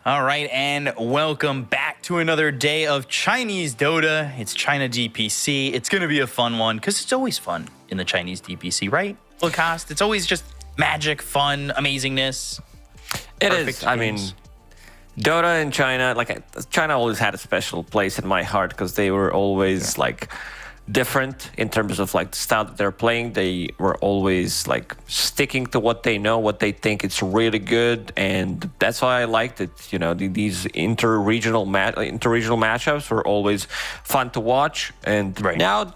All right, and welcome back to another day of Chinese Dota. It's China DPC. It's going to be a fun one because it's always fun in the Chinese DPC, right? Lacoste, it's always just magic, fun, amazingness. It is. I mean, Dota in China, China always had a special place in my heart because they were always different in terms of the style that they're playing. They were always sticking to what they know, what they think it's really good, and that's why I liked it. You know, these inter-regional matchups were always fun to watch, and now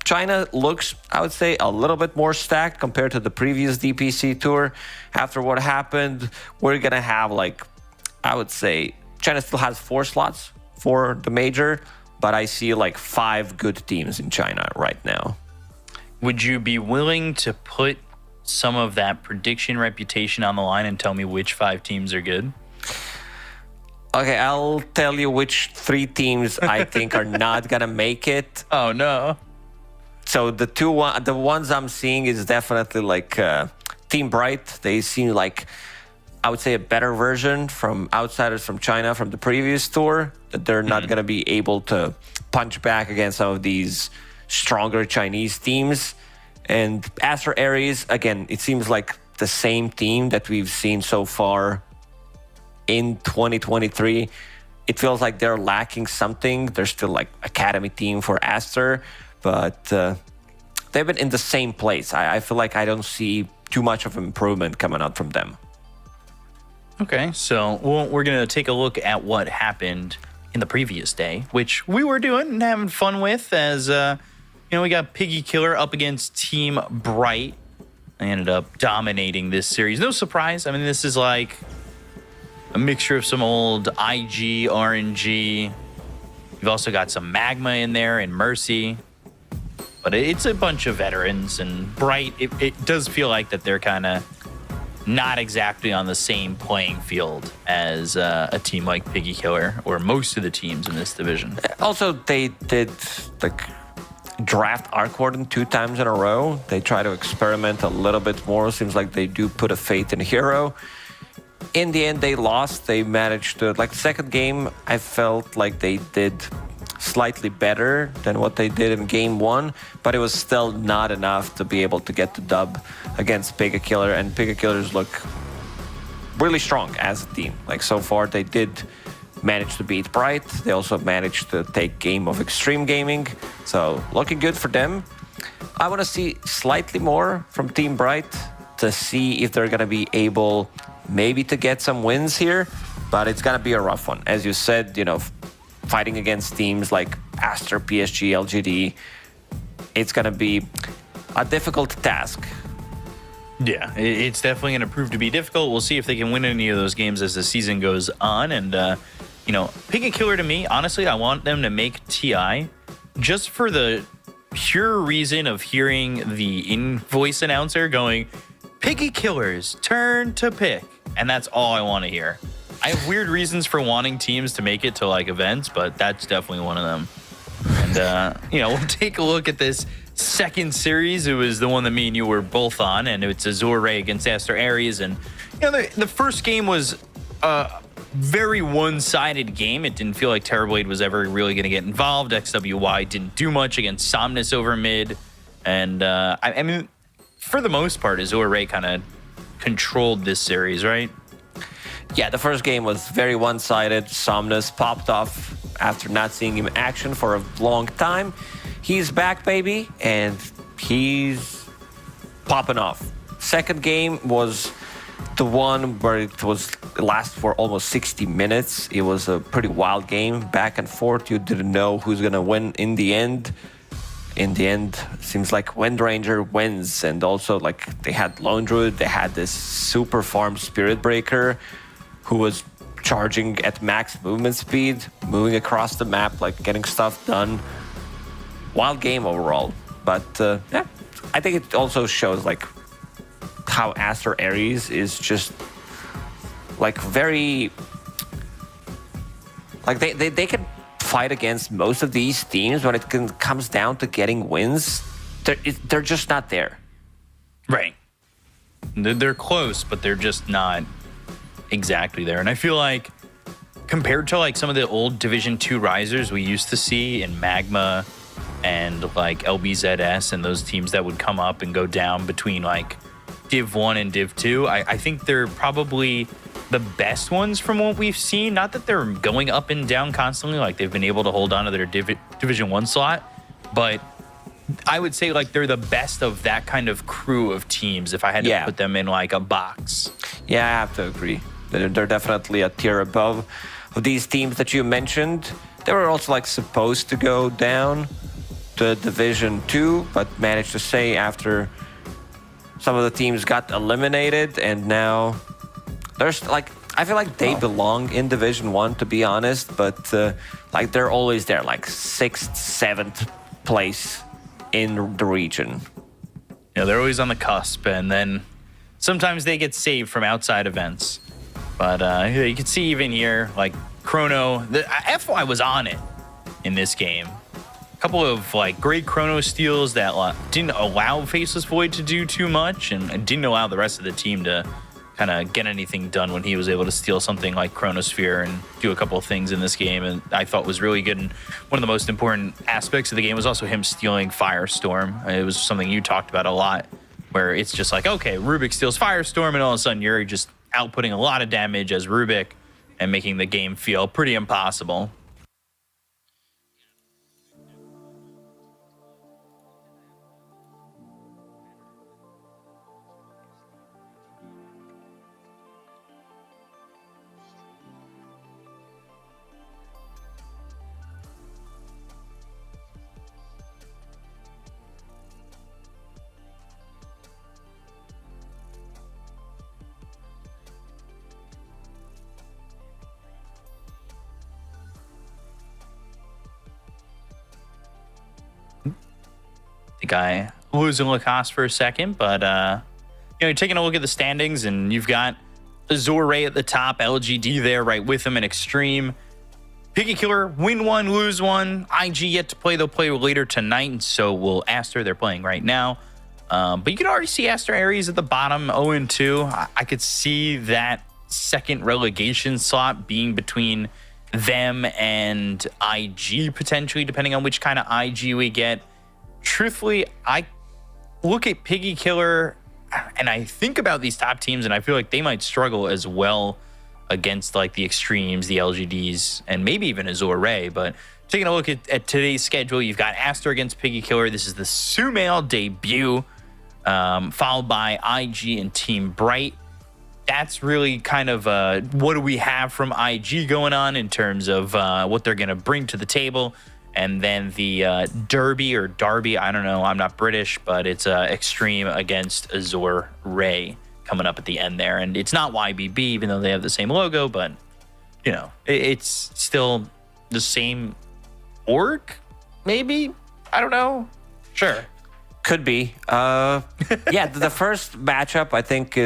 China looks, I would say, a little bit more stacked compared to the previous DPC tour. After what happened, we're gonna have I would say China still has 4 slots for the major, but I see 5 good teams in China right now. Would you be willing to put some of that prediction reputation on the line and tell me which 5 teams are good? Okay, I'll tell you which 3 teams I think are not gonna make it. Oh no. So the ones I'm seeing is definitely Team Bright. They seem I would say a better version from outsiders from China from the previous tour, that they're not going to be able to punch back against some of these stronger Chinese teams. And Aster Aries, again, it seems like the same team that we've seen so far in 2023. It feels like they're lacking something. They're still academy team for Aster, but they've been in the same place. I feel like I don't see too much of improvement coming out from them. Okay, so we're going to take a look at what happened in the previous day, which we were doing and having fun with as, we got Piggy Killer up against Team Bright. They ended up dominating this series. No surprise. I mean, this is a mixture of some old IG, RNG. You've also got some Magma in there and Mercy. But it's a bunch of veterans, and Bright, it does feel like that they're kind of not exactly on the same playing field as a team like Piggy Killer or most of the teams in this division. Also, they did draft Arc Warden 2 times in a row. They try to experiment a little bit more. Seems like they do put a faith in Hero. In the end, they lost. They managed to, second game, I felt like they did slightly better than what they did in game 1, but it was still not enough to be able to get the dub against Piggy Killer, and Piggy Killers look really strong as a team. So far, they did manage to beat Bright. They also managed to take game of Extreme Gaming, so looking good for them. I want to see slightly more from Team Bright to see if they're going to be able maybe to get some wins here, but it's going to be a rough one. As you said, fighting against teams like Aster, PSG, LGD, it's going to be a difficult task. Yeah, it's definitely going to prove to be difficult. We'll see if they can win any of those games as the season goes on. And, Piggy Killer, to me, honestly, I want them to make TI just for the pure reason of hearing the in-voice announcer going, Piggy Killer's turn to pick. And that's all I want to hear. I have weird reasons for wanting teams to make it to events, but that's definitely one of them. And, we'll take a look at this second series. It was the one that me and you were both on, and it's Azure Ray against Aster Aries. And, the first game was a very one-sided game. It didn't feel like Terrorblade was ever really going to get involved. XWY didn't do much against Somnus over mid. And, I mean, for the most part, Azure Ray kind of controlled this series, right? Yeah, the first game was very one-sided. Somnus popped off after not seeing him in action for a long time. He's back, baby, and he's popping off. Second game was the one where it lasted for almost 60 minutes. It was a pretty wild game, back and forth. You didn't know who's going to win in the end. In the end, seems like Wind Ranger wins, and also they had Lone Druid, they had this super farm Spirit Breaker, who was charging at max movement speed, moving across the map, getting stuff done. Wild game overall. But yeah, I think it also shows how Aster Aries is just very they can fight against most of these teams. When it comes down to getting wins, they're just not there. Right. They're close, but they're just not exactly there. And I feel like compared to like some of the old Division 2 risers we used to see in Magma and like LBZS and those teams that would come up and go down between like Div 1 and Div 2, I think they're probably the best ones from what we've seen. Not that they're going up and down constantly, like they've been able to hold on to their Division 1 slot, but I would say like they're the best of that kind of crew of teams if I had to put them in like a box. Yeah, I have to agree. They're definitely a tier above of these teams that you mentioned. They were also like supposed to go down to Division 2, but managed to stay after some of the teams got eliminated, and now there's like, I feel like they belong in Division 1, to be honest, but like they're always there, like 6th, 7th place in the region. Yeah, they're always on the cusp, and then sometimes they get saved from outside events. But you can see even here, like Chrono, the FY was on it in this game. A couple of like great Chrono steals that didn't allow Faceless Void to do too much, and didn't allow the rest of the team to kind of get anything done when he was able to steal something like Chronosphere and do a couple of things in this game. And I thought was really good. And one of the most important aspects of the game was also him stealing Firestorm. It was something you talked about a lot, where it's just like, okay, Rubik steals Firestorm, and all of a sudden you're just outputting a lot of damage as Rubik and making the game feel pretty impossible. The guy losing Lacoste for a second, but you're taking a look at the standings, and you've got Azure Ray at the top, LGD there right with him in Extreme. Piggy Killer, win one, lose one. IG yet to play. They'll play later tonight, and so will Aster. They're playing right now. But you can already see Aster Aries at the bottom, 0-2. I could see that second relegation slot being between them and IG potentially, depending on which kind of IG we get. Truthfully, I look at Piggy Killer and I think about these top teams, and I feel like they might struggle as well against like the Extremes, the LGDs, and maybe even Azure Ray. But taking a look at today's schedule, you've got Aster against Piggy Killer. This is the Sumail debut, followed by IG and Team Bright. That's really kind of what do we have from IG going on in terms of what they're going to bring to the table. And then the Derby or Derby, I don't know, I'm not British, but it's Extreme against Azure Ray coming up at the end there. And it's not YBB, even though they have the same logo, but, you know, it's still the same org, maybe? I don't know. Sure. Could be. Yeah, the first matchup, I think,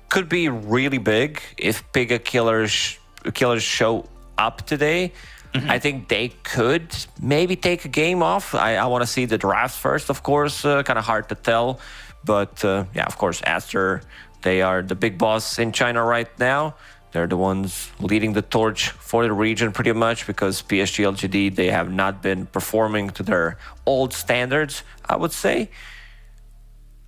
could be really big if Piggy Killers show up today. I think they could maybe take a game off. I want to see the drafts first, of course. Kind of hard to tell. But yeah, of course, Aster, they are the big boss in China right now. They're the ones leading the torch for the region pretty much, because PSG LGD, they have not been performing to their old standards, I would say.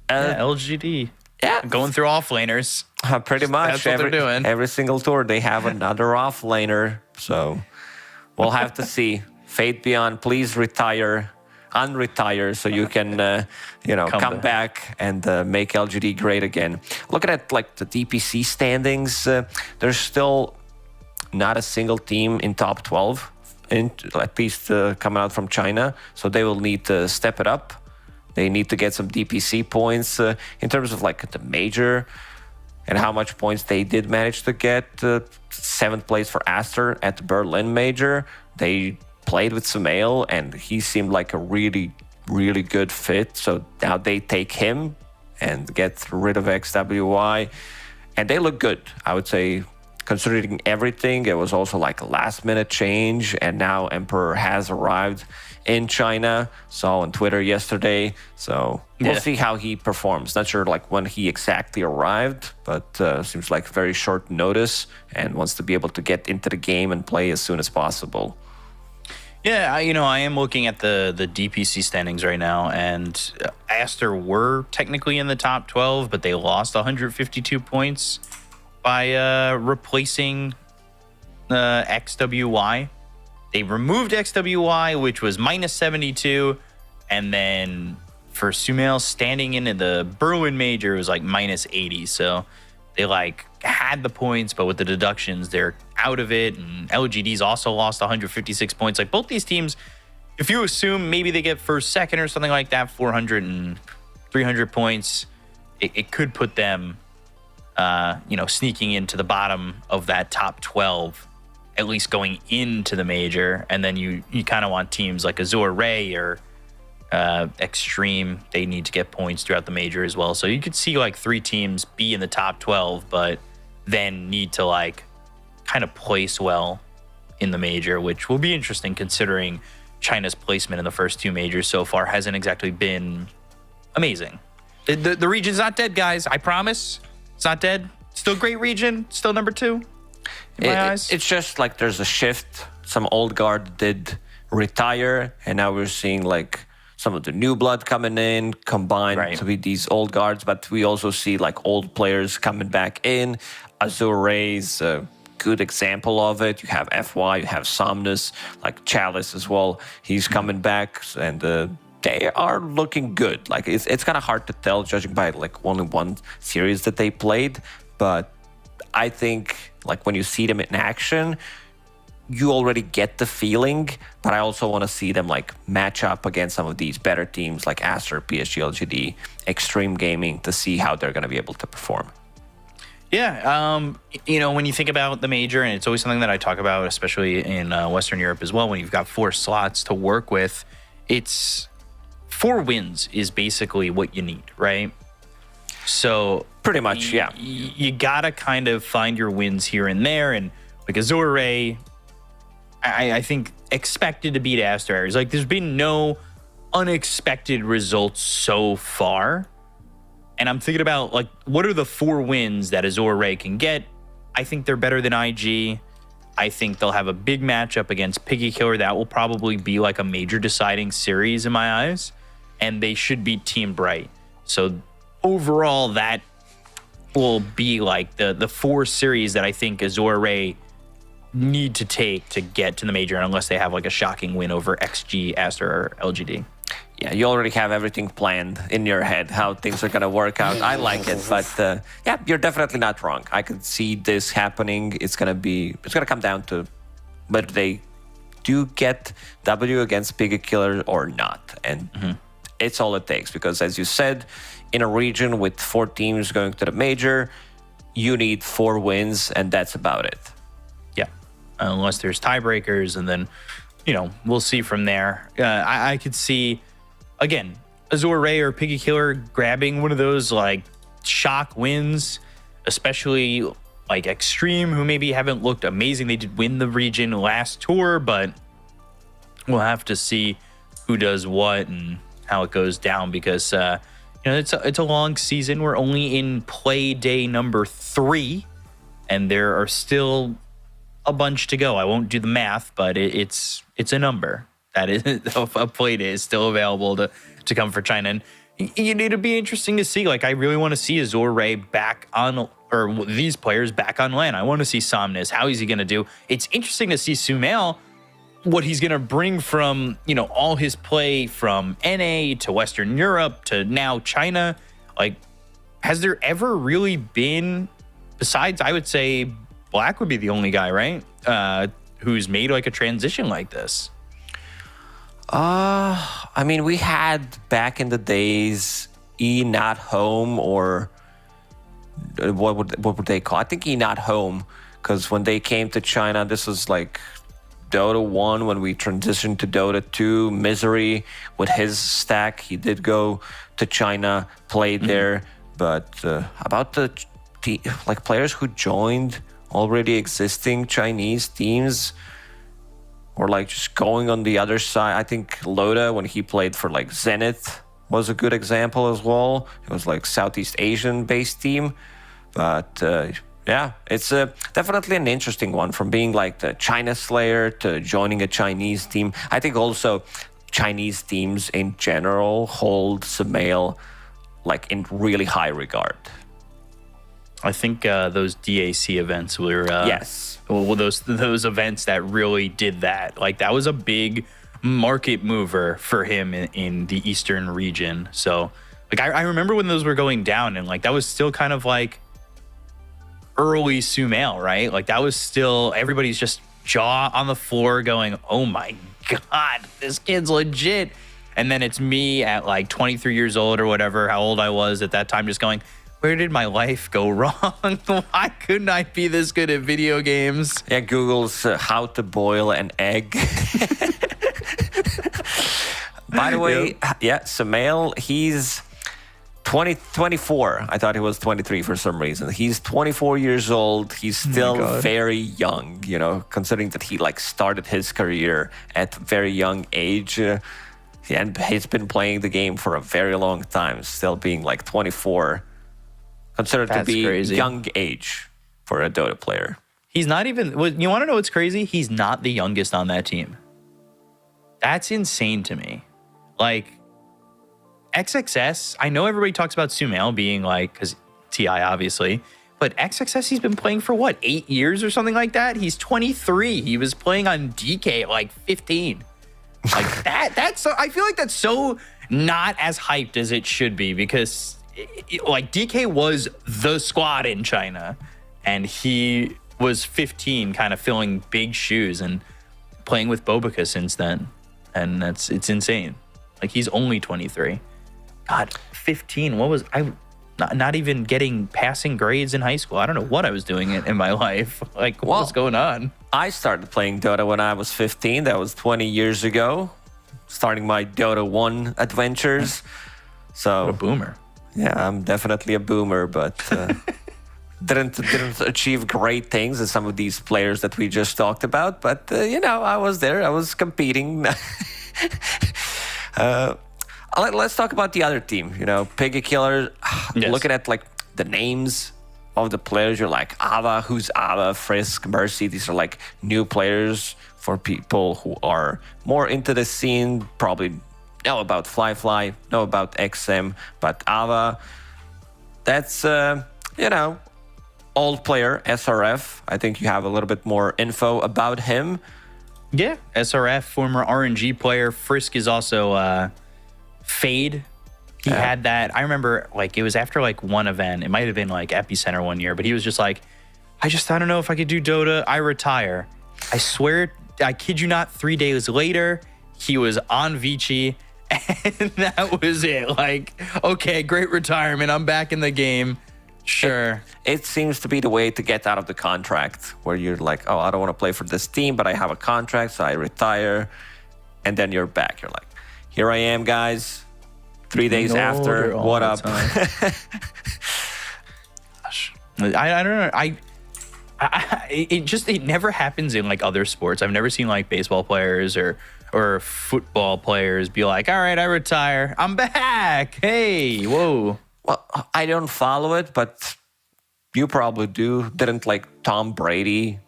Yeah, LGD. Yeah. Going through offlaners. Pretty much. That's what they're doing. Every single tour, they have another offlaner. So we'll have to see. Fate Beyond, please unretire, so you can, come back and make LGD great again. Looking at like the DPC standings, there's still not a single team in top 12, at least coming out from China. So they will need to step it up. They need to get some DPC points in terms of like the major and how much points they did manage to get. 7th place for Aster at the Berlin major. They played with Sumail, and he seemed like a really, really good fit. So now they take him and get rid of XWY, and they look good. I would say considering everything, it was also like a last minute change, and now Emperor has arrived in China. Saw on Twitter yesterday, so we'll see how he performs. Not sure like when he exactly arrived, but seems like very short notice and wants to be able to get into the game and play as soon as possible. Yeah, I am looking at the DPC standings right now, and Aster were technically in the top 12, but they lost 152 points by replacing XWY. They removed XWY, which was minus 72, and then for Sumail standing into the Berlin Major, it was like minus 80. So they like had the points, but with the deductions, they're out of it. And LGD's also lost 156 points. Like both these teams, if you assume maybe they get first, second, or something like that, 400 and 300 points, it could put them, sneaking into the bottom of that top 12, at least going into the major. And then you kind of want teams like Azure Ray or Extreme. They need to get points throughout the major as well. So you could see like 3 teams be in the top 12, but then need to like kind of place well in the major, which will be interesting considering China's placement in the first 2 majors so far hasn't exactly been amazing. The region's not dead, guys. I promise. It's not dead. Still a great region. Still number 2 in my eyes. It's just like there's a shift. Some old guard did retire, and now we're seeing like some of the new blood coming in combined to be these old guards. But we also see like old players coming back in. Azure Ray's a good example of it. You have FY, you have Somnus, like Chalice as well. He's coming back, and they are looking good. Like it's kind of hard to tell judging by like only one series that they played, but I think like when you see them in action, you already get the feeling. But I also want to see them like match up against some of these better teams like Aster, PSG, LGD, Extreme Gaming to see how they're going to be able to perform. Yeah, when you think about the major, and it's always something that I talk about, especially in Western Europe as well, when you've got 4 slots to work with, it's 4 wins is basically what you need, right? So pretty much, yeah. You gotta kind of find your wins here and there, and like Azure Ray, I think expected to beat Aster Aries. Like there's been no unexpected results so far. And I'm thinking about, like, what are the 4 wins that Azure Ray can get? I think they're better than IG. I think they'll have a big matchup against Piggy Killer. That will probably be, like, a major deciding series in my eyes. And they should beat Team Bright. So, overall, that will be, like, the 4 series that I think Azure Ray need to take to get to the major, unless they have, like, a shocking win over XG, Aster, or LGD. Yeah, you already have everything planned in your head, how things are going to work out. I like it, but yeah, you're definitely not wrong. I could see this happening. It's going to come down to whether they do get W against Big Killer or not. And it's all it takes, because as you said, in a region with 4 teams going to the major, you need 4 wins, and that's about it. Yeah, unless there's tiebreakers, and then, we'll see from there. I could see, again, Azure Ray or Piggy Killer grabbing one of those like shock wins, especially like Extreme, who maybe haven't looked amazing. They did win the region last tour, but we'll have to see who does what and how it goes down, because it's a long season. We're only in play day number 3, and there are still a bunch to go. I won't do the math, but it's a number. That is a play day is still available to come for China. And it'll be interesting to see. Like, I really want to see Azure Ray back on, or these players back on LAN. I want to see Somnus. How is he going to do? It's interesting to see Sumail, what he's going to bring from, all his play from NA to Western Europe to now China. Like, has there ever really been, besides, I would say Black would be the only guy, right? Who's made like a transition like this? I mean, we had back in the days Not Home, or what would they call? I think Not Home, because when they came to China, this was like Dota 1 when we transitioned to Dota 2. Misery with his stack, he did go to China, played there. But about the like players who joined already existing Chinese teams, or like just going on the other side. I think Loda, when he played for like Zenith, was a good example as well. It was like Southeast Asian based team, but yeah, it's definitely an interesting one, from being like the China Slayer to joining a Chinese team. I think also Chinese teams in general hold Sumail like in really high regard. I think those DAC events were yes. Well, those events that really did that. Like that was a big market mover for him in the Eastern region. So like I remember when those were going down, and like that was still kind of like early Sumail, right? Like that was still everybody's just jaw on the floor going, oh my God, this kid's legit. And then it's me at like 23 years old or whatever, how old I was at that time, just going, where did my life go wrong? Why couldn't I be this good at video games? Yeah, Google's how to boil an egg. By the way, yeah, Sumail, he's 24. I thought he was 23 for some reason. He's 24 years old. He's still very young, you know, considering that he like started his career at a very young age. And he's been playing the game for a very long time, still being like 24. Considered to be crazy. Young age for a Dota player. He's not even, you want to know what's crazy? He's not the youngest on that team. That's insane to me. Like, XXS, I know everybody talks about Sumail being like, because TI obviously, but XXS, he's been playing for what, 8 years or something like that? He's 23. He was playing on DK at like 15. Like that's so, I feel like that's so not as hyped as it should be, because like DK was the squad in China and he was 15, kind of filling big shoes and playing with Bobica since then. And it's insane. Like he's only 23. God, 15. What was I not even getting passing grades in high school? I don't know what I was doing in my life. Like what was going on? I started playing Dota when I was 15. That was 20 years ago. Starting my Dota 1 adventures. So what a boomer. Yeah, I'm definitely a boomer, but didn't achieve great things as some of these players that we just talked about. But you know, I was there. I was competing. Let's talk about the other team. You know, Piggy Killer. Yes. Looking at like the names of the players, you're like Ava. Who's Ava? Frisk, Mercy. These are like new players for people who are more into the scene. Probably know about Fly, know about XM, but Ava, that's you know, old player, SRF. I think you have a little bit more info about him. Yeah, SRF, former RNG player. Frisk is also Fade. He had that. I remember like it was after like one event. It might have been like Epicenter one year, but he was just like, I don't know if I could do Dota. I retire. I swear, I kid you not, 3 days later, he was on Vici. And that was it. Like, okay, great retirement. I'm back in the game. Sure. It seems to be the way to get out of the contract, where you're like, oh, I don't want to play for this team, but I have a contract, so I retire. And then you're back. You're like, here I am, guys. 3 days after. What up? Gosh. I don't know. It never happens in like other sports. I've never seen like baseball players or football players be like, all right, I retire. I'm back. Hey, whoa. Well, I don't follow it, but you probably do. Didn't like Tom Brady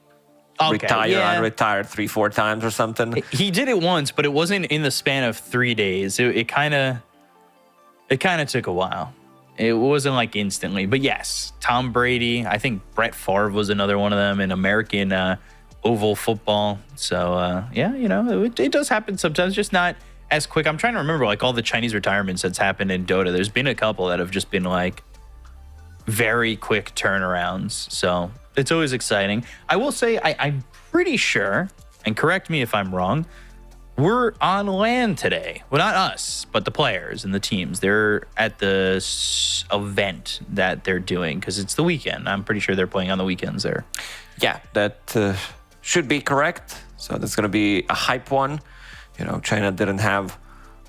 retire and retire 3-4 times or something? He did it once, but it wasn't in the span of 3 days. It kind of took a while. It wasn't like instantly, but yes, Tom Brady. I think Brett Favre was another one of them in American oval football. So yeah, you know, it does happen sometimes, just not as quick. I'm trying to remember like all the Chinese retirements that's happened in Dota. There's been a couple that have just been like very quick turnarounds. So it's always exciting. I will say I'm pretty sure, and correct me if I'm wrong, we're on LAN today. Well, not us, but the players and the teams. They're at the event that they're doing because it's the weekend. I'm pretty sure they're playing on the weekends there. Yeah, that should be correct. So that's going to be a hype one. You know, China didn't have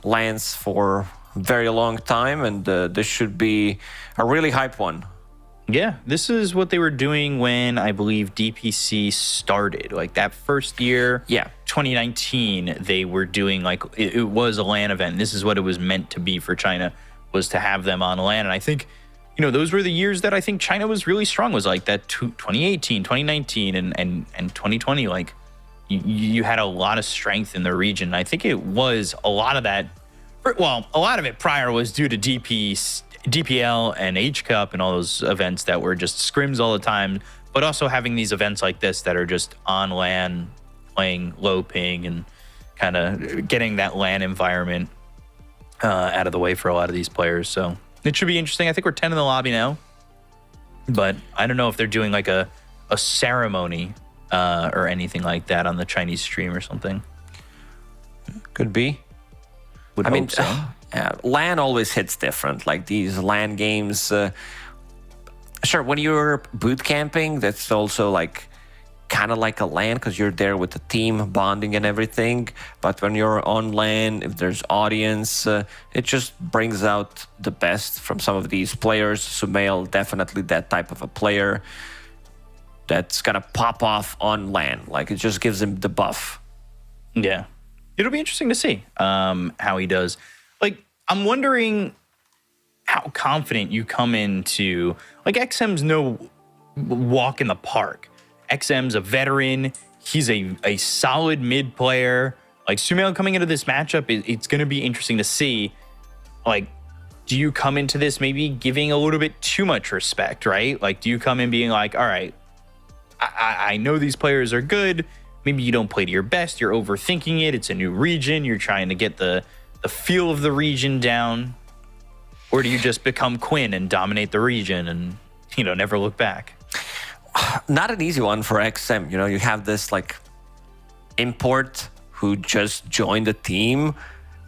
LANs for a very long time, and this should be a really hype one. Yeah, this is what they were doing when I believe DPC started. Like that first year, Yeah. 2019, they were doing like it was a LAN event. This is what it was meant to be for China, was to have them on LAN. And I think, you know, those were the years that I think China was really strong. Was like that 2018, 2019, and 2020. Like you had a lot of strength in the region. I think it was a lot of that. Well, a lot of it prior was due to DPL and H Cup and all those events that were just scrims all the time, but also having these events like this that are just on LAN, playing low ping and kind of getting that LAN environment out of the way for a lot of these players. So it should be interesting. I think we're 10 in the lobby now, but I don't know if they're doing like a ceremony or anything like that on the Chinese stream or something. Could be. Would hope so. Yeah, LAN always hits different. Like these LAN games, sure, when you're boot camping, that's also like kind of like a LAN because you're there with the team bonding and everything. But when you're on LAN, if there's audience, it just brings out the best from some of these players. Sumail, definitely that type of a player that's gonna pop off on LAN. Like it just gives him the buff. Yeah. It'll be interesting to see how he does. Like, I'm wondering how confident you come into, like, XM's no walk in the park. XM's a veteran. He's a solid mid player. Like, Sumail coming into this matchup, it's going to be interesting to see. Like, do you come into this maybe giving a little bit too much respect, right? Like, do you come in being like, all right, I know these players are good. Maybe you don't play to your best. You're overthinking it. It's a new region. You're trying to get the feel of the region down. Or do you just become Quinn and dominate the region and, you know, never look back? Not an easy one for XM. You know, you have this like import who just joined the team.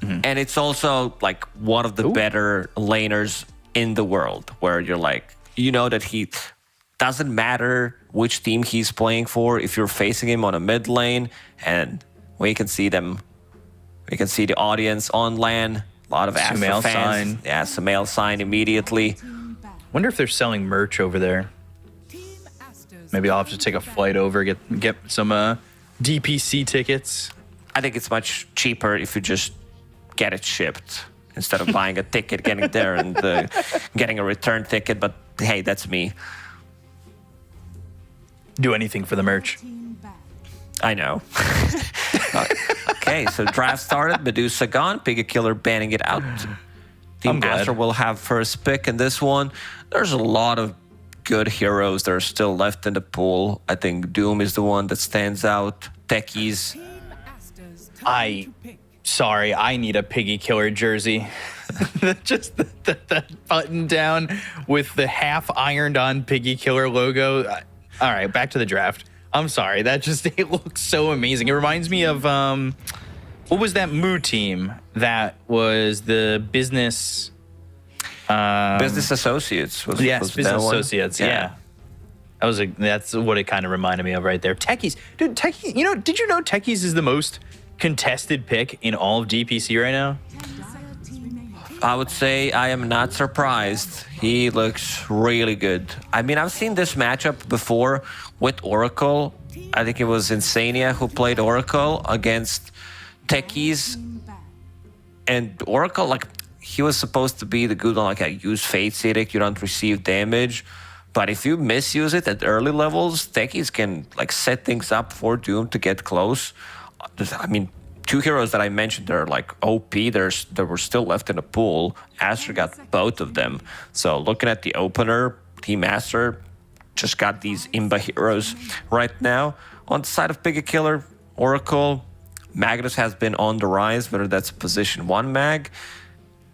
Mm-hmm. And it's also like one of the better laners in the world where you're like, you know, that he doesn't matter which team he's playing for. If you're facing him on a mid lane, and we can see them, we can see the audience on LAN. A lot of Astra fans. Sign. Yeah, Sumail sign immediately. Wonder if they're selling merch over there. Maybe I'll have to take a flight over, get some DPC tickets. I think it's much cheaper if you just get it shipped instead of buying a ticket, getting there, and getting a return ticket. But hey, that's me. Do anything for the merch. I know. Okay, so draft started. Medusa gone. Piggy Killer banning it out. Team Astra will have first pick in this one. There's a lot of good heroes that are still left in the pool. I think Doom is the one that stands out. Techies. Sorry, I need a Piggy Killer jersey. Just the button down with the half ironed on Piggy Killer logo. All right, back to the draft. I'm sorry, it looks so amazing. It reminds me of what was that Moo team that was the business Business Associates was Business Associates, yeah. That's what it kind of reminded me of right there. Techies. Dude, Techies, you know, did you know Techies is the most contested pick in all of DPC right now? I would say I am not surprised. He looks really good. I mean, I've seen this matchup before with Oracle. I think it was Insania who played Oracle against Techies. And Oracle, like, he was supposed to be the good one, like, I use Fate Sidic, you don't receive damage. But if you misuse it at early levels, Techies can, like, set things up for Doom to get close. I mean, two heroes that I mentioned are like OP. There were still left in the pool. Astra got both of them. So looking at the opener, Team Astra just got these Imba heroes right now. On the side of Piggy Killer, Oracle, Magnus has been on the rise, whether that's a position 1 mag,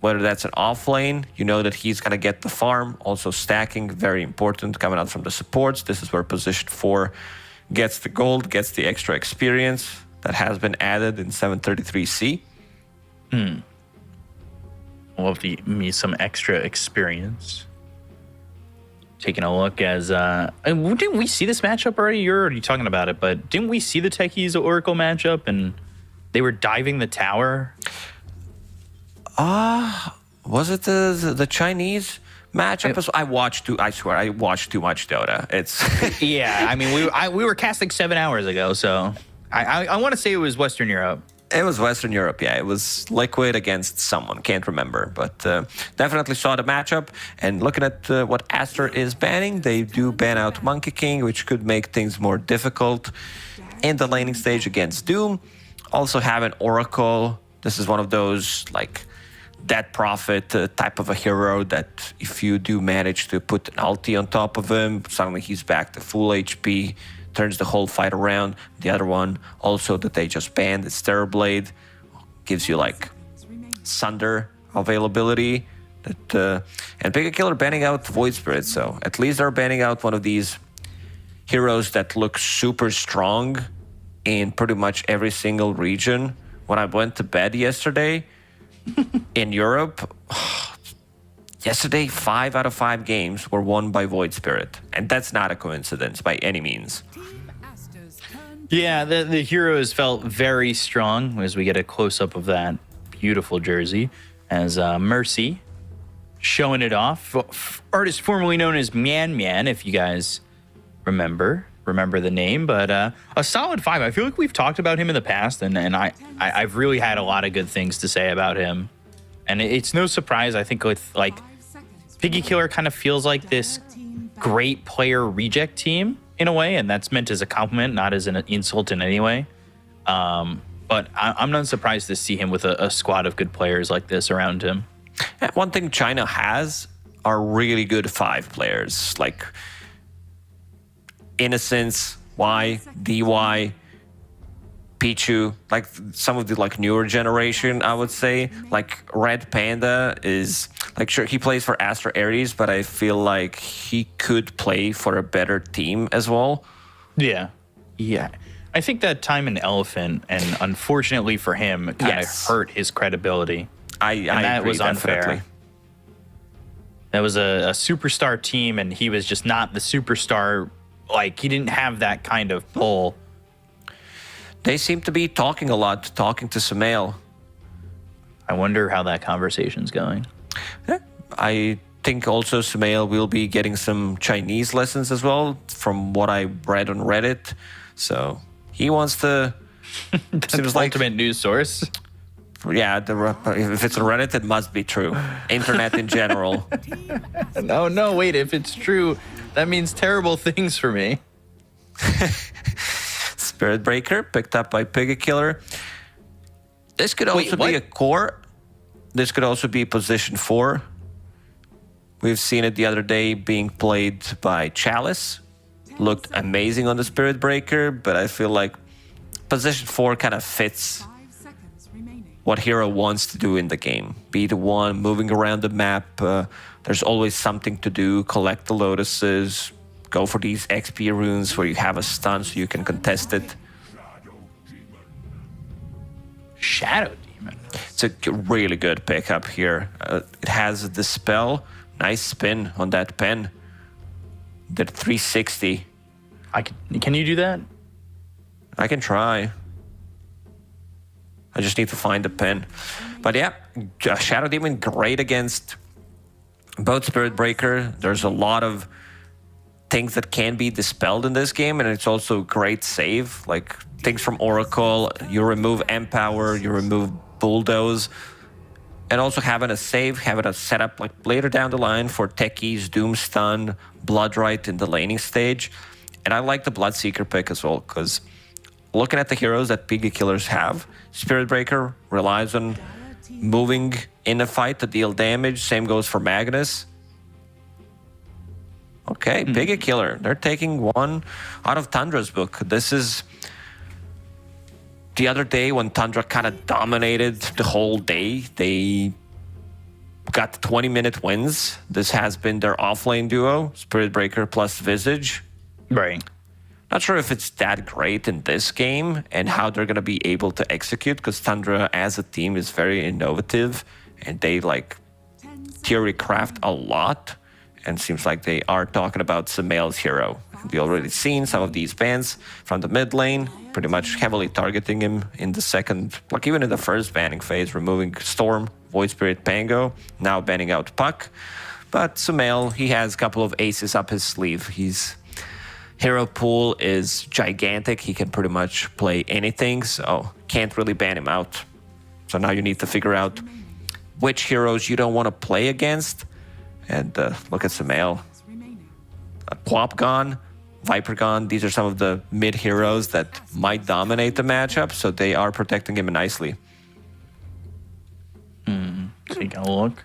whether that's an off lane. You know that he's going to get the farm. Also stacking, very important, coming out from the supports. This is where position 4 gets the gold, gets the extra experience that has been added in 733C. Love me some extra experience. Taking a look as didn't we see this matchup already? You're already talking about it, but didn't we see the Techies Oracle matchup and they were diving the tower? Was it the Chinese? matchup. I swear, I watched too much Dota. It's Yeah, I mean, we were casting 7 hours ago, so I want to say it was Western Europe. It was Western Europe, yeah. It was Liquid against someone, can't remember. But definitely saw the matchup. And looking at what Aster is banning, they do ban out Monkey King, which could make things more difficult in the laning stage against Doom. Also have an Oracle. This is one of those, like, Dead Prophet type of a hero that if you do manage to put an ulti on top of him, suddenly he's back to full HP. Turns the whole fight around. The other one also that they just banned is Terrorblade, gives you like Sunder availability. And Pick a Killer banning out Void Spirit, so at least they're banning out one of these heroes that look super strong in pretty much every single region. When I went to bed yesterday in Europe, yesterday 5 out of 5 games were won by Void Spirit, and that's not a coincidence by any means. Yeah, the heroes felt very strong as we get a close-up of that beautiful jersey as Mercy showing it off. Artist formerly known as Man Man, if you guys remember the name, but a solid 5. I feel like we've talked about him in the past, and I've really had a lot of good things to say about him. And it's no surprise, I think, with like Piggy Killer kind of feels like this great player reject team in a way, and that's meant as a compliment, not as an insult in any way. But I'm not surprised to see him with a squad of good players like this around him. One thing China has are really good 5 players, like Innocence, Y, DY, Pichu, like some of the like newer generation, I would say. Like Red Panda is like, sure, he plays for Aster Ares, but I feel like he could play for a better team as well. Yeah. I think that time in Elephant, and unfortunately for him, kind of hurt his credibility. That was unfair. Definitely. That was a superstar team, and he was just not the superstar. Like, he didn't have that kind of pull. They seem to be talking a lot, talking to Sumail. I wonder how that conversation's going. Yeah, I think also Sumail will be getting some Chinese lessons as well, from what I read on Reddit. So he wants to... Seems like ultimate news source. Yeah, if it's on Reddit, it must be true. Internet in general. No, wait. If it's true, that means terrible things for me. Spirit Breaker picked up by Piggy Killer. This could also be a core. This could also be position 4. We've seen it the other day being played by Chalice. Looked amazing on the Spirit Breaker, but I feel like position 4 kind of fits what hero wants to do in the game. Be the one moving around the map. There's always something to do. Collect the lotuses. Go for these XP runes where you have a stun so you can contest it. Shadow Demon. It's a really good pickup here. It has the spell. Nice spin on that pen. The 360. Can you do that? I can try. I just need to find the pen. But yeah, Shadow Demon, great against both Spirit Breaker. There's a lot of things that can be dispelled in this game, and it's also great save. Like things from Oracle, you remove Empower, you remove Bulldoze, and also having a save, having a setup like later down the line for Techies, Doomstun, Bloodright in the laning stage. And I like the Bloodseeker pick as well, because looking at the heroes that Piggy Killers have, Spirit Breaker relies on moving in a fight to deal damage. Same goes for Magnus. Okay, Piggy Killer. They're taking one out of Tundra's book. This is the other day when Tundra kind of dominated the whole day. They got 20-minute wins. This has been their offlane duo, Spirit Breaker plus Visage. Right. Not sure if it's that great in this game and how they're going to be able to execute, because Tundra as a team is very innovative and they like theory craft a lot. And seems like they are talking about Sumail's hero. We already seen some of these bans from the mid lane, pretty much heavily targeting him in the second, like even in the first banning phase, removing Storm, Void Spirit, Pango, now banning out Puck. But Sumail, he has a couple of aces up his sleeve. His hero pool is gigantic. He can pretty much play anything, so can't really ban him out. So now you need to figure out which heroes you don't want to play against. And look at Sumail. Quap gone, Viper gone. These are some of the mid heroes that might dominate the matchup, so they are protecting him nicely. Take a look.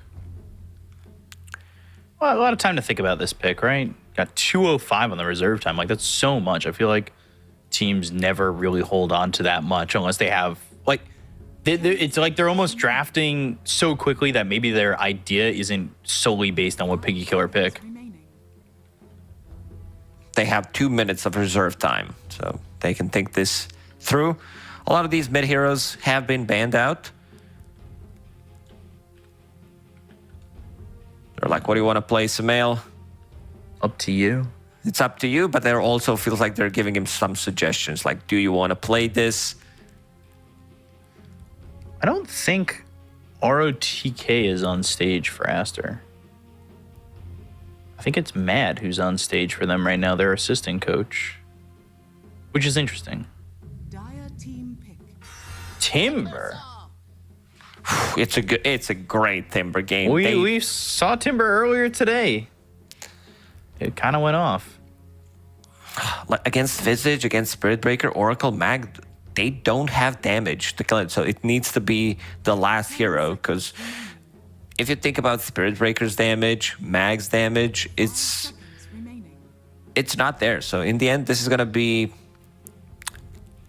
Well, a lot of time to think about this pick, right? Got 205 on the reserve time. Like, that's so much. I feel like teams never really hold on to that much unless they have, like, it's like they're almost drafting so quickly that maybe their idea isn't solely based on what Piggy Killer pick. They have 2 minutes of reserve time, so they can think this through. A lot of these mid heroes have been banned out. They're like, what do you want to play, Sumail? Up to you. It's up to you, but there also feels like they're giving him some suggestions, like, do you want to play this? I don't think ROTK is on stage for Aster. I think it's Mad who's on stage for them right now, their assistant coach, which is interesting. Timber. It's a great Timber game. We saw Timber earlier today. It kind of went off. Against Visage, against Spirit Breaker, Oracle, Mag, they don't have damage to kill it, so it needs to be the last hero, because if you think about Spirit Breaker's damage, Mag's damage, it's not there. So in the end, this is going to be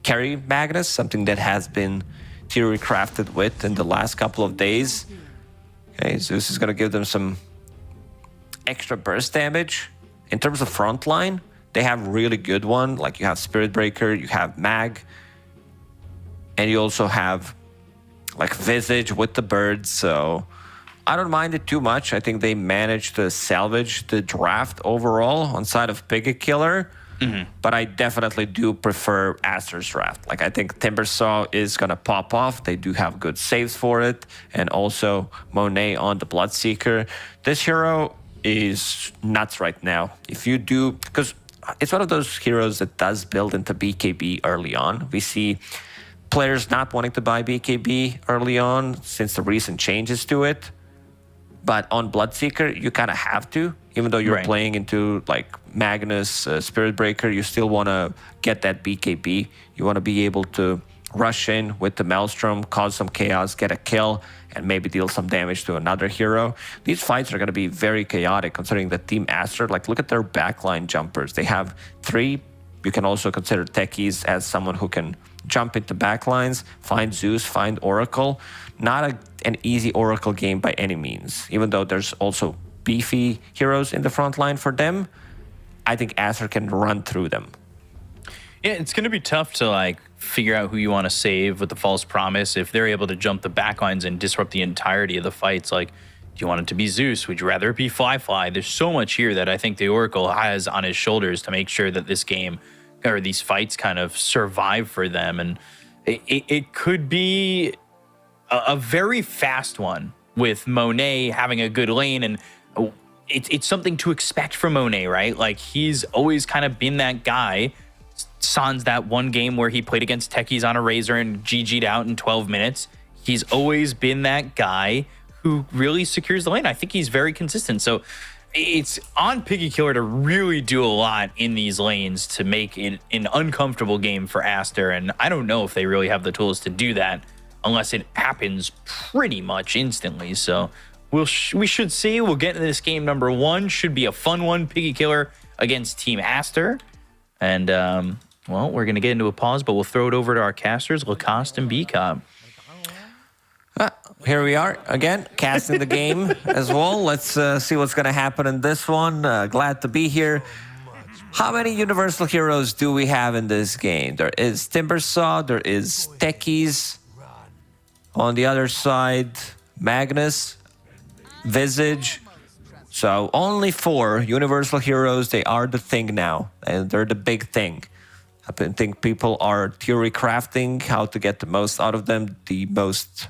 carry Magnus, something that has been theory crafted with in the last couple of days. Okay, Zeus is going to give them some extra burst damage. In terms of frontline, they have really good one. Like, you have Spirit Breaker, you have Mag, and you also have like Visage with the birds. So I don't mind it too much. I think they managed to salvage the draft overall on side of Piggy Killer. But I definitely do prefer Aster's draft. Like, I think Timbersaw is going to pop off. They do have good saves for it. And also Monet on the Bloodseeker. This hero is nuts right now. If you do, because it's one of those heroes that does build into BKB early on. We see players not wanting to buy BKB early on since the recent changes to it. But on Bloodseeker, you kind of have to, even though you're playing into like Magnus, Spirit Breaker, you still want to get that BKB. You want to be able to rush in with the Maelstrom, cause some chaos, get a kill, and maybe deal some damage to another hero. These fights are going to be very chaotic considering that Team Aster, like, look at their backline jumpers. They have 3. You can also consider Techies as someone who can jump into backlines, find Zeus, find Oracle. Not an easy Oracle game by any means, even though there's also beefy heroes in the front line for them. I think Aster can run through them. Yeah, it's going to be tough to like figure out who you want to save with the false promise. If they're able to jump the backlines and disrupt the entirety of the fights, like, do you want it to be Zeus? Would you rather it be Fly? There's so much here that I think the Oracle has on his shoulders to make sure that this game or these fights kind of survive for them. And it could be a very fast one with Monet having a good lane. And it's something to expect from Monet, right? Like, he's always kind of been that guy. Sans that one game where he played against Techies on a Razor and GG'd out in 12 minutes. He's always been that guy who really secures the lane. I think he's very consistent. So it's on Piggy Killer to really do a lot in these lanes to make it an uncomfortable game for Aster. And I don't know if they really have the tools to do that unless it happens pretty much instantly. So we should see. We'll get into this game number 1. Should be a fun one. Piggy Killer against Team Aster. And, well, we're going to get into a pause, but we'll throw it over to our casters, Lacoste and B-Cop. Here we are again, casting the game as well. Let's see what's going to happen in this one. Glad to be here. How many universal heroes do we have in this game? There is Timbersaw, there is Techies. On the other side, Magnus, Visage. So only 4 universal heroes. They are the thing now, and they're the big thing. I think people are theory crafting how to get the most out of them. The most,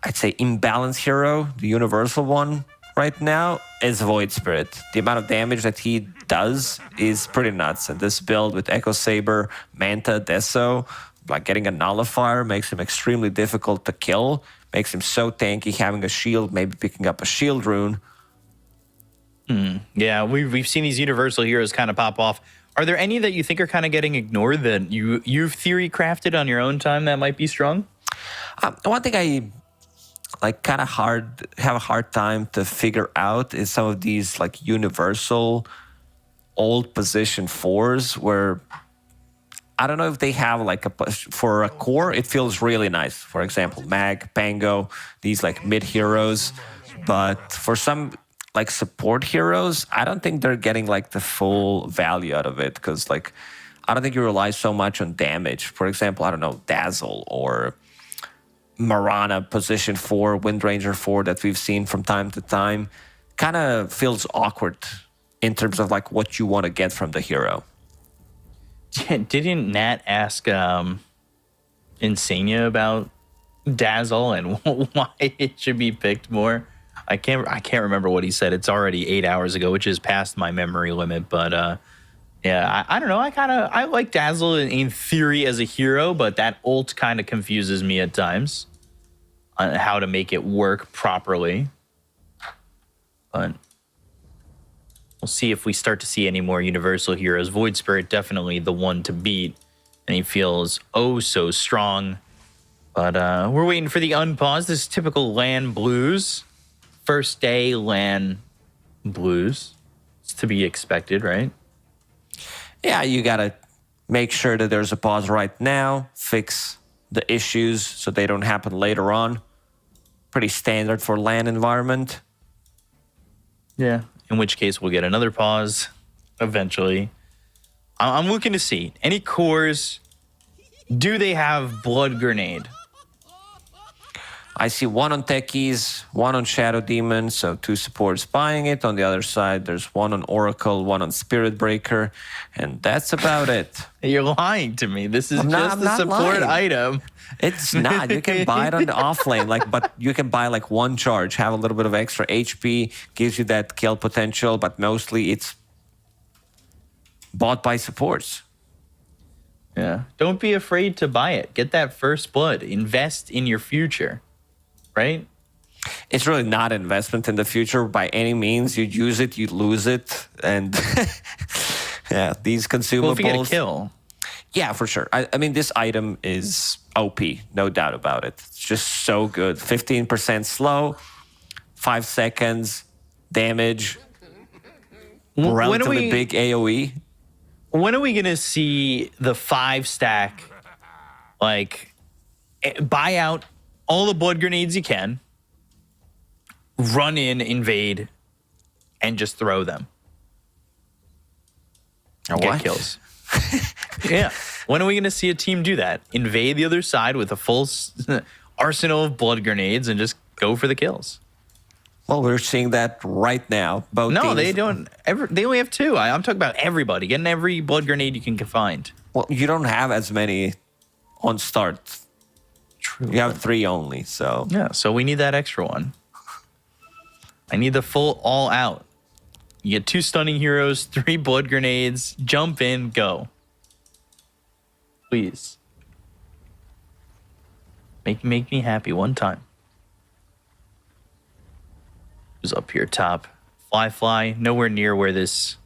I'd say, imbalanced hero, the universal one, right now is Void Spirit. The amount of damage that he does is pretty nuts. And this build with Echo Saber, Manta, Deso, like getting a Nullifier makes him extremely difficult to kill. Makes him so tanky, having a shield, maybe picking up a shield rune. Yeah, we've seen these universal heroes kind of pop off. Are there any that you think are kind of getting ignored that you've theory crafted on your own time that might be strong? One thing I have a hard time to figure out is some of these like universal old position 4s where I don't know if they have like for a core it feels really nice. For example, Mag, Pango, these like mid heroes, but for some like support heroes, I don't think they're getting like the full value out of it because like I don't think you rely so much on damage. For example, I don't know, Dazzle or Marana position 4, Wind Ranger 4 that we've seen from time to time kind of feels awkward in terms of like what you want to get from the hero. Didn't Nat ask Insania about Dazzle and why it should be picked more? I can't remember what he said. It's already 8 hours ago, which is past my memory limit. But yeah, I don't know. I like Dazzle in theory as a hero, but that ult kind of confuses me at times on how to make it work properly. But we'll see if we start to see any more universal heroes. Void Spirit definitely the one to beat, and he feels oh so strong. But we're waiting for the unpause. This is typical LAN blues. First day LAN blues. It's to be expected, right? Yeah, you gotta make sure that there's a pause right now, fix the issues so they don't happen later on. Pretty standard for LAN environment. Yeah. In which case we'll get another pause eventually. I'm looking to see any cores. Do they have Blood Grenade? I see one on Techies, one on Shadow Demon, so 2 supports buying it. On the other side, there's one on Oracle, one on Spirit Breaker, and that's about it. You're lying to me. This is just a support item. It's not. You can buy it on the off lane, but you can buy like one charge, have a little bit of extra HP, gives you that kill potential, but mostly it's bought by supports. Yeah. Don't be afraid to buy it. Get that first blood. Invest in your future. Right? It's really not an investment in the future by any means. You use it, you lose it, and yeah, these consumables. Well, if you get a kill. Yeah, for sure. I mean, this item is OP, no doubt about it. It's just so good. 15% slow, 5 seconds, damage, relatively big AoE. When are we going to see the 5-stack, like, buy out all the blood grenades you can, run in, invade, and just throw them? Get kills. Yeah. When are we going to see a team do that? Invade the other side with a full arsenal of blood grenades and just go for the kills. Well, we're seeing that right now. Both no, teams. they don't. They only have 2. I'm talking about everybody. Getting every blood grenade you can find. Well, you don't have as many on start. True. You have 3 only, so. Yeah, so we need that extra one. I need the full all out. You get 2 stunning heroes, 3 blood grenades, jump in, go. Please. Make me happy one time. Who's up here top? Fly, nowhere near where this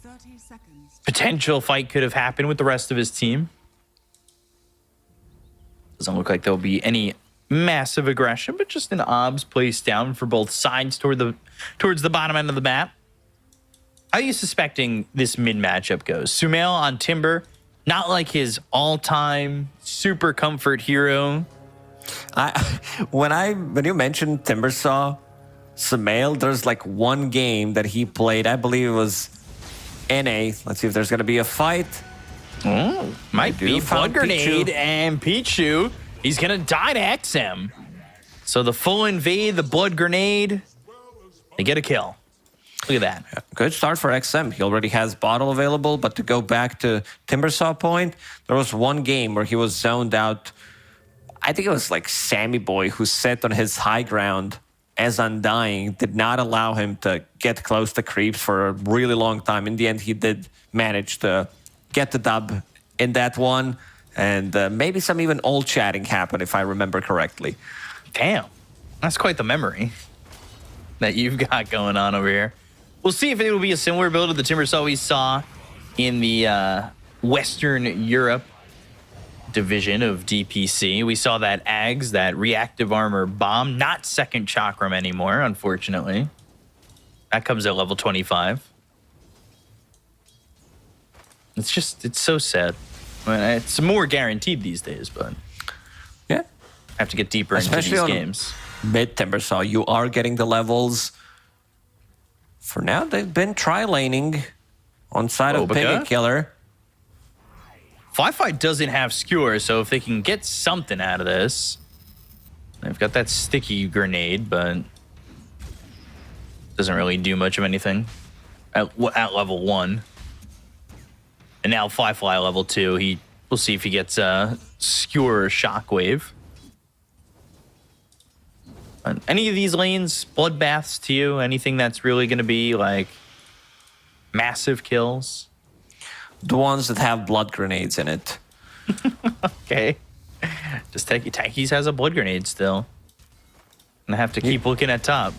30 seconds. potential fight could have happened with the rest of his team. Doesn't look like there'll be any massive aggression, but just an obs placed down for both sides towards the bottom end of the map. How are you suspecting this mid matchup goes? Sumail on Timber, not like his all-time super comfort hero. When you mentioned Timbersaw, Sumail, there's like one game that he played, I believe it was NA. Let's see if there's going to be a fight. Oh, might be Blood Grenade and Pichu. He's going to die to XM. So the full invade, the Blood Grenade, they get a kill. Look at that. Yeah, good start for XM. He already has bottle available, but to go back to Timbersaw point, there was one game where he was zoned out. I think it was like Sammy Boy who sat on his high ground as Undying did not allow him to get close to creeps for a really long time. In the end, he did manage to get the dub in that one. And maybe some even old chatting happened, if I remember correctly. Damn. That's quite the memory that you've got going on over here. We'll see if it will be a similar build to the Timbersaw we saw in the Western Europe division of DPC. We saw that Ags, that reactive armor bomb, not second chakram anymore, unfortunately. That comes at level 25. It's so sad. I mean, it's more guaranteed these days, but yeah, have to get deeper especially into these games. Mid Timbersaw, you are getting the levels. For now, they've been tri-laning on side of Pig Killer. Fly doesn't have Skewer, so if they can get something out of this, they've got that sticky grenade, but doesn't really do much of anything at level 1. And now Fly level 2. We'll see if he gets Skewer or Shockwave. Any of these lanes, bloodbaths to you? Anything that's really going to be like massive kills? The ones that have blood grenades in it. Okay. Just Techies has a blood grenade still. And I have to keep looking at top.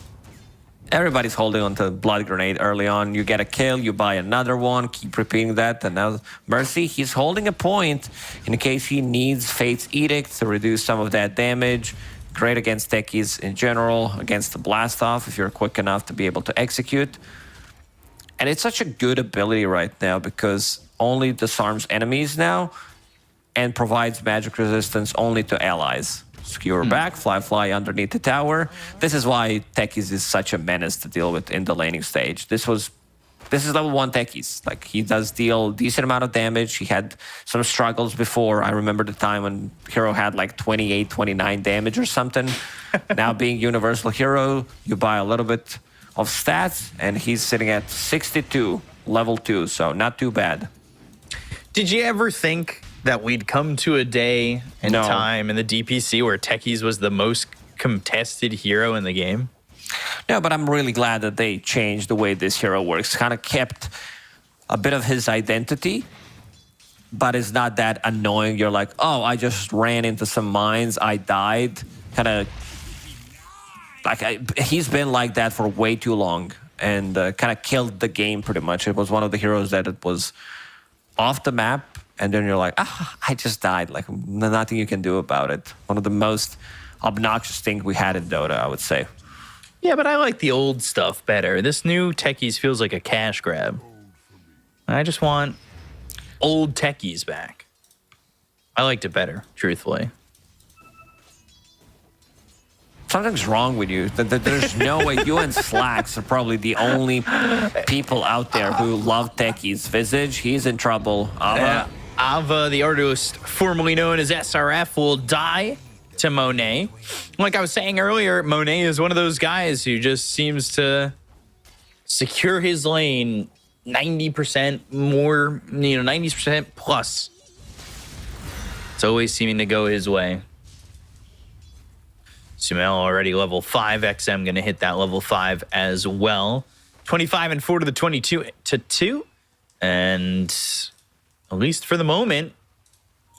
Everybody's holding on to blood grenade early on. You get a kill, you buy another one, keep repeating that. And now Mercy, he's holding a point in case he needs Fate's Edict to reduce some of that damage. Great against techies in general, against the blast off if you're quick enough to be able to execute. And it's such a good ability right now because only disarms enemies now and provides magic resistance only to allies. Skewer back, Fly underneath the tower. This is why techies is such a menace to deal with in the laning stage. This is level 1 techies. Like, he does deal decent amount of damage. He had some struggles before. I remember the time when Hero had like 28, 29 damage or something. Now being Universal Hero, you buy a little bit of stats, and he's sitting at 62, level 2, so not too bad. Did you ever think that we'd come to a day and time in the DPC where Techies was the most contested hero in the game? No, but I'm really glad that they changed the way this hero works. Kind of kept a bit of his identity, but it's not that annoying. You're like, oh, I just ran into some mines, I died. Kind of like he's been like that for way too long and kind of killed the game pretty much. It was one of the heroes that it was off the map, and then you're like, I just died. Like, nothing you can do about it. One of the most obnoxious things we had in Dota, I would say. Yeah, but I like the old stuff better. This new Techies feels like a cash grab. I just want old Techies back. I liked it better, truthfully. Something's wrong with you. There's no way. You and Slacks are probably the only people out there who love Techies. Visage, he's in trouble. Ava, the artist formerly known as SRF, will die to Monet. Like I was saying earlier, Monet is one of those guys who just seems to secure his lane 90% more, 90% plus. It's always seeming to go his way. Sumail already level 5. XM going to hit that level 5 as well. 25 and 4 to the 22 to 2. And at least for the moment,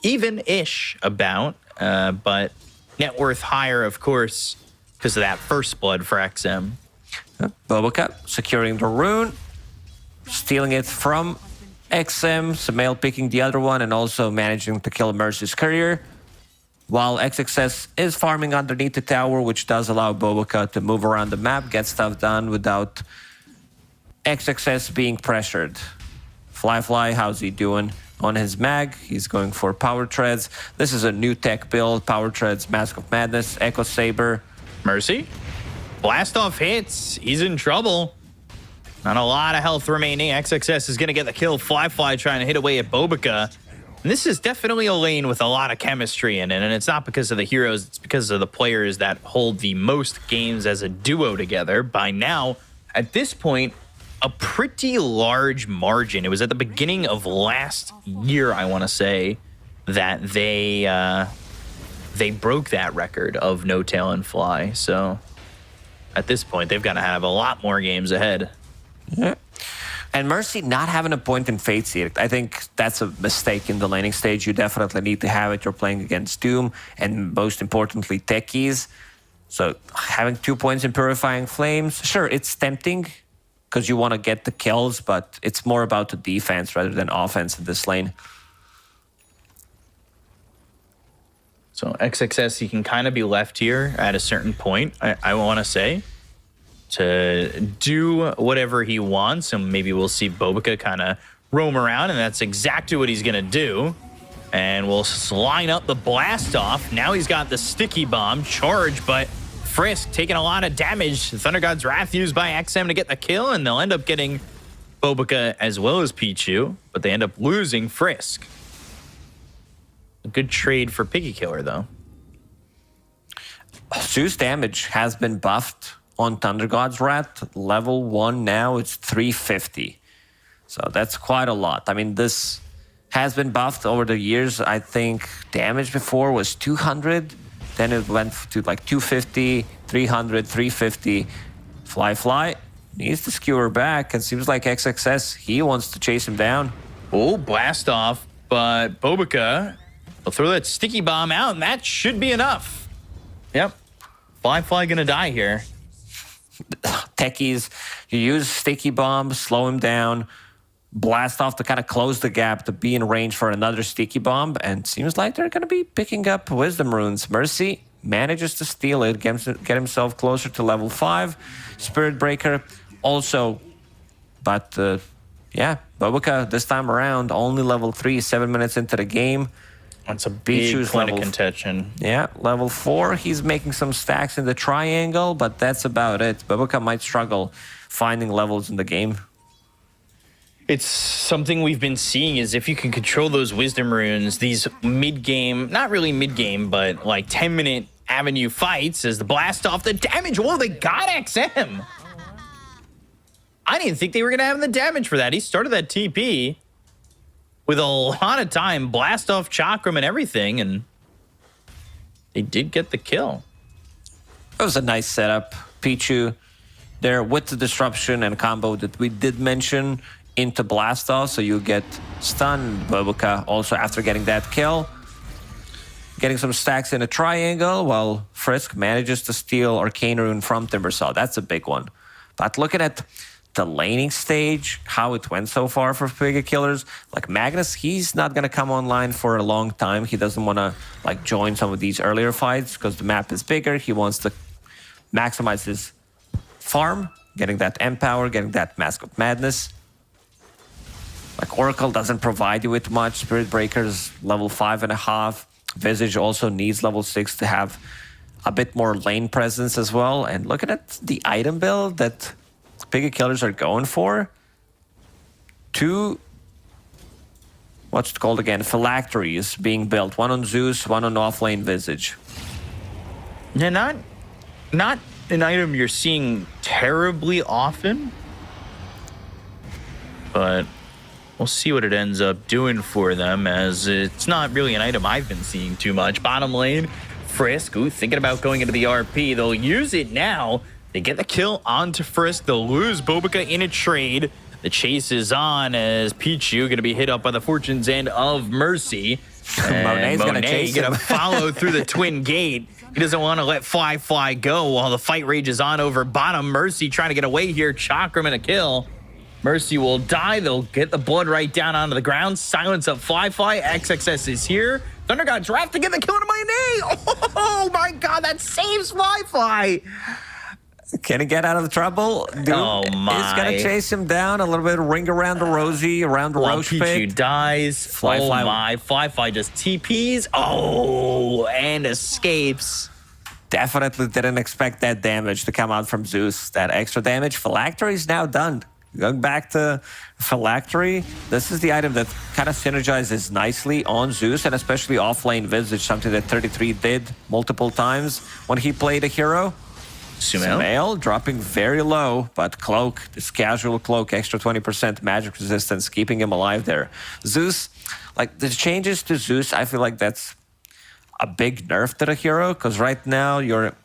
even-ish about. But net worth higher, of course, because of that first blood for XM. Boboka securing the rune, stealing it from XM, Sumail picking the other one, and also managing to kill Mercy's courier. While XXS is farming underneath the tower, which does allow Boboka to move around the map, get stuff done without XXS being pressured. Fly, how's he doing on his mag? He's going for Power Treads. This is a new tech build. Power Treads, Mask of Madness, Echo Saber. Mercy. Blast off hits. He's in trouble. Not a lot of health remaining. XXS is going to get the kill. Fly trying to hit away at Boboka. And this is definitely a lane with a lot of chemistry in it, and it's not because of the heroes, it's because of the players that hold the most games as a duo together. By now, at this point, a pretty large margin. It was at the beginning of last year, I want to say, that they broke that record of No Tail and Fly. So at this point, they've got to have a lot more games ahead. Yeah. And Mercy not having a point in Fate's Edict, I think that's a mistake in the laning stage. You definitely need to have it. You're playing against Doom and most importantly, techies. So having 2 points in Purifying Flames, sure, it's tempting because you want to get the kills, but it's more about the defense rather than offense in this lane. So XXS, he can kind of be left here at a certain point, I want to say, to do whatever he wants. And maybe we'll see Bobica kind of roam around, and that's exactly what he's going to do. And we'll line up the blast off. Now he's got the sticky bomb charge, but Frisk taking a lot of damage. The Thunder God's Wrath used by XM to get the kill, and they'll end up getting Bobica as well as Pichu, but they end up losing Frisk. A good trade for Piggy Killer, though. Zeus damage has been buffed on Thunder God's Wrath. Level 1 now, it's 350. So that's quite a lot. I mean, this has been buffed over the years. I think damage before was 200. Then it went to like 250, 300, 350. Fly needs to skewer back. It seems like XXS, he wants to chase him down. Oh, blast off, but Bobica will throw that sticky bomb out, and that should be enough. Yep. Fly gonna die here. Techies, you use sticky bomb, slow him down, blast off to kind of close the gap to be in range for another sticky bomb, and seems like they're going to be picking up Wisdom Runes. Mercy manages to steal it, get himself closer to level 5. Spirit Breaker also, but yeah, Bobica this time around only level 3, 7 minutes into the game. That's a big point of contention. Yeah, level 4. He's making some stacks in the triangle, but that's about it. Bobica might struggle finding levels in the game. It's something we've been seeing is if you can control those Wisdom Runes, these mid-game, not really mid-game, but like 10-minute avenue fights as the blast off the damage. Whoa, they got XM. I didn't think they were going to have the damage for that. He started that TP with a lot of time, blast off Chakram and everything, and they did get the kill. It was a nice setup. Pichu there with the disruption and combo that we did mention into blast off, so you get stunned. Bobica also after getting that kill, getting some stacks in a triangle, while Frisk manages to steal Arcane Rune from Timbersaw. That's a big one. But looking at the laning stage, how it went so far for Piggy Killers, like Magnus, he's not going to come online for a long time. He doesn't want to like join some of these earlier fights because the map is bigger. He wants to maximize his farm, getting that Empower, getting that Mask of Madness. Like Oracle doesn't provide you with much. Spirit Breaker's level 5.5. Visage also needs level 6 to have a bit more lane presence as well. And looking at the item build that Piggy Killers are going for, 2, what's it called again? Phylacteries being built. One on Zeus, one on offlane Visage. Yeah, not an item you're seeing terribly often, but we'll see what it ends up doing for them, as it's not really an item I've been seeing too much. Bottom lane, Frisk, thinking about going into the RP. They'll use it now. They get the kill onto Frisk. They'll lose Bobica in a trade. The chase is on as Pichu going to be hit up by the Fortune's End of Mercy. Monet's going to chase him. Going to follow through the twin gate. He doesn't want to let Fly go while the fight rages on over bottom. Mercy trying to get away here. Chakram and a kill. Mercy will die. They'll get the blood right down onto the ground. Silence up Fly. XXS is here. Thunder God's Wrath to get the kill to my knee. Oh my God, that saves Fly. Can he get out of the trouble? Dude, oh my. He's going to chase him down. A little bit of ring around the Rosie, around the Roche Pichu pit. dies. Fly. Fly just TPs. Oh, and escapes. Definitely didn't expect that damage to come out from Zeus. That extra damage. Phylactery is now done. Going back to Phylactery, this is the item that kind of synergizes nicely on Zeus, and especially offlane Visage, something that 33 did multiple times when he played a hero. Sumail dropping very low, but Cloak, this casual Cloak, extra 20% magic resistance, keeping him alive there. Zeus, like the changes to Zeus, I feel like that's a big nerf to the hero, because right now you're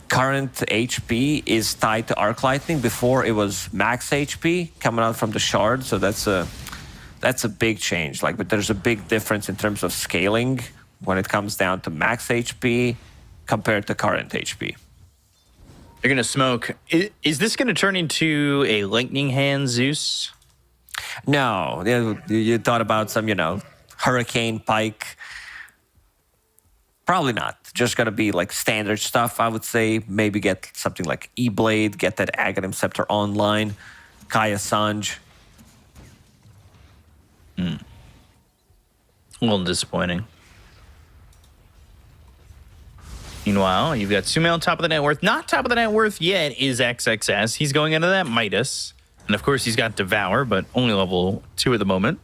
current HP is tied to Arc Lightning. Before it was max HP coming out from the shard, so that's a big change. Like, but there's a big difference in terms of scaling when it comes down to max HP compared to current HP. They're gonna smoke. Is this gonna turn into a lightning hand Zeus? No, you thought about some, Hurricane Pike. Probably not. Just gonna be like standard stuff, I would say. Maybe get something like E-Blade, get that Aghanim Scepter online, Kaya Sanj. A little disappointing. Meanwhile, you've got Sumail top of the net worth. Not top of the net worth yet is XXS. He's going into that Midas. And of course, he's got Devour, but only level 2 at the moment.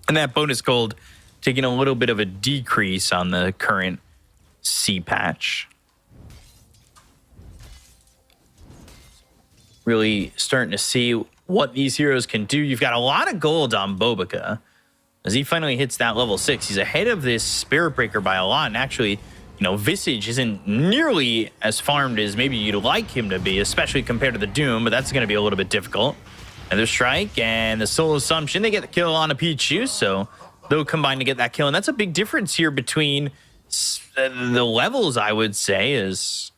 And that bonus gold taking a little bit of a decrease on the current C patch. Really starting to see what these heroes can do. You've got a lot of gold on Bobica. As he finally hits that level 6, he's ahead of this Spirit Breaker by a lot. And actually, Visage isn't nearly as farmed as maybe you'd like him to be, especially compared to the Doom, but that's going to be a little bit difficult. Another strike and the Soul Assumption. They get the kill on a Pichu, so they'll combine to get that kill. And that's a big difference here between the levels, I would say, is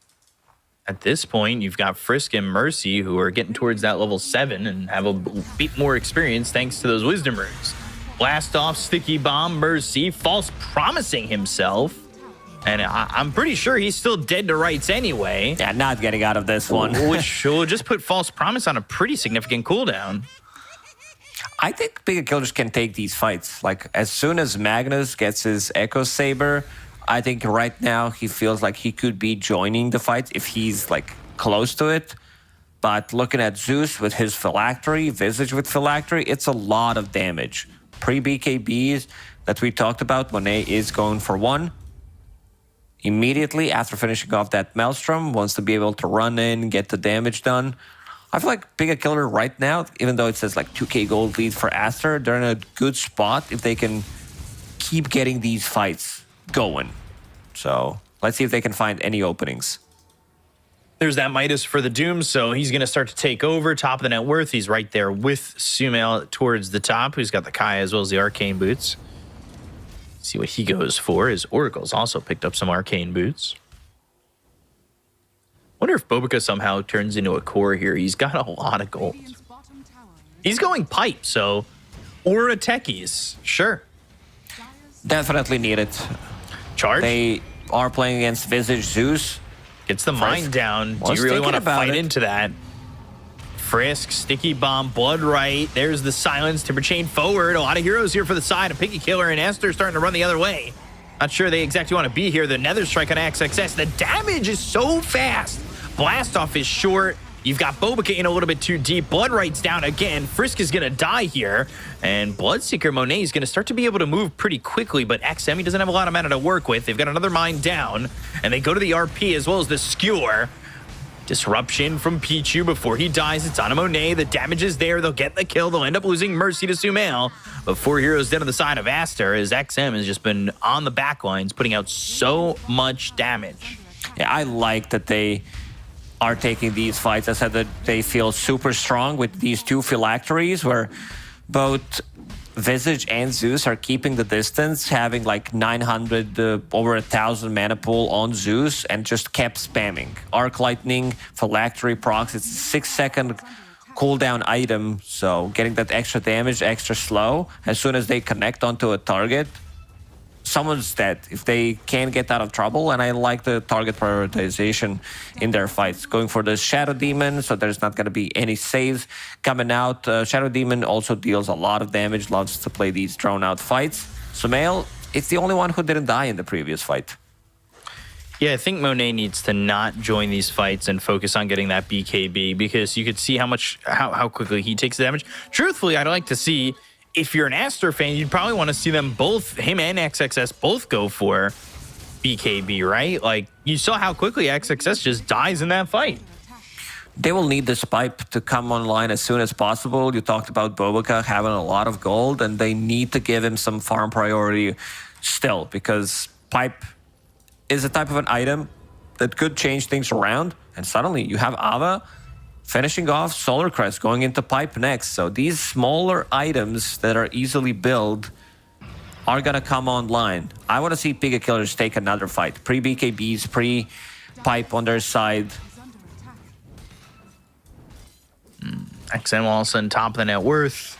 at this point, you've got Frisk and Mercy who are getting towards that level 7 and have a bit more experience thanks to those Wisdom runes. Blast off, Sticky Bomb, Mercy, false promising himself. And I'm pretty sure he's still dead to rights anyway. Yeah, not getting out of this one. Which will just put False Promise on a pretty significant cooldown. I think bigger killers can take these fights. Like, as soon as Magnus gets his Echo Saber, I think right now he feels like he could be joining the fight if he's, like, close to it. But looking at Zeus with his Phylactery, Visage with Phylactery, it's a lot of damage. Pre-BKBs that we talked about, Monet is going for 1. Immediately after finishing off that Maelstrom, wants to be able to run in, get the damage done. I feel like Bigger Killer right now, even though it says like 2k gold lead for Aster, they're in a good spot if they can keep getting these fights going. So let's see if they can find any openings. There's that Midas for the Doom, so he's going to start to take over. Top of the net worth, he's right there with Sumail towards the top, who's got the Kai as well as the Arcane Boots. See what he goes for. His Oracle's also picked up some Arcane Boots. Wonder if Bobica somehow turns into a core here. He's got a lot of gold. He's going pipe, so... Or a techies. Sure. Definitely need it. Charge? They are playing against Visage Zeus. Gets the mind down. Do you really want to fight into that? Frisk, Sticky Bomb, Blood Right. There's the Silence, Timber Chain forward. A lot of heroes here for the side. A Picky Killer and Esther starting to run the other way. Not sure they exactly want to be here. The Nether Strike on XXS. The damage is so fast. Blast Off is short. You've got Bobica in a little bit too deep. Blood Right's down again. Frisk is going to die here. And Bloodseeker Monet is going to start to be able to move pretty quickly, but XM, he doesn't have a lot of mana to work with. They've got another mine down, and they go to the RP as well as the Skewer. Disruption from Pichu before he dies. It's on a Monet. The damage is there. They'll get the kill. They'll end up losing Mercy to Sumail. But 4 heroes dead on the side of Aster as XM has just been on the back lines, putting out so much damage. Yeah, I like that they are taking these fights. I said that they feel super strong with these 2 phylacteries where both Visage and Zeus are keeping the distance, having like 900, over 1,000 mana pool on Zeus, and just kept spamming. Arc Lightning, Phylactery procs, it's a 6-second cooldown item, so getting that extra damage, extra slow. As soon as they connect onto a target, someone's dead if they can't get out of trouble, and I like the target prioritization in their fights. Going for the Shadow Demon, so there's not going to be any saves coming out. Shadow Demon also deals a lot of damage, loves to play these drawn-out fights. Sumail, it's the only one who didn't die in the previous fight. Yeah, I think Monet needs to not join these fights and focus on getting that BKB, because you could see how quickly he takes the damage. Truthfully, I'd like to see, if you're an Aster fan, you'd probably want to see them both, him and XXS, both go for BKB, right? Like, you saw how quickly XXS just dies in that fight. They will need this pipe to come online as soon as possible. You talked about Bobica having a lot of gold, and they need to give him some farm priority still, because pipe is a type of an item that could change things around. And suddenly you have Ava finishing off Solar Crest, going into Pipe next. So these smaller items that are easily built are going to come online. I want to see Pika Killers take another fight. Pre-BKBs, pre-Pipe on their side. XM all of a sudden top of the net worth.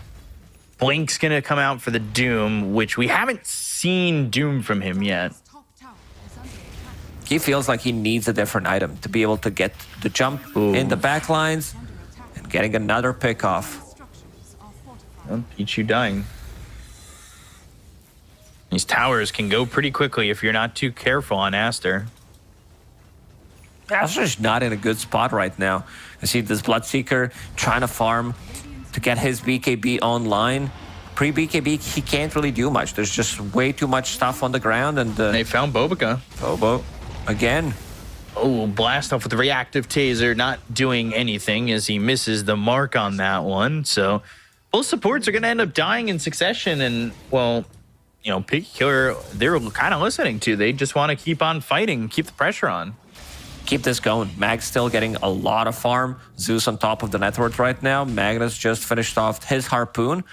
Blink's going to come out for the Doom, which we haven't seen Doom from him yet. Top tower is under attack. He feels like he needs a different item to be able to get the jump in the back lines and getting another pick off. Structures are fortified. Oh, Pichu dying. These towers can go pretty quickly if you're not too careful on Aster. Aster's not in a good spot right now. I see this Bloodseeker trying to farm to get his BKB online. Pre-BKB, he can't really do much. There's just way too much stuff on the ground. And They found Bobica. Bobo, again. Oh, blast off with the reactive taser, not doing anything as he misses the mark on that one. So both supports are going to end up dying in succession. And, well, you know, Pig Killer, they're kind of listening to. They just want to keep on fighting, keep the pressure on. Keep this going. Mag's still getting a lot of farm. Zeus on top of the net worth right now. Magnus just finished off his Harpoon.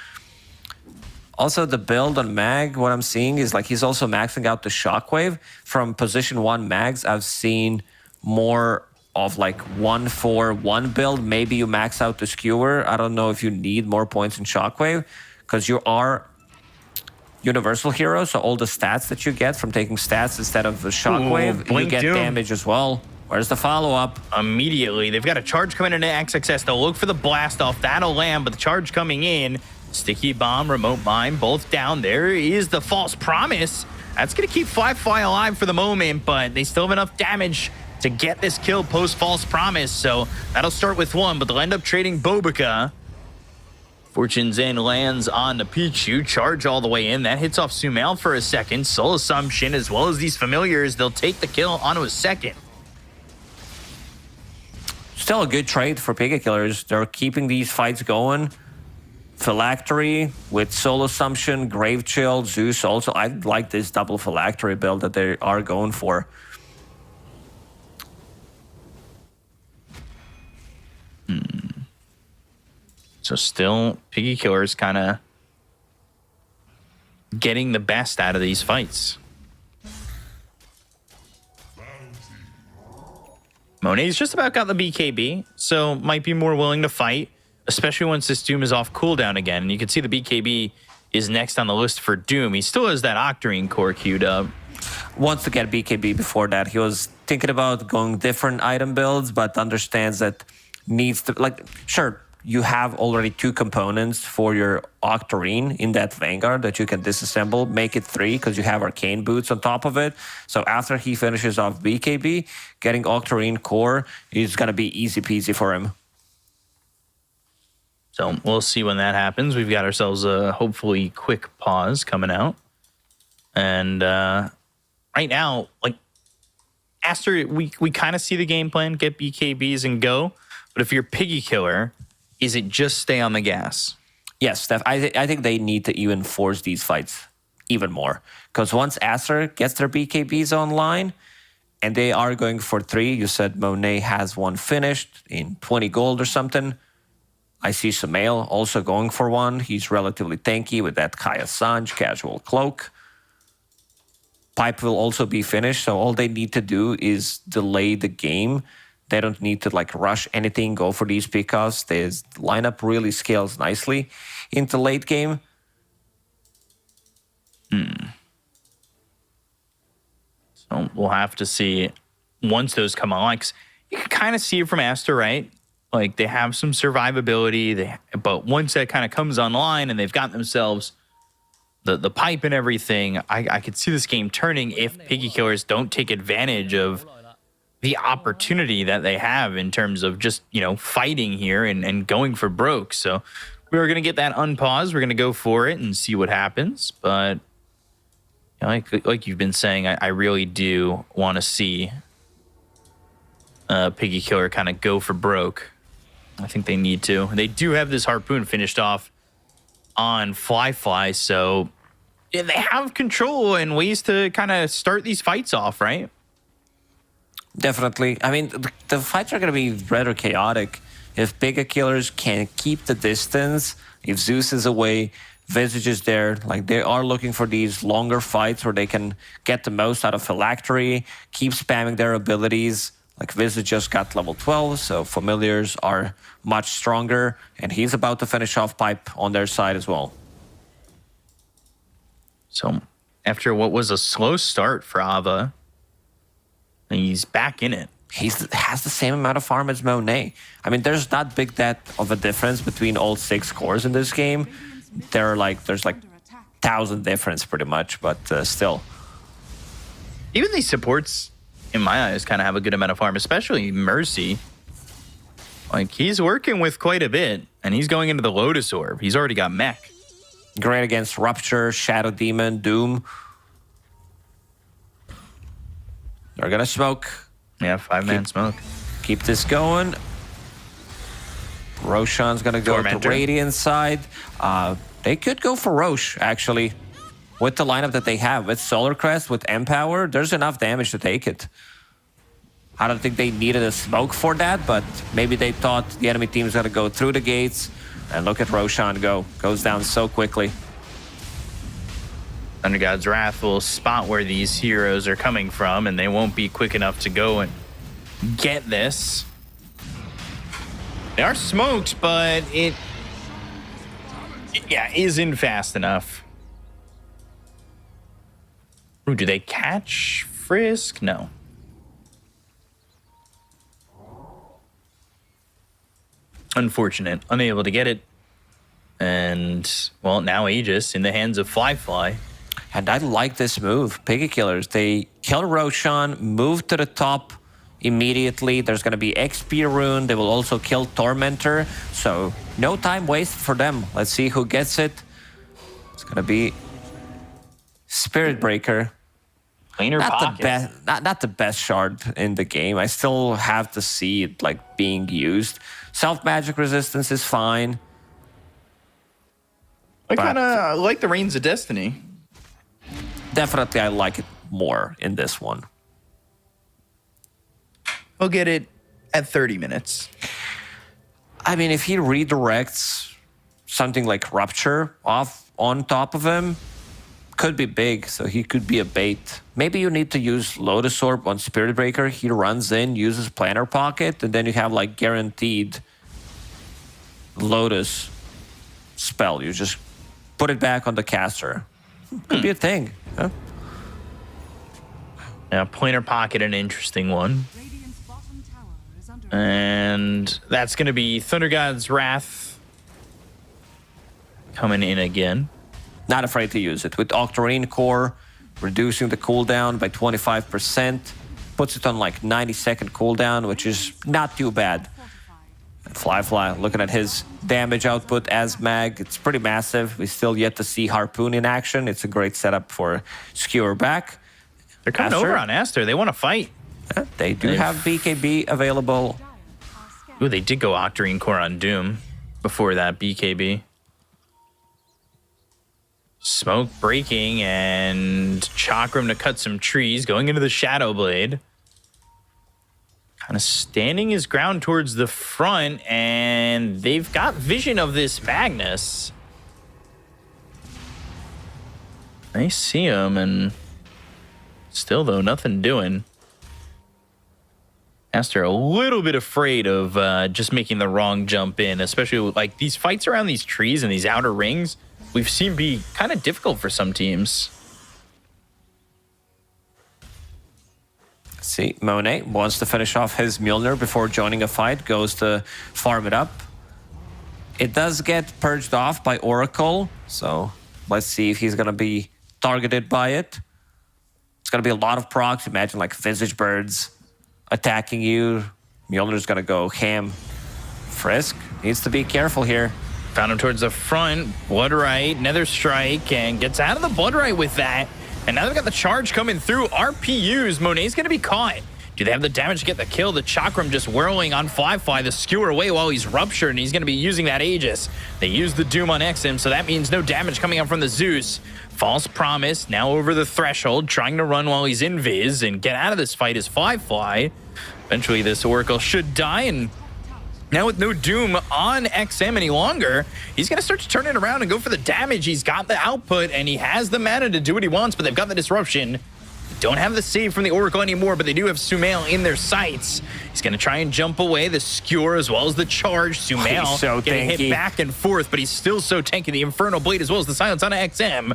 Also, the build on Mag, what I'm seeing is like he's also maxing out the Shockwave. From position 1 Mags, I've seen more of like 1-4-1 build. Maybe you max out the Skewer. I don't know if you need more points in Shockwave because you are Universal Hero, so all the stats that you get from taking stats instead of the Shockwave, you get Doom. damage as well. Where's the follow-up? Immediately, they've got a charge coming into XXS. They'll look for the blast off. That'll land, but the charge coming in. Sticky Bomb, Remote Mine, both down. There is the False Promise. That's going to keep Fly alive for the moment, but they still have enough damage to get this kill post False Promise. So that'll start with one, but they'll end up trading Bobica. Fortune's End lands on the Pichu. Charge all the way in. That hits off Sumail for a second. Soul Assumption, as well as these familiars, they'll take the kill onto a second. Still a good trade for Pika Killers. They're keeping these fights going. Phylactery with Soul Assumption, Grave Chill, Zeus also. I like this double Phylactery build that they are going for. So still, Piggy Killer's kind of getting the best out of these fights. Monet's just about got the BKB, so might be more willing to fight, especially once this Doom is off cooldown again. And you can see the BKB is next on the list for Doom. He still has that Octarine core queued up. Wants to get BKB before that. He was thinking about going different item builds, but understands that needs to, like, sure, you have already 2 components for your Octarine in that Vanguard that you can disassemble, make it 3 because you have Arcane Boots on top of it. So after he finishes off BKB, getting Octarine core is going to be easy peasy for him. So we'll see when that happens. We've got ourselves a hopefully quick pause coming out. And right now, like, Aster, we kind of see the game plan, get BKBs and go. But if you're Piggy Killer, is it just stay on the gas? Yes, Steph, I think they need to even force these fights even more. Because once Acer gets their BKBs online, and they are going for 3, you said Monet has one finished in 20 gold or something. I see Sumail also going for one. He's relatively tanky with that Kaya Sanj casual cloak. Pipe will also be finished, so all they need to do is delay the game. They don't need to like rush anything, go for these pickoffs. The lineup really scales nicely into late game. So we'll have to see once those come on. Like, you can kind of see it from Aster, right? Like, they have some survivability, but once that kind of comes online and they've got themselves the pipe and everything, I could see this game turning if Piggy Killers don't take advantage of the opportunity that they have in terms of just, you know, fighting here and going for broke. So we're going to get that unpaused. We're going to go for it and see what happens. But you know, like you've been saying, I really do want to see Piggy Killer kind of go for broke. I think they need to. They do have this Harpoon finished off on Fly, so they have control and ways to kind of start these fights off, right? Definitely. I mean, the fights are going to be rather chaotic. If bigger killers can keep the distance, if Zeus is away, Visage is there, like they are looking for these longer fights where they can get the most out of Phylactery, keep spamming their abilities. Like Visage just got level 12, so Familiars are much stronger, and he's about to finish off Pipe on their side as well. So after what was a slow start for Ava, he's back in it. He has the same amount of farm as Monet. I mean, there's not big that of a difference between all 6 cores in this game. There's like 1,000 difference pretty much, but still. Even these supports, in my eyes, kind of have a good amount of farm, especially Mercy. Like, he's working with quite a bit, and he's going into the Lotus Orb. He's already got mech. Great against Rupture, Shadow Demon, Doom. They're gonna smoke. Yeah, 5-man smoke. Keep this going. Roshan's gonna go Tormentor. to Radiant side. They could go for Rosh, actually. With the lineup that they have, with Solar Crest, with Empower, there's enough damage to take it. I don't think they needed a smoke for that, but maybe they thought the enemy team's gonna go through the gates. And look at Roshan go. Goes down so quickly. Thunder God's Wrath will spot where these heroes are coming from, and they won't be quick enough to go and get this. They are smoked, but it isn't fast enough. Ooh, do they catch Frisk? No. Unfortunate. Unable to get it. And, well, now Aegis in the hands of Fly. And I like this move. Piggy Killers, they kill Roshan, move to the top immediately. There's going to be XP rune. They will also kill Tormentor. So no time wasted for them. Let's see who gets it. It's going to be Spirit Breaker. Cleaner Not the best, not the best shard in the game. I still have to see it like being used. Self magic resistance is fine. I kind of like the Reigns of Destiny. Definitely, I like it more in this one. I'll get it at 30 minutes. I mean, if he redirects something like Rupture off on top of him, could be big, so he could be a bait. Maybe you need to use Lotus Orb on Spirit Breaker. He runs in, uses Planner Pocket, and then you have like guaranteed Lotus spell. You just put it back on the caster. Could be a thing. Huh? Yeah, Planner Pocket, an interesting one. Radiant's bottom tower is under And that's going to be Thunder God's Wrath coming in again. Not afraid to use it. With Octarine Core, reducing the cooldown by 25%. Puts it on like 90-second cooldown, which is not too bad. Fly, looking at his damage output as Mag, it's pretty massive. We still yet to see Harpoon in action. It's a great setup for Skewer back. They're kind of Aster. over on Aster. They want to fight. They do have BKB available. Ooh, they did go Octarine Core on Doom before that BKB. Smoke breaking and Chakram to cut some trees, going into the Shadow Blade. Kind of standing his ground towards the front, and they've got vision of this Magnus. They see him, and still, though, nothing doing. Aster a little bit afraid of just making the wrong jump in, especially with, like, these fights around these trees and these outer rings. We've seen be kind of difficult for some teams. See, Monet wants to finish off his Mjolnir before joining a fight, goes to farm it up. It does get purged off by Oracle, so let's see if he's going to be targeted by it. It's going to be a lot of procs. Imagine like Visage Birds attacking you. Mjolnir's going to go ham. Frisk needs to be careful here. Found him towards the front. Bloodright, Nether Strike, and gets out of the Bloodright with that. And now they've got the charge coming through. RPUs. Monet's going to be caught. Do they have the damage to get the kill? The Chakram just whirling on Firefly, the skewer away while he's ruptured, and he's going to be using that Aegis. They use the Doom on XM, so that means no damage coming out from the Zeus. False Promise, now over the threshold, trying to run while he's invis and get out of this fight is Firefly. Eventually, this Oracle should die, and now with no Doom on XM any longer, he's going to start to turn it around and go for the damage. He's got the output, and he has the mana to do what he wants, but they've got the disruption. Don't have the save from the Oracle anymore, but they do have Sumail in their sights. He's going to try and jump away. The skewer as well as the charge. Sumail so getting hit back and forth, but he's still so tanky. The Infernal Blade as well as the Silence on XM.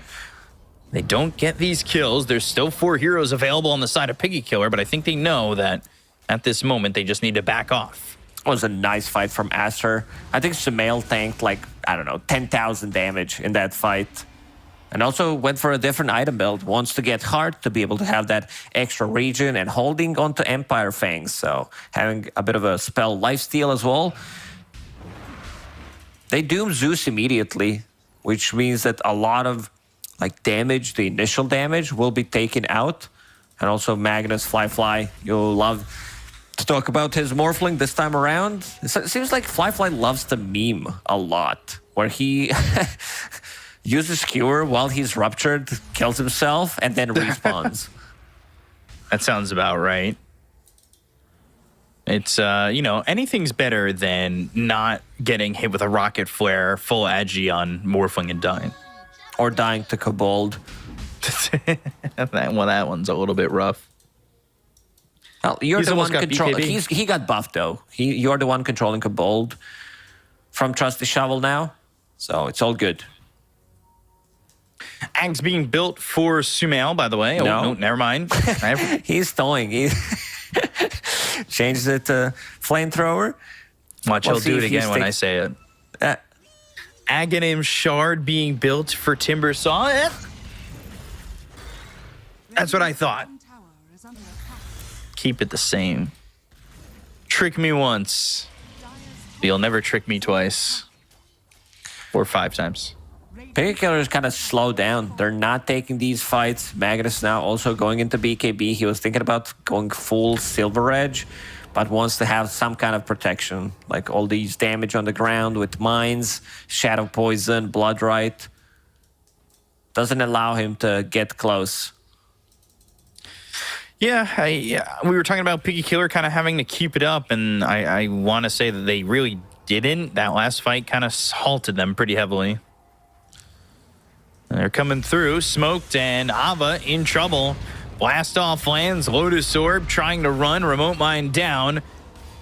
They don't get these kills. There's still 4 heroes available on the side of Piggy Killer, but I think they know that at this moment they just need to back off. It was a nice fight from Aster. I think Sumail tanked like, I don't know, 10,000 damage in that fight. And also went for a different item build. Wants to get hard to be able to have that extra region and holding onto Empire Fangs. So having a bit of a spell lifesteal as well. They doom Zeus immediately, which means that a lot of like damage, the initial damage, will be taken out. And also Magnus Fly, you'll love to talk about his Morphling this time around. It seems like Fly loves to meme a lot, where he uses Skewer while he's ruptured, kills himself, and then respawns. That sounds about right. It's, you know, anything's better than not getting hit with a rocket flare, full agi on Morphling and dying. Or dying to Kobold. that one's a little bit rough. Well, you're He's the one almost got controlling. BKB. He got buffed though. You're the one controlling Kobold from Trusty Shovel now, so it's all good. Ags being built for Sumail, by the way. Oh, No. no, never mind. He's towing. He changed it to Flamethrower. Watch, We'll he'll see do it if he again when I sticks- say it. Uh, Aghanim Shard being built for Timber Saw. That's what I thought. Tower is under attack. Keep it the same. Trick me once, but you'll never trick me twice. Or 5 times. Piggy Killers kind of slow down. They're not taking these fights. Magnus now also going into BKB. He was thinking about going full Silver Edge, but wants to have some kind of protection. Like all these damage on the ground with mines, Shadow Poison, Blood Right. Doesn't allow him to get close. Yeah, we were talking about Piggy Killer kind of having to keep it up, and I want to say that they really didn't. That last fight kind of halted them pretty heavily. And they're coming through, Smoked and Ava in trouble. Blast off lands, Lotus Orb trying to run, Remote Mine down.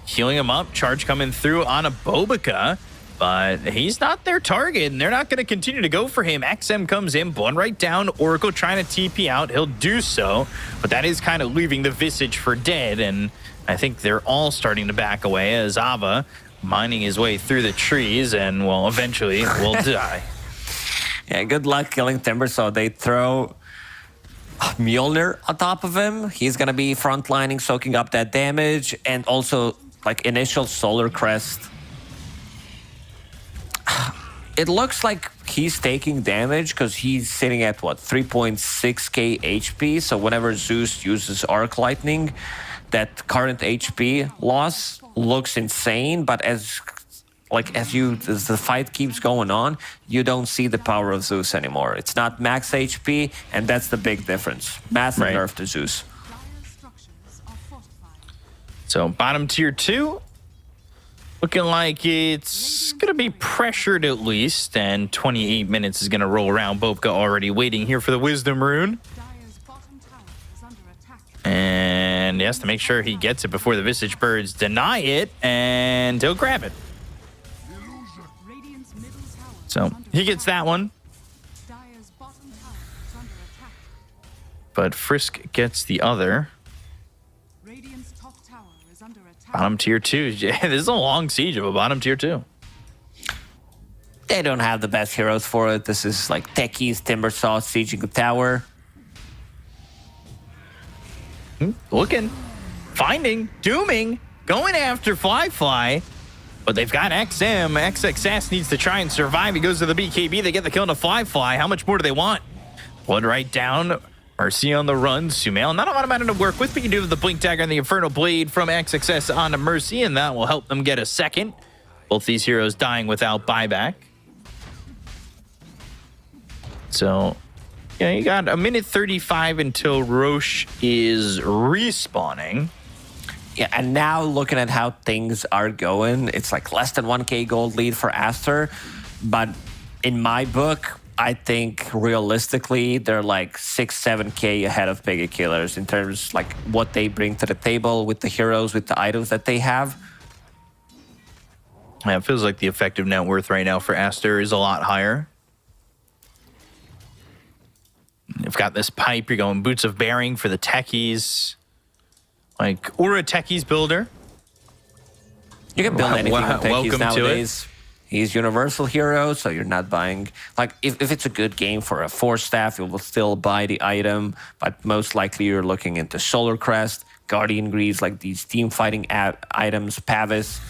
Healing him up, charge coming through on a Bobica. But he's not their target, and they're not going to continue to go for him. XM comes in, blown right down. Oracle trying to TP out. He'll do so, but that is kind of leaving the Visage for dead, and I think they're all starting to back away as Ava mining his way through the trees and, well, eventually will die. Yeah, good luck killing Timbersaw. They throw Mjolnir on top of him. He's going to be frontlining, soaking up that damage, and also, like, initial Solar Crest. It looks like he's taking damage because he's sitting at, what, 3.6k HP. So whenever Zeus uses Arc Lightning, that current HP loss looks insane. But as the fight keeps going on, you don't see the power of Zeus anymore. It's not max HP, and that's the big difference. Massive Right. nerf to Zeus. Dire structures are fortified. So bottom tier 2, looking like it's going to be pressured at least, and 28 minutes is going to roll around. Bobka already waiting here for the Wisdom Rune. Dire's bottom tower is under attack. And he has to make sure he gets it before the Visage Birds deny it, and he'll grab it. Radiant's middle tower is So under he gets that one, Dire's bottom tower is under attack. but Frisk gets the other. Radiant's top tower is under attack. Bottom tier 2. Yeah, this is a long siege of a bottom tier 2. They don't have the best heroes for it. This is like Techies, Timbersaw, sieging the tower. Looking, finding, dooming, going after Fly. But they've got XM. XXS needs to try and survive. He goes to the BKB. They get the kill to Fly. How much more do they want? Blood right down. Mercy on the run. Sumail, not a lot of mana to work with, but you do have the Blink Dagger and the Infernal Blade from XXS onto Mercy, and that will help them get a second. Both these heroes dying without buyback. So, yeah, you got a minute 35 until Roche is respawning. Yeah, and now looking at how things are going, it's like less than 1k gold lead for Aster. But in my book, I think realistically, they're like 6-7k ahead of Pega Killers in terms like what they bring to the table with the heroes, with the items that they have. Yeah, it feels like the effective net worth right now for Aster is a lot higher. You've got this pipe, you're going Boots of Bearing for the techies. Like, or a techies builder. You can build anything on techies welcome nowadays. He's universal hero, so you're not buying... Like, if it's a good game for a 4-staff, you will still buy the item, but most likely you're looking into Solar Crest, Guardian Greaves, like these team fighting items, Pavis,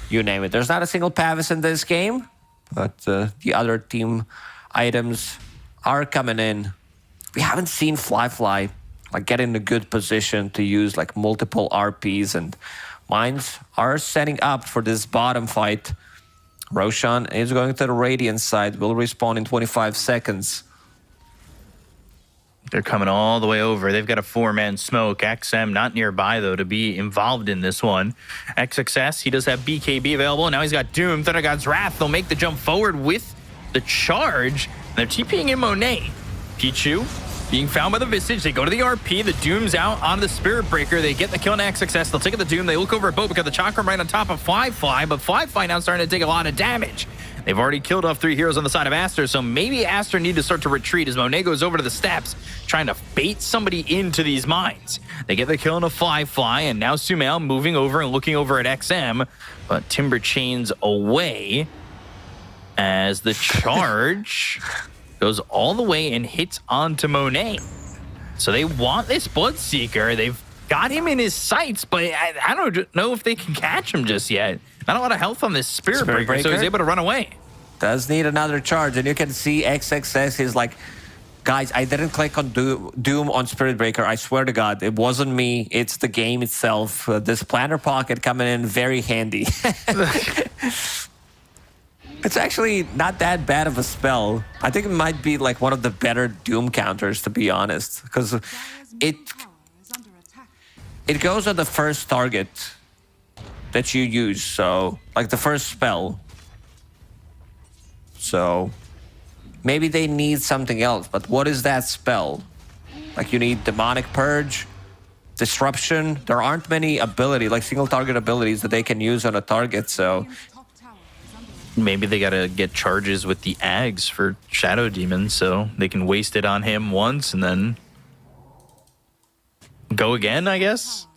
you name it. There's not a single Pavis in this game, but the other team items are coming in. We haven't seen Fly like get in a good position to use like multiple RPs, and mines are setting up for this bottom fight. Roshan is going to the Radiant side, will respawn in 25 seconds. They're coming all the way over. They've got a 4-man smoke. XM not nearby, though, to be involved in this one. XXS, he does have BKB available. Now he's got Doom, Thunder God's Wrath. They'll make the jump forward with the charge. They're TPing in Monet. Pichu being found by the Visage. They go to the RP. The Doom's out onto the Spirit Breaker. They get the kill on XXS. They'll take the Doom. They look over at Bobica. The Chakram right on top of Fly, but Fly now starting to take a lot of damage. They've already killed off 3 heroes on the side of Aster, so maybe Aster need to start to retreat as Monet goes over to the steps, trying to bait somebody into these mines. They get the kill on a Fly, and now Sumail moving over and looking over at XM, but Timber chains away as the charge goes all the way and hits onto Monet. So they want this Bloodseeker. They've got him in his sights, but I don't know if they can catch him just yet. Not a lot of health on this Spirit Breaker, so he's able to run away. Does need another charge, and you can see XXS is like, guys, I didn't click on Doom on Spirit Breaker. I swear to God, it wasn't me. It's the game itself. This planner pocket coming in very handy. It's actually not that bad of a spell. I think it might be like one of the better Doom counters, to be honest, because it goes on the first target that you use, so like the first spell. So maybe they need something else, but what is that spell? Like you need Demonic Purge, Disruption. There aren't many ability, like single target abilities that they can use on a target, so maybe they gotta get charges with the Ags for Shadow Demon, so they can waste it on him once and then go again, I guess.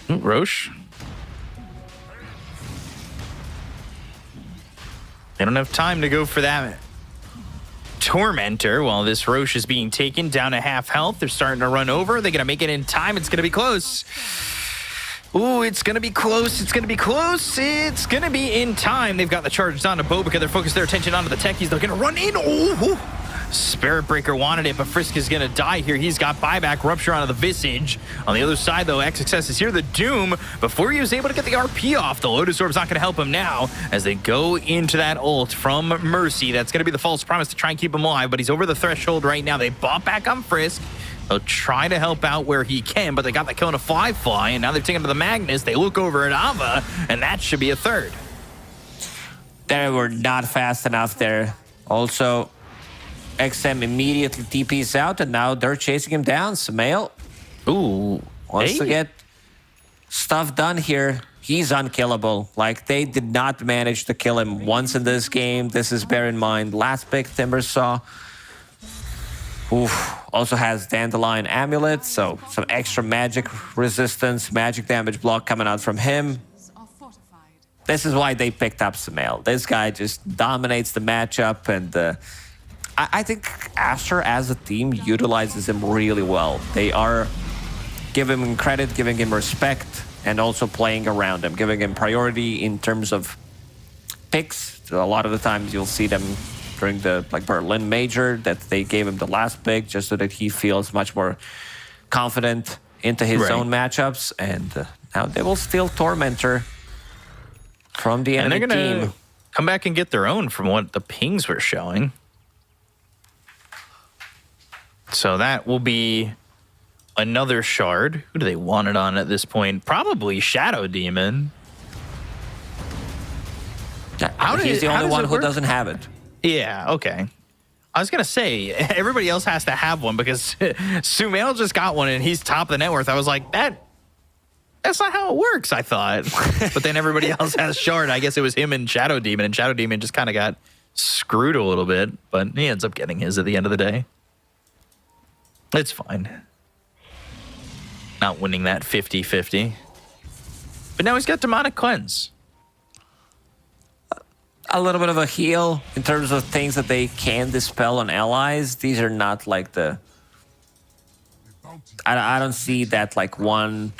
Roche. They don't have time to go for that Tormentor while this Roche is being taken down to half health. They're starting to run over. They're going to make it in time. It's going to be close. Ooh, it's going to be close. It's going to be close. It's going to be in time. They've got the charges on to Bobica. They're focused their attention onto the techies. They're going to run in. Ooh. Spirit Breaker wanted it, but Frisk is going to die here. He's got buyback, Rupture onto the Visage. On the other side, though, XXS is here. The Doom, before he was able to get the RP off, the Lotus Orb's not going to help him now as they go into that ult from Mercy. That's going to be the false promise to try and keep him alive, but he's over the threshold right now. They bought back on Frisk. They'll try to help out where he can, but they got the kill on a Fly, and now they've taken to the Magnus. They look over at Ava, and that should be a third. They were not fast enough there. Also, XM immediately TPs out, and now they're chasing him down. Sumail wants to get stuff done here. He's unkillable. Like, they did not manage to kill him once in this game. This is, bear in mind, last pick Timbersaw. Also has Dandelion Amulet, so some extra magic resistance, magic damage block coming out from him. This is why they picked up Sumail. This guy just dominates the matchup, and I think Aster as a team utilizes him really well. They are giving him credit, giving him respect, and also playing around him, giving him priority in terms of picks. A lot of the times you'll see them during the Berlin Major that they gave him the last pick just so that he feels much more confident into his own matchups. And now they will steal Tormentor from the enemy and they're team. gonna come back and get their own from what the pings were showing. So that will be another shard. Who do they want it on at this point? Probably Shadow Demon. He's the only one who work? doesn't have it. Yeah, okay. I was going to say, everybody else has to have one because Sumail just got one and he's top of the net worth. I was like, that's not how it works, I thought. But then everybody else has shard. I guess it was him and Shadow Demon, and Shadow Demon just kind of got screwed a little bit, but he ends up getting his at the end of the day. It's fine. Not winning that 50-50. But now he's got Demonic Cleanse. A little bit of a heal in terms of things that they can dispel on allies. These are not like the... I don't see that like one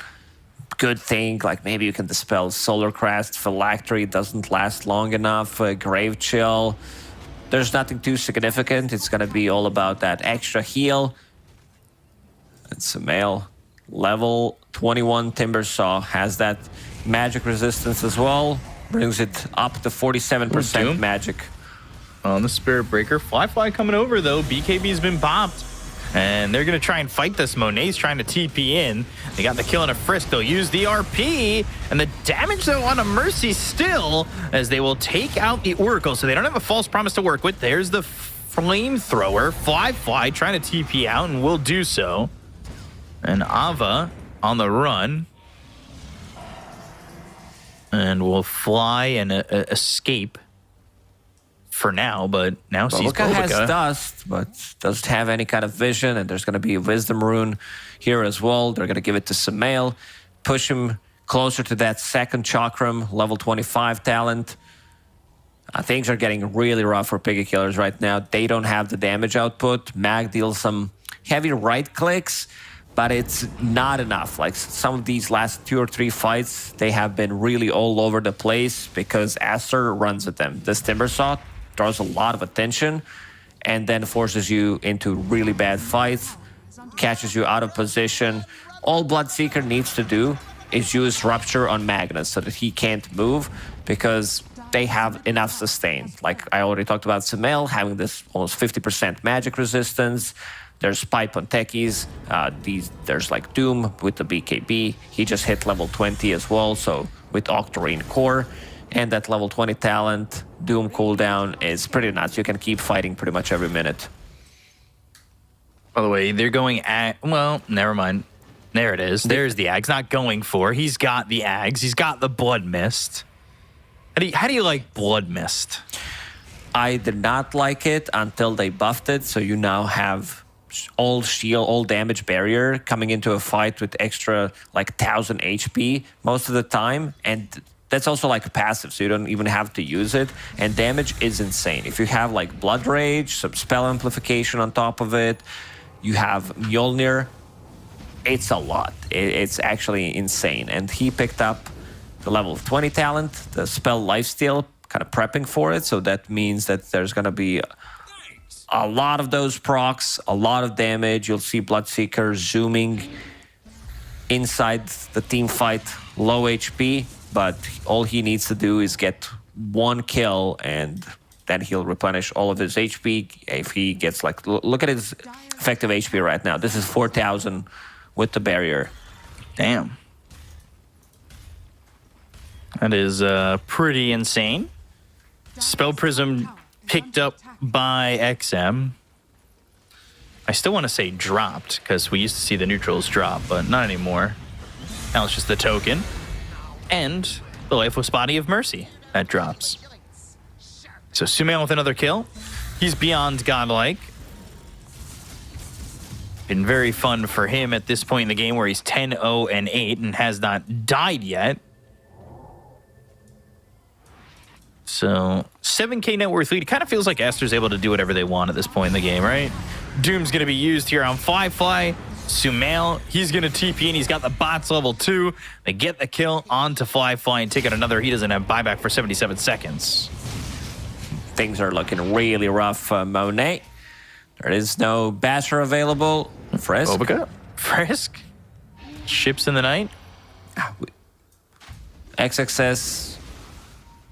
good thing. Like maybe you can dispel Solar Crest, Phylactery doesn't last long enough, Grave Chill. There's nothing too significant. It's going to be all about that extra heal. It's a male. Level 21 Timbersaw has that magic resistance as well. Brings it up to 47% magic. On the Spirit Breaker. Fly coming over, though. BKB's been popped. And they're going to try and fight this. Monet's trying to TP in. They got the kill and a Frisk. They'll use the RP. And the damage, though, on a Mercy still, as they will take out the Oracle. So they don't have a false promise to work with. There's the Flamethrower. Fly trying to TP out and will do so. And Ava on the run. And will fly and escape for now, but now sees Bulka has Bulka. dust, but doesn't have any kind of vision, and there's going to be a Wisdom Rune here as well. They're going to give it to Sumail, push him closer to that second Chakram, level 25 talent. Things are getting really rough for Piggy Killers right now. They don't have the damage output. Mag deals some heavy right clicks, but it's not enough. Like some of these last 2 or 3 fights, they have been really all over the place because Aster runs at them. This Timbersaw draws a lot of attention and then forces you into really bad fights, catches you out of position. All Bloodseeker needs to do is use Rupture on Magnus so that he can't move because they have enough sustain. Like I already talked about Sumail having this almost 50% magic resistance. There's Pipe on Techies. There's like Doom with the BKB. He just hit level 20 as well, so with Octarine Core. And that level 20 talent, Doom cooldown is pretty nuts. You can keep fighting pretty much every minute. By the way, they're going at... Well, never mind. There it is. There's the Ags. Not going for. He's got the Ags. He's got the Blood Mist. How do you like Blood Mist? I did not like it until they buffed it, so you now have all shield, all damage barrier coming into a fight with extra like 1000 HP most of the time, and that's also like passive, so you don't even have to use it, and damage is insane. If you have like Blood Rage, some spell amplification on top of it, you have Mjolnir, it's a lot. It's actually insane, and he picked up the level 20 talent, the spell Lifesteal, kind of prepping for it, so that means that there's going to be a lot of those procs, a lot of damage. You'll see Bloodseeker zooming inside the team fight, low HP, but all he needs to do is get one kill and then he'll replenish all of his HP. If he gets like, look at his effective HP right now. This is 4,000 with the barrier. Damn. That is pretty insane. Spell Prism picked up by XM. I still want to say dropped because we used to see the neutrals drop, but not anymore. Now it's just the token and the Lifeless Body of Mercy that drops. So Sumail with another kill. He's beyond godlike. Been very fun for him at this point in the game where he's 10-0-8 and has not died yet. So 7K net worth lead. It kind of feels like Aster's able to do whatever they want at this point in the game, right? Doom's going to be used here on Fly. Sumail, he's going to TP in. He's got the bots level 2. They get the kill onto Fly and take out another. He doesn't have buyback for 77 seconds. things are looking really rough. Monet, there is no Basher available. Frisk. Obica? Frisk? Ships in the night? XXS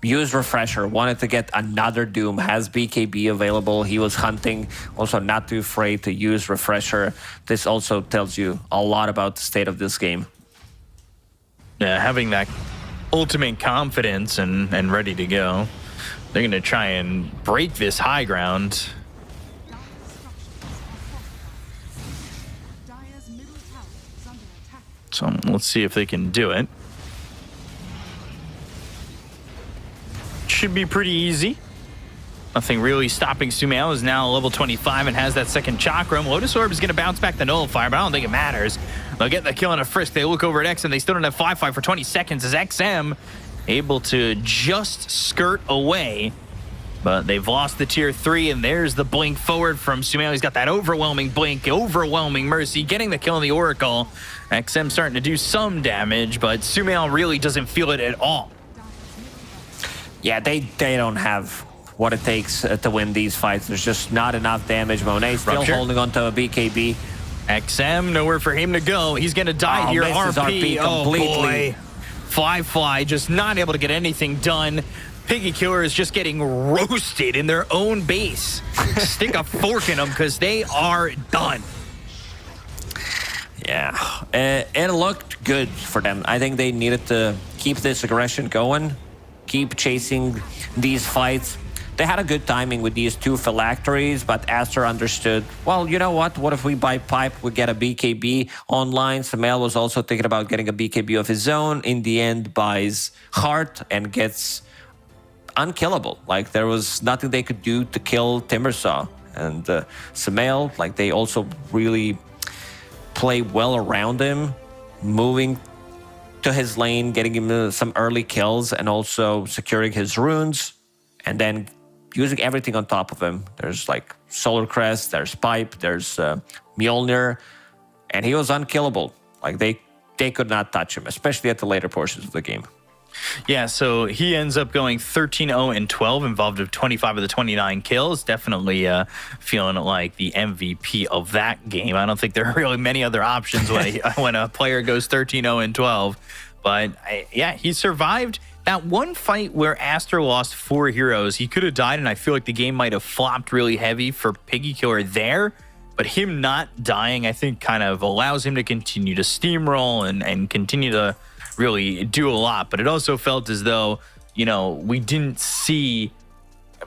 used Refresher, wanted to get another Doom, has BKB available. He was hunting, also not too afraid to use Refresher. This also tells you a lot about the state of this game. Yeah, having that ultimate confidence and ready to go. They're going to try and break this high ground. Dire's middle tower is under attack. So let's see if they can do it. Should be pretty easy. Nothing really stopping Sumail. Is now level 25 and has that second chakram. Lotus Orb is going to bounce back the Nullifier, but I don't think it matters. They'll get the kill on a Frisk. They look over at X and they still don't have 5-5 for 20 seconds as XM able to just skirt away. But they've lost the tier 3, and there's the blink forward from Sumail. He's got that overwhelming blink, overwhelming mercy, getting the kill on the Oracle. XM starting to do some damage, but Sumail really doesn't feel it at all. Yeah, they don't have what it takes to win these fights. There's just not enough damage. Monet still Rupture. holding on to a BKB. XM, nowhere for him to go. He's going to die here. Misses RP completely. Oh boy. Fly, just not able to get anything done. Piggy Killer is just getting roasted in their own base. Stick a fork in them because they are done. Yeah, it looked good for them. I think they needed to keep this aggression going, keep chasing these fights. They had a good timing with these two phylacteries, but Aster understood, well, you know what? What if we buy pipe, we get a BKB online? Sumail was also thinking about getting a BKB of his own. In the end, buys Heart and gets unkillable. Like, there was nothing they could do to kill Timbersaw. And Sumail, like, they also really play well around him, moving to his lane, getting him some early kills, and also securing his runes, and then using everything on top of him. There's like Solar Crest, there's Pipe, there's Mjolnir, and he was unkillable. Like, they could not touch him, especially at the later portions of the game. Yeah, so he ends up going 13-0 and 12, involved with 25 of the 29 kills. Definitely feeling like the MVP of that game. I don't think there are really many other options when a player goes 13-0 and 12. But yeah, he survived that one fight where Aster lost 4 heroes. He could have died, and I feel like the game might have flopped really heavy for Piggy Killer there. But him not dying, I think, kind of allows him to continue to steamroll and continue to really do a lot. But it also felt as though, you know, we didn't see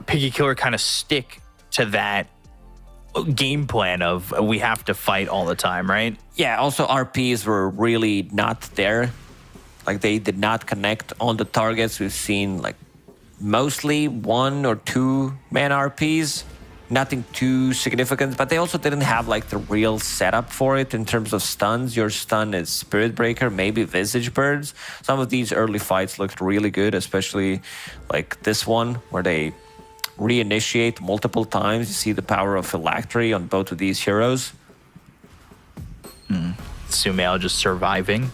Piggy Killer kind of stick to that game plan of we have to fight all the time, right? Yeah, also RPs were really not there. Like, they did not connect on the targets. We've seen like mostly 1 or 2 man RPs. Nothing too significant, but they also didn't have like the real setup for it in terms of stuns. Your stun is Spirit Breaker, maybe Visage Birds. Some of these early fights looked really good, especially like this one where they reinitiate multiple times. You see the power of Phylactery on both of these heroes. Sumail just surviving.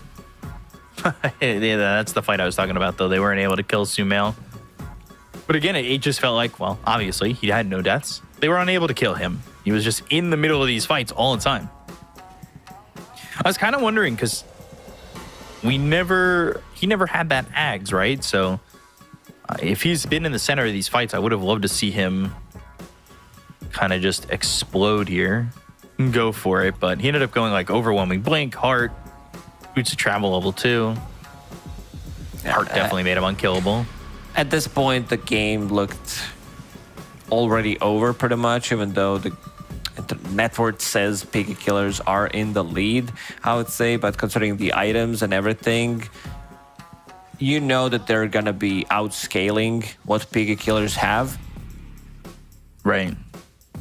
Yeah, that's the fight I was talking about, though. They weren't able to kill Sumail. But again, it just felt like, well, obviously, he had no deaths. They were unable to kill him. He was just in the middle of these fights all the time. I was kind of wondering, because he never had that Ags, right? So if he's been in the center of these fights, I would have loved to see him kind of just explode here and go for it. But he ended up going like Overwhelming Blink, Heart, Boots of Travel level 2. Heart definitely made him unkillable. At this point, the game looked already over pretty much, even though the network says Piggy Killers are in the lead, I would say. But considering the items and everything, you know that they're going to be outscaling what Piggy Killers have. Right.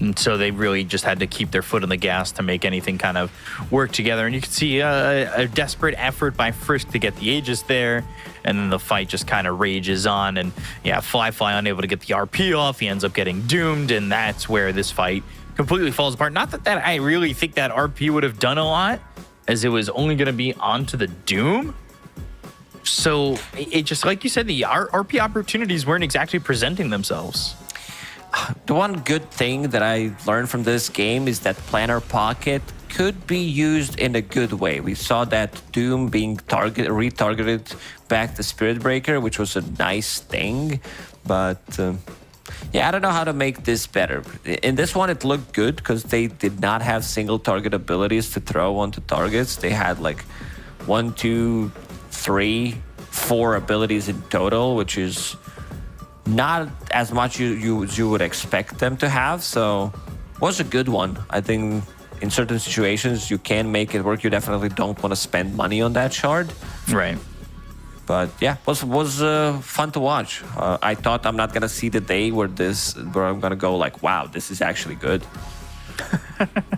And so they really just had to keep their foot on the gas to make anything kind of work together. And you can see a desperate effort by Frisk to get the Aegis there. And then the fight just kind of rages on. And yeah, Fly unable to get the RP off. He ends up getting doomed. And that's where this fight completely falls apart. Not that I really think that RP would have done a lot, as it was only going to be onto the Doom. So it just, like you said, the RP opportunities weren't exactly presenting themselves. The one good thing that I learned from this game is that Planner Pocket could be used in a good way. We saw that Doom being retargeted back to Spirit Breaker, which was a nice thing. But yeah, I don't know how to make this better. In this one, it looked good because they did not have single target abilities to throw onto targets. They had like 1, 2, 3, 4 abilities in total, which is not as much you would expect them to have. So was a good one. I think in certain situations you can make it work. You definitely don't want to spend money on that shard. Right. But yeah, was fun to watch. I thought I'm not gonna see the day where I'm gonna go like, wow, this is actually good.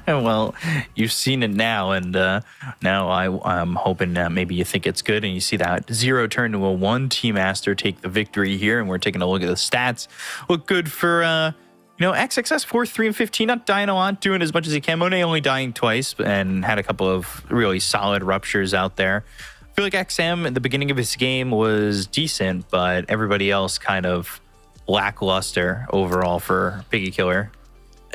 Well, you've seen it now, and now I'm hoping that maybe you think it's good, and you see that 0 turn to a 1 Team Master take the victory here, and we're taking a look at the stats. Look good for XXS 4, 3, and 15. Not dying a lot, doing as much as he can. Monet only dying twice, and had a couple of really solid ruptures out there. I feel like XM at the beginning of his game was decent, but everybody else kind of lackluster overall for Piggy Killer.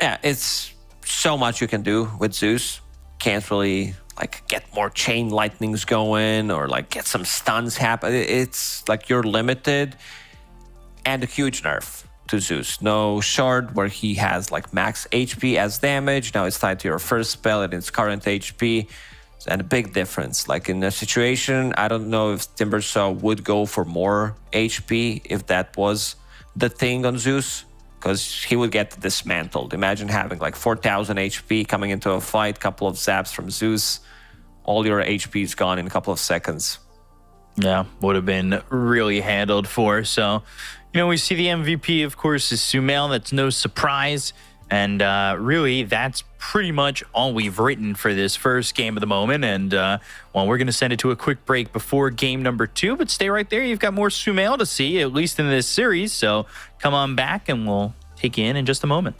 Yeah, it's so much you can do with Zeus. Can't really like get more chain lightnings going or like get some stuns happen. It's like you're limited, and a huge nerf to Zeus. No shard where he has like max HP as damage. Now it's tied to your first spell and its current HP. And a big difference. Like in a situation, I don't know if Timbersaw would go for more HP if that was the thing on Zeus, because he would get dismantled. Imagine having like 4,000 HP coming into a fight, couple of zaps from Zeus, all your HP is gone in a couple of seconds. Yeah, would have been really handled for. So, we see the MVP, of course, is Sumail. That's no surprise. And really, that's pretty much all we've written for this first game of the moment. And, we're going to send it to a quick break before game number 2. But stay right there. You've got more Sumail to see, at least in this series. So come on back, and we'll take you in just a moment.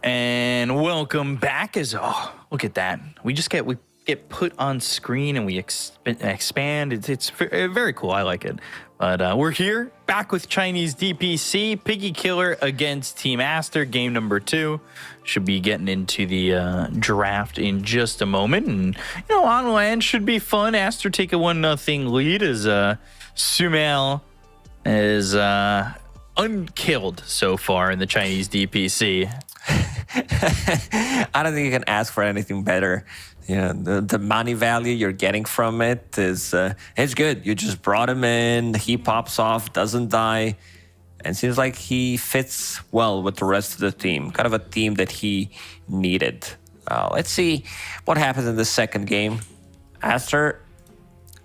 And welcome back. Look at that. We get put on screen and we expand. It's very cool. I like it. But we're here back with Chinese DPC, Piggy Killer against Team Aster, game number 2. Should be getting into the draft in just a moment. And, on land should be fun. Aster take a 1-0 lead as Sumail is unkilled so far in the Chinese DPC. I don't think you can ask for anything better. The money value you're getting from it is it's good. You just brought him in, he pops off, doesn't die, and seems like he fits well with the rest of the team. Kind of a team that he needed. Let's see what happens in the second game. Aster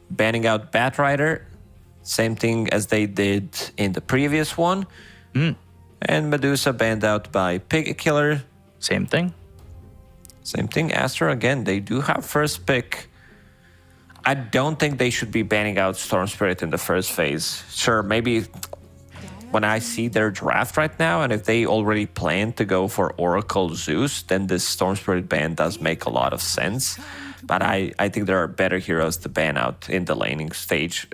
banning out Batrider, same thing as they did in the previous one. And Medusa banned out by Pig Killer. Same thing. Same thing. Aster, again, they do have first pick. I don't think they should be banning out Storm Spirit in the first phase. Sure, maybe when I see their draft right now, and if they already plan to go for Oracle Zeus, then this Storm Spirit ban does make a lot of sense. But I think there are better heroes to ban out in the laning stage.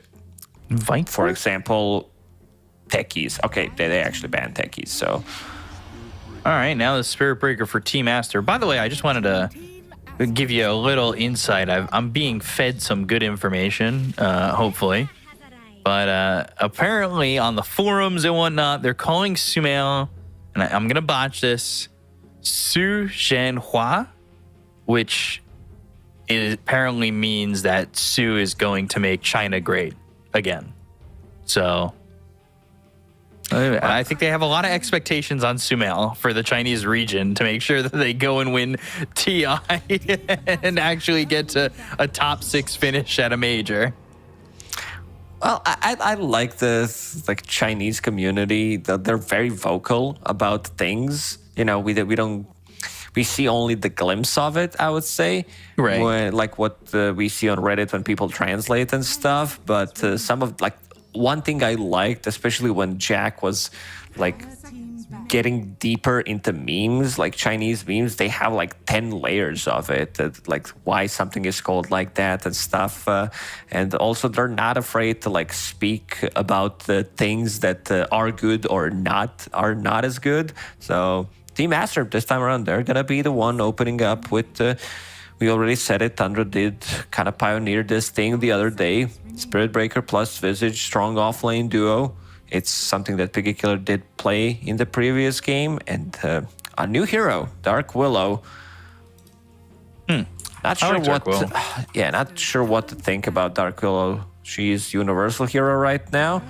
For example, Techies. Okay, they actually banned Techies, so... All right, now the Spirit Breaker for Team Aster. By the way, I just wanted to give you a little insight. I'm being fed some good information, hopefully. But apparently on the forums and whatnot, they're calling Sumail, and I'm going to botch this, Su Zhenhua, which apparently means that Su is going to make China great again. So... I think they have a lot of expectations on Sumail for the Chinese region to make sure that they go and win TI and actually get to a top 6 finish at a major. Well, I like the Chinese community. They're very vocal about things. We see only the glimpse of it, I would say. Right. Like what we see on Reddit when people translate and stuff. But one thing I liked, especially when Jack was getting deeper into memes, like Chinese memes, they have 10 layers of it, why something is called like that and stuff. And also they're not afraid to speak about the things that are good or are not as good. So Team Aster this time around, they're going to be the one opening up with... we already said it, Tundra did kind of pioneer this thing the other day. Spirit Breaker plus Visage, strong offlane duo. It's something that Piggy Killer did play in the previous game. And a new hero, Dark Willow. Not sure what to think about Dark Willow. She's universal hero right now.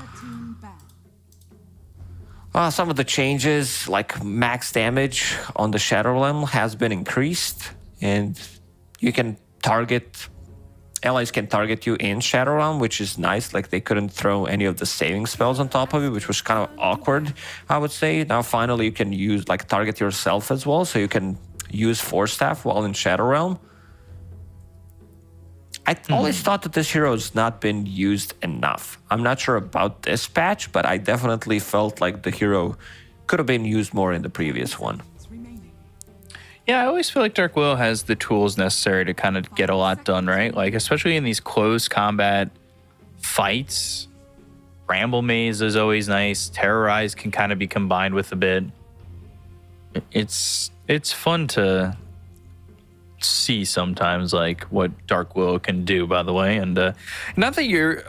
Some of the changes, like max damage on the Shadow Realm, has been increased. And you can allies can target you in Shadow Realm, which is nice. They couldn't throw any of the saving spells on top of you, which was kind of awkward, I would say. Now, finally, you can use, target yourself as well, so you can use Force Staff while in Shadow Realm. I always thought that this hero has not been used enough. I'm not sure about this patch, but I definitely felt like the hero could have been used more in the previous one. Yeah, I always feel like Dark Willow has the tools necessary to kind of get a lot done, right? Especially in these close combat fights. Bramble Maze is always nice. Terrorize can kind of be combined with a bit. It's fun to see sometimes, what Dark Willow can do, by the way. And not that you're...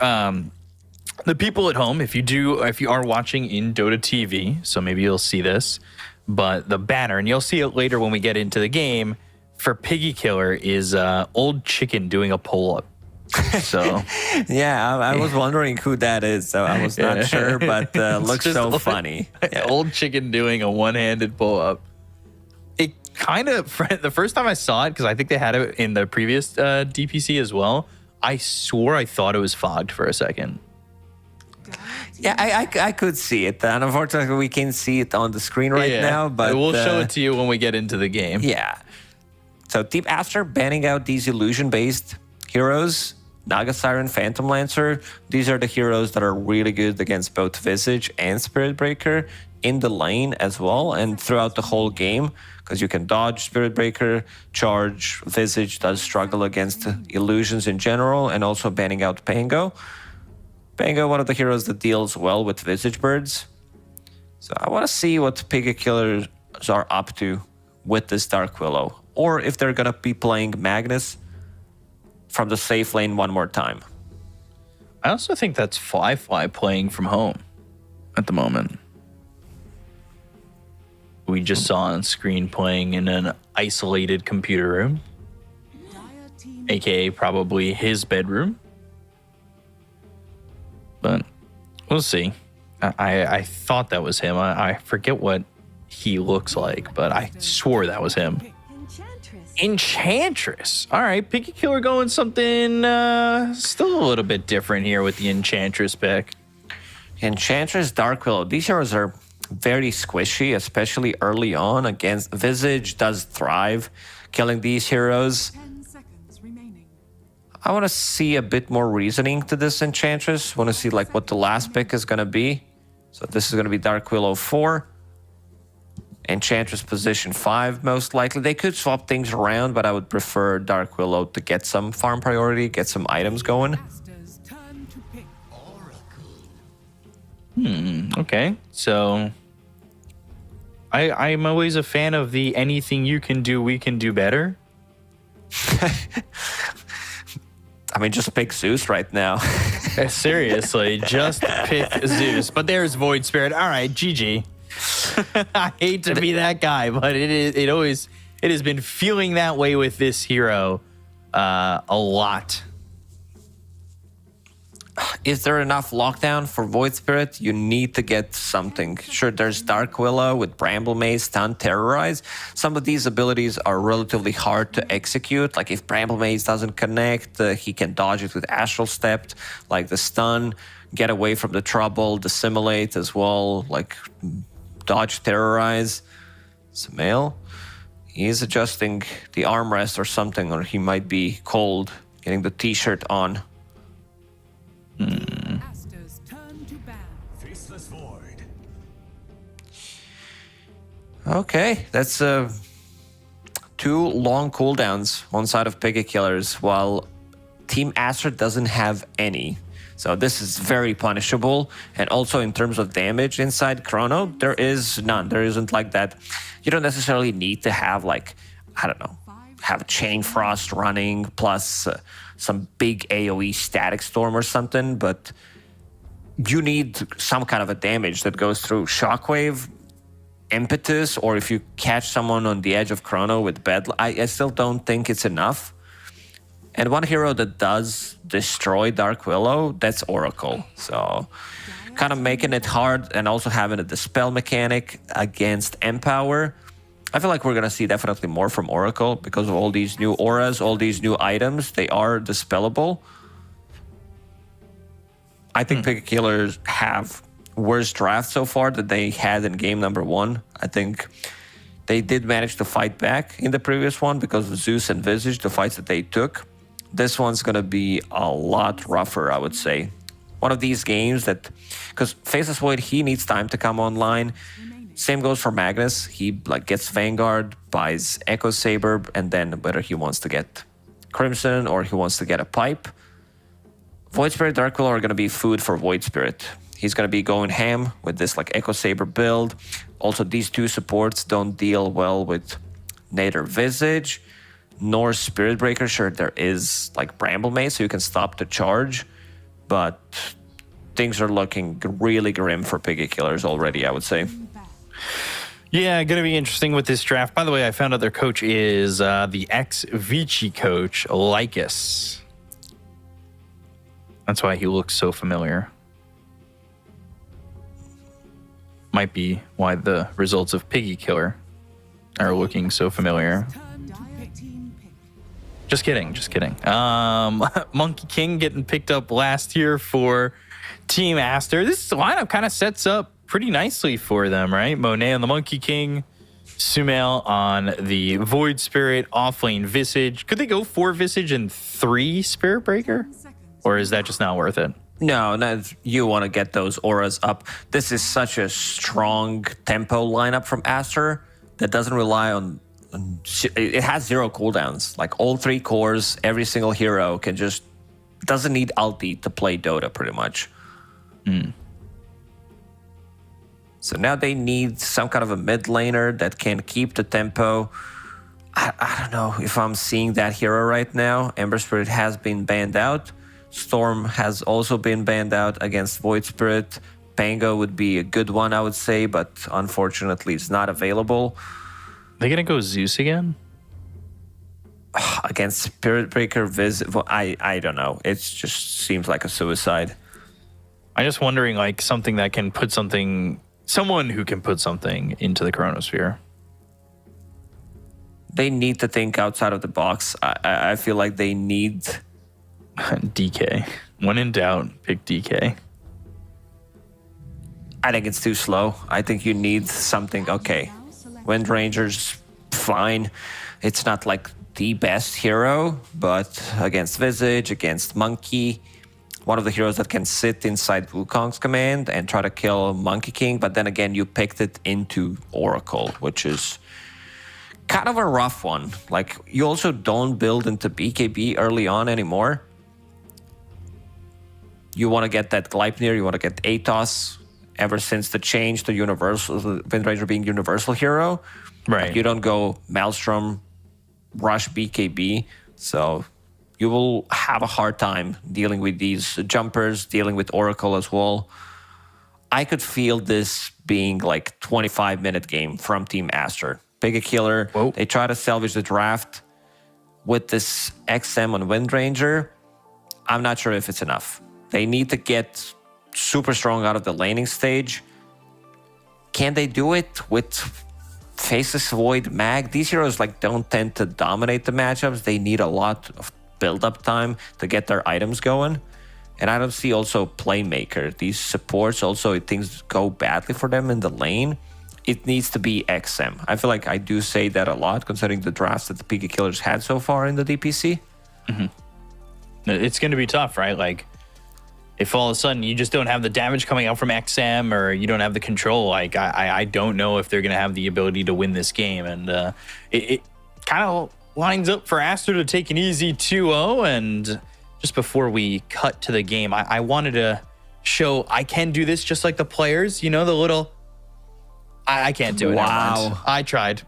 the people at home, if you are watching in Dota TV, so maybe you'll see this, but the banner, and you'll see it later when we get into the game, for Piggy Killer is Old Chicken doing a pull-up. So yeah, I was wondering who that is, so I was not sure, but looks so funny. Yeah. Old Chicken doing a one-handed pull-up. It kind of, the first time I saw it, because I think they had it in the previous DPC as well, I swore I thought it was fogged for a second. Yeah, I could see it. And unfortunately, we can't see it on the screen right now. But we'll show it to you when we get into the game. Yeah. So Team Aster banning out these illusion-based heroes. Naga Siren, Phantom Lancer. These are the heroes that are really good against both Visage and Spirit Breaker in the lane as well, and throughout the whole game, because you can dodge Spirit Breaker, charge. Visage does struggle against illusions in general, and also banning out Pango. Pango, one of the heroes that deals well with Visage Birds. So I want to see what Piggy Killers are up to with this Dark Willow, or if they're going to be playing Magnus from the safe lane one more time. I also think that's Fly playing from home at the moment. We just saw on screen playing in an isolated computer room, aka probably his bedroom. But we'll see. I thought that was him. I forget what he looks like, but I swore that was him. Enchantress. All right, Picky Killer going something still a little bit different here with the Enchantress pick. Enchantress, Dark Willow. These heroes are very squishy, especially early on. Against Visage does thrive killing these heroes. 10 seconds remaining. I want to see a bit more reasoning to this Enchantress. Want to see like what the last pick is going to be. So this is going to be Dark Willow 4. Enchantress position 5 most likely. They could swap things around, but I would prefer Dark Willow to get some farm priority, get some items going. Master's turn to pick. Okay, so I'm always a fan of the anything you can do, we can do better. I mean, just pick Zeus right now. Seriously, just pick Zeus. But there's Void Spirit. All right, GG. I hate to be that guy, but it has been feeling that way with this hero a lot. Is there enough lockdown for Void Spirit? You need to get something. Sure, there's Dark Willow with Bramble Maze, Stun, Terrorize. Some of these abilities are relatively hard to execute. Like if Bramble Maze doesn't connect, he can dodge it with Astral Step, like the Stun, get away from the trouble, Dissimulate as well, like dodge, Terrorize. Samael, he is adjusting the armrest or something, or he might be cold, getting the t-shirt on. Master's turn to ban. Faceless Void. Okay, that's 2 long cooldowns on side of Piggy Killers, while Team Aster doesn't have any. So this is very punishable. And also in terms of damage inside Chrono, there is none. There isn't like that. You don't necessarily need to have like, I don't know, have Chain Frost running plus some big AoE Static Storm or something, but you need some kind of a damage that goes through Shockwave, Impetus, or if you catch someone on the edge of Chrono with Bed, I still don't think it's enough. And one hero that does destroy Dark Willow, that's Oracle. So kind of making it hard, and also having a Dispel mechanic against Empower. I feel like we're going to see definitely more from Oracle because of all these new auras, all these new items. They are dispellable. I think Piggy Killers have worse draft so far than they had in game number 1. I think they did manage to fight back in the previous one because of Zeus and Visage, the fights that they took. This one's going to be a lot rougher, I would say. One of these games that, because Faceless Void, he needs time to come online. Same goes for Magnus. He like gets Vanguard, buys Echo Saber, and then whether he wants to get Crimson or he wants to get a pipe. Void Spirit, Dark Willow are going to be food for Void Spirit. He's going to be going ham with this like Echo Saber build. Also, these 2 supports don't deal well with neither Visage nor Spirit Breaker. Sure, there is like Bramble Maze, so you can stop the charge, but things are looking really grim for Piggy Killers already, I would say. Yeah, going to be interesting with this draft. By the way, I found out their coach is the ex-Vici coach, Lycus. That's why he looks so familiar. Might be why the results of Piggy Killer are looking so familiar. Turn to pick. Team pick. Just kidding, just kidding. Monkey King getting picked up last year for Team Aster. This lineup kind of sets up pretty nicely for them, right? Monet on the Monkey King, Sumail on the Void Spirit, offlane Visage. Could they go 4 Visage and 3 Spirit Breaker? 10 seconds Or is that just not worth it? No, you want to get those auras up. This is such a strong tempo lineup from Aster that doesn't rely on it has 0 cooldowns. Like all 3 cores, every single hero can just doesn't need ulti to play Dota pretty much. So now they need some kind of a mid laner that can keep the tempo. I don't know if I'm seeing that hero right now. Ember Spirit has been banned out. Storm has also been banned out against Void Spirit. Pango would be a good one, I would say, but unfortunately it's not available. They gonna go Zeus again? Against Spirit Breaker I don't know. It just seems like a suicide. I'm just wondering, like, something that can put someone who can put something into the Chronosphere. They need to think outside of the box. I feel like they need... DK. When in doubt, pick DK. I think it's too slow. I think you need something. Okay, Wind Ranger's fine. It's not like the best hero, but against Visage, against Monkey, one of the heroes that can sit inside Wukong's command and try to kill Monkey King, but then again, you picked it into Oracle, which is kind of a rough one. Like, you also don't build into BKB early on anymore. You want to get that Gleipnir, you want to get Atos. Ever since the change to Universal, Wind Ranger being Universal hero, Right. Like, you don't go Maelstrom, rush BKB, so you will have a hard time dealing with these jumpers, dealing with Oracle as well. I could feel this being like 25-minute game from Team Aster. Pick a killer. Whoa. They try to salvage the draft with this XM on Wind Ranger. I'm not sure if it's enough. They need to get super strong out of the laning stage. Can they do it with Faceless Void Mag? These heroes don't tend to dominate the matchups. They need a lot of build-up time to get their items going. And I don't see also Playmaker. These supports also, if things go badly for them in the lane, it needs to be XM. I feel like I do say that a lot considering the drafts that the PK Killers had so far in the DPC. It's going to be tough, right? Like, if all of a sudden you just don't have the damage coming out from XM or you don't have the control, like, I don't know if they're going to have the ability to win this game. And it kind of lines up for Aster to take an easy 2-0. And just before we cut to the game, I wanted to show I can do this just like the players. You know, the little... I can't do it. Wow. I tried.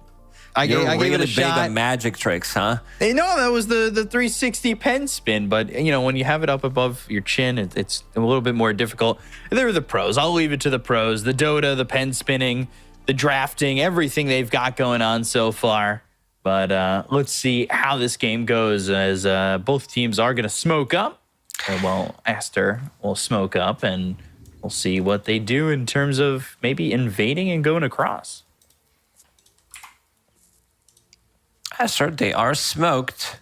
I You're gave really it a big shot. on magic tricks, huh? No, that was the 360 pen spin. But, you know, when you have it up above your chin, it's a little bit more difficult. There are the pros. I'll leave it to the pros. The Dota, the pen spinning, the drafting, everything they've got going on so far. But let's see how this game goes as both teams are going to smoke up. Well, Aster will smoke up, and we'll see what they do in terms of maybe invading and going across. Aster, they are smoked.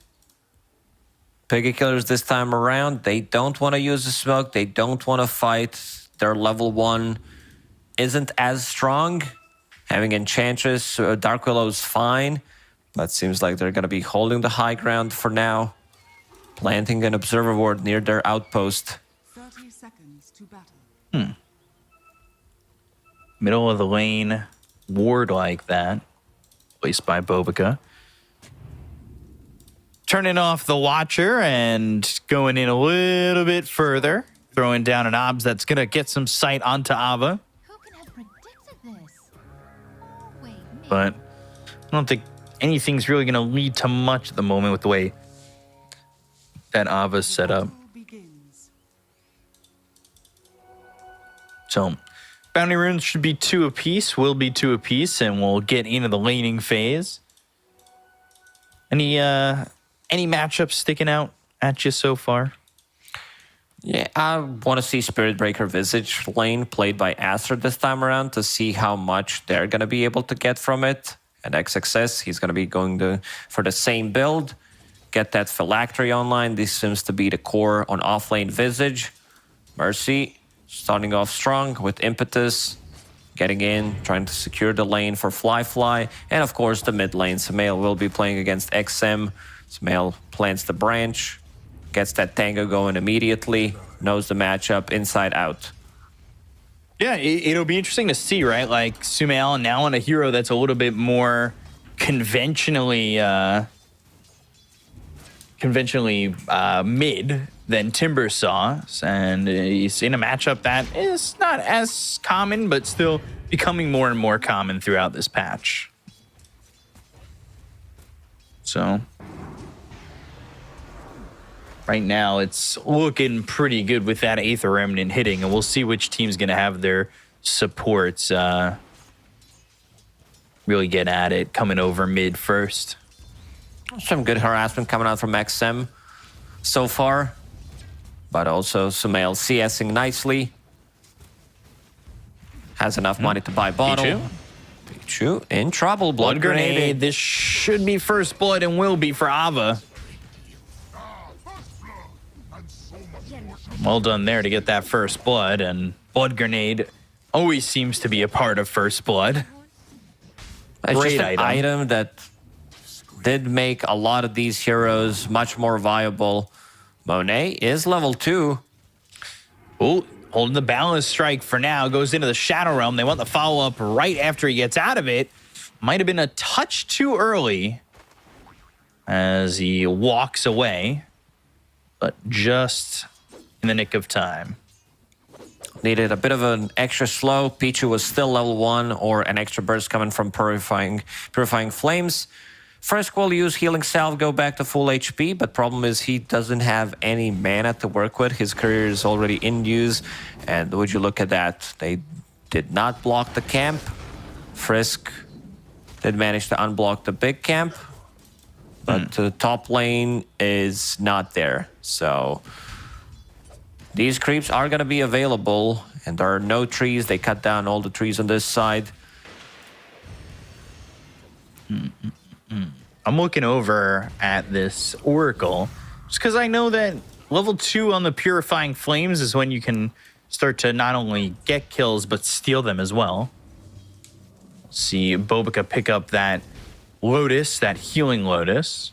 PK Killers this time around, they don't want to use the smoke. They don't want to fight. Their level 1 isn't as strong. Having Enchantress, Dark Willow is fine. But seems like they're going to be holding the high ground for now. Planting an Observer Ward near their outpost. 30 seconds to battle. Middle of the lane ward like that, placed by Bobica. Turning off the Watcher and going in a little bit further. Throwing down an Obs that's going to get some sight onto Ava. Who can have predicted this? Wait, me. But I don't think anything's really going to lead to much at the moment with the way that Ava's set up. Battle begins. So bounty runes should be 2 apiece, will be 2 apiece, and we'll get into the laning phase. Any matchups sticking out at you so far? Yeah, I want to see Spirit Breaker Visage lane played by Aster this time around to see how much they're going to be able to get from it. And XXS, he's going to be going for the same build. Get that Phylactery online. This seems to be the core on offlane Visage. Mercy starting off strong with Impetus. Getting in, trying to secure the lane for Fly. And of course the mid lane. Samael will be playing against XM. Samael plants the branch. gets that tango going immediately, knows the matchup inside out. Yeah, it'll be interesting to see, right? Like Sumail now on a hero that's a little bit more conventionally mid than Timber Sauce, and he's in a matchup that is not as common, but still becoming more and more common throughout this patch. So right now, it's looking pretty good with that Aether Remnant hitting, and we'll see which team's going to have their supports really get at it, coming over mid first. Some good harassment coming out from XM so far, but also Sumail CSing nicely. Has enough money to buy bottle. Pichu in trouble. Blood grenade. This should be first blood and will be for Ava. Well done there to get that first blood, and blood grenade always seems to be a part of first blood. It's Great just an item that did make a lot of these heroes much more viable. Monet is level 2. Oh, holding the balance strike for now. Goes into the Shadow Realm. They want the follow-up right after he gets out of it. Might have been a touch too early as he walks away, but just in the nick of time. Needed a bit of an extra slow. Pichu was still level 1, or an extra burst coming from Purifying Flames. First will use Healing Salve, go back to full HP, but problem is he doesn't have any mana to work with. His career is already in use, and would you look at that? They did not block the camp. Frisk did manage to unblock the big camp, but the top lane is not there. So these creeps are going to be available, and there are no trees. They cut down all the trees on this side. I'm looking over at this Oracle just because I know that level 2 on the Purifying Flames is when you can start to not only get kills, but steal them as well. See Bobica pick up that Lotus, that healing Lotus.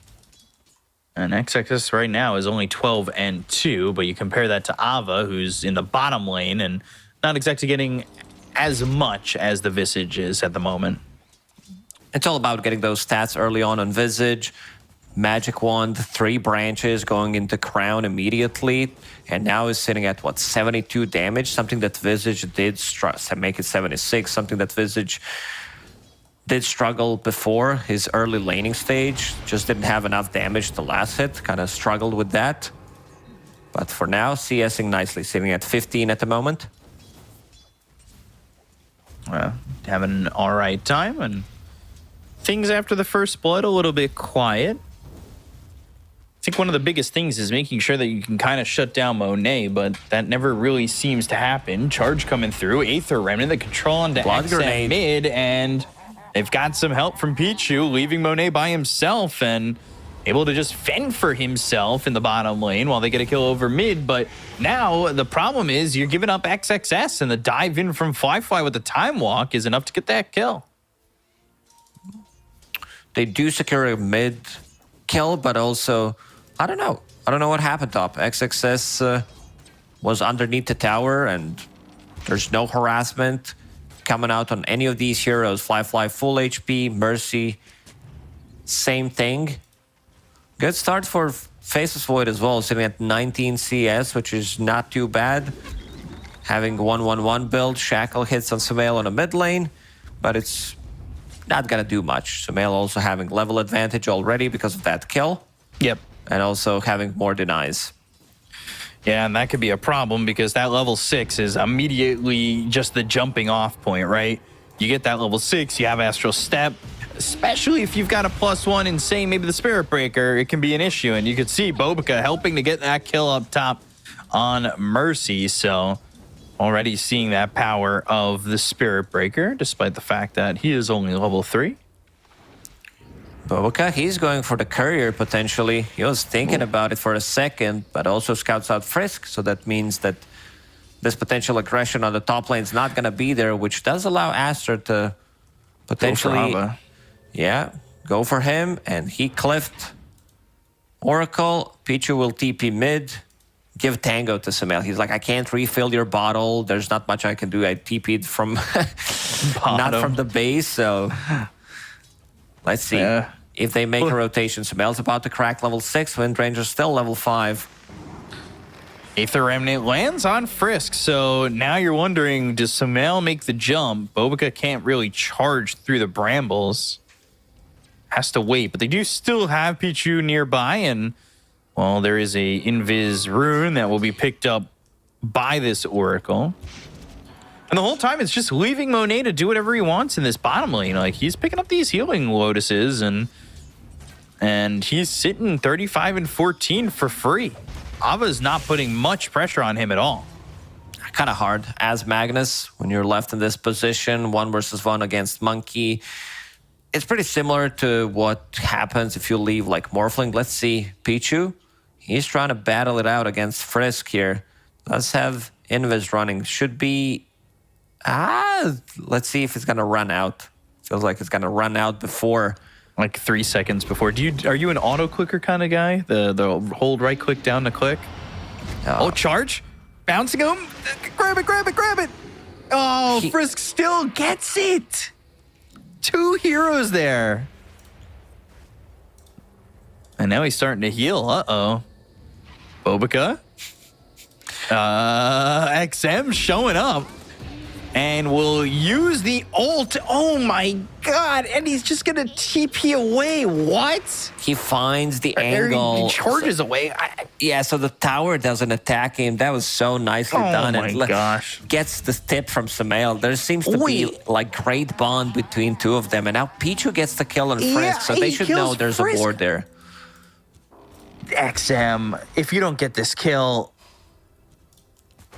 And XXS right now is only 12 and 2, but you compare that to Ava, who's in the bottom lane and not exactly getting as much as the Visage is at the moment. It's all about getting those stats early on Visage. Magic Wand, 3 branches going into Crown immediately, and now is sitting at, what, 72 damage? Something that Visage did make it 76, something that Visage did struggle before his early laning stage. Just didn't have enough damage the last hit, kind of struggled with that. But for now, CSing nicely, sitting at 15 at the moment. Having an all right time, and things after the first blood a little bit quiet. I think one of the biggest things is making sure that you can kind of shut down Monet, but that never really seems to happen. Charge coming through, Aether Remnant, the control onto XM mid, and they've got some help from Pichu, leaving Monet by himself and able to just fend for himself in the bottom lane while they get a kill over mid. But now the problem is you're giving up XXS, and the dive in from Fly with the Time Walk is enough to get that kill. They do secure a mid kill, but also, I don't know. I don't know what happened top. XXS was underneath the tower, and there's no harassment coming out on any of these heroes. Fly full HP, Mercy, same thing. Good start for Faceless Void as well, sitting at 19 CS, which is not too bad. Having 1-1-1 build, Shackle hits on Sumail on the mid lane, but it's not gonna do much. Sumail also having level advantage already because of that kill. Yep. And also having more denies. Yeah, and that could be a problem because that level 6 is immediately just the jumping off point, right? You get that level 6, you have Astral Step, especially if you've got a +1 in, say, maybe the Spirit Breaker, it can be an issue. And you could see Bobica helping to get that kill up top on Mercy. So already seeing that power of the Spirit Breaker, despite the fact that he is only level 3. Bobica, he's going for the courier potentially. He was thinking about it for a second, but also scouts out Frisk. So that means that this potential aggression on the top lane is not going to be there, which does allow Aster to potentially, go go for him. And he cliffed Oracle, Pichu will TP mid. Give Tango to Sumail. He's like, I can't refill your bottle. There's not much I can do. I TP'd from not from the base, so let's see. If they make a rotation. Sumail's about to crack level 6. Windranger's still level 5. Aether Remnant lands on Frisk, so now you're wondering, does Sumail make the jump? Bobica can't really charge through the brambles. Has to wait, but they do still have Pichu nearby, and well, there is a Invis rune that will be picked up by this Oracle. And the whole time, it's just leaving Monet to do whatever he wants in this bottom lane. Like, he's picking up these healing lotuses, and he's sitting 35 and 14 for free. Ava's not putting much pressure on him at all. Kind of hard as Magnus when you're left in this position, 1 versus 1 against Monkey. It's pretty similar to what happens if you leave like Morphling. Let's see, Pichu. He's trying to battle it out against Frisk here. Let's have Invis running. Should be... let's see if it's going to run out. Feels like it's going to run out before... Like 3 seconds before. Are you an auto clicker kind of guy? The hold right click down to click? Oh, charge. Bouncing him. Grab it, grab it, grab it. Oh, Frisk still gets it. 2 heroes there. And now he's starting to heal. Uh-oh. Bobica. XM showing up. And will use the ult. Oh my god. And he's just going to TP away. What? He finds the angle. He charges away. Yeah, so the tower doesn't attack him. That was so nicely done. Oh my gosh. Gets the tip from Sumail. There seems to be like great bond between 2 of them. And now Pichu gets the kill on Frisk. So they should know there's a ward there. XM, if you don't get this kill...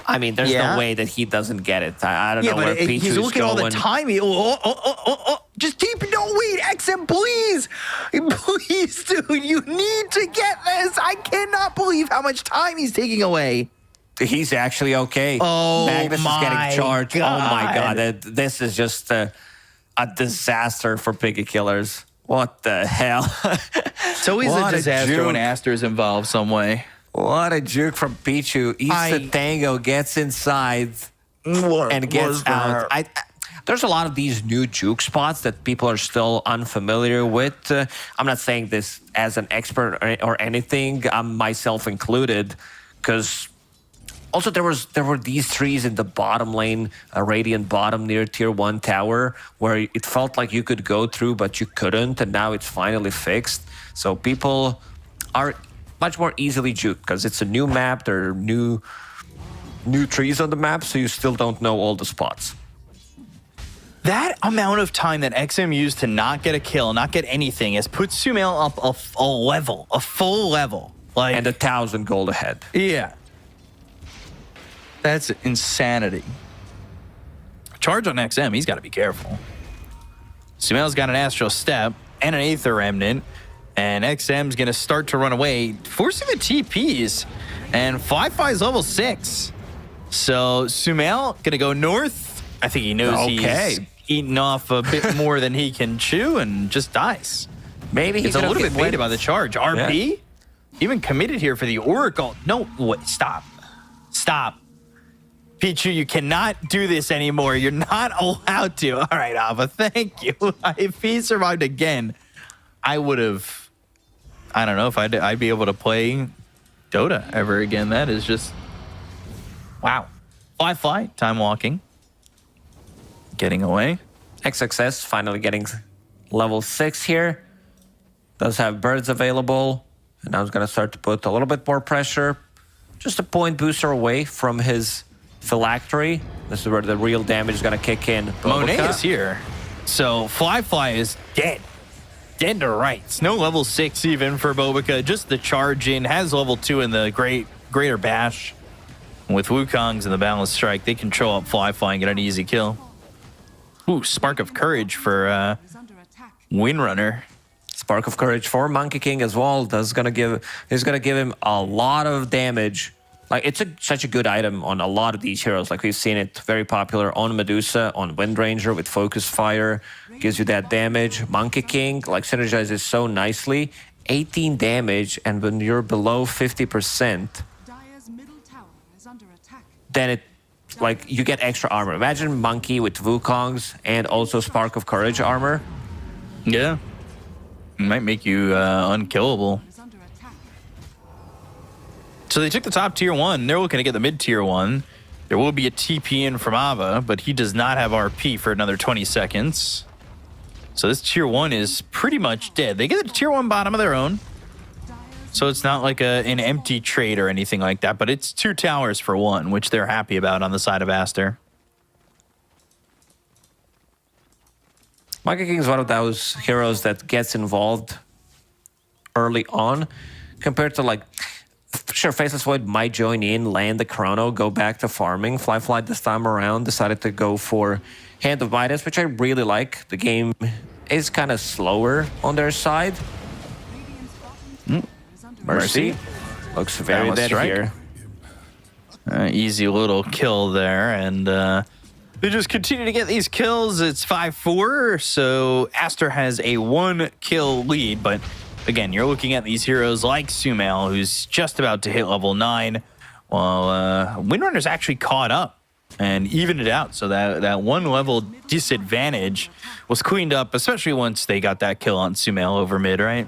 I mean, there's no way that he doesn't get it. I don't know where Pichu's going. He's looking at all the timing. Just keep it. Don't wait. XM, please. Please, dude. You need to get this. I cannot believe how much time he's taking away. He's actually okay. Oh, Magnus is getting charged. God. Oh, my God. This is just a disaster for Piggy Killers. What the hell? It's always a disaster when Aster's involved some way. What a juke from Pichu. Eats the Tango, gets inside, and gets out. There's a lot of these new juke spots that people are still unfamiliar with. I'm not saying this as an expert or anything, myself included, because also there were these trees in the bottom lane, a Radiant bottom near tier 1 tower, where it felt like you could go through, but you couldn't, and now it's finally fixed. So people are much more easily juked because it's a new map. There are new trees on the map, so you still don't know all the spots. That amount of time that XM used to not get a kill, not get anything, has put Sumail up a full level. Like, and 1,000 gold ahead. Yeah. That's insanity. Charge on XM, he's got to be careful. Sumail's got an Astral Step and an Aether Remnant. And XM's going to start to run away, forcing the TPs. And Fly-Fly's level 6. So Sumail going to go north. I think he knows he's eaten off a bit more than he can chew and just dies. Maybe he's a little bit baited by the charge. RP? Yeah. Even committed here for the Oracle. No, wait, stop. Stop. Pichu, you cannot do this anymore. You're not allowed to. All right, Ava, thank you. If he survived again, I would have... I don't know if I'd be able to play Dota ever again. That is just... Wow. Fly, time walking. Getting away. XXS finally getting level 6 here. Does have birds available. And now he's going to start to put a little bit more pressure. Just a point booster away from his phylactery. This is where the real damage is going to kick in. Monet is here. So Fly is dead. Dead to rights. No level 6 even for Bobica. Just the charge in. Has level 2 in the Greater Bash. With Wukong's and the Balanced Strike, they control up Fly and get an easy kill. Ooh, Spark of Courage for Windrunner. Spark of Courage for Monkey King as well. He's gonna give him a lot of damage. Like, it's such a good item on a lot of these heroes. Like, we've seen it very popular on Medusa, on Windranger with Focus Fire. Gives you that damage. Monkey King, like, synergizes so nicely. 18 damage, and when you're below 50%, Dire's middle tower is under attack. then it, like, you get extra armor. Imagine Monkey with Wukong's and also Spark of Courage armor. Yeah. It might make you unkillable. Is under attack. So they took the top tier 1. They're looking to get the mid tier 1. There will be a TP in from Ava, but he does not have RP for another 20 seconds. So this tier 1 is pretty much dead. They get the tier 1 bottom of their own. So it's not like an empty trade or anything like that, but it's 2 towers for 1, which they're happy about on the side of Aster. Monkey King is one of those heroes that gets involved early on compared to, like, sure, Faceless Void might join in, land the Chrono, go back to farming. Fly this time around decided to go for Hand of Midas, which I really like. The game is kind of slower on their side. Radiant's bottom tower is under Mercy looks very Balance dead strike. here. Easy little kill there, and they just continue to get these kills. It's 5-4, so Aster has a 1-kill lead, but again, you're looking at these heroes like Sumail, who's just about to hit level 9, while Windrunner's actually caught up and evened it out, so that 1 level disadvantage was cleaned up, especially once they got that kill on Sumail over mid, right?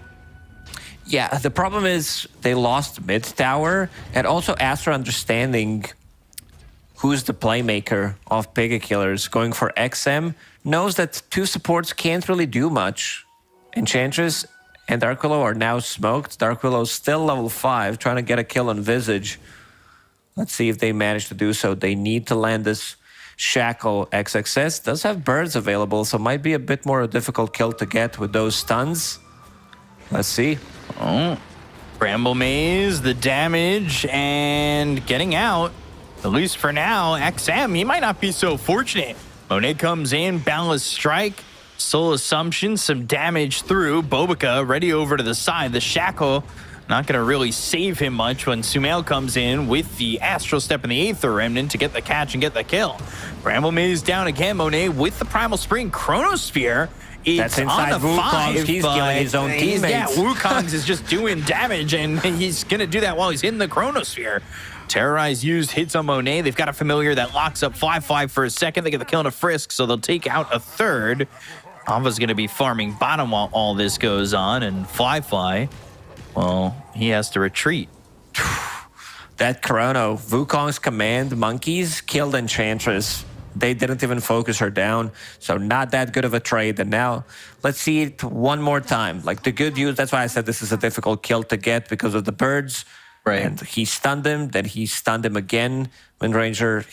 Yeah, the problem is they lost mid tower, and also Aster understanding who's the playmaker of Pega Killers, going for XM, knows that 2 supports can't really do much. Enchantress and Dark Willow are now smoked. Dark Willow's still level 5, trying to get a kill on Visage. Let's see if they manage to do so. They need to land this Shackle. XXS does have birds available, so might be a bit more a difficult kill to get with those stuns. Let's see. Oh, Bramble Maze, the damage, and getting out. At least for now, XM, he might not be so fortunate. Monet comes in, Boundless Strike, Soul Assumption, some damage through. Bobica ready over to the side. The Shackle not going to really save him much when Sumail comes in with the Astral Step and the Aether Remnant to get the catch and get the kill. Bramble Maze down again. Monet with the Primal Spring. Chronosphere. It's That's inside on the Wukong's. 5, He's but killing his own teammates. Yeah, Wukong's is just doing damage, and he's going to do that while he's in the Chronosphere. Terrorize used, hits on Monet. They've got a familiar that locks up 5-5 for a second. They get the kill on a Frisk, so they'll take out a third. Ava's going to be farming bottom while all this goes on, and Fly, well, he has to retreat. That Chrono, Wukong's command monkeys killed Enchantress. They didn't even focus her down, so not that good of a trade. And now let's see it one more time. Like, the good news, that's why I said this is a difficult kill to get because of the birds. Right. And he stunned him, then he stunned him again. Windranger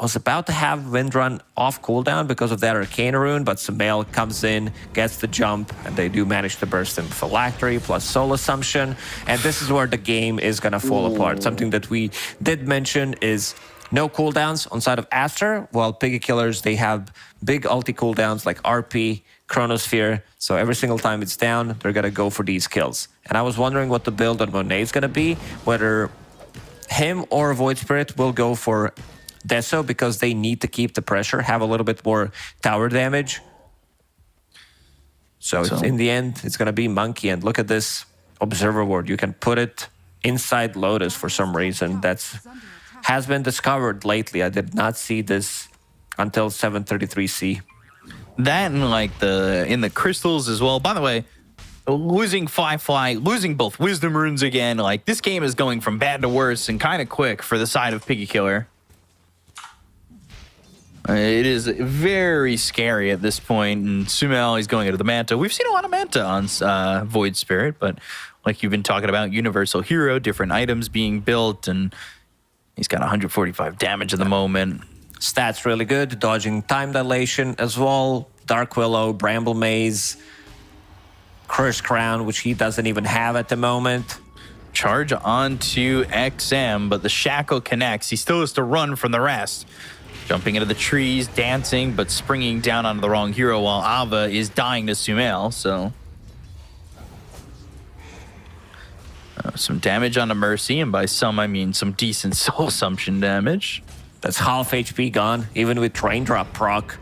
was about to have Windrun off cooldown because of that Arcane Rune, but Sumail comes in, gets the jump, and they do manage to burst in Phylactery plus Soul Assumption. And this is where the game is going to fall apart. Something that we did mention is no cooldowns on side of Aster, while Piggy Killers, they have big ulti cooldowns like RP, Chronosphere. So every single time it's down, they're going to go for these kills. And I was wondering what the build on Monet is going to be, whether him or Void Spirit will go for Deso because they need to keep the pressure, have a little bit more tower damage. So it's, in the end, it's going to be Monkey. And look at this Observer Ward. You can put it inside Lotus for some reason. That's has been discovered lately. I did not see this until 733C. That and like in the crystals as well. By the way, losing Fly, losing both Wisdom Runes again. Like, this game is going from bad to worse and kind of quick for the side of Piggy Killer. It is very scary at this point. And Sumail, he's going into the Manta. We've seen a lot of Manta on Void Spirit, but like you've been talking about, Universal Hero, different items being built, and he's got 145 damage at the moment. Stats really good, dodging time dilation as well. Dark Willow, Bramble Maze, Cursed Crown, which he doesn't even have at the moment. Charge onto XM, but the Shackle connects. He still has to run from the rest. Jumping into the trees, dancing, but springing down onto the wrong hero while Ava is dying to Sumail, so... some damage onto Mercy, and by some I mean some decent Soul Assumption damage. That's half HP gone, even with Raindrop proc.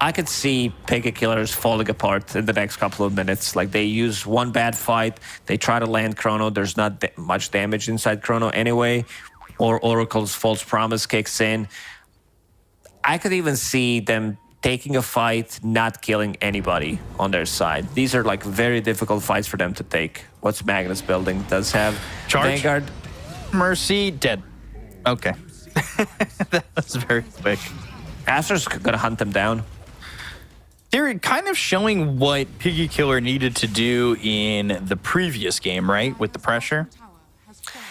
I could see Pega Killers falling apart in the next couple of minutes. Like, they use one bad fight, they try to land Chrono, there's not much damage inside Chrono anyway, or Oracle's False Promise kicks in. I could even see them taking a fight, not killing anybody on their side. These are like very difficult fights for them to take. What's Magnus building? Does have Charge. Vanguard. Mercy, dead. Okay. That was very quick. Astra's gonna hunt them down. They're kind of showing what Piggy Killer needed to do in the previous game, right? With the pressure. Tower has fallen.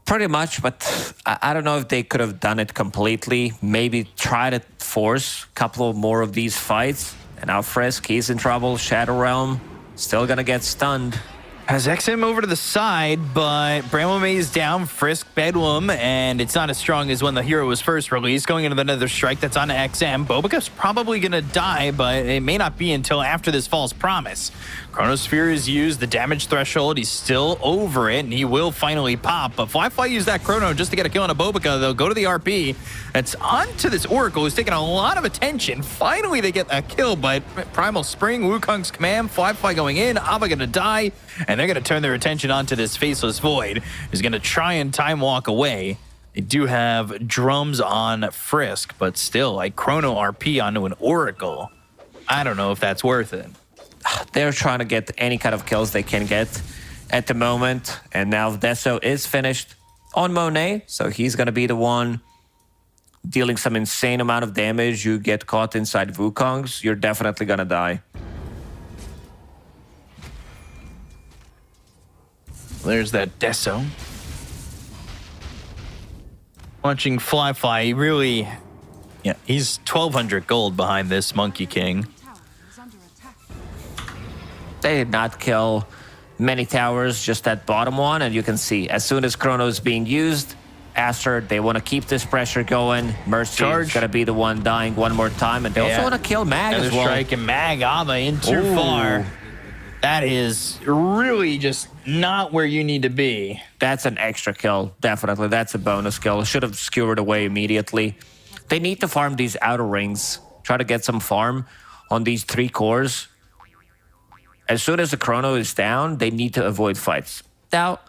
Pretty much, but I don't know if they could have done it completely. Maybe try to force a couple of more of these fights. And now Frisk, he's in trouble. Shadow Realm, still gonna get stunned. Has XM over to the side, but Bramble Maze down, Frisk, Bedlam, and it's not as strong as when the hero was first released. Going into another strike that's on XM. Bobica's probably going to die, but it may not be until after this false promise. Chronosphere is used, the damage threshold, he's still over it, and he will finally pop. But Fly used that Chrono just to get a kill on a Bobica. They'll go to the RP. It's onto this Oracle, who's taking a lot of attention. Finally, they get a kill, but Primal Spring, Wukong's command, Fly going in, Ava going to die, and they're going to turn their attention onto this Faceless Void, who's going to try and time walk away. They do have drums on Frisk, but still, like Chrono RP onto an Oracle. I don't know if that's worth it. They're trying to get any kind of kills they can get at the moment. And now Deso is finished on Monet, so he's going to be the one dealing some insane amount of damage. You get caught inside Wukong's, you're definitely going to die. There's that Deso. Watching Fly, he really... Yeah, he's 1,200 gold behind this Monkey King. Tower is under attack. They did not kill many towers, just that bottom one. And you can see, as soon as Chrono is being used, Astra, they want to keep this pressure going. Mercy is going to be the one dying one more time. And they also want to kill Mag Another as well. strike, and Mag Ava in too far. That is really just not where you need to be. That's an extra kill, definitely. That's a bonus kill. Should have skewered away immediately. They need to farm these outer rings. Try to get some farm on these 3 cores. As soon as the Chrono is down, they need to avoid fights. Now,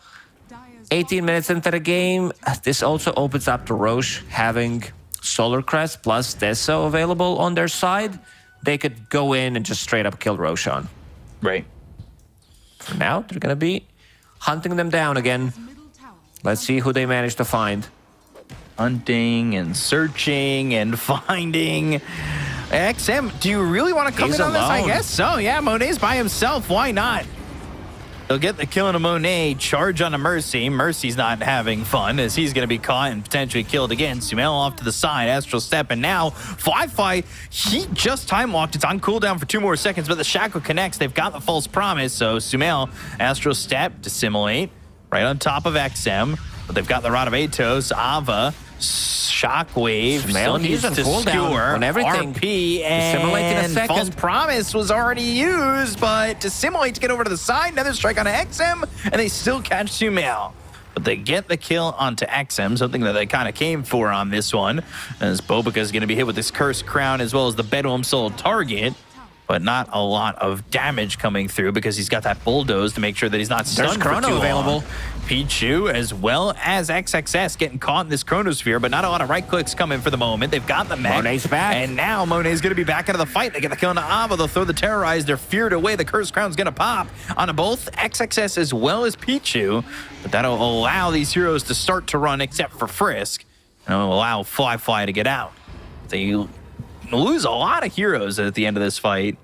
Dire's 18 minutes into the game, this also opens up to Roche having Solar Crest plus Deso available on their side. They could go in and just straight up kill Roshan. Right. For now, they're going to be hunting them down again. middle tower Let's see who they manage to find. Hunting and searching and finding. XM, do you really want to come He's in on this? I alone. guess so. Yeah, Monet's by himself. Why not? They'll get the kill on a Monet, charge on a Mercy. Mercy's not having fun as he's going to be caught and potentially killed again. Sumail off to the side, Astral Step, and now Fly, he just time walked. It's on cooldown for 2 more seconds, but the Shackle connects. They've got the False Promise, so Sumail, Astral Step, Dissimulate, right on top of XM. But they've got the Rod of Atos, Ava, Shockwave, Sumail, still he's needs on to cooldown skewer, on everything. RP, Dissimulate in a and second. False Promise was already used, but Dissimulate to get over to the side, another strike on XM, and they still catch Sumail. But they get the kill onto XM, something that they kind of came for on this one, as Bobica is going to be hit with this Cursed Crown as well as the Bedlam Soul target, but not a lot of damage coming through because he's got that Bulldoze to make sure that he's not stunned There's for Chrono too long. available. Pichu as well as XXS getting caught in this Chronosphere, but not a lot of right clicks coming for the moment. They've got the mech. Monet's back. And now Monet's going to be back into the fight. They get the kill on Ava. They'll throw the Terrorize. They're feared away. The Cursed Crown's going to pop on both XXS as well as Pichu, but that'll allow these heroes to start to run except for Frisk, and it'll allow Fly to get out. They lose a lot of heroes at the end of this fight.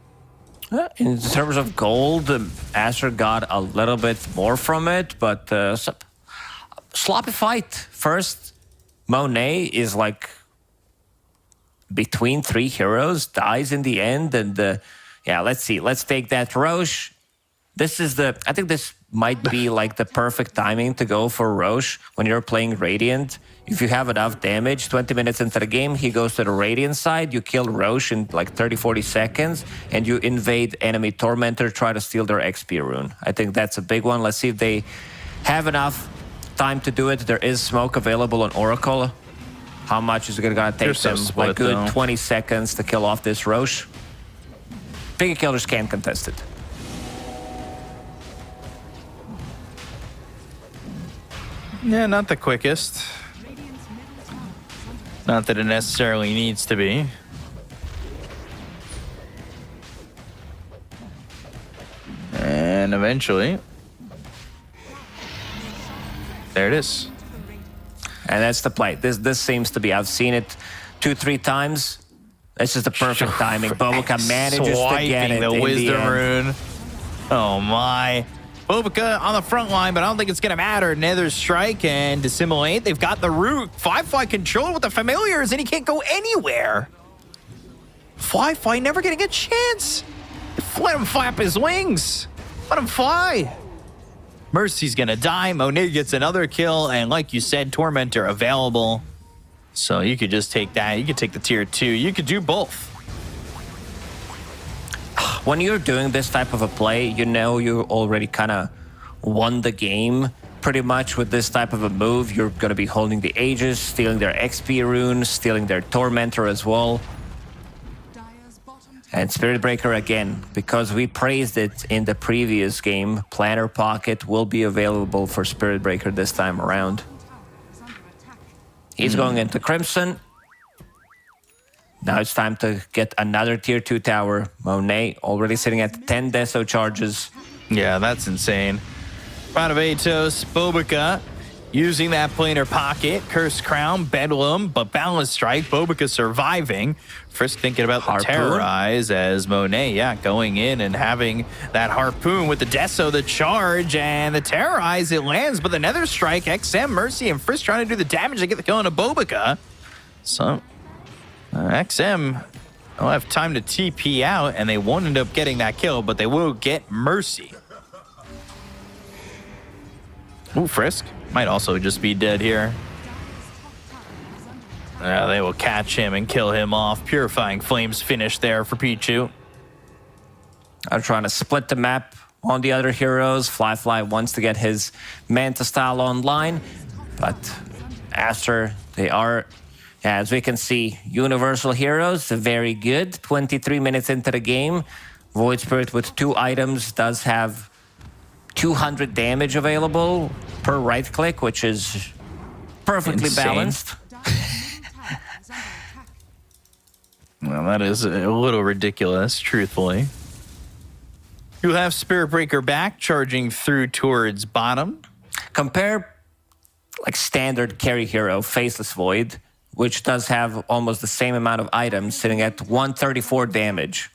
In terms of gold, Astra got a little bit more from it, but sloppy fight. First, Monet is like between 3 heroes, dies in the end, and yeah, let's see. Let's take that Roche. This is I think this might be like the perfect timing to go for Roche when you're playing Radiant. If you have enough damage, 20 minutes into the game, he goes to the Radiant side, you kill Roche in like 30-40 seconds, and you invade enemy Tormentor, try to steal their XP rune. I think that's a big one. Let's see if they have enough time to do it. There is smoke available on Oracle. How much is it going to They're take so them? split, Like good though. 20 seconds to kill off this Roche. Piggy Killers can't contest it. Yeah, not the quickest. Radiant's middle tower is under attack. Not that it necessarily needs to be. And eventually, there it is. And that's the play. This seems to be, I've seen it 2-3 times. This is the perfect timing. Boboka manages to get Swiping it the in wisdom the end. rune. Oh my. Boboka on the front line, but I don't think it's going to matter. Nether Strike and Dissimulate. They've got the root. Firefly control with the familiars, and he can't go anywhere. Firefly never getting a chance. Let him flap his wings. Let him fly. Mercy's going to die. Monet gets another kill, and like you said, Tormentor available. So you could just take that. You could take the tier 2. You could do both. When you're doing this type of a play, you know you already kind of won the game pretty much with this type of a move. You're going to be holding the Aegis, stealing their XP runes, stealing their Tormentor as well. Dire's bottom tower And Spirit Breaker again, because we praised it in the previous game, Planner Pocket will be available for Spirit Breaker this time around. is under attack. He's going into Crimson. Now it's time to get another tier 2 tower. Monet already sitting at 10 Deso charges. Yeah, that's insane. Round of Atos, Boboka using that planar pocket. Cursed Crown, Bedlam, but Balance Strike. Boboka surviving. Frisk thinking about the Harpoon. Terrorize as Monet, going in and having that Harpoon with the Deso, the charge, and the Terrorize. It lands, but the Nether Strike, XM, Mercy, and Frisk trying to do the damage to get the kill on a Boboka. So, XM will have time to TP out, and they won't end up getting that kill, but they will get Mercy. Ooh, Frisk might also just be dead here. They will catch him and kill him off. Purifying Flames finish there for Pichu. I'm trying to split the map on the other heroes. Fly wants to get his Manta style online, but after they are, as we can see, universal heroes, very good. 23 minutes into the game, Void Spirit with 2 items does have 200 damage available per right click, which is perfectly Insane. balanced. Well, that is a little ridiculous, truthfully. You have Spirit Breaker back, charging through towards bottom. Compare like standard carry hero, Faceless Void, which does have almost the same amount of items, sitting at 134 damage.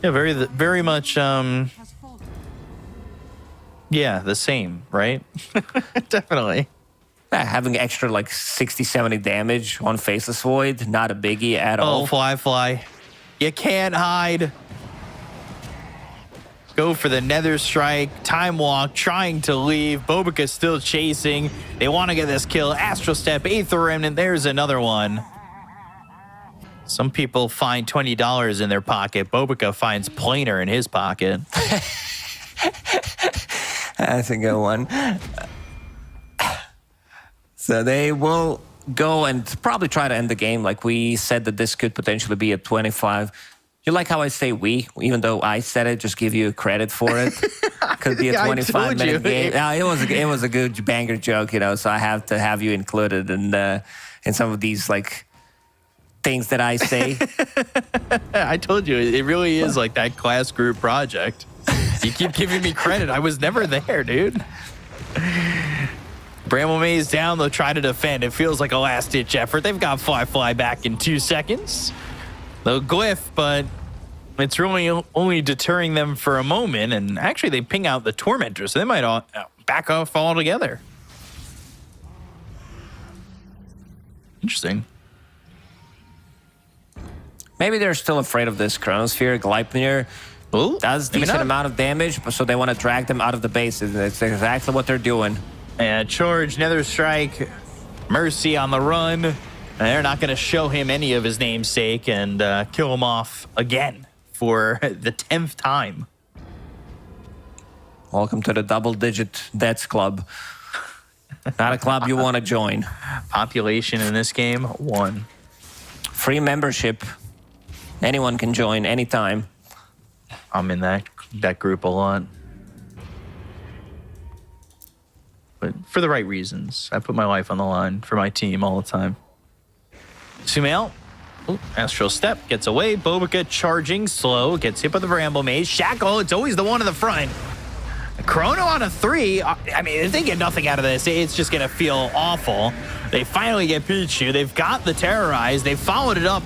Yeah, very much, Has fallen. yeah, the same, right? Definitely. Having extra like 60, 70 damage on Faceless Void, not a biggie at all. Oh, Fly. You can't hide. Go for the Nether Strike. Time Walk, trying to leave. Boboka still chasing. They want to get this kill. Astral Step, Aether Remnant. There's another one. Some people find $20 in their pocket. Boboka finds planar in his pocket. That's a good one. So they will go and probably try to end the game. Like we said that this could potentially be a 25. You like how I say we, even though I said it, just give you credit for it. Could be a Yeah, I 25-minute told you. game. No, it was a good banger joke, so I have to have you included in some of these like things that I say. I told you, it really is like that class group project. You keep giving me credit. I was never there, dude. Bramble Maze down. They'll try to defend. It feels like a last-ditch effort. They've got Fly back in 2 seconds. They'll glyph, but it's really only deterring them for a moment. And actually, they ping out the Tormentor, so they might all back off altogether. Interesting. Maybe they're still afraid of this Chronosphere. Gleipnir Ooh, does maybe decent not. amount of damage, so they want to drag them out of the base. That's exactly what they're doing. And Charge, Nether Strike, Mercy on the run. And they're not going to show him any of his namesake and kill him off again for the 10th time. Welcome to the double-digit deaths club. Not a club you want to join. Population in this game, 1. Free membership. Anyone can join anytime. I'm in that group a lot. But for the right reasons. I put my life on the line for my team all the time. Sumail. Astral Step gets away. Bobica charging slow. Gets hit by the Bramble Maze. Shackle, it's always the one in the front. Chrono on a 3. I mean, if they get nothing out of this, it's just going to feel awful. They finally get Pichu. They've got the Terrorize. They followed it up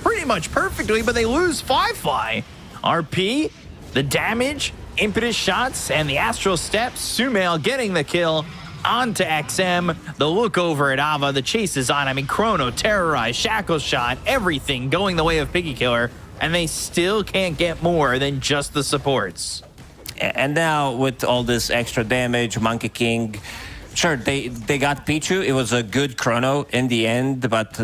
pretty much perfectly, but they lose Firefly. RP, the damage, impetus shots, and the Astral Step. Sumail getting the kill onto XM. The look over at Ava. The chase is on. I mean, Chrono, Terrorize, Shackle Shot, everything going the way of Piggy Killer, and they still can't get more than just the supports. And now with all this extra damage, Monkey King, sure, they got Pichu. It was a good Chrono in the end, but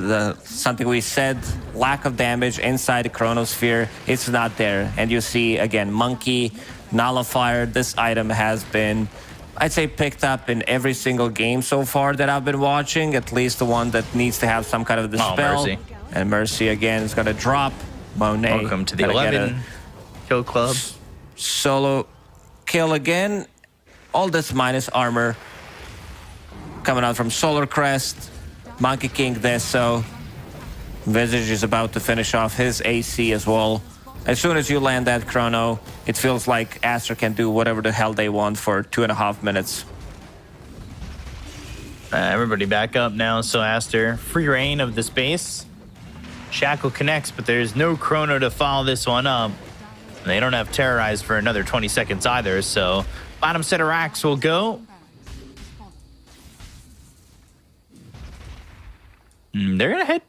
something we said, lack of damage inside the Chronosphere, it's not there. And you see, again, Monkey, Nullifier, this item has been, I'd say, picked up in every single game so far that I've been watching, at least the one that needs to have some kind of dispel. Mercy. And Mercy, again, is going to drop. Monet. Welcome to the 11 kill club. Solo kill again. All this minus armor coming out from Solar Crest. Monkey King Deso. Visage is about to finish off his AC as well. As soon as you land that Chrono, it feels like Aster can do whatever the hell they want for 2.5 minutes. Everybody back up now, so Aster, free reign of the space. Shackle connects, but there's no Chrono to follow this one up. They don't have Terrorize for another 20 seconds either, so bottom set of racks will go. They're going to head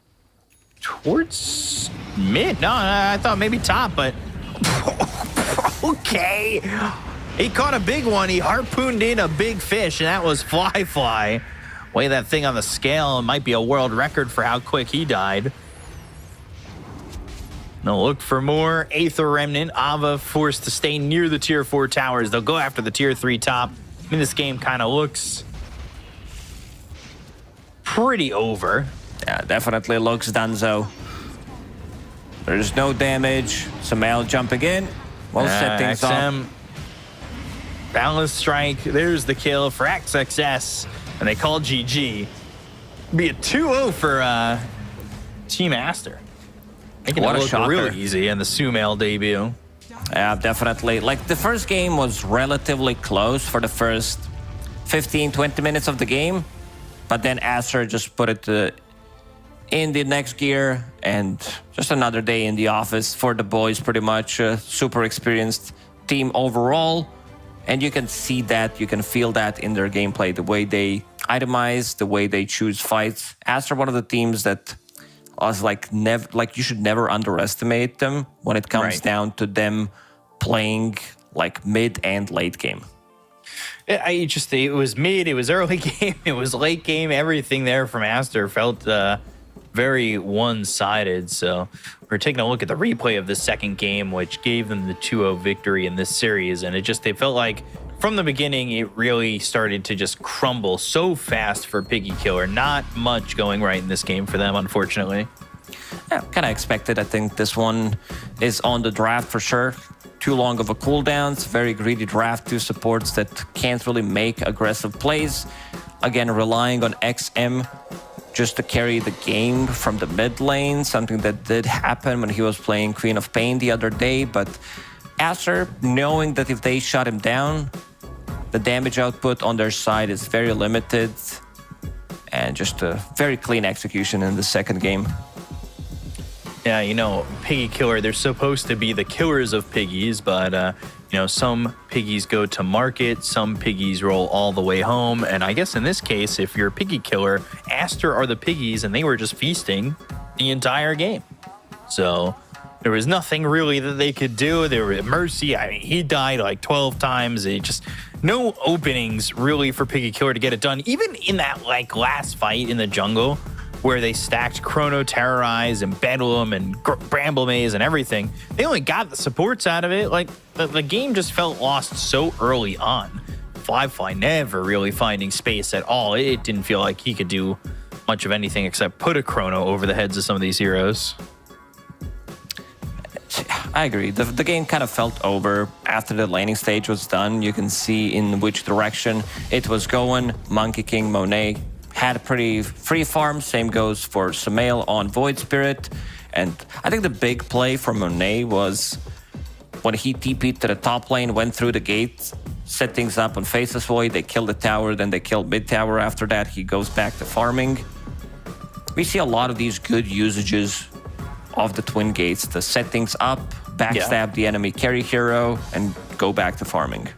towards mid. No, I thought maybe top, but okay. He caught a big one. He harpooned in a big fish, and that was Fly. Weigh that thing on the scale. It might be a world record for how quick he died. They'll look for more. Aether Remnant. Ava forced to stay near the tier 4 towers. They'll go after the tier 3 top. I mean, this game kind of looks pretty over. Yeah, definitely looks donezo. There's no damage. Sumail jumping in. We'll set things XM. up. Balance Strike. There's the kill for XXS. And they call GG. Be a 2-0 for Team Aster. Making What it a look shocker. really easy in the Sumail debut. Yeah, definitely. Like, the first game was relatively close for the first 15, 20 minutes of the game. But then Aster just put it in the next gear, and just another day in the office for the boys, pretty much. Super experienced team overall. And you can see that, you can feel that in their gameplay, the way they itemize, the way they choose fights. Aster, one of the teams that I was like, you should never underestimate them when it comes down to them playing like mid and late game. It was mid, it was early game, it was late game. Everything there from Aster felt very one-sided. So we're taking a look at the replay of the second game, which gave them the 2-0 victory in this series. And they felt like from the beginning, it really started to just crumble so fast for Piggy Killer. Not much going right in this game for them, unfortunately. Yeah, kind of expected. I think this one is on the draft for sure. Too long of a cooldown. It's very greedy draft. 2 supports that can't really make aggressive plays. Again, relying on XM just to carry the game from the mid lane. Something that did happen when he was playing Queen of Pain the other day. But Aster, knowing that if they shut him down, the damage output on their side is very limited. And just a very clean execution in the second game. Yeah, Piggy Killer, they're supposed to be the killers of piggies, but, some piggies go to market, some piggies roll all the way home. And I guess in this case, if you're a Piggy Killer, Aster are the piggies, and they were just feasting the entire game. So there was nothing really that they could do. There was Mercy. I mean, he died like 12 times. No openings really for Piggy Killer to get it done. Even in that last fight in the jungle, where they stacked Chrono, Terrorize, and Bedlam, and Bramble Maze, and everything. They only got the supports out of it. Like, the game just felt lost so early on. Fly never really finding space at all. It didn't feel like he could do much of anything except put a chrono over the heads of some of these heroes. I agree. The game kind of felt over after the laning stage was done. You can see in which direction it was going. Monkey King, Monet had a pretty free farm. Same goes for Sumail on Void Spirit. And I think the big play for Monet was when he TP'd to the top lane, went through the gate, set things up on Faceless Void. They killed the tower, then they killed mid tower after that. He goes back to farming. We see a lot of these good usages of the Twin Gates to set things up, backstab the enemy carry hero, and go back to farming.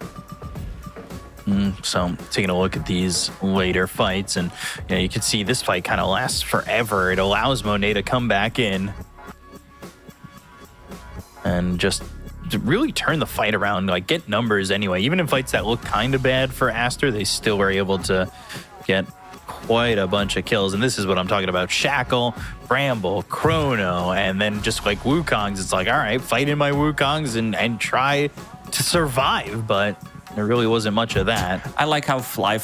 So taking a look at these later fights, and you can see this fight kind of lasts forever. It allows Monet to come back in and just to really turn the fight around, like get numbers anyway. Even in fights that look kind of bad for Aster, they still were able to get quite a bunch of kills. And this is what I'm talking about. Shackle, Bramble, Chrono, and then just like Wukongs. It's like, all right, fight in my Wukongs and try to survive. But there really wasn't much of that. I like how Fly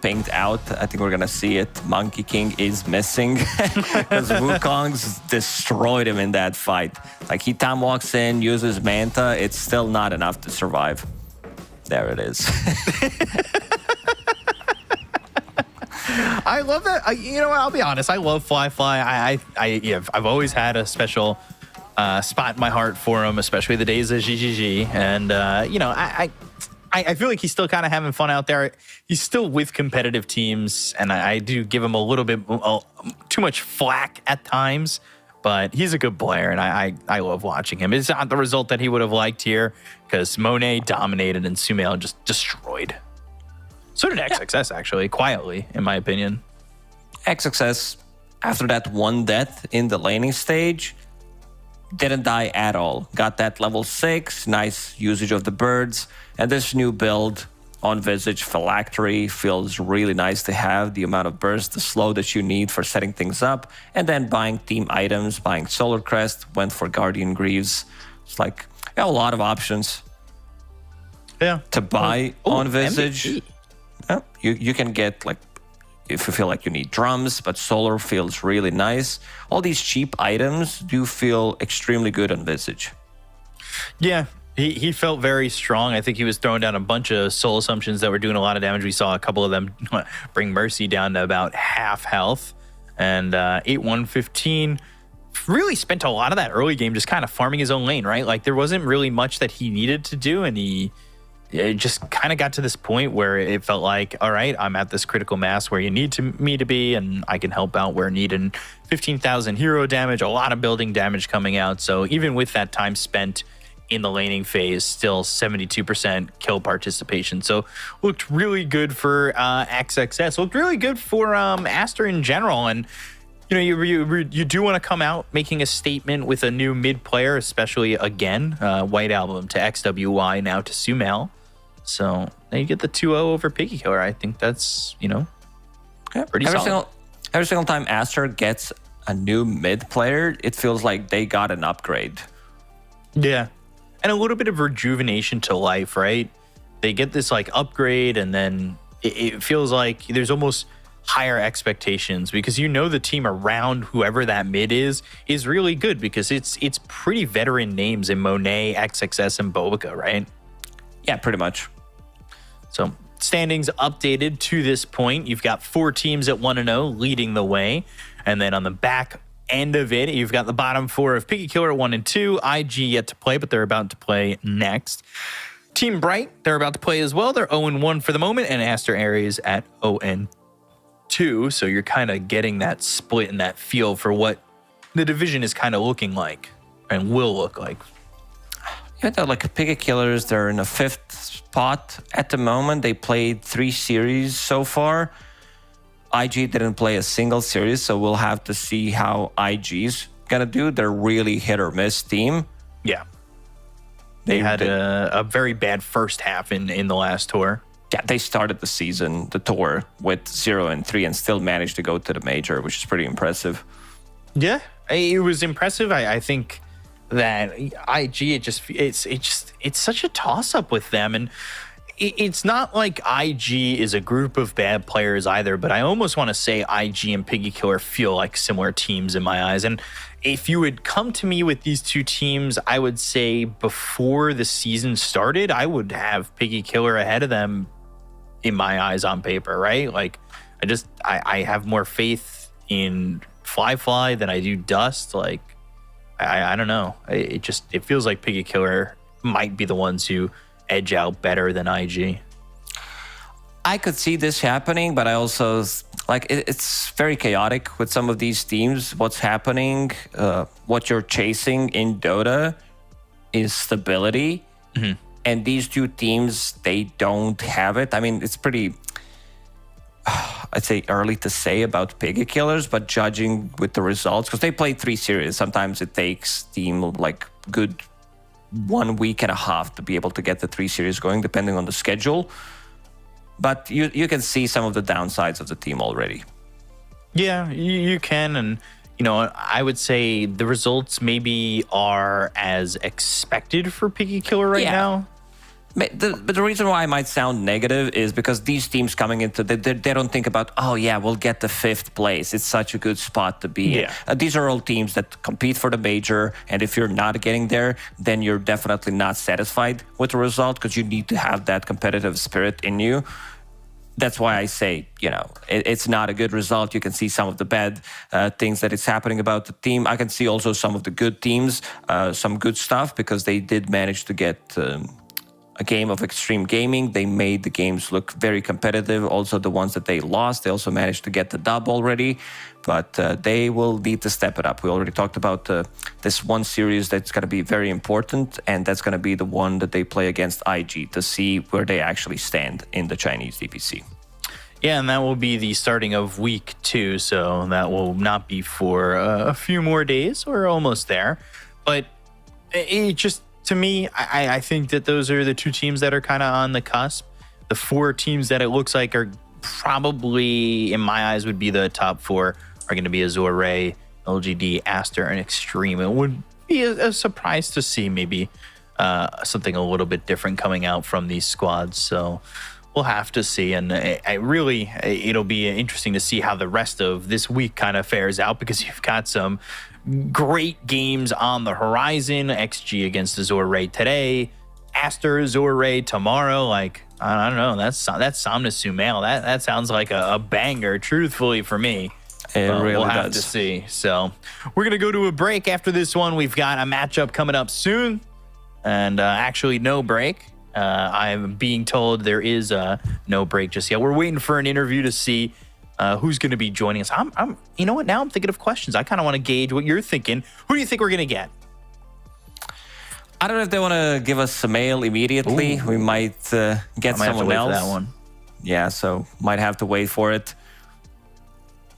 pinged out. I think we're gonna see it. Monkey King is missing because Wukong's destroyed him in that fight. Like he time walks in, uses Manta. It's still not enough to survive. There it is. I love that. You know what? I'll be honest. I love Fly. I've always had a special spot in my heart for him, especially the days of GGG. And I feel like he's still kind of having fun out there. He's still with competitive teams, and I do give him a little bit too much flack at times. But he's a good player, and I love watching him. It's not the result that he would have liked here because Monet dominated and Sumail just destroyed. So did XXS, actually, quietly, in my opinion. XXS, after that one death in the laning stage, didn't die at all. Got that level 6, nice usage of the birds, and this new build on Visage Phylactery feels really nice to have. The amount of burst, the slow that you need for setting things up, and then buying team items, buying Solar Crest, went for Guardian Greaves. It's like a lot of options to buy on Visage. MVP. Yeah, you can get, like, if you feel like you need drums, but Solar feels really nice. All these cheap items do feel extremely good on Visage. Yeah, he felt very strong. I think he was throwing down a bunch of soul assumptions that were doing a lot of damage. We saw a couple of them bring Mercy down to about half health. And 8-1-15 really spent a lot of that early game just kind of farming his own lane, right? Like there wasn't really much that he needed to do, and it just kind of got to this point where it felt like, all right, I'm at this critical mass where you need me to be, and I can help out where needed. 15,000 hero damage, a lot of building damage coming out. So even with that time spent in the laning phase, still 72% kill participation. So looked really good for XXS. Looked really good for Aster in general. And you do want to come out making a statement with a new mid player, especially again, White Album to XWY, now to Sumail. So now you get the 2-0 over Piggy Killer. I think that's, pretty solid. Every single time Aster gets a new mid player, it feels like they got an upgrade. Yeah. And a little bit of rejuvenation to life, right? They get this like upgrade, and then it feels like there's almost higher expectations because the team around whoever that mid is really good because it's pretty veteran names in Monet, XXS, and Bobica, right? Yeah, pretty much. So standings updated to this point. You've got 4 teams at 1-0 leading the way. And then on the back end of it, you've got the bottom 4 of Piggy Killer at 1-2. IG yet to play, but they're about to play next. Team Bright, they're about to play as well. They're 0-1 for the moment, and Aster Aries at 0-2. So you're kind of getting that split and that feel for what the division is kind of looking like and will look like. Yeah, they're like Piggy Killers. They're in a 5th spot at the moment. They played 3 series so far. IG didn't play a single series, so we'll have to see how IG's gonna do. They're really hit or miss team. Yeah. They had a very bad first half in the last tour. Yeah, they started the tour with 0-3 and still managed to go to the major, which is pretty impressive. Yeah, it was impressive. I think that IG, it's such a toss up with them, and it's not like IG is a group of bad players either, but I almost want to say IG and Piggy Killer feel like similar teams in my eyes. And if you would come to me with these two teams, I would say before the season started, I would have Piggy Killer ahead of them in my eyes on paper, right? Like, I have more faith in Fly than I do Dust. Like, I don't know. It feels like Piggy Killer might be the ones who edge out better than IG. I could see this happening, but I also it's very chaotic with some of these teams. What's happening, what you're chasing in Dota is stability. And these two teams, they don't have it. I mean, it's pretty, I'd say, early to say about Piggy Killers, but judging with the results, because they play 3 series, sometimes it takes team like good 1 week and a half to be able to get the 3 series going, depending on the schedule. But you can see some of the downsides of the team already. Yeah, you can. And, I would say the results maybe are as expected for Piggy Killer right now. But the reason why I might sound negative is because these teams coming into they don't think about, oh yeah, we'll get the 5th place. It's such a good spot to be in. These are all teams that compete for the major, and if you're not getting there, then you're definitely not satisfied with the result, because you need to have that competitive spirit in you. That's why I say, it's not a good result. You can see some of the bad things that is happening about the team. I can see also some of the good teams, some good stuff, because they did manage to get a game of extreme gaming. They made the games look very competitive. Also, the ones that they lost, they also managed to get the dub already. But they will need to step it up. We already talked about this one series that's going to be very important, and that's going to be the one that they play against IG to see where they actually stand in the Chinese DPC. Yeah, and that will be the starting of week 2, so that will not be for a few more days. We're almost there. But it just, to me, I think that those are the 2 teams that are kind of on the cusp. The 4 teams that it looks like are probably, in my eyes, would be the top 4 are going to be Azure Ray, LGD, Aster, and Extreme. It would be a surprise to see maybe something a little bit different coming out from these squads. So we'll have to see. And it'll be interesting to see how the rest of this week kind of fares out, because you've got some great games on the horizon. XG against Azure Ray today, Aster Azure Ray tomorrow. Like, I don't know. That's Somnus Sumail. That sounds like a banger, truthfully, for me. We'll have to see. So we're going to go to a break after this one. We've got a matchup coming up soon, and actually no break. I'm being told there is no break just yet. We're waiting for an interview to see who's going to be joining us. You know what? Now I'm thinking of questions. I kind of want to gauge what you're thinking. Who do you think we're going to get? I don't know if they want to give us a mail immediately. Ooh. We might get someone else. For that one. Yeah, so might have to wait for it.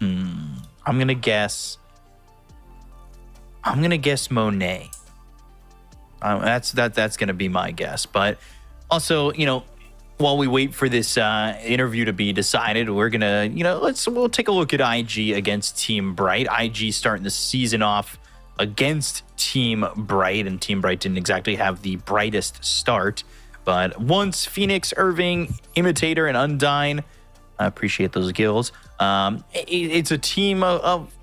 I'm gonna guess Monet. That's gonna be my guess. But also, while we wait for this interview to be decided, we're gonna, we'll take a look at IG against Team Bright. IG starting the season off against Team Bright, and Team Bright didn't exactly have the brightest start. But once Phoenix, Irving, Imitator, and Undyne, I appreciate those gills. It's a team of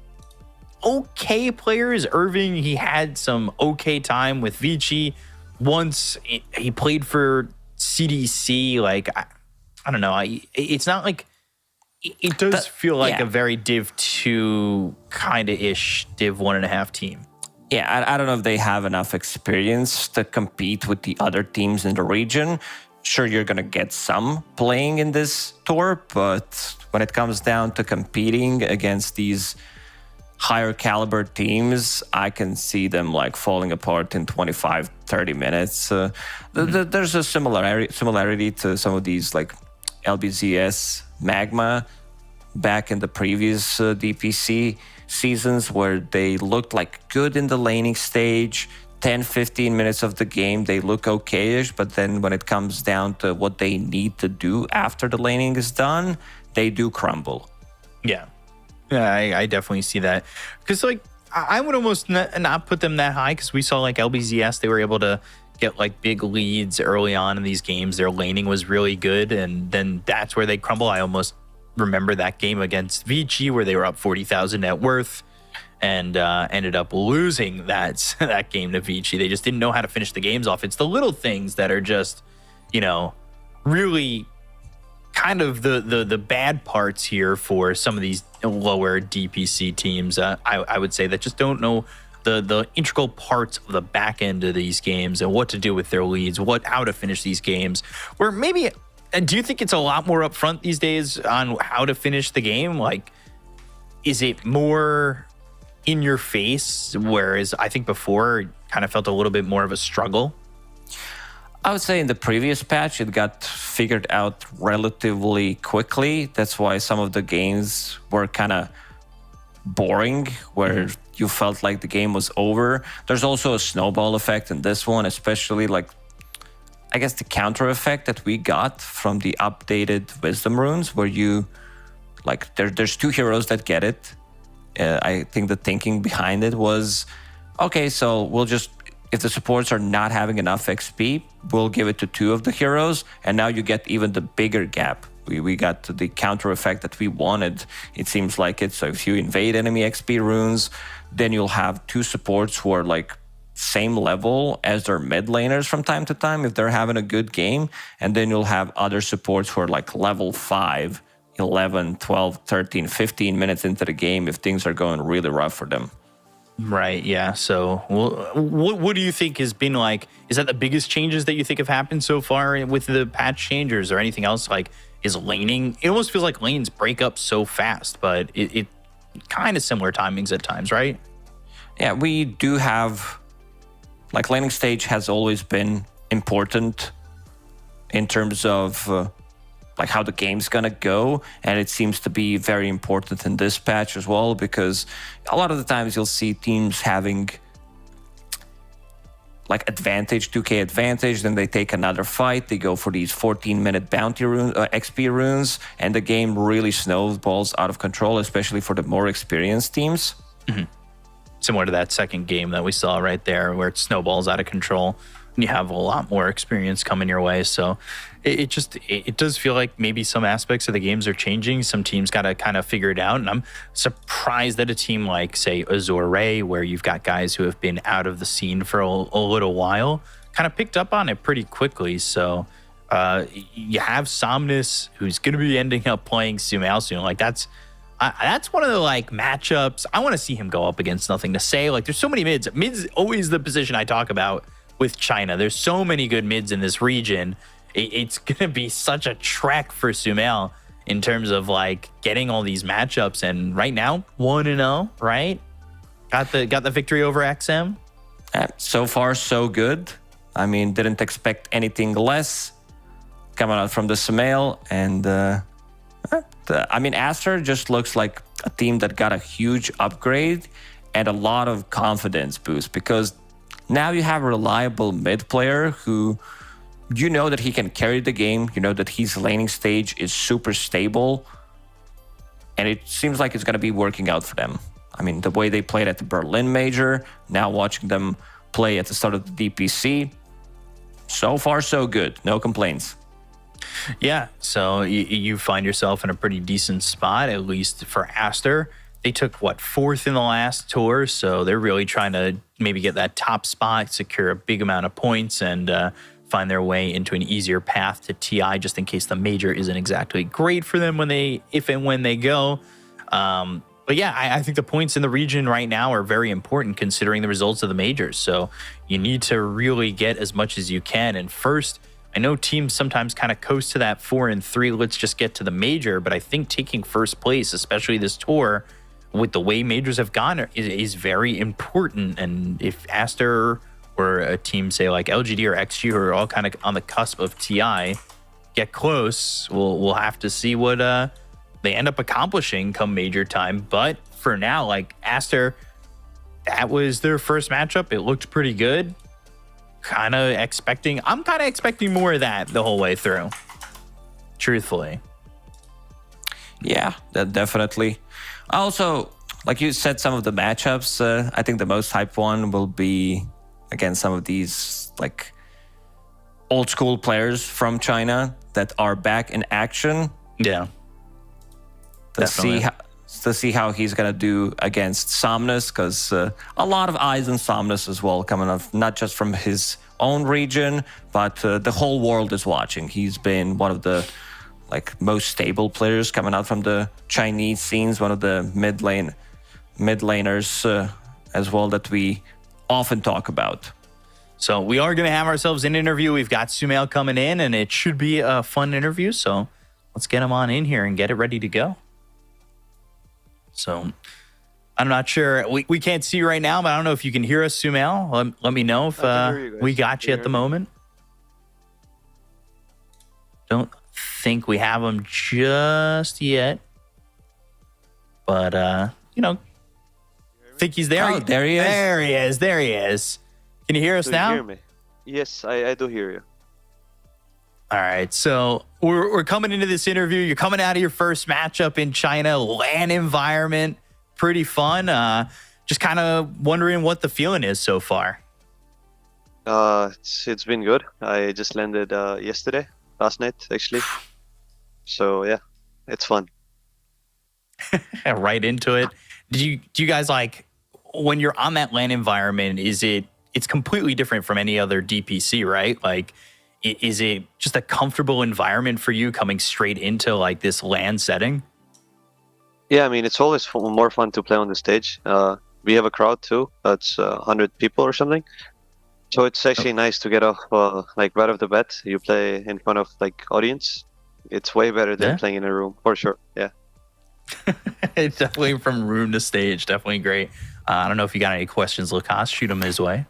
okay players. Irving, he had some okay time with Vici. Once he played for CDC. Like, I don't know. It's not like it does feel like a very Div 2 kind of ish Div 1.5 team. Yeah, I don't know if they have enough experience to compete with the other teams in the region. Sure, you're going to get some playing in this tour, but when it comes down to competing against these higher caliber teams, I can see them like falling apart in 25, 30 minutes. There's a similarity to some of these like LBZS, Magma back in the previous DPC seasons, where they looked like good in the laning stage. 10, 15 minutes of the game, they look okayish, but then when it comes down to what they need to do after the laning is done, they do crumble. Yeah, I definitely see that. Because, like, I would almost not put them that high, because we saw, like, LBZS, they were able to get like big leads early on in these games. Their laning was really good, and then that's where they crumble. I almost remember that game against Vici where they were up 40,000 net worth and ended up losing that game to Vici. They just didn't know how to finish the games off. It's the little things that are just, really kind of the bad parts here for some of these lower DPC teams. I would say that just don't know the integral parts of the back end of these games and what to do with their leads, how to finish these games. Or maybe, do you think it's a lot more upfront these days on how to finish the game? Like, is it more in your face, whereas I think before it kind of felt a little bit more of a struggle? I would say in the previous patch, it got figured out relatively quickly. That's why some of the games were kind of boring, where you felt like the game was over. There's also a snowball effect in this one, especially like, I guess the counter effect that we got from the updated Wisdom runes, where you, like, there's 2 heroes that get it. I think the thinking behind it was, okay, so we'll just, if the supports are not having enough XP, we'll give it to 2 of the heroes, and now you get even the bigger gap. We got the counter effect that we wanted. It seems like it. So if you invade enemy XP runes, then you'll have 2 supports who are like same level as their mid laners from time to time if they're having a good game, and then you'll have other supports who are like level 5, 11, 12, 13, 15 minutes into the game if things are going really rough for them. Right, yeah. So what do you think has been like, is that the biggest changes that you think have happened so far with the patch changes, or anything else? Like, is laning, it almost feels like lanes break up so fast, but it kind of similar timings at times, right? Yeah, we do have, like, laning stage has always been important in terms of like how the game's gonna go, and it seems to be very important in this patch as well, because a lot of the times you'll see teams having like advantage, 2k advantage, then they take another fight, they go for these 14-minute bounty rune, XP runes, and the game really snowballs out of control, especially for the more experienced teams. Mm-hmm. Similar to that second game that we saw right there, where it snowballs out of control and you have a lot more experience coming your way. So it does feel like maybe some aspects of the games are changing. Some teams got to kind of figure it out. And I'm surprised that a team like, say, Azure, where you've got guys who have been out of the scene for a little while, kind of picked up on it pretty quickly. So you have Somnus, who's going to be ending up playing Sumail soon. Like, that's one of the like matchups. I want to see him go up against Nothing to Say. Like, there's so many mids. Mid's always the position I talk about with China. There's so many good mids in this region. It's going to be such a trek for Sumail in terms of like getting all these matchups. And right now, 1-0, right? Got the victory over XM. So far, so good. I mean, didn't expect anything less coming out from the Sumail. And I mean, Aster just looks like a team that got a huge upgrade and a lot of confidence boost, because now you have a reliable mid player who, you know that he can carry the game. You know that his laning stage is super stable. And it seems like it's going to be working out for them. I mean, the way they played at the Berlin Major, now watching them play at the start of the DPC, so far so good. No complaints. Yeah, so you find yourself in a pretty decent spot, at least for Aster. They took, 4th in the last tour, so they're really trying to maybe get that top spot, secure a big amount of points, and find their way into an easier path to TI, just in case the major isn't exactly great for them if and when they go. But yeah, I think the points in the region right now are very important considering the results of the majors. So you need to really get as much as you can. And first, I know teams sometimes kind of coast to that 4-3, let's just get to the major, but I think taking first place, especially this tour, with the way majors have gone, is very important. And if Aster or a team, say like LGD or XG, who are all kind of on the cusp of TI, get close, we'll have to see what they end up accomplishing come major time. But for now, like Aster, that was their first matchup. It looked pretty good. I'm kind of expecting more of that the whole way through, truthfully. Yeah, that definitely. Also, like you said, some of the matchups, I think the most hyped one will be against some of these like old school players from China that are back in action. Yeah. To see how he's gonna do against Somnus, because a lot of eyes on Somnus as well, coming up not just from his own region, but the whole world is watching. He's been one of the most stable players coming out from the Chinese scenes, one of the mid laners as well that we often talk about. So we are going to have ourselves an interview. We've got Sumail coming in, and it should be a fun interview. So let's get him on in here and get it ready to go. So I'm not sure. We can't see you right now, but I don't know if you can hear us, Sumail. Let me know if we got you at the moment. Don't think we have him just yet. But, think he's there. Oh, there he is. There he is. There he is. Can you hear us now? You hear me? Yes, I do hear you. All right, so we're coming into this interview. You're coming out of your first matchup in China, LAN environment, pretty fun. Just kind of wondering what the feeling is so far. It's been good. I just landed last night actually. So yeah, it's fun. Right into it. Do you guys when you're on that LAN environment? It's completely different from any other DPC, right? Is it just a comfortable environment for you coming straight into this LAN setting? Yeah, I mean, it's always more fun to play on the stage. We have a crowd too. That's 100 people or something. So it's actually nice to get off right off the bat. You play in front of audience. It's way better than playing in a room, for sure. Yeah. It's definitely from room to stage. Definitely great. I don't know if you got any questions, Lukas. Shoot them his way.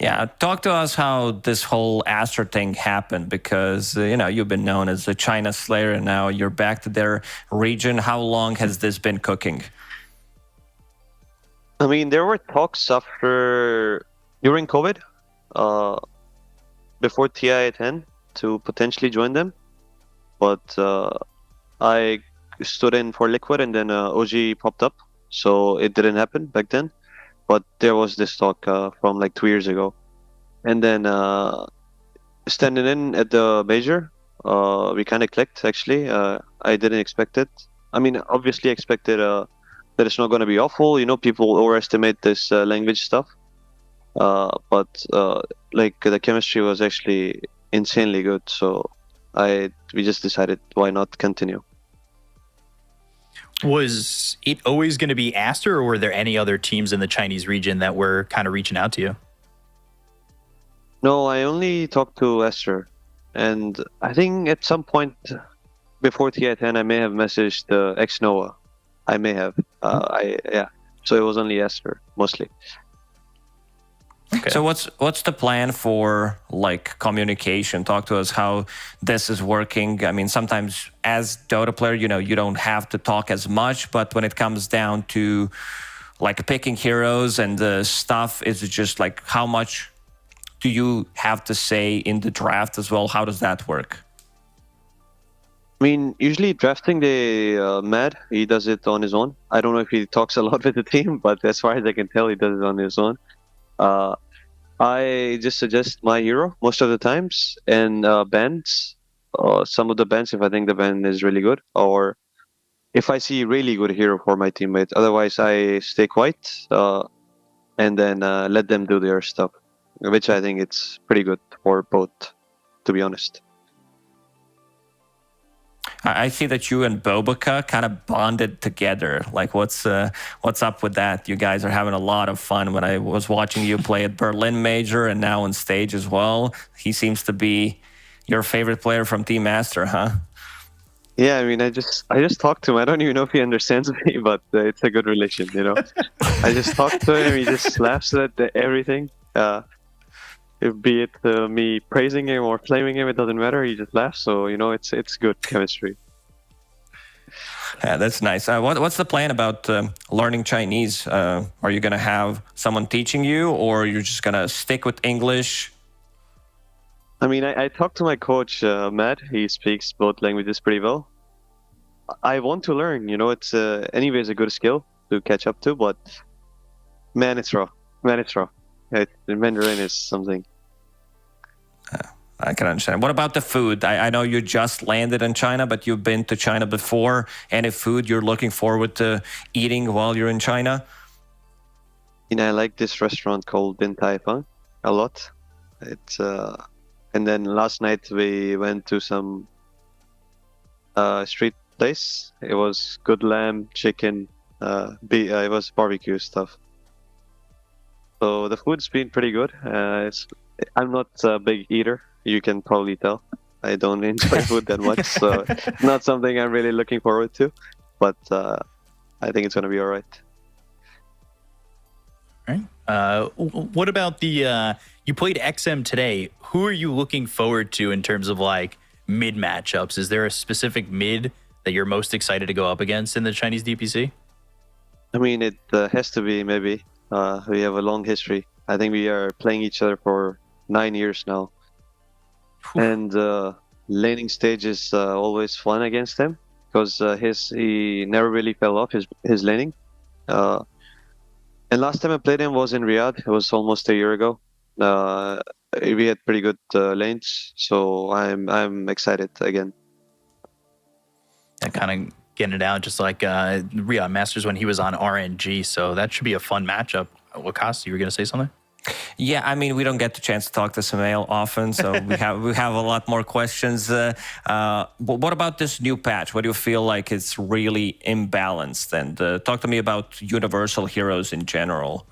Yeah, talk to us how this whole Astra thing happened, because you've been known as the China Slayer, and now you're back to their region. How long has this been cooking? I mean, there were talks during COVID, before TI-10 to potentially join them, but I stood in for Liquid, and then OG popped up, so it didn't happen back then. But there was this talk from 2 years ago. And then standing in at the major, we kind of clicked, actually. I didn't expect it. I mean, obviously expected that it's not going to be awful. People overestimate this language stuff. But the chemistry was actually insanely good. So we just decided, why not continue? Was it always going to be Aster, or were there any other teams in the Chinese region that were kind of reaching out to you? No, I only talked to Aster. And I think at some point before TI-10, I may have messaged ex-Noah. I may have. So it was only Aster, mostly. Okay. So what's the plan for communication? Talk to us how this is working. I mean, sometimes as Dota player, you don't have to talk as much, but when it comes down to picking heroes and the stuff, is it just how much do you have to say in the draft as well? How does that work? I mean, usually drafting Mad, he does it on his own. I don't know if he talks a lot with the team, but as far as I can tell, he does it on his own. I just suggest my hero most of the times, and bands. Some of the bands, if I think the band is really good, or if I see really good hero for my teammate. Otherwise, I stay quiet and then let them do their stuff, which I think it's pretty good for both, to be honest. I see that you and Bobica kind of bonded together. What's up with that? You guys are having a lot of fun. When I was watching you play at Berlin Major and now on stage as well, he seems to be your favorite player from Team Master, huh? Yeah, I mean, I just talk to him. I don't even know if he understands me, but it's a good relation, I just talk to him. He just laughs at everything. Be it me praising him or flaming him, it doesn't matter. He just laughs, so it's good chemistry. Yeah, that's nice. What's the plan about learning Chinese? Are you gonna have someone teaching you, or you're just gonna stick with English? I mean, I talked to my coach, Matt. He speaks both languages pretty well. I want to learn. It's anyways a good skill to catch up to, but man, it's raw. The Mandarin is something. I can understand. What about the food? I know you just landed in China, but you've been to China before. Any food you're looking forward to eating while you're in China? I like this restaurant called Din Tai Fung a lot. It's and then last night we went to some street place. It was good lamb, chicken, it was barbecue stuff. So the food's been pretty good. I'm not a big eater. You can probably tell. I don't enjoy food that much, so not something I'm really looking forward to. But I think it's gonna be all right. Right. What about the? You played XM today. Who are you looking forward to in terms of like mid matchups? Is there a specific mid that you're most excited to go up against in the Chinese DPC? I mean, it has to be maybe. We have a long history. I think we are playing each other for 9 years now. And laning stage is always fun against him because he never really fell off his laning. And last time I played him was in Riyadh. It was almost a year ago. We had pretty good lanes, so I'm excited again. And kind of getting it out, just like Riyadh Masters when he was on RNG. So that should be a fun matchup. Wakas, you were going to say something? Yeah, I mean, we don't get the chance to talk to Samael often, so we have a lot more questions. But what about this new patch? What do you feel like it's really imbalanced? And talk to me about Universal Heroes in general.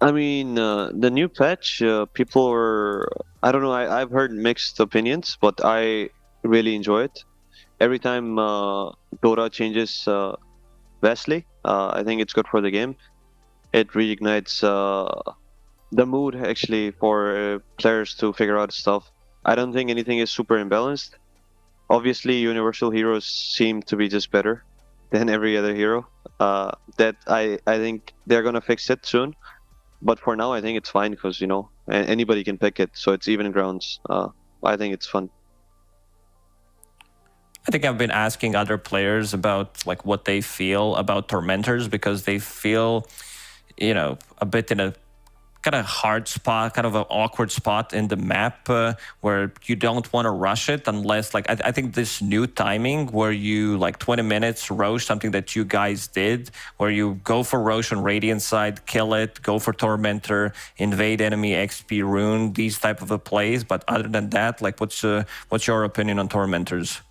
I mean, the new patch, people are... I don't know, I've heard mixed opinions, but I really enjoy it. Every time Dota changes vastly, I think it's good for the game. It reignites the mood actually for players to figure out stuff. I don't think anything is super imbalanced. Obviously, Universal Heroes seem to be just better than every other hero. That I think they're gonna fix it soon. But for now, I think it's fine because, you know, anybody can pick it, so it's even grounds. I think it's fun. I think I've been asking other players about like what they feel about Tormentors because they feel, you know, a bit in a kind of hard spot, kind of an awkward spot in the map where you don't want to rush it unless like I think this new timing where you like 20 minutes Roche, something that you guys did, where you go for Roche on Radiant side, kill it, go for Tormentor, invade enemy XP rune, these type of plays. But other than that, like what's your opinion on Tormentors?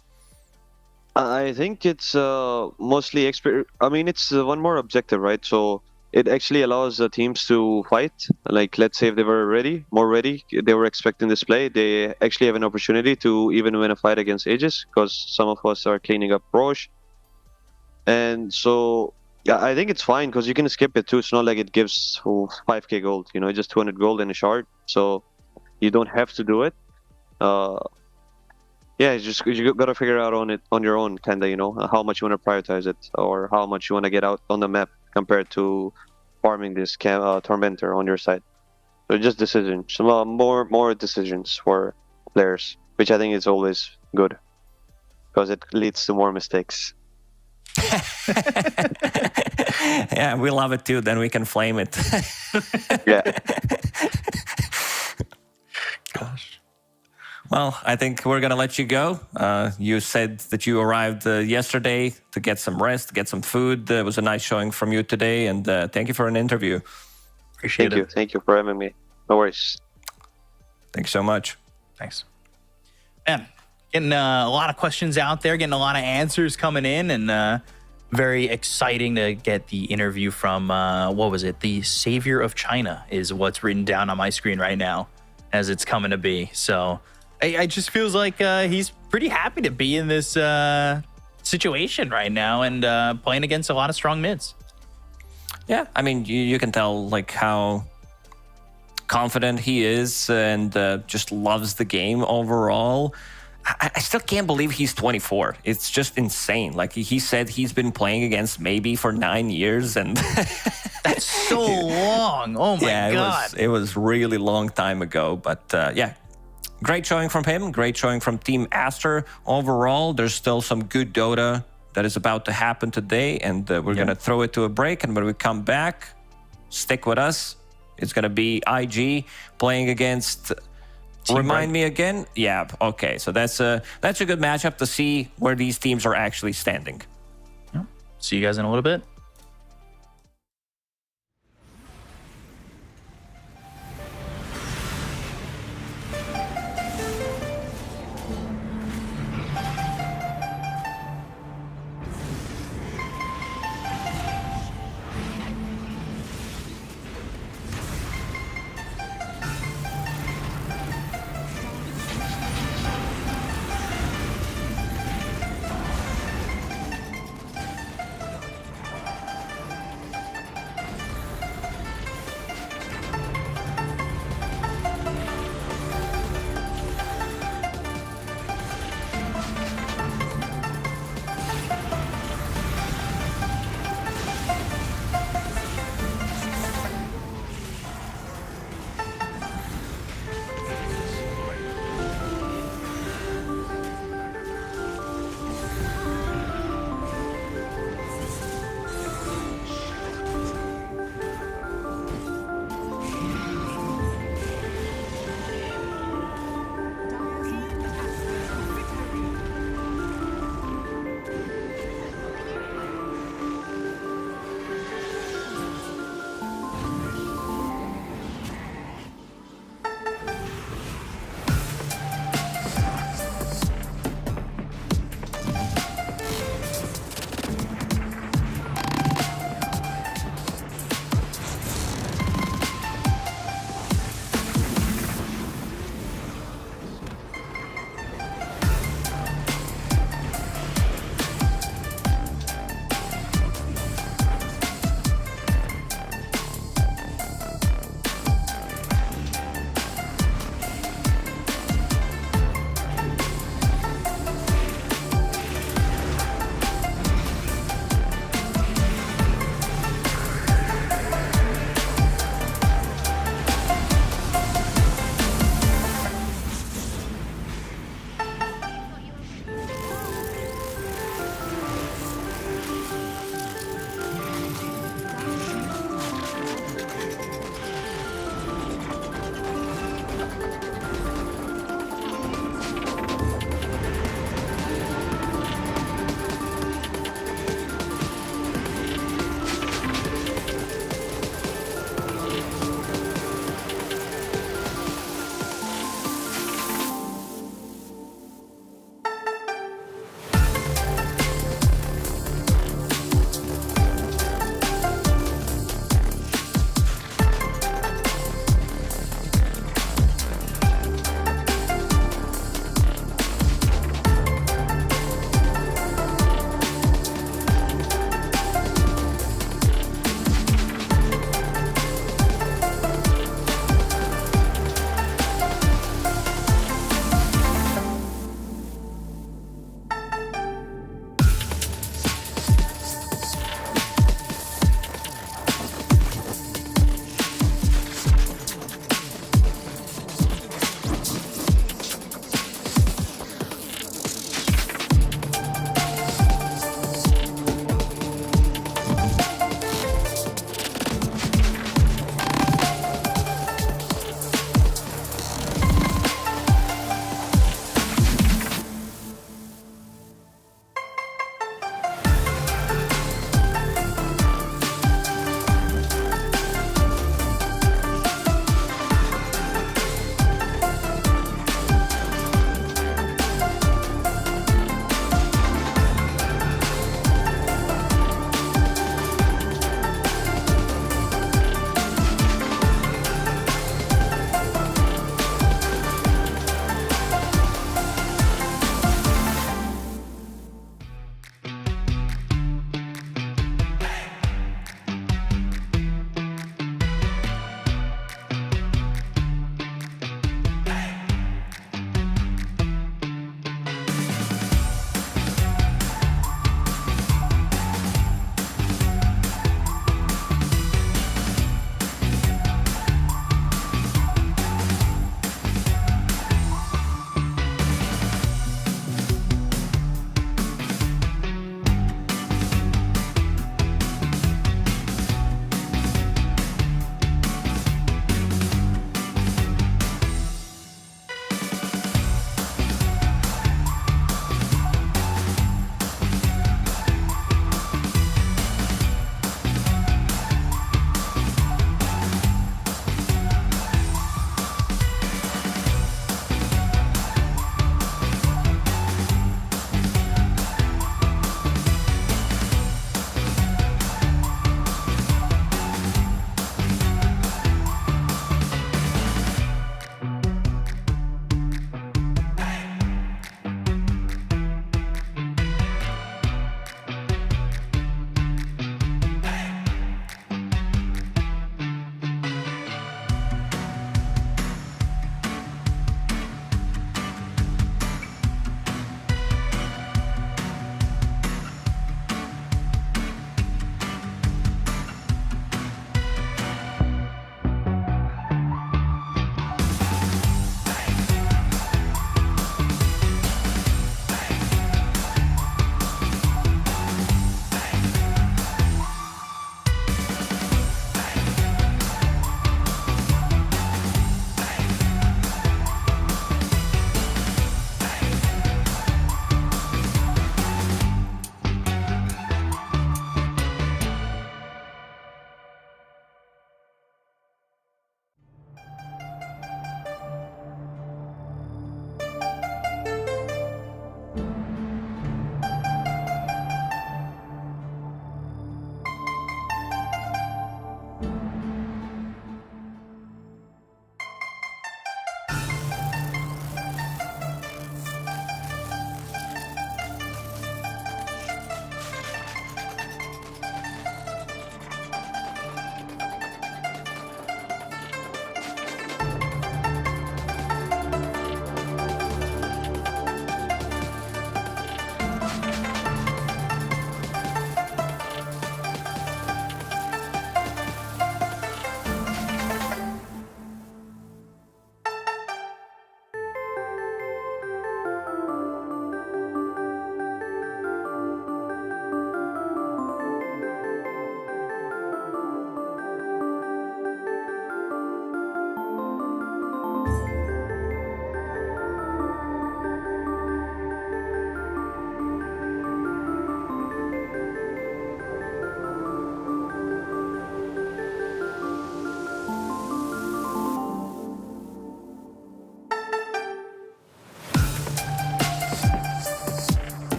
I think it's mostly I mean, it's one more objective, right? So it actually allows the teams to fight. Like, let's say if they were more ready, they were expecting this play, they actually have an opportunity to even win a fight against Aegis, because some of us are cleaning up Roche. And so, yeah, I think it's fine, because you can skip it too. It's not like it gives 5k gold, you know, just 200 gold in a shard. So you don't have to do it. Yeah, you gotta figure out on your own, kinda, you know, how much you want to prioritize it, or how much you want to get out on the map compared to farming this Tormentor on your side. So just decisions, more decisions for players, which I think is always good, because it leads to more mistakes. Yeah, we love it too. Then we can flame it. Yeah. Gosh. Well, I think we're going to let you go. You said that you arrived yesterday to get some rest, to get some food. It was a nice showing from you today, and thank you for an interview. Appreciate it. Thank you for having me. No worries. Thanks so much. Thanks. Man, getting a lot of questions out there, getting a lot of answers coming in, and very exciting to get the interview from, what was it? The Savior of China is what's written down on my screen right now as it's coming to be. So I just feels like he's pretty happy to be in this situation right now and playing against a lot of strong mids. Yeah, I mean, you can tell like how confident he is and just loves the game overall. I still can't believe he's 24. It's just insane. Like he said, he's been playing against maybe for 9 years, and that's so long. Oh my God. It was really long time ago. But yeah, great showing from him. Great showing from Team Aster. Overall, there's still some good Dota that is about to happen today, and we're going to throw it to a break. And when we come back, stick with us. It's going to be IG playing against Remind me again? Yeah. Okay. So that's a good matchup to see where these teams are actually standing. See you guys in a little bit.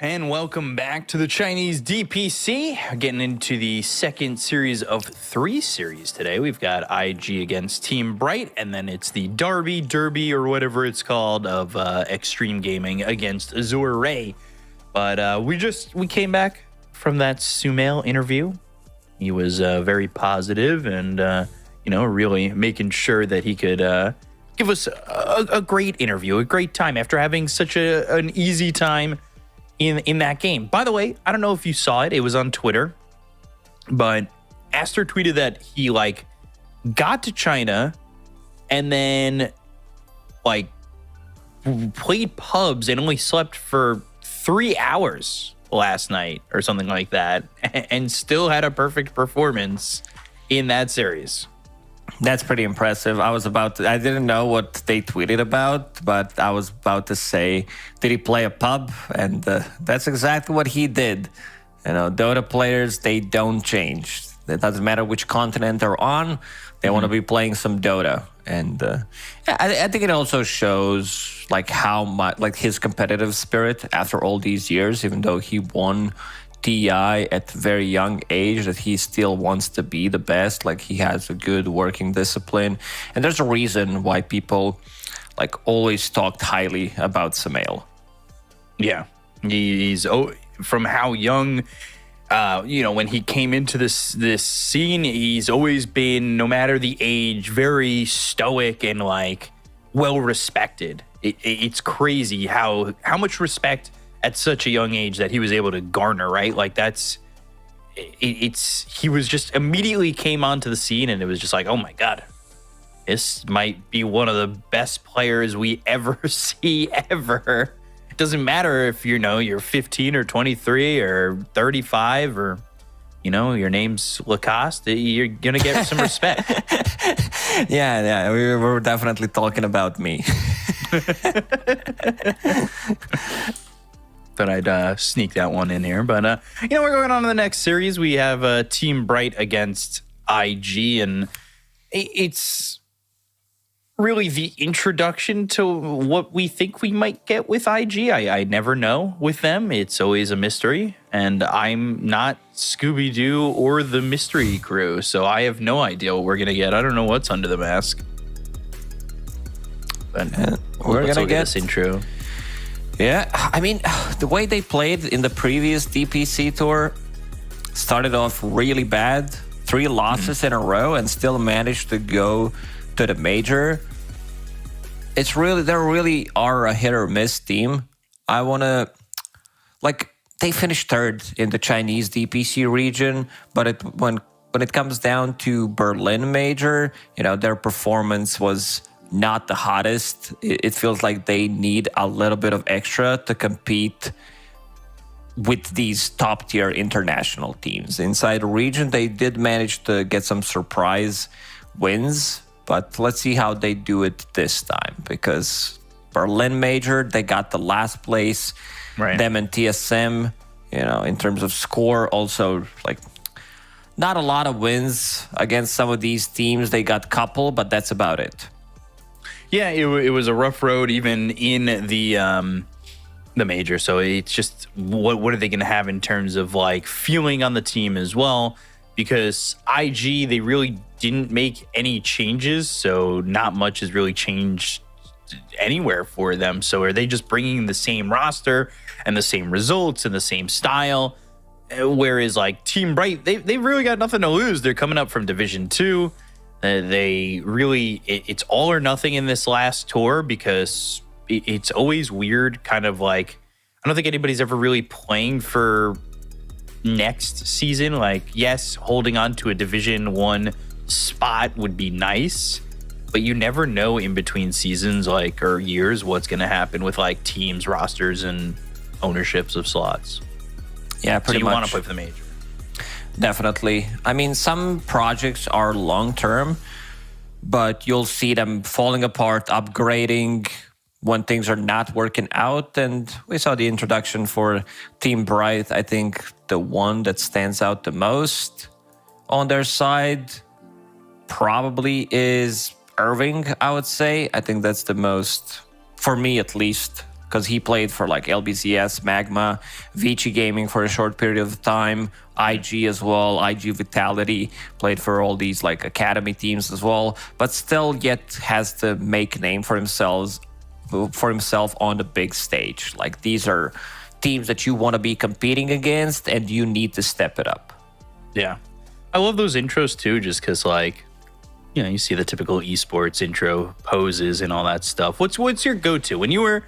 and welcome back to the Chinese DPC. Getting into the second series of 3 series today. We've got IG against Team Bright, and then it's the Derby, or whatever it's called, of Extreme Gaming against Azure Ray. But we came back from that Sumail interview. He was very positive and, really making sure that he could give us a great interview, a great time after having such an easy time in that game. By the way, I don't know if you saw it. It was on Twitter, but Aster tweeted that he got to China and then played pubs and only slept for 3 hours last night or something like that, and still had a perfect performance in that series. That's pretty impressive. I didn't know what they tweeted about, but I was about to say, did he play a pub? And that's exactly what he did. Dota players, they don't change. It doesn't matter which continent they're on. They want to be playing some Dota. And I think it also shows how much his competitive spirit after all these years, even though he won TI at a very young age, that he still wants to be the best. He has a good working discipline, and there's a reason why people always talked highly about Sumail. Yeah, he's from how young, when he came into this scene, he's always been, no matter the age, very stoic and well respected. It's crazy how much respect at such a young age that he was able to garner, right? He was just immediately came onto the scene, and it was just oh my God, this might be one of the best players we ever see ever. It doesn't matter if you're 15 or 23 or 35 or your name's Lacoste, you're gonna get some respect. Yeah, we were definitely talking about me. Thought I'd sneak that one in here. But, we're going on to the next series. We have Team Bright against IG, and it's really the introduction to what we think we might get with IG. I never know with them. It's always a mystery, and I'm not Scooby-Doo or the mystery crew, so I have no idea what we're going to get. I don't know what's under the mask. But we're going to get this intro. Yeah, I mean, the way they played in the previous DPC tour started off really bad, 3 losses in a row, and still managed to go to the major. They really are a hit or miss team. They finished 3rd in the Chinese DPC region, but when it comes down to Berlin major, their performance was not the hottest. It feels like they need a little bit of extra to compete with these top tier international teams. Inside the region, they did manage to get some surprise wins, but let's see how they do it this time, because Berlin major, they got the last place. Right. Them and TSM, in terms of score, also not a lot of wins against some of these teams. They got couple, but that's about it. Yeah, it was a rough road even in the major. So it's just what are they going to have in terms of feeling on the team as well? Because IG, they really didn't make any changes, so not much has really changed anywhere for them. So are they just bringing the same roster and the same results and the same style? Whereas Team Bright, they really got nothing to lose. They're coming up from Division 2. It's all or nothing in this last tour, because it's always weird, I don't think anybody's ever really playing for next season. Yes, holding on to a Division 1 spot would be nice, but you never know in between seasons, or years, what's going to happen with teams, rosters, and ownerships of slots. Yeah, pretty much. So you want to play for the major. Definitely. I mean, some projects are long-term, but you'll see them falling apart, upgrading when things are not working out. And we saw the introduction for Team Bright. I think the one that stands out the most on their side probably is Irving, I would say. I think that's the most, for me at least, because he played for like LBCS, Magma, Vici Gaming for a short period of time, IG as well, IG Vitality, played for all these like academy teams as well, but still yet has to make a name for himself on the big stage. Like these are teams that you want to be competing against and you need to step it up. Yeah. I love those intros too, just because like, you see the typical esports intro poses and all that stuff. What's your go-to when you were,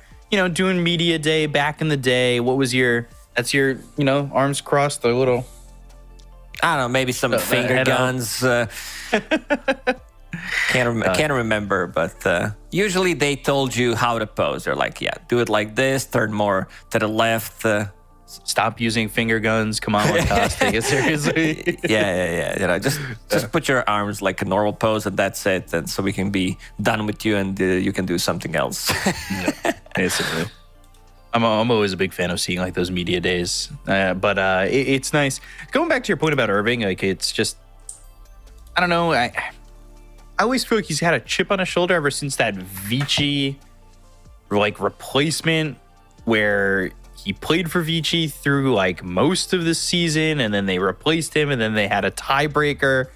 doing media day back in the day? What was that's your, arms crossed, the little, I don't know, maybe some finger guns. Can't remember, but usually they told you how to pose. They're like, yeah, do it like this, turn more to the left. Stop using finger guns. Come on, Lacoste, take it seriously. Yeah. Just put your arms like a normal pose, and that's it. And so we can be done with you, and you can do something else. Yeah, basically. I'm always a big fan of seeing like those media days, but it's nice. Going back to your point about Irving, like it's just, I don't know. I always feel like he's had a chip on his shoulder ever since that Vici like replacement where he played for Vici through like most of the season, and then they replaced him, and then they had a tiebreaker,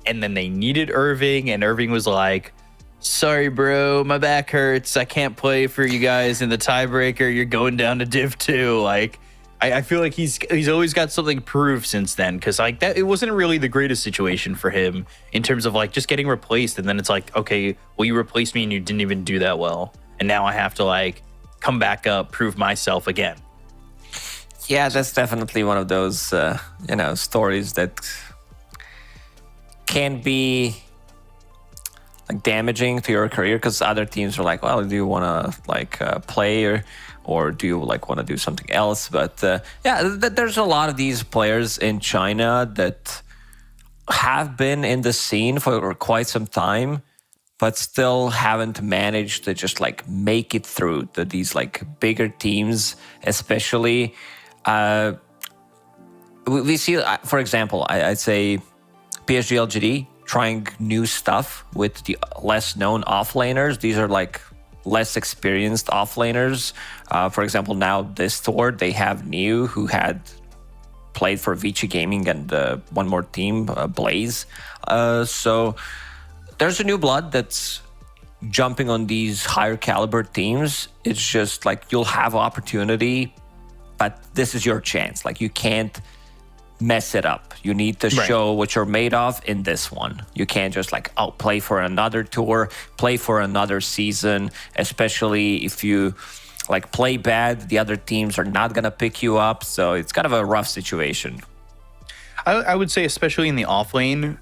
and then they needed Irving, and Irving was like, sorry, bro, my back hurts. I can't play for you guys in the tiebreaker. You're going down to Div 2. Like, I feel like he's always got something to prove since then, because like that, it wasn't really the greatest situation for him in terms of like just getting replaced, and then it's like, okay, well, you replaced me and you didn't even do that well, and now I have to like come back up, prove myself again. Yeah, that's definitely one of those, stories that can be like damaging to your career, because other teams are like, well, do you want to like play or do you like want to do something else? But there's a lot of these players in China that have been in the scene for quite some time, but still haven't managed to just like make it through these like bigger teams, especially. We see, for example, I'd say PSG LGD trying new stuff with the less known offlaners. These are like less experienced offlaners. For example, now this tour, they have Niu, who had played for Vici Gaming and one more team, Blaze. So there's a new blood that's jumping on these higher caliber teams. It's just like you'll have opportunity, but this is your chance. Like you can't mess it up. You need to show what you're made of in this one. You can't just like, play for another tour, play for another season, especially if you like play bad, the other teams are not going to pick you up. So it's kind of a rough situation. I would say, especially in the offlane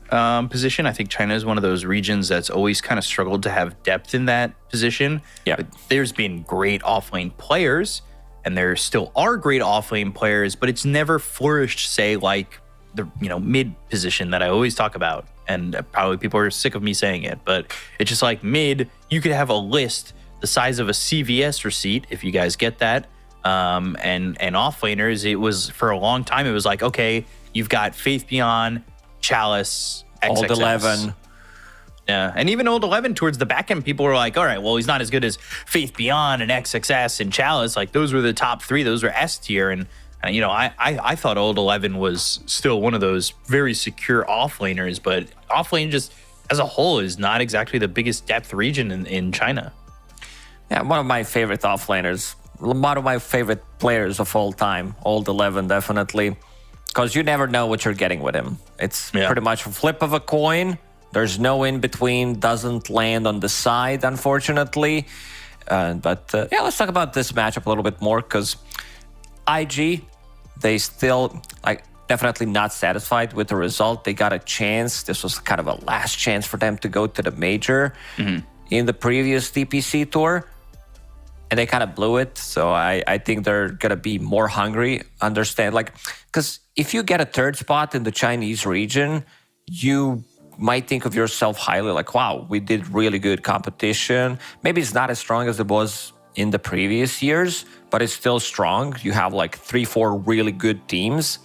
position, I think China is one of those regions that's always kind of struggled to have depth in that position. Yeah. But there's been great offlane players, and there still are great offlane players, but it's never flourished, say, like the mid position that I always talk about. And probably people are sick of me saying it, but it's just like mid, you could have a list the size of a CVS receipt, if you guys get that. And offlaners, it was for a long time, it was like, okay, you've got Faith Beyond, Chalice, XXS. Old 11. Yeah, and even Old 11 towards the back end, people were like, all right, well, he's not as good as Faith Beyond and XXS and Chalice. Like, those were the top three. Those were S tier. And I thought Old 11 was still one of those very secure offlaners, but offlane just as a whole is not exactly the biggest depth region in China. Yeah, one of my favorite offlaners, one of my favorite players of all time, Old 11, definitely. Because you never know what you're getting with him. It's pretty much a flip of a coin. There's no in between, doesn't land on the side, unfortunately. But let's talk about this matchup a little bit more, because IG, they still definitely not satisfied with the result. They got a chance. This was kind of a last chance for them to go to the major in the previous DPC tour, and they kind of blew it. So I think they're gonna be more hungry. Understand, because if you get a third spot in the Chinese region, you might think of yourself highly, like, wow, we did really good competition. Maybe it's not as strong as it was in the previous years, but it's still strong. You have 3-4 really good teams.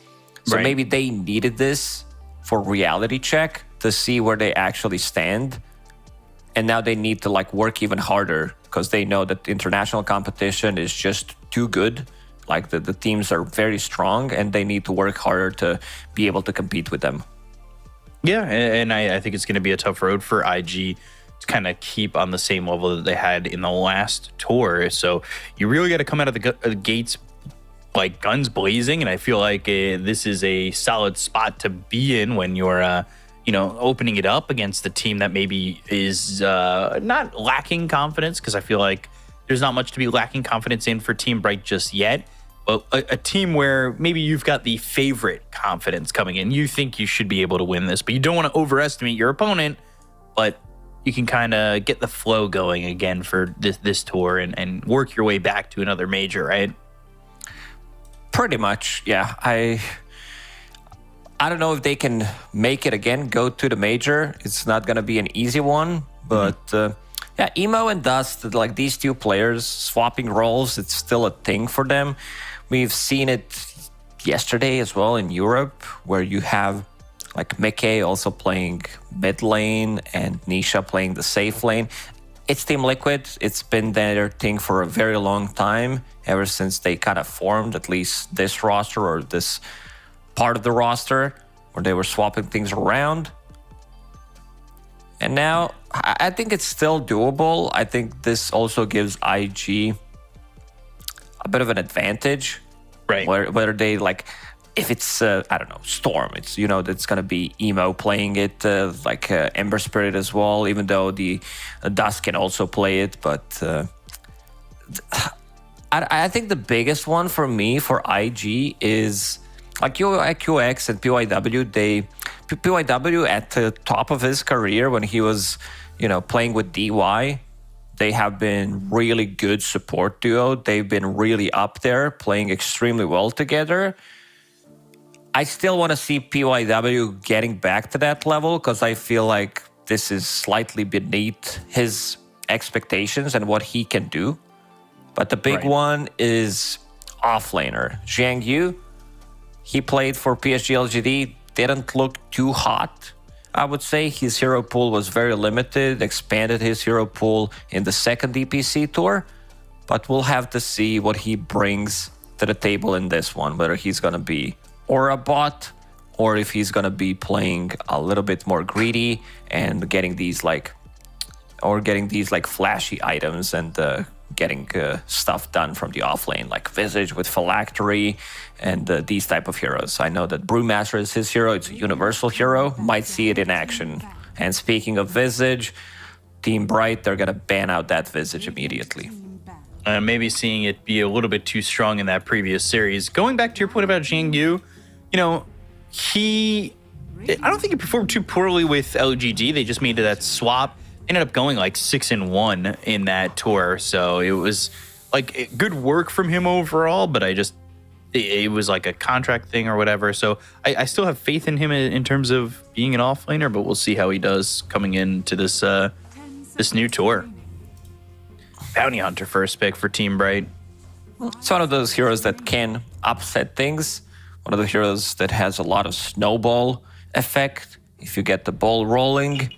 So maybe they needed this for reality check to see where they actually stand. and now they need to like work even harder because they know that the international competition is just too good. Like the teams are very strong, and they need to work harder to be able to compete with them. Yeah, and I think it's going to be a tough road for IG to kind of keep on the same level that they had in the last tour. So you really got to come out of the gates like guns blazing, and I feel like this is a solid spot to be in when you're opening it up against the team that maybe is not lacking confidence, because I feel like there's not much to be lacking confidence in for Team Bright just yet. But a team where maybe you've got the favorite confidence coming in. You think you should be able to win this, but you don't want to overestimate your opponent. But you can kind of get the flow going again for this tour and work your way back to another major, right? Pretty much, yeah. I don't know if they can make it again, go to the major. It's not going to be an easy one, but yeah, Emo and Dust, like these two players swapping roles, it's still a thing for them. We've seen it yesterday as well in Europe, where you have like Mickey also playing mid lane and Nisha playing the safe lane. It's Team Liquid. It's been their thing for a very long time, ever since they kind of formed at least this roster or this part of the roster, where they were swapping things around. And now I think it's still doable. I think this also gives IG a bit of an advantage, right? Whether they like, if it's I don't know, Storm, it's that's gonna be Emo playing it, like Ember Spirit as well. Even though the Dust can also play it, but I think the biggest one for me for IG is like QX and PYW. PYW at the top of his career when he was, playing with DY, they have been really good support duo. They've been really up there, playing extremely well together. I still want to see PYW getting back to that level, because I feel like this is slightly beneath his expectations and what he can do. But the big one is offlaner. Zhang Yu, he played for PSG LGD, didn't look too hot. I would say his hero pool was very limited, expanded his hero pool in the second DPC tour, but we'll have to see what he brings to the table in this one, whether he's going to be Aura bot or if he's going to be playing a little bit more greedy and getting these flashy items and getting stuff done from the offlane, like Visage with Phylactery and these type of heroes. I know that Brewmaster is his hero. It's a universal hero. Might see it in action. And speaking of Visage, Team Bright, they're going to ban out that Visage immediately. Maybe seeing it be a little bit too strong in that previous series. Going back to your point about Zhang Yu, I don't think he performed too poorly with LGD. They just made that swap. Ended up going like 6-1 in that tour, so it was like good work from him overall, but it was like a contract thing or whatever. So I still have faith in him in terms of being an offlaner, but we'll see how he does coming into this new tour. Bounty Hunter first pick for Team Bright. It's one of those heroes that can upset things. One of the heroes that has a lot of snowball effect. If you get the ball rolling,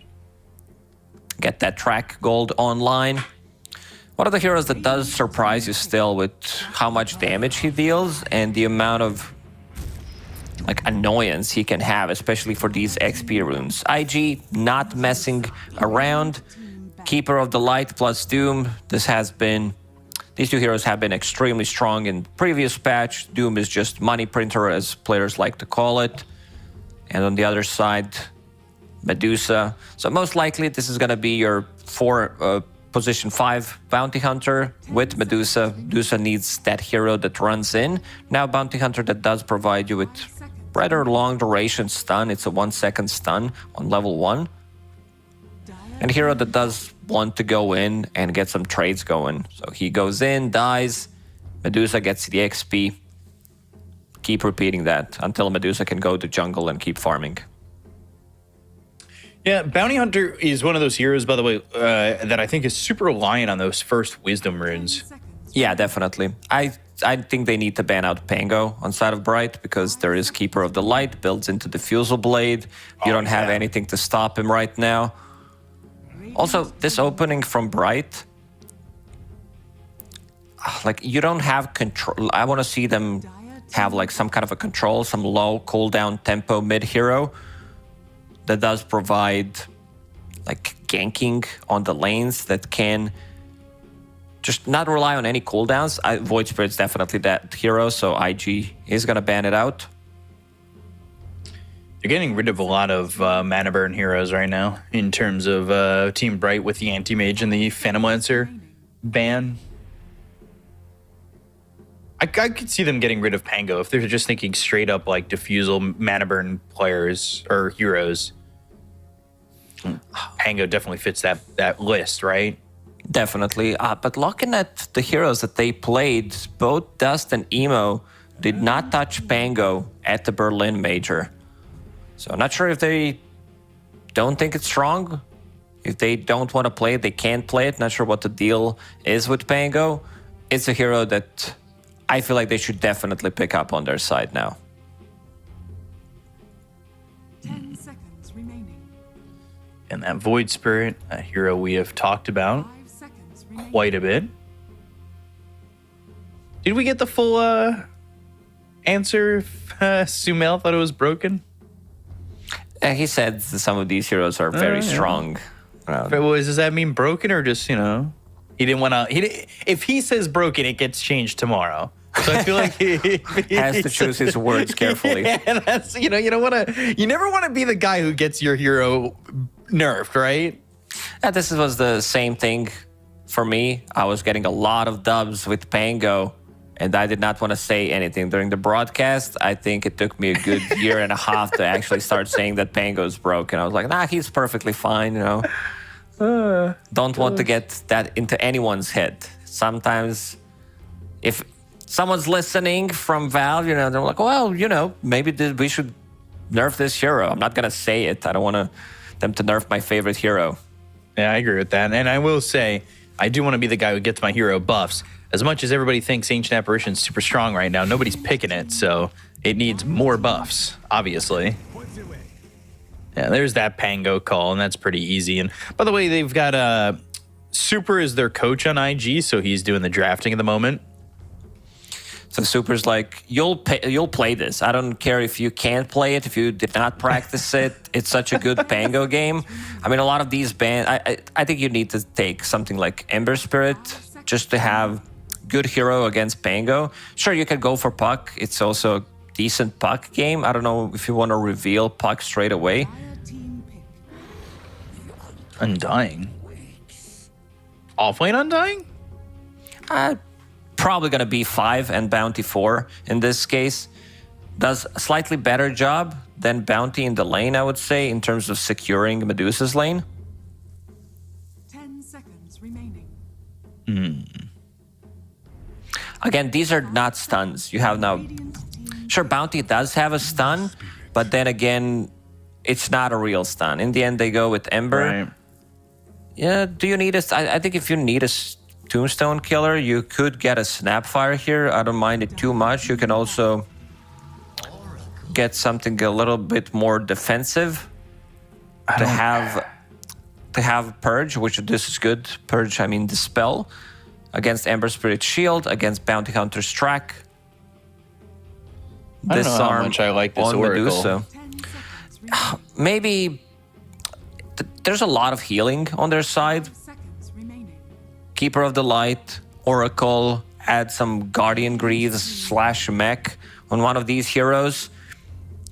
get that track gold online. One of the heroes that does surprise you still with how much damage he deals and the amount of annoyance he can have, especially for these XP runes. IG not messing around. Keeper of the Light plus Doom. These two heroes have been extremely strong in previous patch. Doom is just money printer, as players like to call it. And on the other side, Medusa. So most likely this is going to be your position 5 Bounty Hunter with Medusa. Medusa needs that hero that runs in. Now Bounty Hunter that does provide you with rather long duration stun. It's a 1-second stun on level 1. And hero that does want to go in and get some trades going. So he goes in, dies, Medusa gets the XP. Keep repeating that until Medusa can go to jungle and keep farming. Yeah, Bounty Hunter is one of those heroes, by the way, that I think is super reliant on those first Wisdom runes. Yeah, definitely. I think they need to ban out Pango on side of Bright, because there is Keeper of the Light, builds into the Fusel Blade. You don't have anything to stop him right now. Also, this opening from Bright, like, you don't have control. I want to see them have like some kind of a control, some low cooldown tempo mid hero that does provide like ganking on the lanes that can just not rely on any cooldowns. Void Spirit's definitely that hero, so IG is going to ban it out. You're getting rid of a lot of mana burn heroes right now in terms of Team Bright with the Anti-Mage and the Phantom Lancer ban. I could see them getting rid of Pango if they're just thinking straight up like diffusal mana burn players or heroes. Pango definitely fits that list, right? Definitely. But looking at the heroes that they played, both Dust and Emo did not touch Pango at the Berlin Major. So I'm not sure if they don't think it's strong. If they don't want to play it, they can't play it. Not sure what the deal is with Pango. It's a hero that I feel like they should definitely pick up on their side now. 10 seconds remaining. And that Void Spirit, a hero we have talked about 5 seconds remaining. quite a bit. Did we get the full answer if Sumail thought it was broken? He said some of these heroes are very strong. Does that mean broken or just, he didn't want to... If he says broken, it gets changed tomorrow. So I feel like he Has to choose his words carefully. Yeah, and that's, you don't want to... You never want to be the guy who gets your hero nerfed, right? This was the same thing for me. I was getting a lot of dubs with Pango, and I did not want to say anything during the broadcast. I think it took me a good year and a half to actually start saying that Pango's broken. I was like, nah, he's perfectly fine, Don't want to get that into anyone's head. Sometimes if someone's listening from Valve, they're like, well, maybe we should nerf this hero. I'm not going to say it. I don't want them to nerf my favorite hero. Yeah, I agree with that. And I will say, I do want to be the guy who gets my hero buffs. As much as everybody thinks Ancient Apparition's super strong right now, nobody's picking it, so it needs more buffs, obviously. Yeah, there's that Pango call, and that's pretty easy. And by the way, they've got Super as their coach on IG, so he's doing the drafting at the moment. So Super's like, you'll play this. I don't care if you can't play it, if you did not practice it. It's such a good Pango game. I mean, a lot of these bans, I think you need to take something like Ember Spirit just to have good hero against Pango. Sure, you can go for Puck. It's also a decent Puck game. I don't know if you want to reveal Puck straight away. Fire team pick. Undying. Offlane Undying? Probably going to be 5 and Bounty 4 in this case. Does a slightly better job than Bounty in the lane, I would say, in terms of securing Medusa's lane. 10 seconds remaining. Again, these are not stuns. You have now... Radiant team Sure, Bounty does have a stun, but then again, it's not a real stun. In the end, they go with Ember. Right. Yeah, do you need a... I think if you need a Tombstone killer, you could get a Snapfire here. I don't mind it too much. You can also get something a little bit more defensive to have Purge, which this is good. Purge, I mean Dispel, against Ember Spirit Shield, against Bounty Hunter's Track. I don't know how Disarm much I like this on Oracle. Medusa. 10 seconds remaining. Maybe there's a lot of healing on their side. 5 seconds remaining. Keeper of the Light, Oracle, add some Guardian Greaves / Mech on one of these heroes.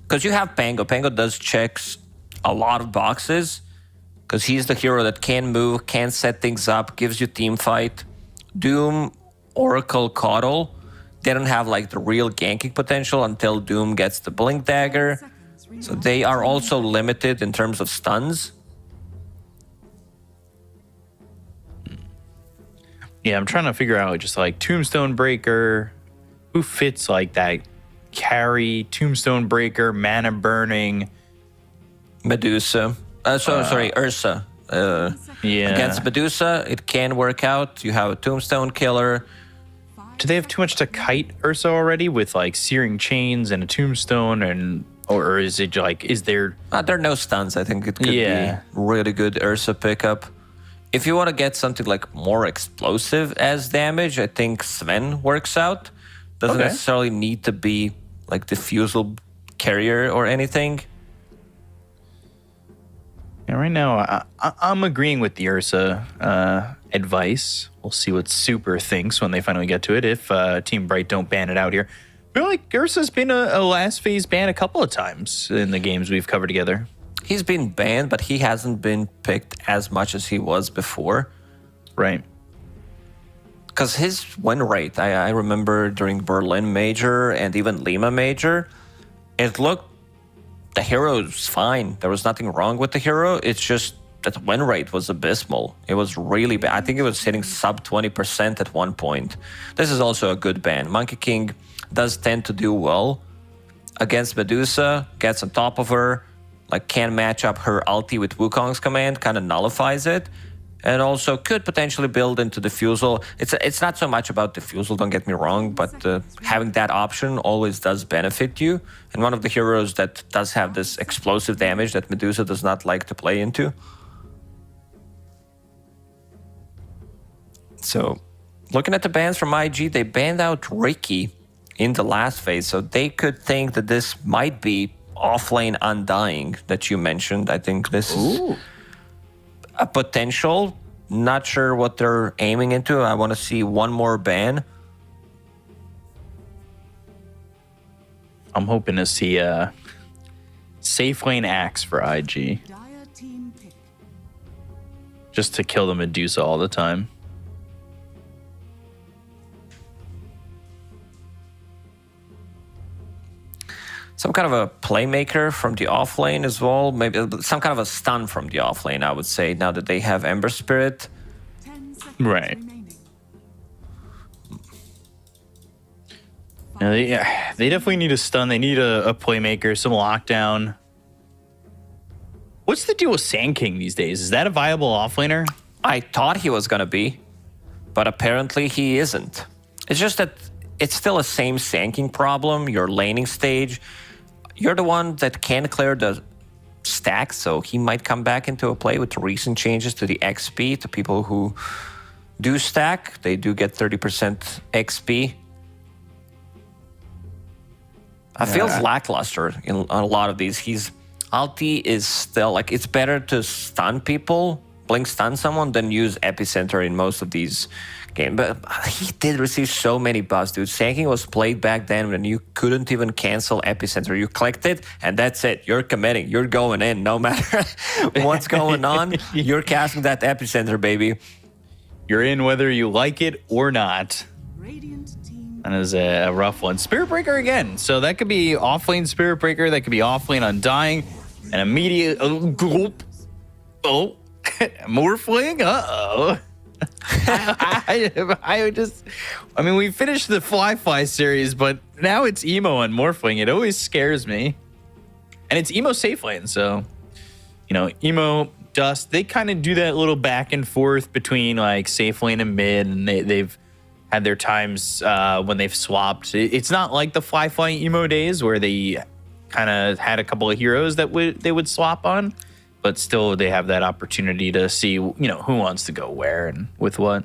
Because you have Pango. Pango does checks a lot of boxes. Because he's the hero that can move, can set things up, gives you team fight. Doom, Oracle, Coddle, they don't have like the real ganking potential until Doom gets the Blink Dagger. Seconds remaining. So they are also limited in terms of stuns. Yeah, I'm trying to figure out just like Tombstone Breaker, who fits like that carry, Tombstone Breaker, mana burning. Medusa. Sorry, Ursa. Yeah. Against Medusa, it can work out. You have a Tombstone Killer. Do they have too much to kite Ursa already with like Searing Chains and a Tombstone, and or is it like, is there... There are no stuns. I think it could Yeah. be really good Ursa pickup. If you want to get something like more explosive as damage, I think Sven works out. Doesn't Okay. necessarily need to be like diffusal carrier or anything. Yeah, right now, I'm agreeing with the Ursa advice. We'll see what Super thinks when they finally get to it. If Team Bright don't ban it out here, I feel like Ursa's been a last phase ban a couple of times in the games we've covered together. He's been banned, but he hasn't been picked as much as he was before. Right. Because his win rate, I remember during Berlin Major and even Lima Major, it looked, the hero's fine. There was nothing wrong with the hero. It's just that win rate was abysmal. It was really bad. I think it was hitting sub 20% at one point. This is also a good ban. Monkey King does tend to do well against Medusa, gets on top of her, like can match up her ulti with Wukong's command, kind of nullifies it, and also could potentially build into Diffusal. It's not so much about Diffusal, don't get me wrong, but having that option always does benefit you. And one of the heroes that does have this explosive damage that Medusa does not like to play into. So, looking at the bans from IG, they banned out Ricky in the last phase, so they could think that this might be offlane Undying that you mentioned. I think this is a potential. Not sure what they're aiming into. I want to see one more ban. I'm hoping to see a safe lane axe for IG, Dire team pick. just to kill the Medusa all the time. Some kind of a playmaker from the offlane as well. Maybe some kind of a stun from the offlane, I would say, now that they have Ember Spirit. 10 seconds Right. remaining. No, they definitely need a stun. They need a playmaker, some lockdown. What's the deal with Sand King these days? Is that a viable offlaner? I thought he was going to be, but apparently he isn't. It's just that it's still a same sanking problem. Your laning stage, you're the one that can clear the stack, so he might come back into a play with recent changes to the XP. To people who do stack, they do get 30% XP. I feel lackluster in a lot of these. His ulti is still, like, it's better to stun people, blink stun someone, than use Epicenter in most of these games. But he did receive so many buffs, dude. Sanking was played back then when you couldn't even cancel Epicenter. You clicked it, and that's it. You're committing. You're going in. No matter what's going on, you're casting that Epicenter, baby. You're in whether you like it or not. Radiant team. That is a rough one. Spirit Breaker again. So that could be offlane Spirit Breaker. That could be offlane Undying. And immediate... Morphling? Uh-oh. I mean, we finished the Fly series, but now it's Emo and Morphling. It always scares me. And it's Emo safe lane, so... You know, Emo, Dust, they kind of do that little back and forth between, like, safe lane and mid, and they've had their times when they've swapped. It's not like the Fly Emo days where they kind of had a couple of heroes that they would swap on, but still they have that opportunity to see, you know, who wants to go where and with what.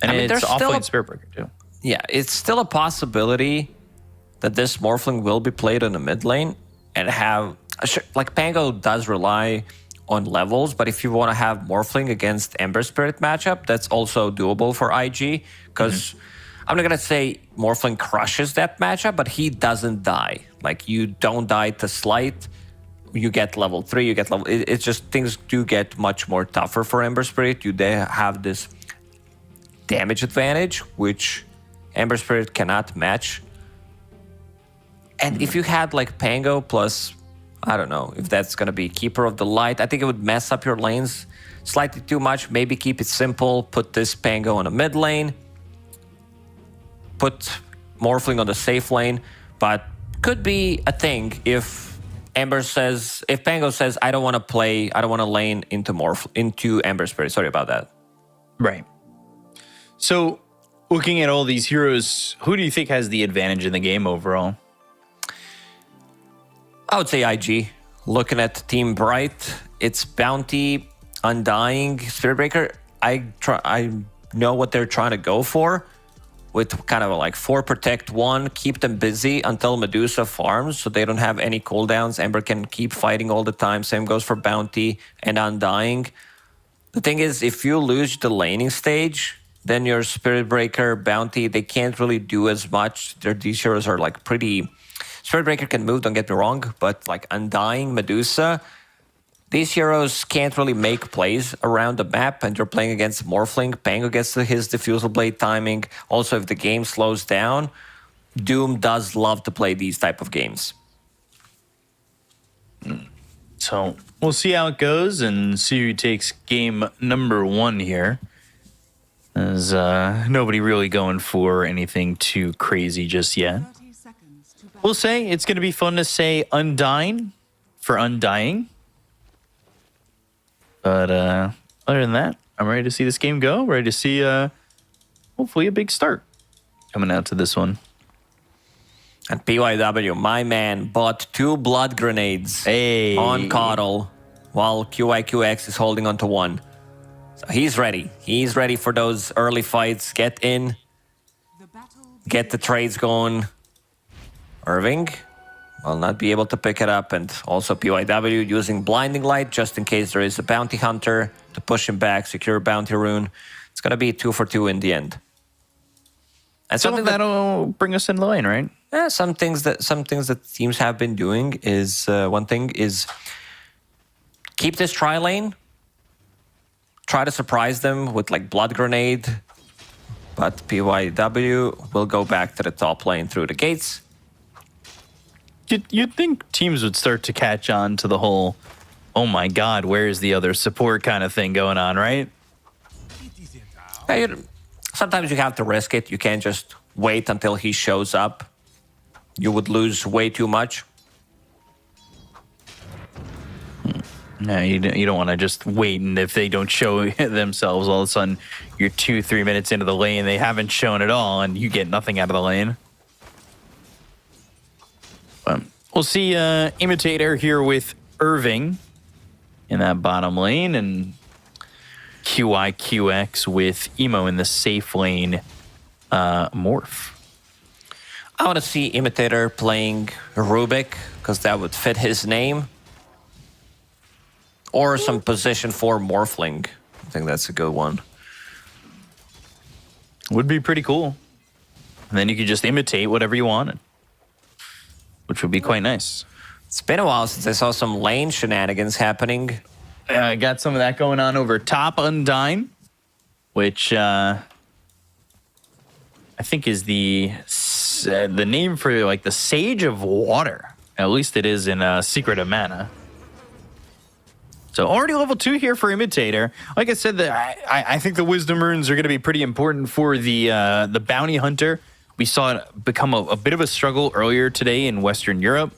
And I mean, it's there's still offlane Spirit Breaker too. Yeah, it's still a possibility that this Morphling will be played in the mid lane and have... Like, Pango does rely on levels, but if you want to have Morphling against Ember Spirit matchup, that's also doable for IG, because I'm not going to say Morphling crushes that matchup, but he doesn't die. Like, you don't die to Slight, you get level 3, you get level... It's just things do get much more tougher for Ember Spirit. They have this damage advantage, which Ember Spirit cannot match. And if you had, like, Pango plus... I don't know if that's going to be Keeper of the Light. I think it would mess up your lanes slightly too much. Maybe keep it simple. Put this Pango on a mid lane. Put Morphling on the safe lane. But could be a thing if Pango says, I don't want to lane into Ember Spirit. Sorry about that. Right. So, looking at all these heroes, who do you think has the advantage in the game overall? I would say IG. Looking at Team Bright, it's Bounty, Undying, Spirit Breaker, I know what they're trying to go for with kind of like 4 protect 1, keep them busy until Medusa farms so they don't have any cooldowns. Ember can keep fighting all the time. Same goes for Bounty and Undying. The thing is, if you lose the laning stage, then your Spirit Breaker, Bounty, they can't really do as much. These heroes are like pretty... Spirit Breaker can move, don't get me wrong, but like Undying, Medusa, these heroes can't really make plays around the map, and you're playing against Morphling. Pango gets his Diffusal Blade timing. Also, if the game slows down, Doom does love to play these type of games. So we'll see how it goes and see who takes game number 1 here. There's nobody really going for anything too crazy just yet. 30 seconds to battle. We'll say it's going to be fun to say Undying for Undying. But other than that, I'm ready to see this game go. Ready to see, hopefully, a big start coming out to this one. And PYW, my man, bought 2 blood grenades on Coddle while QIQX is holding on to 1. So he's ready. He's ready for those early fights. Get in, The battle get the trades going. Irving will not be able to pick it up, and also PYW using Blinding Light just in case there is a Bounty Hunter to push him back, secure Bounty Rune. It's going to be 2 for 2 in the end. And Something that'll bring us in the lane, right? Yeah, some things that teams have been doing is one thing is keep this tri lane, try to surprise them with like blood grenade, but PYW will go back to the top lane through the gates. You'd think teams would start to catch on to the whole, oh my god, where's the other support kind of thing going on, right? Yeah, sometimes you have to risk it. You can't just wait until he shows up. You would lose way too much. No, you don't want to just wait, and if they don't show themselves, all of a sudden you're 2-3 minutes into the lane, they haven't shown at all, and you get nothing out of the lane. But we'll see Imitator here with Irving in that bottom lane, and QIQX with Emo in the safe lane Morph. I want to see Imitator playing Rubik, because that would fit his name. Or some position for Morphling. I think that's a good one. Would be pretty cool. And then you could just imitate whatever you wanted, which would be quite nice. It's been a while since I saw some lane shenanigans happening. I got some of that going on over top Undyne, which I think is the name for like the Sage of Water. At least it is in Secret of Mana. So already level 2 here for Imitator. Like I said, I think the Wisdom Runes are going to be pretty important for the Bounty Hunter. We saw it become a bit of a struggle earlier today in Western Europe,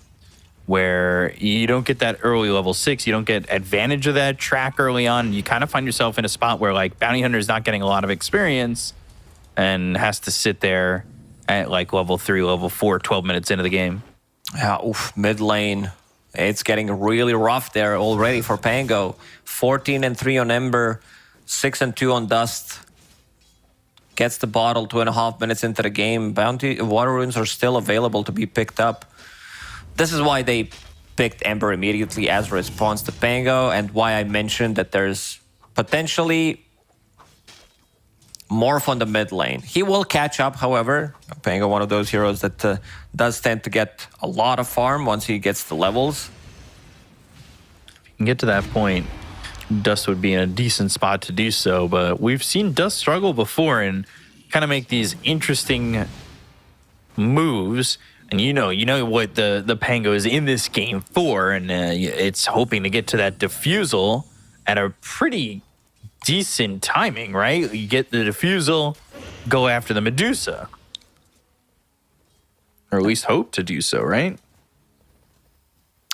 where you don't get that early level 6. You don't get advantage of that track early on. You kind of find yourself in a spot where like Bounty Hunter is not getting a lot of experience and has to sit there at like level 3, level 4, 12 minutes into the game. Yeah, oof, mid lane. It's getting really rough there already for Pango. 14-3 on Ember, 6-2 on Dust. Gets the bottle 2.5 minutes into the game. Bounty Water Runes are still available to be picked up. This is why they picked Ember immediately as a response to Pango, and why I mentioned that there's potentially Morph on the mid lane. He will catch up, however. Pango, one of those heroes that does tend to get a lot of farm once he gets the levels. If you can get to that point, Dust would be in a decent spot to do so, but we've seen Dust struggle before and kind of make these interesting moves. And you know what the Pango is in this game for, and it's hoping to get to that Diffusal at a pretty decent timing, right? You get the Diffusal, go after the Medusa. Or at least hope to do so, right?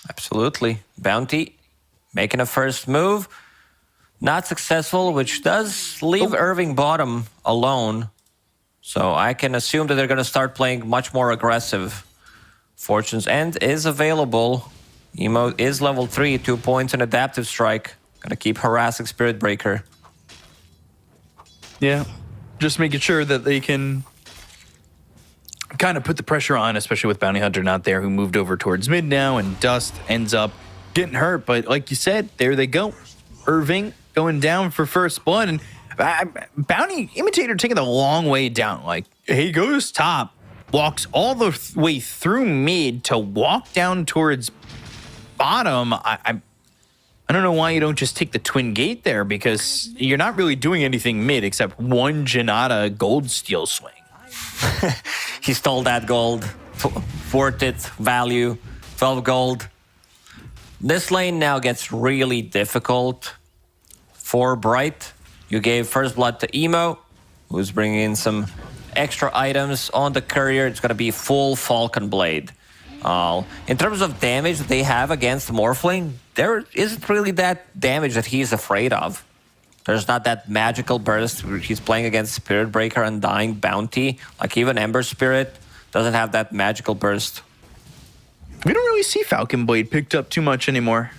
Absolutely. Bounty making a first move. Not successful, which does leave Irving bottom alone. So I can assume that they're going to start playing much more aggressive. Fortune's End is available. Emo is level 3, 2 points and Adaptive Strike. Gotta keep harassing Spirit Breaker. Yeah, just making sure that they can kind of put the pressure on, especially with Bounty Hunter not there, who moved over towards mid now, and Dust ends up getting hurt. But like you said, there they go. Irving going down for first blood, and Bounty Imitator taking the long way down. Like, he goes top, walks all the way through mid to walk down towards bottom. I don't know why you don't just take the twin gate there, because you're not really doing anything mid except one Janata gold steal swing. He stole that gold. Worth it. Value. 12 gold. This lane now gets really difficult for Bright. You gave first blood to Emo, who's bringing in some extra items on the courier. It's going to be full Falcon Blade. In terms of damage that they have against Morphling, there isn't really that damage that he's afraid of. There's not that magical burst. He's playing against Spirit Breaker and Dying Bounty. Like, even Ember Spirit doesn't have that magical burst. We don't really see Falcon Blade picked up too much anymore.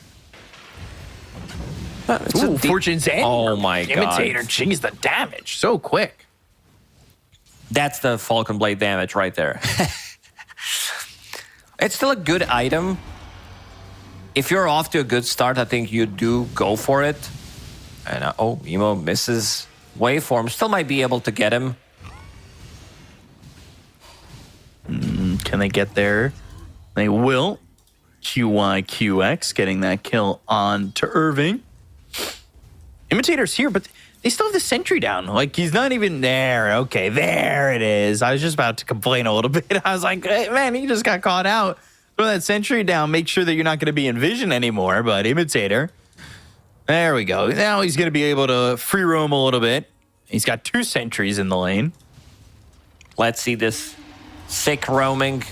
Ooh, Fortune's End. Oh my god. Imitator, jeez, the damage. So quick. That's the Falcon Blade damage right there. It's still a good item. If you're off to a good start, I think you do go for it. And oh, Emo misses Waveform. Still might be able to get him. Can they get there? They will. QYQX getting that kill on to Irving. Imitator's here, but they still have the sentry down. Like, he's not even there. Okay, there it is. I was just about to complain a little bit. I was like, hey, man, he just got caught out. Throw that sentry down. Make sure that you're not going to be in vision anymore. But Imitator, there we go. Now he's going to be able to free roam a little bit. He's got 2 sentries in the lane. Let's see this sick roaming.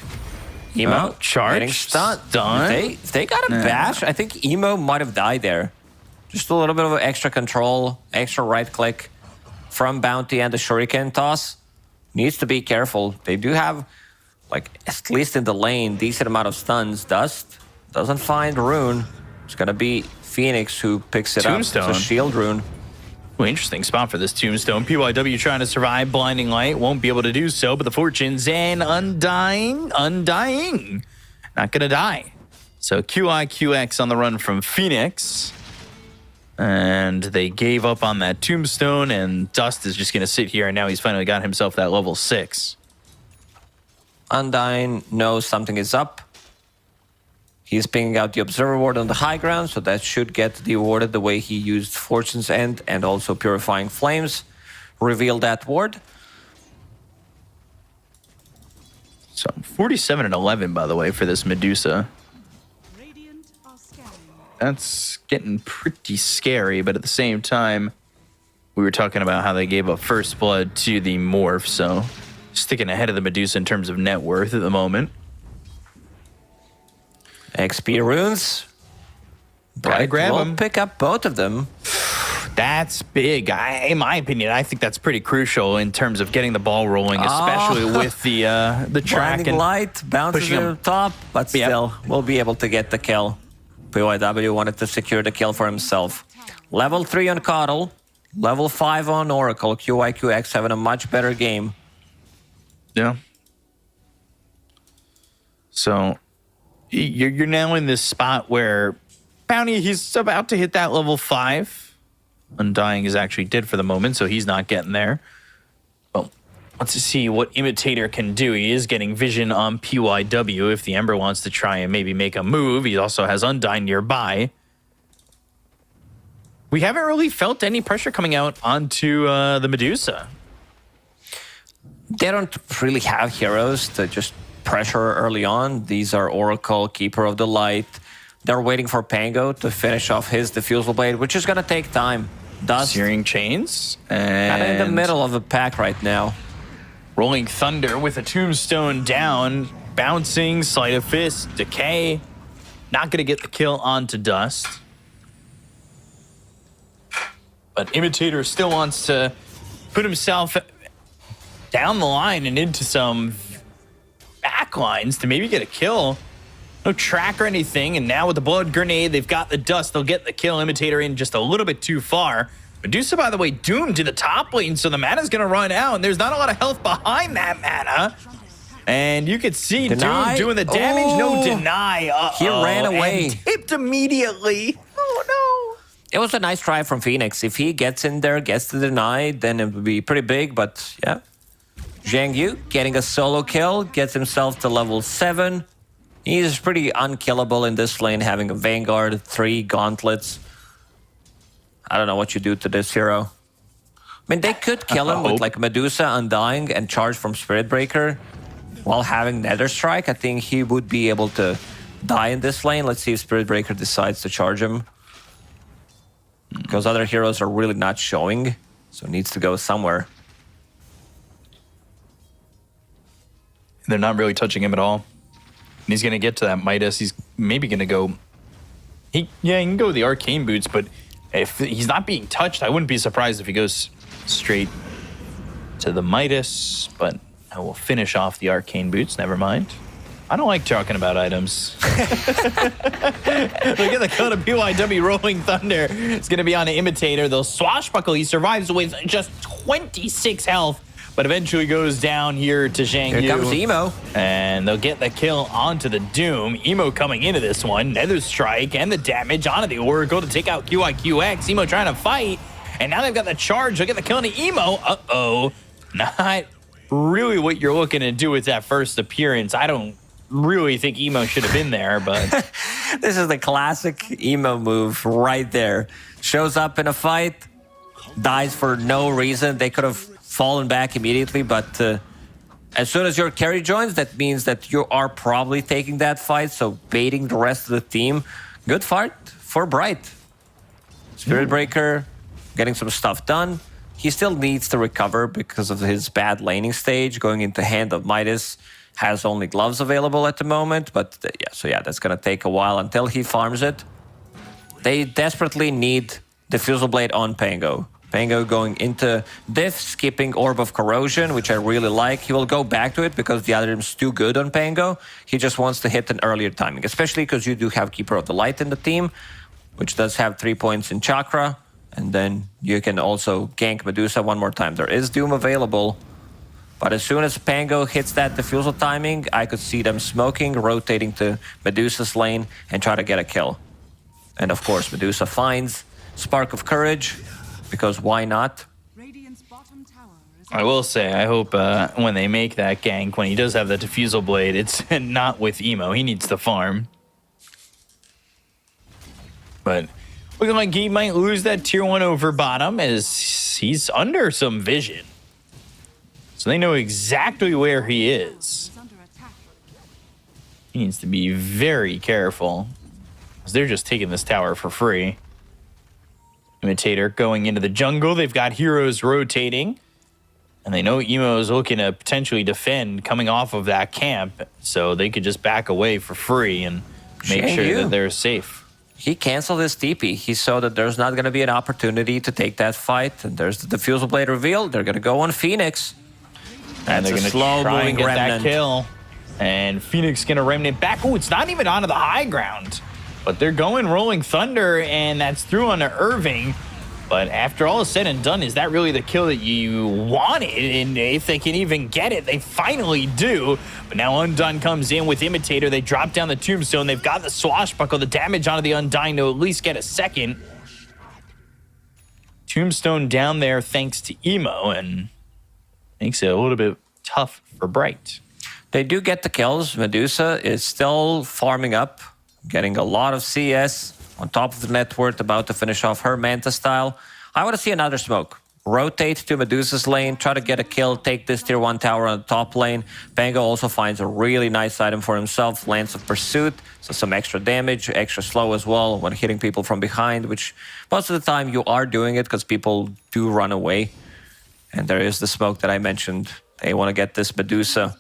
Emo charge. getting stunned. Stun. If they got a bash, I think Emo might have died there. Just a little bit of extra control, extra right click from Bounty, and the Shuriken toss. Needs to be careful. They do have, like, at least in the lane, decent amount of stuns. Dust doesn't find Rune. It's going to be Phoenix who picks it Tombstone. up. It's a shield Rune. Ooh, interesting spot for this Tombstone. PYW trying to survive. Blinding Light won't be able to do so, but the Fortune's and Undying. Not going to die. So QIQX on the run from Phoenix. And they gave up on that Tombstone, and Dust is just going to sit here, and now he's finally got himself that level 6. Undying knows something is up. He's pinging out the Observer Ward on the high ground, so that should get deawarded the way he used Fortune's End and also Purifying Flames. Reveal that ward. So 47 and 11, by the way, for this Medusa. Radiant are scanning. That's getting pretty scary, but at the same time, we were talking about how they gave up first blood to the Morph, so sticking ahead of the Medusa in terms of net worth at the moment. XP runes. Gotta grab will them. pick up both of them. That's big. In my opinion, I think that's pretty crucial in terms of getting the ball rolling, especially with the track Blinding and light bounces pushing to him. the top, but still will be able to get the kill. PYW wanted to secure the kill for himself. Level 3 on Coddle, level 5 on Oracle. QIQX having a much better game. Yeah. So you're now in this spot where Bounty, he's about to hit that level 5. Undying is actually dead for the moment, so he's not getting there. Well, let's see what Imitator can do. He is getting vision on PYW if the Ember wants to try and maybe make a move. He also has Undying nearby. We haven't really felt any pressure coming out onto the Medusa. They don't really have heroes to just pressure early on. These are Oracle, Keeper of the Light. They're waiting for Pango to finish off his Diffusal Blade, which is going to take time. Dust Searing Chains. kind of in the And middle of a pack right now. Rolling Thunder with a Tombstone down. Bouncing, Sleight of Fist, Decay. Not going to get the kill onto Dust. But Imitator still wants to put himself down the line and into some backlines to maybe get a kill. No track or anything. And now with the blood grenade, they've got the dust. They'll get the kill. Imitator in just a little bit too far. Medusa, by the way, doomed to the top lane, so the mana's going to run out, and there's not a lot of health behind that mana. And you could see Deny? Doom doing the damage. No, Deny. He ran away. And tipped immediately. Oh, It was a nice try from Phoenix. If he gets in there, gets the deny, then it would be pretty big, but yeah. Zhang Yu getting a solo kill, gets himself to level 7. He's pretty unkillable in this lane, having a Vanguard, 3 gauntlets. I don't know what you do to this hero. I mean, they could kill him with like Medusa, Undying, and charge from Spirit Breaker while having Nether Strike. I think he would be able to die in this lane. Let's see if Spirit Breaker decides to charge him. Because other heroes are really not showing, so it needs to go somewhere. They're not really touching him at all. And he's going to get to that Midas. He's maybe going to go... he can go with the Arcane Boots, but if he's not being touched, I wouldn't be surprised if he goes straight to the Midas, but I will finish off the Arcane Boots. Never mind. I don't like talking about items. Look at the code of PYW Rolling Thunder. It's going to be on an Imitator. They'll swashbuckle. He survives with just 26 health, but eventually goes down here to Zhang Yu. Here comes Emo. And they'll get the kill onto the Doom. Emo coming into this one. Nether Strike and the damage onto the Oracle to take out QIQX. Emo trying to fight. And now they've got the charge. They'll get the kill on the Emo. Uh-oh. Not really what you're looking to do with that first appearance. I don't really think Emo should have been there, but... This is the classic Emo move right there. Shows up in a fight, dies for no reason. They could have fallen back immediately, but as soon as your carry joins, that means that you are probably taking that fight, so baiting the rest of the team. Good fight for Bright. Spirit Breaker getting some stuff done. He still needs to recover because of his bad laning stage. Going into Hand of Midas, has only gloves available at the moment, but that's gonna take a while until he farms it. They desperately need Diffusal Blade on Pango. Pango going into Diff, skipping Orb of Corrosion, which I really like. He will go back to it because the other item's too good on Pango. He just wants to hit an earlier timing, especially because you do have Keeper of the Light in the team, which does have 3 points in Chakra. And then you can also gank Medusa one more time. There is Doom available. But as soon as Pango hits that Diffusal timing, I could see them smoking, rotating to Medusa's lane, and try to get a kill. And of course, Medusa finds Spark of Courage, because why not? Radiant's bottom tower is I will say, I hope when they make that gank, when he does have the Diffusal Blade, it's not with Emo. He needs to farm. But looking like he might lose that tier 1 over bottom as he's under some vision. So they know exactly where he is. under attack. He needs to be very careful, because they're just taking this tower for free. Imitator going into the jungle. They've got heroes rotating. And they know Emo is looking to potentially defend coming off of that camp. So they could just back away for free and make sure that they're safe. He canceled his TP. He saw that there's not going to be an opportunity to take that fight. And there's the Diffusal Blade reveal. They're going to go on Phoenix. And they're going to try and get that kill. And Phoenix going to remnant back. Oh, it's not even onto the high ground. But they're going Rolling Thunder, and that's through onto Irving. But after all is said and done, is that really the kill that you wanted? And if they can even get it, they finally do. But now Undone comes in with Imitator. They drop down the Tombstone. They've got the Swashbuckle, the damage onto the Undying to at least get a second. Tombstone down there thanks to Emo, and makes it a little bit tough for Bright. They do get the kills. Medusa is still farming up, getting a lot of CS on top of the net worth, about to finish off her Manta style. I want to see another smoke. Rotate to Medusa's lane, try to get a kill, take this tier 1 tower on the top lane. Pango also finds a really nice item for himself, Lance of Pursuit, so some extra damage, extra slow as well when hitting people from behind, which most of the time you are doing it because people do run away. And there is the smoke that I mentioned. They want to get this Medusa.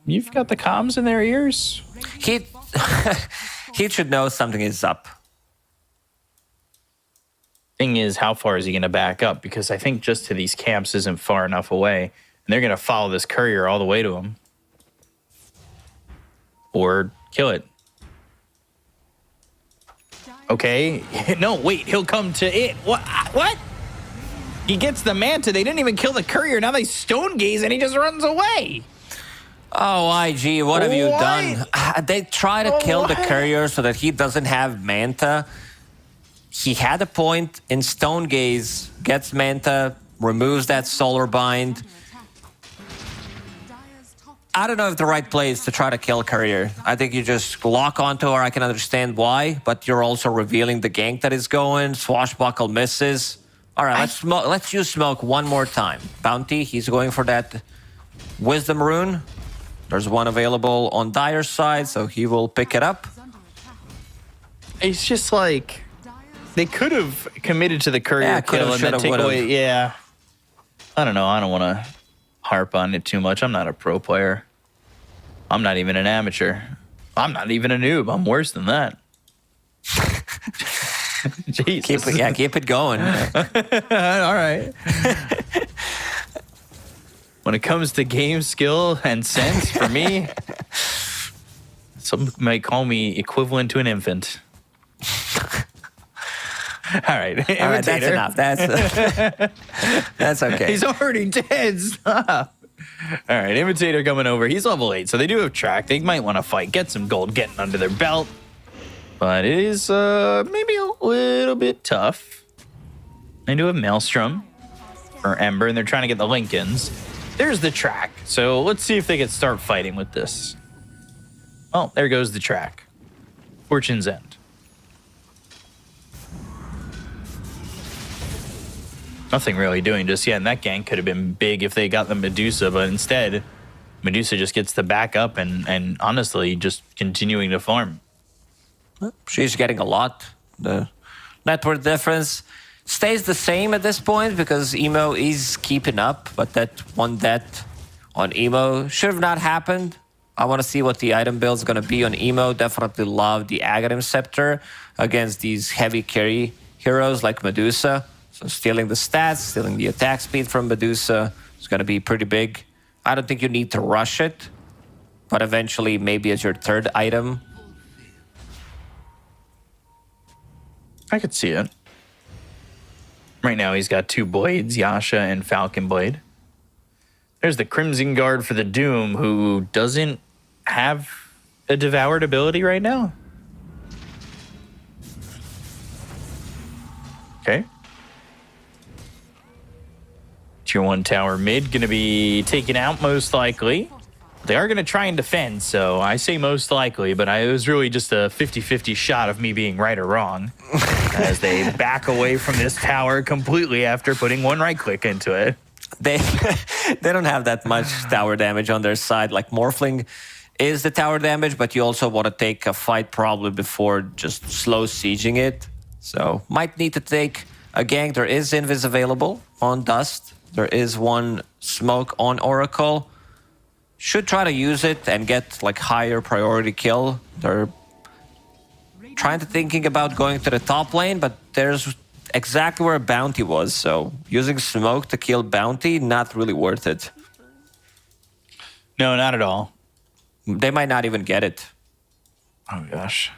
You've got the comms in their ears? He should know something is up. Thing is, how far is he going to back up? Because I think just to these camps isn't far enough away. And they're going to follow this courier all the way to him. Or kill it. Okay. No, wait. He'll come to it. What? What? He gets the Manta. They didn't even kill the courier. Now they stone gaze and he just runs away. Oh, IG, what have you What? done? They try to kill the What? courier so that he doesn't have Manta. He had a point in Stone Gaze, gets Manta, removes that Solar Bind. Dire's top I don't know if the right play is to try to kill courier. I think you just lock onto her. I can understand why, but you're also revealing the gank that is going. Swashbuckle misses. All right, let's use smoke one more time. Bounty, he's going for that Wisdom Rune. There's one available on Dire's side, so he will pick it up. is under attack. It's just like they could have committed to the courier Yeah, could've, kill and then should've, take would've. away. Yeah. I don't know. I don't want to harp on it too much. I'm not a pro player. I'm not even an amateur. I'm not even a noob. I'm worse than that. Jesus. Keep it going. All right. When it comes to game skill and sense, for me, some might call me equivalent to an infant. All right. All right, that's Imitator. enough. That's okay. He's already dead. Stop. All right, Imitator coming over. He's level 8, so they do have track. They might want to fight, get some gold, getting under their belt. But it is maybe a little bit tough. They do have Maelstrom or Ember, and they're trying to get the Lincolns. There's the track. So let's see if they can start fighting with this. Oh, there goes the track. Fortune's End. Nothing really doing just yet, and that gank could have been big if they got the Medusa, but instead, Medusa just gets to back up and honestly just continuing to farm. She's getting a lot. The net worth difference stays the same at this point because Emo is keeping up, but that one death on Emo should have not happened. I want to see what the item build is going to be on Emo. Definitely love the Aghanim Scepter against these heavy carry heroes like Medusa. So stealing the stats, stealing the attack speed from Medusa is going to be pretty big. I don't think you need to rush it, but eventually maybe as your third item. I could see it. Right now, he's got 2 Blades, Yasha and Falcon Blade. There's the Crimson Guard for the Doom, who doesn't have a Devoured ability right now. Okay. Tier 1 tower mid going to be taken out most likely. They are going to try and defend, so I say most likely, but it was really just a 50-50 shot of me being right or wrong as they back away from this tower completely after putting 1 right click into it. They don't have that much tower damage on their side. Like Morphling is the tower damage, but you also want to take a fight probably before just slow sieging it. So might need to take a gank. There is Invis available on Dust. There is 1 smoke on Oracle. Should try to use it and get like higher priority kill. They're trying to thinking about going to the top lane, but there's exactly where Bounty was. So using smoke to kill Bounty, not really worth it. No, not at all. They might not even get it. Oh, gosh.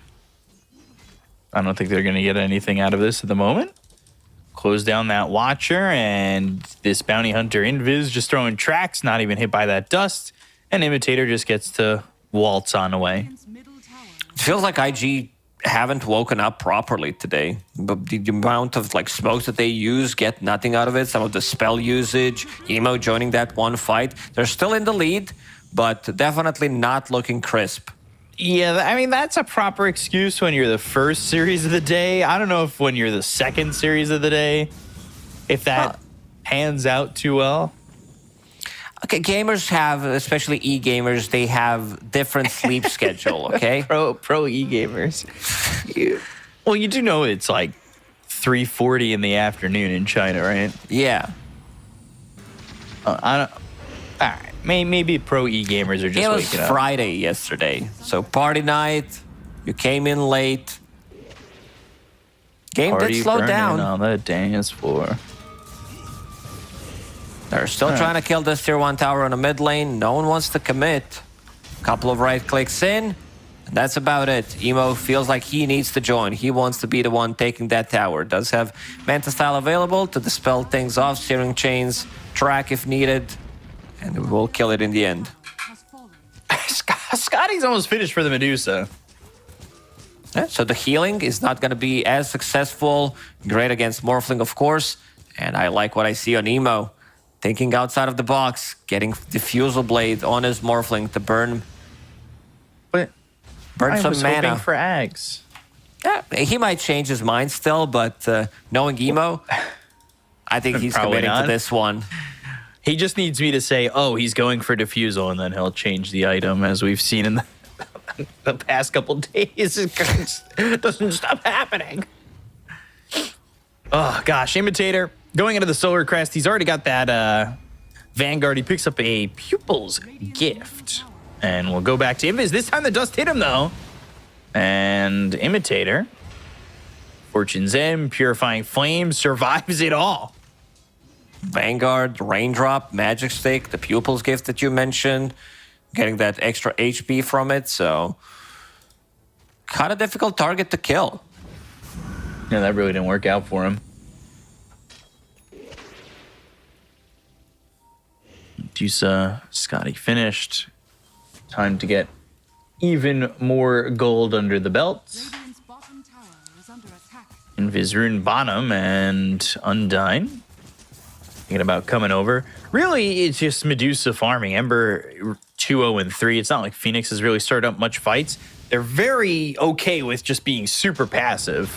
I don't think they're going to get anything out of this at the moment. Close down that Watcher, and this Bounty Hunter Invis just throwing tracks, not even hit by that dust. And Imitator just gets to waltz on away. Radiant's middle tower It feels like IG haven't woken up properly today. But the amount of like smokes that they use, get nothing out of it. Some of the spell usage, Emo joining that 1 fight. They're still in the lead, but definitely not looking crisp. Yeah, I mean, that's a proper excuse when you're the first series of the day. I don't know if when you're the second series of the day, if that pans out too well. Okay, gamers have, especially e-gamers, they have different sleep schedule, okay? Pro e-gamers. Well, you do know it's like 3:40 in the afternoon in China, right? Yeah. I don't. All right, maybe pro e-gamers are just It was waking up. Friday yesterday, so party night, you came in late. Game Party did slow burning down. on the dance floor. They're still trying to kill this tier 1 tower on the mid lane. No one wants to commit. Couple of right clicks in, And that's about it. Emo feels like he needs to join. He wants to be the one taking that tower. Does have Manta Style available to dispel things off, Searing Chains, track if needed, and we'll kill it in the end. Has fallen. Scotty's almost finished for the Medusa. Yeah, so the healing is not going to be as successful. Great against Morphling, of course. And I like what I see on Emo. Thinking outside of the box, getting Diffusal Blade on his Morphling to burn But I some was mana. hoping for Ags. Yeah, he might change his mind still, but knowing Emo, I think he's Probably committing not. to this one. He just needs me to say, oh, he's going for Diffusal, and then he'll change the item, as we've seen in the past couple days. It doesn't stop happening. Oh, gosh. Imitator, going into the Solar Crest, he's already got that Vanguard. He picks up a Pupil's Gift. And we'll go back to Invis. This time the dust hit him, though. And Imitator, Fortune's End, Purifying Flame, survives it all. Vanguard, Raindrop, Magic Stick, the Pupil's Gift that you mentioned, getting that extra HP from it, so kind of difficult target to kill. Yeah, that really didn't work out for him. Medusa, Scotty finished. Time to get even more gold under the belt. Radiant's bottom tower is under attack. Invis Rune bottom and Undyne. Thinking about coming over. Really, it's just Medusa farming. Ember 2-0 and 3. It's not like Phoenix has really started up much fights. They're very okay with just being super passive.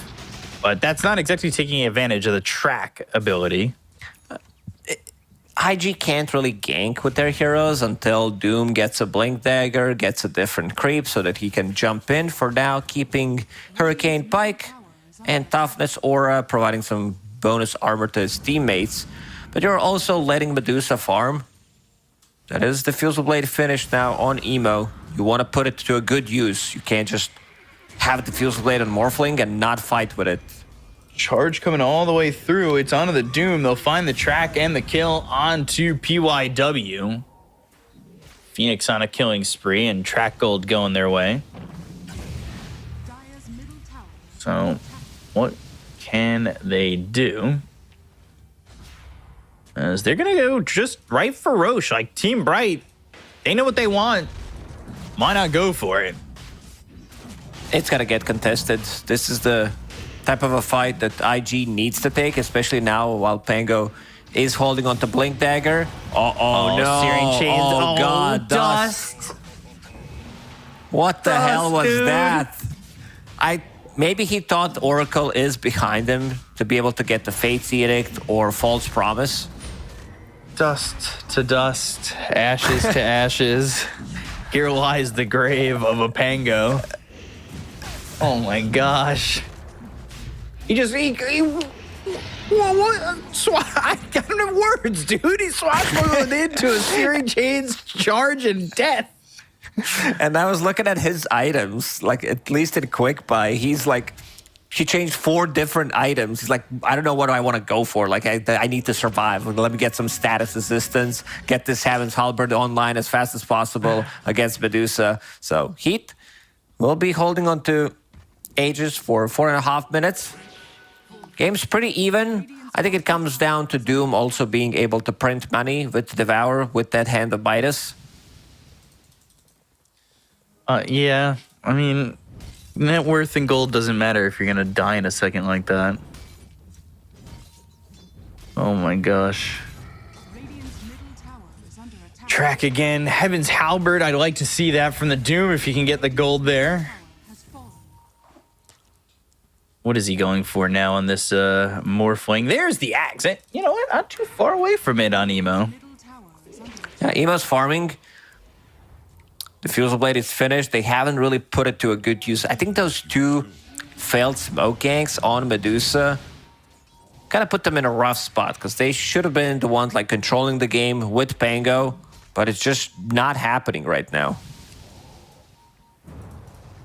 But that's not exactly taking advantage of the track ability. IG can't really gank with their heroes until Doom gets a Blink Dagger, gets a different creep so that he can jump in. For now, keeping Hurricane Pike and Toughness Aura, providing some bonus armor to his teammates. But you're also letting Medusa farm. That is the Diffusal Blade finished now on Emo. You want to put it to a good use. You can't just have the Diffusal Blade on Morphling and not fight with it. Charge coming all the way through. It's onto the Doom. They'll find the track and the kill onto PYW. Phoenix on a killing spree and track gold going their way. Dire's middle tower is So what can they do? As they're going to go just right for Roche. Like Team Bright, they know what they want. Why not go for it? It's going to get contested. This is the type of a fight that IG needs to take, especially now while Pango is holding on to Blink Dagger. Oh no. Searing Chains. Oh, God. Dust. What the Dust, hell was dude. that? Maybe he thought Oracle is behind him to be able to get the Fate's Edict or False Promise. Dust to dust, ashes to ashes. Here lies the grave of a Pango. Oh my gosh. He what? I don't have words, dude. He swashbuckled into a Searing Chains charge and death. And I was looking at his items, like at least in Quick Buy, he's like, he changed 4 different items. He's like, I don't know what I want to go for. Like, I need to survive. Let me get some status assistance, get this Heaven's Halberd online as fast as possible against Medusa. So Heat will be holding on to Aegis for 4.5 minutes. Game's pretty even. I think it comes down to Doom also being able to print money with Devour with that Hand of Midas. Yeah. I mean, net worth and gold doesn't matter if you're going to die in a second like that. Oh my gosh. Radiant's middle tower is under attack. Track again. Heaven's Halberd. I'd like to see that from the Doom if you can get the gold there. Has fallen. What is he going for now on this Morphling? There's the axe. You know what? Not too far away from it on Emo. Middle tower is under attack. Yeah, Emo's farming. The Diffusal Blade is finished. They haven't really put it to a good use. I think those 2 failed smoke ganks on Medusa kind of put them in a rough spot because they should have been the ones like controlling the game with Pango, but it's just not happening right now.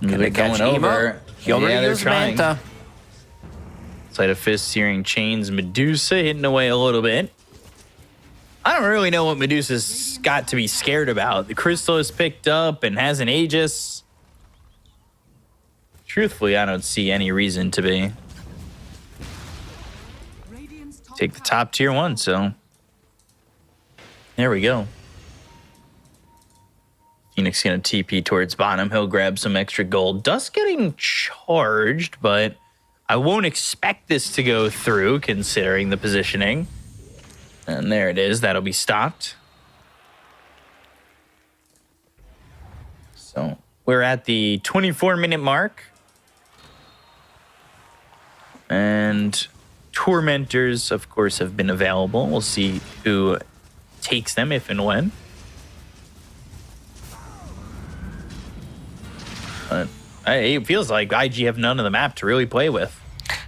Can they catch Emo? He already used Manta. Sleight of Fist, Searing Chains, Medusa hitting away a little bit. I don't really know what Medusa's got to be scared about. The Crystal is picked up and has an Aegis. truthfully, I don't see any reason to be. Radiant's top Take the tower top tier one, so there we go. Phoenix gonna TP towards bottom. He'll grab some extra gold. Dust getting charged, but I won't expect this to go through considering the positioning. And there it is. That'll be stopped. So we're at the 24-minute mark. And Tormentors, of course, have been available. We'll see who takes them, if and when. But it feels like IG have none of the map to really play with.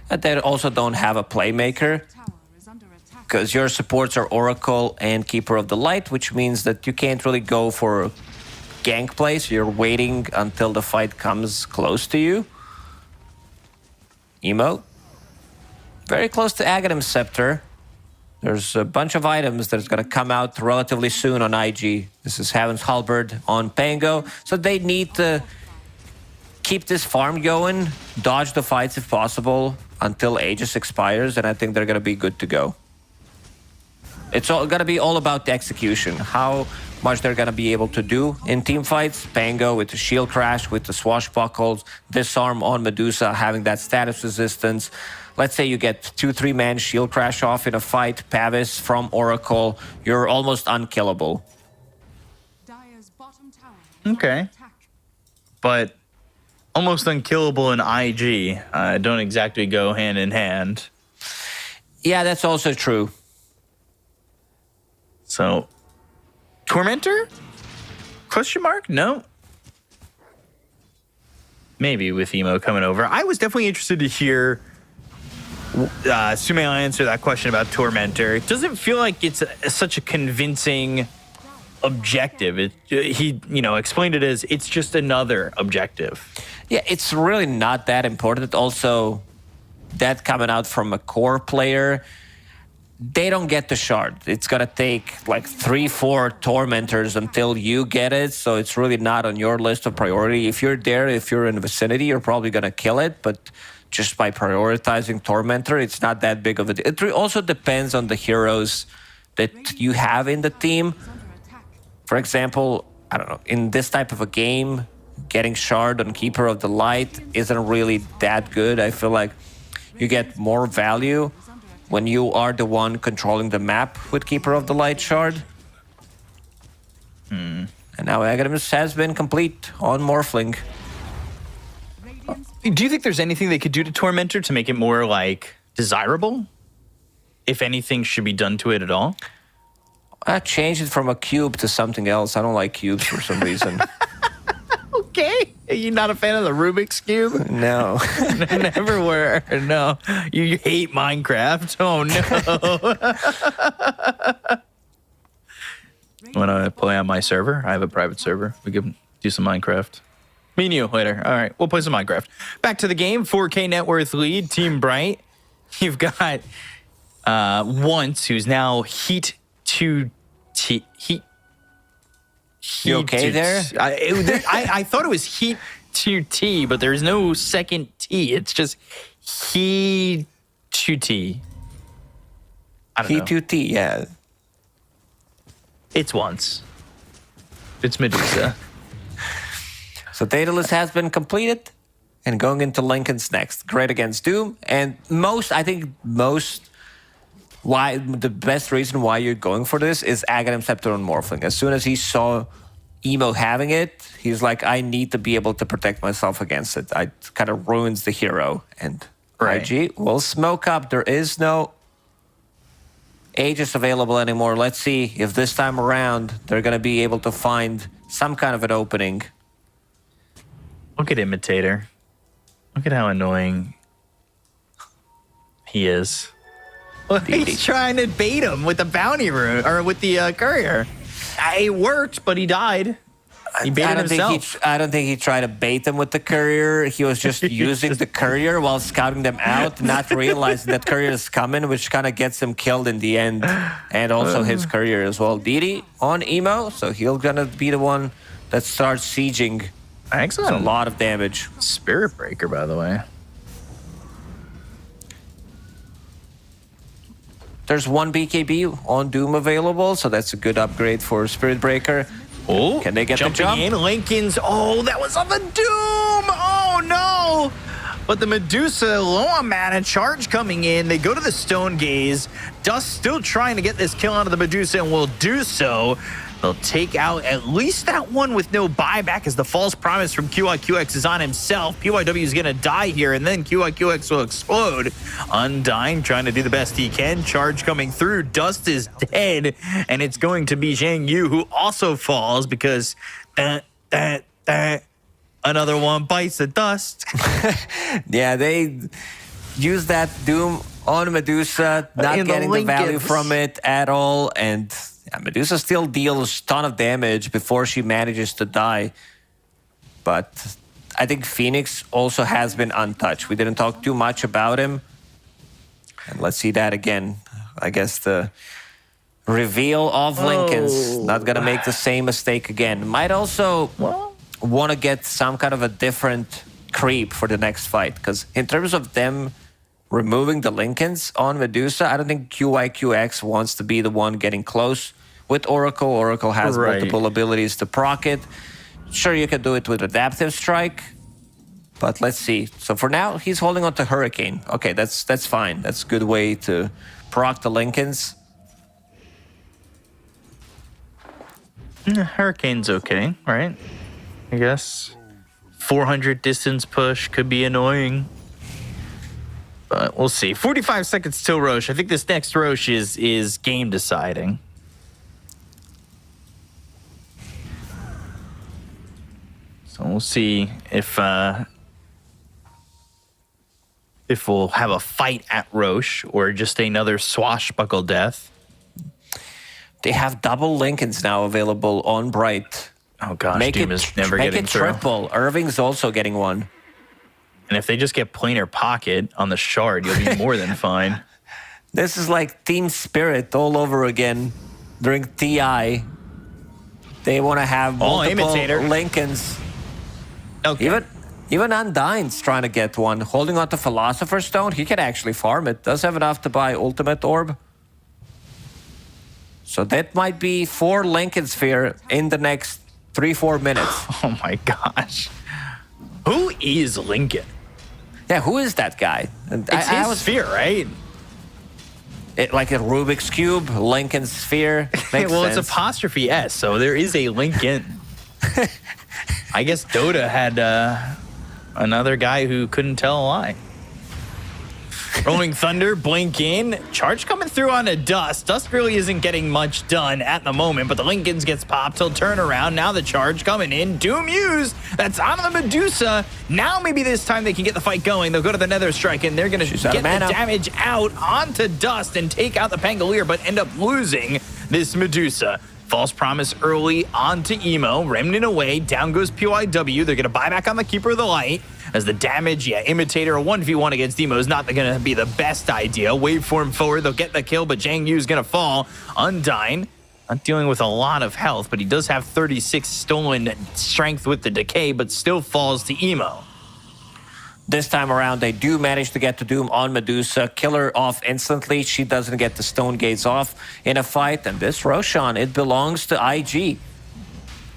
But they also don't have a playmaker, tower is under attack. because your supports are Oracle and Keeper of the Light, which means that you can't really go for gank plays. You're waiting until the fight comes close to you. Emo. Very close to Aghanim's Scepter. There's a bunch of items that's going to come out relatively soon on IG. This is Heaven's Halberd on Pango. So they need to keep this farm going, dodge the fights if possible until Aegis expires, and I think they're going to be good to go. It's all going to be all about the execution, how much they're going to be able to do in team fights. Pango with the shield crash, with the swashbuckles, disarm on Medusa, having that status resistance. Let's say you get 2-3 man shield crash off in a fight, Pavis from Oracle, you're almost unkillable. Dire's bottom tower is Okay. under attack. But almost unkillable in IG. Don't exactly go hand in hand. Yeah, that's also true. So, Tormentor? Question mark? No. Maybe with Emo coming over. I was definitely interested to hear Sumail answer that question about Tormentor. It doesn't feel like it's such a convincing objective. He explained it as it's just another objective. Yeah, it's really not that important. Also, that coming out from a core player, they don't get the shard. It's gonna take like 3-4 tormentors until you get it, so it's really not on your list of priority. If you're there, if you're in the vicinity, you're probably gonna kill it, but just by prioritizing tormentor, it's not that big of a deal. It also depends on the heroes that you have in the team. Is under attack. For example, I don't know, in this type of a game, getting shard on Keeper of the Light isn't really that good. I feel like you get more value when you are the one controlling the map with Keeper of the Light shard. And now Aghanim's has been complete on Morphling. Radiant's Do you think there's anything they could do to Tormentor to make it more, like, desirable? If anything should be done to it at all? I changed it from a cube to something else. I don't like cubes for some reason. Okay. Are you not a fan of the Rubik's Cube? No. Never were. No. You hate Minecraft. Oh, no. Want to play on my server? I have a private server. We can do some Minecraft. Me and you later. All right. We'll play some Minecraft. Back to the game. 4K net worth lead. Team Bright. You've got Once, who's now Heat 2T. Heat. You okay there? I thought it was Heat 2T, but there's no second T. It's just Heat 2T. I don't know. P2T, yeah. It's Once. It's Medusa. So Daedalus has been completed, and going into Lincoln's next. Great against Doom, and why the best reason why you're going for this is Aghanim Scepter on Morphling. As soon as he saw Emo having it, he's like, I need to be able to protect myself against it. It kind of ruins the hero. And Right. IG will smoke up. There is no Aegis available anymore. Let's see if this time around they're going to be able to find some kind of an opening. Look at Imitator. Look at how annoying he is. Well, he's trying to bait him with the bounty rune, or with the courier. It worked, but he died. He baited himself. I don't think he tried to bait them with the courier. He was just using the courier while scouting them out, not realizing that courier is coming, which kind of gets him killed in the end, and also his courier as well. Didi on Emo, so he's gonna be the one that starts sieging Excellent. It's a lot of damage. Spirit Breaker, by the way. There's one BKB on Doom available, so that's a good upgrade for Spirit Breaker. Oh, Can they get the jumping jump? in? Lincoln's. Oh, that was off a Doom. Oh no! But the Medusa low on mana, charge coming in. They go to the Stone Gaze. Dust still trying to get this kill out of the Medusa and will do so. They'll take out at least that one with no buyback as the false promise from QIQX is on himself. PYW is going to die here, and then QIQX will explode. Undying, trying to do the best he can. Charge coming through. Dust is dead, and it's going to be Zhang Yu who also falls because another one bites the dust. Yeah, they use that Doom on Medusa, not In the getting the value Lincolns. from it at all, and Medusa still deals a ton of damage before she manages to die. But I think Phoenix also has been untouched. We didn't talk too much about him. And let's see that again. I guess the reveal of Lincoln's not going to make the same mistake again. Might also want to get some kind of a different creep for the next fight. Because in terms of them removing the Lincolns on Medusa, I don't think QIQX wants to be the one getting close with Oracle. Oracle has multiple abilities to proc it. Sure, you can do it with Adaptive Strike, but let's see. So for now, he's holding on to Hurricane. Okay, that's fine. That's a good way to proc the Lincolns. Hurricane's okay, right? I guess 400 distance push could be annoying. But we'll see. 45 seconds till Roche. I think this next Roche is game deciding. So we'll see if we'll have a fight at Roche or just another swashbuckle death. They have double Lincolns now available on Bright. Oh gosh, Doom is never getting through. Make it triple. Irving's also getting one. And if they just get planar pocket on the shard, you'll be more than fine. This is like Team Spirit all over again during TI. They want to have multiple Imitator. Lincolns. Okay. Even Undyne's trying to get one. Holding on to Philosopher's Stone, he can actually farm it. Does have enough to buy Ultimate Orb. So that might be 4 Lincoln Sphere in the next 3-4 minutes. Oh my gosh. Who is Lincoln? Yeah, who is that guy? It's his sphere, right? Like a Rubik's Cube, Lincoln Sphere. Makes Well, sense. it's apostrophe S, so there is a Lincoln. I guess Dota had another guy who couldn't tell a lie. Rolling Thunder, blink in. Charge coming through on a Dust. Dust really isn't getting much done at the moment, but the Lincolns gets popped. He'll turn around. Now the charge coming in. Doom used. That's on the Medusa. Now maybe this time they can get the fight going. They'll go to the Nether Strike, and they're going to get the damage out onto Dust and take out the Pangolier, but end up losing this Medusa. False promise early onto Emo. Remnant away. Down goes PYW. They're going to buy back on the Keeper of the Light. As the damage, Imitator, a 1v1 against Emo is not going to be the best idea. Waveform forward. They'll get the kill, but Zhang Yu is going to fall. Undyne, not dealing with a lot of health, but he does have 36 stolen strength with the decay, but still falls to Emo. This time around, they do manage to get to Doom on Medusa. Kill her off instantly. She doesn't get the Stone Gates off in a fight. And this Roshan, it belongs to IG.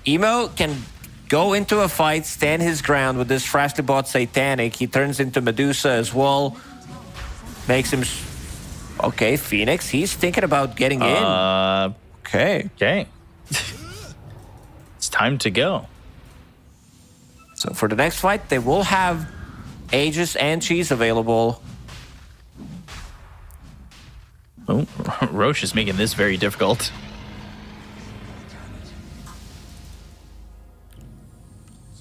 Emo can go into a fight, stand his ground with this freshly bought Satanic. He turns into Medusa as well. Makes him... Okay, Phoenix, he's thinking about getting in. Okay. It's time to go. So for the next fight, they will have Aegis and Cheese available. Oh, Roche is making this very difficult.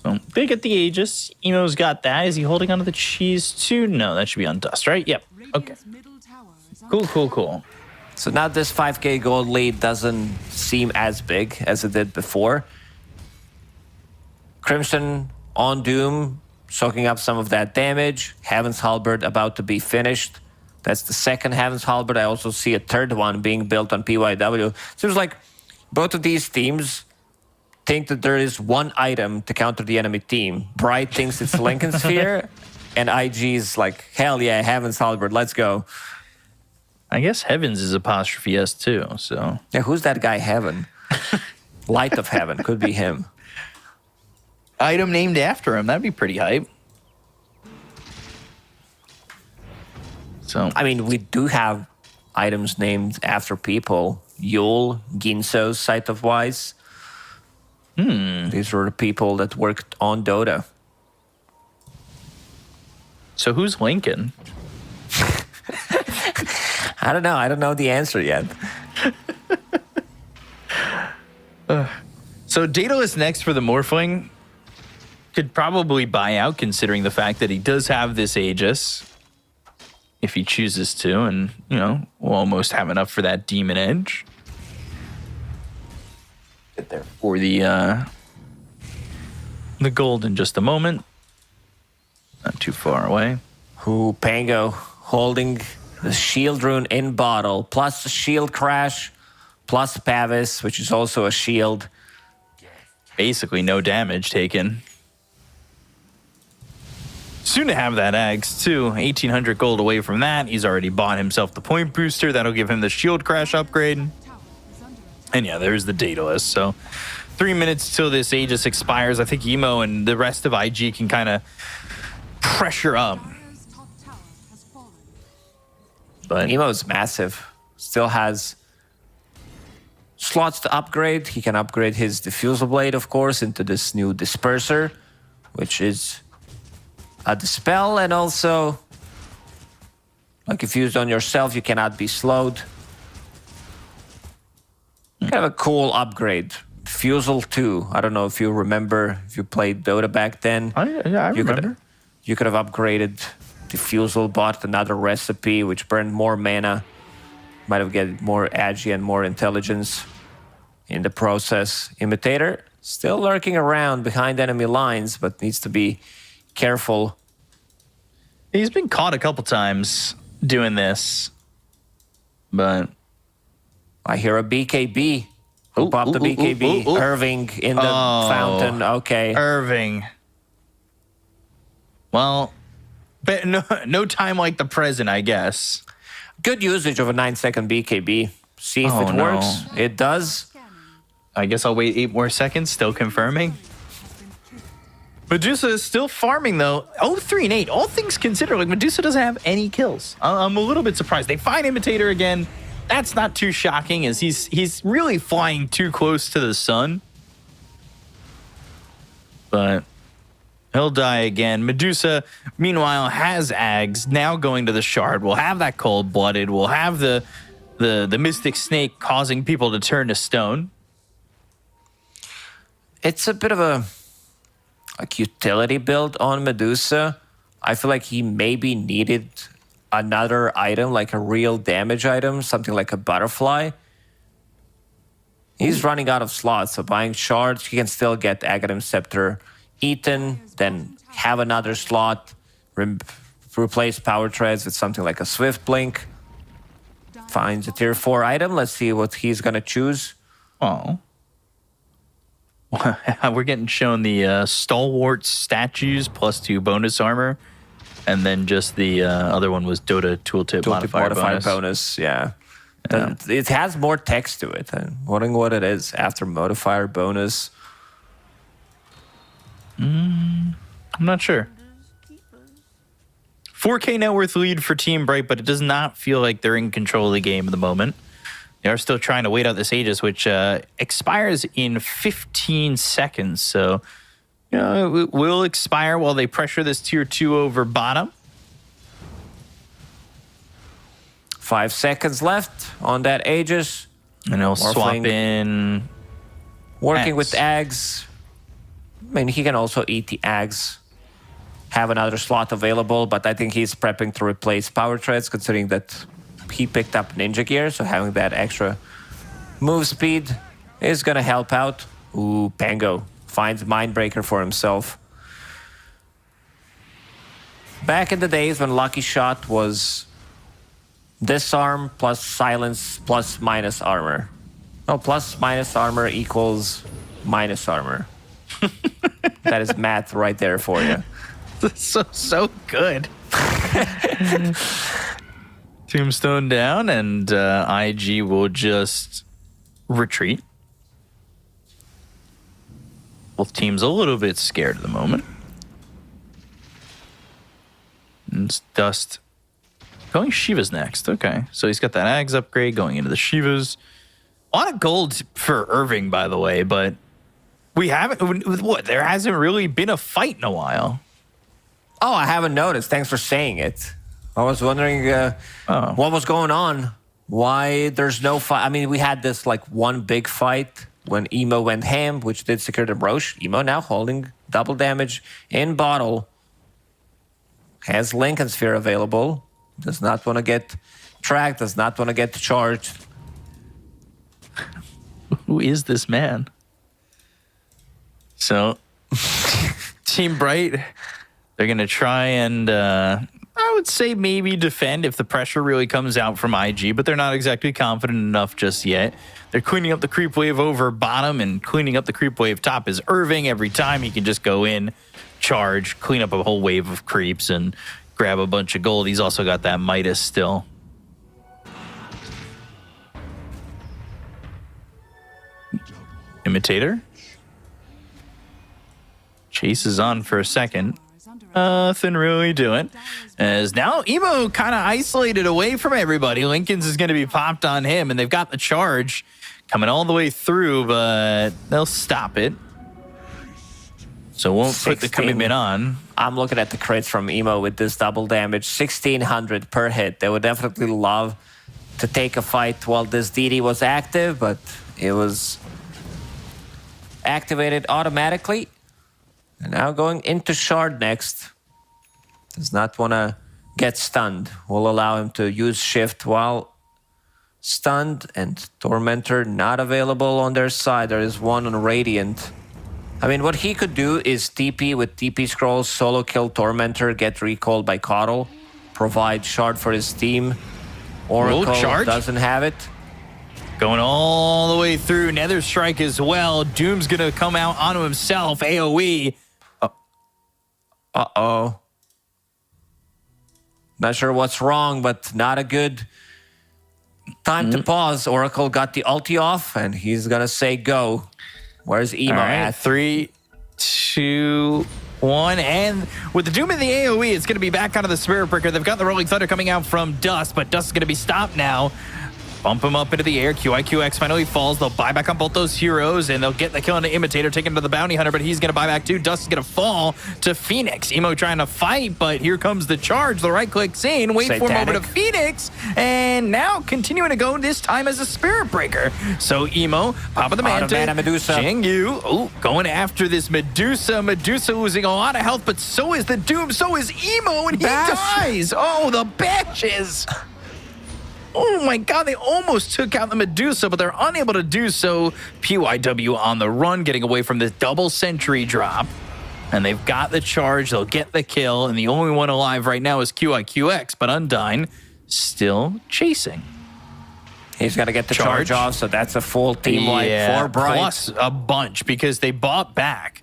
So they get the Aegis. Emo's got that. Is he holding onto the cheese too? No, that should be on Dust, right? Yep. Okay. Radiant's middle tower is under Cool. So now this 5k gold lead doesn't seem as big as it did before. Crimson on Doom, soaking up some of that damage. Heaven's Halberd about to be finished. That's the second Heaven's Halberd. I also see a third one being built on PYW. Seems like both of these teams think that there is one item to counter the enemy team. Bright thinks it's Lincoln Sphere, and IG's like, hell yeah, Heaven's Halberd, let's go. I guess Heavens is apostrophe S too, so. Yeah, who's that guy, Heaven? Light of Heaven, could be him. Item named after him, that'd be pretty hype. So, I mean, we do have items named after people. Yule, Ginso's Sight of Wise. These were the people that worked on Dota. so who's Lincoln? I don't know. I don't know the answer yet. So Daedalus next for the Morphling could probably buy out, considering the fact that he does have this Aegis, if he chooses to, and, you know, we'll almost have enough for that Demon Edge. Get there for the gold in just a moment. Not too far away. Who Pango holding the shield rune in bottle, plus the shield crash, plus Pavis, which is also a shield. Basically no damage taken. Soon to have that Axe too. 1,800 gold away from that. He's already bought himself the point booster. That'll give him the shield crash upgrade. And yeah, there's the Daedalus. So 3 minutes till this Aegis expires. I think Emo and the rest of IG can kind of pressure up. Dire's top tower has fallen. But Emo's massive. Still has slots to upgrade. He can upgrade his Diffusal Blade, of course, into this new Disperser, which is a Dispel, and also, like if used on yourself, you cannot be slowed. Kind of a cool upgrade. Diffusal 2. I don't know if you remember, if you played Dota back then. I remember. You could have upgraded Diffusal, bought another recipe, which burned more mana. Might have get more agi and more intelligence in the process. Imitator, still lurking around behind enemy lines, but needs to be careful. He's been caught a couple times doing this. But I hear a BKB. Who popped the BKB? Irving in the fountain. Okay. Irving. Well, but no time like the present, I guess. Good usage of a 9-second BKB. See if it works. It does. I guess I'll wait 8 more seconds, still confirming. Medusa is still farming, though. 3 and 8. All things considered, like, Medusa doesn't have any kills. I'm a little bit surprised. They find Imitator again. That's not too shocking, as he's really flying too close to the sun. But he'll die again. Medusa, meanwhile, has Ags, now going to the Shard. We'll have that Cold-Blooded. We'll have the Mystic Snake causing people to turn to stone. It's a bit of a utility build on Medusa. I feel like he maybe needed another item, like a real damage item, something like a butterfly. He's running out of slots, so buying shards, he can still get Aghanim Scepter eaten, then have another slot, replace Power Treads with something like a Swift Blink. Finds a tier 4 item. Let's see what he's going to choose. Oh. We're getting shown the Stalwart statues plus 2 bonus armor. And then just the other one was Dota Tooltip modifier bonus. Yeah. It has more text to it. I'm wondering what it is after modifier bonus. I'm not sure. 4K net worth lead for Team Bright, but it does not feel like they're in control of the game at the moment. They are still trying to wait out this Aegis, which expires in 15 seconds. So, you know, it will expire while they pressure this tier 2 over bottom. 5 seconds left on that Aegis. And he'll swap in. Working Ags. with Ags. I mean, he can also eat the Ags. Have another slot available, but I think he's prepping to replace Power Treads, considering that he picked up Ninja Gear, so having that extra move speed is going to help out. Ooh, Pango finds Mindbreaker for himself. Back in the days when Lucky Shot was disarm plus silence plus minus armor. No, plus minus armor equals minus armor. That is math right there for you. So good. Tombstone down, and IG will just retreat. Both teams a little bit scared at the moment. And it's Dust going Shiva's next. Okay, so he's got that Ags upgrade going into the Shivas. A lot of gold for Irving, by the way, but we haven't. What? There hasn't really been a fight in a while. Oh, I haven't noticed. Thanks for saying it. I was wondering what was going on. Why there's no fight? I mean, we had this like one big fight when Emo went ham, which did secure the Roche. Emo now holding double damage in bottle. Has Lincoln Sphere available. Does not want to get tracked. Does not want to get charged. Who is this man? So, Team Bright, they're going to try and, I would say maybe defend if the pressure really comes out from IG, but they're not exactly confident enough just yet. They're cleaning up the creep wave over bottom, and cleaning up the creep wave top is Irving. Every time he can just go in, charge, clean up a whole wave of creeps, and grab a bunch of gold. He's also got that Midas still. Imitator. Chase is on for a second. Nothing really doing. As now Emo kind of isolated away from everybody. Lincoln's is going to be popped on him, and they've got the charge coming all the way through, but they'll stop it. So won't put the commitment on. I'm looking at the crits from Emo with this double damage. 1,600 per hit. They would definitely love to take a fight while this DD was active, but it was activated automatically. And now going into Shard next. Does not want to get stunned. Will allow him to use Shift while stunned. And Tormentor not available on their side. There is one on Radiant. I mean, what he could do is TP with TP scrolls, solo kill Tormentor, get recalled by Coddle, provide Shard for his team. Oracle doesn't have it. Going all the way through. Nether Strike as well. Doom's going to come out onto himself. AoE. Uh-oh. Not sure what's wrong, but not a good time to pause. Oracle got the ulti off, and he's going to say go. Where's Emo at? 3, 2, 1. And with the Doom and the AoE, it's going to be back onto the Spirit Breaker. They've got the Rolling Thunder coming out from Dust, but Dust is going to be stopped now. Bump him up into the air. QIQX finally falls. They'll buy back on both those heroes, and they'll get the kill on the Imitator, taken to the Bounty Hunter, but he's going to buy back too. Dust is going to fall to Phoenix. Emo trying to fight, but here comes the charge. The right-click's in. Wait for him over to Phoenix, and now continuing to go this time as a Spirit Breaker. So Emo, Pop of the Manta, Medusa. Jingyu, going after this Medusa. Medusa losing a lot of health, but so is the Doom, so is Emo, and he dies. Oh, the Bashes. Oh my god, they almost took out the Medusa, but they're unable to do so. PYW on the run, getting away from this double sentry drop. And they've got the charge, they'll get the kill, and the only one alive right now is QIQX, but Undyne still chasing. He's got to get the charge off, so that's a full team wipe for Bright. Plus a bunch, because they bought back.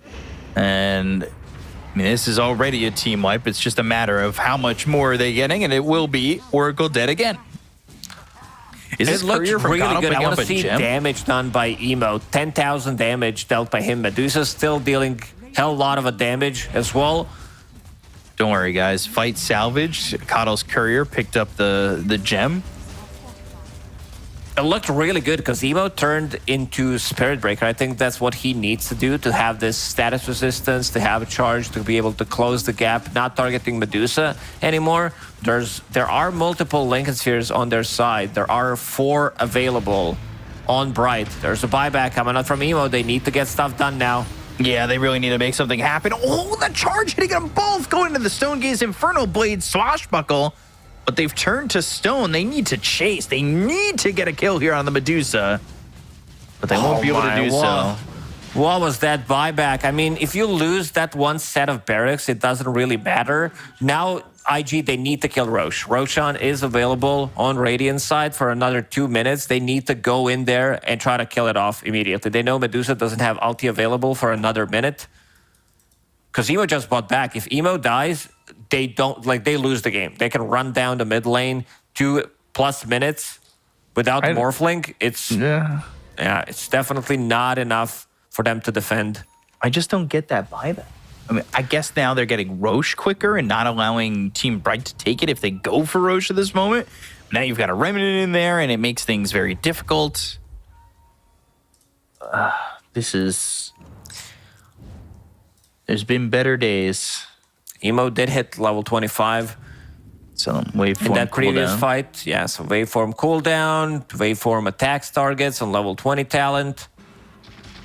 And I mean, this is already a team wipe. It's just a matter of how much more are they getting, and it will be Oracle dead again. It looks really good. I want to see damage done by Emo. 10,000 damage dealt by him. Medusa still dealing hell lot of a damage as well. Don't worry, guys. Fight salvaged. Coddle's courier picked up the gem. It looked really good because Emo turned into Spirit Breaker. I think that's what he needs to do to have this status resistance, to have a charge, to be able to close the gap, not targeting Medusa anymore. There are multiple Lincoln Spheres on their side. There are 4 available on Bright. There's a buyback coming out from Emo. They need to get stuff done now. Yeah, they really need to make something happen. Oh, the charge hitting them both, going into the Stone Gaze Infernal Blade swashbuckle. But they've turned to stone. They need to chase. They need to get a kill here on the Medusa. But they won't be able to do so. What was that buyback? I mean, if you lose that one set of barracks, it doesn't really matter. Now IG, they need to kill Roche. Roshan is available on Radiant's side for another 2 minutes. They need to go in there and try to kill it off immediately. They know Medusa doesn't have ulti available for another minute. Because Emo just bought back. If Emo dies, they lose the game. They can run down the mid lane 2+ minutes without Morphling. It's definitely not enough for them to defend. I just don't get that buyback. I mean, I guess now they're getting Roche quicker and not allowing Team Bright to take it if they go for Roche at this moment. Now you've got a Remnant in there, and it makes things very difficult. There's been better days. Emo did hit level 25. So waveform in that previous cooldown. fight. Yeah, so waveform cooldown, waveform attacks targets on level 20 talent.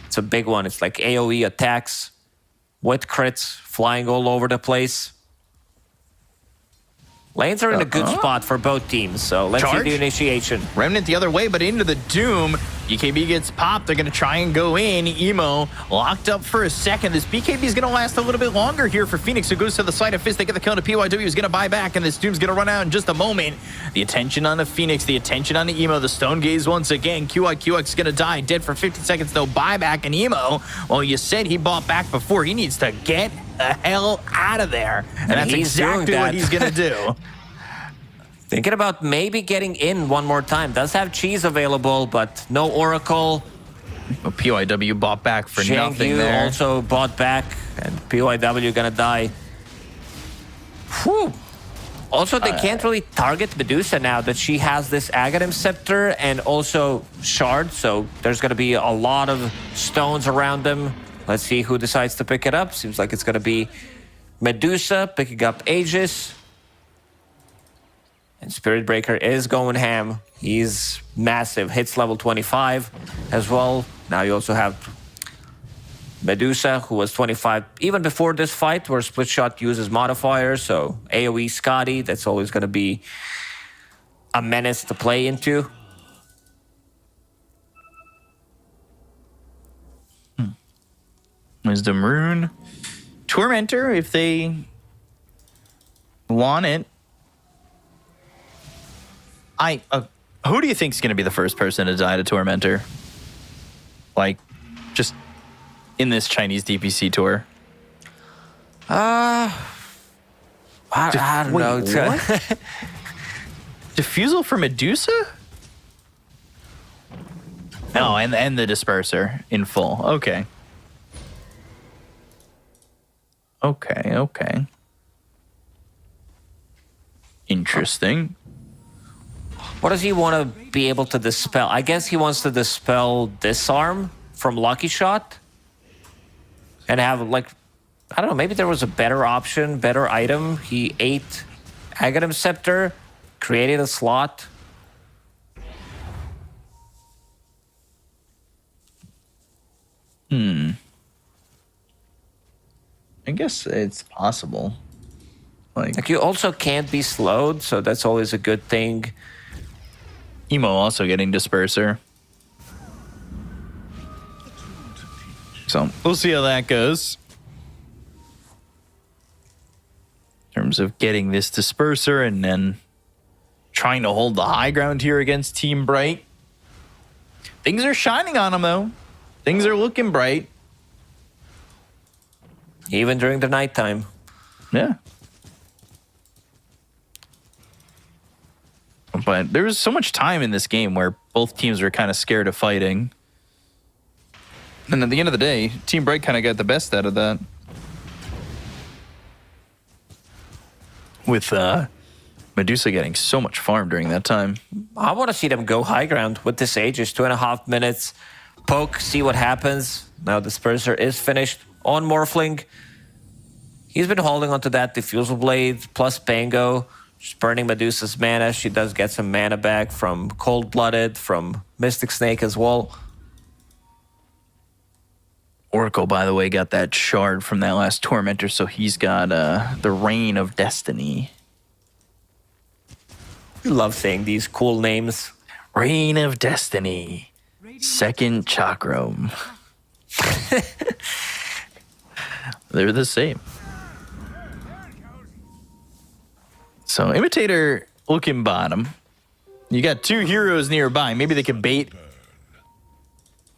It's a big one. It's like AoE attacks with crits flying all over the place. Lanes are in a good spot for both teams, so let's see the initiation. Remnant the other way, but into the Doom. BKB gets popped. They're going to try and go in. Emo locked up for a second. This BKB is going to last a little bit longer here for Phoenix, who goes to the side of Fist. They get the kill to PYW, who's going to buy back, and this Doom's going to run out in just a moment. The attention on the Phoenix, the attention on the Emo. The Stone Gaze once again. QX is going to die. Dead for 50 seconds, though. Buyback, and Emo, well, you said he bought back before. He needs to get the hell out of there. And that's exactly what he's going to do. Thinking about maybe getting in one more time. Does have cheese available, but no Oracle. Well, PYW bought back for nothing there. Also bought back, and PYW gonna die. Whew. Also, they can't really target Medusa now that she has this Aghanim Scepter and also Shard, so there's gonna be a lot of stones around them. Let's see who decides to pick it up. Seems like it's gonna be Medusa picking up Aegis. And Spirit Breaker is going ham. He's massive. Hits level 25 as well. Now you also have Medusa, who was 25 even before this fight, where Split Shot uses modifiers. So AoE Scotty, that's always going to be a menace to play into. Wisdom Rune. Tormentor, if they want it. Who do you think is going to be the first person to die to Tormentor? Like, just in this Chinese DPC tour? I don't know. What? Diffusal for Medusa? No, and the Disperser in full. Okay. Okay. Interesting. What does he want to be able to dispel? I guess he wants to dispel Disarm from Lucky Shot. And have, like, I don't know, maybe there was a better option, better item. He ate Aghanim Scepter, created a slot. I guess it's possible. Like, you also can't be slowed, so that's always a good thing. Emo also getting Disperser. So we'll see how that goes. In terms of getting this Disperser and then trying to hold the high ground here against Team Bright. Things are shining on them, though. Things are looking bright. Even during the nighttime. Yeah. But there was so much time in this game where both teams were kind of scared of fighting. And at the end of the day, Team Bright kind of got the best out of that. With Medusa getting so much farm during that time. I want to see them go high ground with this Aegis. 2.5 minutes. Poke, see what happens. Now Disperser is finished on Morphling. He's been holding onto that Diffusal Blade plus Pango. Just burning Medusa's mana. She does get some mana back from Cold-Blooded, from Mystic Snake as well. Oracle, by the way, got that shard from that last Tormentor, so he's got the Reign of Destiny. I love saying these cool names. Reign of Destiny. Second Chakram. They're the same. So Imitator looking bottom. You got two heroes nearby. Maybe they can bait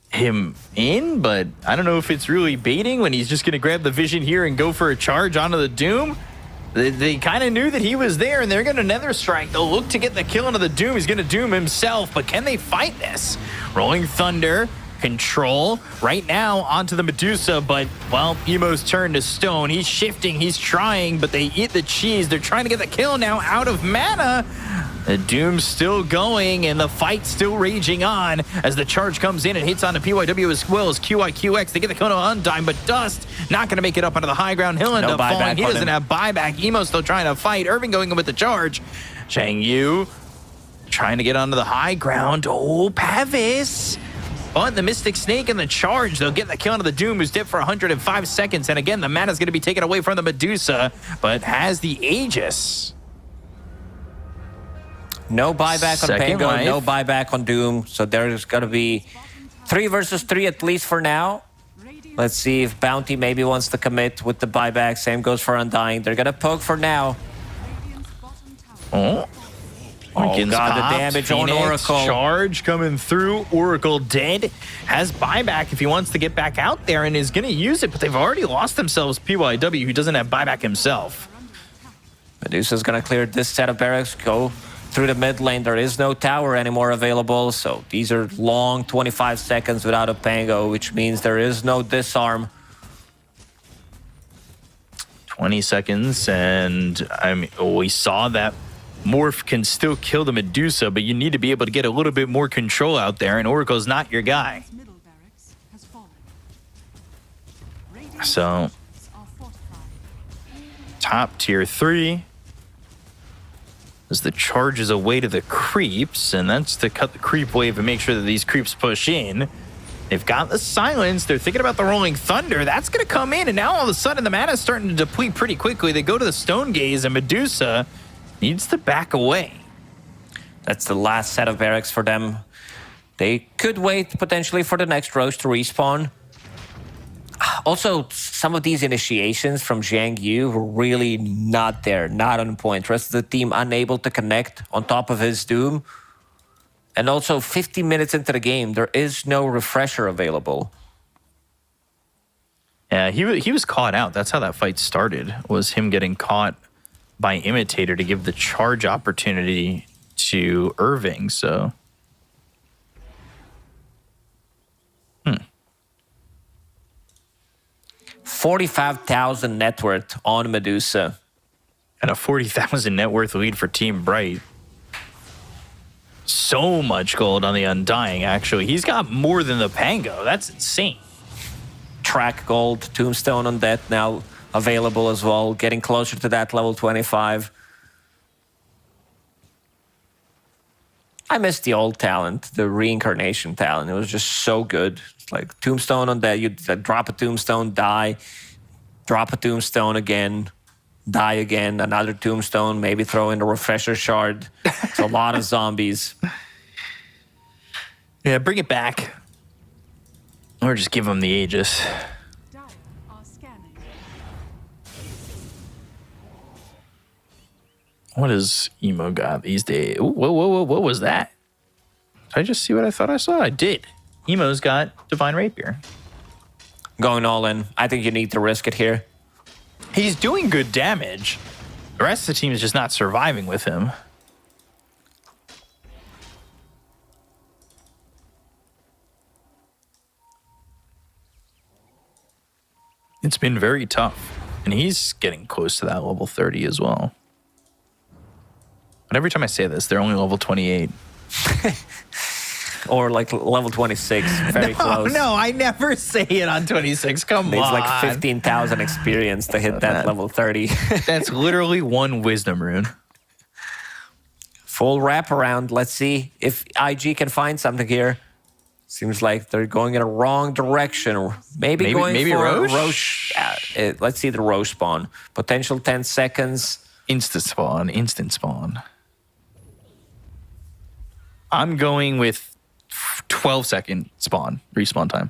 him in, but I don't know if it's really baiting when he's just going to grab the vision here and go for a charge onto the Doom. They kind of knew that he was there, and they're going to Nether Strike. They'll look to get the kill into the Doom. He's going to Doom himself, but can they fight this? Rolling Thunder, control right now onto the Medusa, but, well, Emo's turned to stone. He's shifting, he's trying, but they eat the cheese. They're trying to get the kill now out of mana. The Doom's still going, and the fight's still raging on as the charge comes in and hits onto PYW as well as QIQX. They get the kill on Undyne, but Dust not going to make it up onto the high ground. He'll end up falling. He doesn't have buyback. Emo's still trying to fight. Irving going in with the charge. Zhang Yu trying to get onto the high ground. Oh, Pavis. But the Mystic Snake and the charge, they'll get the kill onto the Doom, who's dipped for 105 seconds. And again, the mana's going to be taken away from the Medusa, but has the Aegis. No buyback on Second Pango, life. no buyback on Doom. So there's going to be 3 versus 3 at least for now. Let's see if Bounty maybe wants to commit with the buyback. Same goes for Undying. They're going to poke for now. Oh. Oh, God, the damage on Oracle. Charge coming through. Oracle dead. Has buyback if he wants to get back out there and is going to use it, but they've already lost themselves. PYW, who doesn't have buyback himself. Medusa's going to clear this set of barracks, go through the mid lane. There is no tower anymore available, so these are long 25 seconds without a Pango, which means there is no disarm. 20 seconds, and I mean, we saw that Morph can still kill the Medusa, but you need to be able to get a little bit more control out there, and Oracle's not your guy. Middle barracks has fallen. So, Are fortified. top tier 3. As the charges away to the creeps, and that's to cut the creep wave and make sure that these creeps push in. They've got the silence. They're thinking about the Rolling Thunder. That's going to come in, and now all of a sudden the mana's starting to deplete pretty quickly. They go to the Stone Gaze, and Medusa needs to back away. That's the last set of barracks for them. They could wait potentially for the next Roche to respawn. Also, some of these initiations from Zhang Yu were really not there, not on point. Rest of the team unable to connect on top of his Doom. And also, 50 minutes into the game, there is no refresher available. Yeah, he was caught out. That's how that fight started, was him getting caught by Imitator to give the charge opportunity to Irving, so... 45,000 net worth on Medusa. And a 40,000 net worth lead for Team Bright. So much gold on the Undying, actually. He's got more than the Pango. That's insane. Track gold, Tombstone on that now available as well. Getting closer to that level 25. I miss the old talent, the reincarnation talent. It was just so good. Like Tombstone on that, you drop a Tombstone, die, drop a Tombstone again, die again, another Tombstone, maybe throw in a refresher shard. It's a lot of zombies. Yeah, bring it back. Or just give him the Aegis. Dire are scanning. What has Emo got these days? Ooh, whoa, what was that? Did I just see what I thought I saw? I did. Emo's got Divine Rapier. Going all in. I think you need to risk it here. He's doing good damage. The rest of the team is just not surviving with him. It's been very tough. And he's getting close to that level 30 as well. But every time I say this, they're only level 28. Or like level 26, very close. No, I never say it on 26. Come It's on. like 15,000 experience to hit that level 30. That's literally one wisdom rune. Full wraparound. Let's see if IG can find something here. Seems like they're going in a wrong direction. Maybe going for Roche? Let's see the Roche spawn. Potential 10 seconds. Instant spawn. I'm going with 12-second respawn time.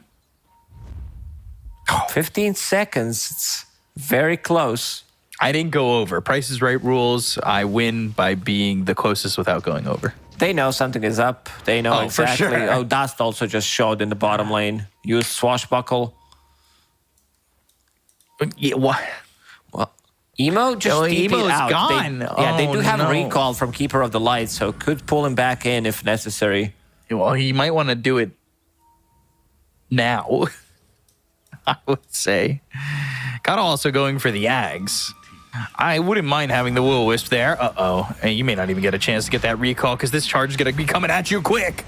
15 seconds. It's very close. I didn't go over. Price is Right rules. I win by being the closest without going over. They know something is up. They know Oh, for exactly. sure. Oh, Dust also just showed in the bottom lane. Use Swashbuckle. Yeah, what? Well, Emo just Oh, DP'd Emo's out. gone. They do have no. a recall from Keeper of the Light, so could pull him back in if necessary. Well, he might want to do it now, I would say. Kind of also going for the Ags. I wouldn't mind having the Will-O-Wisp there. Uh-oh. And you may not even get a chance to get that recall because this charge is going to be coming at you quick.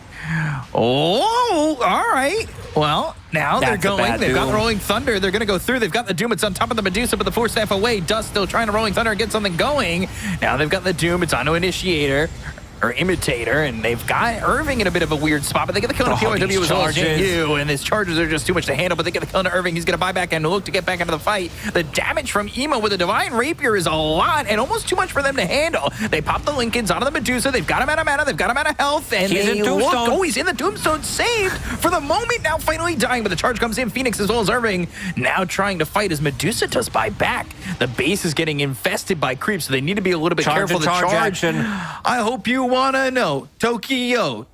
Oh, all right. Well, now That's they're a going. bad They've got Doom. Rolling Thunder. They're going to go through. They've got the Doom. It's on top of the Medusa, but the Force Staff away. Dust still trying to Rolling Thunder and get something going. Now they've got the Doom. It's onto Initiator. Or Imitator, and they've got Irving in a bit of a weird spot, but they get the kill on PYW these as well as charges. JU, and his charges are just too much to handle, but they get the kill on Irving. He's going to buy back and look to get back into the fight. The damage from Emo with a Divine Rapier is a lot, and almost too much for them to handle. They pop the Lincolns onto the Medusa. They've got him out of mana. They've got him out of health, and He's they in look. Tombstone. Oh, he's in the Tombstone, saved for the moment. Now finally dying, but the charge comes in. Phoenix as well as Irving now trying to fight as Medusa does buy back. The base is getting infested by creeps, so they need to be a little bit Charge careful. and The charge charge. action. I hope you want to know. Tokyo,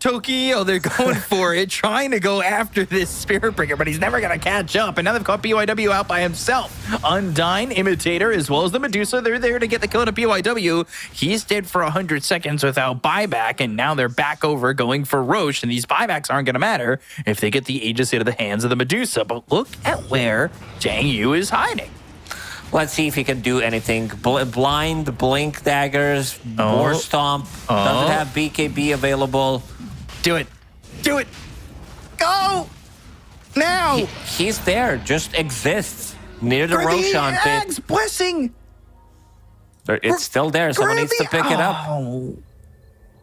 they're going for it, trying to go after this Spirit Breaker, but he's never going to catch up. And now they've caught BYW out by himself. Undyne, Imitator, as well as the Medusa, they're there to get the kill on BYW. He's dead for 100 seconds without buyback, and now they're back over going for Roche, and these buybacks aren't going to matter if they get the Aegis into the hands of the Medusa. But look at where Jang Yu is hiding. Let's see if he can do anything. Blind, Blink Daggers, War Stomp. Doesn't have BKB available. Do it. Do it. Go. Now. He's there, just exists near the For the Roshan pit. Ags, blessing. It's still there. Someone needs to pick it up. Oh.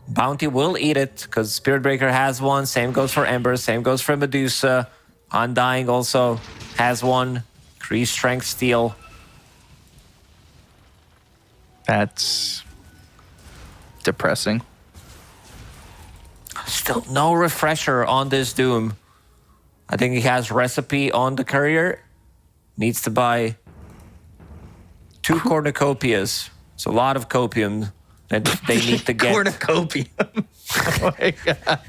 Bounty will eat it because Spirit Breaker has one. Same goes for Ember. Same goes for Medusa. Undying also has one. Increased Strength Steel. That's depressing. Still no refresher on this Doom. I think he has Recipe on the Courier. Needs to buy 2 cornucopias. It's a lot of copium that they need to get. Cornucopium. Oh my god.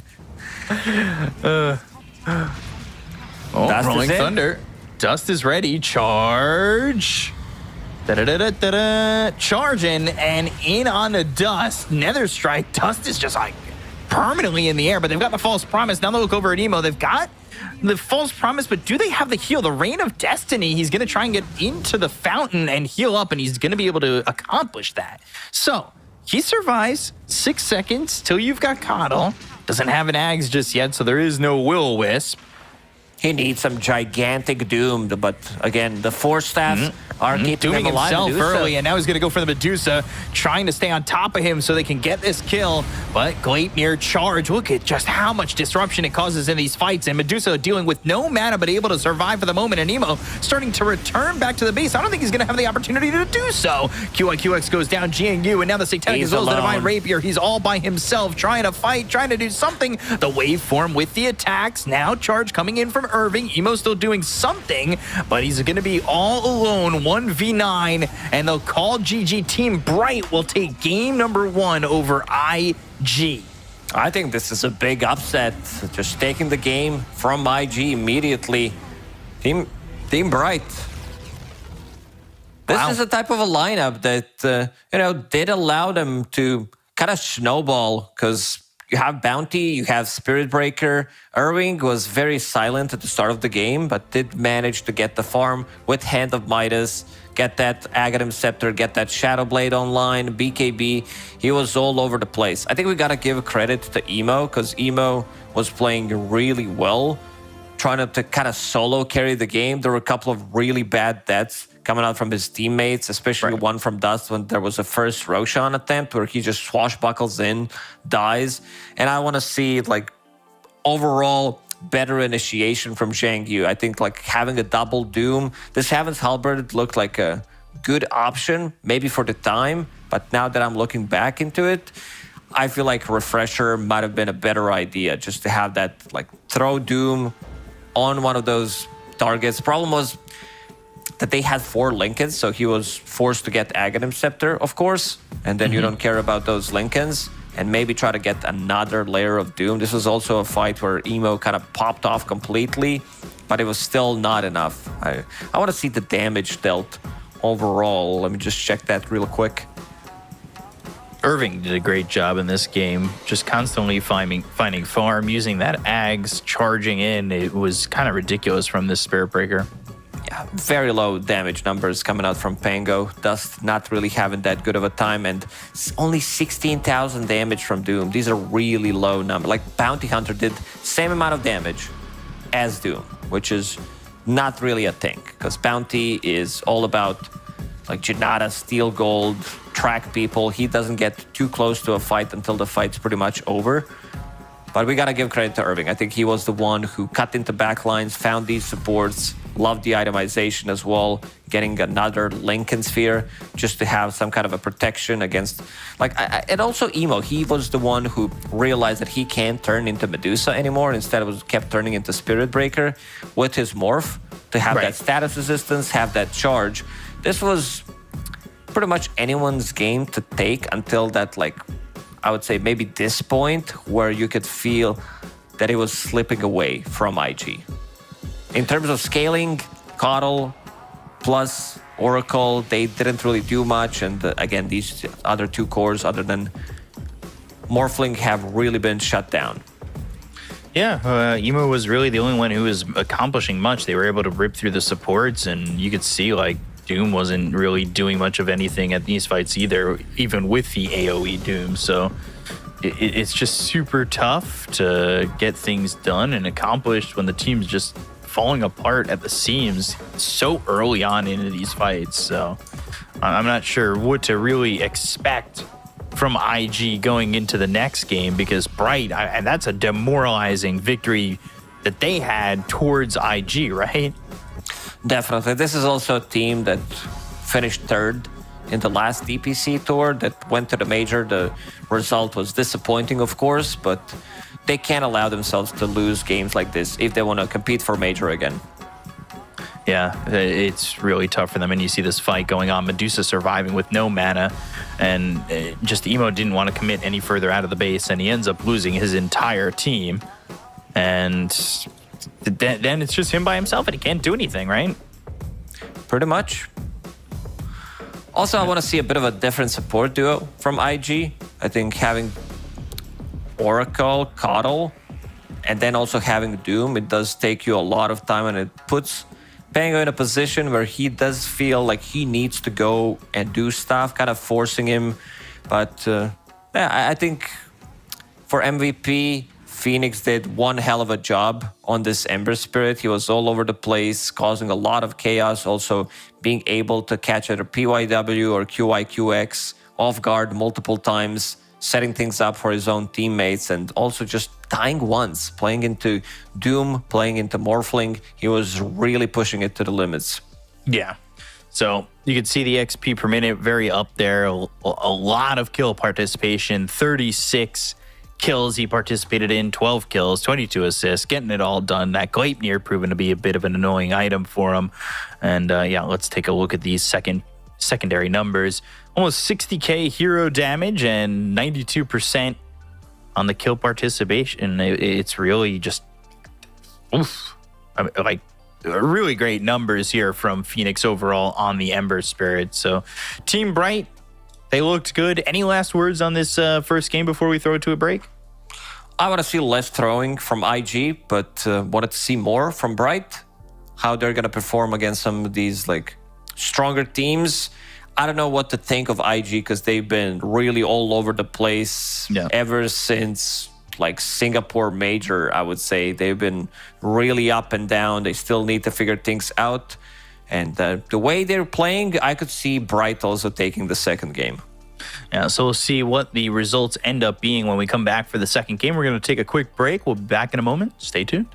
Dust Rolling is in. Thunder. Dust is ready. Charge. Da-da-da-da-da-da. Charging and in on the Dust. Nether Strike. Dust is just like permanently in the air, but they've got the False Promise. Now they look over at Emo. They've got the False Promise, but do they have the heal? The Reign of Destiny. He's going to try and get into the fountain and heal up, and he's going to be able to accomplish that. So he survives 6 seconds till you've got Coddle. Doesn't have an Ags just yet, so there is no Will-O-Wisp. He needs some gigantic Doom, but again, the Force Staffs are keeping Dooming him alive. himself Medusa. early, and now he's going to go for the Medusa, trying to stay on top of him so they can get this kill. But Gleipnir charge. Look at just how much disruption it causes in these fights. And Medusa dealing with no mana, but able to survive for the moment. And Emo starting to return back to the base. I don't think he's going to have the opportunity to do so. QIQX goes down, GNU, and now the Satanic He's as well as the alone. Divine Rapier. He's all by himself, trying to fight, trying to do something. The waveform with the attacks. Now charge coming in from Irving. Emo still doing something, but he's going to be all alone, 1v9, and they'll call GG. Team Bright will take game number 1 over IG. I think this is a big upset. Just taking the game from IG immediately. Team Bright. This Wow. is a type of a lineup that did allow them to kind of snowball because you have Bounty, you have Spirit Breaker. Irving was very silent at the start of the game, but did manage to get the farm with Hand of Midas, get that Aghanim Scepter, get that Shadow Blade online, BKB. He was all over the place. I think we gotta give credit to Emo because Emo was playing really well, trying to kind of solo carry the game. There were a couple of really bad deaths coming out from his teammates, especially one from Dust when there was a first Roshan attempt where he just swashbuckles in, dies. And I want to see like overall better initiation from Zhang Yu. I think like having a double Doom, this Heaven's Halberd looked like a good option, maybe for the time, but now that I'm looking back into it, I feel like Refresher might have been a better idea, just to have that like throw Doom on one of those targets. The problem was that they had 4 Lincolns, so he was forced to get Aghanim Scepter, of course, and then you don't care about those Lincolns, and maybe try to get another layer of Doom. This was also a fight where Emo kind of popped off completely, but it was still not enough. I want to see the damage dealt overall. Let me just check that real quick. Irving did a great job in this game, just constantly finding farm, using that Ags, charging in. It was kind of ridiculous from this Spirit Breaker. Yeah, very low damage numbers coming out from Pango. Dust not really having that good of a time, and only 16,000 damage from Doom. These are really low numbers. Like Bounty Hunter did same amount of damage as Doom, which is not really a thing, because Bounty is all about like Janata, steal gold, track people. He doesn't get too close to a fight until the fight's pretty much over. But we gotta give credit to Irving. I think he was the one who cut into backlines, found these supports, loved the itemization as well, getting another Lincoln Sphere just to have some kind of a protection against... and also Emo, he was the one who realized that he can't turn into Medusa anymore, and instead was kept turning into Spirit Breaker with his morph to have that status resistance, have that charge. This was pretty much anyone's game to take until that, like, I would say maybe this point where you could feel that it was slipping away from IG. In terms of scaling, Coddle plus Oracle, they didn't really do much. And again, these other 2 cores other than Morphling have really been shut down. Yeah, Emo was really the only one who was accomplishing much. They were able to rip through the supports, and you could see, like, Doom wasn't really doing much of anything at these fights either, even with the AoE Doom. So it's just super tough to get things done and accomplished when the team's just falling apart at the seams so early on into these fights. So I'm not sure what to really expect from IG going into the next game, because Bright, and that's a demoralizing victory that they had towards IG, right? Definitely. This is also a team that finished 3rd in the last DPC tour that went to the major. The result was disappointing, of course, but they can't allow themselves to lose games like this if they want to compete for major again. Yeah, it's really tough for them. And you see this fight going on, Medusa surviving with no mana, and just Emo didn't want to commit any further out of the base, and he ends up losing his entire team. And then it's just him by himself, and he can't do anything, right? Pretty much. Also, I want to see a bit of a different support duo from IG. I think having Oracle, Coddle, and then also having Doom, it does take you a lot of time, and it puts Pango in a position where he does feel like he needs to go and do stuff, kind of forcing him. But yeah, I think for MVP, Phoenix did one hell of a job on this Ember Spirit. He was all over the place, causing a lot of chaos, also being able to catch either PYW or QIQX off guard multiple times, setting things up for his own teammates, and also just dying once, playing into Doom, playing into Morphling. He was really pushing it to the limits. Yeah. So you could see the XP per minute very up there, a lot of kill participation, 36 kills he participated in, 12 kills, 22 assists, getting it all done. That Gleipnir proving to be a bit of an annoying item for him. And yeah, let's take a look at these secondary numbers. Almost 60k hero damage and 92% on the kill participation. It's really just, oof. I mean, like, really great numbers here from Phoenix overall on the Ember Spirit. So Team Bright, they looked good. Any last words on this first game before we throw it to a break? I want to see less throwing from IG, but wanted to see more from Bright. How they're going to perform against some of these like stronger teams. I don't know what to think of IG because they've been really all over the place ever since like Singapore Major, I would say. They've been really up and down. They still need to figure things out. And the way they're playing, I could see Bright also taking the second game. Yeah, so we'll see what the results end up being when we come back for the second game. We're going to take a quick break. We'll be back in a moment. Stay tuned.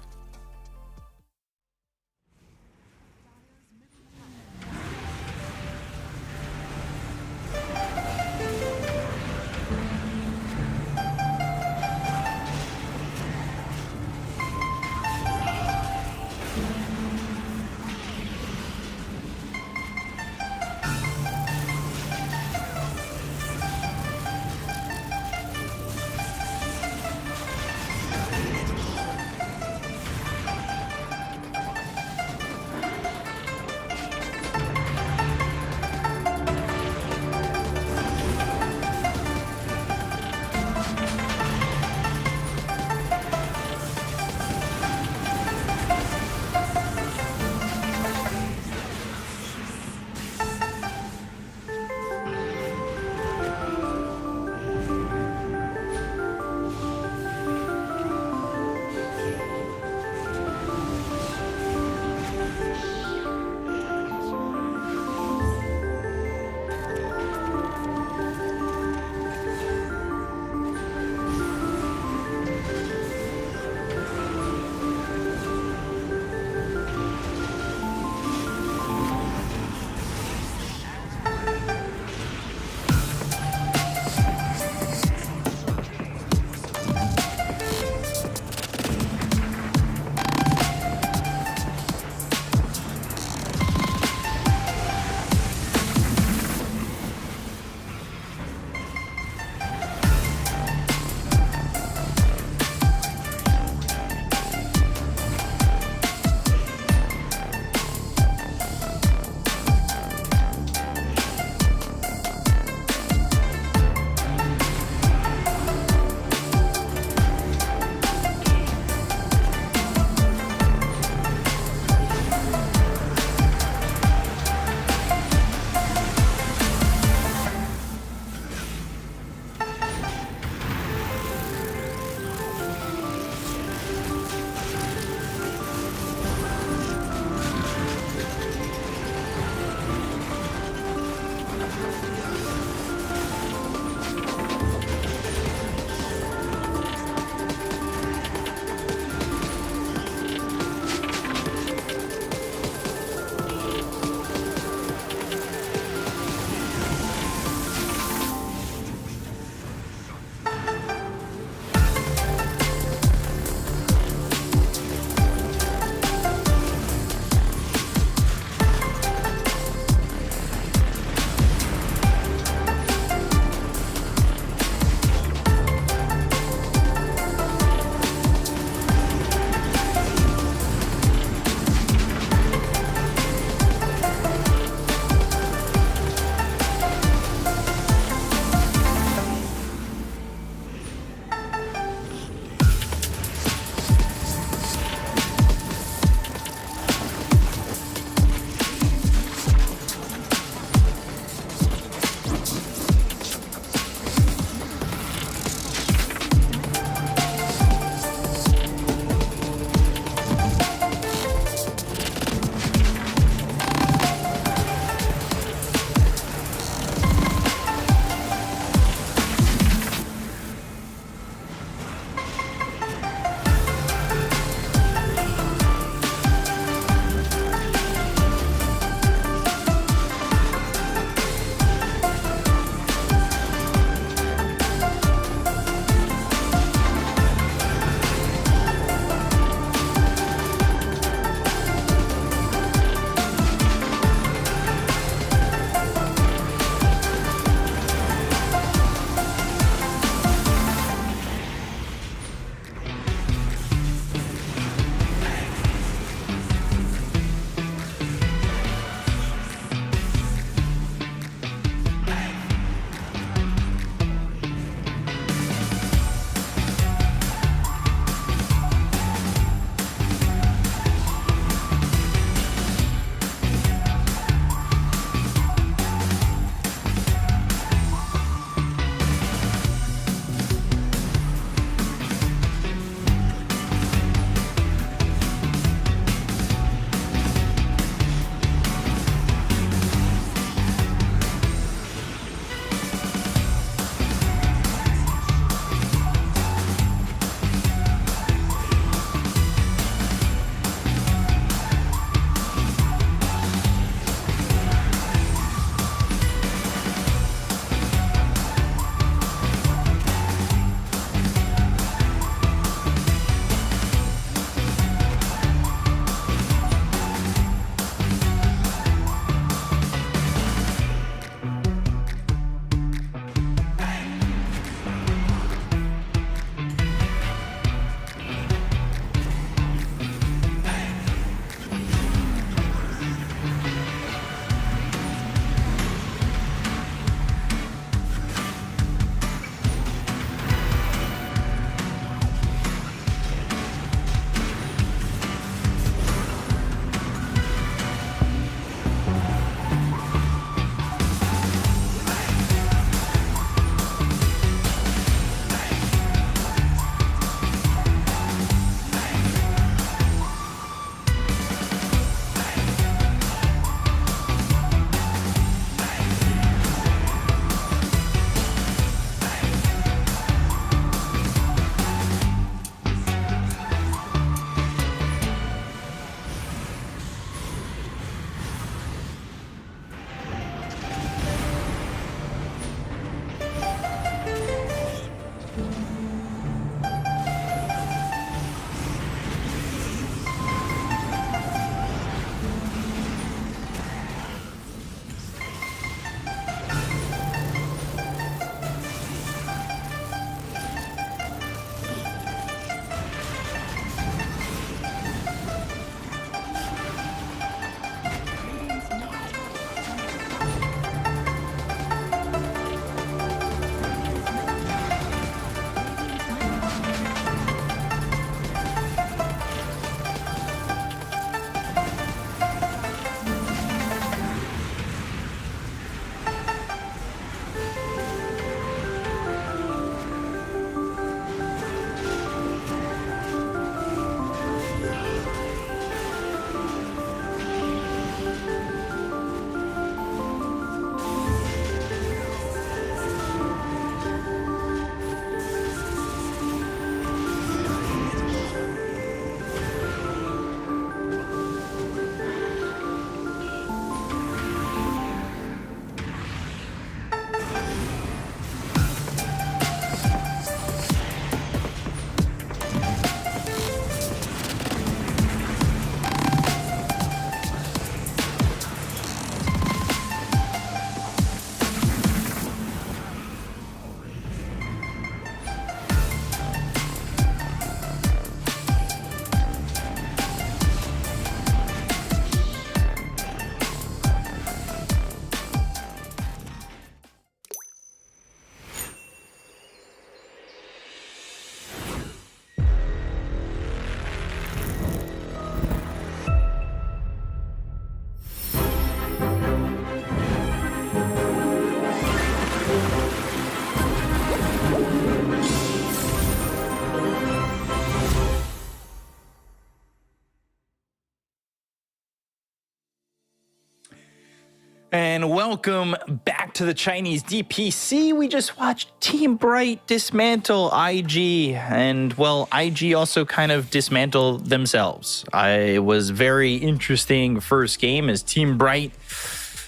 And welcome back to the Chinese DPC. We just watched Team Bright dismantle IG, and well, IG also kind of dismantle themselves. It was very interesting first game as Team Bright.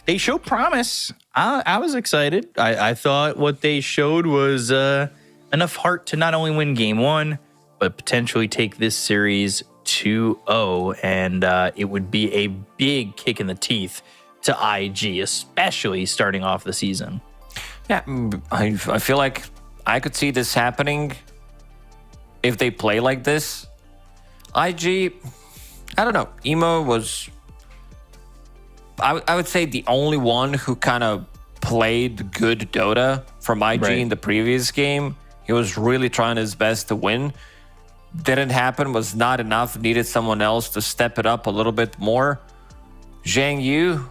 They showed promise. I was excited. I thought what they showed was enough heart to not only win game one, but potentially take this series 2-0, and it would be a big kick in the teeth to IG, especially starting off the season. Yeah, I feel like I could see this happening if they play like this. IG, I don't know. Emo was, I would say, the only one who kind of played good Dota from IG in the previous game. He was really trying his best to win. Didn't happen, was not enough, needed someone else to step it up a little bit more. Zhang Yu,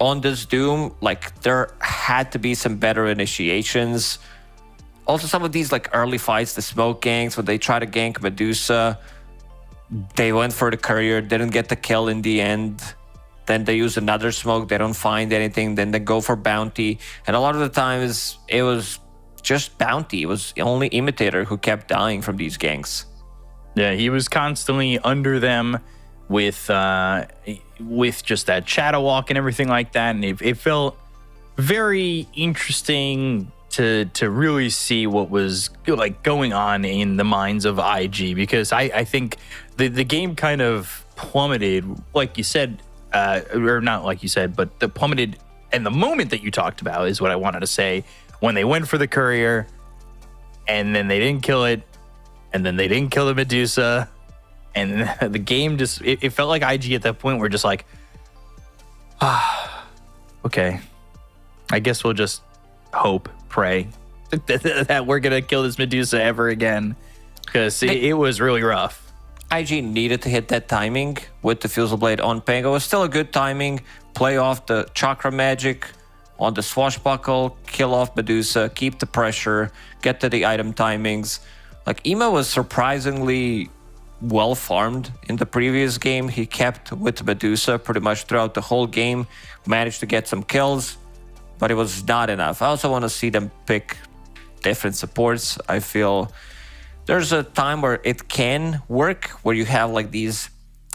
on this Doom, like, there had to be some better initiations. Also, some of these like early fights, the smoke ganks, when they try to gank Medusa, they went for the courier, didn't get the kill in the end. Then they use another smoke, they don't find anything, then they go for bounty. And a lot of the times, it was just bounty. It was only Imitator who kept dying from these ganks. Yeah, he was constantly under them with just that shadow walk and everything like that, and it felt very interesting to really see what was like going on in the minds of IG, because I think the game kind of plummeted, like you said, or not like you said, but the plummeted, and the moment that you talked about is what I wanted to say, when they went for the courier and then they didn't kill it, and then they didn't kill the Medusa. And the game just, it felt like IG at that point were just like, okay, I guess we'll just hope, pray that we're going to kill this Medusa ever again. Because it was really rough. IG needed to hit that timing with the Fusel Blade on Pango. It was still a good timing. Play off the Chakra Magic on the Swashbuckle, kill off Medusa, keep the pressure, get to the item timings. Like, Emo was surprisingly well farmed in the previous game. He kept with Medusa pretty much throughout the whole game, managed to get some kills, but it was not enough. I also want to see them pick different supports. I feel there's a time where it can work, where you have like these,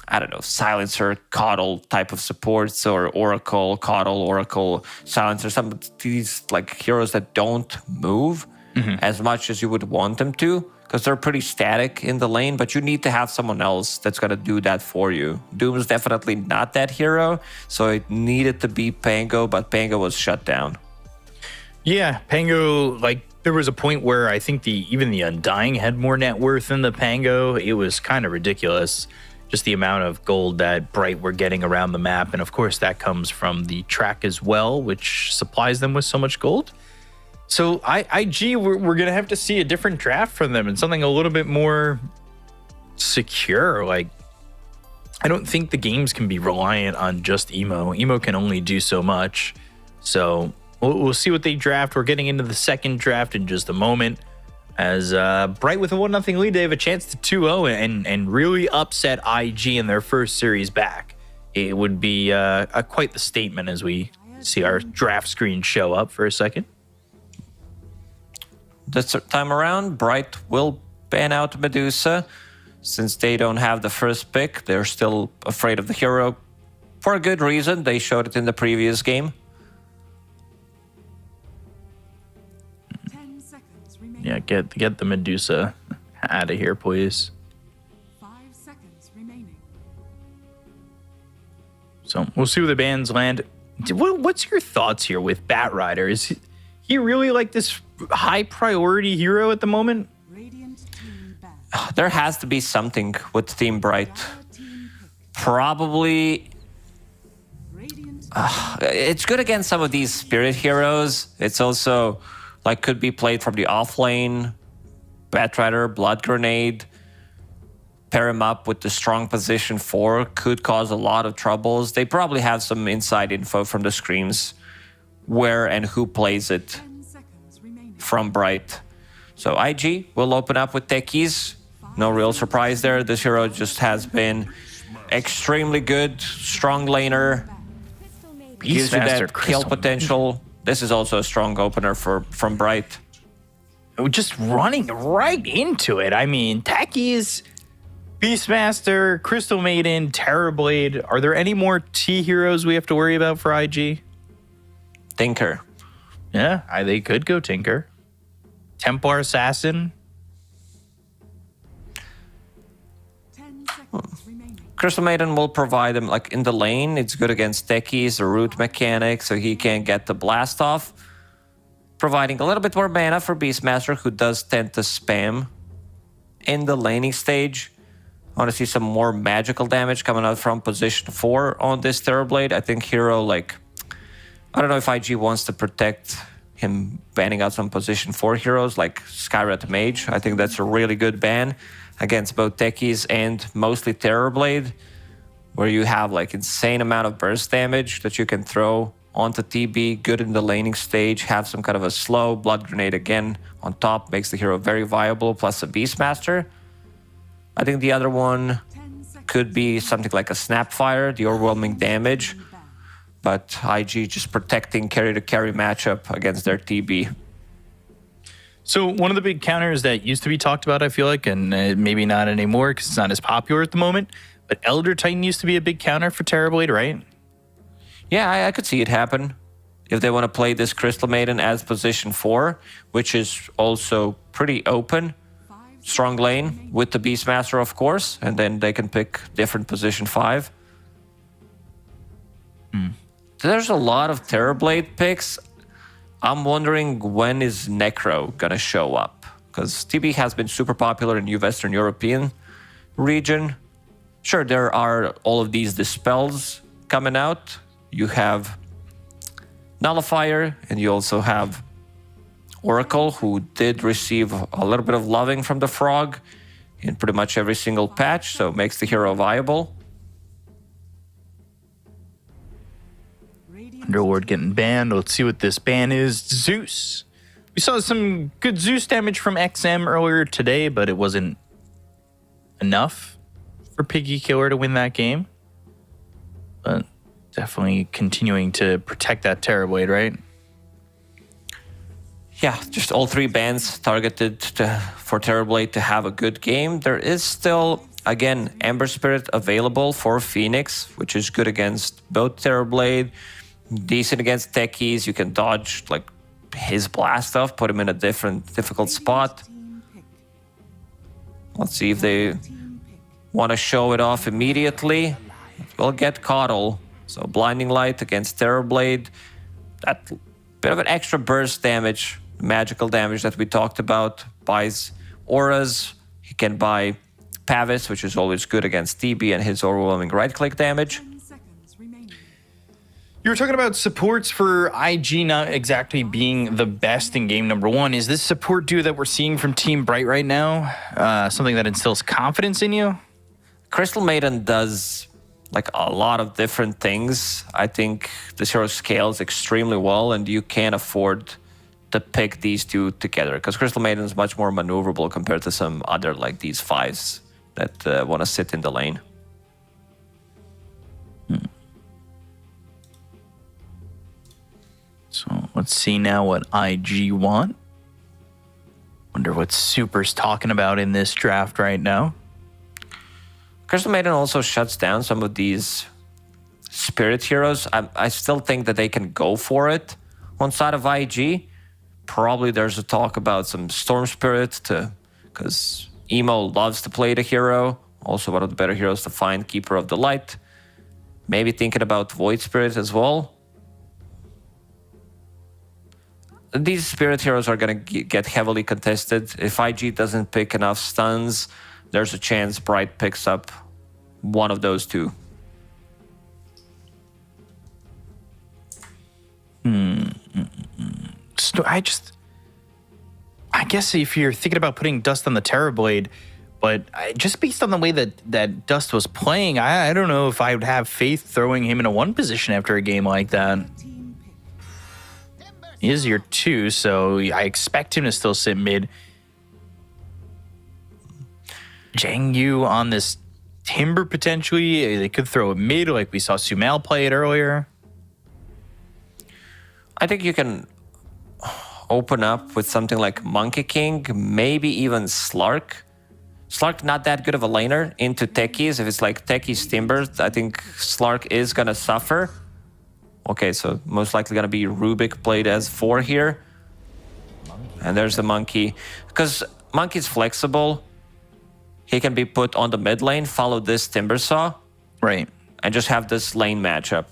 I don't know, Silencer, Coddle type of supports, or Oracle, Coddle, Oracle, Silencer, some of these like heroes that don't move as much as you would want them to, because they're pretty static in the lane, but you need to have someone else that's going to do that for you. Doom is definitely not that hero, so it needed to be Pango, but Pango was shut down. Yeah, Pango, like, there was a point where I think even the Undying had more net worth than the Pango. It was kind of ridiculous, just the amount of gold that Bright were getting around the map. And of course, that comes from the track as well, which supplies them with so much gold. So IG, we're going to have to see a different draft from them and something a little bit more secure. Like, I don't think the games can be reliant on just Emo. Emo can only do so much. So we'll see what they draft. We're getting into the second draft in just a moment. As Bright with a 1-0 lead, they have a chance to 2-0 and really upset IG in their first series back. It would be quite the statement as we see our draft screen show up for a second. This time around, Bright will ban out Medusa. Since they don't have the first pick, they're still afraid of the hero. For a good reason, they showed it in the previous game. 10 seconds remaining. Yeah, get the Medusa out of here, please. 5 seconds remaining. So we'll see where the bans land. What's your thoughts here with Batrider? Is he really like this high priority hero at the moment? Radiant team back. There has to be something with Team Bright. Our team pick. Probably Radiant it's good against some of these spirit heroes. It's also like could be played from the off lane. Batrider, Blood Grenade, pair him up with the strong position 4 could cause a lot of troubles. They probably have some inside info from the screams where and who plays it 10 seconds remaining. from Bright. So IG will open up with techies. No real surprise there. This hero just has been extremely good, strong laner. gives you Beastmaster that kill Crystal. potential. This is also a strong opener from Bright. Just running right into it. I mean, Techies, Beastmaster, Crystal Maiden, Terrorblade. Are there any more T heroes we have to worry about for IG? Tinker. Yeah, they could go Tinker. Templar Assassin. 10 seconds remaining. Crystal Maiden will provide him, like, in the lane. It's good against techies, a root mechanic, so he can get the blast off. Providing a little bit more mana for Beastmaster, who does tend to spam in the laning stage. I want to see some more magical damage coming out from position 4 on this Terrorblade. I think Hero, like, I don't know if IG wants to protect him banning out some position 4 heroes like Skyrat Mage. I think that's a really good ban against both techies and mostly Terrorblade, where you have like insane amount of burst damage that you can throw onto TB, good in the laning stage, have some kind of a slow blood grenade again on top, makes the hero very viable, plus a Beastmaster. I think the other one 10 seconds. could be something like a Snapfire, the overwhelming damage, but IG just protecting carry-to-carry matchup against their TB. So one of the big counters that used to be talked about, I feel like, and maybe not anymore because it's not as popular at the moment, but Elder Titan used to be a big counter for Terrorblade, right? Yeah, I could see it happen. If they want to play this Crystal Maiden as position 4, which is also pretty open, strong lane with the Beastmaster, of course, and then they can pick different position 5. There's a lot of Terrorblade picks. I'm wondering when is Necro gonna show up? Because TB has been super popular in the Western European region. Sure, there are all of these dispels coming out. You have Nullifier, and you also have Oracle, who did receive a little bit of loving from the Frog in pretty much every single patch, so it makes the hero viable. Underlord getting banned. Let's see what this ban is. Zeus. We saw some good Zeus damage from XM earlier today, but it wasn't enough for Piggy Killer to win that game. But definitely continuing to protect that Terrorblade, right? Yeah, just all 3 bans targeted for Terrorblade to have a good game. There is still, again, Ember Spirit available for Phoenix, which is good against both Terrorblade, decent against techies. You can dodge like his blast off, put him in a difficult spot. Let's see if they want to show it off immediately. We'll get Coddle. So Blinding Light against Terrorblade. That bit of an extra burst damage, magical damage that we talked about. Buys auras. He can buy Pavis, which is always good against TB and his overwhelming right-click damage. 10 seconds remaining. You were talking about supports for IG not exactly being the best in game number 1. Is this support duo that we're seeing from Team Bright right now something that instills confidence in you? Crystal Maiden does like a lot of different things. I think this hero scales extremely well, and you can't afford to pick these two together because Crystal Maiden is much more maneuverable compared to some other like these 5s that want to sit in the lane. So let's see now what IG want. Wonder what Super's talking about in this draft right now. Crystal Maiden also shuts down some of these spirit heroes. I still think that they can go for it on side of IG. Probably there's a talk about some Storm Spirit because Emo loves to play the hero. Also one of the better heroes to find, Keeper of the Light. Maybe thinking about Void Spirit as well. These spirit heroes are going to get heavily contested. If IG doesn't pick enough stuns, there's a chance Bright picks up one of those two. So I guess if you're thinking about putting Dust on the Terrorblade, but just based on the way that Dust was playing, I don't know if I would have faith throwing him in a 1 position after a game like that. He is your 2, so I expect him to still sit mid. Zhang Yu on this Timber potentially. They could throw it mid like we saw Sumal play it earlier. I think you can open up with something like Monkey King, maybe even Slark. Slark not that good of a laner into Techies. If it's like Techies Timbers, I think Slark is gonna suffer. Okay, so most likely gonna be Rubik played as 4 here. And there's the Monkey. Because Monkey's flexible, he can be put on the mid lane, follow this Timbersaw, Right. and just have this lane matchup.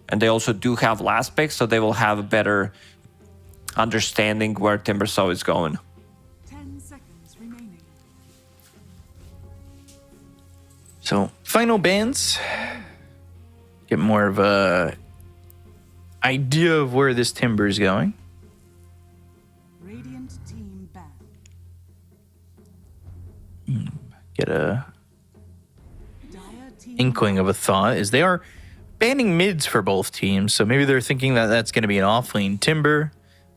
And they also do have last pick, so they will have a better understanding where Timbersaw is going. 10 seconds remaining. So final bans. Get more of a idea of where this timber is going. Radiant team banned. Get a Dire team inkling of a thought is they are banning mids for both teams. So maybe they're thinking that that's going to be an offlane timber.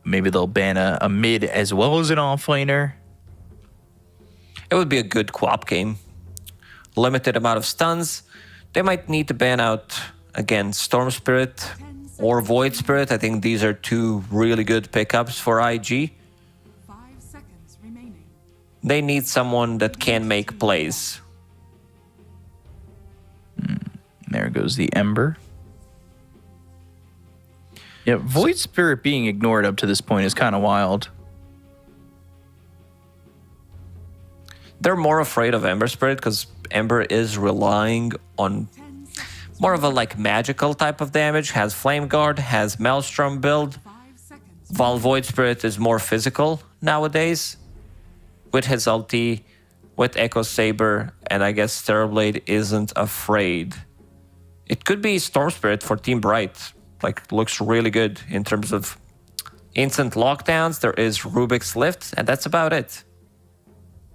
Maybe they'll ban a mid as well as an offlaner. It would be a good co-op game. Limited amount of stuns. They might need to ban out, again, Storm Spirit or Void Spirit. I think these are 2 really good pickups for IG. 5 seconds remaining. They need someone that can make plays. There goes the Ember. Yeah, Void Spirit being ignored up to this point is kind of wild. They're more afraid of Ember Spirit because Ember is relying on 10 seconds. more of a like magical type of damage, has Flame Guard, has Maelstrom build, 5 seconds. while Void Spirit is more physical nowadays. With his ulti, with Echo Saber, and I guess Terrorblade isn't afraid. It could be Storm Spirit for Team Bright. Like, looks really good in terms of instant lockdowns. There is Rubik's Lift, and that's about it.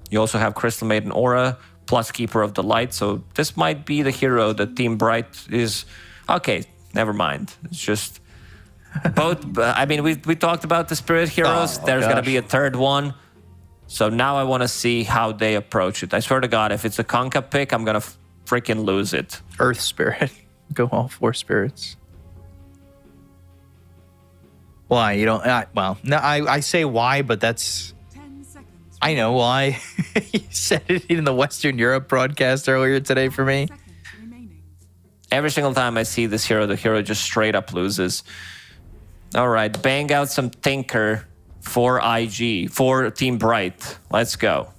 You also have Crystal Maiden Aura, plus Keeper of the Light, so this might be the hero that Team Bright is... Okay, never mind. It's just... both... I mean, we talked about the Spirit heroes. Oh, There's going to gosh. be a third one. So now I want to see how they approach it. I swear to God, if it's a Conca pick, I'm going to freaking lose it. Earth Spirit. Go all 4 spirits. Why? You don't... well, no, I say why, but that's... 10 seconds. I know why. You said it in the Western Europe broadcast earlier today for me. Seconds remaining. Every single time I see this hero, the hero just straight up loses. All right, bang out some Tinker for IG, for Team Bright. Let's go.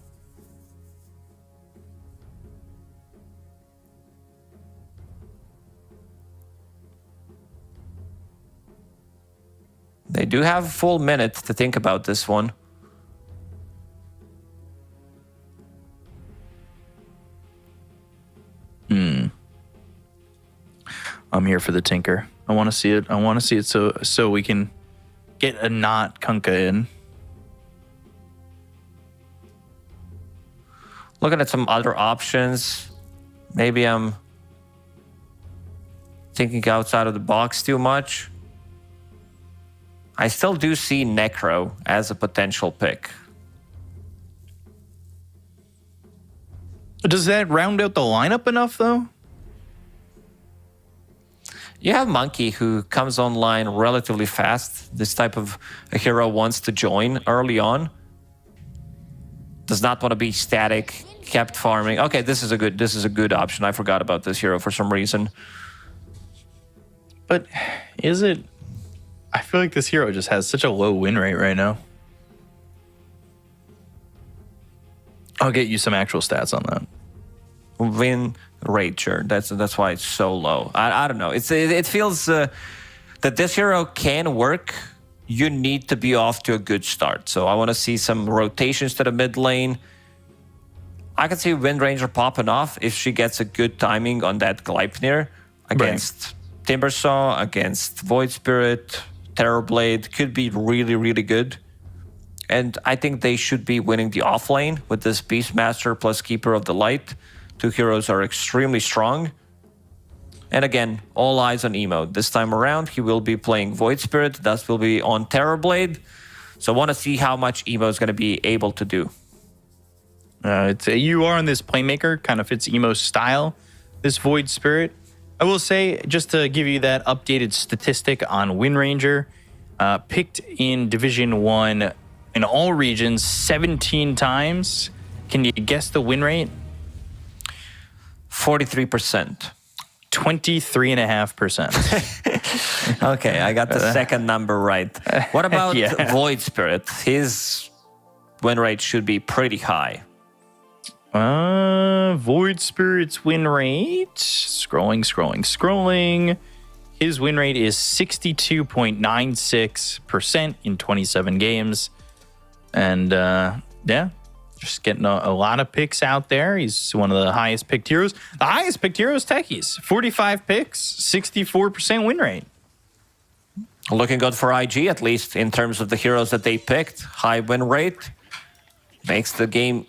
They do have a full minute to think about this one. I'm here for the Tinker. I want to see it. I want to see it so we can get a not Kunkka in. Looking at some other options. Maybe I'm thinking outside of the box too much. I still do see Necro as a potential pick. Does that round out the lineup enough, though? You have Monkey, who comes online relatively fast. This type of a hero wants to join early on. Does not want to be static, kept farming. Okay, this is a good option. I forgot about this hero for some reason. But is it... I feel like this hero just has such a low win rate right now. I'll get you some actual stats on that. Win rate, sure. That's why it's so low. I don't know. It feels that this hero can work. You need to be off to a good start. So I want to see some rotations to the mid lane. I can see Wind Ranger popping off if she gets a good timing on that Gleipnir against Timbersaw, against Void Spirit, Terrorblade. Could be really, really good. And I think they should be winning the off lane with this Beastmaster plus Keeper of the Light. 2 heroes are extremely strong. And again, all eyes on Emo. This time around, he will be playing Void Spirit. Thus will be on Terrorblade. So I want to see how much Emo is going to be able to do. You are on this playmaker, kind of fits Emo's style, this Void Spirit. I will say, just to give you that updated statistic on Wind Ranger, Picked in Division 1 in all regions 17 times. Can you guess the win rate? 43%. 23.5%. Okay, I got the second number right. What about Yeah. Void Spirit? His win rate should be pretty high. Void Spirit's win rate. Scrolling. His win rate is 62.96% in 27 games. And yeah, just getting a lot of picks out there. He's one of the highest picked heroes. The highest picked hero is Techies. 45 picks, 64% win rate. Looking good for IG, at least in terms of the heroes that they picked. High win rate. Makes the game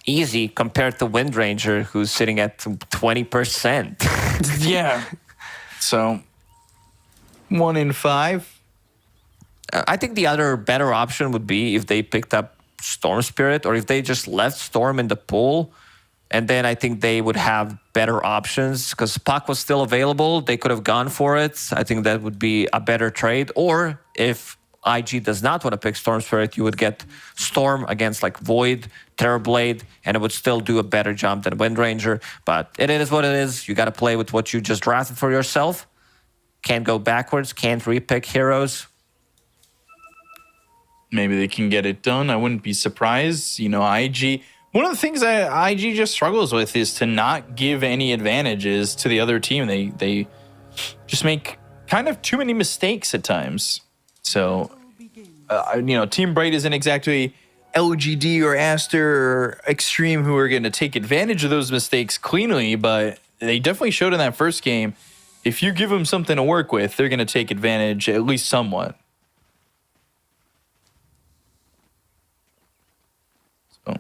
easy compared to Wind Ranger, who's sitting at 20%. Yeah. So 1 in 5. I think the other better option would be if they picked up Storm Spirit, or if they just left Storm in the pool, and then I think they would have better options because Puck was still available. They could have gone for it. I think that would be a better trade. Or if IG does not want to pick Storm Spirit, you would get Storm against like Void, Terrorblade, and it would still do a better job than Wind Ranger. But it is what it is. You got to play with what you just drafted for yourself. Can't go backwards, can't repick heroes. Maybe they can get it done. I wouldn't be surprised. You know, IG, one of the things that IG just struggles with is to not give any advantages to the other team. They just make kind of too many mistakes at times. So, you know, Team Bright isn't exactly LGD or Aster or Extreme who are going to take advantage of those mistakes cleanly, but they definitely showed in that first game. If you give them something to work with, they're going to take advantage at least somewhat. So,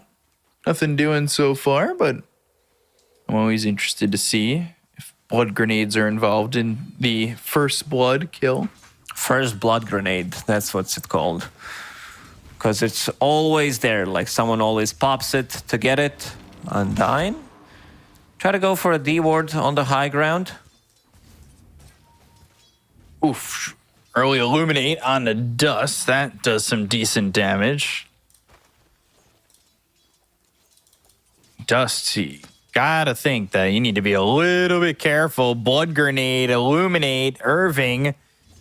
nothing doing so far, but I'm always interested to see if blood grenades are involved in the first blood kill. First blood grenade, that's what's it called. Because it's always there, like someone always pops it to get it. Undyne. Try to go for a D ward on the high ground. Oof. Early Illuminate on the Dust. That does some decent damage. Dust, you gotta think that you need to be a little bit careful. Blood Grenade, Illuminate, Irving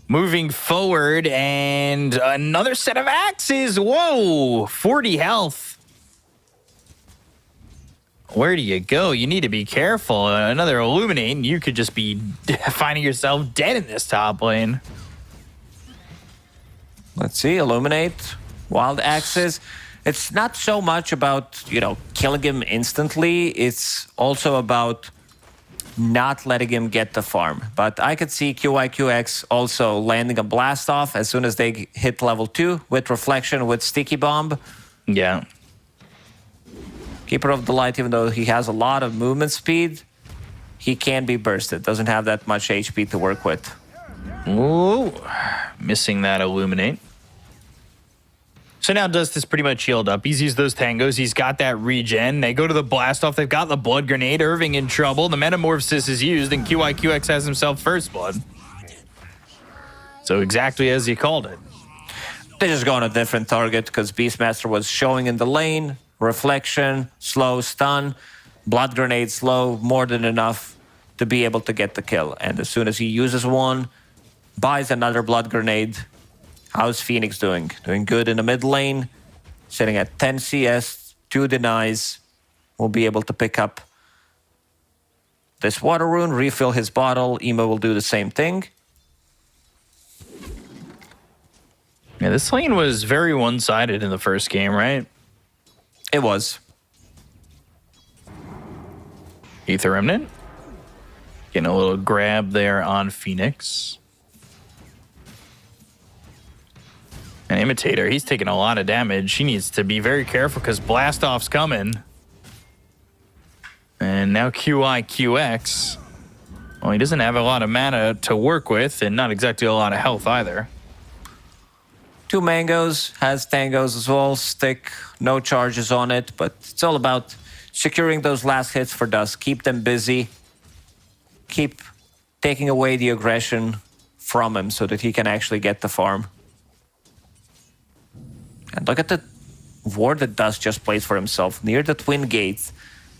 moving forward, and another set of axes. Whoa, 40 health. Where do you go? You need to be careful. Another Illuminate, and you could just be finding yourself dead in this top lane. Let's see, Illuminate, Wild Axes. It's not so much about, you know, killing him instantly. It's also about not letting him get the farm. But I could see QIQX also landing a blast off as soon as they hit level 2 with Reflection, with Sticky Bomb. Yeah. Keeper of the Light, even though he has a lot of movement speed, he can be bursted. Doesn't have that much HP to work with. Ooh, missing that Illuminate. So now Dust is pretty much healed up. He's used those tangos. He's got that regen. They go to the blast off. They've got the blood grenade. Irving in trouble. The metamorphosis is used, and QIQX has himself first blood. So exactly as he called it. They just go on a different target because Beastmaster was showing in the lane. Reflection, slow, stun, blood grenade, slow, more than enough to be able to get the kill. And as soon as he uses one, buys another blood grenade. How's Phoenix doing? Doing good in the mid lane, sitting at 10 CS, 2 denies. Will be able to pick up this water rune, refill his bottle. Emo will do the same thing. Yeah, this lane was very one-sided in the first game, right? It was. Aether Remnant. Getting a little grab there on Phoenix. And Imitator, he's taking a lot of damage. He needs to be very careful because Blastoff's coming. And now QIQX. Well, he doesn't have a lot of mana to work with and not exactly a lot of health either. 2 mangoes, has tangos as well, stick, no charges on it, but it's all about securing those last hits for Dust. Keep them busy, keep taking away the aggression from him so that he can actually get the farm. And look at the ward that Dust just placed for himself near the twin gates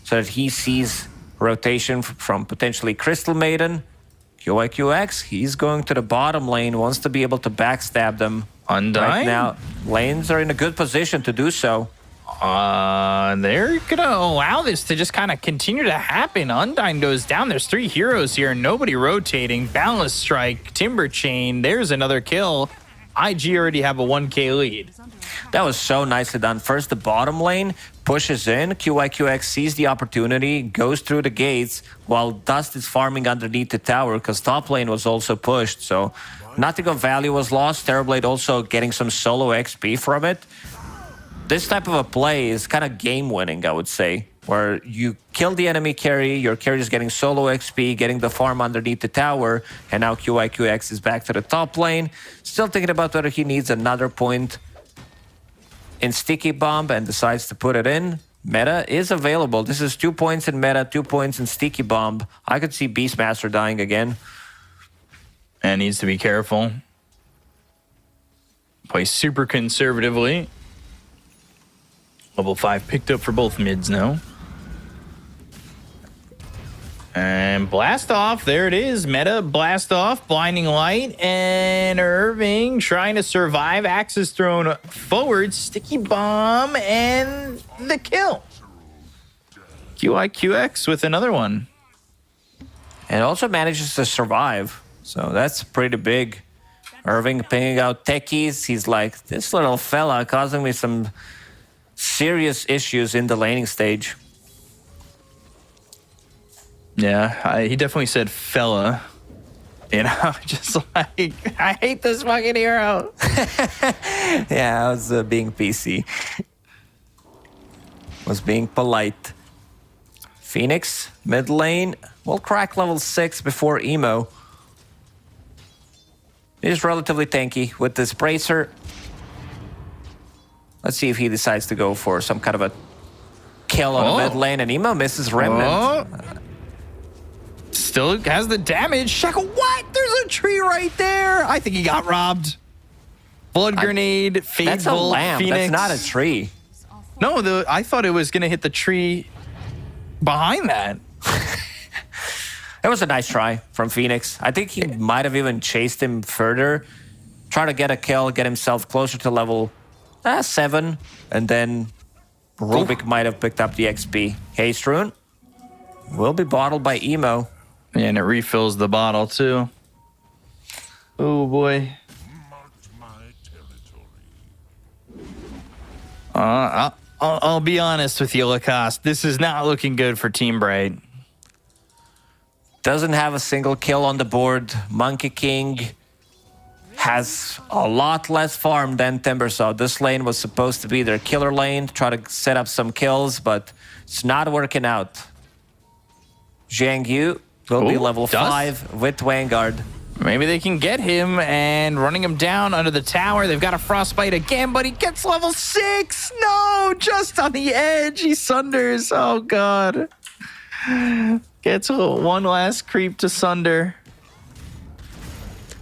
so that he sees rotation from potentially Crystal Maiden. QIQX, he's going to the bottom lane, wants to be able to backstab them. Undyne? Right now, lanes are in a good position to do so. They're gonna allow this to just kind of continue to happen. Undyne goes down. There's 3 heroes here. Nobody rotating. Balance Strike, Timber Chain. There's another kill. IG already have a 1k lead. That was so nicely done. First, the bottom lane pushes in. QIQX sees the opportunity, goes through the gates, while Dust is farming underneath the tower because top lane was also pushed. So nothing of value was lost. Terrorblade also getting some solo XP from it. This type of a play is kind of game-winning, I would say, where you kill the enemy carry, your carry is getting solo XP, getting the farm underneath the tower, and now QIQX is back to the top lane. Still thinking about whether he needs another point in Sticky Bomb and decides to put it in. Meta is available. This is 2 points in Meta, 2 points in Sticky Bomb. I could see Beastmaster dying again. And needs to be careful. Play super conservatively. Level 5 picked up for both mids now. And blast off, there it is. Meta blast off, blinding light, and Irving trying to survive. Axes thrown forward, sticky bomb, and the kill. QIQX with another one. And also manages to survive. So that's pretty big. Irving pinging out techies. He's like, this little fella causing me some serious issues in the laning stage. Yeah, he definitely said fella. You know, just like, I hate this fucking hero. Yeah, I was being PC. Was being polite. Phoenix, mid lane, will crack level 6 before Emo. He's relatively tanky with this bracer. Let's see if he decides to go for some kind of a kill on the mid lane, and Emo misses Remnant. Still has the damage. Shackle, what? There's a tree right there. I think he got robbed. Blood grenade, Fade That's a Bolt, lamp. Phoenix. That's not a tree. No, I thought it was going to hit the tree behind that. It was a nice try from Phoenix. I think he might have even chased him further, try to get a kill, get himself closer to level 7, and then Rubik might have picked up the XP. Haste Rune will be bottled by Emo. Yeah, and it refills the bottle too. Oh boy. I'll be honest with you, Lacoste. This is not looking good for Team Bright. Doesn't have a single kill on the board. Monkey King has a lot less farm than Timbersaw. This lane was supposed to be their killer lane, try to set up some kills, but it's not working out. Zhang Yu will be level 5 with Vanguard. Maybe they can get him, and running him down under the tower. They've got a frostbite again, but he gets level 6. No, just on the edge. He sunders. Oh, God. Gets one last creep to sunder.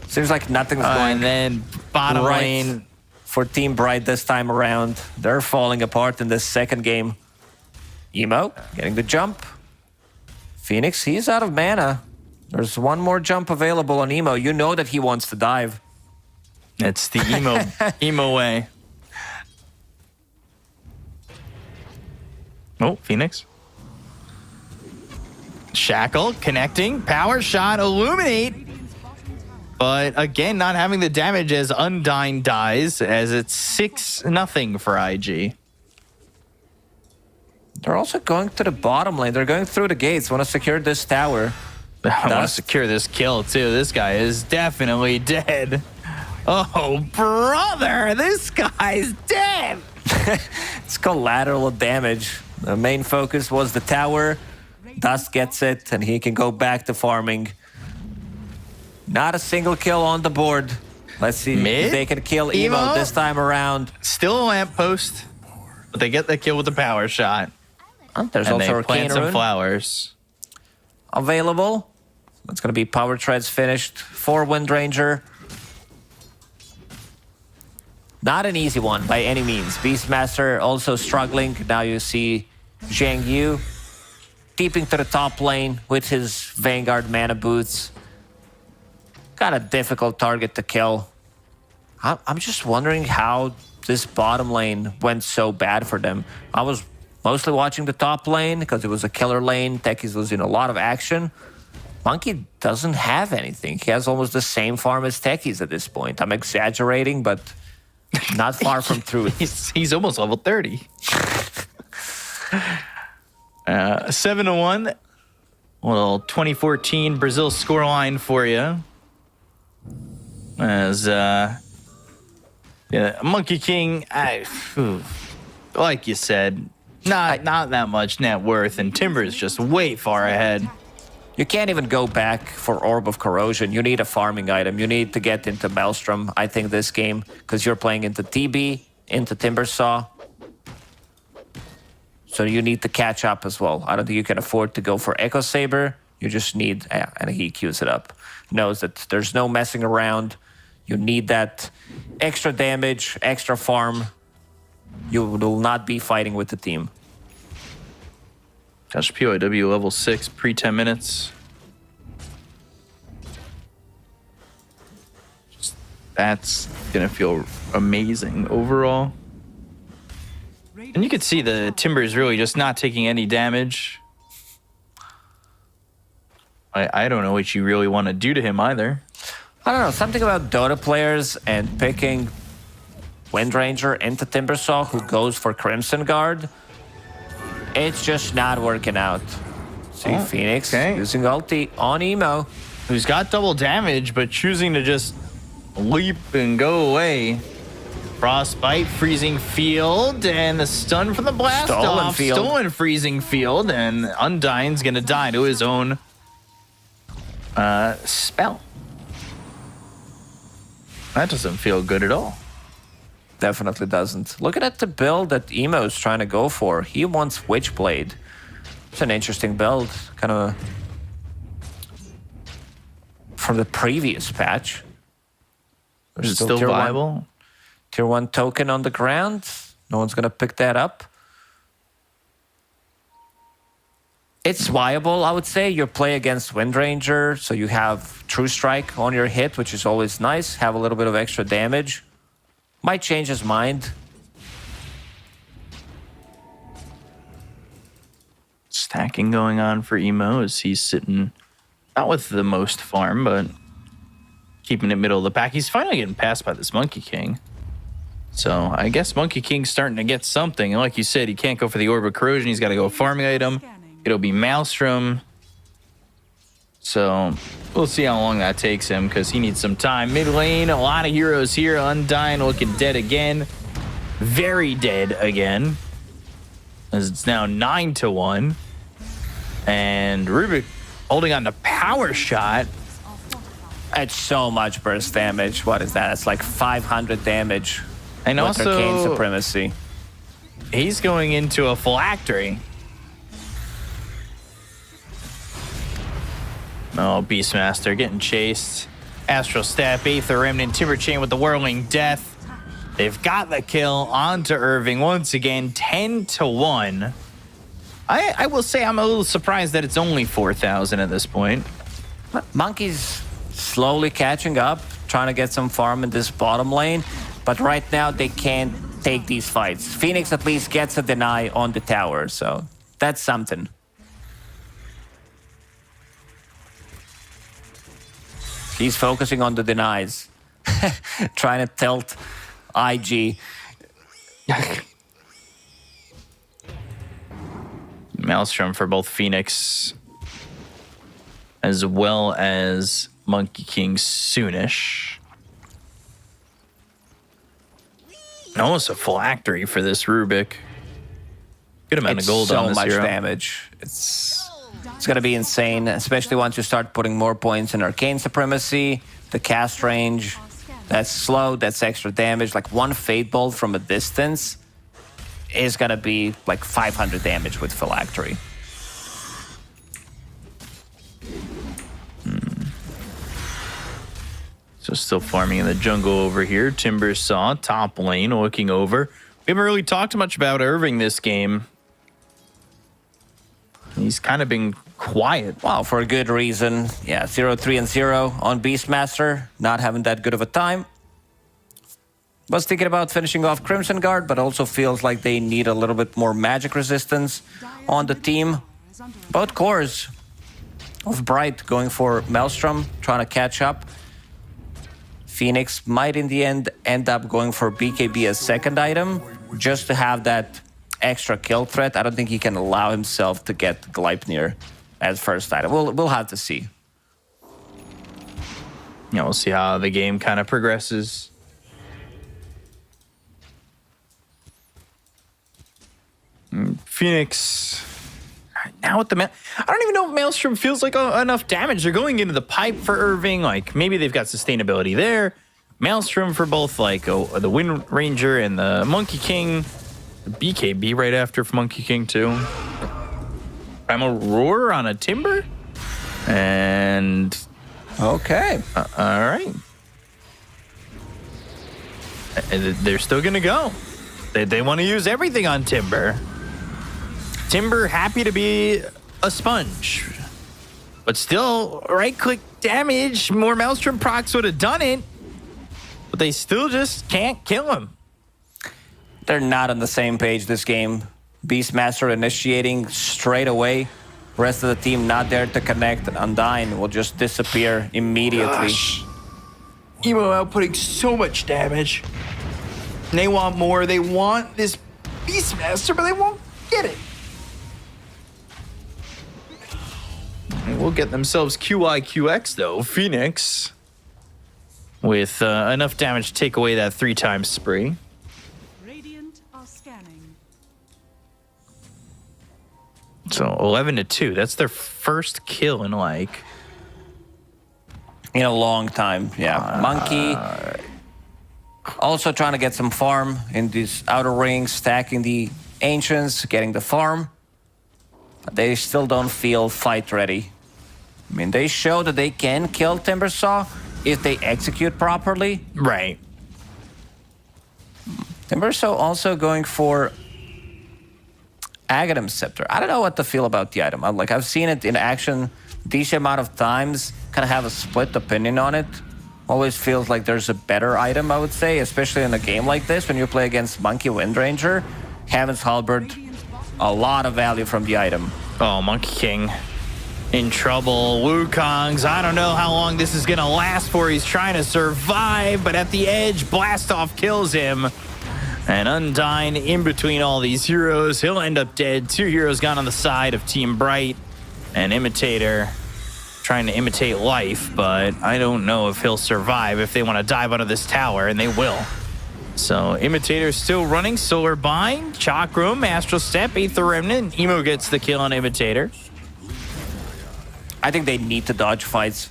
Seems like nothing's going And then bottom right lane. for Team Bright this time around. They're falling apart in this second game. Emo getting the jump. Phoenix, he's out of mana. There's one more jump available on Emo. You know that he wants to dive. It's the emo way. Oh, Phoenix. Shackle connecting. Power shot. Illuminate. But again, not having the damage as Undyne dies, as it's 6-0 for IG. They're also going to the bottom lane. They're going through the gates. Want to secure this tower. I want to secure this kill, too. This guy is definitely dead. Oh, brother. This guy's dead. It's collateral damage. The main focus was the tower. Dust gets it, and he can go back to farming. Not a single kill on the board. Let's see if they can kill Emo this time around. Still a lamppost, but they get the kill with the power shot. There's and also they a plant some Rune flowers. available. It's going to be Power Treads finished for Wind Ranger. Not an easy one by any means. Beastmaster also struggling. Now you see Zhang Yu deeping to the top lane with his Vanguard mana boots. Got a difficult target to kill. I'm just wondering how this bottom lane went so bad for them. I was mostly watching the top lane because it was a killer lane. Techies was in a lot of action. Monkey doesn't have anything. He has almost the same farm as Techies at this point. I'm exaggerating, but not far from truth. He's almost level 30. 7-1. Well, 2014 Brazil scoreline for you. As Monkey King, like you said, not that much net worth, and Timber is just way far ahead. You can't even go back for Orb of Corrosion. You need a farming item. You need to get into Maelstrom, I think, this game, because you're playing into TB, into Timbersaw. So you need to catch up as well. I don't think you can afford to go for Echo Saber. You just need, and he queues it up. Knows that there's no messing around. You need that extra damage, extra farm. You will not be fighting with the team. Gosh, POW level 6, pre 10 minutes. That's going to feel amazing overall. And you could see the Timber is really just not taking any damage. I don't know what you really want to do to him either. I don't know, something about Dota players and picking Windranger into Timbersaw who goes for Crimson Guard. It's just not working out. See, Phoenix using ulti on Emo. Who's got double damage, but choosing to just leap and go away. Frostbite, Freezing Field, and the stun from the blast off. Stolen Freezing Field, and Undyne's gonna die to his own spell. That doesn't feel good at all. Definitely doesn't. Looking at the build that Emo's trying to go for, he wants Witchblade. It's an interesting build, kind of from the previous patch. Is it still viable? Tier 1 token on the ground. No one's going to pick that up. It's viable, I would say. You play against Windranger, so you have True Strike on your hit, which is always nice. Have a little bit of extra damage. Might change his mind. Stacking going on for Emo as he's sitting, not with the most farm, but keeping it middle of the pack. He's finally getting passed by this Monkey King. So I guess Monkey King's starting to get something. And like you said, he can't go for the Orb of Corrosion. He's got to go farming item. It'll be Maelstrom. So we'll see how long that takes him because he needs some time. Mid lane, a lot of heroes here. Undyne looking dead again. Very dead again. As it's now 9-1. And Rubik holding on to Power Shot. It's so much burst damage. What is that? It's like 500 damage. And with also, Arcane Supremacy. He's going into a phylactery. Oh, Beastmaster getting chased. Astral Step, Aether Remnant, Timber Chain with the Whirling Death. They've got the kill onto Irving once again, 10-1. I will say I'm a little surprised that it's only 4,000 at this point. Monkey's slowly catching up, trying to get some farm in this bottom lane. But right now, they can't take these fights. Phoenix at least gets a deny on the tower, so that's something. He's focusing on the denies. Trying to tilt IG. Maelstrom for both Phoenix as well as Monkey King soonish. Almost a phylactery for this Rubik. Good amount of gold on this hero. So much damage. It's going to be insane, especially once you start putting more points in Arcane Supremacy, the cast range. That's slow, that's extra damage. Like one Fate Bolt from a distance is going to be like 500 damage with Phylactery. So still farming in the jungle over here. Timber Saw, top lane, looking over. We haven't really talked much about Irving this game. He's kind of been quiet. Well, for a good reason. Yeah, 0-3-0 on Beastmaster. Not having that good of a time. Was thinking about finishing off Crimson Guard, but also feels like they need a little bit more magic resistance on the team. Both cores of Bright going for Maelstrom, trying to catch up. Phoenix might in the end up going for BKB as second item, just to have that extra kill threat. I don't think he can allow himself to get Gleipnir as first item. We'll have to see. Yeah, we'll see how the game kind of progresses. Phoenix now with the I don't even know if Maelstrom feels like enough damage. They're going into the pipe for Irving. Like maybe they've got sustainability there. Maelstrom for both like the Wind Ranger and the Monkey King. The BKB right after for Monkey King too. Primal Roar on a Timber. And okay. All right. They're still gonna go. They want to use everything on Timber. Timber happy to be a sponge. But still, right-click damage. More Maelstrom procs would have done it. But they still just can't kill him. They're not on the same page this game. Beastmaster initiating straight away. Rest of the team not there to connect. Undyne will just disappear immediately. Gosh. Emo outputting so much damage. And they want more. They want this Beastmaster, but they won't get it. And we'll get themselves QIQX, though. Phoenix. With enough damage to take away that 3-time spree. Radiant are scanning. So 11-2. That's their first kill in like... In a long time, yeah. Monkey also trying to get some farm in these outer rings, stacking the Ancients, getting the farm. But they still don't feel fight ready. I mean, they show that they can kill Timbersaw if they execute properly. Right. Timbersaw also going for Aghanim Scepter. I don't know what to feel about the item. I've seen it in action decent amount of times, kind of have a split opinion on it. Always feels like there's a better item, I would say, especially in a game like this when you play against Monkey Wind Ranger. Heaven's Halberd, a lot of value from the item. Oh, Monkey King in trouble. Wukong's, I don't know how long this is going to last for. He's trying to survive, but at the edge, Blastoff kills him. And Undyne in between all these heroes. He'll end up dead. 2 heroes gone on the side of Team Bright. And Imitator trying to imitate life, but I don't know if he'll survive if they want to dive under this tower, and they will. So Imitator still running. Solar Bind, Chakram, Astral Step, Aether Remnant. Emo gets the kill on Imitator. I think they need to dodge fights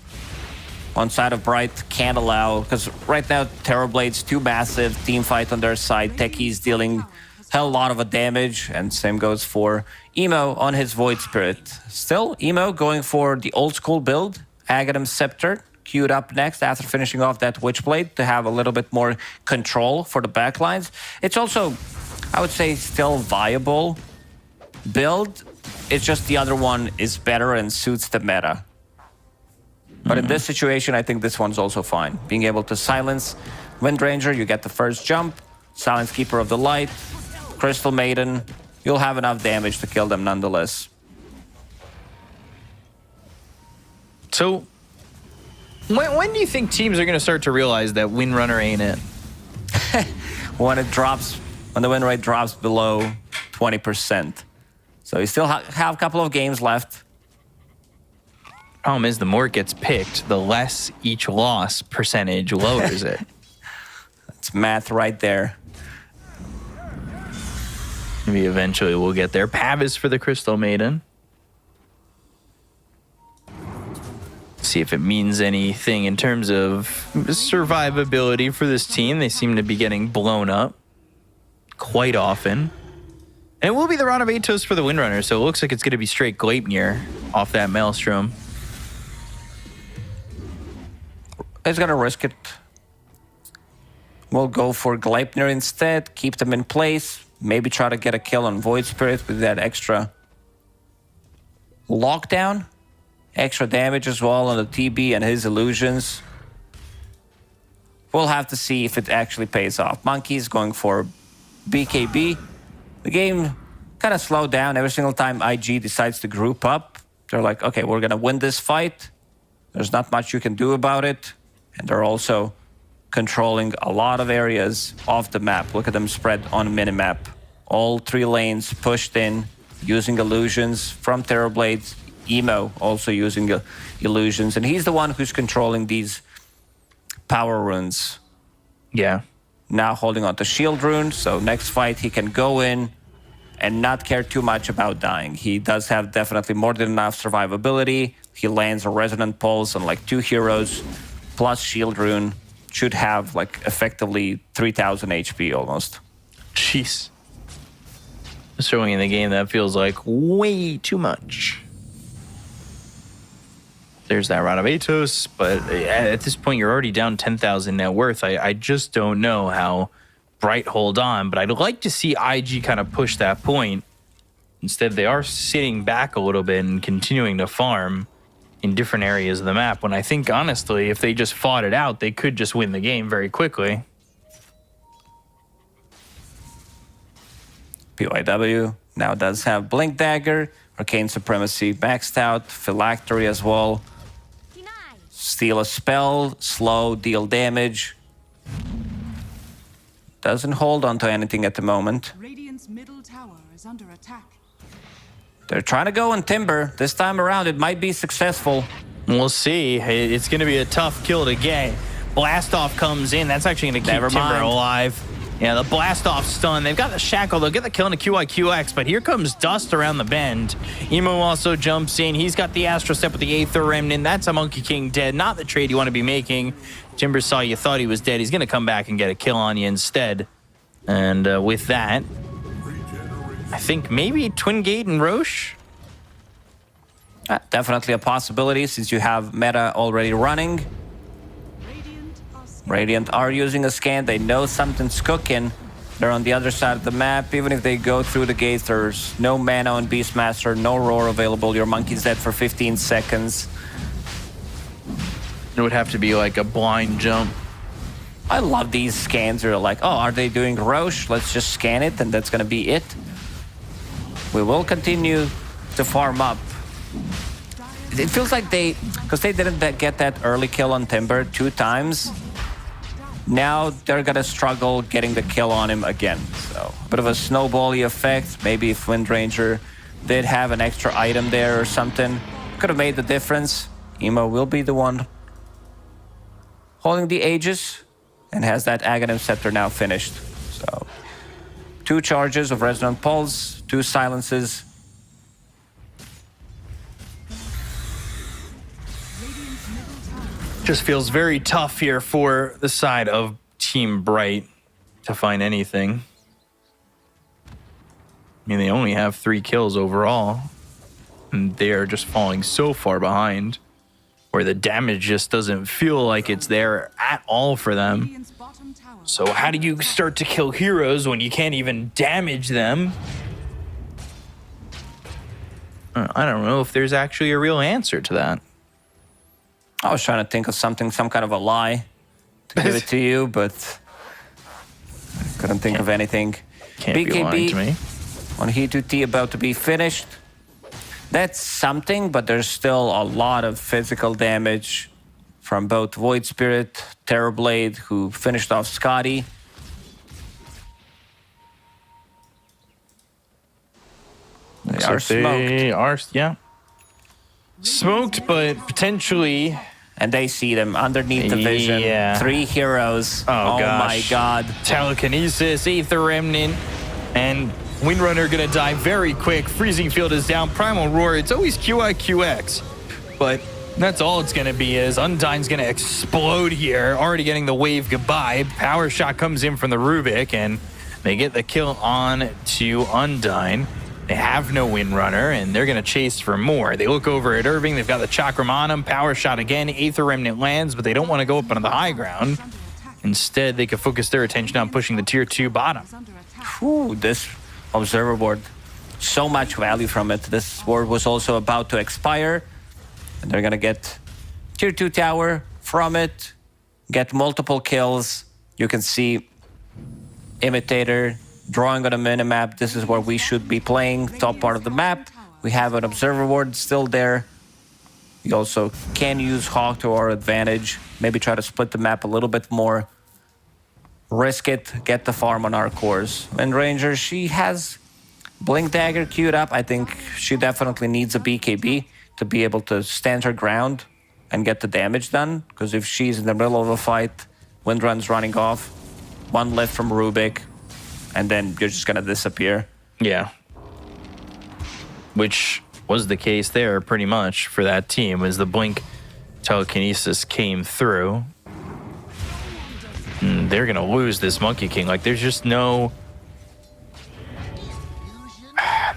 on side of Bright. Can't allow, because right now Terrorblade's too massive. Team fight on their side. Techie's dealing hell lot of a damage, and same goes for Emo on his Void Spirit. Still, Emo going for the old school build. Aghanim Scepter queued up next after finishing off that Witchblade to have a little bit more control for the backlines. It's also, I would say, still viable build. It's just the other one is better and suits the meta. But in this situation, I think this one's also fine. Being able to silence Wind Ranger, you get the first jump. Silence Keeper of the Light, Crystal Maiden. You'll have enough damage to kill them nonetheless. So, when do you think teams are going to start to realize that Windrunner ain't it? When the win rate drops below 20%. So you still have a couple of games left. Problem is, the more it gets picked, the less each loss percentage lowers it. It's math right there. Maybe eventually we'll get there. Pavis for the Crystal Maiden. See if it means anything in terms of survivability for this team. They seem to be getting blown up quite often. And it will be the round of Atos for the Windrunner, so it looks like it's going to be straight Gleipnir off that Maelstrom. He's gonna risk it. We'll go for Gleipnir instead, keep them in place, maybe try to get a kill on Void Spirit with that extra lockdown. Extra damage as well on the TB and his illusions. We'll have to see if it actually pays off. Monkey's going for BKB. The game kind of slowed down every single time IG decides to group up. They're like, okay, we're gonna win this fight. There's not much you can do about it. And they're also controlling a lot of areas off the map. Look at them spread on the minimap. All 3 lanes pushed in, using illusions from Terrorblades. Emo also using illusions. And he's the one who's controlling these power runes. Yeah. Now holding on to shield rune, so next fight he can go in and not care too much about dying. He does have definitely more than enough survivability. He lands a resonant pulse on like 2 heroes plus shield rune. Should have like effectively 3000 HP almost. Jeez. Throwing in the game that feels like way too much. There's that round of Atos, but at this point you're already down 10,000 net worth. I just don't know how Bright hold on, but I'd like to see IG kind of push that point. Instead, they are sitting back a little bit and continuing to farm in different areas of the map, when I think, honestly, if they just fought it out, they could just win the game very quickly. PYW now does have Blink Dagger, Arcane Supremacy maxed out, Phylactery as well. Steal a spell, slow, deal damage. Doesn't hold onto anything at the moment. Radiant's middle tower is under attack. They're trying to go on Timber. This time around, it might be successful. We'll see. It's going to be a tough kill to get. Blastoff comes in. That's actually going to keep Timber alive. Yeah, the Blastoff stun. They've got the Shackle. They'll get the kill on the QIQX, but here comes Dust around the bend. Emo also jumps in. He's got the Astro Step with the Aether Remnant. That's a Monkey King dead. Not the trade you want to be making. Timber saw you, thought he was dead. He's going to come back and get a kill on you instead. And with that, I think maybe Twin Gate and Roche? Definitely a possibility since you have meta already running. Radiant are using a scan. They know something's cooking. They're on the other side of the map. Even if they go through the gates, there's no mana on Beastmaster, no roar available. Your Monkey's dead for 15 seconds. It would have to be like a blind jump. I love these scans. You're like, oh, are they doing Roche? Let's just scan it, and that's going to be it. We will continue to farm up. It feels like because they didn't get that early kill on Timber 2 times. Now they're gonna struggle getting the kill on him again. So a bit of a snowbally effect. Maybe if Wind Ranger did have an extra item there or something, could have made the difference. Emo will be the one holding the Aegis and has that Aghanim Scepter now finished. So 2 charges of Resonant Pulse, 2 silences. Just feels very tough here for the side of Team Bright to find anything. I mean, they only have 3 kills overall, and they are just falling so far behind, where the damage just doesn't feel like it's there at all for them. Radiant's bottom tower. So how do you start to kill heroes when you can't even damage them? I don't know if there's actually a real answer to that. I was trying to think of something, some kind of a lie to give it to you, but I couldn't think of anything. Can't be lying to me. On He2T about to be finished. That's something, but there's still a lot of physical damage from both Void Spirit, Terrorblade, who finished off Scotty. They are smoked. They are, yeah. Smoked, but potentially... And they see them underneath the vision. Yeah. 3 heroes. Oh gosh. My god. Telekinesis, Aether Remnant, and Windrunner gonna die very quick. Freezing Field is down. Primal Roar, it's always QIQX. But that's all it's gonna be, is Undyne's gonna explode here. Already getting the wave goodbye. Power Shot comes in from the Rubik, and they get the kill on to Undyne. They have no Windrunner, and they're going to chase for more. They look over at Irving. They've got the Chakram on him. Power shot again. Aether Remnant lands, but they don't want to go up onto the high ground. Instead, they could focus their attention on pushing the tier 2 bottom. Ooh, this observer ward, so much value from it. This ward was also about to expire, and they're going to get tier 2 tower from it, get multiple kills. You can see Imitator drawing on a minimap. This is where we should be playing, top part of the map. We have an observer ward still there. We also can use Hawk to our advantage. Maybe try to split the map a little bit more. Risk it, get the farm on our cores. And Ranger, she has Blink Dagger queued up. I think she definitely needs a BKB to be able to stand her ground and get the damage done. Because if she's in the middle of a fight, Windrun's running off, one left from Rubik, and then you're just gonna disappear. Yeah. Which was the case there pretty much for that team as the Blink telekinesis came through. And they're gonna lose this Monkey King. Like there's just no...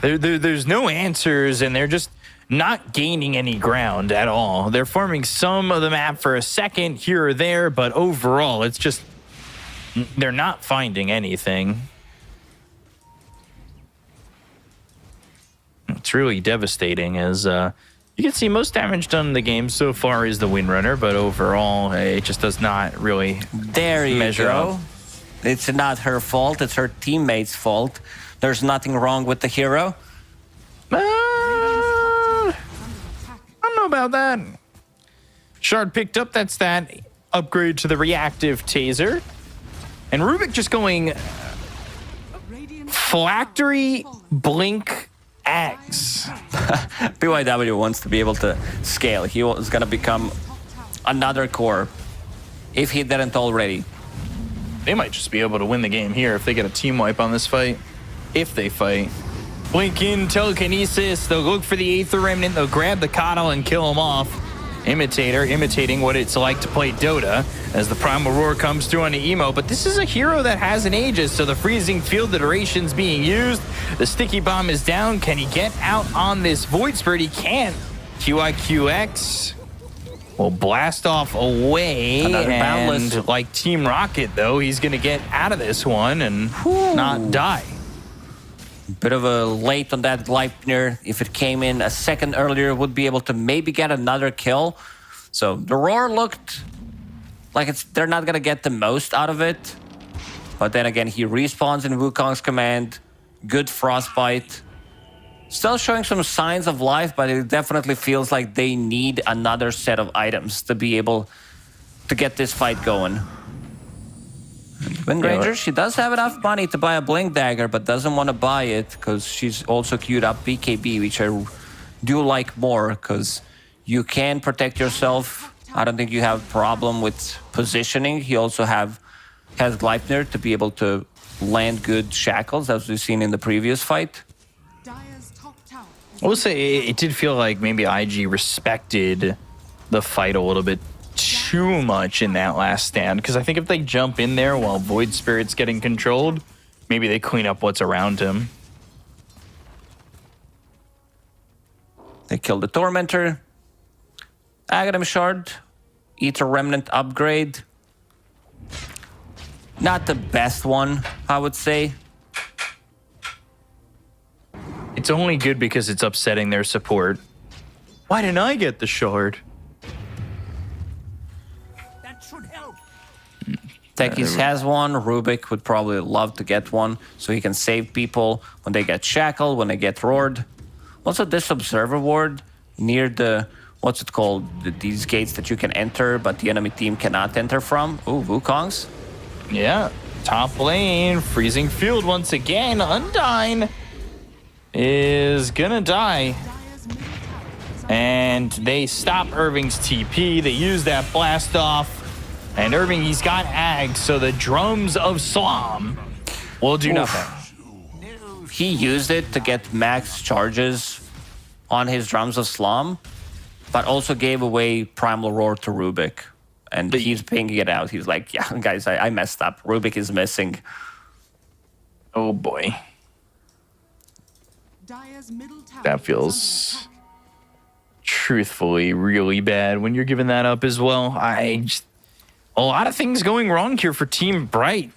There's no answers, and they're just not gaining any ground at all. They're farming some of the map for a second here or there, but overall it's just... They're not finding anything. It's really devastating as you can see most damage done in the game so far is the Windrunner, but overall it just does not really measure up. It's not her fault, it's her teammates' fault. There's nothing wrong with the hero. I don't know about that. Shard picked up that stat upgrade to the reactive taser. And Rubik just going Phylactery Blink X. BYW wants to be able to scale. He was going to become another core if he didn't already. They might just be able to win the game here if they get a team wipe on this fight. If they fight. Blink in, telekinesis. They'll look for the Aether Remnant. They'll grab the Coddle and kill him off. Imitator imitating what it's like to play Dota as the Primal Roar comes through on the emo. But this is a hero that has an Aegis, so the freezing field, the duration's being used. The sticky bomb is down. Can he get out on this Void Spirit? He can't. QIQX will blast off away. Another boundless. And like Team Rocket, though, he's going to get out of this one and not die. Bit of a late on that Gleipnir. If it came in a second earlier, would be able to maybe get another kill. So the Roar looked like they're not going to get the most out of it. But then again, he respawns in Wukong's command. Good Frostbite. Still showing some signs of life, but it definitely feels like they need another set of items to be able to get this fight going. Wind Ranger, she does have enough money to buy a Blink Dagger, but doesn't want to buy it because she's also queued up BKB, which I do like more because you can protect yourself. I don't think you have a problem with positioning. He also has Gleipnir to be able to land good shackles, as we've seen in the previous fight. Dire's top tower is I will say it did feel like maybe IG respected the fight a little bit too much in that last stand, because I think if they jump in there while Void Spirit's getting controlled, maybe they clean up what's around him. They killed the Tormentor. Aghanim Shard. Aether Remnant upgrade. Not the best one, I would say. It's only good because it's upsetting their support. Why didn't I get the shard? Techies has one. Rubik would probably love to get one so he can save people when they get shackled, when they get roared. Also, this observer ward near the, what's it called? These gates that you can enter, but the enemy team cannot enter from. Ooh, Wukong's. Yeah, top lane, freezing field once again. Undyne is gonna die. Dire's middle tower is And they stop Irving's TP. They use that blast off. And Irving, he's got Ag, so the drums of Slom will do nothing. He used it to get max charges on his drums of Slom, but also gave away Primal Roar to Rubik. And he's pinging it out. He's like, yeah, guys, I messed up. Rubik is missing. Oh boy. Dire's middle tower That is feels under attack. truthfully really bad when you're giving that up as well. A lot of things going wrong here for Team Bright.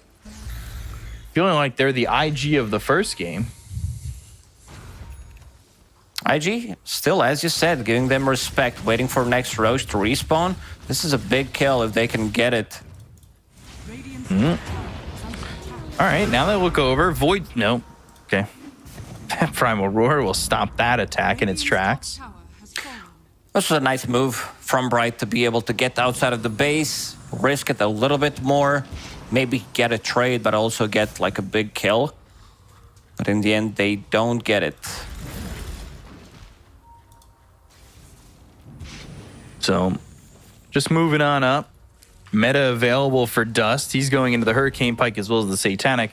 Feeling like they're the IG of the first game. IG, still, as you said, giving them respect, waiting for next Roche to respawn. This is a big kill if they can get it. Radiant's top tower is under attack. All right, now that we'll go over. Void, no. Okay. Primal Roar will stop that attack in its tracks. Tower has fallen. This was a nice move from Bright to be able to get outside of the base, risk it a little bit more, maybe get a trade, but also get like a big kill. But in the end, they don't get it. So, just moving on up. Meta available for Dust. He's going into the Hurricane Pike as well as the Satanic.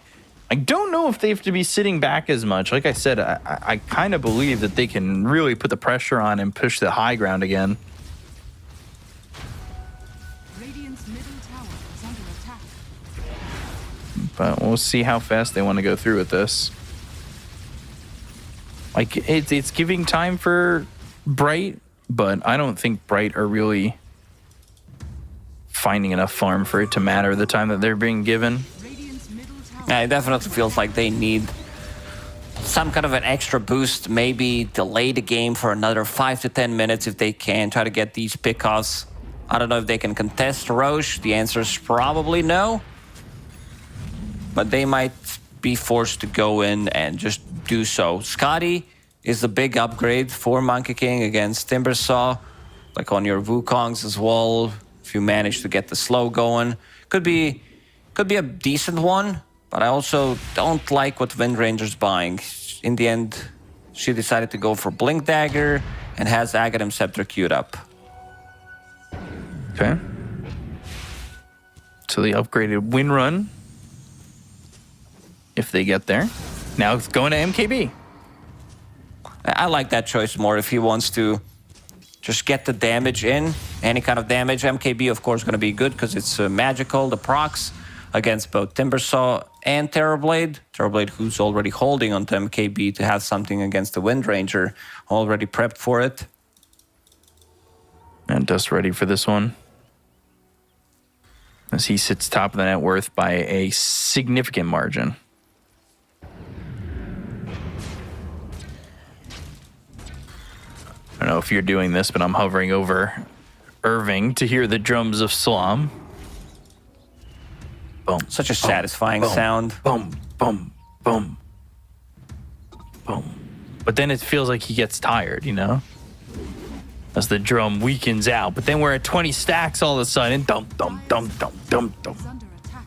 I don't know if they have to be sitting back as much. Like I said, I kind of believe that they can really put the pressure on and push the high ground again. Radiant's middle tower is under attack. But we'll see how fast they want to go through with this. Like, it's giving time for Bright, but I don't think Bright are really finding enough farm for it to matter the time that they're being given. Radiant's middle tower. Yeah, it definitely feels like they need some kind of an extra boost, maybe delay the game for another 5 to 10 minutes if they can, try to get these pickoffs. I don't know if they can contest Roche. The answer is probably no. But they might be forced to go in and just do so. Scotty is the big upgrade for Monkey King against Timbersaw, like on your Wukongs as well. If you manage to get the slow going, could be a decent one. But I also don't like what Windranger's buying. In the end, she decided to go for Blink Dagger and has Aghanim Scepter queued up. Okay. So the upgraded win run, if they get there. Now it's going to MKB. I like that choice more if he wants to just get the damage in. Any kind of damage. MKB, of course, going to be good because it's magical, the procs, against both Timbersaw and Terrorblade. Terrorblade, who's already holding onto MKB to have something against the Windranger, already prepped for it. And Dust ready for this one. As he sits top of the net worth by a significant margin. I don't know if you're doing this, but I'm hovering over Irving to hear the drums of Salam. Boom. Such a satisfying boom, sound. Boom, boom, boom, boom. But then it feels like he gets tired, you know? As the drum weakens out. But then we're at 20 stacks all of a sudden. Dum, dum, dum, dum, dum, dum. Is under attack.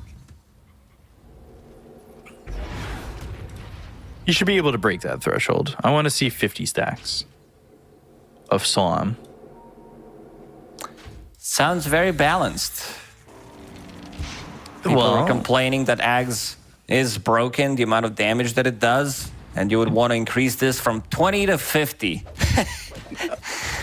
You should be able to break that threshold. I want to see 50 stacks of Salam. Sounds very balanced. People are complaining that Ags is broken, the amount of damage that it does, and you would want to increase this from 20 to 50.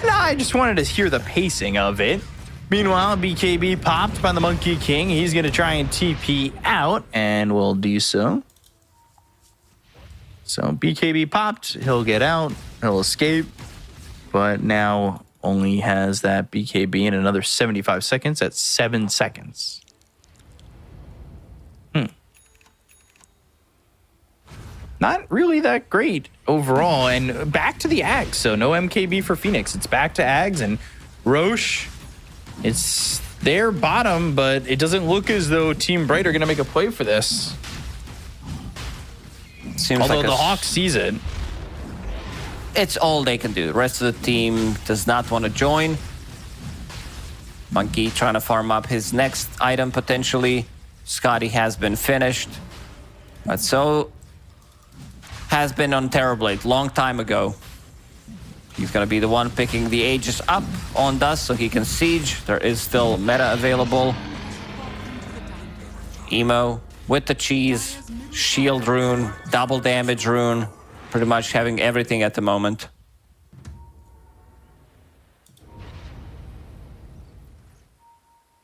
No, I just wanted to hear the pacing of it. Meanwhile, BKB popped by the Monkey King. He's going to try and TP out, and will do so. So BKB popped. He'll get out. He'll escape. But now only has that BKB in another 75 seconds at 7 seconds. Not really that great overall. And back to the Ags. So no MKB for Phoenix. It's back to Ags and Roche. It's their bottom, but it doesn't look as though Team Bright are going to make a play for this. Seems Although like the Hawk sees it. it's all they can do. The rest of the team does not want to join. Monkey trying to farm up his next item potentially. Scotty has been finished. But so has been on Terrorblade long time ago. He's going to be the one picking the Aegis up on Dust so he can siege. There is still meta available. Emo with the cheese, shield rune, double damage rune. Pretty much having everything at the moment.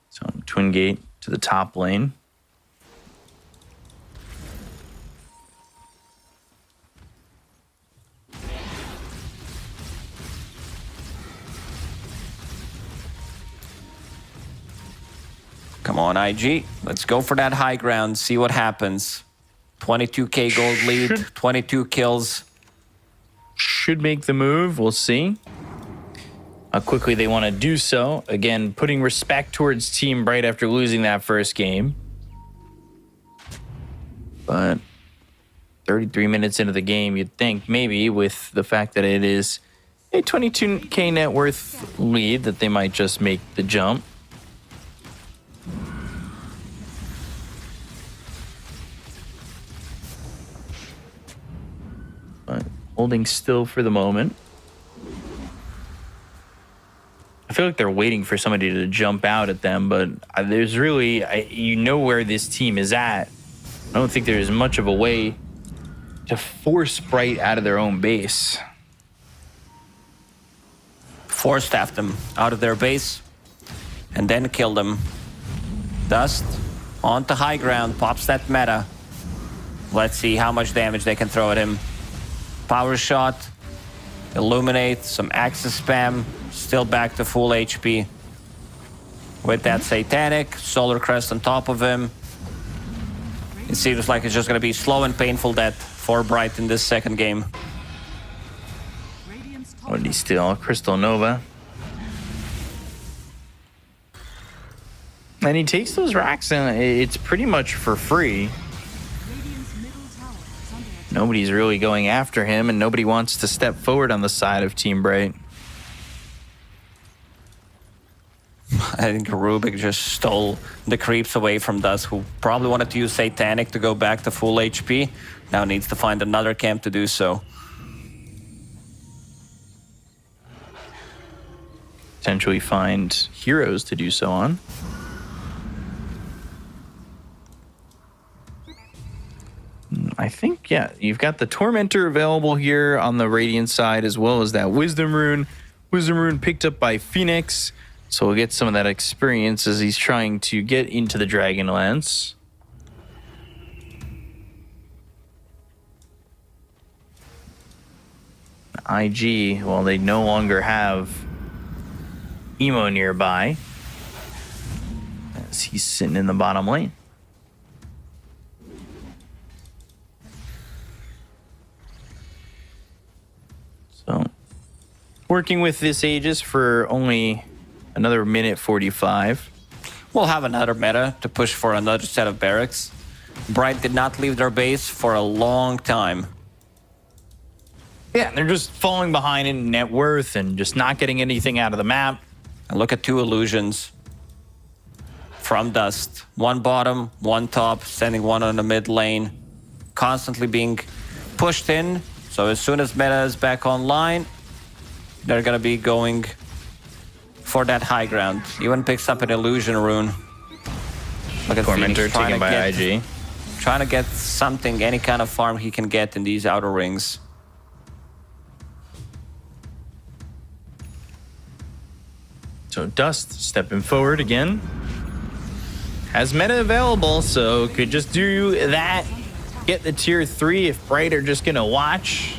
So Twin Gate to the top lane. Come on, IG. Let's go for that high ground, see what happens. 22k gold lead, 22 kills. Should make the move. We'll see how quickly they want to do so. Again, putting respect towards Team Bright after losing that first game. But 33 minutes into the game, you'd think maybe with the fact that it is a 22k net worth lead that they might just make the jump. But holding still for the moment. I feel like they're waiting for somebody to jump out at them, but there's really, you know where this team is at. I don't think there's much of a way to force Bright out of their own base. Force-staff them out of their base and then kill them. Dust onto high ground, pops that meta. Let's see how much damage they can throw at him. Power shot, illuminate, some axis spam, still back to full HP. With that satanic, solar crest on top of him. It seems like it's just gonna be slow and painful death for Bright in this second game. Radiant's top What did he steal? Crystal Nova. And he takes those racks and it's pretty much for free. Radiant's middle tower is under attack. Nobody's really going after him and nobody wants to step forward on the side of Team Bright. I think Rubik just stole the creeps away from Dust, who probably wanted to use Satanic to go back to full HP. Now needs to find another camp to do so. Potentially find heroes to do so on. I think, yeah, you've got the Tormentor available here on the Radiant side, as well as that Wisdom Rune. Wisdom Rune picked up by Phoenix, so we'll get some of that experience as he's trying to get into the Dragonlance. IG, well, they no longer have Emo nearby, as he's sitting in the bottom lane. So, working with this Aegis for only another minute 45. We'll have another meta to push for another set of barracks. Bright did not leave their base for a long time. Yeah, they're just falling behind in net worth and just not getting anything out of the map. And look at two illusions from Dust. One bottom, one top, sending one on the mid lane. Constantly being pushed in. So as soon as meta is back online, they're gonna be going for that high ground. Even picks up an illusion rune. Look at Tormentor Phoenix trying taken to by get- IG. Trying to get something, any kind of farm he can get in these outer rings. So Dust stepping forward again. Has meta available, so could just do that. Get the tier 3 if Bright are just gonna watch.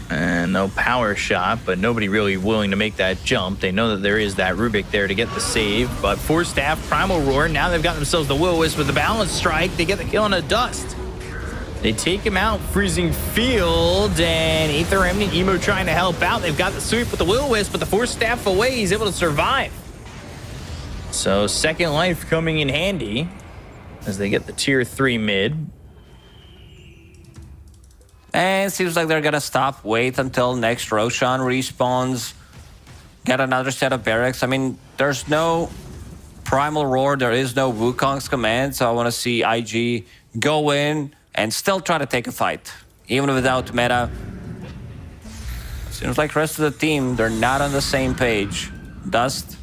And no power shot, but nobody really willing to make that jump. They know that there is that Rubik there to get the save, but Force Staff, Primal Roar, now they've got themselves the Will-O-Wisp with the Balance Strike. They get the kill on a Dust. They take him out, Freezing Field, and Aether Remnant, Emo trying to help out. They've got the sweep with the Will-O-Wisp, but the Force Staff away, he's able to survive. So Second Life coming in handy as they get the tier 3 mid. And it seems like they're gonna stop, wait until next Roshan respawns, get another set of barracks. I mean, there's no Primal Roar, there is no Wukong's command, so I want to see IG go in and still try to take a fight, even without meta. Seems like the rest of the team, they're not on the same page. Dust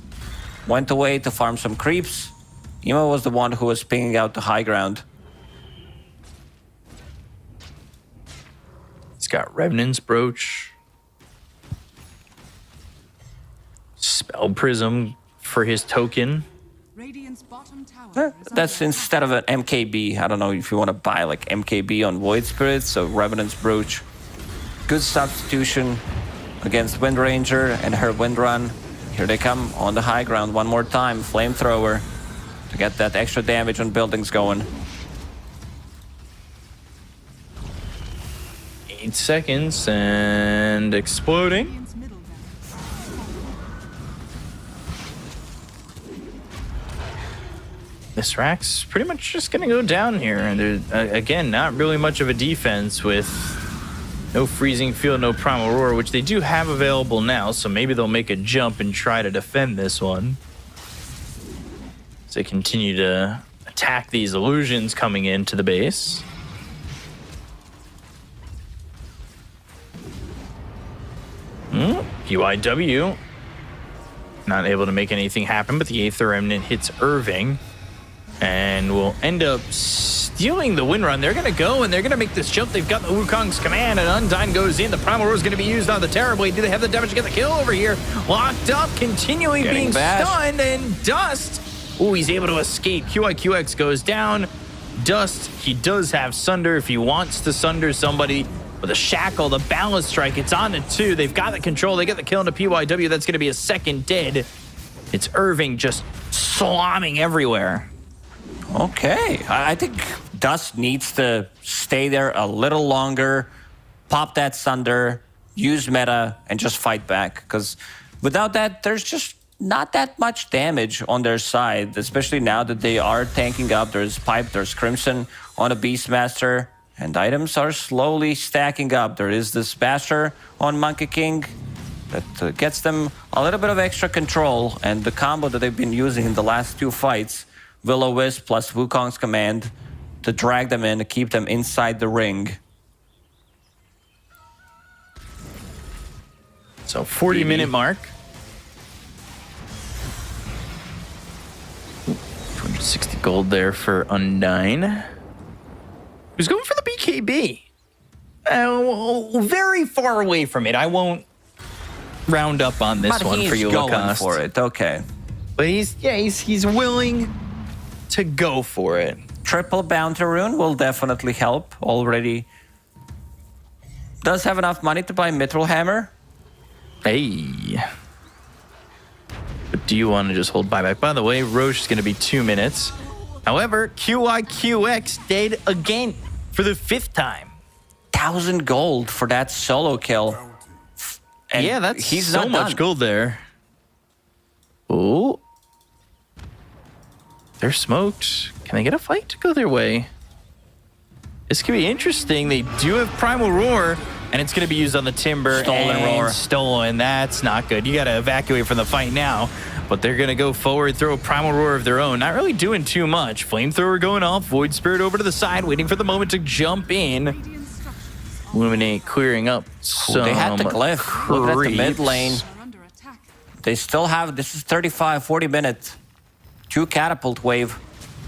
went away to farm some creeps. Emo was the one who was pinging out the high ground. He's got Revenant's Brooch. Spell Prism for his token. Radiant's bottom tower is That's under instead of an MKB. I don't know if you want to buy like MKB on Void Spirits, so Revenant's Brooch. Good substitution against Wind Ranger and her Wind Run. Here they come on the high ground one more time. Flamethrower to get that extra damage on buildings going. 8 seconds and exploding. Radiant's middle barracks. This rack's pretty much just gonna go down here. And again, not really much of a defense with no freezing field, no primal roar, which they do have available now. So maybe they'll make a jump and try to defend this one. As they continue to attack these illusions coming into the base. PYW not able to make anything happen, but the 8th Remnant hits Irving and will end up stealing the win run. They're going to go and they're going to make this jump. They've got the Wukong's command, and Undyne goes in. The Primal Roar is going to be used on the Terrorblade. Do they have the damage to get the kill over here? Locked up, continually being stunned, and Dust. Oh, he's able to escape. QIQX goes down. Dust, he does have Sunder if he wants to Sunder somebody. With a shackle, the balance strike, it's on to 2. They've got the control. They get the kill into PYW. That's going to be a second dead. It's Irving just slamming everywhere. Okay, I think Dust needs to stay there a little longer, pop that Sunder, use meta, and just fight back. Because without that, there's just not that much damage on their side, especially now that they are tanking up. There's Pipe, there's Crimson on a Beastmaster. And items are slowly stacking up. There is this Basher on Monkey King that gets them a little bit of extra control. And the combo that they've been using in the last 2 fights, Will-O-Wisp plus Wukong's command, to drag them in, to keep them inside the ring. So 40-minute mark. 260 gold there for Undyne. Who's going for the BKB? Very far away from it. I won't round up on this But one he's for you, going Lacoste. for it, okay. But he's willing to go for it. Triple Bounty Rune will definitely help already. Does have enough money to buy Mithril Hammer. Hey. But do you want to just hold buyback? By the way, Roche is going to be 2 minutes. However, QIQX dead again for the 5th time. 1,000 gold for that solo kill. And yeah, that's he's so not much done. gold there. Oh. They're smoked. Can they get a fight to go their way? This could be interesting. They do have Primal Roar, and it's going to be used on the Timber. Stolen and Roar. Stolen. That's not good. You got to evacuate from the fight now. But they're going to go forward, throw a Primal Roar of their own. Not really doing too much. Flamethrower going off. Void Spirit over to the side, waiting for the moment to jump in. Radiant structures Illuminate clearing up some They had the glyph. Look at the mid lane. are under attack. They still have, this is 35, 40 minutes. 2 catapult wave.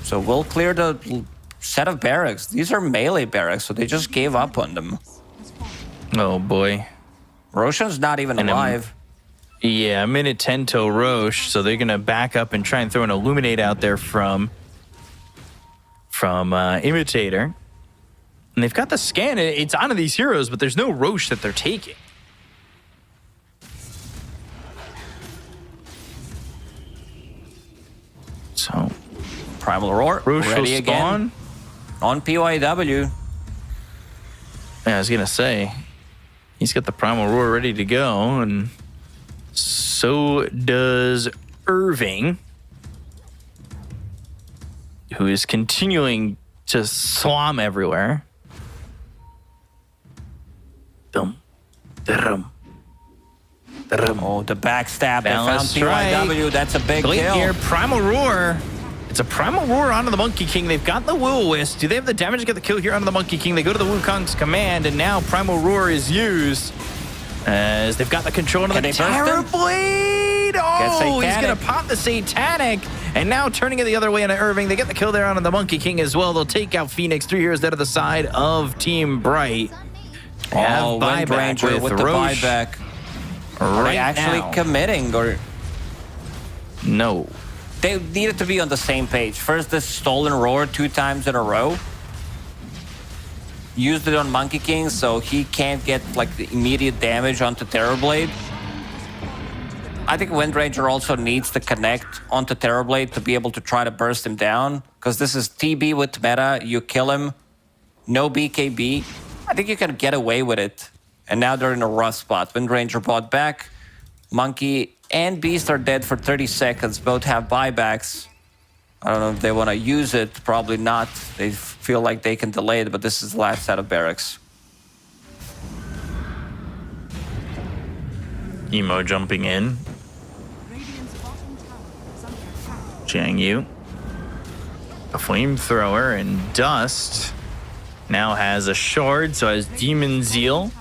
So we'll clear the set of barracks. These are melee barracks, so they just gave up on them. Oh, boy. Roshan's not even And, alive. Yeah, a minute 10 till Roche, so they're going to back up and try and throw an Illuminate out there from Imitator. And they've got the scan. It's onto these heroes, but there's no Roche that they're taking. So, Primal Roar, Roche ready will again. spawn. On PYW. Yeah, I was going to say, he's got the Primal Roar ready to go, and so does Irving, who is continuing to slam everywhere. Dum, dum, dum. Oh, the backstab. They found Balance strike. PYW. That's a big Late kill. here, Primal Roar. It's a Primal Roar onto the Monkey King. They've got the Will-O-Wisp. Do they have the damage to get the kill here onto the Monkey King? They go to the Wukong's command, and now Primal Roar is used. As they've got the control of the Can they burst him? Terrorblade. Oh, he's going Satanic. to pop the Satanic. And now turning it the other way into Irving. They get the kill there on the Monkey King as well. They'll take out Phoenix. 3 heroes dead to the side of Team Bright. They have Oh, Wind buyback Ranger with the Roche buyback. Are right they actually now. committing, or No. they needed to be on the same page? First, this Stolen Roar 2 times in a row. Used it on Monkey King, so he can't get like the immediate damage onto Terrorblade. I think Wind Ranger also needs to connect onto Terrorblade to be able to try to burst him down. Because this is TB with meta. You kill him. No BKB. I think you can get away with it. And now they're in a rough spot. Wind Ranger bought back. Monkey and Beast are dead for 30 seconds. Both have buybacks. I don't know if they want to use it. Probably not. They feel like they can delay it, but this is the last set of barracks. Emo jumping in. Radiant's bottom tower is under attack. Jiang Yu. A flamethrower and Dust now has a shard, so has Demon Zeal.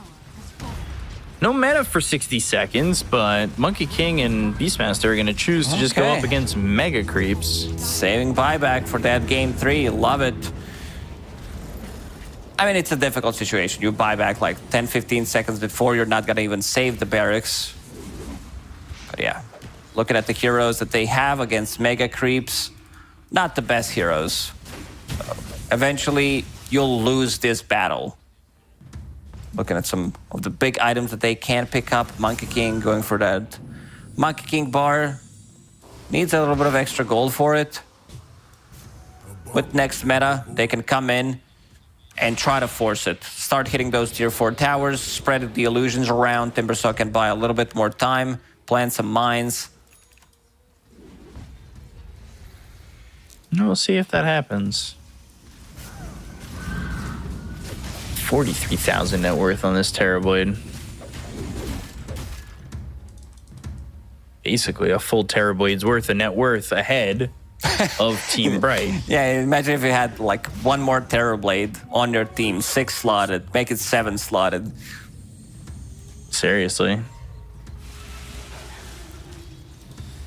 No meta for 60 seconds, but Monkey King and Beastmaster are going to choose to just go up against Mega Creeps. Saving buyback for that game 3. Love it. I mean, it's a difficult situation. You buy back like 10, 15 seconds before, you're not going to even save the barracks. But yeah, looking at the heroes that they have against Mega Creeps, not the best heroes. Eventually, you'll lose this battle. Looking at some of the big items that they can pick up. Monkey King going for that Monkey King bar. Needs a little bit of extra gold for it. With next meta, they can come in and try to force it. Start hitting those tier 4 towers, spread the illusions around. Timbersaw can buy a little bit more time, plant some mines. We'll see if that happens. 43,000 net worth on this Terrorblade. Basically, a full Terrorblade's worth of net worth ahead of Team Bright. Yeah, imagine if you had like one more Terrorblade on your team, 6 slotted, make it 7 slotted. Seriously.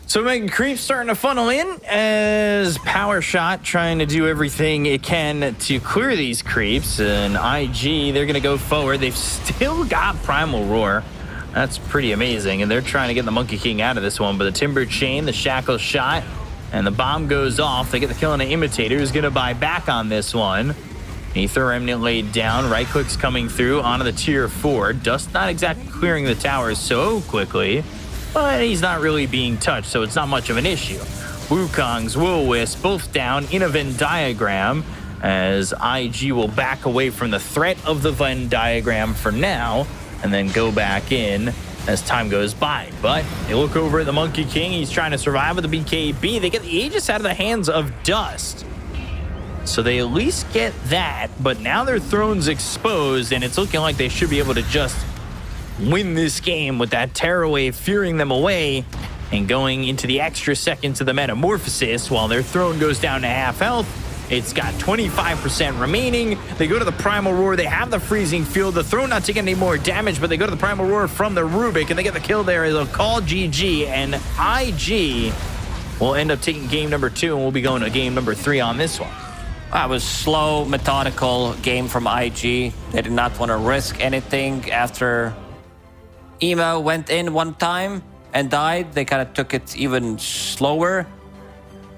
So Mega Creep starting to funnel in as Power Shot trying to do everything it can to clear these creeps. And IG, they're going to go forward. They've still got Primal Roar. That's pretty amazing. And they're trying to get the Monkey King out of this one. But the Timber Chain, the Shackle Shot, and the bomb goes off. They get the kill on the Imitator, who's going to buy back on this one. Aether Remnant laid down. Right click's coming through onto the tier 4. Dust not exactly clearing the towers so quickly, but he's not really being touched, so it's not much of an issue. Wukong's Will-O-Wisp both down in a Venn diagram, as IG will back away from the threat of the Venn diagram for now, and then go back in as time goes by. But they look over at the Monkey King. He's trying to survive with the BKB. They get the Aegis out of the hands of Dust. So they at least get that, but now their throne's exposed, and it's looking like they should be able to just win this game with that Terror Wave fearing them away and going into the extra seconds of the Metamorphosis while their throne goes down to half health. It's got 25% remaining. They go to the Primal Roar. They have the Freezing Field. The throne not taking any more damage, but they go to the Primal Roar from the Rubik, and they get the kill there. They'll call GG, and IG will end up taking game number 2, and we'll be going to game number 3 on this one. That was slow, methodical game from IG. They did not want to risk anything after Emo went in one time and died. They kind of took it even slower.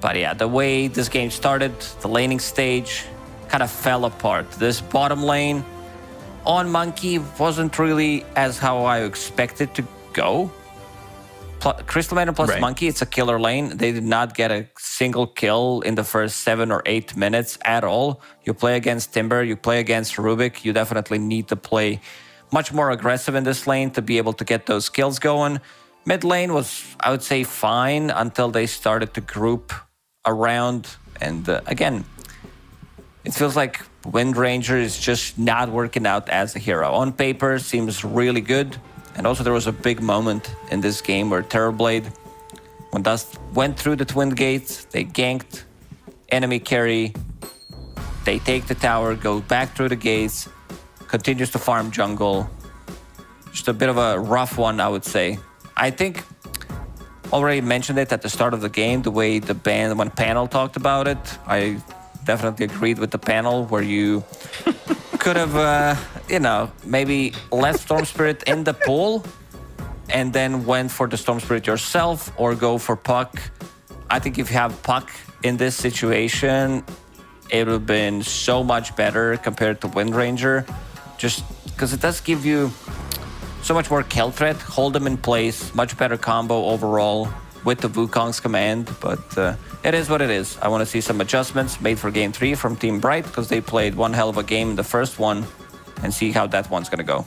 But yeah, the way this game started, the laning stage kind of fell apart. This bottom lane on Monkey wasn't really as how I expected to go. Crystal Maiden plus Monkey, it's a killer lane. They did not get a single kill in the first 7 or 8 minutes at all. You play against Timber, you play against Rubik, you definitely need to play much more aggressive in this lane to be able to get those kills going. Mid lane was, I would say, fine until they started to group around. And again, it feels like Wind Ranger is just not working out as a hero. On paper, seems really good. And also there was a big moment in this game where Terrorblade, when Dust went through the Twin Gates, they ganked enemy carry, they take the tower, go back through the gates, continues to farm jungle. Just a bit of a rough one, I would say. I think already mentioned it at the start of the game, the way the band, when panel talked about it. I definitely agreed with the panel where you could have, maybe left Storm Spirit in the pool and then went for the Storm Spirit yourself or go for Puck. I think if you have Puck in this situation, it would have been so much better compared to Wind Ranger. Just because it does give you so much more kill threat, hold them in place, much better combo overall with the Wukong's command, but it is what it is. I want to see some adjustments made for Game 3 from Team Bright, because they played one hell of a game in the first one, and see how that one's going to go.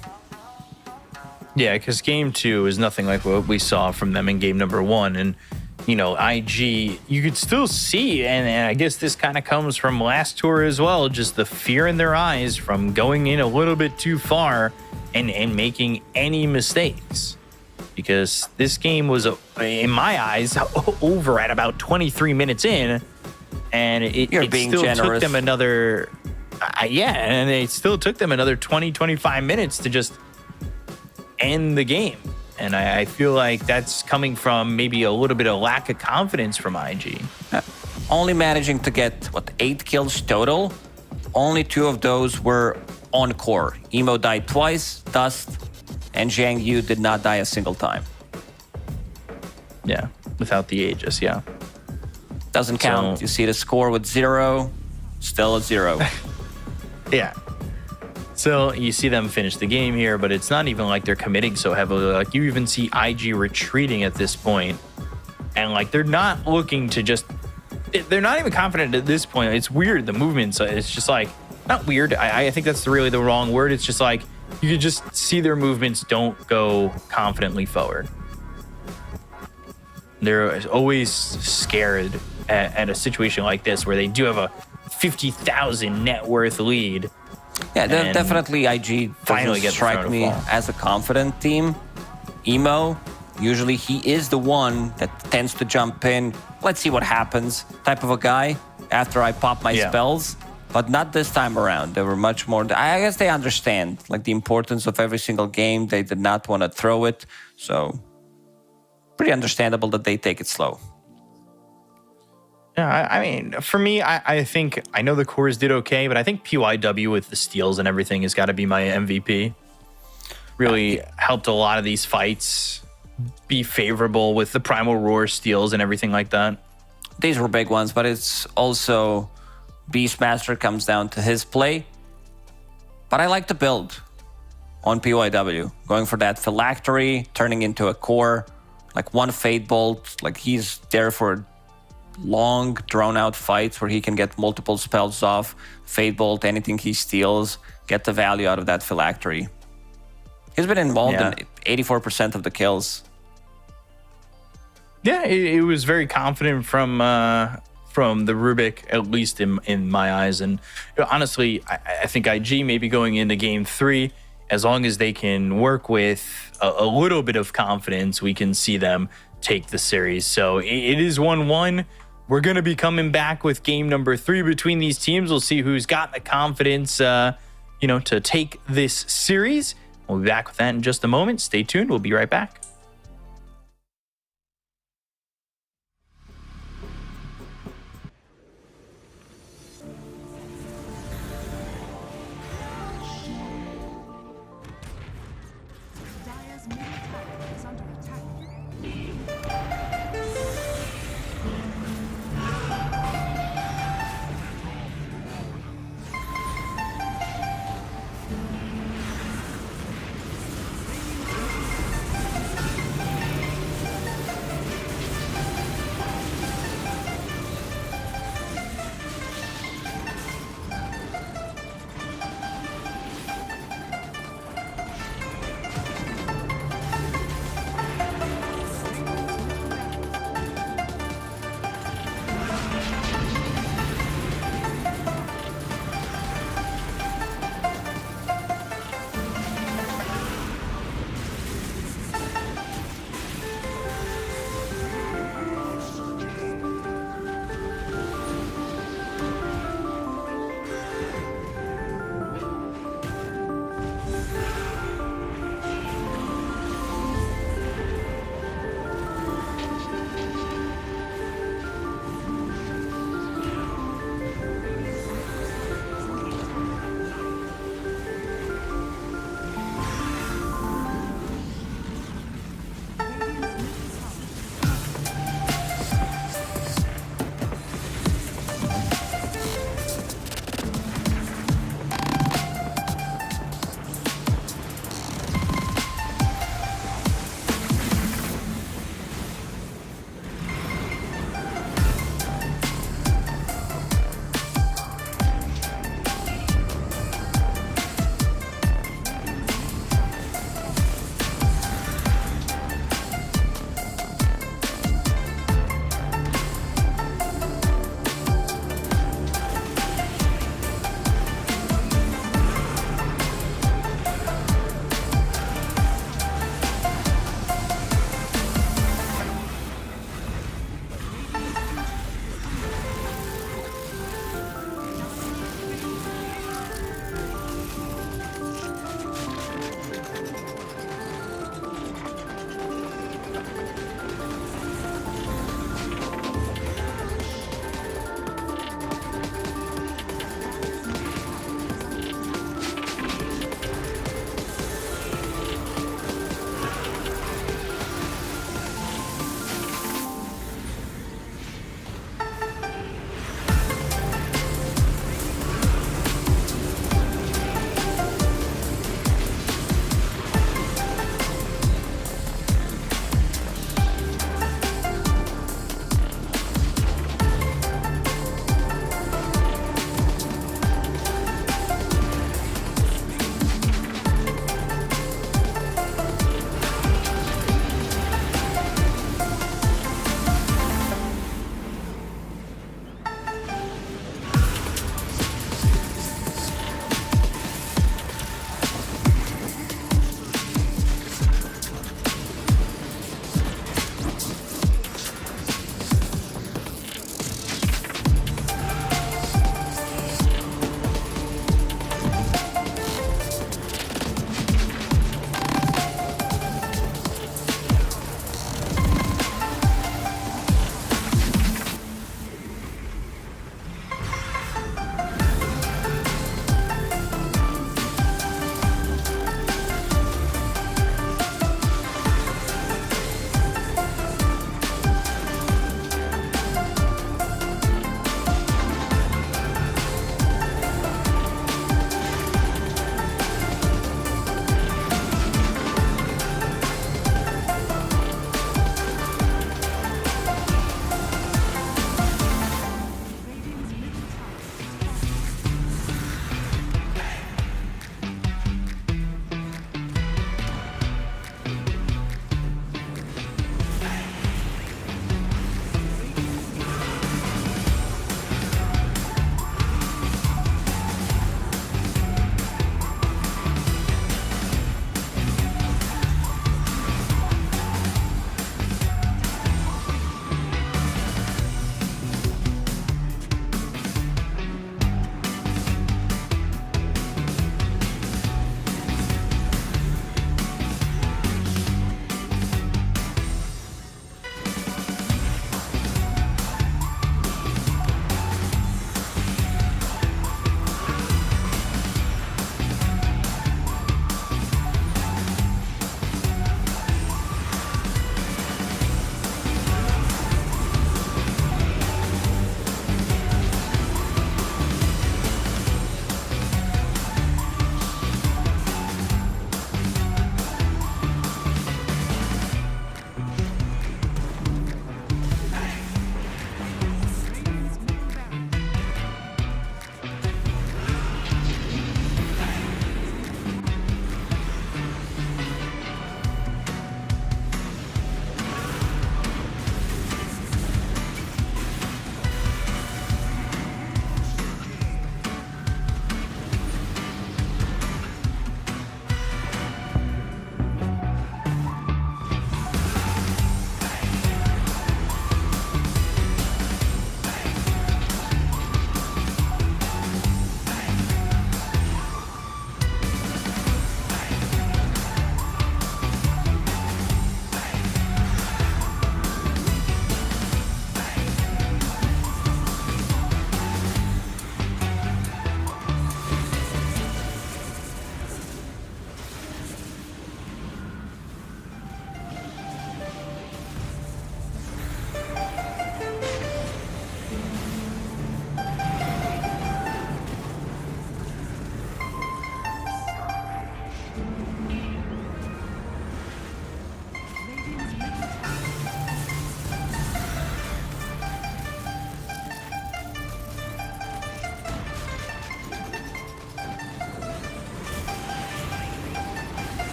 Yeah, because Game 2 is nothing like what we saw from them in Game number 1, and you know, IG, you could still see, and I guess this kind of comes from last tour as well, just the fear in their eyes from going in a little bit too far and making any mistakes. Because this game was, in my eyes, over at about 23 minutes in, and it still took them another, and it still took them another 20-25 minutes to just end the game. And I feel like that's coming from maybe a little bit of lack of confidence from IG. Only managing to get, 8 kills total? Only 2 of those were on core. Emo died twice, Dust, and Zhang Yu did not die a single time. Yeah, without the Aegis, yeah. Doesn't count. You see the score with 0, still a 0. Yeah. So you see them finish the game here, but it's not even like they're committing so heavily. Like you even see IG retreating at this point, and like they're not looking to just, they're not even confident at this point. It's weird, the movements. It's just like, not weird. I think that's really the wrong word. It's just like, you could just see their movements don't go confidently forward. They're always scared at a situation like this where they do have a 50,000 net worth lead. Yeah, definitely IG finally doesn't strike me as a confident team. Emo, usually he is the one that tends to jump in, let's see what happens type of a guy after I pop my spells. But not this time around. They were much more, I guess they understand like the importance of every single game. They did not want to throw it. So pretty understandable that they take it slow. Yeah, I mean, for me, I think, I know the cores did okay, but I think PYW with the steals and everything has got to be my MVP. Really helped a lot of these fights be favorable with the Primal Roar steals and everything like that. These were big ones, but it's also Beastmaster comes down to his play. But I like the build on PYW. Going for that Phylactery, turning into a core, like one Fate Bolt, like he's there for long, drawn-out fights where he can get multiple spells off, Fate Bolt, anything he steals, get the value out of that Phylactery. He's been involved in 84% of the kills. Yeah, it was very confident from the Rubik, at least in my eyes. And honestly, I think IG maybe going into Game 3, as long as they can work with a little bit of confidence, we can see them take the series. So it is 1-1. We're going to be coming back with game number 3 between these teams. We'll see who's got the confidence, to take this series. We'll be back with that in just a moment. Stay tuned. We'll be right back. Dire's middle tower is under attack.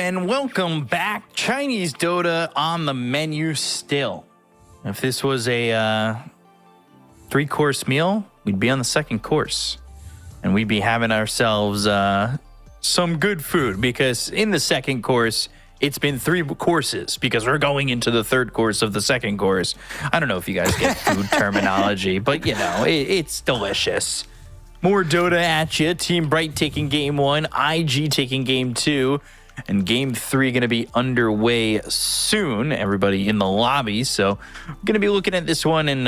and welcome back. Chinese Dota on the menu still. If this was a 3-course meal, we'd be on the second course. And we'd be having ourselves some good food, because in the second course, it's been 3 courses because we're going into the third course of the second course. I don't know if you guys get food terminology, but, you know, it's delicious. More Dota at you. Team Bright taking game 1, IG taking game 2, and game 3 going to be underway soon. Everybody in the lobby. So we're going to be looking at this one, and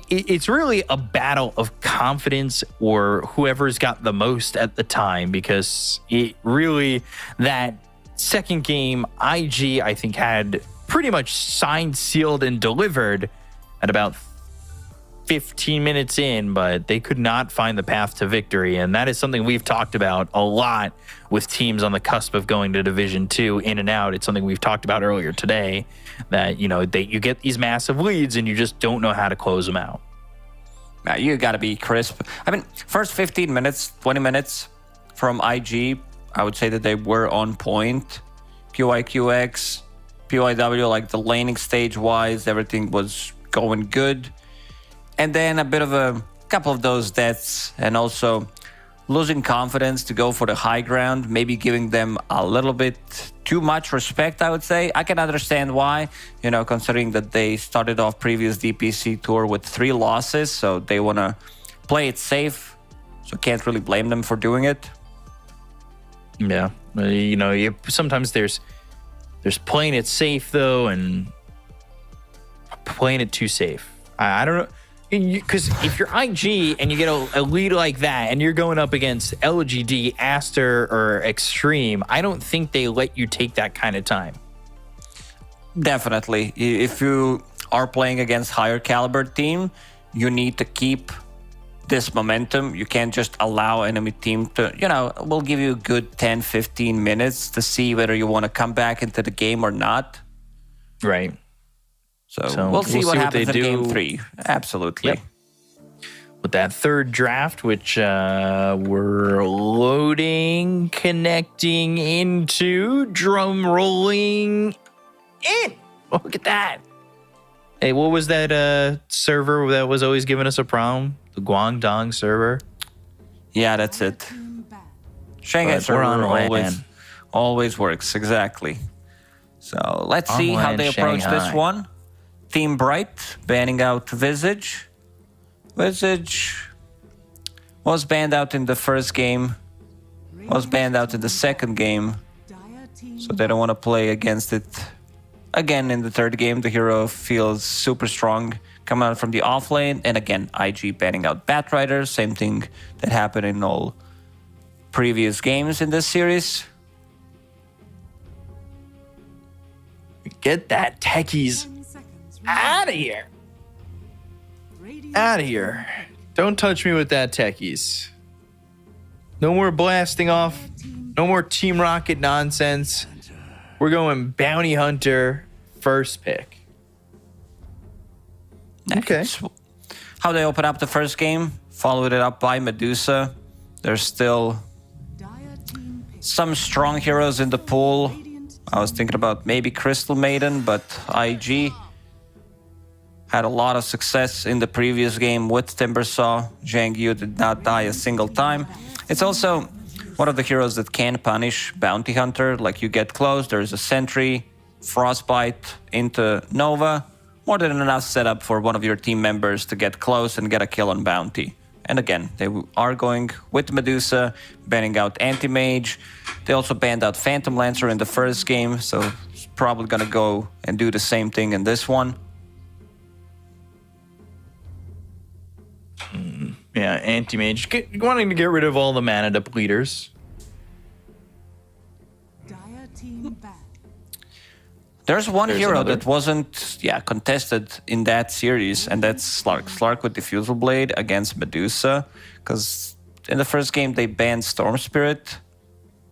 it's really a battle of confidence, or whoever's got the most at the time, because it really, that second game, IG, I think, had pretty much signed, sealed, and delivered at about 15 minutes in, but they could not find the path to victory. And that is something we've talked about a lot with teams on the cusp of going to Division 2 in and out. It's something we've talked about earlier today, that, you know, you get these massive leads and you just don't know how to close them out. Now, you got to be crisp. I mean, first 15 minutes, 20 minutes from IG, I would say that they were on point. QIQX, PYW, like the laning stage-wise, everything was going good. And then a bit of a couple of those deaths, and also losing confidence to go for the high ground, maybe giving them a little bit too much respect, I would say. I can understand why, you know, considering that they started off previous DPC tour with 3 losses, so they want to play it safe, so can't really blame them for doing it. Yeah, you know, sometimes there's playing it safe, though, and playing it too safe. I don't know. Because if you're IG and you get a lead like that, and you're going up against LGD, Aster, or Extreme, I don't think they let you take that kind of time. Definitely. If you are playing against higher caliber team, you need to keep this momentum. You can't just allow enemy team to, you know, we'll give you a good 10, 15 minutes to see whether you want to come back into the game or not. Right. So we'll see what happens in game 3. Absolutely. Yep. With that third draft, which we're loading, connecting into, drum rolling in. Look at that. Hey, what was that server that was always giving us a problem? The Guangdong server? Yeah, that's it. Shanghai server always works, exactly. So let's see how they approach this one. Team Bright banning out Visage. Visage was banned out in the first game, was banned out in the second game, so they don't want to play against it again in the third game. The hero feels super strong coming out from the off lane, and again, IG banning out Batrider, same thing that happened in all previous games in this series. Get that techies out of here. Out of here. Don't touch me with that techies. No more blasting off. No more Team Rocket nonsense. We're going Bounty Hunter first pick. Okay. How they open up the first game, followed it up by Medusa. There's still some strong heroes in the pool. I was thinking about maybe Crystal Maiden, but IG had a lot of success in the previous game with Timbersaw. Zhang Yu did not die a single time. It's also one of the heroes that can punish Bounty Hunter. Like, you get close, there's a sentry, Frostbite into Nova. More than enough setup for one of your team members to get close and get a kill on Bounty. And again, they are going with Medusa, banning out Anti-Mage. They also banned out Phantom Lancer in the first game, so it's probably gonna go and do the same thing in this one. Yeah, Anti-Mage. Wanting to get rid of all the mana depleters. There's one hero that wasn't contested in that series, and that's Slark. Slark with Diffusal Blade against Medusa, because in the first game they banned Storm Spirit.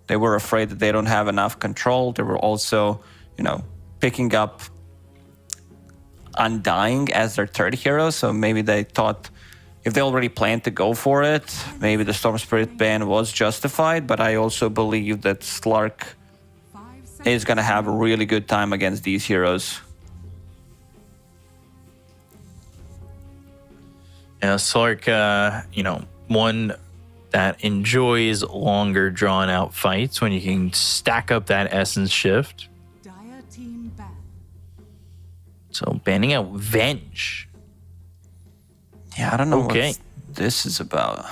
They were afraid that they don't have enough control. They were also, you know, picking up Undying as their third hero, so maybe they thought if they already planned to go for it, maybe the Storm Spirit ban was justified, but I also believe that Slark is going to have a really good time against these heroes. Yeah, Slark, one that enjoys longer drawn out fights when you can stack up that essence shift. Dire team ban. So banning out Venge. Yeah, I don't know Okay. what this is about.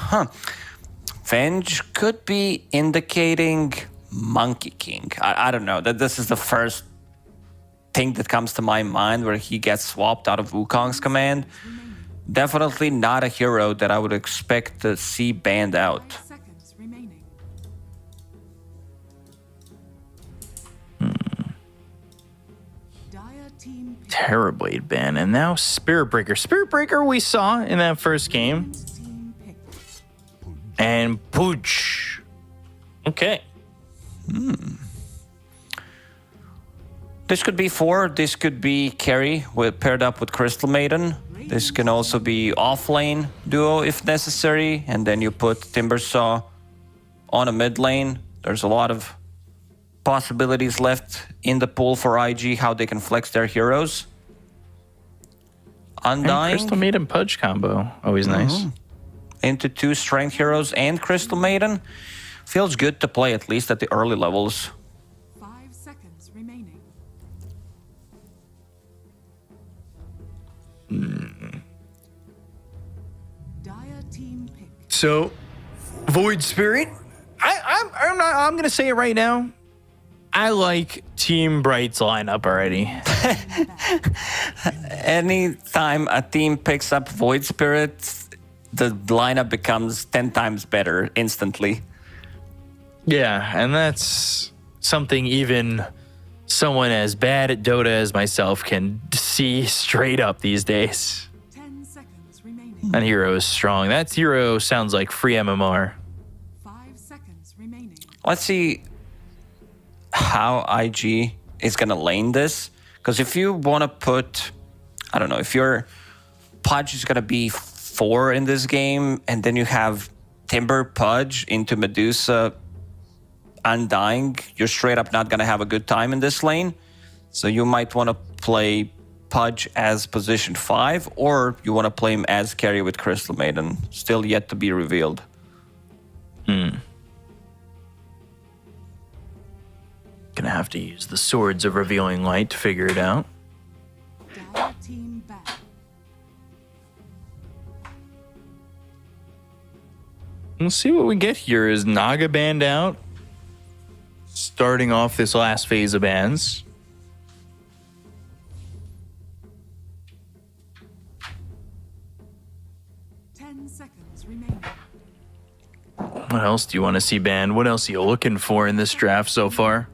Venge could be indicating Monkey King. I don't know. That this is the first thing that comes to my mind where he gets swapped out of Wukong's command. Definitely not a hero that I would expect to see banned out. 5 seconds remaining. Dire team pick. Terrorblade ban. And now Spirit Breaker. Spirit Breaker we saw in that first game. Team pick. And Pooch. Okay. This could be 4. This could be carry paired up with Crystal Maiden. This can also be off-lane duo if necessary. And then you put Timbersaw on a mid lane. There's a lot of possibilities left in the pool for IG, how they can flex their heroes. And Undying Crystal Maiden Pudge combo. Always nice. into 2 strength heroes and Crystal Maiden. Feels good to play, at least at the early levels. 5 seconds remaining. Dire team pick. So, Void Spirit. I'm gonna say it right now. I like Team Bright's lineup already. Anytime a team picks up Void Spirit, the lineup becomes 10 times better instantly. Yeah, and that's something even someone as bad at Dota as myself can see straight up these days. 10 seconds remaining. That hero is strong. That hero sounds like free MMR. 5 seconds remaining. Let's see how IG is going to lane this. Because if you want to put, I don't know, if your Pudge is going to be 4 in this game, and then you have Timber Pudge into Medusa Undying, you're straight up not going to have a good time in this lane. So you might want to play Pudge as position 5, or you want to play him as carry with Crystal Maiden. Still yet to be revealed. Gonna have to use the Swords of Revealing Light to figure it out. Dire team ban. We'll see what we get here. Is Naga banned out? Starting off this last phase of bans. Seconds remaining. What else do you want to see banned? What else are you looking for in this draft so far?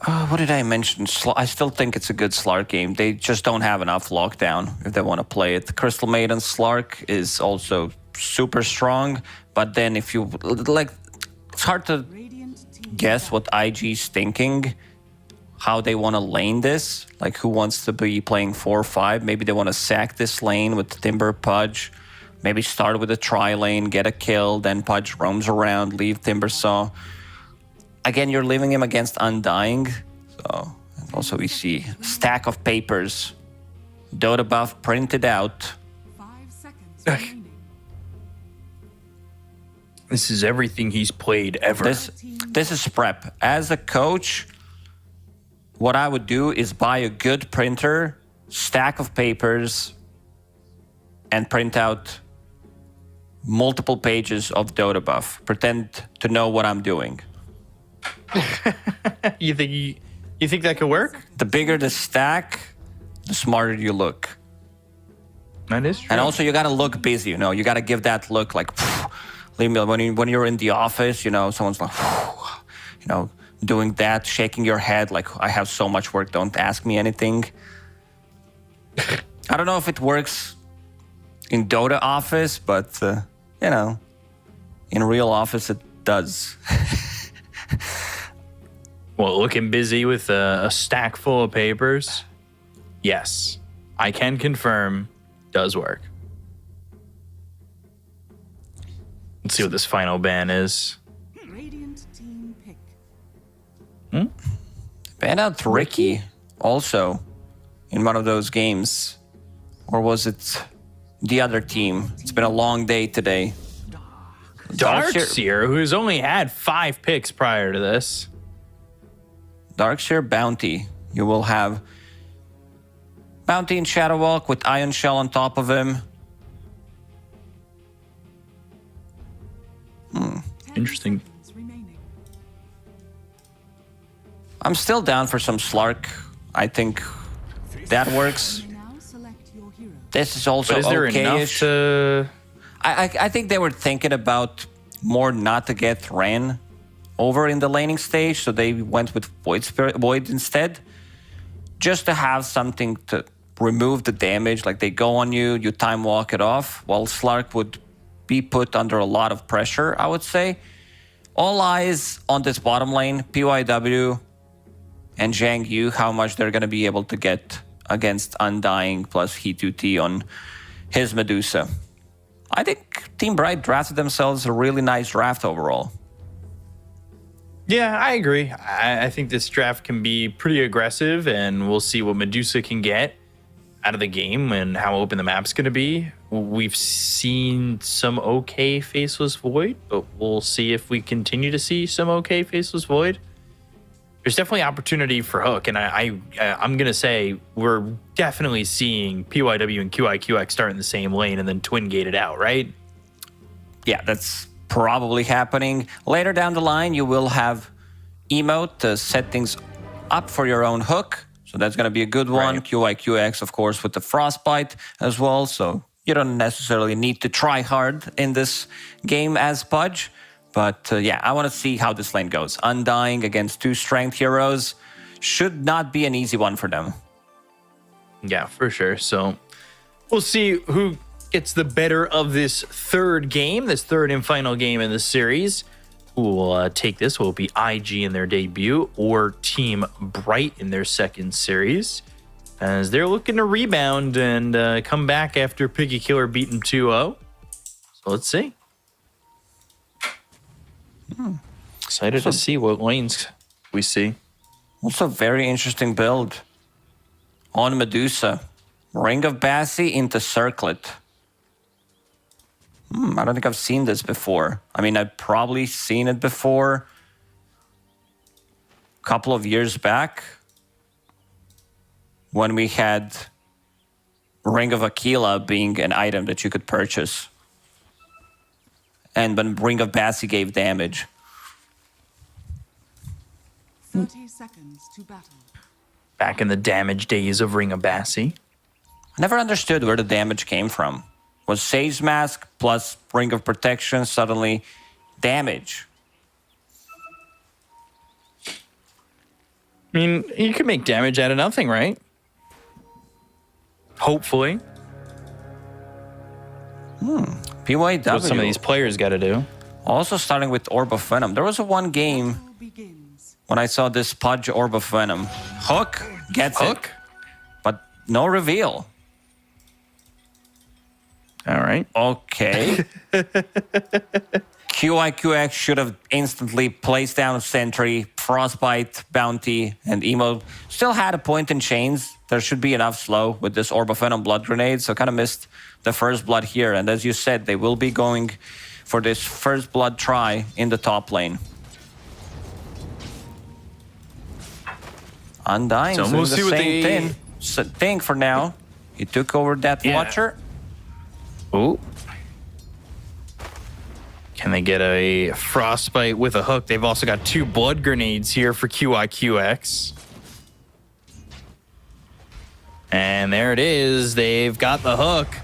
What did I mention? I still think it's a good Slark game. They just don't have enough lockdown if they want to play it. Crystal Maiden Slark is also super strong, but then if you like, it's hard to Radiant team guess what IG's thinking, how they want to lane this. Like, who wants to be playing 4-5? Maybe they want to sack this lane with Timber Pudge. Maybe start with a tri-lane, get a kill, then Pudge roams around, leave Timbersaw. Again, you're leaving him against Undying. So, and also we see stack of papers. Dota buff printed out. 5 seconds remaining. This is everything he's played ever. This is prep. As a coach, what I would do is buy a good printer, stack of papers, and print out multiple pages of Dota buff. Pretend to know what I'm doing. You think that could work? The bigger the stack, the smarter you look. That is true. And also, you gotta look busy. You know, you gotta give that look like. Leave me when you're in the office. You know, someone's like, you know, doing that, shaking your head like, I have so much work. Don't ask me anything. I don't know if it works in Dota office, but you know, in real office it does. Well, looking busy with a stack full of papers, yes, I can confirm, does work. Let's see what this final ban is. Radiant team pick. Banned out Ricky also in one of those games. Or was it the other team? It's been a long day today. Darkseer, who's only had 5 picks prior to this. Darkseer Bounty. You will have Bounty and Shadow Walk with Ion Shell on top of him. Interesting. Remaining. I'm still down for some Slark. I think that works. You may now select your hero. This is also But is there enough okay-ish. to... I think they were thinking about more not to get Ren over in the laning stage, so they went with Void instead, just to have something to remove the damage. Like they go on you, you time walk it off, while Slark would be put under a lot of pressure, I would say. All eyes on this bottom lane, PYW and Zhang Yu, how much they're going to be able to get against Undying plus He2T on his Medusa. I think Team Bright drafted themselves a really nice draft overall. Yeah, I agree. I think this draft can be pretty aggressive, and we'll see what Medusa can get out of the game and how open the map's going to be. We've seen some okay Faceless Void, but we'll see if we continue to see some okay Faceless Void. There's definitely opportunity for Hook, and I'm going to say we're definitely seeing PYW and QIQX start in the same lane and then twin gate it out, right? Yeah, that's probably happening. Later down the line, you will have emote to set things up for your own Hook. So that's going to be a good one. Right. QIQX, of course, with the Frostbite as well. So you don't necessarily need to try hard in this game as Pudge. But yeah, I want to see how this lane goes. Undying against 2 strength heroes should not be an easy one for them. Yeah, for sure. So we'll see who gets the better of this third game, this third and final game in the series. Who will take this? Will it be IG in their debut or Team Bright in their second series? As they're looking to rebound and come back after Piggy Killer beat them 2-0. So let's see. Excited to see what lanes we see. Also, very interesting build on Medusa. Ring of Bassi into Circlet. I don't think I've seen this before. I mean, I've probably seen it before a couple of years back when we had Ring of Aquila being an item that you could purchase. And when Ring of Bassi gave damage. 30 seconds to battle. Back in the damage days of Ring of Bassi. I never understood where the damage came from. Was Sage Mask plus Ring of Protection suddenly damage? I mean, you can make damage out of nothing, right? Hopefully. PYW. What some of these players got to do. Also starting with Orb of Venom. There was a one game Battle begins. when I saw this Pudge Orb of Venom. Hook gets Hook? it, but no reveal. All right. Okay. QIQX should have instantly placed down Sentry, Frostbite, Bounty, and Emo. Still had a point in chains. There should be enough slow with this Orb of Venom Blood Grenade, so kind of missed the first blood here. And as you said, they will be going for this first blood try in the top lane. Undying, So doing we'll the see what same thing for now. He took over that Yeah. Watcher. Ooh. Can they get a Frostbite with a hook? They've also got 2 blood grenades here for QIQX. And there it is. They've got the hook.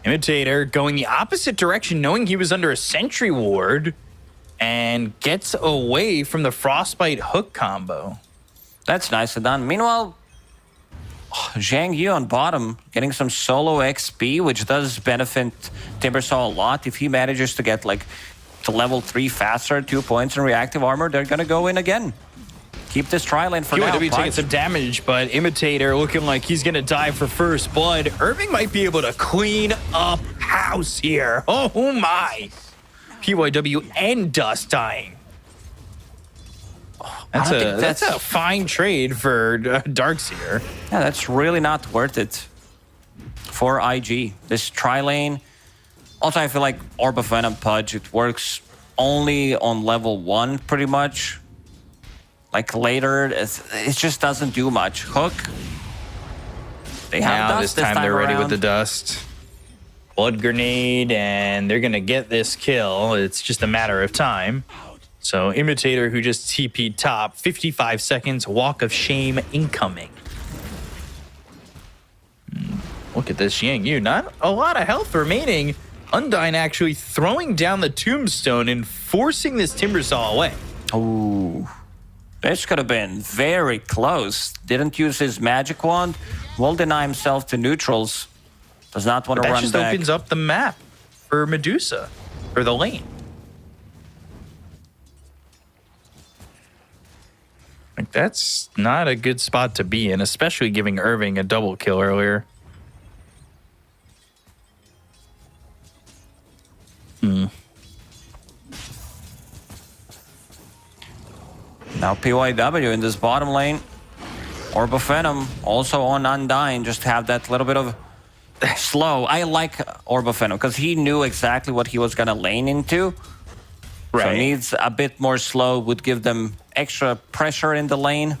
Imitator going the opposite direction, knowing he was under a sentry ward, and gets away from the Frostbite hook combo. That's nicely done. Meanwhile, Zhang Yu on bottom getting some solo XP, which does benefit Timbersaw a lot. If he manages to get like to level 3 faster, 2 points in reactive armor, they're gonna go in again. Keep this tri lane for now. QIW taking Pudge. some damage, but Imitator looking like he's going to die for first blood. Irving might be able to clean up house here. Oh my. PYW and Dust dying. That's I don't think that's a fine trade for Darkseer. Yeah, that's really not worth it for IG. This tri-lane. Also, I feel like Orb of Venom Pudge, it works only on level 1, pretty much. Like later, it just doesn't do much. Hook. They have Now dust this time they're ready with around. the dust. Blood grenade, and they're gonna get this kill. It's just a matter of time. So Imitator, who just TP'd top, 55 seconds, walk of shame incoming. Look at this Yang Yu, not a lot of health remaining. Undyne actually throwing down the tombstone and forcing this Timbersaw away. Ooh. This could have been very close. Didn't use his magic wand. Will deny himself to neutrals. Does not want to That run just back. opens up the map for Medusa, or the lane. Like, that's not a good spot to be in, especially giving Irving a double kill earlier. Now PYW in this bottom lane. Orb of Venom also on Undyne. Just have that little bit of slow. I like Orb of Venom because he knew exactly what he was going to lane into. So needs a bit more slow, would give them extra pressure in the lane.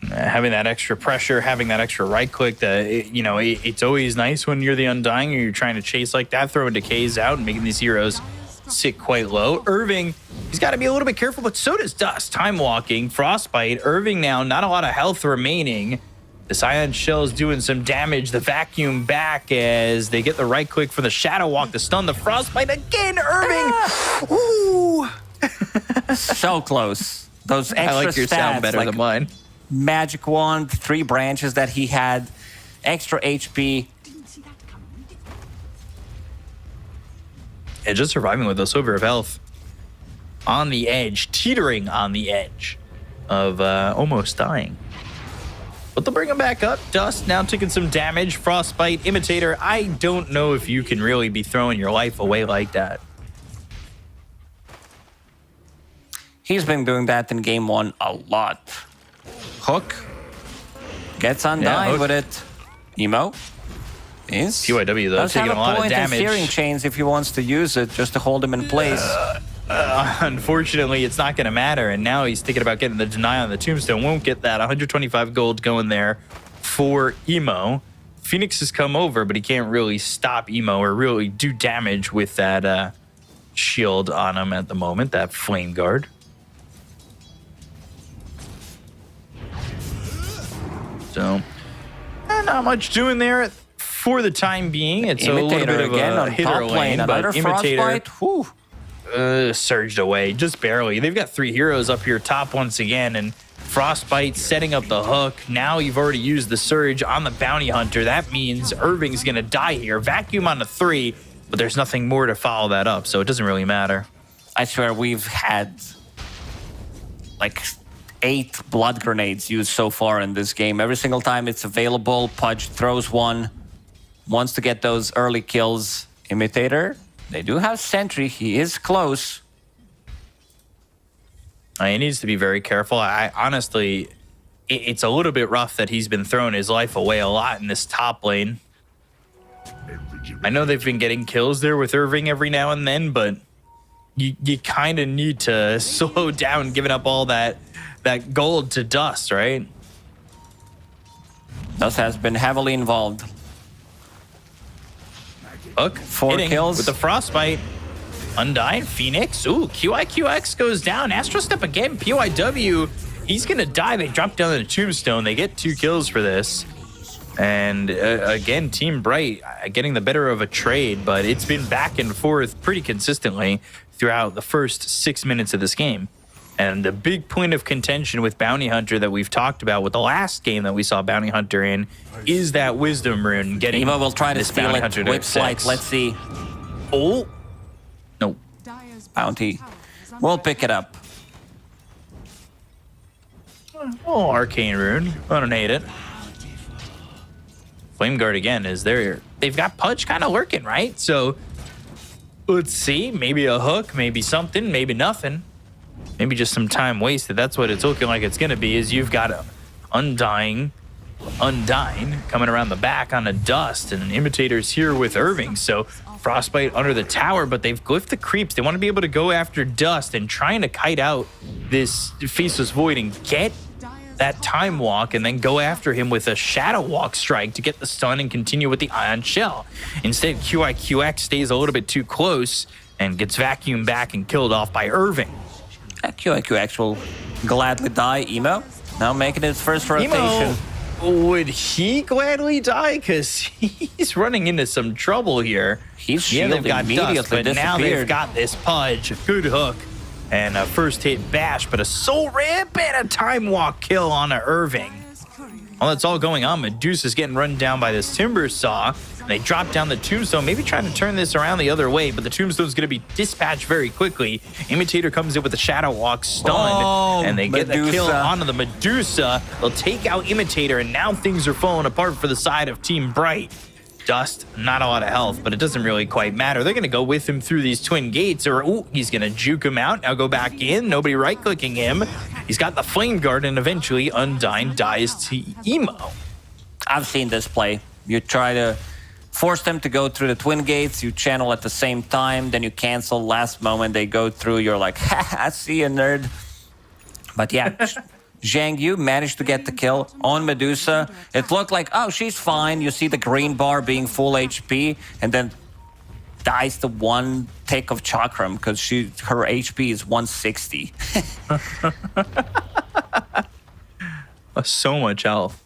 Having that extra pressure, having that extra right click, it's always nice when you're the Undying or you're trying to chase like that, throwing decays out and making these heroes sit quite low. Irving, he's got to be a little bit careful, but so does Dust. Time walking, Frostbite. Irving now, not a lot of health remaining. This Ion Shell's doing some damage. The Vacuum back as they get the right click for the Shadow Walk to stun the Frostbite again. Irving, ooh. So close. Those extra I like your sound stats, better like than mine. Magic Wand, 3 branches that he had, extra HP. Didn't see that coming. Yeah, just surviving with a sliver of health. On the edge, teetering on the edge of almost dying. But they'll bring him back up. Dust now taking some damage. Frostbite, Imitator. I don't know if you can really be throwing your life away like that. He's been doing that in game 1 a lot. Hook gets Undyne Hook. with it. Emo is PYW, though, does taking have a lot of point in damage. steering chains if he wants to use it just to hold him in place. Unfortunately, it's not going to matter. And now he's thinking about getting the deny on the tombstone. Won't get that. 125 gold going there for Emo. Phoenix has come over, but he can't really stop Emo or really do damage with that shield on him at the moment, that flame guard. So, not much doing there for the time being. It's Imitator a little bit of again a on hitter top lane, lane. but Another Imitator Frostbite. Whew. surged away, just barely. They've got 3 heroes up here top once again, and Frostbite setting up the hook. Now you've already used the surge on the Bounty Hunter. That means Irving's going to die here. Vacuum on the 3, but there's nothing more to follow that up, so it doesn't really matter. I swear we've had like 8 blood grenades used so far in this game. Every single time it's available, Pudge throws one, wants to get those early kills. Imitator, they do have Sentry. He is close. He needs to be very careful. I honestly, it's a little bit rough that he's been throwing his life away a lot in this top lane. I know they've been getting kills there with Irving every now and then, but you kind of need to slow down giving up all that gold to Dust, right? Dust has been heavily involved. Hook, 4 hitting kills. with the Frostbite. Undyne, Phoenix. Ooh, QIQX goes down. Astro Step again. PYW, he's going to die. They drop down the Tombstone. They get 2 kills for this. And again, Team Bright getting the better of a trade, but it's been back and forth pretty consistently throughout the first 6 minutes of this game. And the big point of contention with Bounty Hunter that we've talked about with the last game that we saw Bounty Hunter in is that Wisdom Rune getting Emo will try to this steal Bounty it. Hunter to Whip Flight, 6. let's see. Oh, no. Dire's Bounty. tower is under We'll attack. pick it up. Oh, Arcane Rune. I don't hate it. Flame Guard again is there. They've got Pudge kind of lurking, right? So Let's see. Maybe a hook, maybe something, maybe nothing. Maybe just some time wasted. That's what it's looking like it's going to be, is you've got a Undying coming around the back on a Dust, and Imitators here with Irving. So Frostbite under the tower, but they've glyphed the creeps. They want to be able to go after Dust and trying to kite out this Faceless Void and get that Time Walk, and then go after him with a Shadow Walk strike to get the stun and continue with the Ion Shell. Instead, QIQX stays a little bit too close and gets vacuumed back and killed off by Irving. QIQX will gladly die. Emo now making his first rotation. Emo, would he gladly die? Because he's running into some trouble here. He's shielded they've got immediately, Dust, but now they've got this Pudge. Good hook. And a first hit bash, but a Soul Rip and a Time Walk kill on a Irving. While that's all going on, Medusa's getting run down by this Timber Saw. They drop down the Tombstone, maybe trying to turn this around the other way, but the Tombstone's going to be dispatched very quickly. Imitator comes in with a Shadow Walk stun, and they get the kill onto the Medusa. They'll take out Imitator, and now things are falling apart for the side of Team Bright. Dust, not a lot of health, but it doesn't really quite matter. They're going to go with him through these twin gates, or he's going to juke him out. Now go back in. Nobody right-clicking him. He's got the Flame Guard, and eventually Undyne dies to Emo. I've seen this play. You try to force them to go through the twin gates. You channel at the same time. Then you cancel last moment. They go through. You're like, ha, I see you, nerd. But yeah, Zhang Yu managed to get the kill on Medusa. It looked like, oh, she's fine. You see the green bar being full HP, and then dies to one tick of Chakram because her HP is 160. So much health.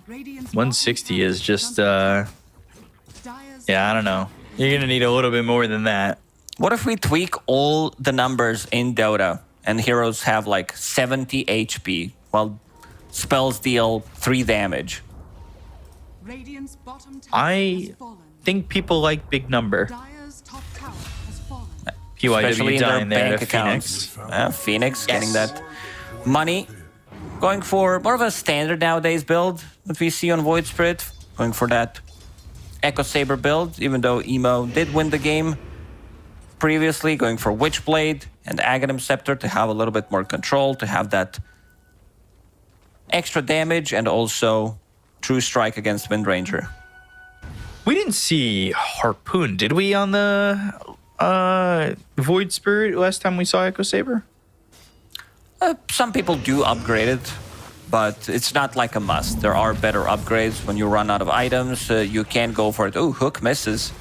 160 is just, yeah, I don't know. You're going to need a little bit more than that. What if we tweak all the numbers in Dota and heroes have like 70 HP while spells deal 3 damage? I think people like big number. Especially PYW in their dying there bank to accounts. Phoenix. Phoenix Yes. getting that money. Going for more of a standard nowadays build that we see on Void Spirit. Going for that Echo Saber build, even though Emo did win the game previously. Going for Witchblade and Aghanim Scepter to have a little bit more control, to have that extra damage, and also True Strike against Windranger. We didn't see Harpoon, did we, on the Void Spirit last time we saw Echo Saber? Some people do upgrade it, but it's not like a must. There are better upgrades when you run out of items. You can go for it. Ooh, hook misses.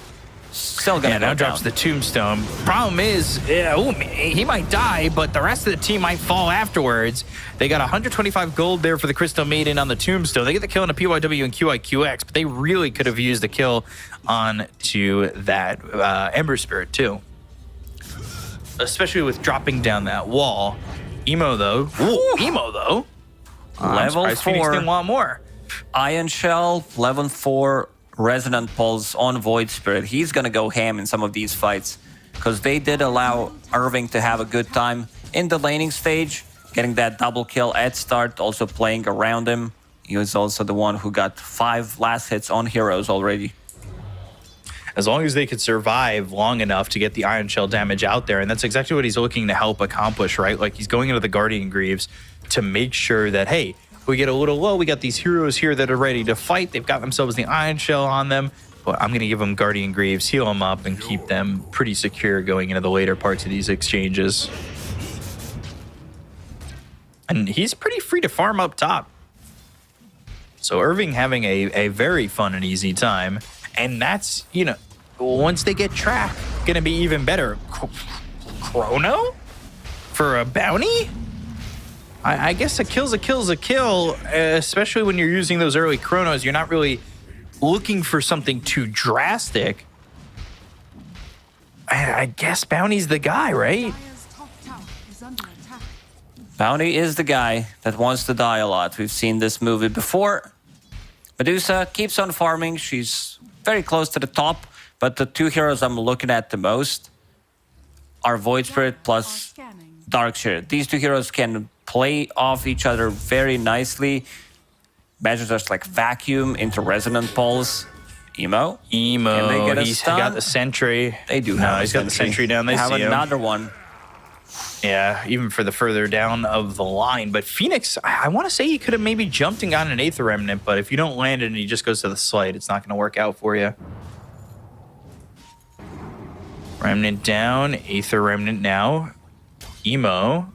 Still gonna go now down. drops the Tombstone. Problem is, he might die, but the rest of the team might fall afterwards. They got 125 gold there for the Crystal Maiden on the Tombstone. They get the kill on a PYW and QIQX, but they really could have used the kill on to that Ember Spirit too. Especially with dropping down that wall. Emo though. Level 4. Phoenix didn't want more. Ion Shell, level 4 Resonant Pulse on Void Spirit. He's gonna go ham in some of these fights because they did allow Irving to have a good time in the laning stage, getting that double kill at start, also playing around him. He was also the one who got 5 last hits on heroes already. As long as they could survive long enough to get the Iron Shell damage out there. And that's exactly what he's looking to help accomplish, right? Like, he's going into the Guardian Greaves to make sure that, hey, we get a little low. We got these heroes here that are ready to fight. They've got themselves the Iron Shell on them. But I'm going to give them Guardian Greaves, heal them up, and keep them pretty secure going into the later parts of these exchanges. And he's pretty free to farm up top. So Irving having a very fun and easy time. And that's, you know, once they get track, going to be even better. Chrono? For a bounty? I guess a kill's a kill, especially when you're using those early chronos. You're not really looking for something too drastic. I guess Bounty's the guy, right? Bounty is the guy that wants to die a lot. We've seen this movie before. Medusa keeps on farming. She's very close to the top, but the 2 heroes I'm looking at the most are Void Spirit plus Darkshire. These 2 heroes can play off each other very nicely. Badgers just like vacuum into Resonant Pulse. Emo. Emo, Can they get a he's stun? got the sentry. They do No, have he's got the sentry down. They have see him. another one. Yeah, even for the further down of the line. But Phoenix, I want to say he could have maybe jumped and gotten an Aether Remnant, but if you don't land it and he just goes to the Slight, it's not going to work out for you. Remnant down, Aether Remnant now. Emo.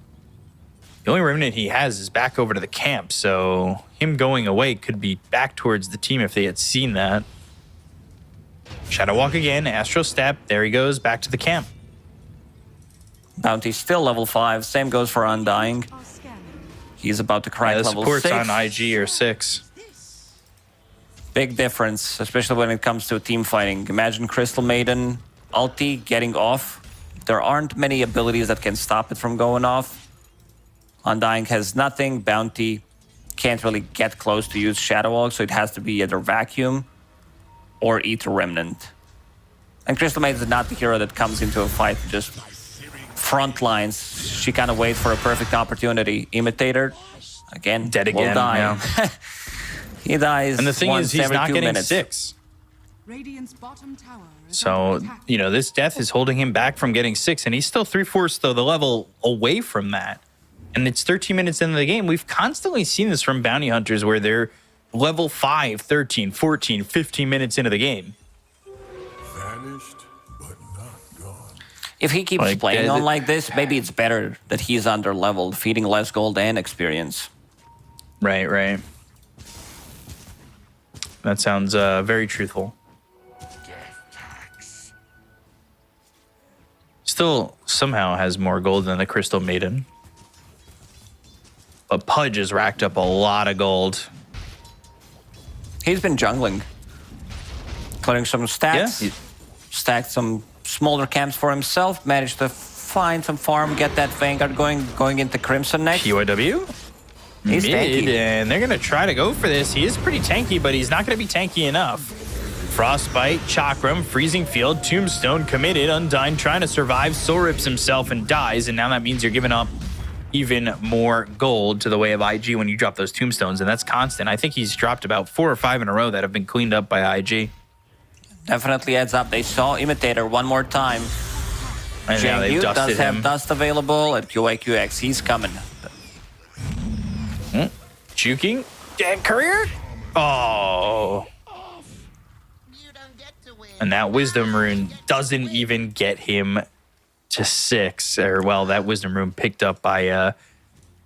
The only remnant he has is back over to the camp, so him going away could be back towards the team if they had seen that. Shadow Walk again, Astral Step. There he goes, back to the camp. Bounty still level 5. Same goes for Undying. Are scanning. He's about to crack The level supports 6. on IG are 6. Big difference, especially when it comes to team fighting. Imagine Crystal Maiden, ulti getting off. There aren't many abilities that can stop it from going off. Undying has nothing. Bounty can't really get close to use Shadow Walk, so it has to be either Vacuum or Aether Remnant. And Crystal Maiden is not the hero that comes into a fight and just front lines. She kind of waits for a perfect opportunity. Imitator, again, Dead will again, die. yeah. He dies. And the thing once is, he's every not 2 getting minutes. 6. Radiant's bottom tower is So, under attack. you know, this death is holding him back from getting 6, and he's still 3/4 though the level away from that. And it's 13 minutes into the game. We've constantly seen this from bounty hunters where they're level 5, 13, 14, 15 minutes into the game. Vanished, but not gone. If he keeps Like, playing uh, on like this, maybe it's better that he's under leveled, feeding less gold and experience. Right, right. That sounds very truthful. Still somehow has more gold than the Crystal Maiden. But Pudge has racked up a lot of gold. He's been jungling, clearing some stats, Yeah. stacked some smaller camps for himself, managed to find some farm, get that Vanguard going into Crimson next. PYW? He's Mid, tanky. and they're going to try to go for this. He is pretty tanky, but he's not going to be tanky enough. Frostbite, Chakram, Freezing Field, Tombstone, committed, Undyne trying to survive, Soul Rips himself and dies, and now that means you're giving up even more gold to the way of IG when you drop those tombstones, and that's constant. I think he's dropped about 4 or 5 in a row that have been cleaned up by IG. Definitely heads up. They saw Imitator one more time. And now they've Yu dusted does have him. dust available at QAQX. He's coming. Juking. Dead Courier. Oh. And that Wisdom Rune doesn't even get him to 6. Or, well, that Wisdom Rune picked up by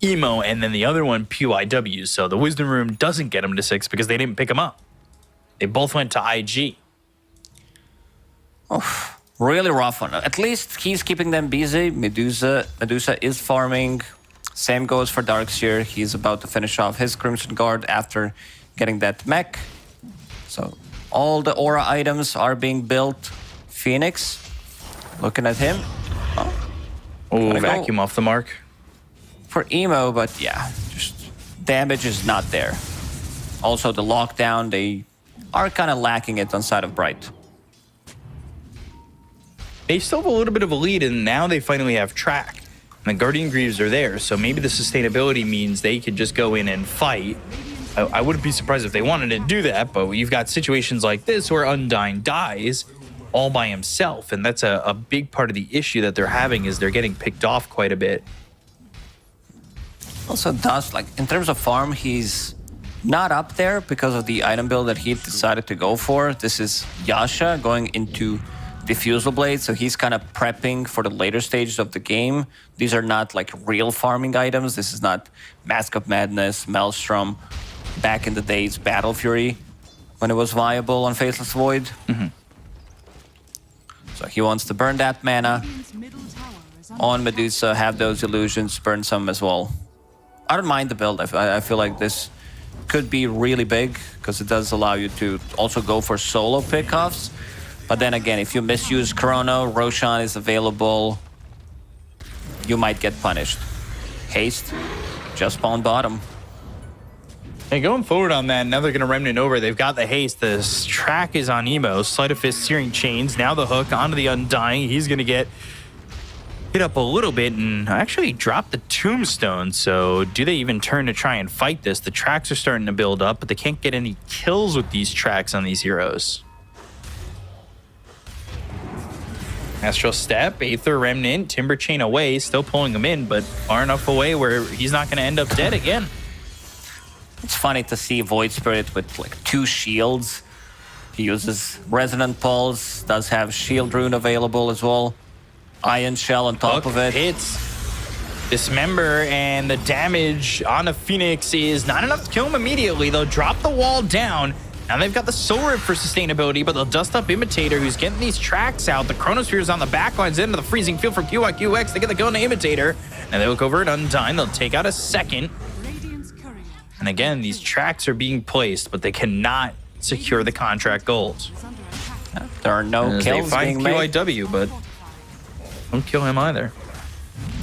Emo, and then the other one, PYW. So the Wisdom Rune doesn't get him to 6 because they didn't pick him up. They both went to IG. Really rough one. At least he's keeping them busy. Medusa is farming. Same goes for Darkseer. He's about to finish off his Crimson Guard after getting that mech. So all the aura items are being built. Phoenix, looking at him. Oh, go. vacuum off the mark. For Emo, but yeah, just damage is not there. Also, the lockdown, they are kind of lacking it on side of Bright. They still have a little bit of a lead, and now they finally have track. And the Guardian Greaves are there, so maybe the sustainability means they could just go in and fight. I wouldn't be surprised if they wanted to do that, but you've got situations like this where Undyne dies all by himself, and that's a big part of the issue that they're having is they're getting picked off quite a bit. Also, Dust, like in terms of farm, he's not up there because of the item build that he decided to go for. This is Yasha going into Diffusal Blade, so he's kind of prepping for the later stages of the game. These are not like real farming items. This is not Mask of Madness, Maelstrom, back in the days, Battle Fury, when it was viable on Faceless Void. So he wants to burn that mana Radiant's middle tower is under on attack. Medusa, have those illusions, burn some as well. I don't mind the build. I feel like this could be really big because it does allow you to also go for solo pickoffs. But then again, if you misuse Chrono, Roshan is available, you might get punished. Haste, just spawn bottom. Hey, going forward on that, now they're going to Remnant over. They've got the haste. The track is on Emo. Sleight of Fist, Searing Chains. Now the hook onto the Undying. He's going to get hit up a little bit and actually drop the Tombstone. So do they even turn to try and fight this? The tracks are starting to build up, but they can't get any kills with these tracks on these heroes. Astral Step, Aether Remnant, Timber Chain away, still pulling him in, but far enough away where he's not going to end up dead again. It's funny to see Void Spirit with like 2 shields. He uses Resonant Pulse, does have Shield Rune available as well. Ion Shell on top of it. Hits. Dismember, and the damage on the Phoenix is not enough to kill him immediately. They'll drop the wall down. Now they've got the Soul Rip for sustainability, but they'll dust up Imitator, who's getting these tracks out. The Chronosphere's on the backlines into the freezing field from QIQX. They get the kill on the Imitator, and they look over at Undyne. They'll take out a second. Radiant's courier And again, these tracks are being placed, but they cannot secure the contract gold. is under attack. There are no As they kills find being made. QIW, but don't kill him either.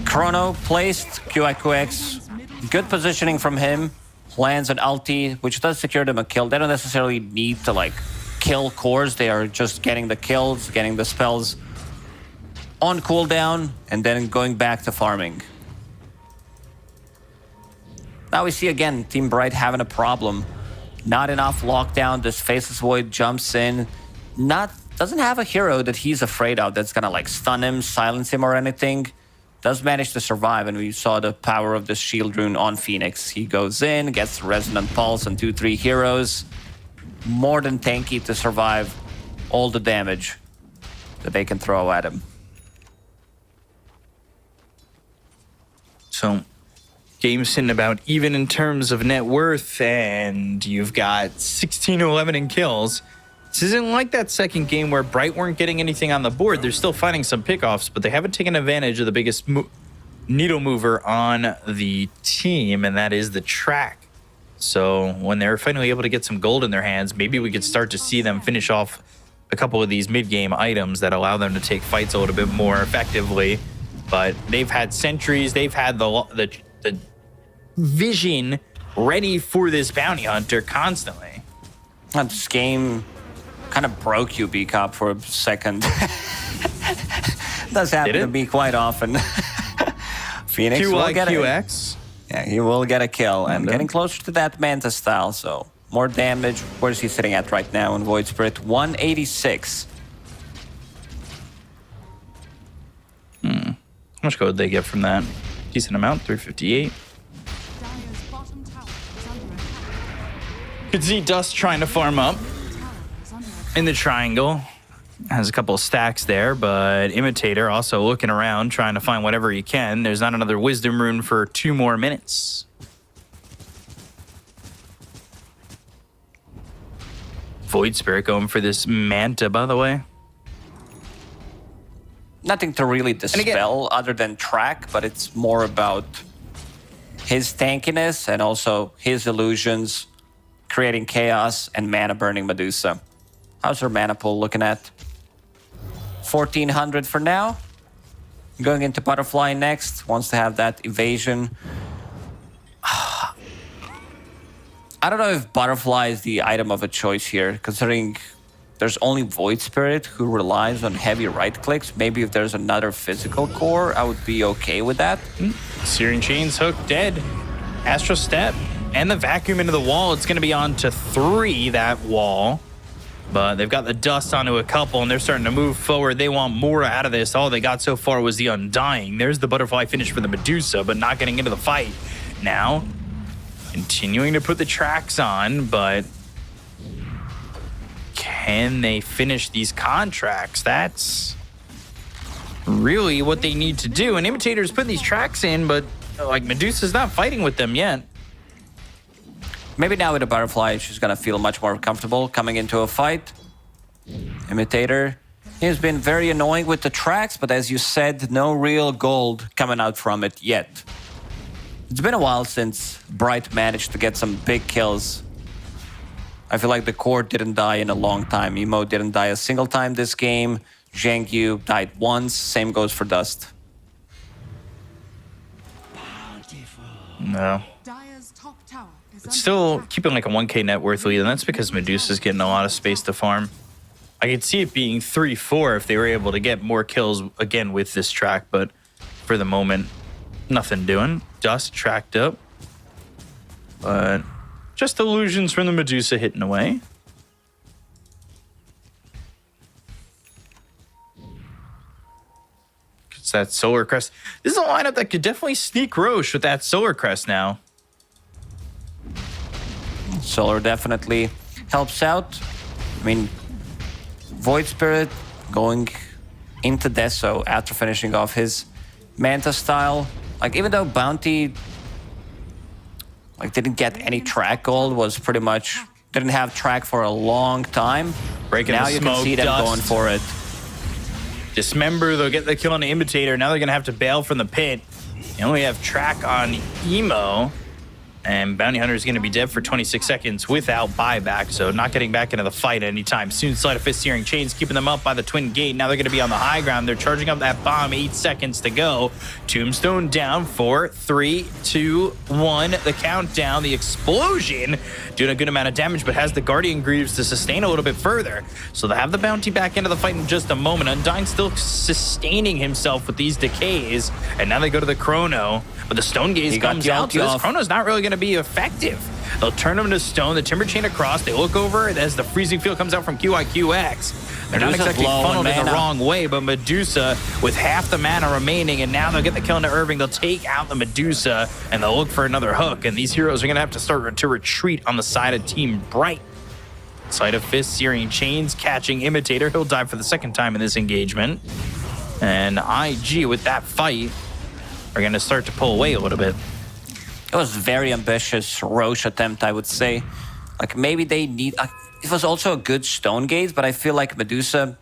Chrono placed, QIQX. Good positioning from him. Lands an ulti, which does secure them a kill. They don't necessarily need to like kill cores. They are just getting the kills, getting the spells on cooldown, and then going back to farming. Now we see again Team Bright having a problem. Not enough lockdown. This Faceless Void jumps in. Doesn't have a hero that he's afraid of that's gonna like stun him, silence him, or anything. Does manage to survive, and we saw the power of this Shield Rune on Phoenix. He goes in, gets the Resonant Pulse on 2-3 heroes. More than tanky to survive all the damage that they can throw at him. So, game's sitting about even in terms of net worth, and you've got 16-11 in kills. This isn't like that second game where Bright weren't getting anything on the board. They're still finding some pickoffs, but they haven't taken advantage of the biggest needle mover on the team, and that is the track. So when they're finally able to get some gold in their hands, maybe we could start to see them finish off a couple of these mid-game items that allow them to take fights a little bit more effectively. But they've had sentries, they've had the vision ready for this bounty hunter constantly. This game kind of broke you, B-Cop, for a second. Does happen to be quite often. Phoenix will get QIQX. he will get a kill, and getting closer to that Manta style, so more damage. Where is he sitting at right now in Void Spirit? 186. How much gold did they get from that? Decent amount, 358. Dire's bottom tower is under attack. Could see Dust trying to farm up Tower is under attack. in the triangle. Has a couple of stacks there, but Imitator also looking around, trying to find whatever he can. There's not another Wisdom Rune for 2 more minutes. Void Spirit going for this Manta, by the way. Nothing to really again- dispel other than track, but it's more about his tankiness and also his illusions, creating chaos and mana burning Medusa. How's her mana pool looking at? 1400 for now. Going into Butterfly next. Wants to have that evasion. I don't know if Butterfly is the item of a choice here, considering there's only Void Spirit who relies on heavy right clicks. Maybe if there's another physical core, I would be okay with that. Searing Chains, Hook, dead. Astral Step, and the Vacuum into the wall. It's going to be on to 3, that wall. But they've got the dust onto a couple, and they're starting to move forward. They want more out of this. All they got so far was the Undying. There's the Butterfly finish for the Medusa, but not getting into the fight. Now, continuing to put the tracks on, but can they finish these contracts? That's really what they need to do. And Imitator's putting these tracks in, but like Medusa's not fighting with them yet. Maybe now with a Butterfly, she's gonna feel much more comfortable coming into a fight. Imitator, he has been very annoying with the tracks, but as you said, no real gold coming out from it yet. It's been a while since Bright managed to get some big kills. I feel like the core didn't die in a long time. Emo didn't die a single time this game. Zhengyu died once. Same goes for Dust. No. Dire's top tower is under Still attack. keeping like a 1k net worth lead, and that's because Medusa's getting a lot of space to farm. I could see it being 3-4 if they were able to get more kills again with this track, but for the moment, nothing doing. Dust tracked up. But just illusions from the Medusa hitting away. that Solar Crest. This is a lineup that could definitely sneak Roche with that Solar Crest now. Solar definitely helps out. I mean, Void Spirit going into Deso after finishing off his Manta style. Like, even though Bounty didn't get any track gold, was pretty much didn't have track for a long time. Breaking now the you smoke, can see them dust. going for it. Dismember, they'll get the kill on the Imitator. Now they're going to have to bail from the pit. They only have track on Emo. And Bounty Hunter is going to be dead for 26 seconds without buyback, so not getting back into the fight anytime soon. Sleight of Fist Searing Chains keeping them up by the Twin Gate. Now they're going to be on the high ground. They're charging up that bomb. 8 seconds to go. Tombstone down. 4, 3, 2, 1. The countdown. The explosion doing a good amount of damage, but has the Guardian Greaves to sustain a little bit further. So they have the Bounty back into the fight in just a moment. Undyne still sustaining himself with these decays, and now they go to the Chrono. But the Stone Gaze comes out, so this Chrono's not really going to be effective. They'll turn him to Stone, the Timber Chain across. They look over as the Freezing Field comes out from QIQX. They're not exactly funneled in the wrong way, but Medusa with half the mana remaining, and now they'll get the kill into Irving. They'll take out the Medusa, and they'll look for another hook. And these heroes are going to have to start to retreat on the side of Team Bright. Sleight of Fist, Searing Chains, catching Imitator. He'll die for the second time in this engagement. And IG with that fight are going to start to pull away a little bit. It was very ambitious Roche attempt, I would say. Like, maybe they need... it was also a good Stone Gaze, but I feel like Medusa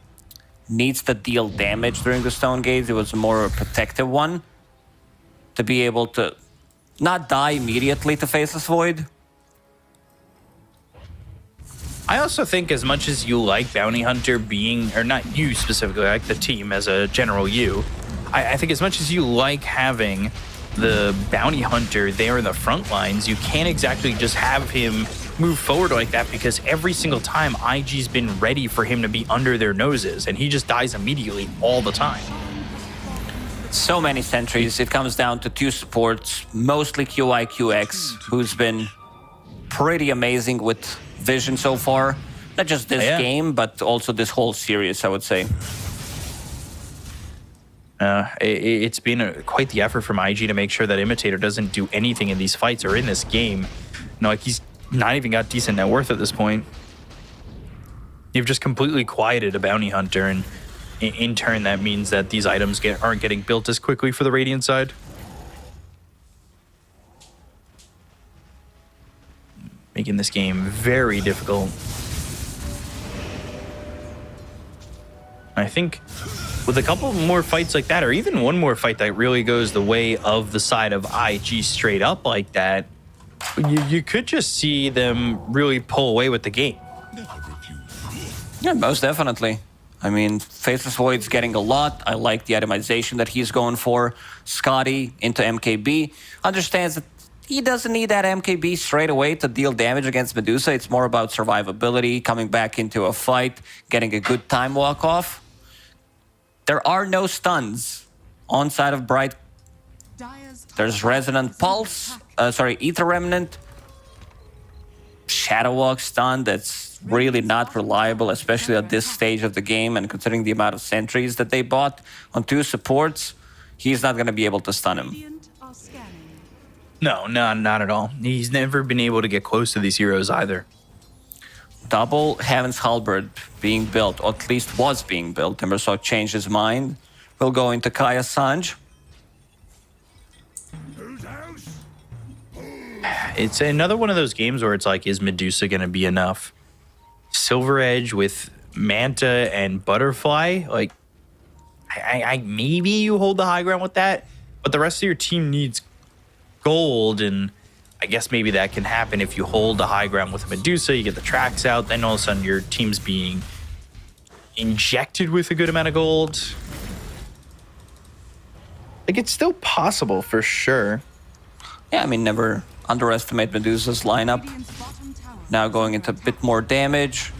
needs to deal damage during the Stone Gaze. It was more a protective one to be able to not die immediately to Faceless Void. I also think as much as you like Bounty Hunter being, or not you specifically, like the team as a general you, I think as much as you like having the Bounty Hunter there in the front lines, you can't exactly just have him move forward like that, because every single time IG's been ready for him to be under their noses, and he just dies immediately all the time. So many sentries. It comes down to 2 supports, mostly QIQX, who's been pretty amazing with vision so far. Not just this game, but also this whole series, I would say. It's been quite the effort from IG to make sure that Imitator doesn't do anything in these fights or in this game. No, like, he's not even got decent net worth at this point. You've just completely quieted a Bounty Hunter, and in turn that means that these items aren't getting built as quickly for the Radiant side. Making this game very difficult. I think with a couple more fights like that, or even one more fight that really goes the way of the side of IG straight up like that, you could just see them really pull away with the game. Yeah, most definitely. I mean, Faceless Void's getting a lot. I like the itemization that he's going for. Scotty into MKB understands that he doesn't need that MKB straight away to deal damage against Medusa. It's more about survivability, coming back into a fight, getting a good time walk off. There are no stuns on side of Bright. There's Resonant Pulse, Ether Remnant. Shadow Walk stun, that's really not reliable, especially at this stage of the game, and considering the amount of sentries that they bought on 2 supports, he's not going to be able to stun him. No, not at all. He's never been able to get close to these heroes either. Double Heaven's Halberd being built, or at least was being built. Timbersaw changed his mind. We'll go into Kaya Sanj. It's another one of those games where it's like, is Medusa going to be enough? Silver Edge with Manta and Butterfly, like, I maybe you hold the high ground with that, but the rest of your team needs gold, and I guess maybe that can happen if you hold the high ground with Medusa. You get the tracks out, then all of a sudden your team's being injected with a good amount of gold. Like, it's still possible for sure. Yeah, I mean, never underestimate Medusa's lineup. Now going into a bit more damage.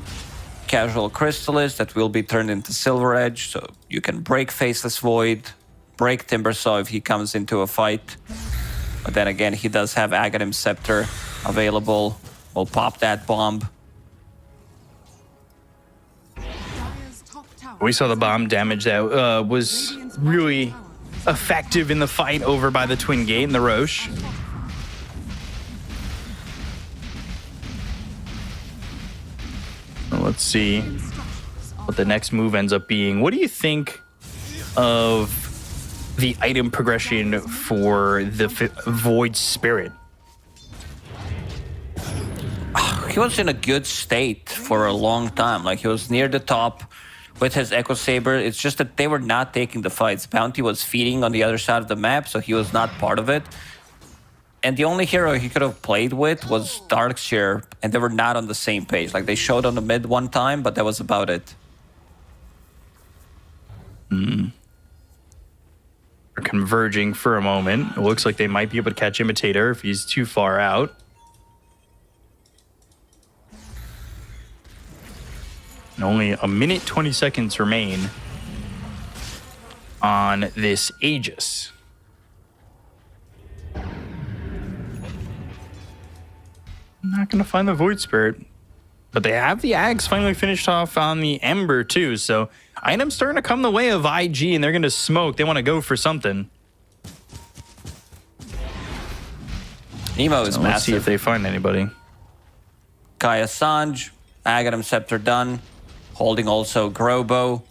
Casual Crystallis that will be turned into Silver Edge, so you can break Faceless Void, break Timbersaw if he comes into a fight. But then again, he does have Aghanim Scepter available. We'll pop that bomb. We saw the bomb damage that was really effective in the fight over by the Twin Gate and the Roche. Well, let's see what the next move ends up being. What do you think of the item progression for the Void Spirit? He was in a good state for a long time. Like, he was near the top with his Echo Saber. It's just that they were not taking the fights. Bounty was feeding on the other side of the map, so he was not part of it. And the only hero he could have played with was Darkseer, and they were not on the same page. Like, they showed on the mid one time, but that was about it. They're converging for a moment. It looks like they might be able to catch Imitator if he's too far out. And only a minute 20 seconds remain on this Aegis. Not going to find the Void Spirit. But they have the Ags finally finished off on the Ember too. So items starting to come the way of IG, and they're going to smoke. They want to go for something. Nemo is So massive. let's see if they find anybody. Kaya Sanj, Aghanim Scepter done. Holding also Grobo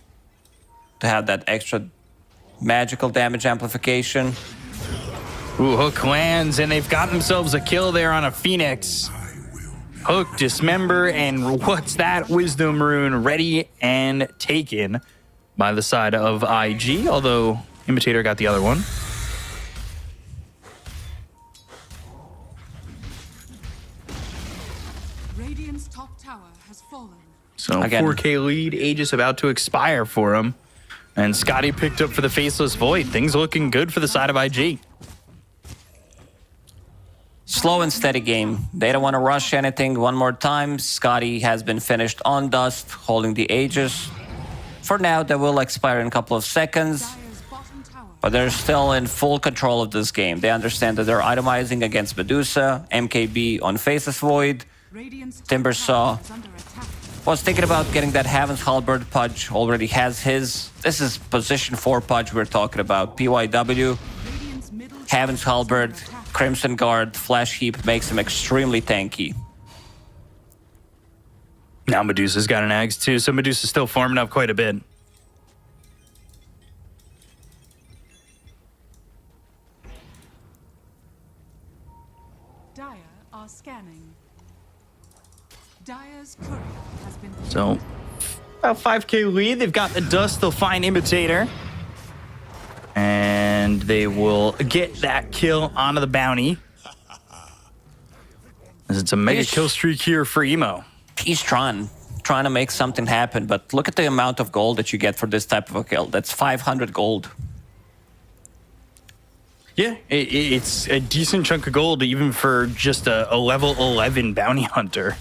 to have that extra magical damage amplification. Ooh, Hook lands, and they've got themselves a kill there on a Phoenix. Hook, Dismember, and what's that? Wisdom Rune ready and taken by the side of IG, although Imitator got the other one. Radiant's top tower has fallen. So Again. 4K lead, Aegis about to expire for him. And Scotty picked up for the Faceless Void. Things looking good for the side of IG. Slow and steady game. They don't want to rush anything one more time. Scotty has been finished on Dust, holding the Aegis. For now, that will expire in a couple of seconds. Dire's bottom tower. But they're still in full control of this game. They understand that they're itemizing against Medusa, MKB on Faceless Void. Radiant's top Timber tower Saw. is under attack. Was thinking about getting that Heaven's Halberd Pudge. Already has his. This is position 4 Pudge we're talking about. PYW, Radiant's middle Heaven's tower is under Halberd, attack. Crimson Guard, Flash Heap makes him extremely tanky. Now Medusa's got an Ags too, so Medusa's still farming up quite a bit. Dire are scanning. Dire's courier has been So, about 5K lead. They've got the Dust. They'll find Imitator. And they will get that kill onto the bounty. As it's a mega He's- kill streak here for Emo. He's trying to make something happen, but look at the amount of gold that you get for this type of a kill. That's 500 gold. Yeah, it's a decent chunk of gold even for just a level 11 bounty hunter.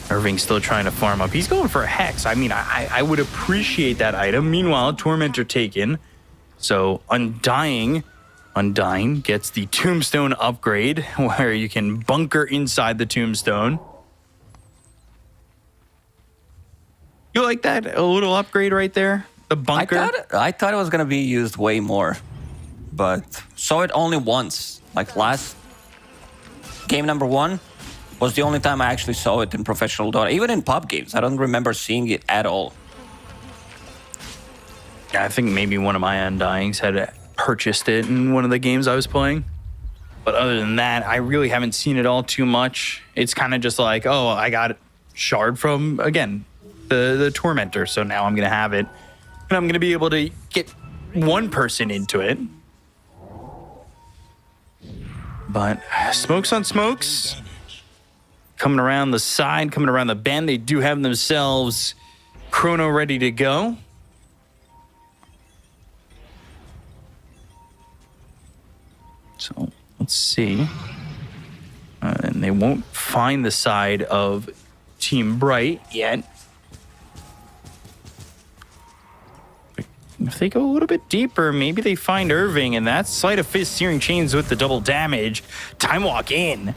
Irving's still trying to farm up. He's going for a Hex. I mean, I would appreciate that item. Meanwhile, Tormentor taken. So Undying gets the Tombstone upgrade where you can bunker inside the Tombstone. You like that? A little upgrade right there? The bunker? I thought it was gonna be used way more, but saw it only once. Like last game number 1 was the only time I actually saw it in professional Dota. Even in pub games, I don't remember seeing it at all. Yeah, I think maybe one of my Undyings had purchased it in one of the games I was playing. But other than that, I really haven't seen it all too much. It's kind of just like, oh, I got Shard from, again, the Tormentor, so now I'm going to have it. And I'm going to be able to get one person into it. But smokes on smokes. Coming around the side, coming around the bend. They do have themselves Chrono ready to go. So let's see. And they won't find the side of Team Bright yet. If they go a little bit deeper, maybe they find Irving, and that's Sleight of Fist, Searing Chains with the double damage. Time Walk in,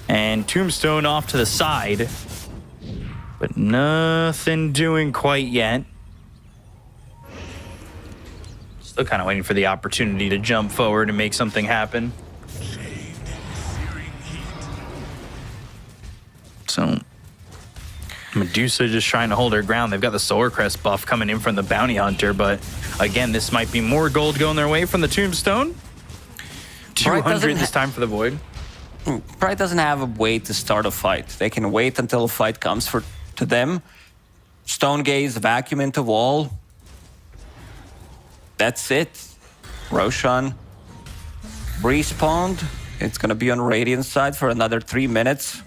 and Tombstone off to the side. But nothing doing quite yet. Still kind of waiting for the opportunity to jump forward and make something happen. So Medusa just trying to hold her ground. They've got the Solar Crest buff coming in from the Bounty Hunter, but again, this might be more gold going their way from the Tombstone. 200 this time for the Void. Pride doesn't have a way to start a fight. They can wait until a fight comes to them. Stone Gaze, vacuum into wall. That's it. Roshan respawned. It's going to be on Radiant's side for another 3 minutes.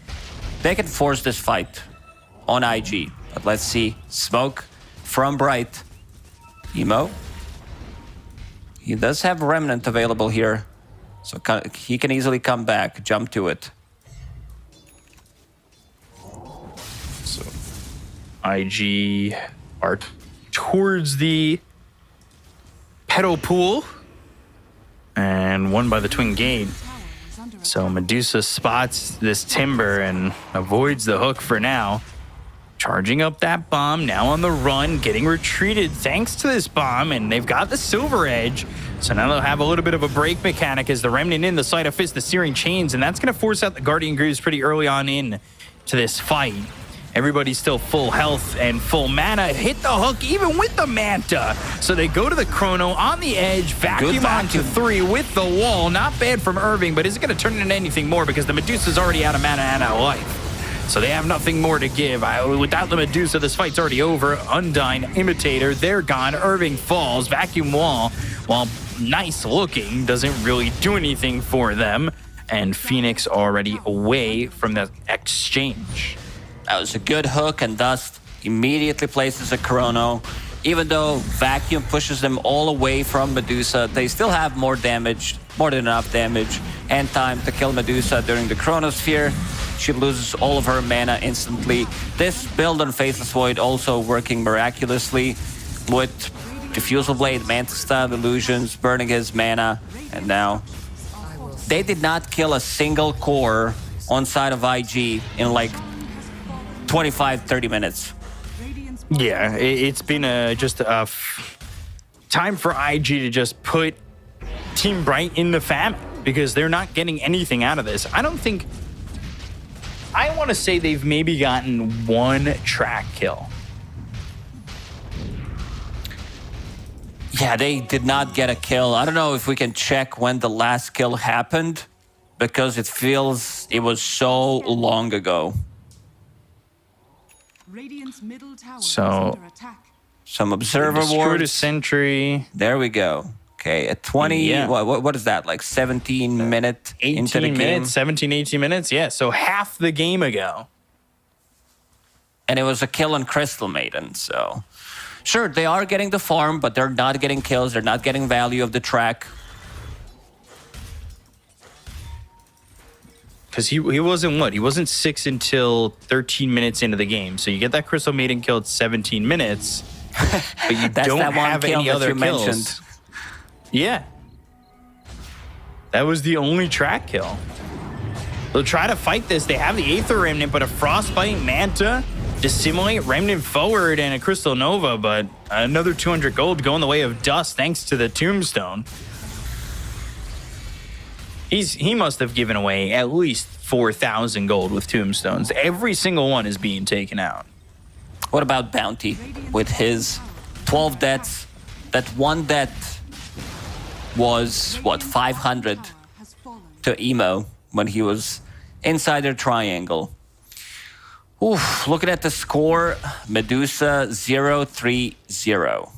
They can force this fight on IG. But let's see. Smoke from Bright. Emo. He does have Remnant available here. So he can easily come back, jump to it. So IG are towards the pedal pool and won by the Twin Gate. So Medusa spots this Timber and avoids the hook for now. Charging up that bomb, now on the run, getting retreated thanks to this bomb, and they've got the Silver Edge. So now they'll have a little bit of a break mechanic as the Remnant in, the Sleight of Fist, the Searing Chains, and that's going to force out the Guardian Greaves pretty early on in to this fight. Everybody's still full health and full mana. Hit the hook even with the Manta. So they go to the Chrono on the edge, vacuum onto 3 with the wall. Not bad from Irving, but is it going to turn into anything more because the Medusa's already out of mana and out of life. So they have nothing more to give. Without the Medusa, this fight's already over. Undyne, Imitator, they're gone. Irving falls. Vacuum Wall, while nice looking, doesn't really do anything for them. And Phoenix already away from the exchange. That was a good hook, and Dust immediately places a Chrono. Even though Vacuum pushes them all away from Medusa, they still have more damage, more than enough damage, and time to kill Medusa during the Chronosphere. She loses all of her mana instantly. This build on Faithless Void also working miraculously with Diffusal Blade, Manta Style Illusions, burning his mana, and now they did not kill a single core on side of IG in like 25-30 minutes. Yeah, it's been just a time for IG to just put Team Bright in the famine because they're not getting anything out of this. I want to say they've maybe gotten one track kill. Yeah, they did not get a kill. I don't know if we can check when the last kill happened because it feels it was so long ago. Radiant's middle tower So- is under attack. Some observer Destroyed a wards. sentry. There we go. Okay, at 20, Yeah. what is that, like 17 minute 18 into the game? minutes, 17, 18 minutes. Yeah, so half the game ago. And it was a kill on Crystal Maiden, so... Sure, they are getting the farm, but they're not getting kills, they're not getting value of the track. Because he wasn't what? He wasn't 6 until 13 minutes into the game. So you get that Crystal Maiden kill at 17 minutes, but you That's don't that one have kill any that other you kills. mentioned. Yeah. That was the only track kill. They'll try to fight this. They have the Aether Remnant, but a Frostbite, Manta, Dissimulate, Remnant forward, and a Crystal Nova, but another 200 gold going the way of Dust thanks to the Tombstone. He must have given away at least 4,000 gold with Tombstones. Every single one is being taken out. What about Bounty with his 12 deaths? That one death was, what, 500 Has fallen. to Emo when he was inside their triangle. Oof, looking at the score, Medusa 0-3-0.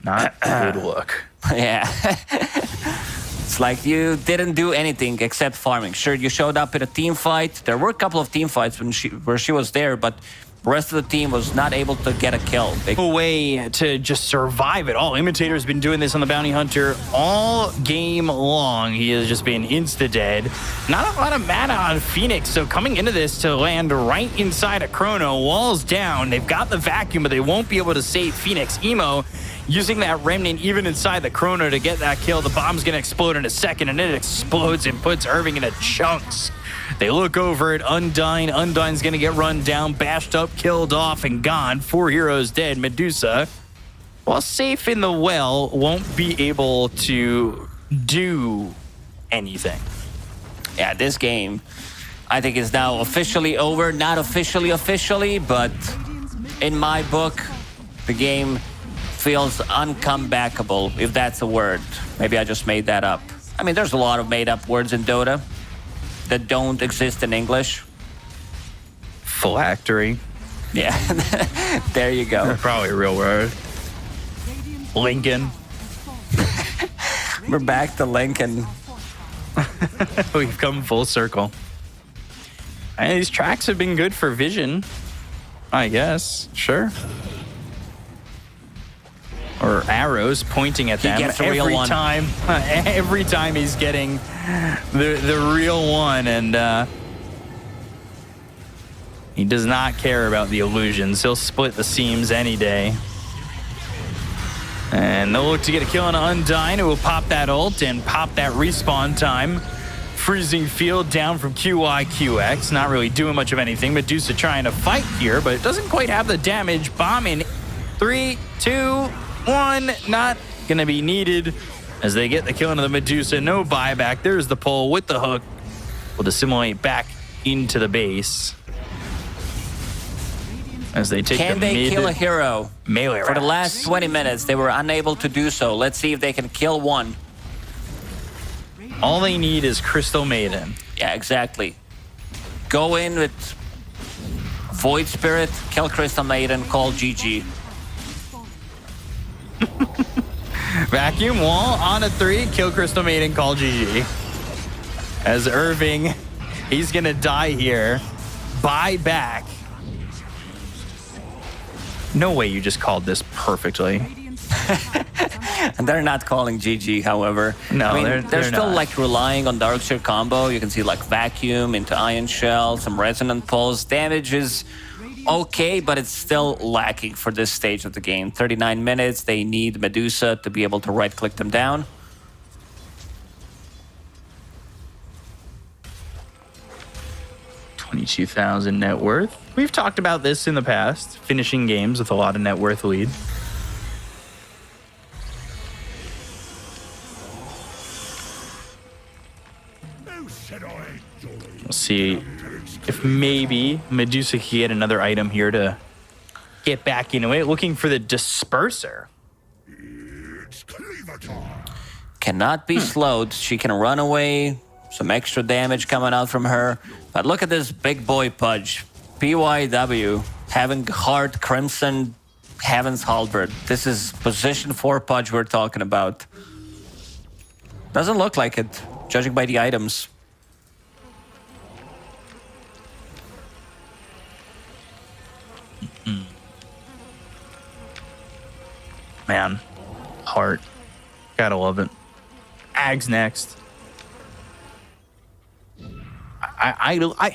Not a good look. Yeah. It's like you didn't do anything except farming. Sure, you showed up in a team fight. There were a couple of team fights where she was there, but the rest of the team was not able to get a kill. A way to just survive it all. Imitator's been doing this on the Bounty Hunter all game long. He has just been insta-dead. Not a lot of mana on Phoenix, so coming into this to land right inside a Chrono, walls down. They've got the vacuum, but they won't be able to save Phoenix. Emo using that Remnant even inside the Chrono to get that kill. The bomb's going to explode in a second, and it explodes and puts Irving into chunks. They look over at Undyne. Undyne's going to get run down, bashed up, killed off, and gone. 4 heroes dead. Medusa while safe in the well, won't be able to do anything. Yeah, this game, I think, is now officially over. Not officially, but in my book, the game feels uncomebackable, if that's a word. Maybe I just made that up. I mean, there's a lot of made-up words in Dota that don't exist in English. Phylactery. Yeah, there you go. Probably a real word. Lincoln. We're back to Lincoln. We've come full circle. And these tracks have been good for vision, I guess. Sure. Or arrows pointing at them gets a real every one. time. Every time he's getting the real one, and he does not care about the illusions. He'll split the seams any day. And they'll look to get a kill on Undyne, who will pop that ult and pop that respawn time. Freezing field down from QIQX. Not really doing much of anything. Medusa trying to fight here, but it doesn't quite have the damage. Bomb in 3, 2, 1. Not going to be needed as they get the kill into the Medusa. No buyback. There's the pull with the hook. Will dissimulate back into the base. As they take Can the they mid kill a hero? melee For the rounds. last 20 minutes, they were unable to do so. Let's see if they can kill one. All they need is Crystal Maiden. Yeah, exactly. Go in with Void Spirit, kill Crystal Maiden, call GG. Vacuum wall on a 3, kill Crystal Maiden, call GG. As Irving, he's gonna die here. Buy back. No way you just called this perfectly. And they're not calling GG, however. No, I mean, they're still not. like relying on Darkseer combo. You can see like Vacuum into Ion Shell, some Resonant Pulse. Damage is okay, but it's still lacking for this stage of the game. 39 minutes, they need Medusa to be able to right-click them down. $22,000 net worth. We've talked about this in the past, finishing games with a lot of net worth lead. We'll see if maybe Medusa can get another item here to get back into it. Looking for the Disperser. Cannot be slowed. She can run away. Some extra damage coming out from her. But look at this big boy Pudge. PYW having hard Crimson Heaven's Halberd. This is position 4 Pudge we're talking about. Doesn't look like it, judging by the items. Man, heart. Gotta love it. Ag's next. I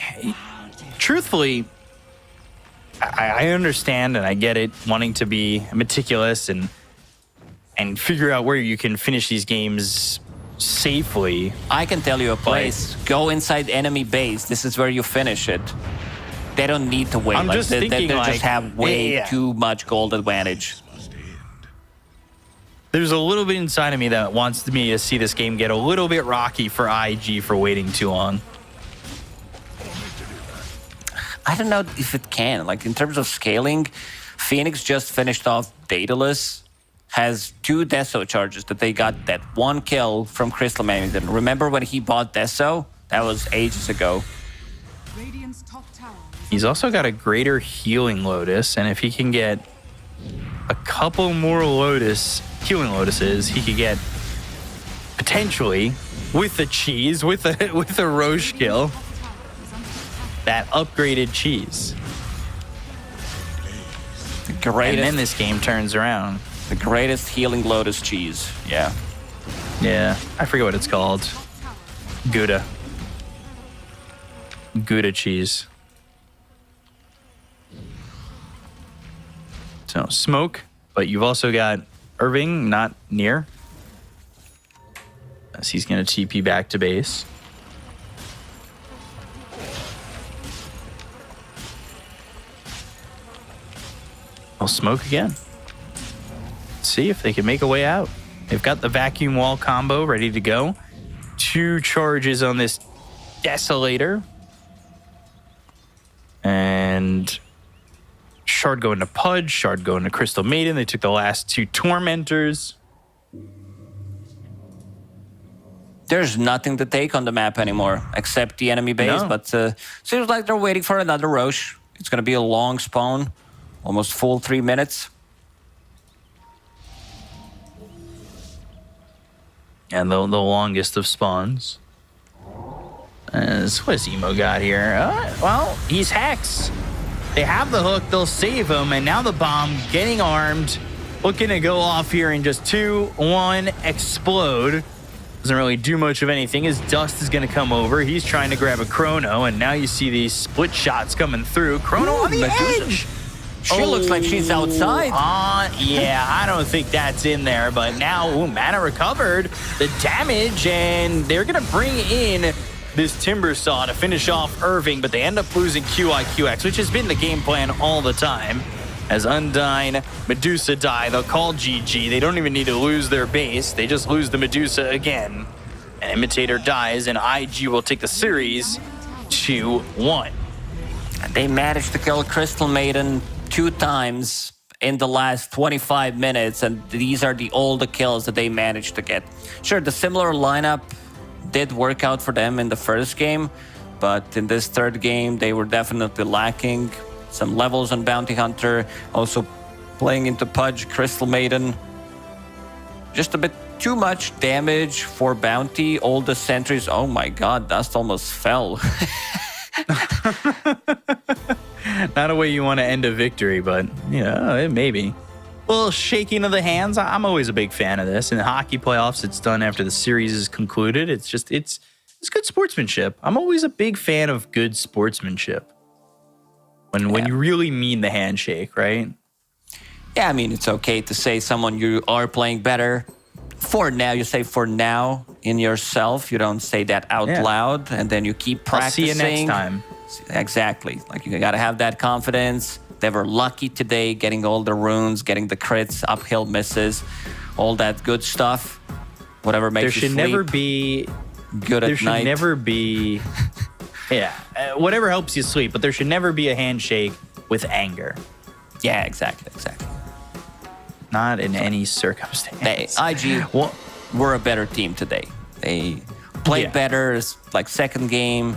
truthfully, I understand and I get it, wanting to be meticulous and figure out where you can finish these games safely. I can tell you a place. Go inside enemy base. This is where you finish it. They don't need to wait. I'm just thinking, they like, just have way yeah. too much gold advantage. There's a little bit inside of me that wants me to see this game get a little bit rocky for IG for waiting too long. I don't know if it can. Like, in terms of scaling, Phoenix just finished off Daedalus, has 2 Deso charges that they got that 1 kill from Crystal Maiden. Remember when he bought Deso? That was ages ago. Radiant's top tower is He's also got a greater healing Lotus, and if he can get a couple more healing Lotuses, he could get potentially with the cheese, with the Roche kill, that upgraded cheese. The And greatest, then this game turns around. the greatest healing Lotus cheese. Yeah. Yeah, I forget what it's called. Gouda. Gouda cheese. So smoke, but you've also got Irving not near. As he's going to TP back to base. I'll smoke again. Let's see if they can make a way out. They've got the vacuum wall combo ready to go. 2 charges on this Desolator. And Shard going to Pudge, Shard going to Crystal Maiden. They took the last 2 Tormentors. There's nothing to take on the map anymore except the enemy base, No. but seems like they're waiting for another Roche. It's going to be a long spawn, almost full 3 minutes. And the longest of spawns. What has Emo got here? Well, he's Hex. They have the hook, they'll save him, and now the bomb getting armed, looking to go off here in just 2, 1, explode. Doesn't really do much of anything as Dust is going to come over. He's trying to grab a Chrono, and now you see these split shots coming through. Chrono on the edge! She looks like she's outside. Yeah, I don't think that's in there, but now, mana recovered, the damage, and they're going to bring in this Timber Saw to finish off Irving, but they end up losing QIQX, which has been the game plan all the time. As Undyne, Medusa die, they'll call GG. They don't even need to lose their base. They just lose the Medusa again. And Imitator dies, and IG will take the series 2-1. They managed to kill Crystal Maiden 2 times in the last 25 minutes, and these are all the kills that they managed to get. Sure, the similar lineup did work out for them in the first game, but in this third game, they were definitely lacking some levels on Bounty Hunter, also playing into Pudge, Crystal Maiden. Just a bit too much damage for Bounty. All the sentries, oh my god, Dust almost fell. Not a way you want to end a victory, but yeah, maybe. A little shaking of the hands. I'm always a big fan of this. In the hockey playoffs, it's done after the series is concluded. It's good sportsmanship. I'm always a big fan of good sportsmanship. When you really mean the handshake, right? Yeah, I mean, it's okay to say someone you are playing better. For now, you say for now in yourself. You don't say that out loud, and then you keep practicing. I'll see you next time. Exactly. Like, you got to have that confidence. They were lucky today getting all the runes, getting the crits, uphill misses, all that good stuff. Whatever makes you sleep. There should never be... Good at night. There should never be... Yeah, whatever helps you sleep, but there should never be a handshake with anger. Yeah, exactly. Not in any circumstance. IG were a better team today. They played better, like second game.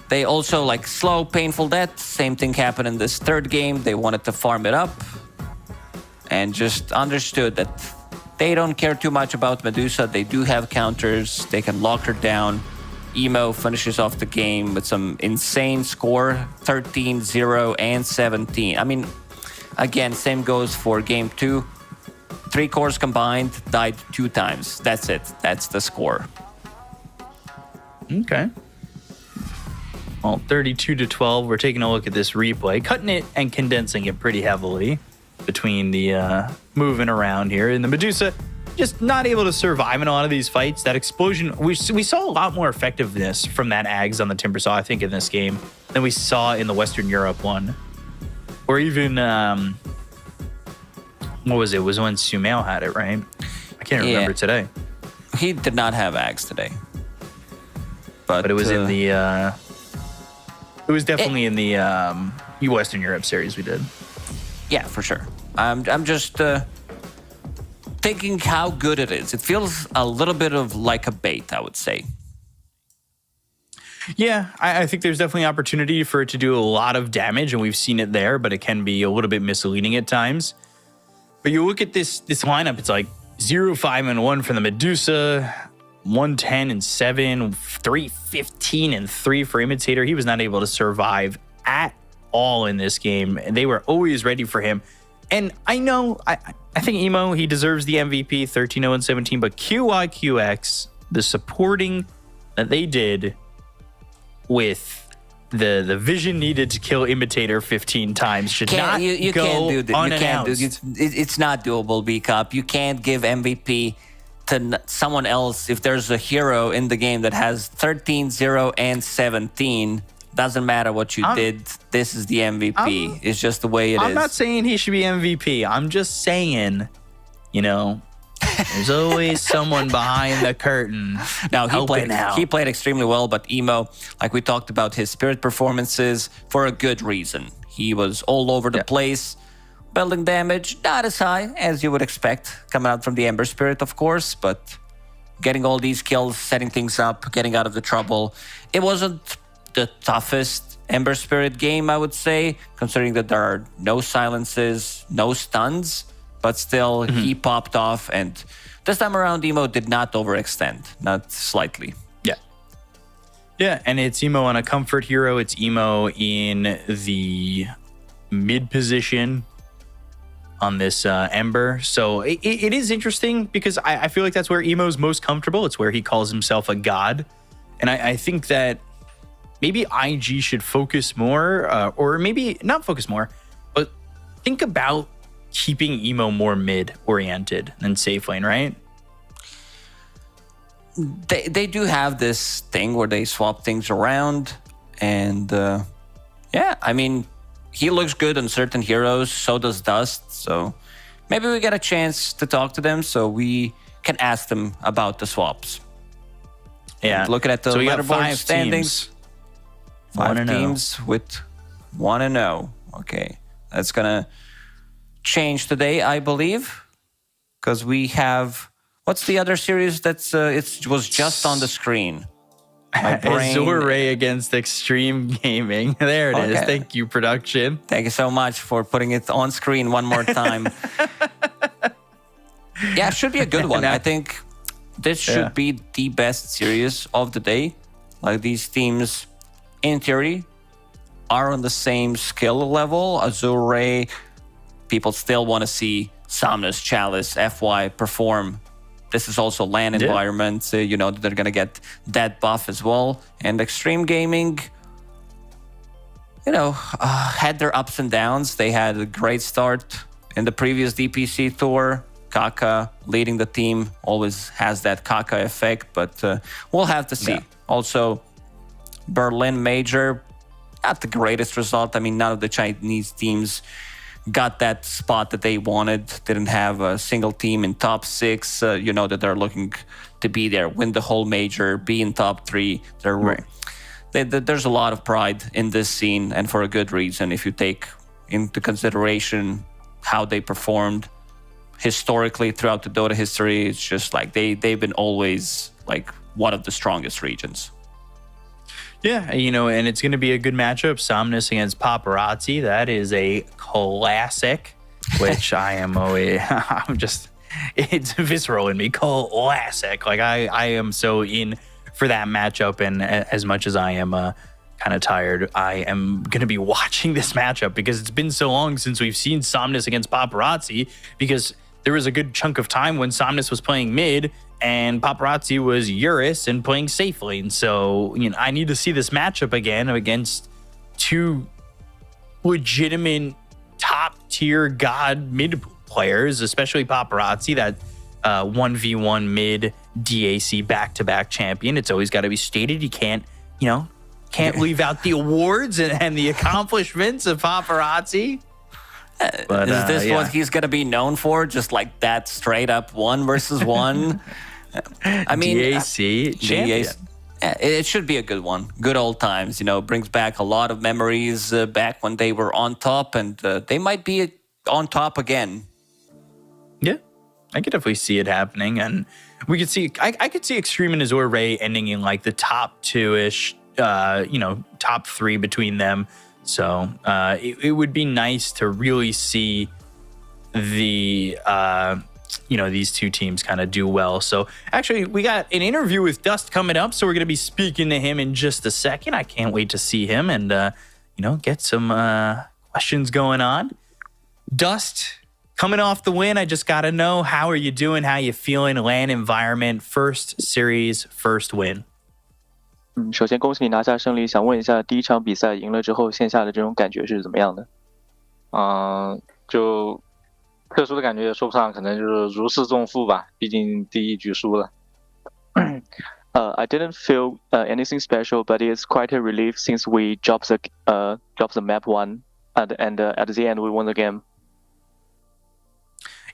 They also, like, slow, painful death. Same thing happened in this third game. They wanted to farm it up and just understood that they don't care too much about Medusa. They do have counters. They can lock her down. Emo finishes off the game with some insane score, 13, 0, and 17. I mean, again, same goes for game 2. 3 cores combined, died 2 times. That's it. That's the score. Okay. Well, 32-12. We're taking a look at this replay, cutting it and condensing it pretty heavily between the moving around here. And the Medusa just not able to survive in a lot of these fights. That explosion, we saw a lot more effectiveness from that Ags on the Timber Saw, I think, in this game than we saw in the Western Europe one. Or even, what was it? It was when Sumail had it, right? I can't remember today. He did not have Ags today. But it was in the, it was definitely in the Western Europe series we did. Yeah, for sure. I'm just thinking how good it is. It feels a little bit of like a bait, I would say. Yeah, I think there's definitely opportunity for it to do a lot of damage, and we've seen it there, but it can be a little bit misleading at times. But you look at this lineup, it's like 0, 5, and 1 for the Medusa, 110 and 7, 315 and 3 for Imitator. He was not able to survive at all in this game, and they were always ready for him. And I know, I think Emo, he deserves the MVP, 13-0 and 17, but QIQX, the supporting that they did with the vision needed to kill Imitator 15 times should not you go can't do that. unannounced. You can't do it's not doable, B-Cup. You can't give MVP to someone else if there's a hero in the game that has 13, 0, and 17. Doesn't matter what you did. This is the MVP. It's just the way it is. I'm not saying he should be MVP. I'm just saying you know, there's always someone behind the curtain. Now helping out. he played extremely well, but Emo, like we talked about his spirit performances for a good reason. He was all over the place, building damage, not as high as you would expect coming out from the Ember Spirit, of course, but getting all these kills, setting things up, getting out of the trouble. It wasn't the toughest Ember Spirit game, I would say, considering that there are no silences, no stuns, but still he popped off, and this time around Emo did not overextend, not slightly. Yeah, and it's Emo on a comfort hero. It's Emo in the mid position on this Ember. So it is interesting because I feel like that's where Emo's most comfortable. It's where he calls himself a god. And I think that maybe IG should focus more, or maybe not focus more, but think about keeping Emo more mid-oriented than safe lane, right? They do have this thing where they swap things around, and yeah, I mean, he looks good on certain heroes, so does Dust, so maybe we get a chance to talk to them so we can ask them about the swaps. Yeah. And looking at the so we got leaderboard 5 standings, teams. 5 1-0. teams with 1-0. Okay, that's gonna change today, I believe, because we have... What's the other series that's it was just on the screen? My brain... Azure against Extreme Gaming. There it is. Okay. Thank you, production. Thank you so much for putting it on screen one more time. Yeah, it should be a good one. I think this should be the best series of the day. Like, these teams, in theory, are on the same skill level. Azure, people still want to see Somnus, Chalice, FY perform. This is also LAN environment. You know, they're going to get that buff as well. And Extreme Gaming, you know, had their ups and downs. They had a great start in the previous DPC tour. Kaka leading the team always has that Kaka effect, but we'll have to see. Yeah. Also, Berlin Major, not the greatest result. I mean, none of the Chinese teams got that spot that they wanted. Didn't have a single team in top 6. You know that they're looking to be there, win the whole major, be in top 3. There's a lot of pride in this scene, and for a good reason. If you take into consideration how they performed historically throughout the Dota history, it's just like they've been always like one of the strongest regions. Yeah, you know, and it's going to be a good matchup. Somnus against Paparazzi. That is a classic, which I am always, it's visceral in me. Classic. Like, I am so in for that matchup. And as much as I am kind of tired, I am going to be watching this matchup because it's been so long since we've seen Somnus against Paparazzi, because there was a good chunk of time when Somnus was playing mid and Paparazzi was Eurus and playing safe lane. So, you know, I need to see this matchup again against 2 legitimate top tier god mid players, especially Paparazzi, that 1v1 mid DAC back-to-back champion. It's always got to be stated. You can't leave out the awards and the accomplishments of Paparazzi. But, is this what he's going to be known for? Just like that straight up 1 versus 1? I mean, DAC champion. Yeah, it should be a good one. Good old times, you know, brings back a lot of memories back when they were on top, and they might be on top again. Yeah, I could definitely see it happening. And we could see, I could see Extreme and Azure Ray ending in like the top 2-ish, top 3 between them. So it would be nice to really see the, these 2 teams kind of do well. So actually, we got an interview with Dust coming up. So we're going to be speaking to him in just a second. I can't wait to see him and, get some questions going on. Dust, coming off the win, I just got to know, how are you doing? How you feeling? LAN environment, first series, first win. 首先恭喜你拿下胜利，想问一下第一场比赛赢了之后线下的这种感觉是怎么样的？就特殊的感觉也说不上，可能就是如释重负吧，毕竟第一局输了。I didn't feel anything special, but it's quite a relief since we dropped the map 1 and at the end we won the game.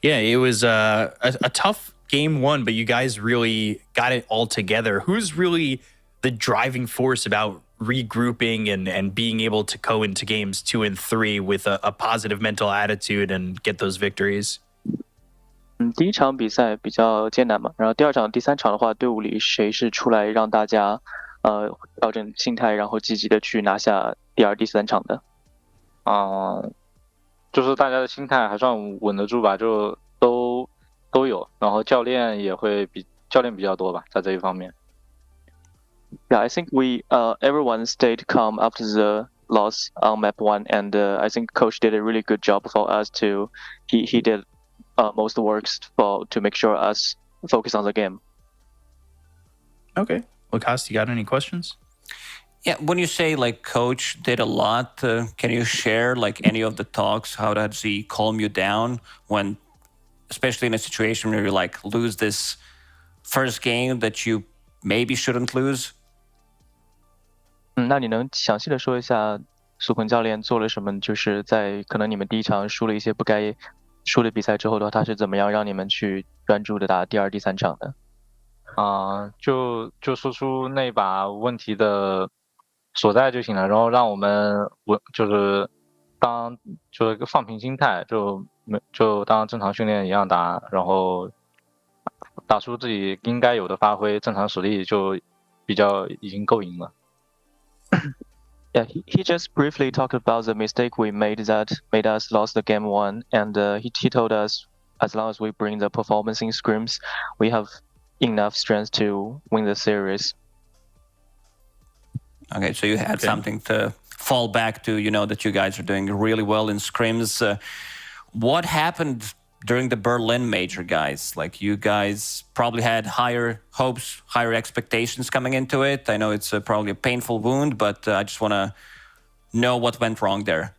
Yeah, it was a tough game one, but you guys really got it all together. Who's really the driving force about regrouping and being able to go into games 2 and 3 with a positive mental attitude and get those victories? 第一场比赛比较艰难嘛，然后第二场、第三场的话，队伍里谁是出来让大家调整心态，然后积极的去拿下第二、第三场的？就是大家的心态还算稳得住吧，就都有，然后教练比较多吧，在这一方面。Yeah, I think everyone stayed calm after the loss on map 1, and I think coach did a really good job for us to. He did most works to make sure us focus on the game. Okay. Lacoste, you got any questions? Yeah, when you say like coach did a lot, can you share like any of the talks? How does he calm you down when, especially in a situation where you like lose this first game that you maybe shouldn't lose? 那你能详细的说一下苏坤教练做了什么？就是在可能你们第一场输了一些不该输的比赛之后的话，他是怎么样让你们去专注的打第二、第三场的？就说出那把问题的所在就行了，然后让我们就是放平心态，就当正常训练一样打，然后打出自己应该有的发挥，正常实力就已经够赢了。Yeah, he just briefly talked about the mistake we made that made us lost the game 1, and he told us as long as we bring the performance in scrims, we have enough strength to win the series. Okay, so you had something to fall back to, you know, that you guys are doing really well in scrims. What happened during the Berlin major, guys? Like, you guys probably had higher hopes, higher expectations coming into it. I know it's probably a painful wound, but I just want to know what went wrong there.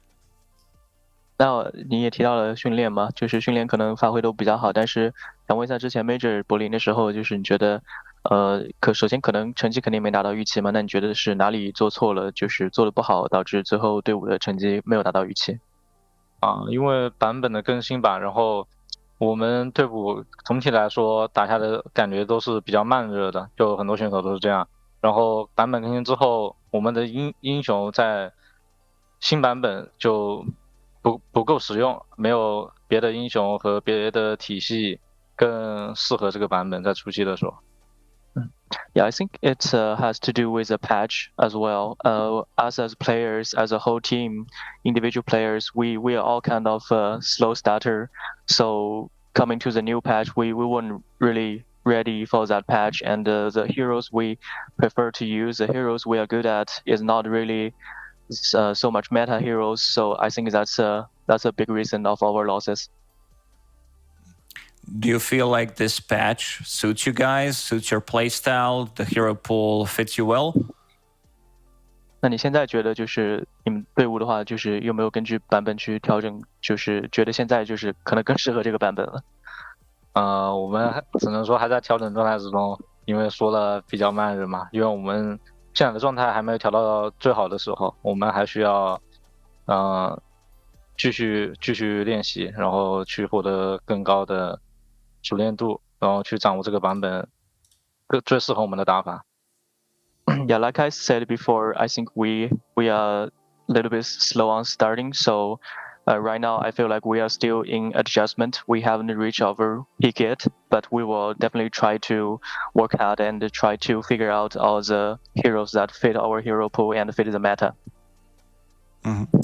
那你也提到了训练嘛，就是训练可能发挥都比较好，但是想问一下，之前 Major 柏林的时候，就是你觉得，首先可能成绩肯定没达到预期嘛，那你觉得是哪里做错了，就是做的不好，导致最后队伍的成绩没有达到预期？因为版本的更新吧，然后我们队伍总体来说打下的感觉都是比较慢热的，就很多选手都是这样。然后版本更新之后，我们的英雄在新版本就不够实用，没有别的英雄和别的体系更适合这个版本在初期的时候。Yeah, I think it has to do with the patch as well. Us as players, as a whole team, individual players, we are all kind of slow starter. So coming to the new patch, we weren't really ready for that patch, and the heroes we prefer to use, the heroes we are good at, is not really so much meta heroes. So I think that's a big reason of our losses. Do you feel like this patch suits you guys, suits your playstyle, the hero pool fits you well? 那你现在觉得就是你们队伍的话，就是有没有根据版本去调整？就是觉得现在就是可能更适合这个版本了。我们只能说还在调整状态之中，因为说了比较慢热嘛，因为我们现在的状态还没有调到最好的时候，我们还需要继续练习，然后去获得更高的熟练度，然后去掌握这个版本最适合我们的打法。Yeah, like I said before, I think we are a little bit slow on starting. So right now, I feel like we are still in adjustment. We haven't reached our peak yet, but we will definitely try to work hard and try to figure out all the heroes that fit our hero pool and fit the meta.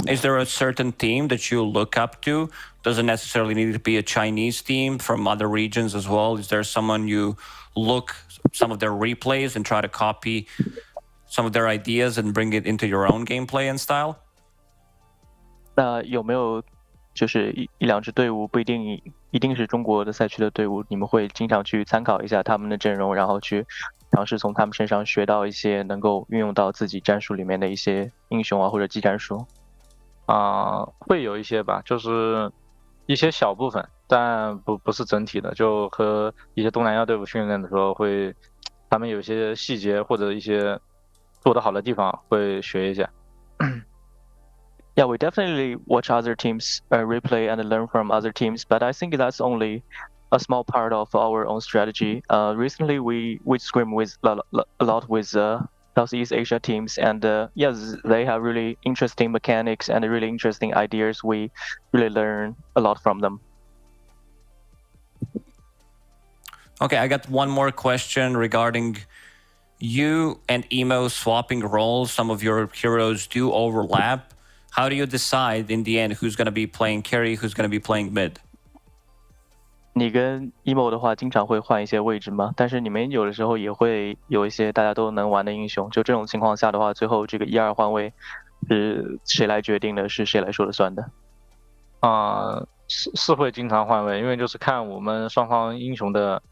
Is there a certain team that you look up to? Doesn't necessarily need to be a Chinese team, from other regions as well. Is there someone you look some of their replays and try to copy some of their ideas and bring it into your own gameplay and style? 那有没有就是一两支队伍不一定是中国的赛区的队伍，你们会经常去参考一下他们的阵容，然后去尝试从他们身上学到一些能够运用到自己战术里面的一些英雄啊或者技战术？会有一些吧，就是一些小部分，但不是整体的。就和一些东南亚队伍训练的时候，他们有一些细节或者一些做得好的地方会学一下。Yeah, we definitely watch other teams replay and learn from other teams, but I think that's only a small part of our own strategy. Recently, we scrim with a lot with Southeast Asia teams, and yes, they have really interesting mechanics and really interesting ideas. We really learn a lot from them. Okay, I got one more question regarding you and Emo swapping roles. Some of your heroes do overlap. How do you decide in the end who's going to be playing carry, who's going to be playing mid? 你跟 emo 的话，经常会换一些位置吗？但是你们有的时候也会有一些大家都能玩的英雄。就这种情况下的话，最后这个1-2换位是谁来决定的？是谁来说了算的？是会经常换位，因为就是看我们双方英雄的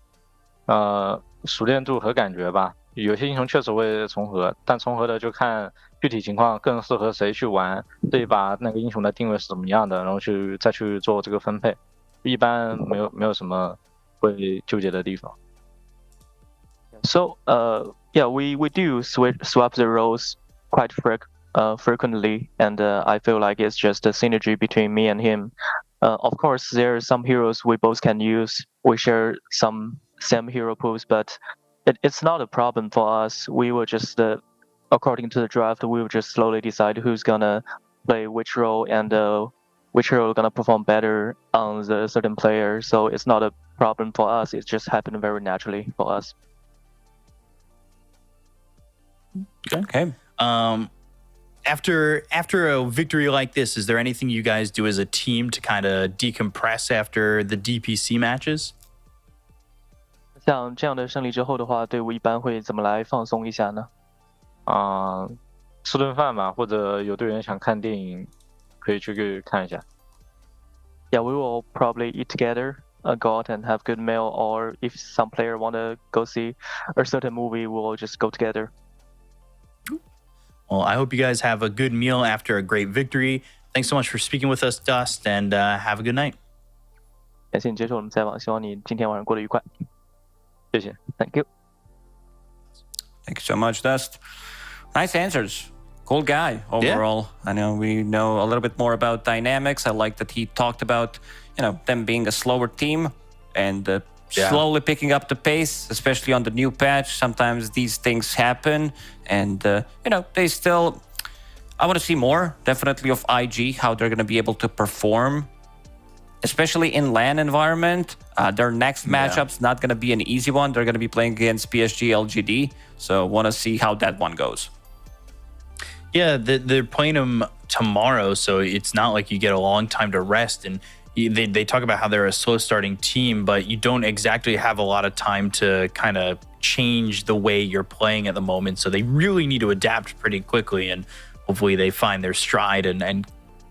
熟练度和感觉吧。有些英雄确实会重合，但重合的就看具体情况更适合谁去玩，这一把那个英雄的定位是怎么样的，然后再去做这个分配。一般没有什么会纠结的地方。So yeah, we do swap the roles quite frequently, and I feel like it's just a synergy between me and him. Of course, there are some heroes we both can use. We share some same hero pools, but it's not a problem for us. We will just, according to the draft, we will just slowly decide who's gonna play which role and which hero gonna perform better on the certain player. So it's not a problem for us. It just happened very naturally for us. Okay. After a victory like this, is there anything you guys do as a team to kind of decompress after the DPC matches? 像这样的胜利之后的话，队伍一般会怎么来放松一下呢？吃顿饭吧，或者有队员想看电影，可以去看一下。Yeah, we will probably eat together, go out and have good meal, or if some player want to go see a certain movie, we'll just go together. Well, I hope you guys have a good meal after a great victory. Thanks so much for speaking with us, Dust, and have a good night. 感谢你接受我们采访，希望你今天晚上过得愉快。谢谢。Thank you. Thank you so much, Dust. Nice answers. Cool guy overall. Yeah. I know we know a little bit more about dynamics. I like that he talked about, them being a slower team and slowly picking up the pace, especially on the new patch. Sometimes these things happen, and they still. I want to see more, definitely, of IG, how they're going to be able to perform, especially in LAN environment. Their next matchup's not going to be an easy one. They're going to be playing against PSG LGD, so want to see how that one goes. Yeah, they're playing them tomorrow, so it's not like you get a long time to rest. And they talk about how they're a slow starting team, but you don't exactly have a lot of time to kind of change the way you're playing at the moment. So they really need to adapt pretty quickly, and hopefully they find their stride and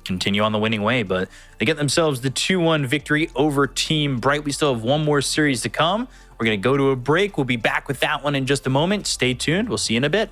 continue on the winning way. But they get themselves the 2-1 victory over Team Bright. We still have one more series to come. We're going to go to a break. We'll be back with that one in just a moment. Stay tuned. We'll see you in a bit.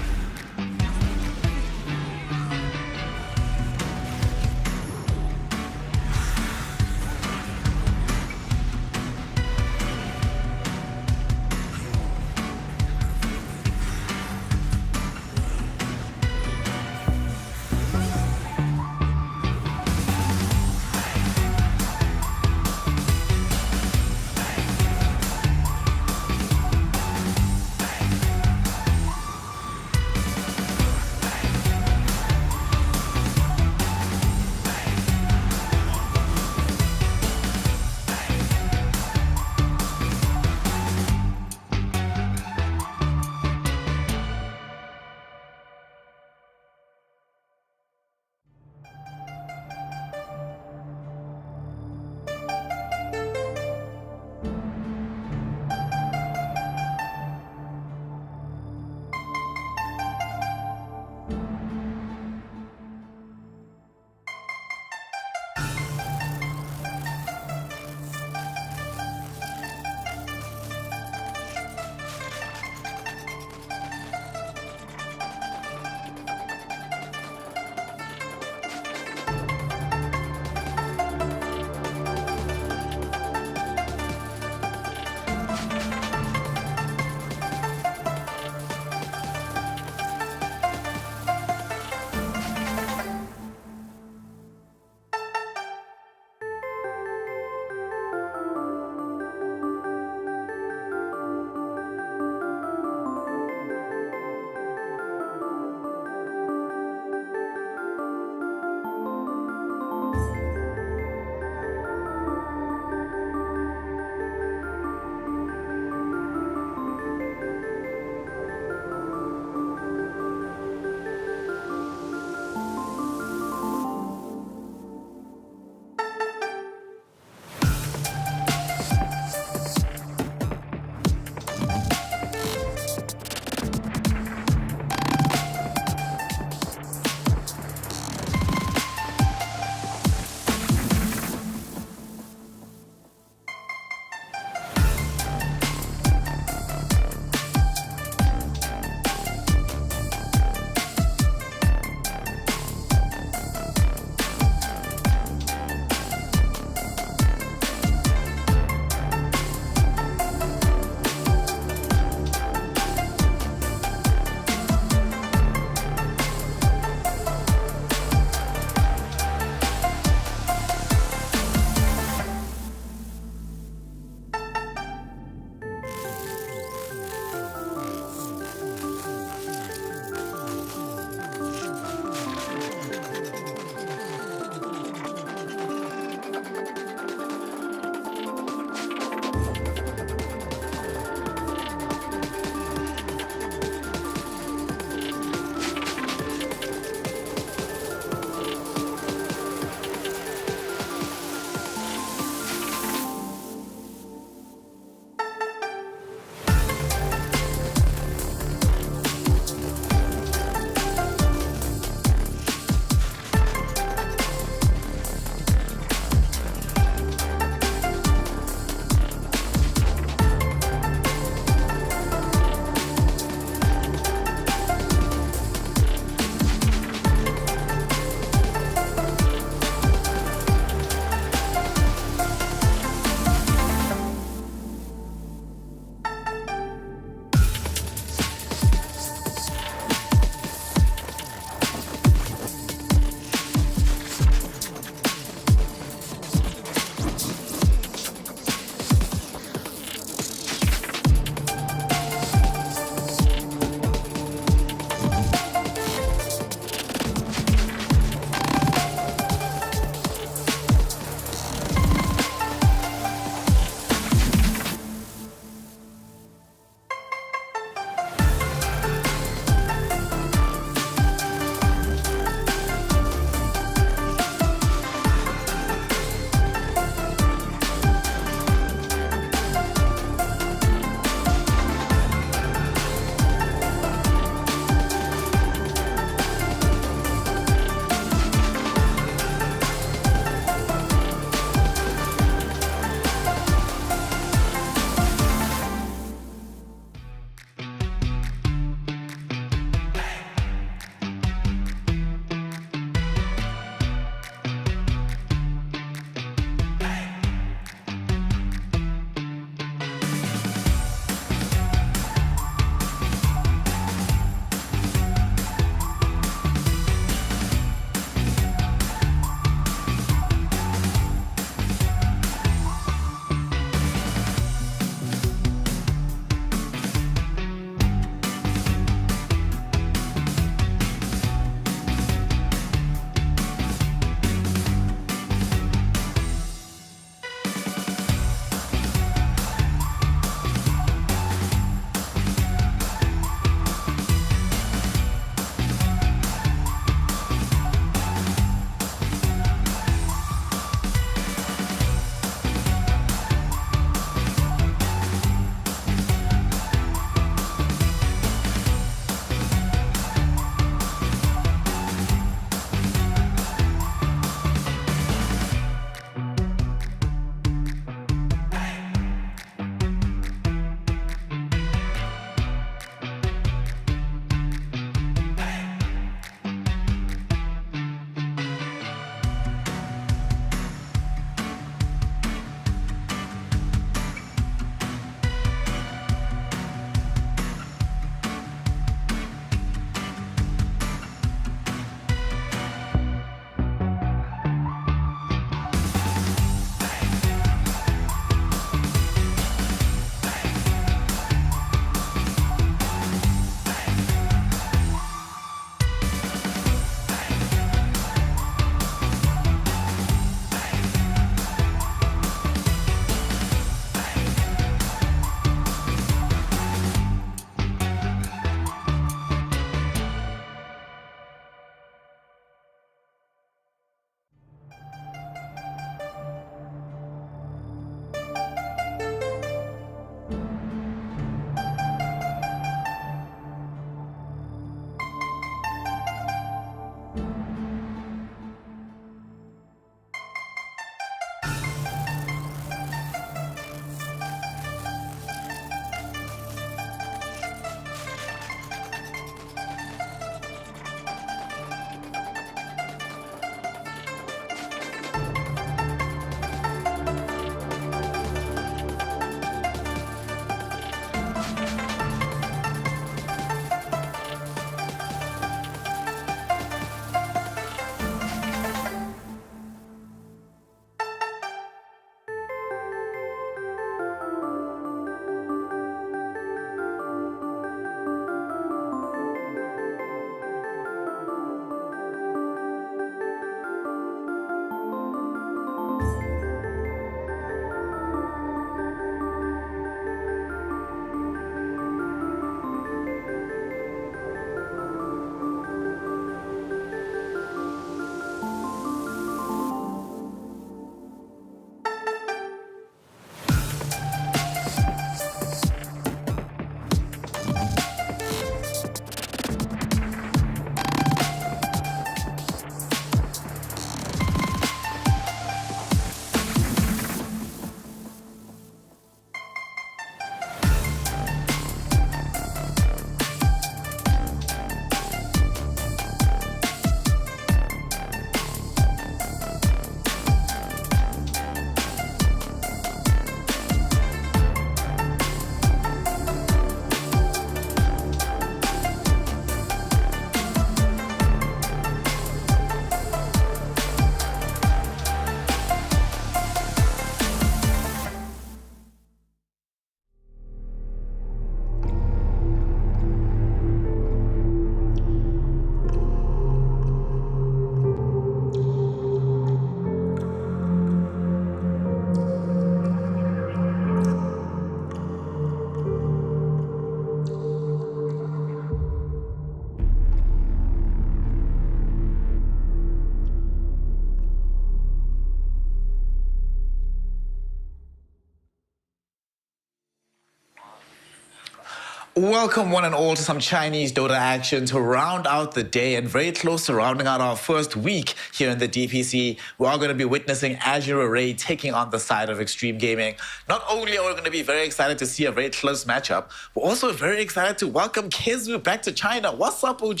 Welcome one and all to some Chinese Dota action to round out the day and very close to rounding out our first week here in the DPC. We are going to be witnessing Azure Array taking on the side of Extreme Gaming. Not only are we going to be very excited to see a very close matchup, we're also very excited to welcome Kezu back to China. What's up, OG?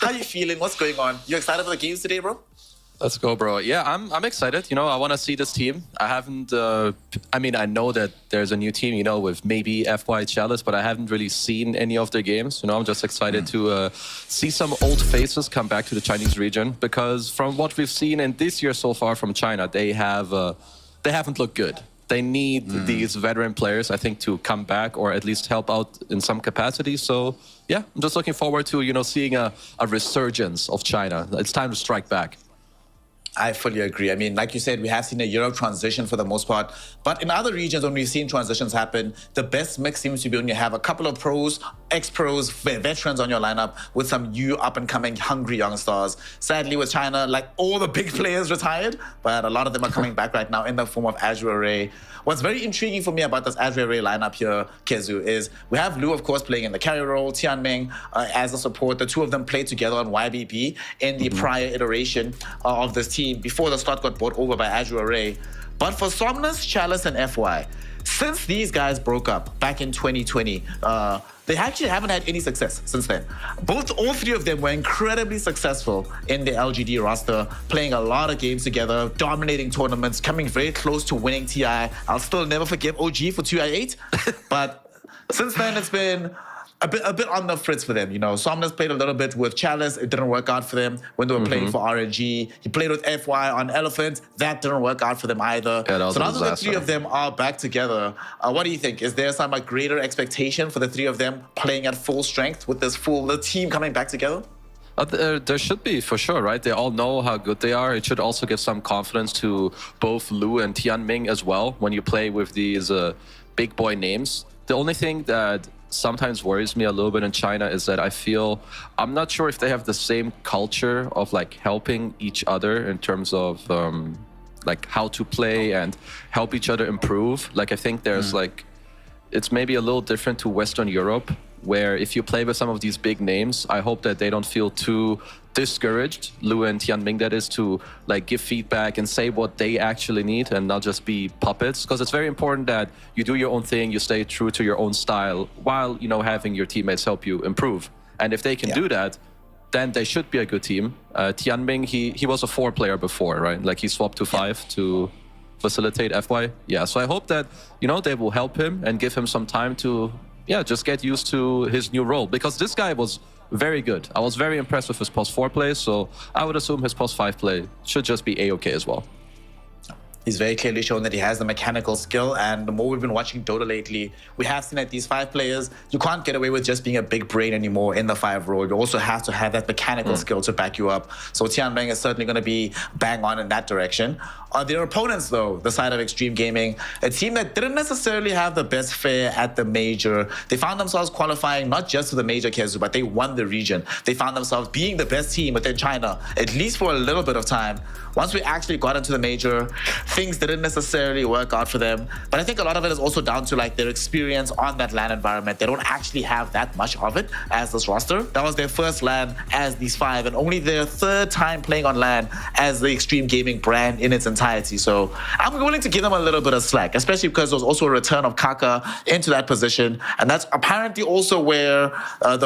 How you feeling? What's going on? You excited for the games today, bro? Let's go, bro. Yeah, I'm excited. You know, I want to see this team. I haven't. I mean, I know that there's a new team, you know, with maybe FY Chalice, but I haven't really seen any of their games. You know, I'm just excited to see some old faces come back to the Chinese region, because from what we've seen in this year so far from China, they haven't looked good. They need these veteran players, I think, to come back or at least help out in some capacity. So yeah, I'm just looking forward to, you know, seeing a resurgence of China. It's time to strike back. I fully agree. I mean, like you said, we have seen a year of transition for the most part. But in other regions, when we've seen transitions happen, the best mix seems to be when you have a couple of pros, ex-pros, veterans on your lineup with some new up-and-coming hungry young stars. Sadly, with China, like all the big players retired, but a lot of them are coming back right now in the form of Azure Array. What's very intriguing for me about this Azure Array lineup here, Kezu, is we have Lu, of course, playing in the carry role, Tianming as a support. The two of them played together on YBB in the prior iteration of this team before the slot got bought over by Azure Array. But for Somnus, Chalice, and FY, since these guys broke up back in 2020, they actually haven't had any success since then. All three of them were incredibly successful in the LGD roster, playing a lot of games together, dominating tournaments, coming very close to winning TI. I'll still never forgive OG for 2i8, but since then it's been a bit on the fritz for them, you know. Somnus played a little bit with Chalice. It didn't work out for them when they were playing for RNG. He played with FY on Elephant. That didn't work out for them either. Yeah, so now that the three of them are back together, what do you think? Is there some greater expectation for the three of them playing at full strength with the team coming back together? There should be, for sure, right? They all know how good they are. It should also give some confidence to both Lu and Tianming as well when you play with these big boy names. The only thing that sometimes worries me a little bit in China is that I'm not sure if they have the same culture of like helping each other in terms of like how to play and help each other improve. Like I think there's like, it's maybe a little different to Western Europe, where if you play with some of these big names, I hope that they don't feel too discouraged, Lu and Tianming that is, to like give feedback and say what they actually need and not just be puppets, because it's very important that you do your own thing, you stay true to your own style while, you know, having your teammates help you improve. And if they can do that, then they should be a good team. Tianming, he was a 4 player before, right? Like he swapped to 5 to facilitate FY. Yeah, so I hope that, you know, they will help him and give him some time to, yeah, just get used to his new role, because this guy was very good. I was very impressed with his post 4 play, so I would assume his post 5 play should just be A-okay as well. He's very clearly shown that he has the mechanical skill, and the more we've been watching Dota lately, we have seen that these 5 players, you can't get away with just being a big brain anymore in the 5 role. You also have to have that mechanical skill to back you up. So Tianming is certainly going to be bang on in that direction. Their opponents, though, the side of Extreme Gaming, a team that didn't necessarily have the best fare at the major. They found themselves qualifying not just for the major, Kezu, but they won the region. They found themselves being the best team within China, at least for a little bit of time. Once we actually got into the major, things didn't necessarily work out for them. But I think a lot of it is also down to like their experience on that LAN environment. They don't actually have that much of it as this roster. That was their first LAN as these 5, and only their 3rd time playing on LAN as the Extreme Gaming brand in its entirety. So I'm willing to give them a little bit of slack, especially because there was also a return of Kaka into that position. And that's apparently also where a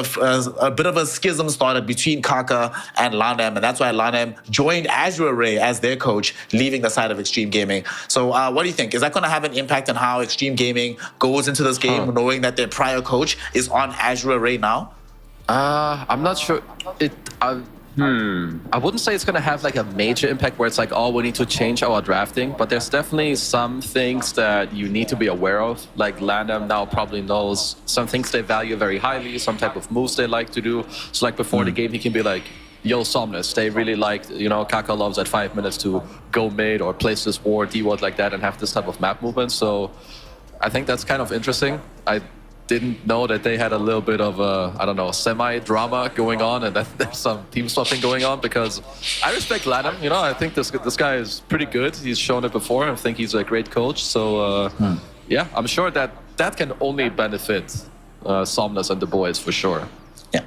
bit of a schism started between Kaka and Lanem. And that's why Lanem joined Azure Array as their coach, leaving the side of Extreme Gaming. So what do you think? Is that going to have an impact on how Extreme Gaming goes into this game, knowing that their prior coach is on Azure Array now? I'm not sure. I wouldn't say it's going to have like a major impact where it's like, oh, we need to change our drafting, but there's definitely some things that you need to be aware of. Like Landam now probably knows some things they value very highly, some type of moves they like to do. So like before the game, he can be like, yo, Somnus, they really like, you know, Kaka loves at 5 minutes to go mid or place this ward, D-ward like that and have this type of map movement. So I think that's kind of interesting. I didn't know that they had a little bit of a, I don't know, semi-drama going on, and that there's some team swapping going on, because I respect Lanham. You know, I think this guy is pretty good. He's shown it before. I think he's a great coach. So yeah, I'm sure that can only benefit Somnus and the boys for sure. Yeah,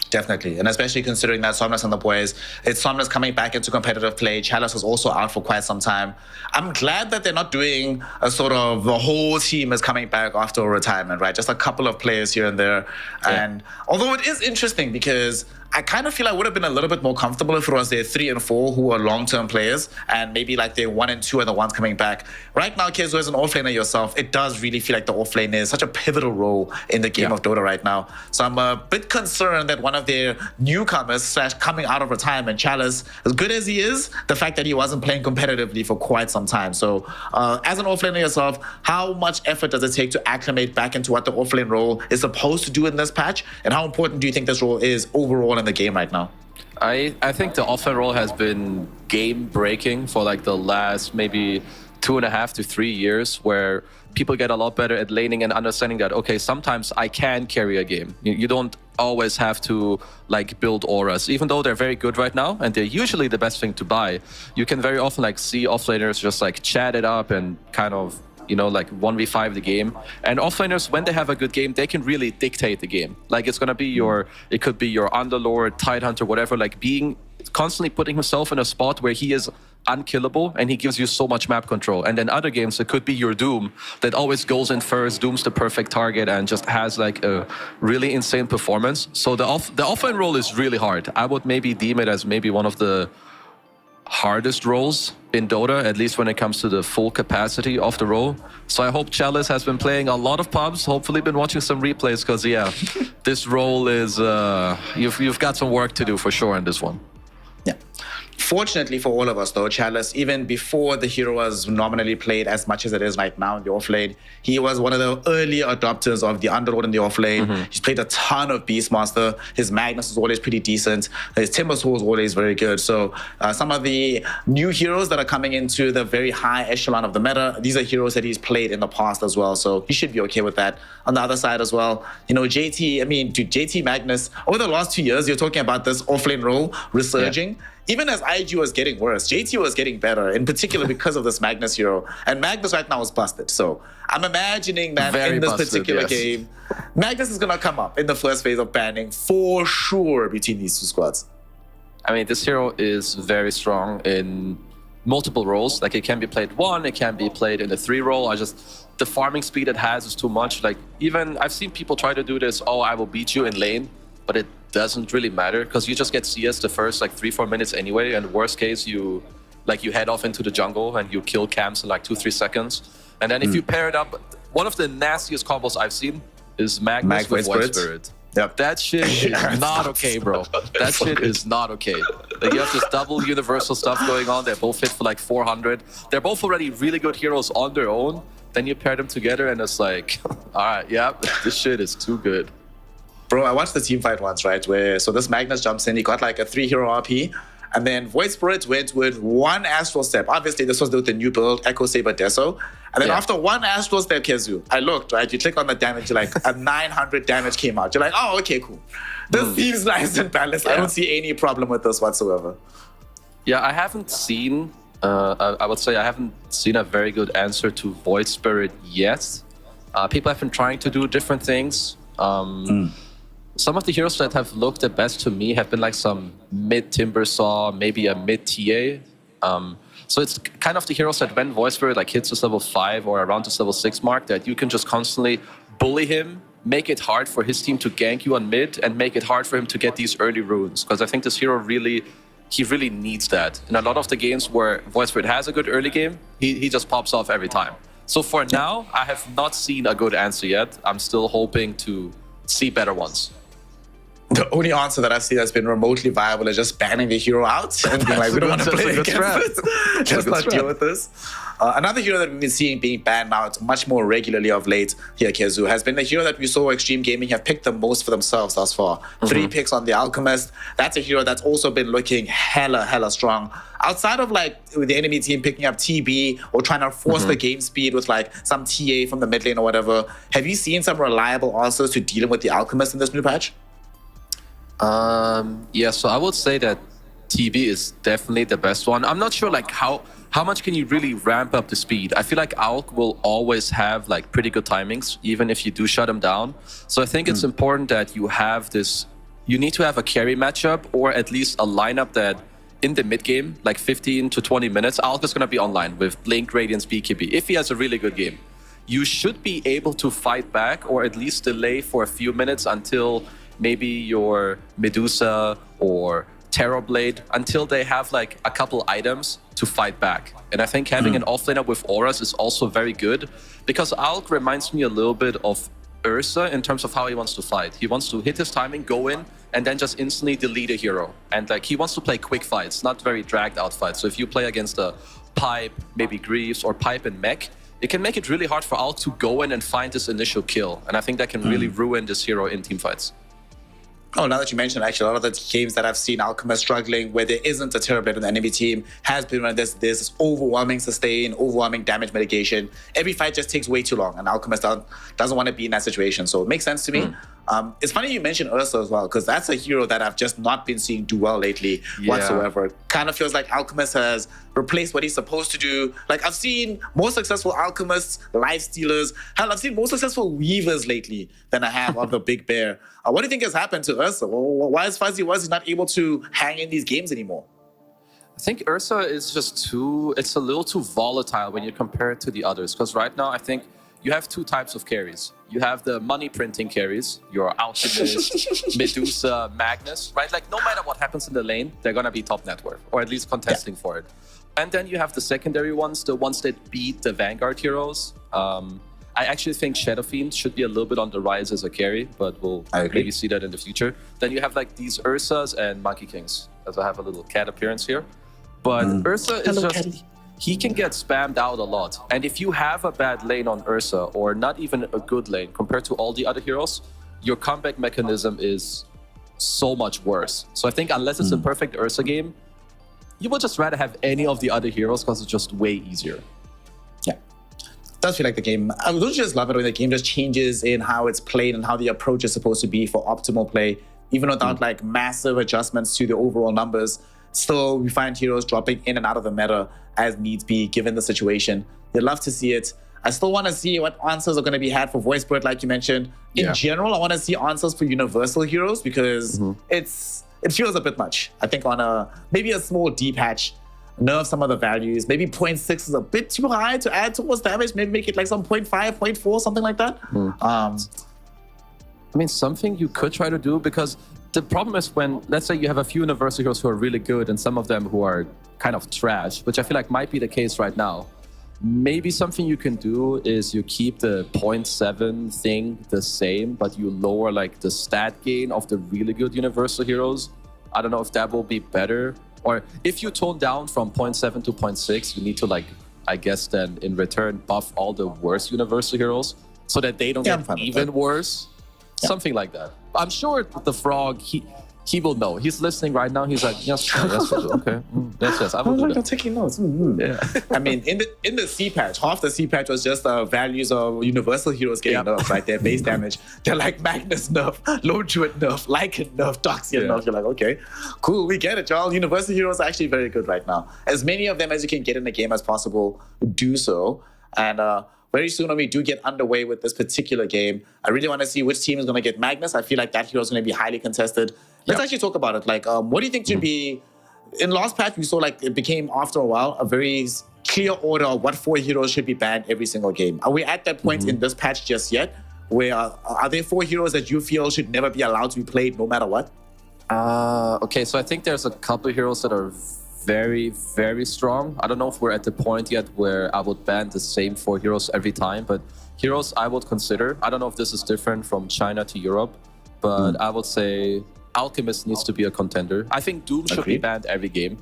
definitely. And especially considering that Somnus and the boys, it's Somnus coming back into competitive play. Chalice was also out for quite some time. I'm glad that they're not doing a sort of the whole team is coming back after retirement, right? Just a couple of players here and there. Yeah. And although it is interesting because I kind of feel I would have been a little bit more comfortable if it was their 3 and 4 who are long-term players and maybe like their 1 and 2 are the ones coming back. Right now, Kezu, as an offlaner yourself, it does really feel like the offlane is such a pivotal role in the game of Dota right now. So I'm a bit concerned that one of their newcomers / coming out of retirement, Chalice, as good as he is, the fact that he wasn't playing competitively for quite some time. So as an offlaner yourself, how much effort does it take to acclimate back into what the offlane role is supposed to do in this patch? And how important do you think this role is overall in the game right now? I think the offlane role has been game breaking for like the last maybe 2.5 to 3 years, where people get a lot better at laning and understanding that, okay, sometimes I can carry a game. You don't always have to like build auras, even though they're very good right now and they're usually the best thing to buy. You can very often like see offlaners just like chat it up and kind of, you know, like 1v5 the game. And offlaners, when they have a good game, they can really dictate the game. Like it's gonna be it could be your Underlord, Tidehunter, whatever, like being constantly putting himself in a spot where he is unkillable and he gives you so much map control. And then other games, it could be your Doom that always goes in first, Doom's the perfect target and just has like a really insane performance. So the offlane role is really hard. I would maybe deem it as maybe one of the hardest roles in Dota, at least when it comes to the full capacity of the role. So I hope Chalice has been playing a lot of pubs, hopefully been watching some replays, because yeah, this role is, you've got some work to do for sure in this one. Yeah. Fortunately for all of us, though, Chalice, even before the hero was nominally played as much as it is right now in the offlane, he was one of the early adopters of the Underlord in the offlane. He's played a ton of Beastmaster. His Magnus is always pretty decent. His Timbersaw is always very good. So some of the new heroes that are coming into the very high echelon of the meta, these are heroes that he's played in the past as well. So he should be okay with that. On the other side as well, you know, JT Magnus, over the last 2 years, you're talking about this offlane role resurging. Yeah. Even as IG was getting worse, JT was getting better, in particular because of this Magnus hero. And Magnus right now is busted. So I'm imagining that in this particular game, Magnus is going to come up in the first phase of banning for sure between these two squads. I mean, this hero is very strong in multiple roles. Like it can be played 1, it can be played in the 3 role. The farming speed it has is too much. Like even I've seen people try to do this, oh, I will beat you in lane, but it doesn't really matter because you just get CS the first like 3-4 minutes anyway, and worst case you head off into the jungle and you kill camps in like 2-3 seconds. And then if you pair it up, one of the nastiest combos I've seen is Magnus with Void Spirit. Yep. That shit is not okay, bro. That shit is not okay. Like, you have this double universal stuff going on. They're both hit for like 400. They're both already really good heroes on their own. Then you pair them together and it's like, all right, yeah, this shit is too good. Bro, I watched the team fight once, right? So this Magnus jumps in, he got like a 3-hero RP, and then Void Spirit went with 1 Astral Step. Obviously, this was with the new build, Echo Saber Deso. And then after 1 Astral Step, Kezu, I looked, right? You click on the damage, you're like, a 900 damage came out. You're like, oh, okay, cool. This seems nice and balanced. I don't see any problem with this whatsoever. Yeah, I haven't seen, I would say I haven't seen a very good answer to Void Spirit yet. People have been trying to do different things. Some of the heroes that have looked the best to me have been like some mid Timbersaw, maybe a mid TA. So it's kind of the heroes that when Void Spirit like hits this level 5 or around this level 6 mark, that you can just constantly bully him, make it hard for his team to gank you on mid, and make it hard for him to get these early runes. Because I think this hero really needs that. In a lot of the games where Void Spirit has a good early game, he just pops off every time. So for now, I have not seen a good answer yet. I'm still hoping to see better ones. The only answer that I've seen that's been remotely viable is just banning the hero out and being like, we don't want to play against it. Let's not deal with this. Another hero that we've been seeing being banned out much more regularly of late here, Kezu, has been the hero that we saw Extreme Gaming have picked the most for themselves thus far. 3 picks on the Alchemist. That's a hero that's also been looking hella strong. Outside of like the enemy team picking up TB or trying to force the game speed with like some TA from the mid lane or whatever, have you seen some reliable answers to dealing with the Alchemist in this new patch? Yeah, so I would say that TB is definitely the best one. I'm not sure like how how much can you really ramp up the speed? I feel like Alk will always have like pretty good timings, even if you do shut him down. So I think it's important that you have this, you need to have a carry matchup or at least a lineup that in the mid game, like 15 to 20 minutes, Alk is going to be online with Blink, Radiance, BKB. If he has a really good game, you should be able to fight back or at least delay for a few minutes until maybe your Medusa or Terrorblade, until they have like a couple items to fight back. And I think having an offlaner with auras is also very good, because Alk reminds me a little bit of Ursa in terms of how he wants to fight. He wants to hit his timing, go in, and then just instantly delete a hero. And like he wants to play quick fights, not very dragged out fights. So if you play against a Pipe, maybe Greaves, or Pipe and Mech, it can make it really hard for Alk to go in and find this initial kill. And I think that can really ruin this hero in team fights. Oh, now that you mentioned, actually, a lot of the games that I've seen Alchemist struggling where there isn't a Terrorblade on the enemy team has been when there's this overwhelming sustain, overwhelming damage mitigation. Every fight just takes way too long, and Alchemist doesn't want to be in that situation. So it makes sense to me. It's funny you mentioned Ursa as well, because that's a hero that I've just not been seeing do well lately whatsoever. Kind of feels like Alchemist has replaced what he's supposed to do. Like, I've seen more successful Alchemists, life stealers. Hell, I've seen more successful Weavers lately than I have of the Big Bear. What do you think has happened to Ursa? Why is Fuzzy Wuzzy not able to hang in these games anymore? I think Ursa is just it's a little too volatile when you compare it to the others. Because right now, I think you have two types of carries. You have the money printing carries, your Alchemist, Medusa, Magnus, right? Like, no matter what happens in the lane, they're going to be top net worth, or at least contesting for it. And then you have the secondary ones, the ones that beat the Vanguard heroes. I actually think Shadow Fiend should be a little bit on the rise as a carry, but we'll maybe see that in the future. Then you have like these Ursas and Monkey Kings, as I have a little cat appearance here. But Ursa is just... He can get spammed out a lot. And if you have a bad lane on Ursa, or not even a good lane compared to all the other heroes, your comeback mechanism is so much worse. So I think unless it's a perfect Ursa game, you would just rather have any of the other heroes because it's just way easier. Yeah. Does feel like the game. I don't just love it when the game just changes in how it's played and how the approach is supposed to be for optimal play, even without like massive adjustments to the overall numbers. Still, we find heroes dropping in and out of the meta as needs be, given the situation. You'd love to see it. I still want to see what answers are going to be had for Voice Bird, like you mentioned. In general, I want to see answers for universal heroes, because it feels a bit much. I think on maybe a small D patch, nerf some of the values. Maybe 0.6 is a bit too high to add towards damage. Maybe make it like some 0.5, 0.4, something like that. I mean, something you could try to do, because the problem is when, let's say you have a few universal heroes who are really good and some of them who are kind of trash, which I feel like might be the case right now. Maybe something you can do is you keep the 0.7 thing the same, but you lower like the stat gain of the really good universal heroes. I don't know if that will be better. Or if you tone down from 0.7 to 0.6, you need to like, I guess then in return, buff all the worst universal heroes so that they don't get even worse. Something like that. I'm sure the Frog, he will know. He's listening right now. He's like, yes, okay. Yes, I will do that. I'm taking notes. Yeah. I mean, in the C patch, half the C patch was just values of universal heroes getting nerfed, right? Their base damage. They're like Magnus nerf, Lone Druid nerf, Lycan nerf, Doxian nerf. You're like, okay, cool, we get it, y'all. Universal heroes are actually very good right now. As many of them as you can get in the game as possible, do so. And very soon when we do get underway with this particular game, I really want to see which team is going to get Magnus. I feel like that hero is going to be highly contested. Let's actually talk about it. Like, what do you think should be... In last patch, we saw like it became, after a while, a very clear order of what 4 heroes should be banned every single game. Are we at that point in this patch just yet? Where are there 4 heroes that you feel should never be allowed to be played no matter what? Okay, so I think there's a couple of heroes that are very, very strong. I don't know if we're at the point yet where I would ban the same 4 heroes every time, but heroes I would consider. I don't know if this is different from China to Europe, but I would say Alchemist needs to be a contender. I think Doom should be banned every game.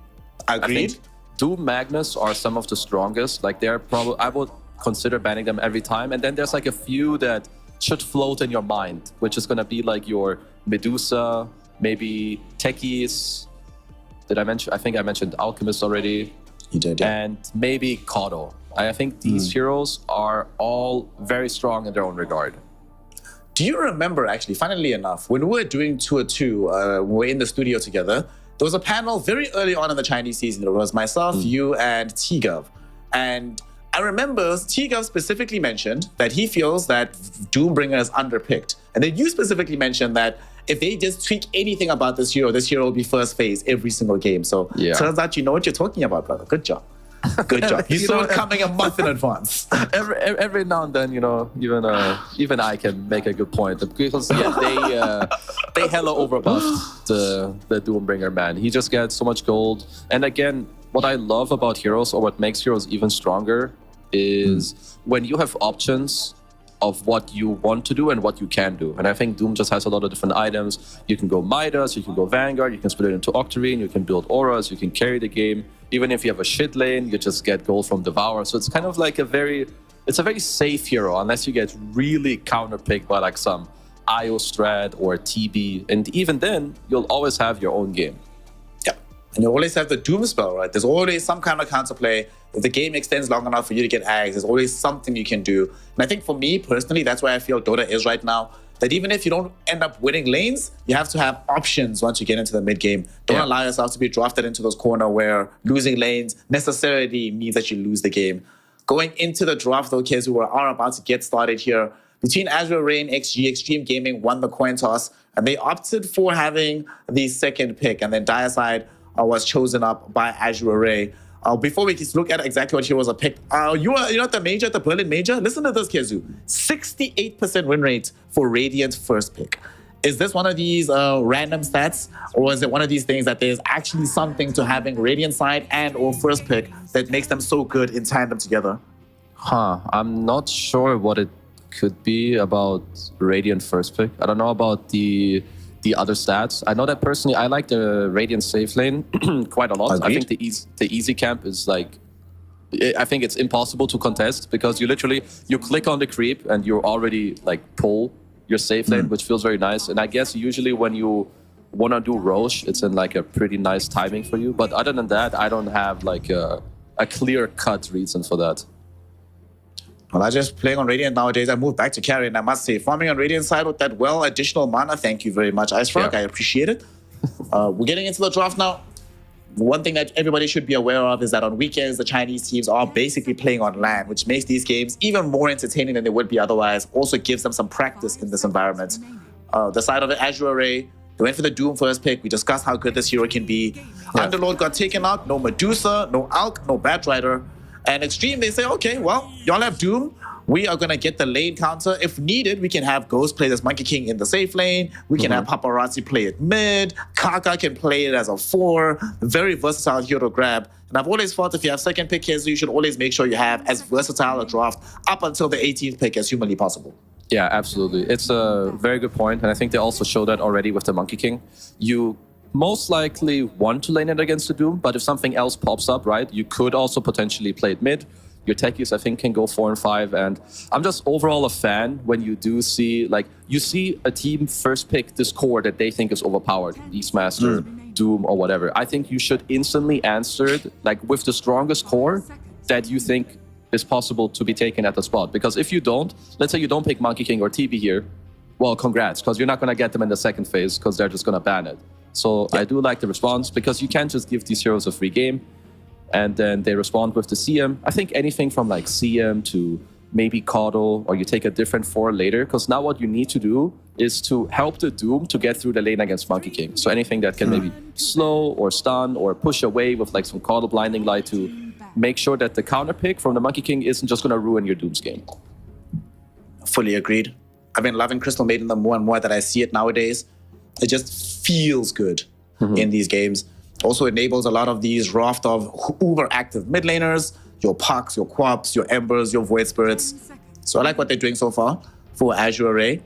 Agreed. I think Doom Magnus are some of the strongest. Like they're probably, I would consider banning them every time. And then there's like a few that should float in your mind, which is gonna be like your Medusa, maybe Techies. Did I mention? I think I mentioned Alchemist already. You did, yeah. And maybe Kodo. I think these heroes are all very strong in their own regard. Do you remember, actually, funnily enough, when we were doing Tour 2, we were in the studio together, there was a panel very early on in the Chinese season. It was myself, you, and T-Gov. And I remember T-Gov specifically mentioned that he feels that Doombringer is underpicked. And then you specifically mentioned that if they just tweak anything about this hero will be first phase every single game. So turns out you know what you're talking about, brother. Good job. Good job. You saw it coming a month in advance. Every now and then, even I can make a good point because they hella overbuffed the Doombringer, man. He just gets so much gold. And again, what I love about heroes, or what makes heroes even stronger, is when you have options of what you want to do and what you can do. And I think Doom just has a lot of different items. You can go Midas, you can go Vanguard, you can split it into Octarine, you can build auras, you can carry the game. Even if you have a shit lane, you just get gold from Devour. So it's kind of like a very safe hero, unless you get really counterpicked by like some IO strat or TB. And even then, you'll always have your own game. And you always have the Doom spell, right? There's always some kind of counterplay. If the game extends long enough for you to get Ags, there's always something you can do. And I think for me personally, that's where I feel Dota is right now. That even if you don't end up winning lanes, you have to have options once you get into the mid game. Don't allow yourself to be drafted into those corners where losing lanes necessarily means that you lose the game. Going into the draft, though, kids who are about to get started here, between Azure Ray and XG, Extreme Gaming won the coin toss, and they opted for having the second pick. And then Diacide was chosen up by Azure Ray. Before we just look at exactly what heroes are picked, you're at the major, at the Berlin major. Listen to this, Kezu. 68% win rate for Radiant first pick. Is this one of these random stats, or is it one of these things that there's actually something to having Radiant side and or first pick that makes them so good in tandem together? I'm not sure what it could be about Radiant first pick. I don't know about the other stats. I know that personally, I like the Radiant safe lane quite a lot. Agreed. I think the easy camp is like, I think it's impossible to contest because you click on the creep and you already like pull your safe lane, which feels very nice. And I guess usually when you want to do Roche, it's in like a pretty nice timing for you. But other than that, I don't have like a clear-cut reason for that. Well, I just playing on Radiant nowadays. I moved back to carry, and I must say, farming on Radiant side with that additional mana, thank you very much, Icefrog. I appreciate it. We're getting into the draft now. One thing that everybody should be aware of is that on weekends, the Chinese teams are basically playing on LAN, which makes these games even more entertaining than they would be otherwise. Also gives them some practice in this environment. The side of it, Azure Ray, they went for the Doom first pick. We discussed how good this hero can be. Underlord got taken out. No Medusa, no Alk, no Batrider. And Extreme, they say, okay, well, y'all have Doom. We are going to get the lane counter. If needed, we can have Ghost play as Monkey King in the safe lane. We can have Paparazzi play it mid. Kaka can play it as a 4. Very versatile hero to grab. And I've always thought if you have second pick here, you should always make sure you have as versatile a draft up until the 18th pick as humanly possible. Yeah, absolutely. It's a very good point. And I think they also show that already with the Monkey King. You most likely want to lane it against the Doom, but if something else pops up, right, you could also potentially play it mid. Your techies, I think, can go 4 and 5. And I'm just overall a fan when you do see, like, you see a team first pick this core that they think is overpowered, Beastmaster, Doom, or whatever. I think you should instantly answer it, like, with the strongest core that you think is possible to be taken at the spot. Because if you don't, let's say you don't pick Monkey King or TB here, well, congrats, because you're not going to get them in the second phase because they're just going to ban it. So I do like the response because you can't just give these heroes a free game and then they respond with the CM. I think anything from like CM to maybe Coddle, or you take a different 4 later, because now what you need to do is to help the Doom to get through the lane against Monkey King. So anything that can maybe slow or stun or push away with like some Coddle Blinding Light to make sure that the counter pick from the Monkey King isn't just going to ruin your Doom's game. Fully agreed. I've been loving Crystal Maiden the more and more that I see it nowadays. It just feels good in these games. Also enables a lot of these raft of uber active mid laners, your Pucks, your Quaps, your Embers, your Void Spirits. So I like what they're doing so far for Azure Array.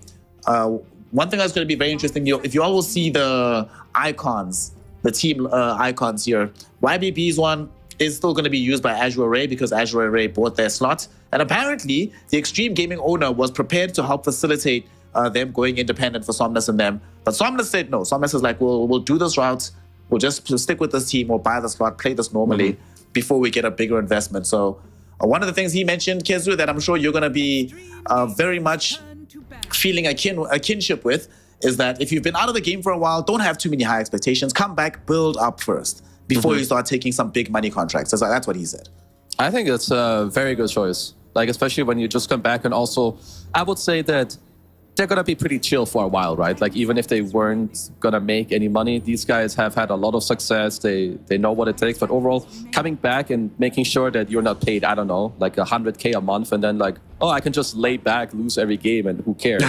One thing that's going to be very interesting, if you all will see the icons, the team icons here, YBB's one is still going to be used by Azure Array because Azure Array bought their slot. And apparently, the Extreme Gaming owner was prepared to help facilitate them going independent for Somnus and them. But Somnus said no. Somnus is like, we'll do this route. We'll just stick with this team. We'll buy the slot, play this normally before we get a bigger investment. So one of the things he mentioned, Kezu, that I'm sure you're going to be very much feeling a kinship with is that if you've been out of the game for a while, don't have too many high expectations. Come back, build up first before you start taking some big money contracts. That's what he said. I think it's a very good choice. Like, especially when you just come back, and also, I would say that they're gonna be pretty chill for a while, right? Like, even if they weren't gonna make any money, these guys have had a lot of success. They know what it takes. But overall, coming back and making sure that you're not paid, I don't know, like 100K a month, and then like, oh, I can just lay back, lose every game, and who cares?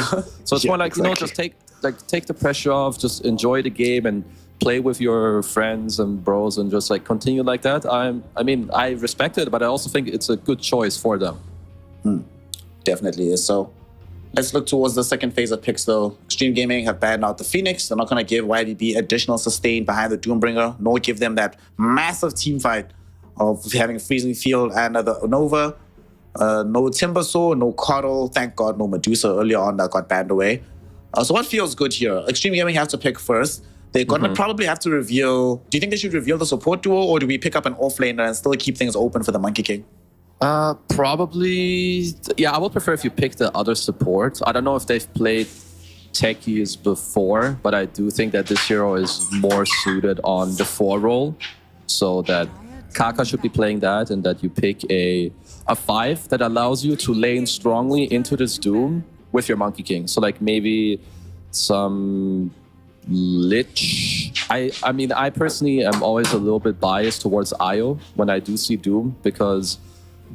So it's more like, just take the pressure off, just enjoy the game and play with your friends and bros, and just like continue like that. I respect it, but I also think it's a good choice for them. Definitely is. So let's look towards the second phase of picks, though. Extreme Gaming have banned out the Phoenix. They're not going to give YBB additional sustain behind the Doombringer, nor give them that massive team fight of having a freezing field and the Nova. No Timbersaw, no Coddle. Thank God, no Medusa earlier on that got banned away. So what feels good here? Extreme Gaming has to pick first. They're going to probably have to reveal... Do you think they should reveal the support duo, or do we pick up an offlaner and still keep things open for the Monkey King? Probably, yeah, I would prefer if you pick the other support. I don't know if they've played techies before, but I do think that this hero is more suited on the 4 role. So that Kaka should be playing that, and that you pick a 5 that allows you to lane strongly into this Doom with your Monkey King. So like maybe some Lich. I mean, I personally am always a little bit biased towards Io when I do see Doom, because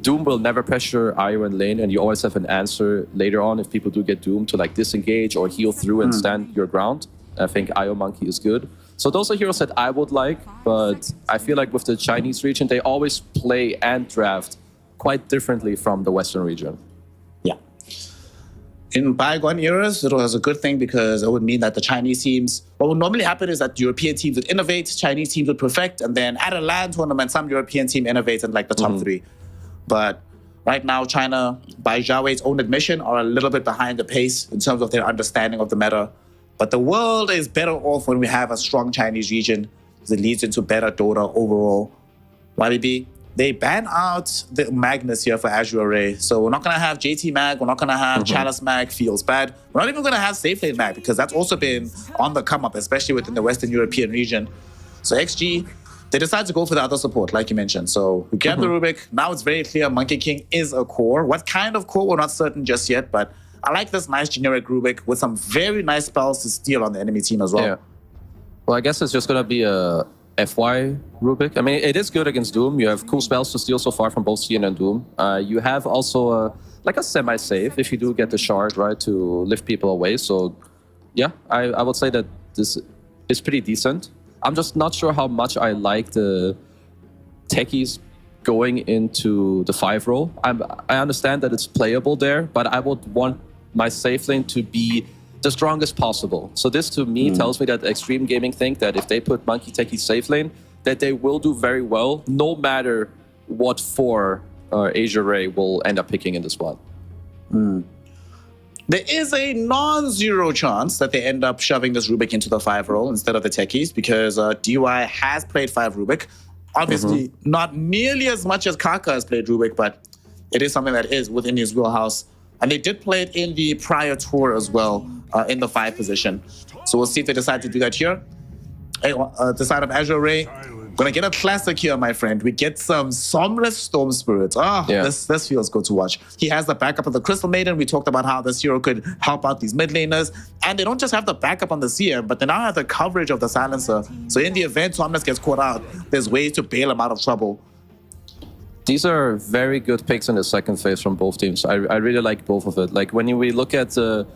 Doom will never pressure Io in lane, and you always have an answer later on if people do get Doom to like disengage or heal through and stand your ground. I think Io Monkey is good. So those are heroes that I would like, but I feel like with the Chinese region, they always play and draft quite differently from the Western region. Yeah. In bygone eras, it was a good thing because it would mean that the Chinese teams, what would normally happen is that European teams would innovate, Chinese teams would perfect, and then at a LAN tournament, some European team innovates in like the top 3. But right now, China, by Xiaowei's own admission, are a little bit behind the pace in terms of their understanding of the meta. But the world is better off when we have a strong Chinese region, because it leads into better Dota overall. YBB, they ban out the Magnus here for Azure Array. So we're not going to have JT Mag, we're not going to have Chalice Mag, feels bad. We're not even going to have Safe Lane Mag, because that's also been on the come up, especially within the Western European region. So XG, they decided to go for the other support, like you mentioned. So we get the Rubik. Now it's very clear Monkey King is a core. What kind of core, we're not certain just yet, but I like this nice generic Rubik with some very nice spells to steal on the enemy team as well. Yeah. Well, I guess it's just going to be a FY Rubik. I mean, it is good against Doom. You have cool spells to steal so far from both CN and Doom. You have also a semi-save if you do get the shard, right, to lift people away. So, yeah, I would say that this is pretty decent. I'm just not sure how much I like the techies going into the 5 role. I understand that it's playable there, but I would want my safe lane to be the strongest possible. So this to me tells me that Extreme Gaming think that if they put Monkey Techie safe lane, that they will do very well, no matter what 4 Asia Ray will end up picking in the squad. There is a non-zero chance that they end up shoving this Rubik into the 5 role instead of the techies, because DY has played 5 Rubik. Obviously, not nearly as much as Kaka has played Rubik, but it is something that is within his wheelhouse. And they did play it in the prior tour as well, in the 5 position. So we'll see if they decide to do that here. The side of Azure Ray, gonna get a classic here, my friend. We get some Somnoless Storm Spirit. This feels good to watch. He has the backup of the Crystal Maiden. We talked about how this hero could help out these mid laners. And they don't just have the backup on the CM, but they now have the coverage of the Silencer. So in the event Somnoless gets caught out, there's ways to bail him out of trouble. These are very good picks in the second phase from both teams. I really like both of it. Like when we look at the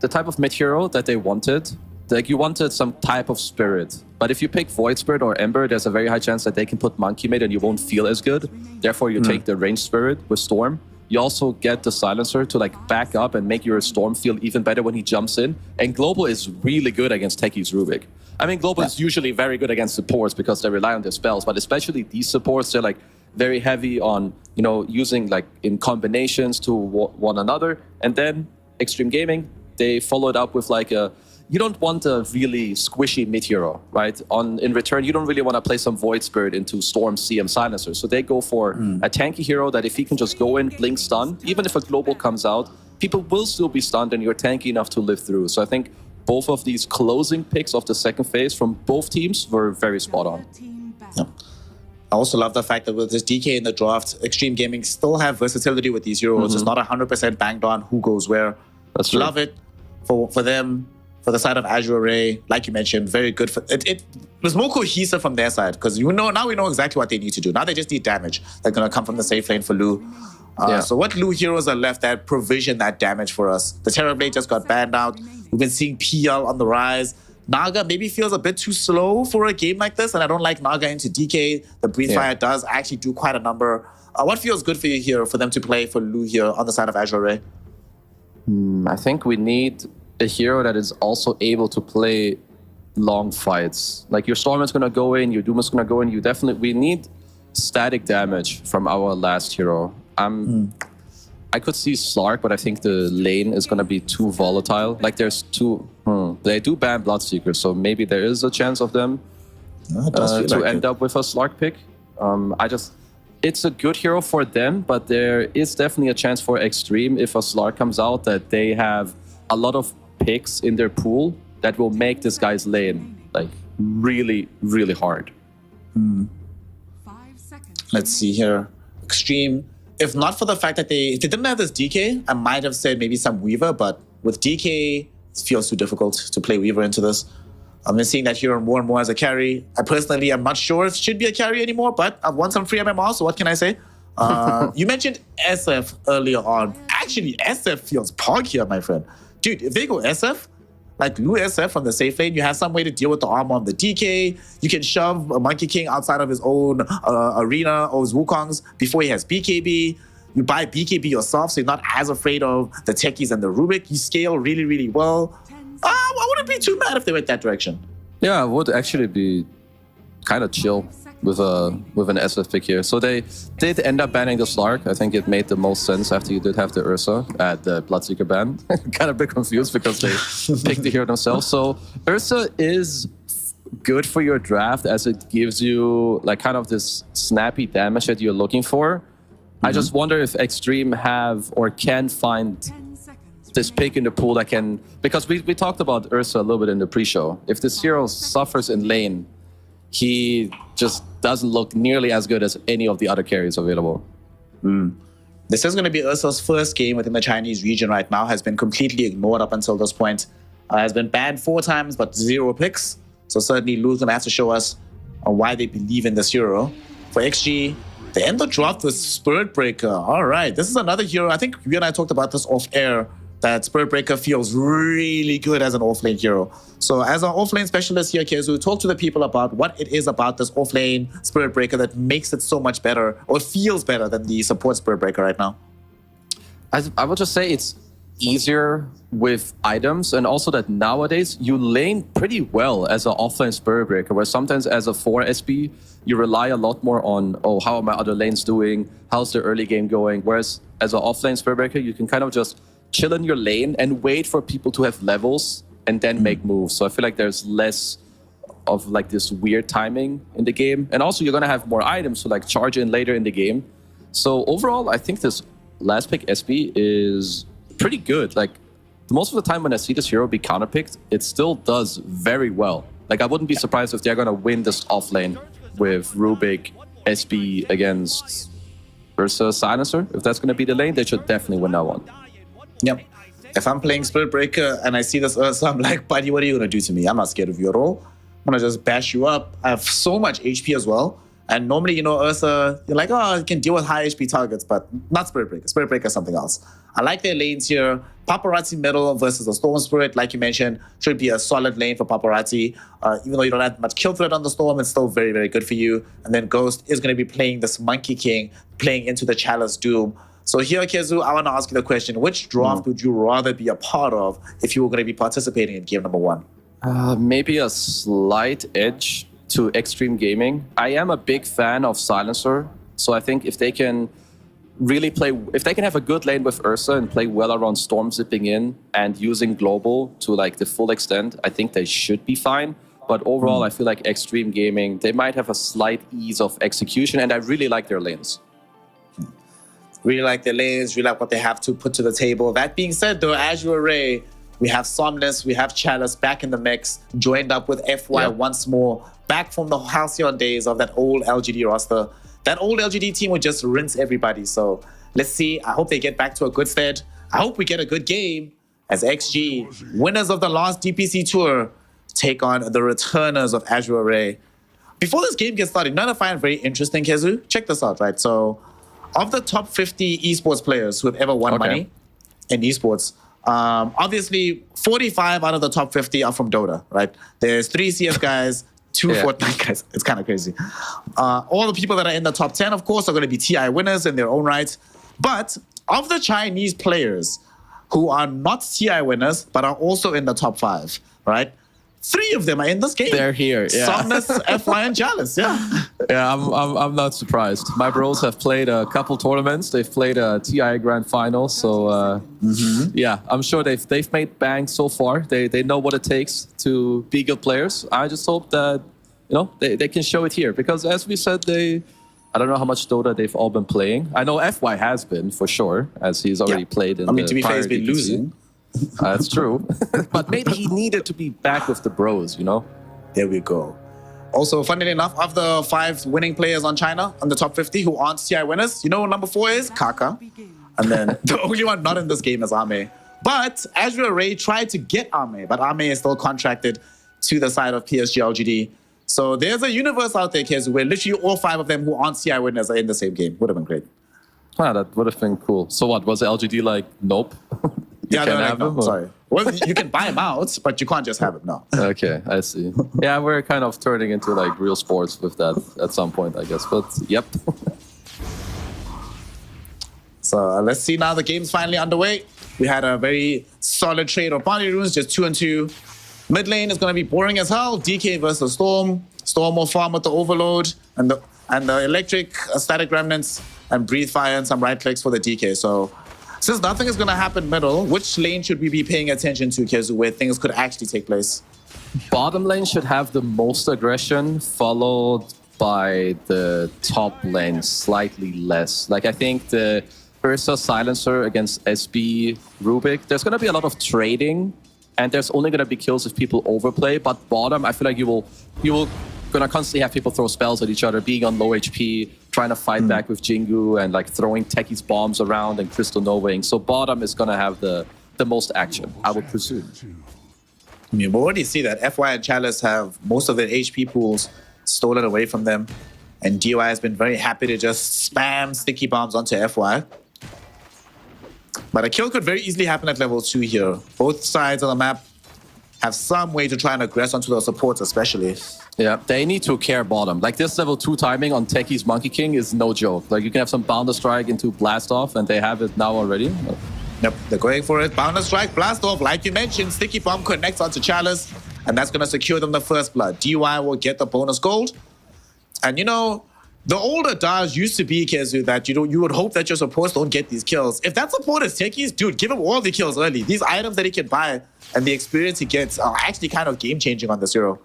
type of mid hero that they wanted, like you wanted some type of spirit. But if you pick Void Spirit or Ember, there's a very high chance that they can put Monkey mid and you won't feel as good. Therefore, you take the ranged spirit with Storm. You also get the Silencer to like back up and make your Storm feel even better when he jumps in. And Global is really good against Techie's Rubik. I mean, Global is usually very good against supports because they rely on their spells, but especially these supports, they're like very heavy on, using like in combinations to one another. And then Extreme Gaming, they followed up with like you don't want a really squishy mid hero, right? In return, you don't really want to play some Void Spirit into Storm, CM, Silencer. So they go for a tanky hero that if he can just go in, blink, stun, even if a global comes out, people will still be stunned and you're tanky enough to live through. So I think both of these closing picks of the second phase from both teams were very spot on. Yeah. I also love the fact that with this DK in the draft, Extreme Gaming still have versatility with these heroes. It's not 100% banged on who goes where. That's true. Love it for them. For the side of Azure Array, like you mentioned, very good. For it was more cohesive from their side because now we know exactly what they need to do. Now they just need damage. They're going to come from the safe lane for Lu. So what Lu heroes are left that provision that damage for us? The Terrorblade just got banned out. We've been seeing PL on the rise. Naga maybe feels a bit too slow for a game like this, and I don't like Naga into DK. The Breathe Fire does actually do quite a number. What feels good for you here for them to play for Lu here on the side of Azure Array? I think we need a hero that is also able to play long fights. Like your Storm is going to go in, your Doom is going to go in. We need static damage from our last hero. I could see Slark, but I think the lane is going to be too volatile. Like there's two... They do ban Bloodseekers, so maybe there is a chance of them to end up with a Slark pick. It's a good hero for them, but there is definitely a chance for Extreme if a Slark comes out that they have a lot of picks in their pool that will make this guy's lane like really, really hard. 5 seconds. Let's see here. Extreme. If not for the fact that if they didn't have this DK, I might have said maybe some Weaver, but with DK, it feels too difficult to play Weaver into this. I've been seeing that hero more and more as a carry. I personally am not sure if it should be a carry anymore, but I've won some free MMR, so what can I say? You mentioned SF earlier on. Actually, SF feels pog here, my friend. Dude, if they go SF, like Lu SF from the safe lane, you have some way to deal with the armor on the DK. You can shove a Monkey King outside of his own arena or his Wukongs before he has BKB. You buy BKB yourself, so you're not as afraid of the Techies and the Rubik. You scale really, really well. I wouldn't be too mad if they went that direction. Yeah, I would actually be kind of chill with an SF pick here. So they did end up banning the Slark. I think it made the most sense after you did have the Ursa at the Bloodseeker ban. Kind of a bit confused because they picked the hero themselves. So Ursa is good for your draft as it gives you like kind of this snappy damage that you're looking for. I just wonder if Extreme have or can find this pick in the pool that can... Because we talked about Ursa a little bit in the pre-show. If this hero suffers in lane, he just doesn't look nearly as good as any of the other carries available. This is going to be Ursa's first game within the Chinese region right now. Has been completely ignored up until this point. Has been banned 4 times, but 0 picks. So certainly Lu's going to have to show us why they believe in this hero. For XG, they end the draft with Spirit Breaker. All right, this is another hero. I think you and I talked about this off air, that Spirit Breaker feels really good as an offlane hero. So as an offlane specialist here, Kezu, talk to the people about what it is about this offlane Spirit Breaker that makes it so much better or feels better than the support Spirit Breaker right now. I would just say it's easier with items, and also that nowadays you lane pretty well as an offlane Spirit Breaker, where sometimes as a 4 SP, you rely a lot more on, how are my other lanes doing? How's the early game going? Whereas as an offlane Spirit Breaker, you can kind of just chill in your lane and wait for people to have levels and then make moves. So I feel like there's less of like this weird timing in the game. And also you're going to have more items to like charge in later in the game. So overall, I think this last pick SP is pretty good. Like most of the time when I see this hero be counterpicked, it still does very well. Like I wouldn't be surprised if they're going to win this offlane with Rubik SP against Ursa Silencer. If that's going to be the lane, they should definitely win that one. Yep. If I'm playing Spirit Breaker and I see this Ursa, I'm like, buddy, what are you going to do to me? I'm not scared of you at all. I'm going to just bash you up. I have so much HP as well. And normally, Ursa, you're like, you can deal with high HP targets, but not Spirit Breaker. Spirit Breaker is something else. I like their lanes here. Paparazzi middle versus the Storm Spirit, like you mentioned, should be a solid lane for Paparazzi. Even though you don't have much kill threat on the Storm, it's still very, very good for you. And then Ghost is going to be playing this Monkey King, playing into the Chalice Doom. So here, Kezu, I want to ask you the question. Which draft would you rather be a part of if you were going to be participating in game number 1? Maybe a slight edge to Extreme Gaming. I am a big fan of Silencer. So I think if they can really play, if they can have a good lane with Ursa and play well around Storm zipping in and using Global to like the full extent, I think they should be fine. But overall, I feel like Extreme Gaming, they might have a slight ease of execution, and I really like their lanes. Really like their lanes, really like what they have to put to the table. That being said, though, Azure Array, We have Somnus, we have Chalice back in the mix, joined up with FY once more, back from the halcyon days of that old LGD roster. That old LGD team would just rinse everybody. So let's see. I hope they get back to a good stead. I hope we get a good game as XG, winners of the last DPC tour, take on the returners of Azure Array. Before this game gets started, another find very interesting, Kezu. Check this out, right? So, of the top 50 esports players who have ever won money in esports, obviously 45 out of the top 50 are from Dota, right? There's 3 CS guys, 2 Fortnite guys. It's kind of crazy. All the people that are in the top 10, of course, are going to be TI winners in their own right. But of the Chinese players who are not TI winners, but are also in the top 5, right? 3 of them are in this game. They're here, yeah. Somnus, FY, and Chalice, yeah. Yeah, I'm not surprised. My bros have played a couple tournaments. They've played a TI Grand Final, so yeah, I'm sure they've made bang so far. They know what it takes to be good players. I just hope that they can show it here, because as we said, I don't know how much Dota they've all been playing. I know FY has been for sure, as he's already played in. I mean, to be fair, he's prior been DPC. losing. That's true. But maybe he needed to be back with the bros, There we go. Also, funnily enough, of the 5 winning players on China, on the top 50 who aren't TI winners, you know what number 4 is? Kaka. And then the only one not in this game is Ame. But Azure Array tried to get Ame, but Ame is still contracted to the side of PSG LGD. So there's a universe out there, kids, where literally all 5 of them who aren't TI winners are in the same game. Would have been great. That would have been cool. So what, was LGD like, nope? Yeah, they're like, no, sorry. Well, you can buy them out, but you can't just have it, no. Okay, I see. Yeah, we're kind of turning into like real sports with that at some point, I guess. But yep. So let's see now. The game's finally underway. We had a very solid trade of bounty runes, just 2 and 2. Mid lane is going to be boring as hell. DK versus Storm. Storm will farm with the Overload and the Electric, Static Remnants, and Breathe Fire and some right clicks for the DK. So since nothing is going to happen middle, which lane should we be paying attention to, Kezu, where things could actually take place? Bottom lane should have the most aggression, followed by the top lane slightly less. Like, I think the Ursa Silencer against SB Rubik, there's going to be a lot of trading, and there's only going to be kills if people overplay. But bottom, I feel like you will gonna constantly have people throw spells at each other, being on low HP, trying to fight back with Jingu, and like throwing Techie's bombs around and Crystal Novaing. So bottom is gonna have the most action, I would presume. I mean, we already see that FY and Chalice have most of their HP pools stolen away from them, and DY has been very happy to just spam sticky bombs onto FY. But a kill could very easily happen at level 2 here. Both sides of the map have some way to try and aggress onto those supports, especially. Yeah, they need to care bottom. Like, this level 2 timing on Techie's Monkey King is no joke. Like, you can have some Bounder Strike into Blast Off, and they have it now already. Yep, they're going for it. Bounder Strike, Blast Off, like you mentioned, Sticky Bomb connects onto Chalice, and that's going to secure them the first blood. DY will get the bonus gold. And the older Dars used to be, Kezu, that you would hope that your supports don't get these kills. If that support is Techie's, dude, give him all the kills early. These items that he can buy and the experience he gets are actually kind of game-changing on this hero.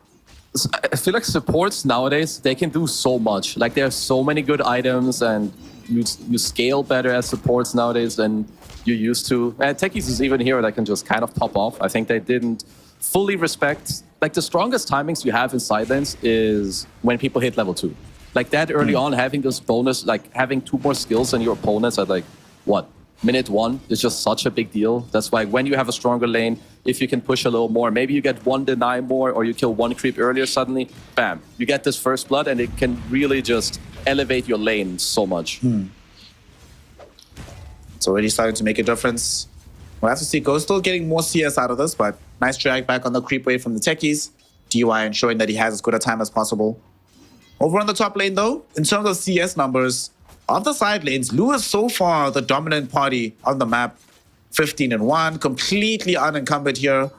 I feel like supports nowadays, they can do so much. Like, there are so many good items, and you scale better as supports nowadays than you used to. And Techies is even here that can just kind of pop off. I think they didn't fully respect... Like, the strongest timings you have in side lanes is when people hit level 2. Like, that early on, having this bonus, like, having 2 more skills than your opponents at, like, what? Minute 1 is just such a big deal. That's why when you have a stronger lane, if you can push a little more, maybe you get 1 deny more, or you kill 1 creep earlier suddenly, bam, you get this first blood, and it can really just elevate your lane so much. It's already starting to make a difference. We'll have to see. Ghost still getting more CS out of this, but nice drag back on the creep wave from the Techies. DY ensuring that he has as good a time as possible. Over on the top lane, though, in terms of CS numbers, of the side lanes, Lu is so far the dominant party on the map. 15 and 1, completely unencumbered here.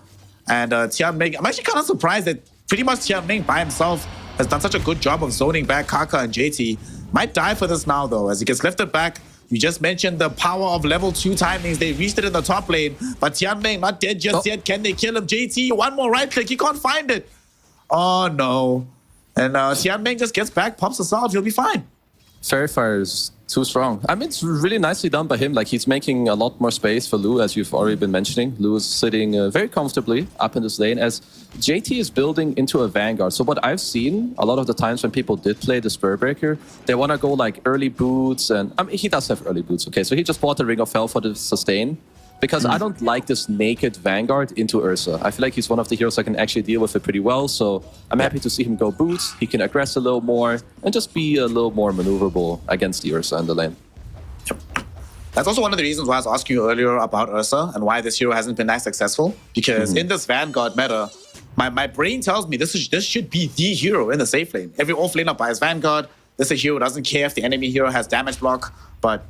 And Tian Ming, I'm actually kind of surprised that pretty much Tian Ming by himself has done such a good job of zoning back Kaka and JT. Might die for this now, though, as he gets lifted back. You just mentioned the power of level 2 timings. They reached it in the top lane, but Tian Ming not dead just yet. Can they kill him? JT, 1 more right click. He can't find it. Oh, no. And Tian Ming just gets back, pops us out. He'll be fine. Fairy Fire is Too strong. I mean, it's really nicely done by him. Like, he's making a lot more space for Lu, as you've already been mentioning. Lu is sitting very comfortably up in this lane as JT is building into a Vanguard. So what I've seen a lot of the times when people did play the Spellbreaker, they want to go like early boots. And I mean, he does have early boots. Okay, so he just bought the Ring of Hell for the sustain. Because I don't like this naked Vanguard into Ursa. I feel like he's one of the heroes that can actually deal with it pretty well. So I'm happy to see him go boots. He can aggress a little more and just be a little more maneuverable against the Ursa in the lane. That's also one of the reasons why I was asking you earlier about Ursa and why this hero hasn't been that successful. Because in this Vanguard meta, my brain tells me this should be the hero in the safe lane. Every offlaner buys Vanguard. This hero doesn't care if the enemy hero has damage block, but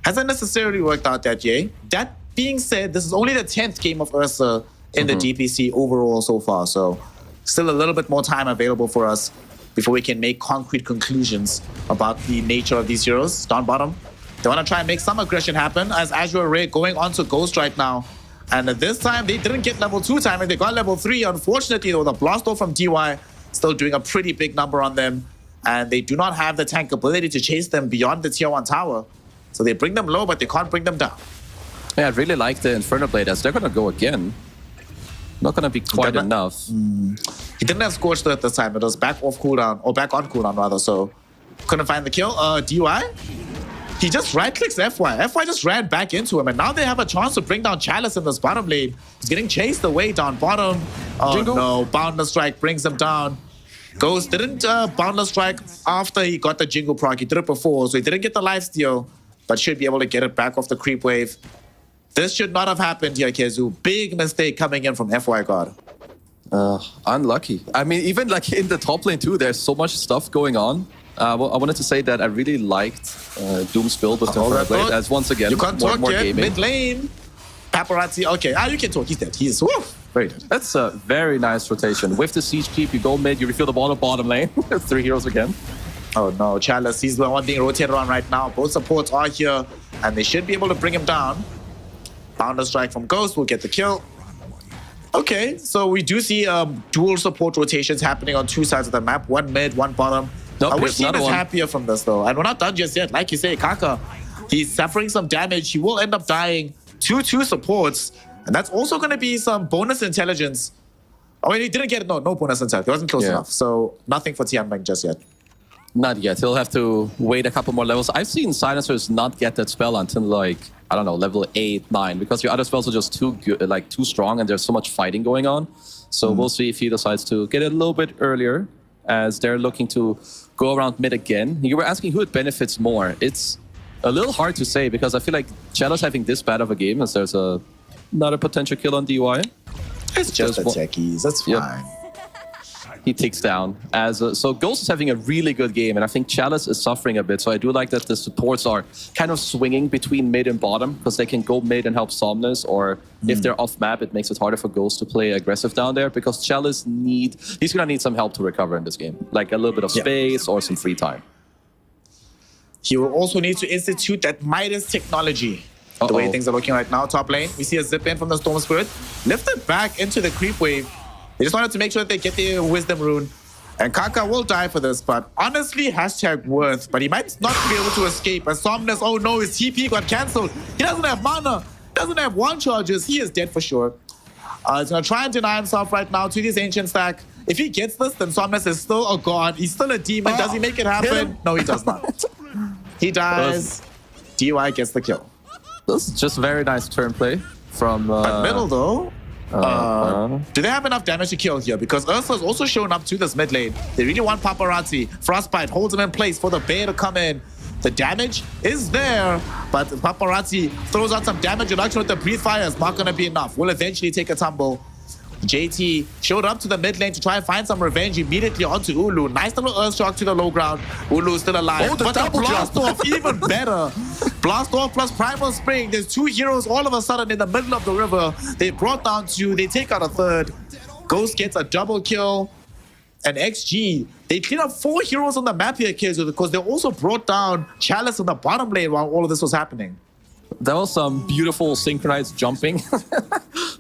hasn't necessarily worked out that way. That being said, this is only the 10th game of Ursa in the DPC overall so far, so still a little bit more time available for us before we can make concrete conclusions about the nature of these heroes. Down bottom, they want to try and make some aggression happen as Azure Ray going on to Ghost right now. And this time, they didn't get level 2 time, and they got level 3. Unfortunately, though, the blast off from DY still doing a pretty big number on them, and they do not have the tank ability to chase them beyond the tier 1 tower. So they bring them low, but they can't bring them down. Yeah, I really like the Inferno Blade as they're going to go again. Not going to be quite enough. He didn't have Scorched at this time. It was back off cooldown, or back on cooldown rather, so couldn't find the kill. DY, he just right-clicks FY. FY just ran back into him, and now they have a chance to bring down Chalice in this bottom lane. He's getting chased away down bottom. Oh no, Boundless Strike brings him down. Ghost didn't Boundless Strike after he got the Jingle proc. He did it before, so he didn't get the lifesteal, but should be able to get it back off the creep wave. This should not have happened here, Kezu. Big mistake coming in from FY God. Unlucky. I mean, even like in the top lane too, there's so much stuff going on. I wanted to say that I really liked Doom's build with the Inferno Blade as once again, you can't talk more yet. gaming. Mid lane. Paparazzi. Okay, you can talk. He's dead. He's very dead. That's a very nice rotation. With the Siege Keep, you go mid, you refill the bottom lane. 3 heroes again. Oh no, Chalice, he's the one being rotated on right now. Both supports are here, and they should be able to bring him down. Boundless Strike from Ghost will get the kill. Okay, so we do see dual support rotations happening on 2 sides of the map. One mid, one bottom. Nope, I wish he was happier from this though. And we're not done just yet. Like you say, Kaka, he's suffering some damage. He will end up dying to 2 supports. And that's also going to be some bonus intelligence. Oh, he didn't get it. No bonus intelligence. He wasn't close enough. So nothing for Tianmeng just yet. Not yet. He'll have to wait a couple more levels. I've seen Silencers not get that spell until like, I don't know, level 8, 9, because your other spells are just too good, like too strong, and there's so much fighting going on. So we'll see if he decides to get it a little bit earlier, as they're looking to go around mid again. You were asking who it benefits more. It's a little hard to say, because I feel like Chalice having this bad of a game, as there's another potential kill on DY. It's just the techies. That's fine. He ticks down. So Ghost is having a really good game, and I think Chalice is suffering a bit. So I do like that the supports are kind of swinging between mid and bottom, because they can go mid and help Somnus, or if they're off map, it makes it harder for Ghost to play aggressive down there, because Chalice he's gonna need some help to recover in this game, like a little bit of space or some free time. He will also need to institute that Midas technology. The way things are looking right now, top lane, we see a zip in from the Storm Spirit, lifted back into the creep wave. They just wanted to make sure that they get the Wisdom Rune. And Kaka will die for this, but honestly, #worth. But he might not be able to escape. As Somnus, oh no, his TP got cancelled. He doesn't have mana, doesn't have 1 charges. He is dead for sure. He's going to try and deny himself right now to this Ancient Stack. If he gets this, then Somnus is still a god. He's still a demon. Does he make it happen? No, he does not. He dies. DY gets the kill. This is just very nice turn play from... But middle though. Do they have enough damage to kill here? Because Ursa's also shown up to this mid lane. They really want Paparazzi. Frostbite holds him in place for the bear to come in. The damage is there, but Paparazzi throws out some damage reduction with the breathe fire. It's not going to be enough. Will eventually take a tumble. JT showed up to the mid lane to try and find some revenge immediately onto Ulu. Nice little earth shock to the low ground. Ulu's still alive. Oh, but the blast off, even better. Blast off plus Primal Spring. There's 2 heroes all of a sudden in the middle of the river. They brought down 2. They take out a 3rd. Ghost gets a double kill. And XG, they clean up 4 heroes on the map here, kids, because they also brought down Chalice in the bottom lane while all of this was happening. That was some beautiful synchronized jumping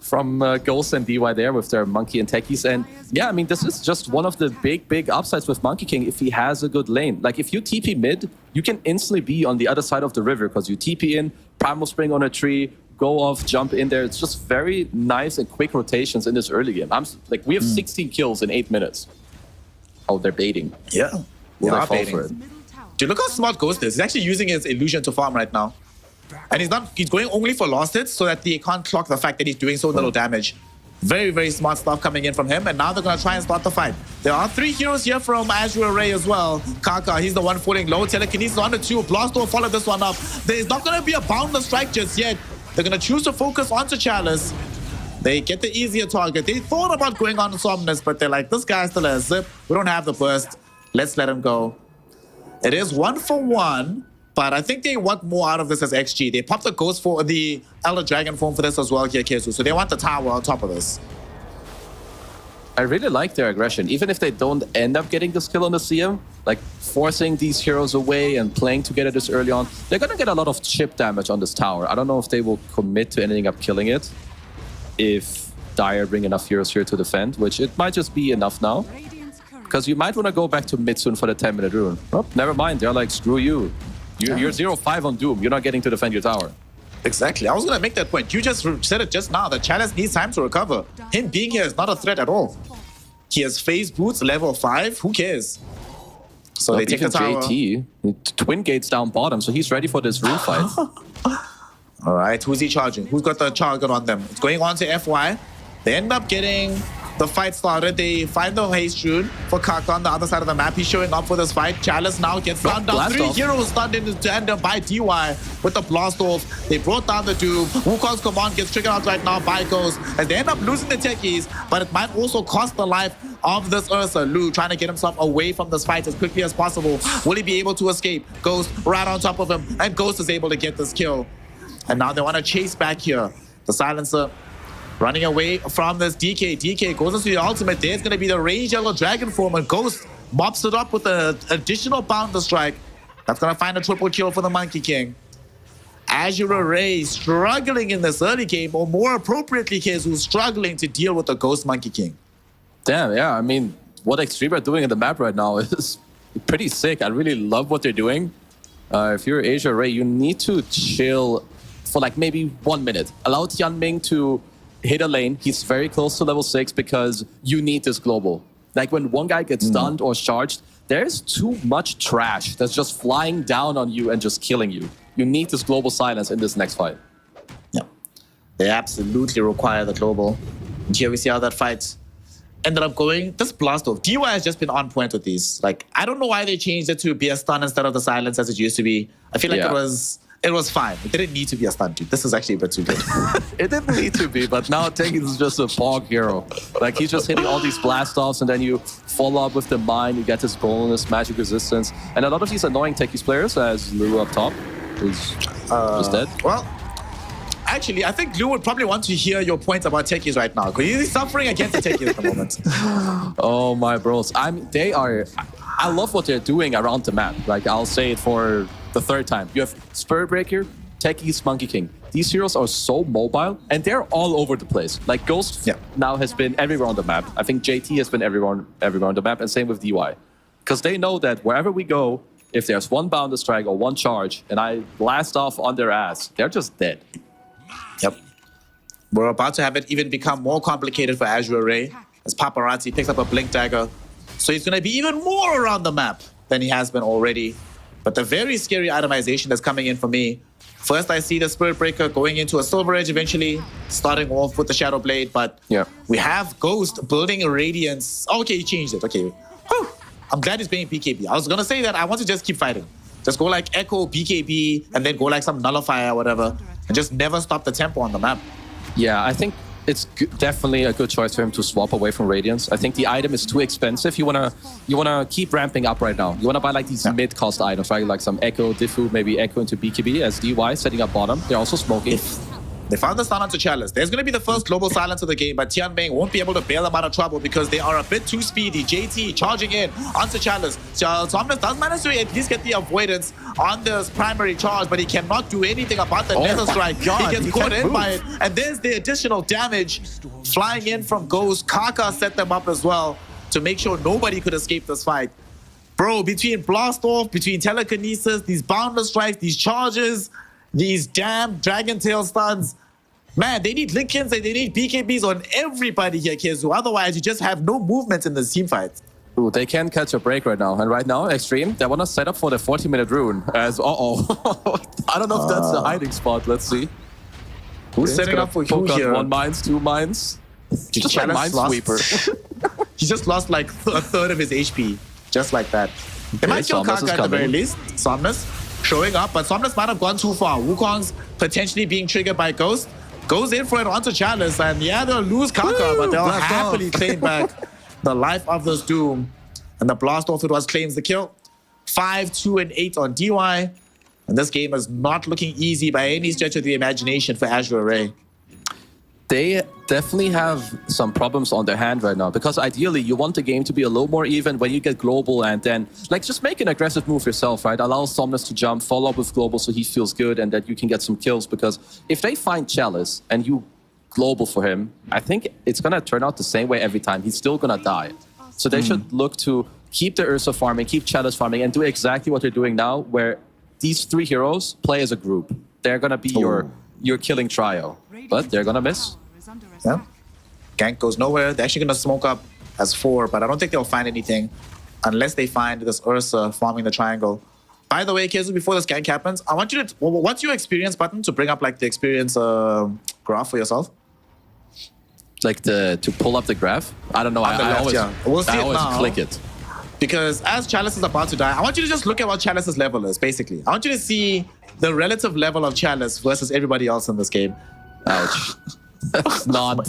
from Ghost and DY there with their Monkey and Techies. And yeah, I mean, this is just one of the big upsides with Monkey King if he has a good lane. Like if you TP mid, you can instantly be on the other side of the river because you TP in, Primal Spring on a tree, go off, jump in there. It's just very nice and quick rotations in this early game. We have 16 kills in 8 minutes. Oh, they're baiting. Yeah. Will they are fall baiting. for it? Dude, look how smart Ghost is. He's actually using his illusion to farm right now. And he's going only for lost hits so that they can't clock the fact that he's doing so little damage. Very smart stuff coming in from him. And now they're going to try and start the fight. There are 3 heroes here from Azure Array as well. Kaka, he's the one falling low. Telekinesis on the 2. Blast will follow this one up. There's not going to be a boundless strike just yet. They're going to choose to focus onto Chalice. They get the easier target. They thought about going on Somnus, but they're like, this guy still has zip. We don't have the burst. Let's let him go. It is 1 for 1. But I think they want more out of this as XG. They popped the Ghost for the Elder Dragon form for this as well here, Kesu. So they want the tower on top of this. I really like their aggression. Even if they don't end up getting this kill on the CM, like forcing these heroes away and playing together this early on, they're going to get a lot of chip damage on this tower. I don't know if they will commit to ending up killing it if Dire bring enough heroes here to defend, which it might just be enough now. Because you might want to go back to mid soon for the 10-minute rune. Oh, never mind. They're like, screw you. You're 0-5 on Doom. You're not getting to defend your tower. Exactly. I was going to make that point. You just said it just now. That Chalice needs time to recover. Him being here is not a threat at all. He has phase boots, level 5. Who cares? So they take the tower. JT, Twin Gates down bottom, so he's ready for this rune fight. All right. Who's he charging? Who's got the target on them? It's going on to FY. They end up getting the fight started. They find the haste rune for Kaka on the other side of the map. He's showing up for this fight. Chalice now gets stunned down. 3 heroes stunned into tandem by DY with the blast off. They brought down the Doom. Wukong's command gets triggered out right now by Ghost. And they end up losing the techies, but it might also cost the life of this Ursa. Lu trying to get himself away from this fight as quickly as possible. Will he be able to escape? Ghost right on top of him, and Ghost is able to get this kill. And now they want to chase back here. The Silencer running away from this DK. DK goes into the ultimate. There's going to be the range yellow dragon form, and Ghost mops it up with an additional Bounder Strike. That's going to find a triple kill for the Monkey King. Azure Array struggling in this early game, or more appropriately, who's struggling to deal with the Ghost Monkey King. Damn, yeah. I mean, what Extreme are doing in the map right now is pretty sick. I really love what they're doing. If you're Azure Array, you need to chill for like maybe 1 minute. Allow Tianming to hit a lane. He's very close to level 6 because you need this global. Like when one guy gets stunned or charged, there's too much trash that's just flying down on you and just killing you. You need this global silence in this next fight. Yeah, they absolutely require the global. And here we see how that fight ended up going. This blast off. DY has just been on point with these. Like, I don't know why they changed it to be a stun instead of the silence as it used to be. I feel like it was fine. It didn't need to be a stun, dude. This is actually a bit too good. It didn't need to be, but now Techies is just a Pog hero. Like, he's just hitting all these blast offs, and then you follow up with the mine, you get his bonus, magic resistance. And a lot of these annoying Techies players, as Lou up top, is just dead. Well, actually, I think Lou would probably want to hear your points about Techies right now, because he's suffering against the Techies at the moment. Oh, my bros. I love what they're doing around the map. Like, I'll say it for the 3rd time. You have Spur Breaker, Techies, Monkey King. These heroes are so mobile, and they're all over the place. Like, Ghost now has been everywhere on the map. I think JT has been everywhere on the map, and same with DY. Because they know that wherever we go, if there's one Bounder Strike or one charge, and I blast off on their ass, they're just dead. Yep. We're about to have it even become more complicated for Azure Array as Paparazzi picks up a Blink Dagger. So he's going to be even more around the map than he has been already. But the very scary itemization that's coming in for me. First, I see the Spirit Breaker going into a Silver Edge eventually, starting off with the Shadow Blade. But we have Ghost building a Radiance. Oh, okay, he changed it. Okay. Whew. I'm glad he's playing BKB. I was going to say that I want to just keep fighting. Just go like Echo, BKB, and then go like some Nullifier or whatever. And just never stop the tempo on the map. Yeah, I think it's definitely a good choice for him to swap away from Radiance. I think the item is too expensive. You wanna keep ramping up right now. You wanna buy like these mid-cost items, right? Like some Echo, Diffu, maybe Echo into BKB as DY setting up bottom. They're also smoking. They found the stun onto Chalice. There's going to be the first global silence of the game, but Tianming won't be able to bail them out of trouble because they are a bit too speedy. JT charging in onto Chalice. Somnus does manage to at least get the avoidance on this primary charge, but he cannot do anything about the Nether Strike. He gets caught in by it, and there's the additional damage flying in from Ghost. Kaka set them up as well to make sure nobody could escape this fight. Bro, between Blast Off, between Telekinesis, these Boundless Strikes, these charges, these damn Dragon Tail stuns. Man, they need Linkins and they need BKBs on everybody here, Kezu. Otherwise, you just have no movement in this team fight. Ooh, they can catch a break right now. And right now, Extreme, they want to set up for the 40-minute rune. As, I don't know if that's the hiding spot. Let's see. Who's setting up for who here? 1 mines, 2 mines. Just like Minesweeper. He just lost like a third of his HP. Just like that. They might kill Kaka at the very least. Somnus showing up, but Somnus might have gone too far. Wukong's potentially being triggered by Ghost. Goes in for it onto Chalice, and yeah, they'll lose Kaka, but they'll happily claim back the life of this Doom. And the Blast Off it was claims the kill. 5, 2, and 8 on DY. And this game is not looking easy by any stretch of the imagination for Azure Array. They definitely have some problems on their hand right now, because ideally you want the game to be a little more even when you get global, and then like just make an aggressive move yourself, right? Allow Somnus to jump, follow up with global so he feels good and that you can get some kills, because if they find Chalice and you global for him, I think it's gonna turn out the same way every time. He's still gonna die. So they should look to keep the Ursa farming, keep Chalice farming, and do exactly what they're doing now, where these 3 heroes play as a group. They're gonna be your killing trio, but they're gonna miss. Yeah. Gank goes nowhere. They're actually gonna smoke up as 4, but I don't think they'll find anything unless they find this Ursa farming the triangle. By the way, Kezu, before this gank happens, I want you to, what's your experience button to bring up like the experience graph for yourself? Like to pull up the graph? I don't know. I always We'll see I it always now. click it. Because as Chalice is about to die, I want you to just look at what Chalice's level is, basically. I want you to see the relative level of Chalice versus everybody else in this game. Ouch. That's not,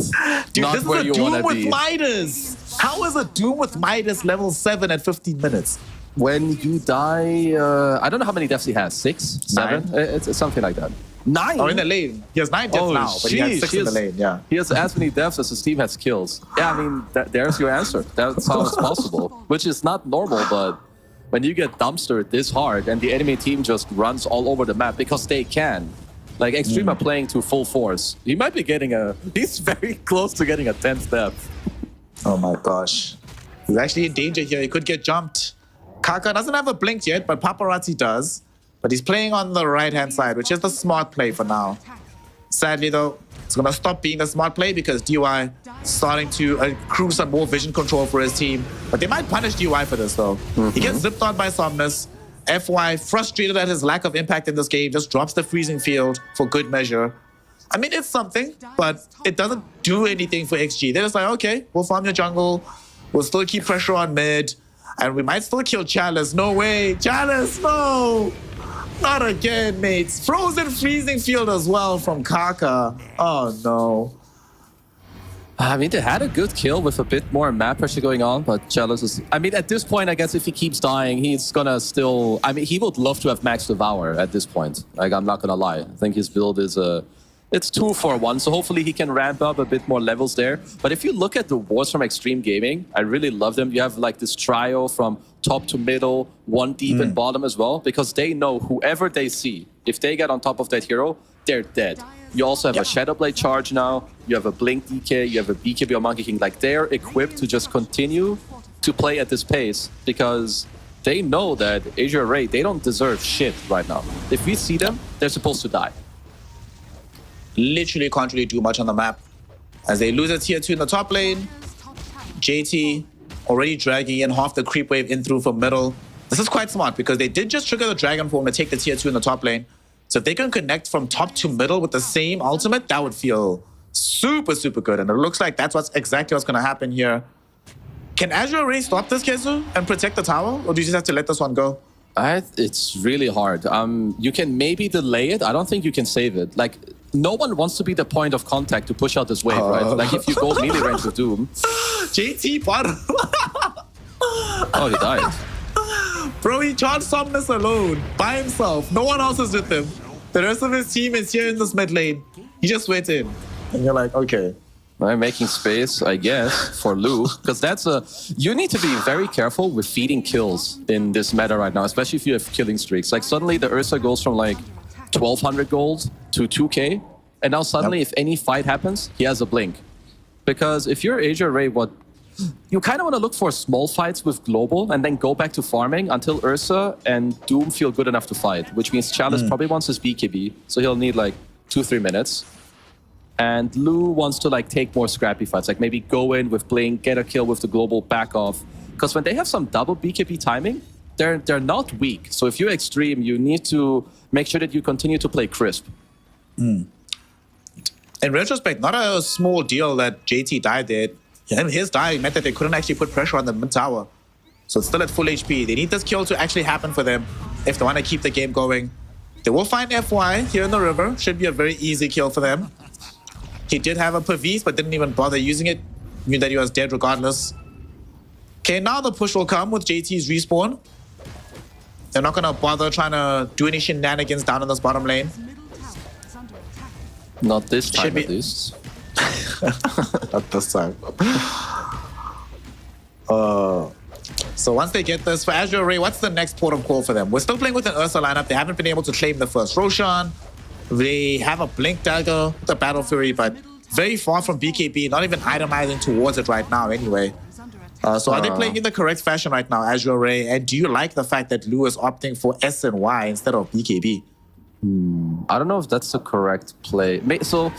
Dude, not this where is a you Doom want to with be. Midas. How is a Doom with Midas level 7 at 15 minutes? When you die, I don't know how many deaths he has. 6? 7? It's something like that. 9? Oh, in the lane. He has 9 deaths now, but he has 6 in the lane, yeah. He has as many deaths as his team has kills. Yeah, I mean, there's your answer. That's how it's possible. Which is not normal, but when you get dumpstered this hard and the enemy team just runs all over the map because they can. Like, Extreme are playing to full force. He might be getting he's very close to getting a 10th death. Oh my gosh. He's actually in danger here. He could get jumped. Kaka doesn't have a blink yet, but Paparazzi does. But he's playing on the right-hand side, which is the smart play for now. Sadly, though, it's going to stop being the smart play because DY is starting to accrue some more vision control for his team. But they might punish DY for this, though. He gets zipped on by Somnus. FY, frustrated at his lack of impact in this game, just drops the freezing field for good measure. I mean, it's something, but it doesn't do anything for XG. They're just like, okay, we'll farm your jungle. We'll still keep pressure on mid. And we might still kill Chalice. No way. Chalice, no. Not again, mates. Frozen freezing field as well from Kaka. Oh, no. I mean, they had a good kill with a bit more map pressure going on, but Chalice is... I mean, at this point, I guess if he keeps dying, he's gonna still... I mean, he would love to have Max Devour at this point. Like, I'm not gonna lie. I think his build is it's 2 for 1, so hopefully he can ramp up a bit more levels there. But if you look at the wards from Extreme Gaming, I really love them. You have like this trio from top to middle, 1 deep and bottom as well, because they know whoever they see, if they get on top of that hero, they're dead. You also have a Shadowblade charge now, you have a Blink DK, you have a BKB or Monkey King. Like, they're equipped to just continue to play at this pace because they know that Azure Array, they don't deserve shit right now. If we see them, they're supposed to die. Literally can't really do much on the map. As they lose a tier 2 in the top lane, JT already dragging in half the creep wave in through from middle. This is quite smart because they did just trigger the Dragon Form to take the tier 2 in the top lane. So if they can connect from top to middle with the same ultimate, that would feel super, super good. And it looks like that's exactly what's going to happen here. Can Azure Array stop this, Kezu, and protect the tower? Or do you just have to let this one go? It's really hard. You can maybe delay it. I don't think you can save it. Like, no one wants to be the point of contact to push out this wave, right? Like, if you go melee range with Doom. JT bottom. Oh, he died. Bro, he charged Somnus alone, by himself. No one else is with him. The rest of his team is here in this mid lane. He just went in. And you're like, okay. I'm making space, I guess, for Lu, because you need to be very careful with feeding kills in this meta right now, especially if you have killing streaks. Like suddenly the Ursa goes from like 1200 gold to 2k, and now suddenly if any fight happens, he has a blink. Because if you're Asia Ray, you kind of want to look for small fights with Global and then go back to farming until Ursa and Doom feel good enough to fight, which means Chalice probably wants his BKB, so he'll need like 2-3 minutes. And Lu wants to like take more scrappy fights, like maybe go in with Blink, get a kill with the Global, back off. Because when they have some double BKB timing, they're not weak. So if you're Extreme, you need to make sure that you continue to play crisp. In retrospect, not a small deal that JT died there. His dying meant that they couldn't actually put pressure on the mid tower. So it's still at full HP. They need this kill to actually happen for them if they want to keep the game going. They will find FY here in the river. Should be a very easy kill for them. He did have a Pavis, but didn't even bother using it. Knew that he was dead regardless. Okay, now the push will come with JT's respawn. They're not going to bother trying to do any shenanigans down in this bottom lane. Not this time, Should at least. Not this time. So once they get this, for Azure Ray, what's the next port of call for them? We're still playing with an Ursa lineup. They haven't been able to claim the first Roshan. They have a Blink Dagger, the Battle Fury, but very far from BKB, not even itemizing towards it right now anyway. So are they playing in the correct fashion right now, Azure Ray? And do you like the fact that Lu is opting for S and Y instead of BKB? I don't know if that's the correct play. So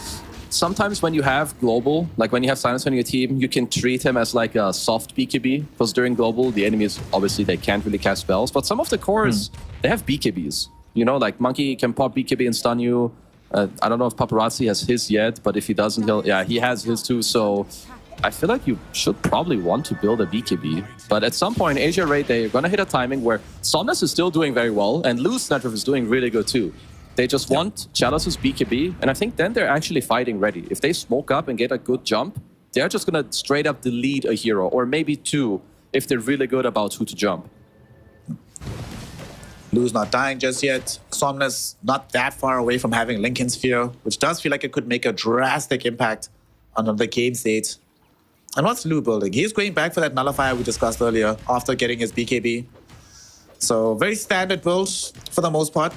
sometimes when you have Global, like when you have Silence on your team, you can treat him as like a soft BKB, because during Global, the enemies, obviously, they can't really cast spells. But some of the cores, they have BKBs. You know, like Monkey can pop BKB and stun you. I don't know if Paparazzi has his yet, but if he doesn't, he has his too. So I feel like you should probably want to build a BKB. But at some point, Asia Ray, they're going to hit a timing where Somnus is still doing very well, and Lu's Network is doing really good too. They just want Chalice's BKB, and I think then they're actually fighting ready. If they smoke up and get a good jump, they're just going to straight up delete a hero, or maybe two, if they're really good about who to jump. Lu's not dying just yet. Somnus not that far away from having Lincoln Sphere, which does feel like it could make a drastic impact on the game state. And what's Lu building? He's going back for that Nullifier we discussed earlier after getting his BKB. So very standard build for the most part.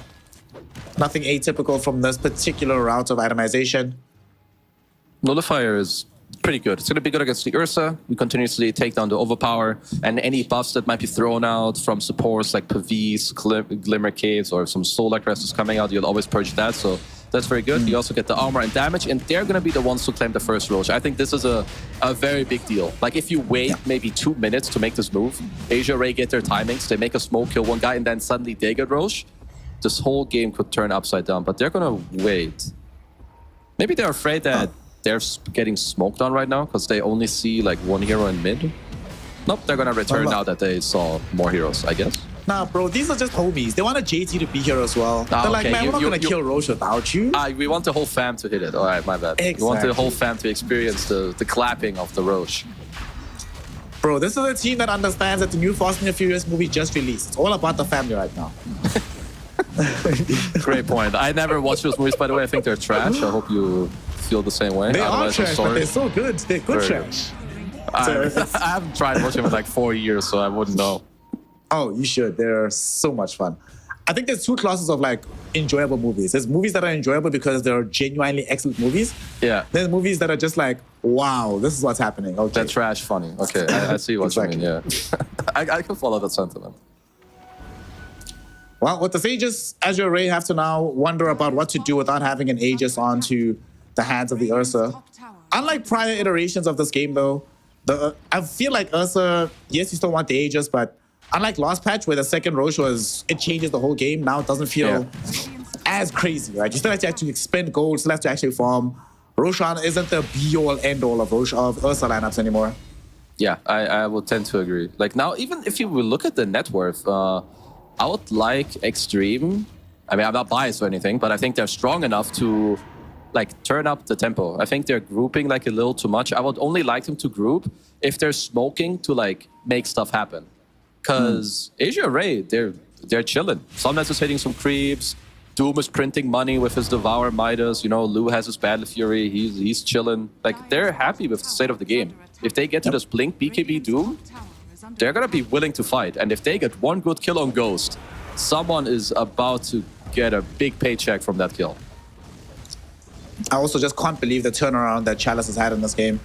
Nothing atypical from this particular route of itemization. Nullifier is pretty good. It's going to be good against the Ursa. You continuously take down the Overpower, and any buffs that might be thrown out from supports like Pavis, Glimmer Caves, or some Solar Crest is coming out, you'll always purge that. So that's very good. You also get the armor and damage, and they're going to be the ones to claim the first Roche. I think this is a very big deal. Like, if you wait maybe 2 minutes to make this move, Asia Ray get their timings, they make a smoke, kill one guy, and then suddenly they get Roche, this whole game could turn upside down. But they're going to wait. Maybe they're afraid that they're getting smoked on right now because they only see like one hero in mid. Nope, they're going to return now that they saw more heroes, I guess. Nah, bro, these are just homies. They want a JT to be here as well. They're like, man, we're not going to kill Roche without you. We want the whole fam to hit it. All right, my bad. Exactly. We want the whole fam to experience the clapping of the Roche. Bro, this is a team that understands that the new Fast and the Furious movie just released. It's all about the family right now. Great point. I never watched those movies, by the way. I think they're trash. I hope you feel the same way. They are trash, but they're so good. They're good trash. I haven't tried watching them in like 4 years, so I wouldn't know. Oh, you should. They're so much fun. I think there's two classes of like enjoyable movies. There's movies that are enjoyable because they're genuinely excellent movies. Yeah. There's movies that are just like, wow, this is what's happening. Okay. They're trash funny. Okay, I see what you mean, yeah. I can follow that sentiment. Well, with the Sages, Azure Ray have to now wonder about what to do without having an Aegis onto the hands of the Ursa. Unlike prior iterations of this game, though, I feel like Ursa, yes, you still want the Aegis, but unlike last patch where the second Roche it changes the whole game, now it doesn't feel as crazy, right? You still have to actually expend gold, still have to actually farm. Roshan isn't the be-all, end-all of Ursa lineups anymore. Yeah, I would tend to agree. Like now, even if you will look at the net worth, I would like Extreme. I mean, I'm not biased or anything, but I think they're strong enough to like turn up the tempo. I think they're grouping like a little too much. I would only like them to group if they're smoking to like make stuff happen. Because Asia Ray, they're chilling. Sometimes just hitting some creeps. Doom is printing money with his Devour Midas. You know, Lu has his Battle Fury. He's chilling. Like, they're happy with the state of the game. If they get to this Blink BKB Doom, they're gonna be willing to fight. And if they get one good kill on Ghost, someone is about to get a big paycheck from that kill. I also just can't believe the turnaround that Chalice has had in this game.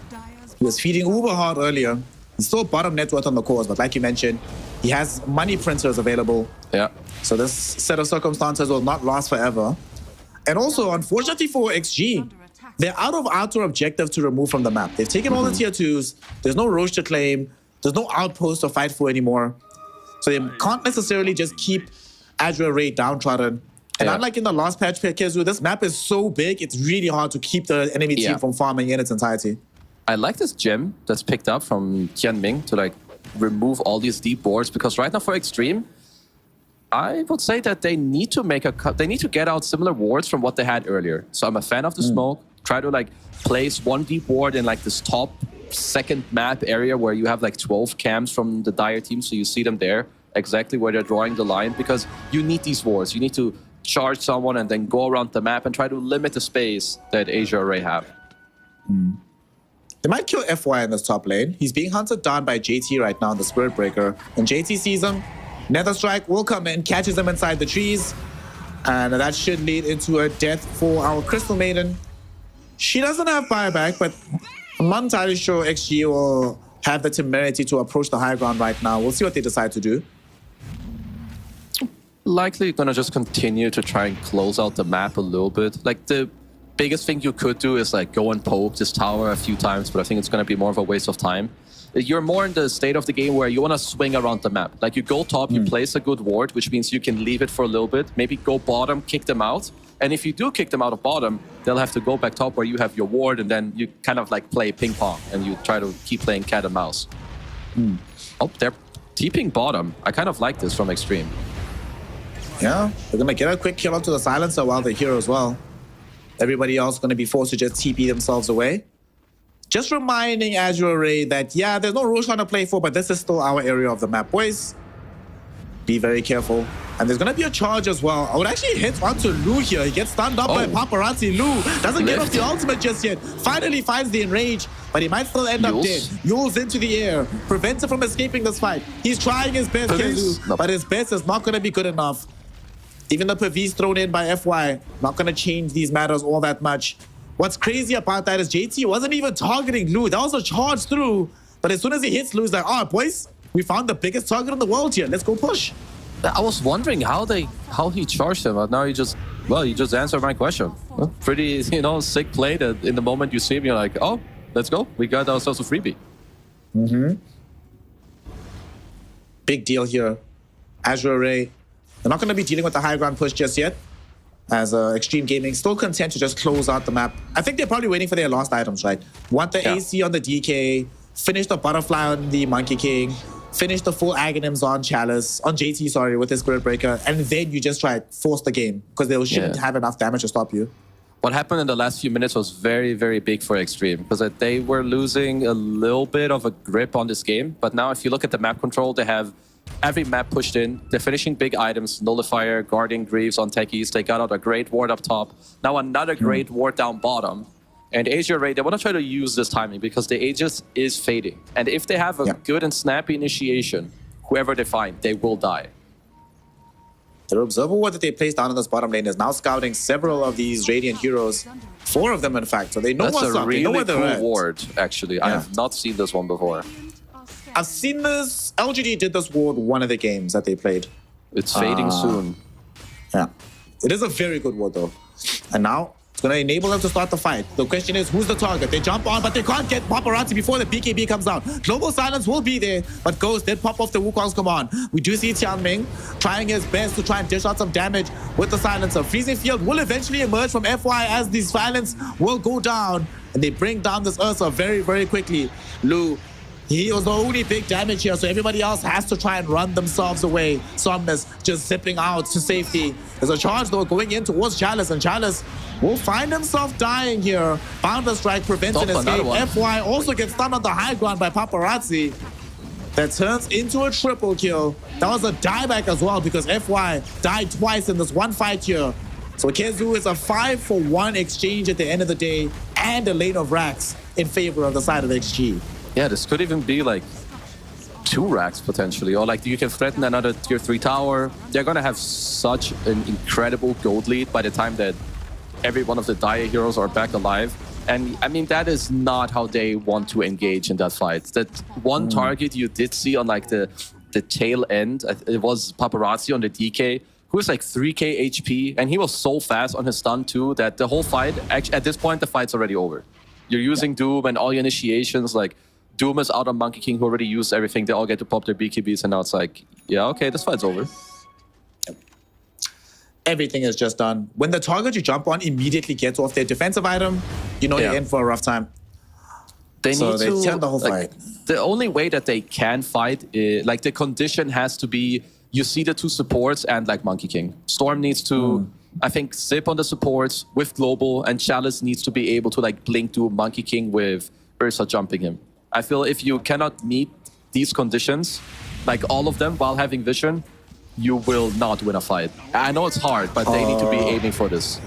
He was feeding uber hard earlier. He's still bottom net worth on the cores, but like you mentioned, he has money printers available. Yeah. So this set of circumstances will not last forever. And also, unfortunately for XG, they're out of outer objective to remove from the map. They've taken all the tier 2s. There's no Roche to claim. There's no outpost to fight for anymore. So they can't necessarily just keep Azure Ray downtrodden. And unlike in the last patch, Kezu, this map is so big, it's really hard to keep the enemy team from farming in its entirety. I like this gem that's picked up from Tianming to like remove all these deep wards, because right now for Extreme, I would say that they need to make a cut. They need to get out similar wards from what they had earlier. So I'm a fan of the smoke. Try to like place one deep ward in like this top second map area where you have like 12 cams from the Dire team, so you see them there exactly where they're drawing the line, because you need these wards. You need to charge someone and then go around the map and try to limit the space that Asia Array have. They might kill FY in this top lane. He's being hunted down by JT right now in the Spirit Breaker. And JT sees him. Nether Strike will come in, catches him inside the trees. And that should lead into a death for our Crystal Maiden. She doesn't have buyback, but I'm not entirely sure XG will have the temerity to approach the high ground right now. We'll see what they decide to do. Likely gonna just continue to try and close out the map a little bit. Like, the biggest thing you could do is like go and poke this tower a few times, but I think it's gonna be more of a waste of time. You're more in the state of the game where you want to swing around the map. Like, you go top, you place a good ward, which means you can leave it for a little bit, maybe go bottom, kick them out. And if you do kick them out of bottom, they'll have to go back top where you have your ward, and then you kind of like play ping pong and you try to keep playing cat and mouse. Oh, they're TPing bottom. I kind of like this from Extreme. Yeah, they're gonna get a quick kill onto the silencer while they're here as well. Everybody else gonna be forced to just TP themselves away. Just reminding Azure Array that, yeah, there's no Roshan to play for, but this is still our area of the map, boys. Be very careful. And there's gonna be a charge as well. I would actually hit onto Lu here. He gets stunned up by Paparazzi. Lu doesn't get off the ultimate just yet. Finally finds the enrage, but he might still end up dead. Yules into the air. Prevents him from escaping this fight. He's trying his best, Kezu, but his best is not gonna be good enough. Even the Pavis thrown in by FY, not gonna change these matters all that much. What's crazy about that is JT wasn't even targeting Lu. That was a charge through. But as soon as he hits Lu, he's like, oh, boys, we found the biggest target in the world here. Let's go push. I was wondering how he charged him, but now he just answered my question. Pretty, sick play that in the moment you see him, you're like, oh, let's go. We got ourselves a freebie. Big deal here. Azure Array, they're not going to be dealing with the high ground push just yet, as Extreme Gaming still content to just close out the map. I think they're probably waiting for their last items, right? Want the AC on the DK, finish the Butterfly on the Monkey King, finish the full Aghanims on Chalice, on JT, sorry, with his Spirit Breaker, and then you just try to force the game, because they shouldn't have enough damage to stop you. What happened in the last few minutes was very, very big for Extreme, because they were losing a little bit of a grip on this game. But now if you look at the map control, they have every map pushed in. They're finishing big items, Nullifier, Guardian Greaves on techies. They got out a great ward up top. Now another great ward down bottom. And Asia Array, they want to try to use this timing because the Aegis is fading. And if they have a good and snappy initiation, whoever they find, they will die. The observer ward that they placed down in this bottom lane is now scouting several of these Radiant heroes. 4 of them, in fact. So they know what's up. They know where they're at. That's a really cool ward, actually. I have not seen this one before. I've seen this. LGD did this ward one of the games that they played. It's fading soon. Yeah. It is a very good ward, though. And now it's going to enable them to start the fight. The question is, who's the target? They jump on, but they can't get Paparazzi before the BKB comes out. Global Silence will be there, but Ghost did pop off the Wukong's command. We do see Tianming trying his best to try and dish out some damage with the Silencer. Freezing Field will eventually emerge from FY as the Silence will go down. And they bring down this Ursa very, very quickly. Lu, he was the only big damage here, so everybody else has to try and run themselves away. Somnus just zipping out to safety. There's a charge, though, going in towards Chalice, and Chalice will find himself dying here. Boundless Strike prevents an escape. FY also gets stunned on the high ground by Paparazzi. That turns into a triple kill. That was a dieback as well, because FY died twice in this one fight here. So Kezu is a 5-for-1 exchange at the end of the day and a lane of racks in favor of the side of XG. Yeah, this could even be like 2 racks potentially, or like you can threaten another tier 3 tower. They're gonna have such an incredible gold lead by the time that every one of the Dire heroes are back alive. And I mean, that is not how they want to engage in that fight. That one target you did see on like the tail end, it was Paparazzi on the DK, who was like 3k HP, and he was so fast on his stun too that the whole fight, actually at this point, the fight's already over. You're using Doom and all your initiations, like Doom is out on Monkey King, who already used everything. They all get to pop their BKBs, and now it's like, yeah, okay, this fight's over. Everything is just done. When the target you jump on immediately gets off their defensive item, you know you're in for a rough time. They So need they to turn the whole like, fight. The only way that they can fight, is, like the condition has to be, you see the 2 supports and like Monkey King. Storm needs to, I think, zip on the supports with Global, and Chalice needs to be able to like blink to Monkey King with Ursa jumping him. I feel if you cannot meet these conditions, like all of them while having vision, you will not win a fight. I know it's hard, but they need to be aiming for this.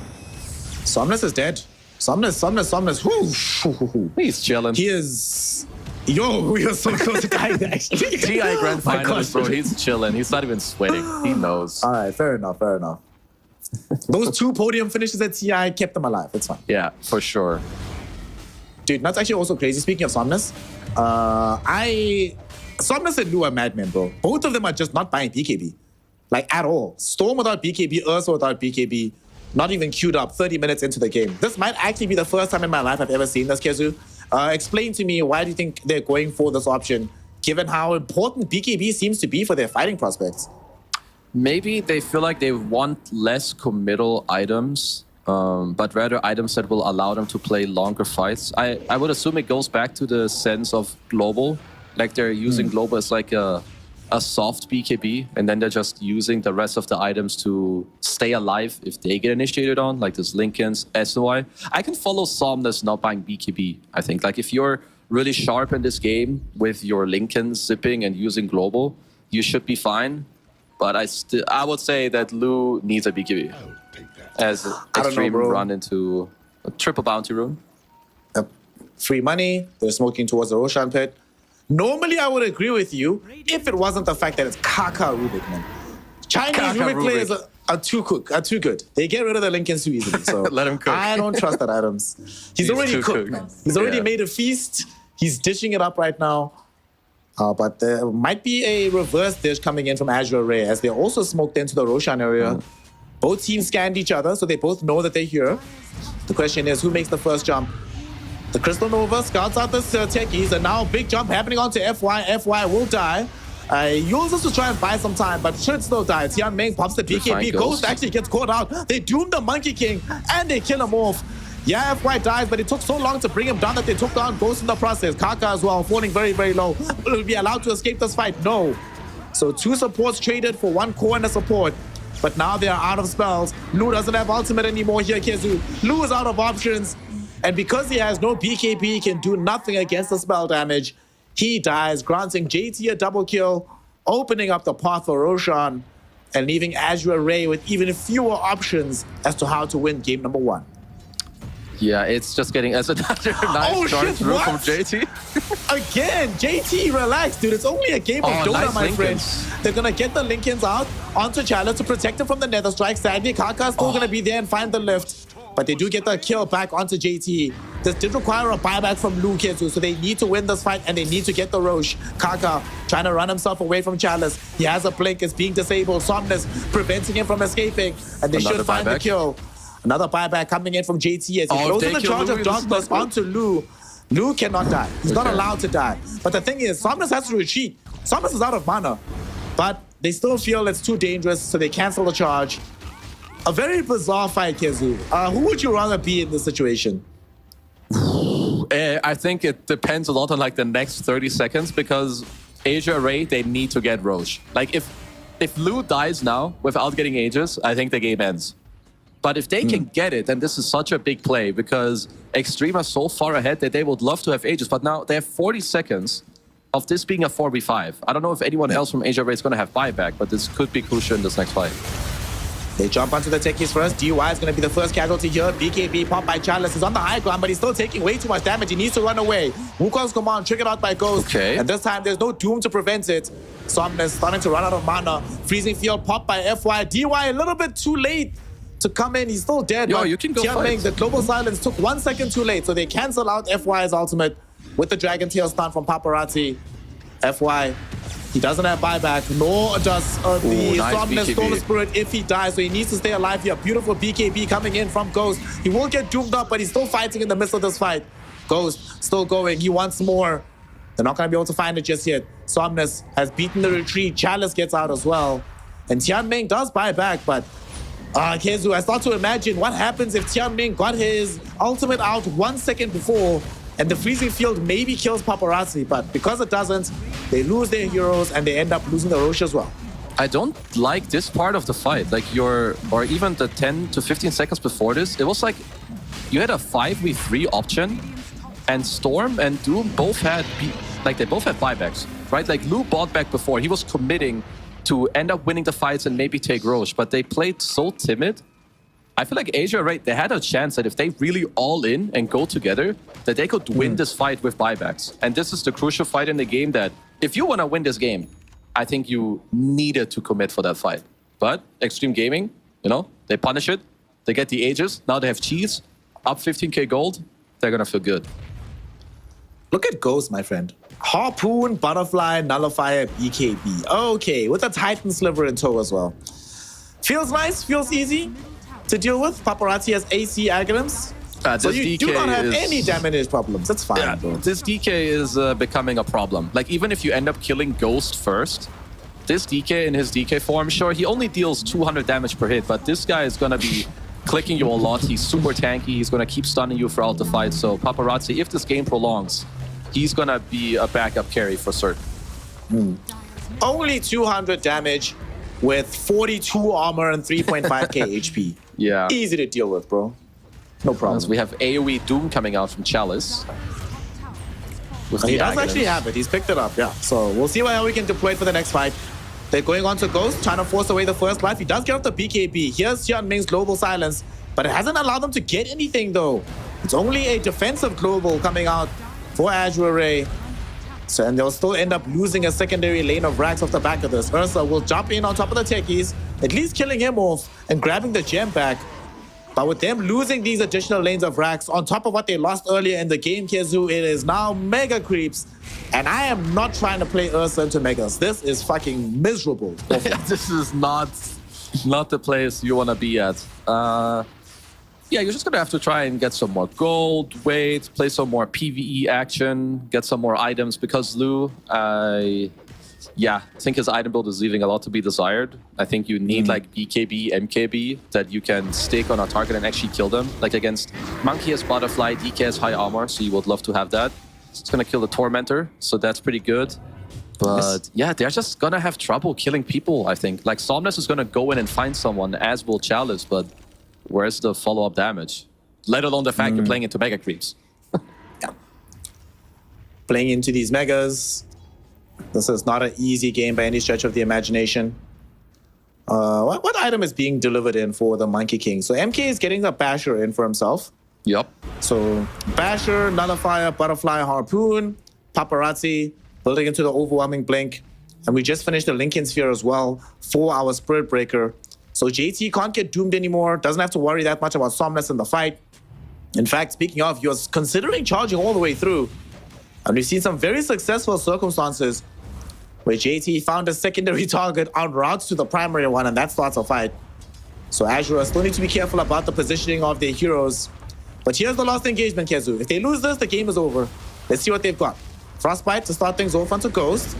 Somnus is dead. Somnus. Whoo. He's chilling. He is... Yo, we are so close to dying actually. TI Grand My Finals, God. bro. He's chilling. He's not even sweating. He knows. All right, fair enough. Those 2 podium finishes at TI kept them alive. It's fine. Yeah, for sure. Dude, that's actually also crazy. Speaking of Somnus, Somnus and Lu are madmen, bro. Both of them are just not buying BKB. Like, at all. Storm without BKB, Ursa without BKB, not even queued up 30 minutes into the game. This might actually be the first time in my life I've ever seen this, Kezu. Explain to me, why do you think they're going for this option, given how important BKB seems to be for their fighting prospects? Maybe they feel like they want less committal items, but rather items that will allow them to play longer fights. I would assume it goes back to the sense of Global. Like they're using Global as like a soft BKB, and then they're just using the rest of the items to stay alive if they get initiated on, like this Linken's, SOI. I can follow Somnus not buying BKB, I think. Like if you're really sharp in this game with your Linken zipping and using Global, you should be fine. But I would say that Lu needs a BKB as Extreme run into a triple bounty rune. Free money, they're smoking towards the Roshan pit. Normally, I would agree with you if it wasn't the fact that it's Kaka Rubik, man. Chinese Rubik players are too good. They get rid of the Lincolns too easily. So Let him cook. I don't trust that Adams. He's already cooked, man. He's already made a feast. He's dishing it up right now. But there might be a reverse dish coming in from Azure Ray, as they're also smoked into the Roshan area. Both teams scanned each other, so they both know that they're here. The question is, who makes the first jump? The Crystal Nova scouts out the techies, and now big jump happening onto FY. FY will die. Uses to try and buy some time, but should still die. Tian Ming pops the BKB. Ghost actually gets caught out. They doom the Monkey King, and they kill him off. Yeah, FY dies, but it took so long to bring him down that they took down Ghost in the process. Kaka as well, falling very, very low. Will he be allowed to escape this fight? No. So 2 supports traded for 1 core and a support. But now they are out of spells. Lu doesn't have ultimate anymore here, Kezu. Lu is out of options. And because he has no BKB, he can do nothing against the spell damage. He dies, granting JT a double kill, opening up the path for Roshan, and leaving Azure Ray with even fewer options as to how to win game number 1. Yeah, it's just getting as another nice start through from JT. Again, JT, relax, dude. It's only a game of Dota, nice my Linken's. friend. They're gonna get the Linken's out onto Chalice to protect him from the Nether Strike. Sadly, Kaka's still gonna be there and find the lift. But they do get the kill back onto JT. This did require a buyback from Lu Kezu, so they need to win this fight and they need to get the Roche. Kaka trying to run himself away from Chalice. He has a blink, it's being disabled. Somnus preventing him from escaping, and they should find the kill. Another buyback coming in from JT as he throws in the charge of darkness onto Lu. Lu cannot die. He's not allowed to die. But the thing is, Somnus has to retreat. Somnus is out of mana. But they still feel it's too dangerous, so they cancel the charge. A very bizarre fight, Kezu. Who would you rather be in this situation? I think it depends a lot on like the next 30 seconds because Asia Ray, they need to get Roche. Like if Lu dies now without getting Aegis, I think the game ends. But if they can get it, then this is such a big play because Extreme are so far ahead that they would love to have Aegis. But now they have 40 seconds of this being a 4v5. I don't know if anyone else from Asia Ray is going to have buyback, but this could be crucial in this next fight. They jump onto the techies first. DY is going to be the first casualty here. BKB popped by Chalice. He's on the high ground, but he's still taking way too much damage. He needs to run away. Wukong's command triggered out by Ghost. Okay. And this time, there's no Doom to prevent it. Somnus starting to run out of mana. Freezing Field popped by FY. DY a little bit too late to come in. He's still dead. Yo, but you can go Tianming, fight. the Global Silence took 1 second too late, so they cancel out FY's ultimate with the Dragon Tail stun from Paparazzi. FY, he doesn't have buyback, nor does the nice Somnus BKB. Storm Spirit if he dies, so he needs to stay alive here. Beautiful BKB coming in from Ghost. He will get doomed up, but he's still fighting in the midst of this fight. Ghost still going. He wants more. They're not going to be able to find it just yet. Somnus has beaten the retreat. Chalice gets out as well. And Tianming does buy back, but Kezu, I start to imagine what happens if Tianming got his ultimate out 1 second before and the freezing field maybe kills Paparazzi, but because it doesn't, they lose their heroes and they end up losing the Roche as well. I don't like this part of the fight. Like or even the 10 to 15 seconds before this, it was like you had a 5v3 option, and Storm and Doom both had they both had buybacks, right? Like Lu bought back before. He was committing to end up winning the fights and maybe take Roche, but they played so timid. I feel like Asia, right, they had a chance that if they really all in and go together, that they could win this fight with buybacks. And this is the crucial fight in the game that if you want to win this game, I think you needed to commit for that fight. But Extreme Gaming, you know, they punish it. They get the Aegis. Now they have Cheese, up 15k gold. They're going to feel good. Look at Ghost, my friend. Harpoon, Butterfly, Nullifier, BKB. Okay, with a Titan Sliver in tow as well. Feels nice, feels easy to deal with. Paparazzi has AC Aghanim's. So you do not have any damage problems. That's fine, bro. This DK is becoming a problem. Like, even if you end up killing Ghost first, this DK in his DK form, sure, he only deals 200 damage per hit, but this guy is going to be clicking you a lot. He's super tanky. He's going to keep stunning you throughout the fight. So Paparazzi, if this game prolongs, he's going to be a backup carry for certain. Only 200 damage with 42 armor and 3.5k HP. Yeah. Easy to deal with, bro. No problem. As we have AoE Doom coming out from Chalice. With He the does Aghanim's. actually have it. He's picked it up, yeah. So we'll see how we can deploy it for the next fight. They're going on to Ghost, trying to force away the first life. He does get off the BKB. Here's Tianming's Global Silence, but it hasn't allowed them to get anything, though. It's only a defensive Global coming out for Azure Ray. So, and they'll still end up losing a secondary lane of racks off the back of this. Ursa will jump in on top of the techies, at least killing him off and grabbing the gem back. But with them losing these additional lanes of racks on top of what they lost earlier in the game, Kezu, it is now mega creeps. And I am not trying to play Ursa into megas. This is fucking miserable. This is not the place you want to be at. Yeah, you're just going to have to try and get some more gold, wait, play some more PvE action, get some more items, because Lu, I think his item build is leaving a lot to be desired. I think you need like BKB, MKB that you can stick on a target and actually kill them. Like against Monkey has Butterfly, DK has high armor, so you would love to have that. It's going to kill the Tormentor, so that's pretty good. But yeah, they're just going to have trouble killing people, I think. Like Somnus is going to go in and find someone, as will Chalice, but where's the follow-up damage? Let alone the fact you're playing into mega creeps. Playing into these megas. This is not an easy game by any stretch of the imagination. What item is being delivered in for the Monkey King? So MK is getting a Basher in for himself. Yep. So Basher, Nullifier, Butterfly, Harpoon, Paparazzi, building into the overwhelming blink. And we just finished the Lincoln Sphere as well for our Spirit Breaker. So JT can't get doomed anymore, doesn't have to worry that much about Somnus in the fight. In fact, speaking of, he was considering charging all the way through. And we've seen some very successful circumstances where JT found a secondary target en route to the primary one, and that starts a fight. So Azure still need to be careful about the positioning of their heroes. But here's the last engagement, Kezu. If they lose this, the game is over. Let's see what they've got. Frostbite to start things off onto Ghost.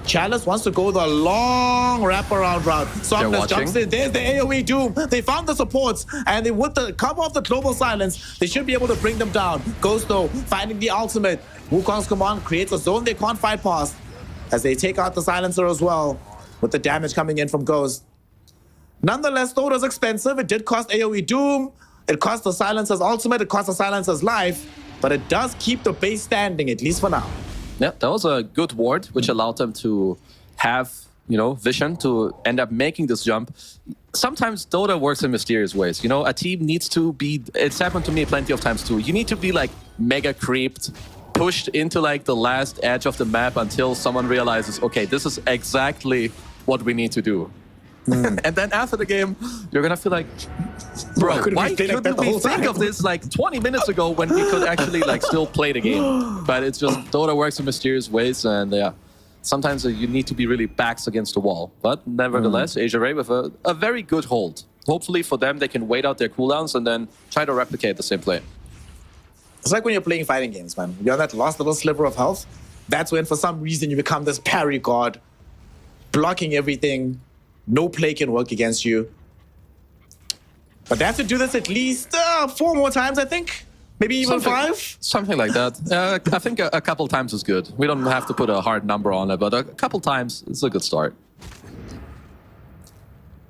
Chalice wants to go the long wraparound route. Somnus jumps in. There's the AoE Doom. They found the supports, and they, with the cover of the Global Silence, they should be able to bring them down. Ghost, though, finding the ultimate. Wukong's command creates a zone they can't fight past as they take out the Silencer as well, with the damage coming in from Ghost. Nonetheless, though it was expensive, it did cost AoE Doom. It cost the Silencer's ultimate. It cost the Silencer's life, but it does keep the base standing, at least for now. Yeah, that was a good ward, which allowed them to have, vision to end up making this jump. sometimes Dota works in mysterious ways. You know, a team needs to be, it's happened to me plenty of times too. You need to be like mega creeped, pushed into like the last edge of the map until someone realizes, okay, this is exactly what we need to do. And then after the game, you're gonna feel like, bro, why couldn't we think of this like 20 minutes ago when we could actually like still play the game? But it's just Dota works in mysterious ways, and yeah, sometimes you need to be really backs against the wall. But nevertheless, Asia Ray with a very good hold. Hopefully for them, they can wait out their cooldowns and then try to replicate the same play. It's like when you're playing fighting games, man. You're on that last little sliver of health. That's when, for some reason, you become this parry god, blocking everything. No play can work against you. But they have to do this at least 4 more times, I think. Maybe even 5? Something like that. I think a couple times is good. We don't have to put a hard number on it, but a couple times is a good start.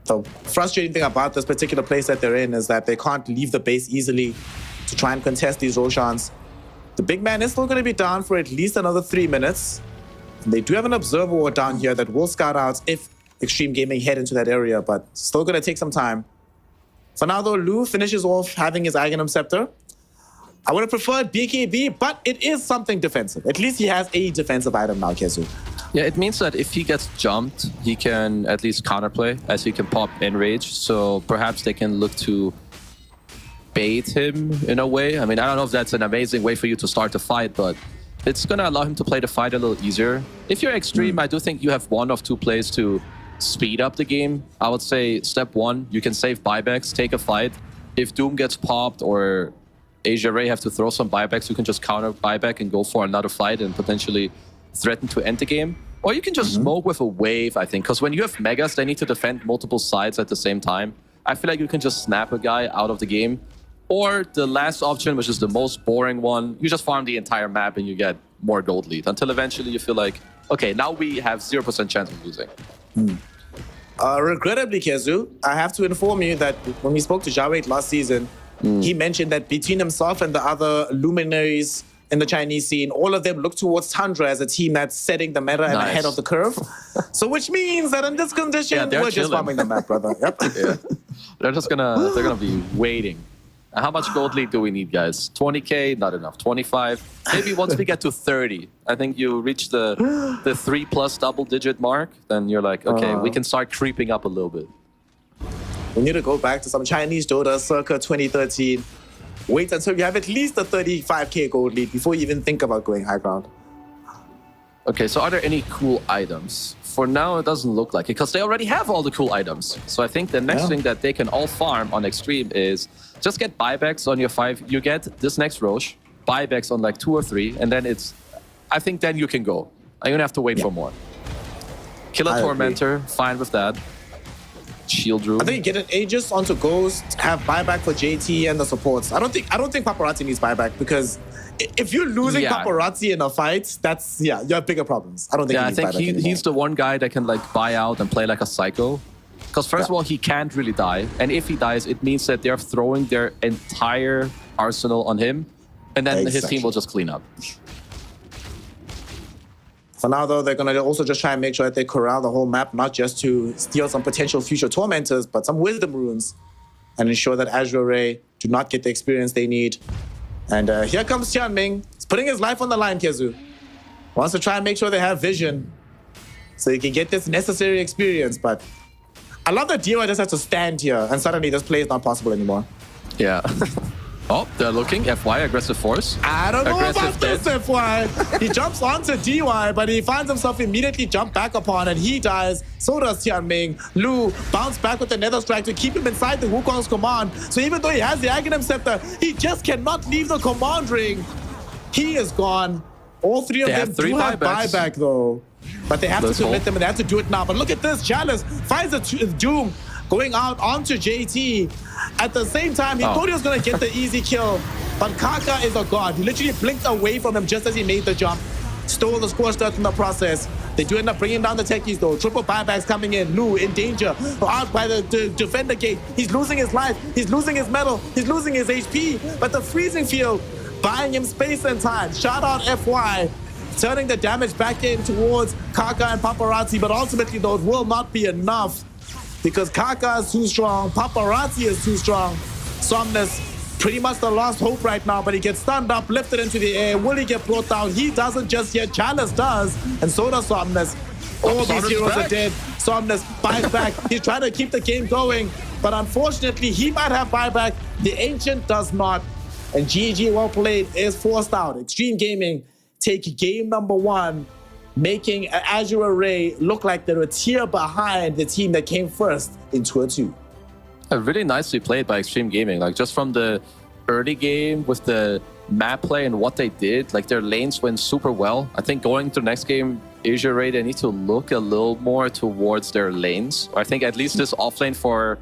The frustrating thing about this particular place that they're in is that they can't leave the base easily to try and contest these Roshans. The big man is still going to be down for at least another 3 minutes. And they do have an observer ward down here that will scout out if Extreme Gaming head into that area, but still going to take some time. For now, though, Lu finishes off having his Aghanim Scepter. I would have preferred BKB, but it is something defensive. At least he has a defensive item now, Kezu. Yeah, it means that if he gets jumped, he can at least counterplay, as he can pop Enrage. So perhaps they can look to bait him in a way. I mean, I don't know if that's an amazing way for you to start the fight, but it's going to allow him to play the fight a little easier. If you're Extreme, I do think you have 1 of 2 plays to speed up the game. I would say step 1, you can save buybacks, take a fight. If Doom gets popped or Asia Ray have to throw some buybacks, you can just counter buyback and go for another fight and potentially threaten to end the game. Or you can just smoke with a wave, I think, because when you have Megas, they need to defend multiple sides at the same time. I feel like you can just snap a guy out of the game. Or the last option, which is the most boring one, you just farm the entire map and you get more gold lead until eventually you feel like, okay, now we have 0% chance of losing. Regrettably, Kezu, I have to inform you that when we spoke to Jawed last season, he mentioned that between himself and the other luminaries in the Chinese scene, all of them look towards Tundra as a team that's setting the meta and ahead of the curve. So which means that in this condition, we're just farming the map, brother. Yep. Yeah. They're gonna be waiting. How much gold lead do we need, guys? 20k, not enough. 25, maybe once we get to 30, I think you reach the 3+ double-digit mark, then you're like, okay, we can start creeping up a little bit. We need to go back to some Chinese Dota circa 2013. Wait until you have at least a 35k gold lead before you even think about going high ground. Okay, so are there any cool items? For now, it doesn't look like it, because they already have all the cool items. So I think the next thing that they can all farm on Extreme is just get buybacks on your 5. You get this next Roche, buybacks on like 2 or 3, and then it's... I think then you can go. I'm gonna have to wait for more. Kill a Tormentor, fine with that. Shield Room. I think get an Aegis onto Ghost, have buyback for JT and the supports. I don't think Paparazzi needs buyback, because if you're losing Paparazzi in a fight, that's you have bigger problems. I don't think. Yeah, I think he's the one guy that can like buy out and play like a psycho. Because first of all, he can't really die, and if he dies, it means that they're throwing their entire arsenal on him, and then his team will just clean up. For now, though, they're going to also just try and make sure that they corral the whole map, not just to steal some potential future Tormentors, but some Wisdom Runes, and ensure that Azure Ray do not get the experience they need. And here comes Tianming. He's putting his life on the line, Kezu. Wants to try and make sure they have vision so he can get this necessary experience, but I love that DY just has to stand here, and suddenly this play is not possible anymore. Yeah. Oh, they're looking. FY, aggressive force. I don't know about this, FY. He jumps onto DY, but he finds himself immediately jumped back upon, and he dies. So does Tianming. Lu bounce back with the Nether Strike to keep him inside the Wukong's command. So even though he has the Aghanim Scepter, he just cannot leave the command ring. He is gone. All 3 of them do have buyback, though. But they have to commit them, and they have to do it now. But look at this. Chalice finds a Doom going out onto JT. At the same time, he thought he was going to get the easy kill. But Kaka is a god. He literally blinked away from him just as he made the jump. Stole the scorched earth in the process. They do end up bringing down the techies, though. Triple buybacks coming in. Lu in danger. Out by the defender gate. He's losing his life. He's losing his metal. He's losing his HP. But the freezing field buying him space and time. Shout out FY. Turning the damage back in towards Kaka and Paparazzi. But ultimately, though, it will not be enough. because Kaka is too strong, Paparazzi is too strong. Somnus, pretty much the last hope right now, but he gets stunned up, lifted into the air. Will he get brought down? He doesn't just yet. Chalice does, and so does Somnus. All these heroes are dead. Somnus buys back. He's trying to keep the game going, but unfortunately, he might have buyback. The Ancient does not. And GG, well played, is forced out. Extreme Gaming take game number 1, making Azure Array look like they're a tier behind the team that came first in Tour 2. Really nicely played by Extreme Gaming. Like, just from the early game with the map play and what they did, like, their lanes went super well. I think going to the next game, Asia Ray, they need to look a little more towards their lanes. I think at least this offlane for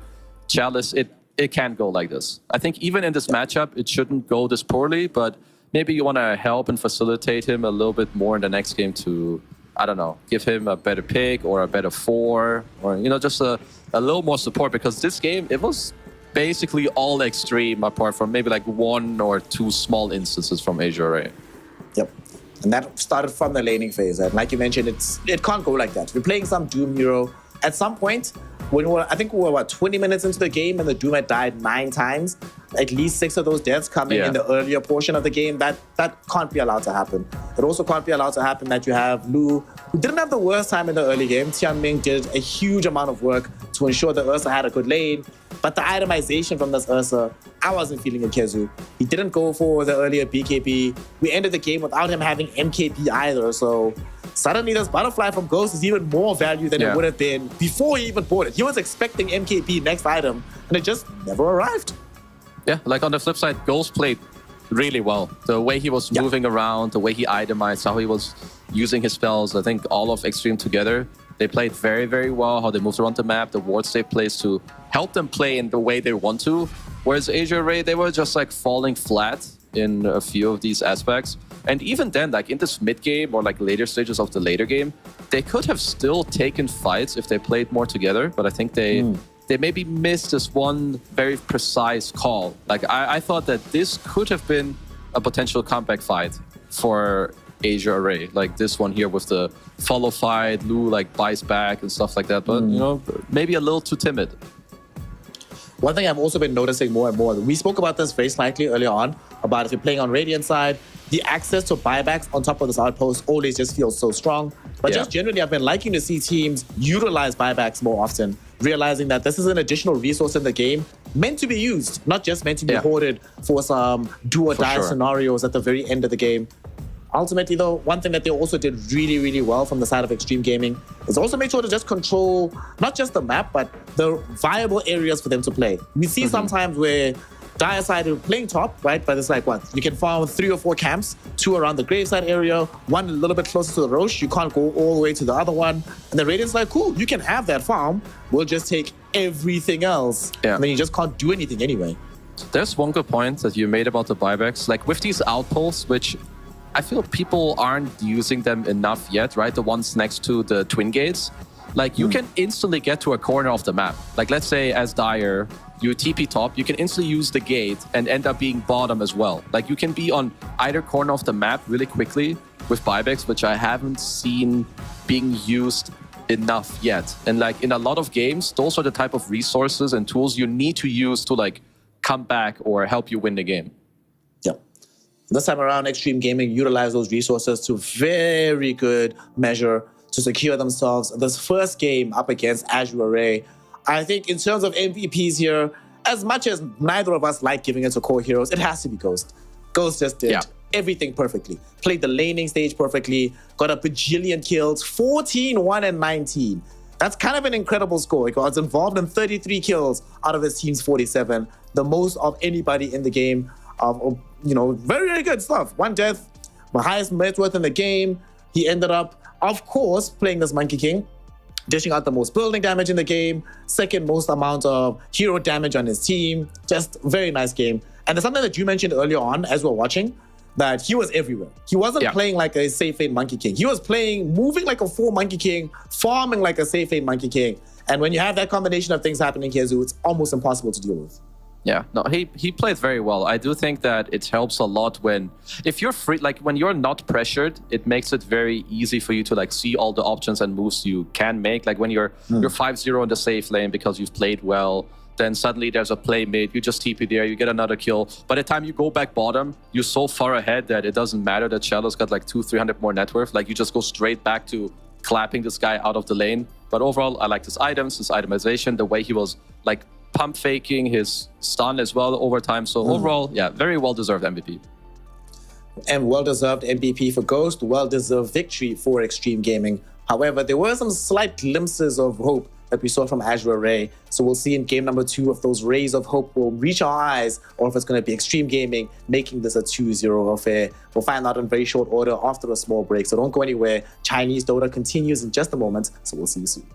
Chalice, it can't go like this. I think even in this matchup, it shouldn't go this poorly, but maybe you want to help and facilitate him a little bit more in the next game to, I don't know, give him a better pick or a better 4, or, you know, just a little more support, because this game, it was basically all Extreme apart from maybe like 1 or 2 small instances from Asia Ray. Yep. And that started from the laning phase. And like you mentioned, it can't go like that. We're playing some Doom hero. At some point, I think we were 20 minutes into the game and the Doom had died 9 times. At least 6 of those deaths coming in the earlier portion of the game. That can't be allowed to happen. It also can't be allowed to happen that you have Lu, who didn't have the worst time in the early game. Tianming did a huge amount of work to ensure that Ursa had a good lane. But the itemization from this Ursa, I wasn't feeling it, Kezu. He didn't go for the earlier BKB. We ended the game without him having MKP either. So suddenly this Butterfly from Ghost is even more value than it would have been before he even bought it. He was expecting MKP next item, and it just never arrived. Yeah, like on the flip side, Ghost played really well. The way he was moving around, the way he itemized, how he was using his spells, I think all of Extreme together, they played very, very well, how they moved around the map, the wards they placed to help them play in the way they want to. Whereas Asia Ray, they were just like falling flat in a few of these aspects. And even then, like in this mid game or like later stages of the later game, they could have still taken fights if they played more together. But I think they maybe missed this one very precise call. Like I thought that this could have been a potential comeback fight for Asia Array, like this one here with the follow fight, Lu like buys back and stuff like that. But you know, maybe a little too timid. One thing I've also been noticing more and more, we spoke about this very slightly earlier on, about if you're playing on Radiant side, the access to buybacks on top of this outpost always just feels so strong. But just generally, I've been liking to see teams utilize buybacks more often, realizing that this is an additional resource in the game meant to be used, not just meant to be hoarded for some do or die scenarios at the very end of the game. Ultimately, though, one thing that they also did really, really well from the side of Extreme Gaming is also make sure to just control not just the map, but the viable areas for them to play. We see sometimes where Dire side are playing top, right? But it's like, what? You can farm 3 or 4 camps, 2 around the graveside area, 1 a little bit closer to the Roche. You can't go all the way to the other one. And the Radiant's like, cool, you can have that farm. We'll just take everything else. And then you just can't do anything anyway. There's one good point that you made about the buybacks. Like with these outposts, which I feel people aren't using them enough yet, right? The ones next to the twin gates. Like you can instantly get to a corner of the map. Like let's say as Dire, you TP top, you can instantly use the gate and end up being bottom as well. Like you can be on either corner of the map really quickly with buybacks, which I haven't seen being used enough yet. And like in a lot of games, those are the type of resources and tools you need to use to like come back or help you win the game. Yep. This time around, Extreme Gaming utilized those resources to very good measure to secure themselves this first game up against Azure Array. I think in terms of MVPs here, as much as neither of us like giving it to core heroes, it has to be Ghost. Ghost just did everything perfectly. Played the laning stage perfectly, got a bajillion kills, 14, 1, and 19. That's kind of an incredible score. He was involved in 33 kills out of his team's 47, the most of anybody in the game. You know, very, very good stuff. 1 death, the highest net worth in the game. He ended up, of course, playing this Monkey King, dishing out the most building damage in the game, second most amount of hero damage on his team. Just very nice game. And there's something that you mentioned earlier on as we're watching, that he was everywhere. He wasn't playing like a safe lane Monkey King. He was playing, moving like a 4 Monkey King, farming like a safe lane Monkey King. And when you have that combination of things happening here, Zoo, it's almost impossible to deal with. Yeah, no, he played very well. I do think that it helps a lot if you're free, like when you're not pressured, it makes it very easy for you to like see all the options and moves you can make. Like when you're 5-0 in the safe lane because you've played well, then suddenly there's a play mid, you just TP there, you get another kill. By the time you go back bottom, you're so far ahead that it doesn't matter that Shadow's got like 200-300 more net worth. Like you just go straight back to clapping this guy out of the lane. But overall, I liked his items, his itemization, the way he was like pump faking his stun as well over time. So overall, yeah, very well-deserved MVP. And well-deserved MVP for Ghost, well-deserved victory for Extreme Gaming. However, there were some slight glimpses of hope that we saw from Azure Ray. So we'll see in game number 2 if those rays of hope will reach our eyes or if it's going to be Extreme Gaming making this a 2-0 affair. We'll find out in very short order after a small break. So don't go anywhere. Chinese Dota continues in just a moment. So we'll see you soon.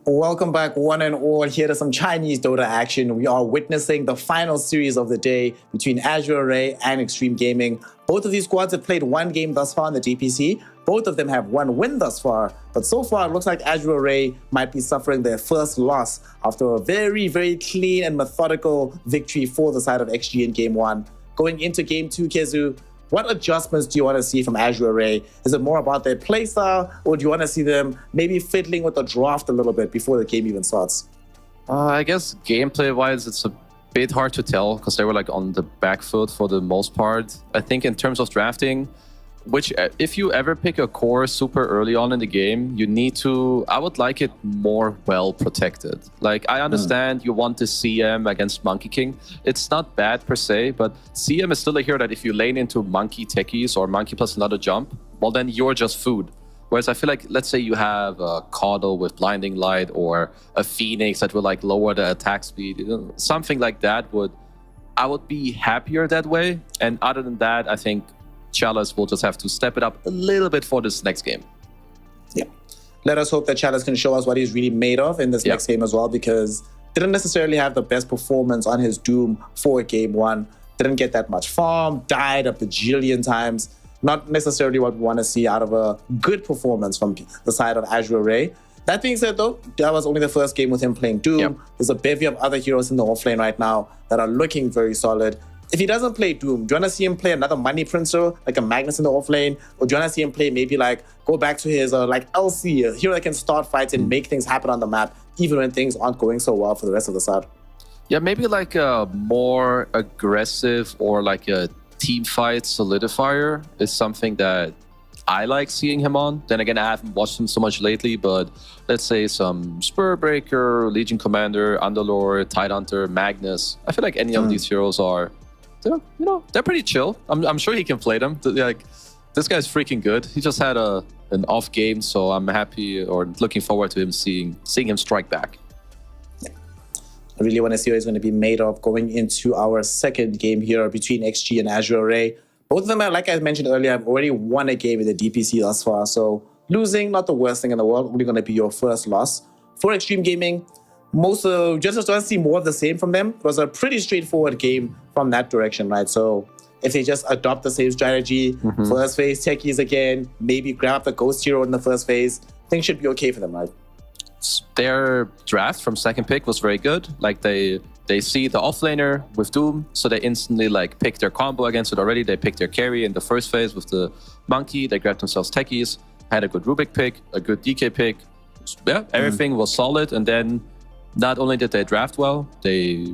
Welcome back, one and all. Here to some Chinese Dota action. We are witnessing the final series of the day between Azure Array and Extreme Gaming. Both of these squads have played one game thus far in the DPC. Both of them have one win thus far. But so far, it looks like Azure Array might be suffering their first loss after a very, very clean and methodical victory for the side of XG in Game 1. Going into Game 2, Kezu, what adjustments do you want to see from Azure Array? Is it more about their playstyle, or do you want to see them maybe fiddling with the draft a little bit before the game even starts? I guess gameplay-wise, it's a bit hard to tell because they were like on the back foot for the most part. I think in terms of drafting, which if you ever pick a core super early on in the game, you need to, I would like it more well protected. Like, I understand you want the CM against Monkey King. It's not bad per se, but CM is still a hero that if you lane into Monkey techies or Monkey plus another jump, well, then you're just food. Whereas I feel like, let's say you have a Caudle with Blinding Light or a Phoenix that will like lower the attack speed, something like that I would be happier that way. And other than that, I think Chalice will just have to step it up a little bit for this next game. Yeah. Let us hope that Chalice can show us what he's really made of in this next game as well, because didn't necessarily have the best performance on his Doom for Game 1. Didn't get that much farm, died a bajillion times. Not necessarily what we want to see out of a good performance from the side of Azure Array. That being said, though, that was only the first game with him playing Doom. There's a bevy of other heroes in the offlane right now that are looking very solid. If he doesn't play Doom, do you want to see him play another Money Princer, like a Magnus in the offlane? Or do you want to see him play maybe like, go back to his like LC, a hero that can start fights and make things happen on the map, even when things aren't going so well for the rest of the side? Yeah, maybe like a more aggressive or like a team fight solidifier is something that I like seeing him on. Then again, I haven't watched him so much lately, but let's say some Spur Breaker, Legion Commander, Underlord, Tidehunter, Magnus. I feel like any of these heroes are, they're pretty chill. I'm sure he can play them. Like, this guy's freaking good. He just had an off game, so I'm happy or looking forward to him seeing him strike back. I really want to see what he's going to be made of going into our second game here between XG and Azure Array. Both of them, like I mentioned earlier, have already won a game in the DPC thus far. So losing, not the worst thing in the world, only going to be your first loss. For Extreme Gaming, just want to see more of the same from them. It was a pretty straightforward game from that direction, right? So if they just adopt the same strategy, first phase, techies again, maybe grab the Ghost Hero in the first phase, things should be okay for them, right? Their draft from second pick was very good. Like they see the offlaner with Doom, so they instantly like pick their combo against it already. They picked their carry in the first phase with the Monkey. They grabbed themselves techies, had a good Rubik pick, a good DK pick. Yeah, everything was solid. And then not only did they draft well, they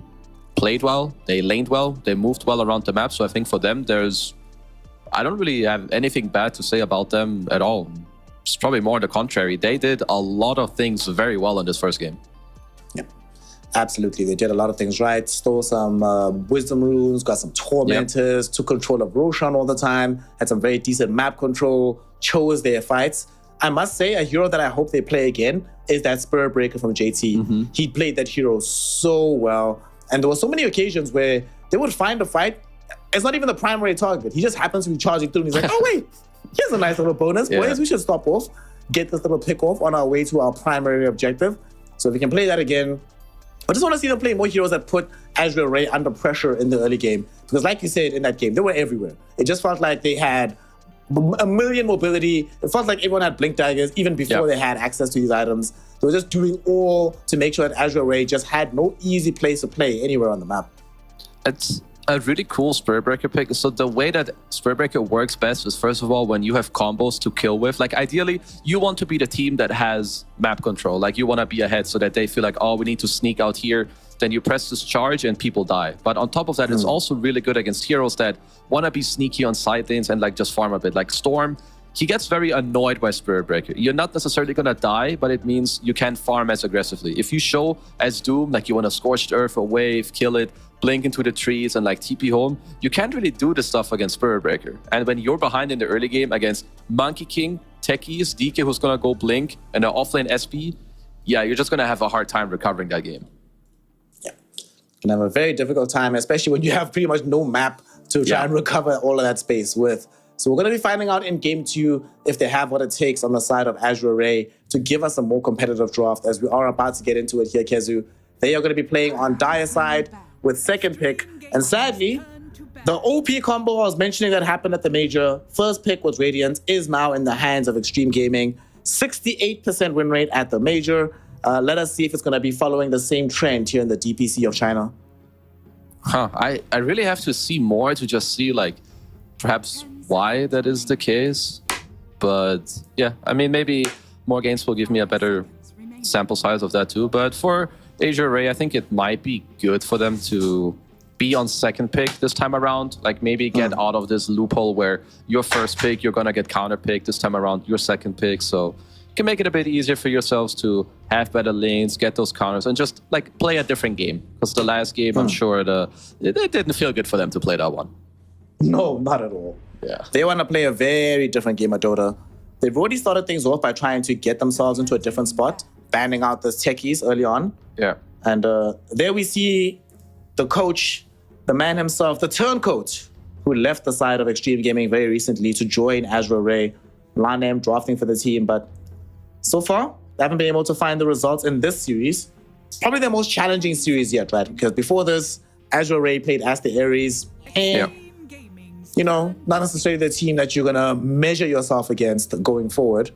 played well, they laned well, they moved well around the map. So I think for them, I don't really have anything bad to say about them at all. It's probably more the contrary. They did a lot of things very well in this first game. Yeah, absolutely. They did a lot of things right. Stole some Wisdom Runes, got some Tormentors, took control of Roshan all the time, had some very decent map control, chose their fights. I must say, a hero that I hope they play again is that Spur Breaker from JT. He played that hero so well. And there were so many occasions where they would find a fight. It's not even the primary target. He just happens to be charging through and he's like, oh, wait. Here's a nice little bonus. Boys, we should stop off, get this little pick off on our way to our primary objective. So if we can play that again, I just want to see them play more heroes that put Azure Array under pressure in the early game. Because like you said, in that game, they were everywhere. It just felt like they had a million mobility. It felt like everyone had blink daggers even before they had access to these items. They were just doing all to make sure that Azure Array just had no easy place to play anywhere on the map. It's a really cool Spur Breaker pick. So the way that Spur Breaker works best is, first of all, when you have combos to kill with. Like, ideally, you want to be the team that has map control. Like, you want to be ahead so that they feel like, oh, we need to sneak out here. Then you press this charge and people die. But on top of that, it's also really good against heroes that want to be sneaky on side lanes and like just farm a bit. Like Storm, he gets very annoyed by Spirit Breaker. You're not necessarily going to die, but it means you can farm as aggressively. If you show as Doom, like you want to Scorched Earth, a wave, kill it, blink into the trees and like TP home, you can't really do this stuff against Spirit Breaker. And when you're behind in the early game against Monkey King, Techies, DK who's going to go blink, and an offlane SP, yeah, you're just going to have a hard time recovering that game. Yeah. You can have a very difficult time, especially when you have pretty much no map to try and recover all of that space with. So we're going to be finding out in game 2 if they have what it takes on the side of Azure Array to give us a more competitive draft, as we are about to get into it here, Kezu. They are going to be playing on Dire side with second pick. And sadly, the OP combo I was mentioning that happened at the major, first pick was Radiant, is now in the hands of Extreme Gaming. 68% win rate at the major. Let us see if it's going to be following the same trend here in the DPC of China. I really have to see more to just see, like, perhaps why that is the case. But yeah, I mean, maybe more games will give me a better sample size of that too. But for Azure Array, I think it might be good for them to be on second pick this time around. Like, maybe get out of this loophole where your first pick, you're going to get counter picked. This time around, your second pick. So you can make it a bit easier for yourselves to have better lanes, get those counters, and just like play a different game. Because the last game, I'm sure it didn't feel good for them to play that one. No, not at all. Yeah. They want to play a very different game of Dota. They've already started things off by trying to get themselves into a different spot, banning out the techies early on. Yeah. And there we see the coach, the man himself, the turncoat, who left the side of Extreme Gaming very recently to join Azure Array. Lanem drafting for the team, but so far, they haven't been able to find the results in this series. Probably the most challenging series yet, right? Because before this, Azure Array played as the Ares. And, you know, not necessarily the team that you're going to measure yourself against going forward.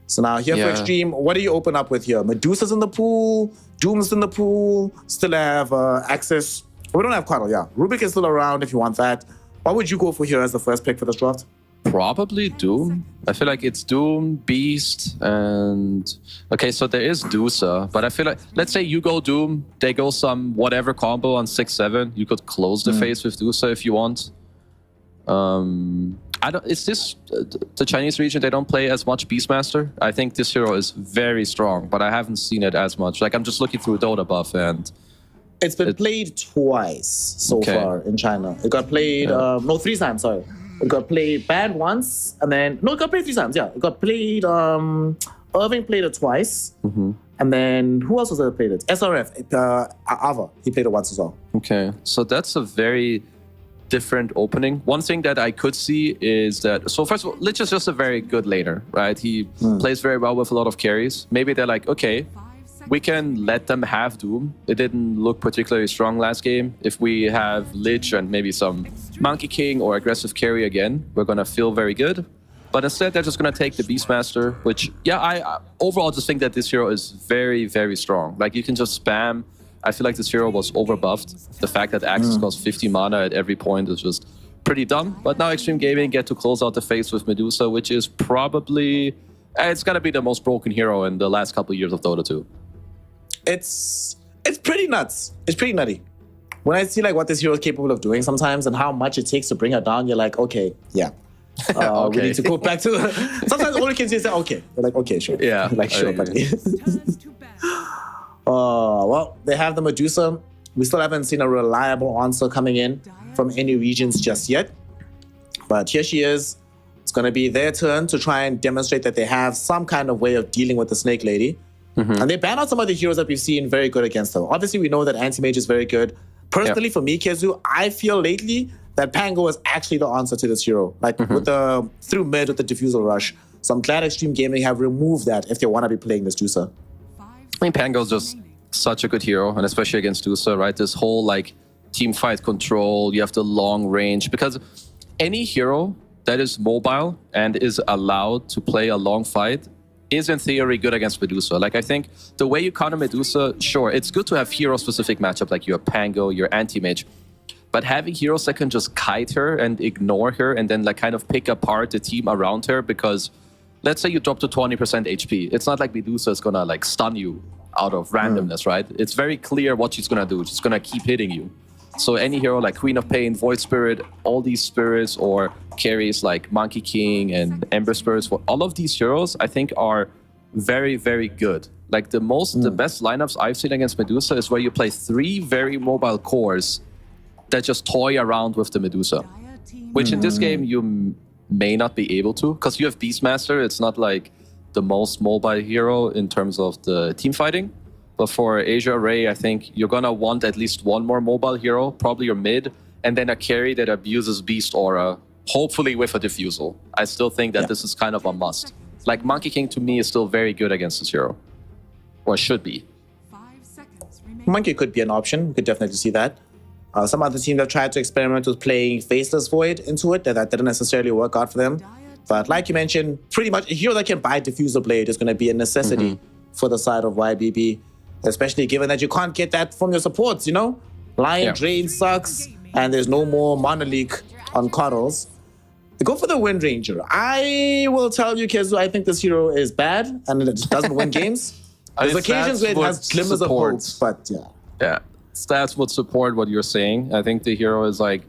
So now here for Extreme, what do you open up with here? Medusa's in the pool, Doom's in the pool, still have access. We don't have Quaddle, yeah. Rubik is still around if you want that. What would you go for here as the first pick for this draft? Probably Doom. I feel like it's Doom, Beast, and... Okay, so there is Dusa, but I feel like... Let's say you go Doom, they go some whatever combo on 6-7. You could close the phase with Dusa if you want. Is this... the Chinese region, they don't play as much Beastmaster? I think this hero is very strong, but I haven't seen it as much. Like, I'm just looking through Dota buff and... It's been played twice so far in China. It got played... no, 3 times, sorry. It got played banned once, and then... No, it got played 3 times, yeah. It got played... Irving played it twice. And then... Who else was that played it? SRF. Ava. He played it once as well. Okay. So that's a very different opening. One thing that I could see is that... So first of all, Lich is just a very good laner, right? He plays very well with a lot of carries. Maybe they're like, okay, we can let them have Doom. It didn't look particularly strong last game. If we have Lich and maybe some Monkey King or aggressive carry again, we're going to feel very good. But instead, they're just going to take the Beastmaster, which, yeah, I overall just think that this hero is very, very strong. Like, you can just spam. I feel like this hero was overbuffed. The fact that Axis costs 50 mana at every point is just pretty dumb. But now Extreme Gaming get to close out the phase with Medusa, which is probably... It's going to be the most broken hero in the last couple of years of Dota 2. It's pretty nuts. It's pretty nutty. When I see like what this hero is capable of doing sometimes and how much it takes to bring her down, you're like, okay, yeah. We need to go back to... Sometimes all you can say is, okay. You're like, okay, sure. Yeah. Like, sure, buddy. Well, they have the Medusa. We still haven't seen a reliable answer coming in from any regions just yet. But here she is. It's going to be their turn to try and demonstrate that they have some kind of way of dealing with the Snake Lady. And they ban out some of the heroes that we've seen very good against her. Obviously, we know that Anti-Mage is very good. Personally, for me, Kezu, I feel lately that Pango is actually the answer to this hero. Like, with the through mid with the Diffusal Rush. So I'm glad Extreme Gaming have removed that if they want to be playing this Dusa. I mean, Pango's just such a good hero, and especially against Dusa, right? This whole, like, team fight control, you have the long range. Because any hero that is mobile and is allowed to play a long fight is in theory good against Medusa. Like, I think the way you counter Medusa, sure, it's good to have hero-specific matchup like your Pango, your Anti-Mage. But having heroes that can just kite her and ignore her and then like kind of pick apart the team around her, because let's say you drop to 20% HP. It's not like Medusa is gonna like stun you out of randomness, right? It's very clear what she's gonna do. She's gonna keep hitting you. So any hero like Queen of Pain, Void Spirit, all these spirits, or carries like Monkey King and Ember Spirits, all of these heroes I think are very, very good. Like the best lineups I've seen against Medusa is where you play 3 very mobile cores that just toy around with the Medusa. Which in this game you may not be able to, because you have Beastmaster. It's not like the most mobile hero in terms of the team fighting. But for Azure Array, I think you're going to want at least one more mobile hero, probably your mid, and then a carry that abuses Beast Aura hopefully with a diffusal. I still think that this is kind of a must. Like Monkey King to me is still very good against this hero, or should be. 5 seconds remaining. Monkey could be an option. We could definitely see that. Some other teams have tried to experiment with playing Faceless Void into it. That didn't necessarily work out for them. But like you mentioned, pretty much a hero that can buy Diffuser Blade is going to be a necessity for the side of YBB, especially given that you can't get that from your supports, you know? Lion Drain sucks, and there's no more Mana Leak on Coddles. They go for the Wind Ranger. I will tell you, Kezu, I think this hero is bad, and it doesn't win games. There's occasions where it has glimmers of hope, but yeah. Yeah, stats would support what you're saying. I think the hero is like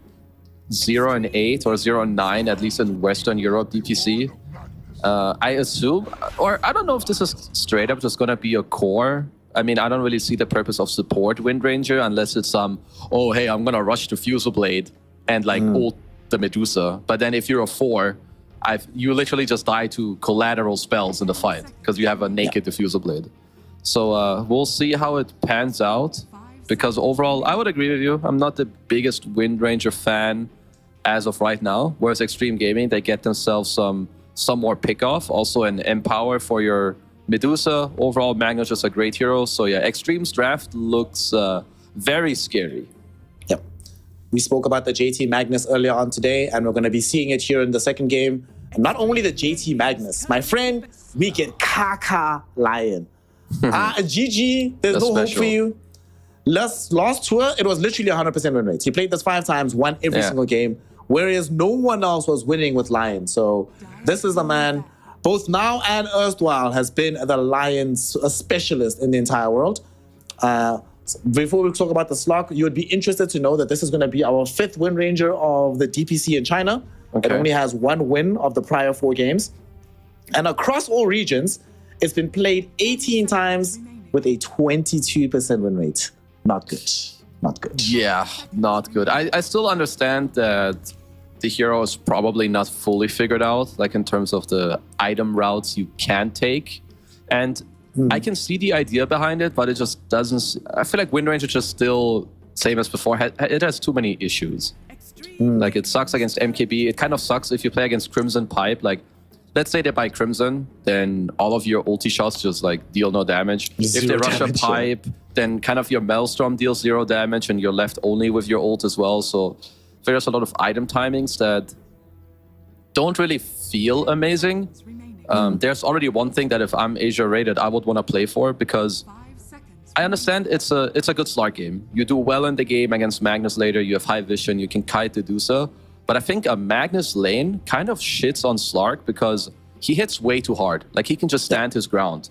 0 and 8 or 0 and 9, at least in Western Europe DPC. I assume, or I don't know if this is straight up just gonna be a core. I mean, I don't really see the purpose of support Wind Ranger unless it's oh hey, I'm gonna rush the Fusel Blade and like ult the Medusa. But then if you're a 4, you literally just die to collateral spells in the fight because you have a naked Diffusal Blade. So we'll see how it pans out. Because overall, I would agree with you. I'm not the biggest Wind Ranger fan as of right now. Whereas Extreme Gaming, they get themselves some more pick-off. Also an Empower for your Medusa. Overall, Magnus is a great hero. So yeah, Extreme's draft looks very scary. Yep. We spoke about the JT Magnus earlier on today, and we're going to be seeing it here in the second game. And not only the JT Magnus, my friend, we get Kaka Lion. GG, there's no hope for you. Last tour, it was literally 100% win rate. He played this 5 times, won every single game, whereas no one else was winning with Lion. So this is a man, both now and erstwhile, has been the Lion's specialist in the entire world. Before we talk about the slot, you would be interested to know that this is going to be our 5th Wind Ranger of the DPC in China. Okay. It only has 1 win of the prior 4 games. And across all regions, it's been played 18 times with a 22% win rate. Not good. Not good. Yeah, not good. I still understand that the hero is probably not fully figured out, like in terms of the item routes you can take. And I can see the idea behind it, but it just doesn't... I feel like Wind Ranger just still, same as before, it has too many issues. Like it sucks against MKB. It kind of sucks if you play against Crimson Pipe. Like, let's say they buy Crimson, then all of your ulti shots just like deal no damage. If they rush a Pipe, then kind of your Maelstrom deals 0 damage and you're left only with your ult as well. So there's a lot of item timings that don't really feel amazing. There's already one thing that if I'm Asia rated, I would want to play for, because I understand it's a good Slark game. You do well in the game against Magnus later, you have high vision, you can kite the Medusa. But I think a Magnus lane kind of shits on Slark because he hits way too hard. Like, he can just stand his ground.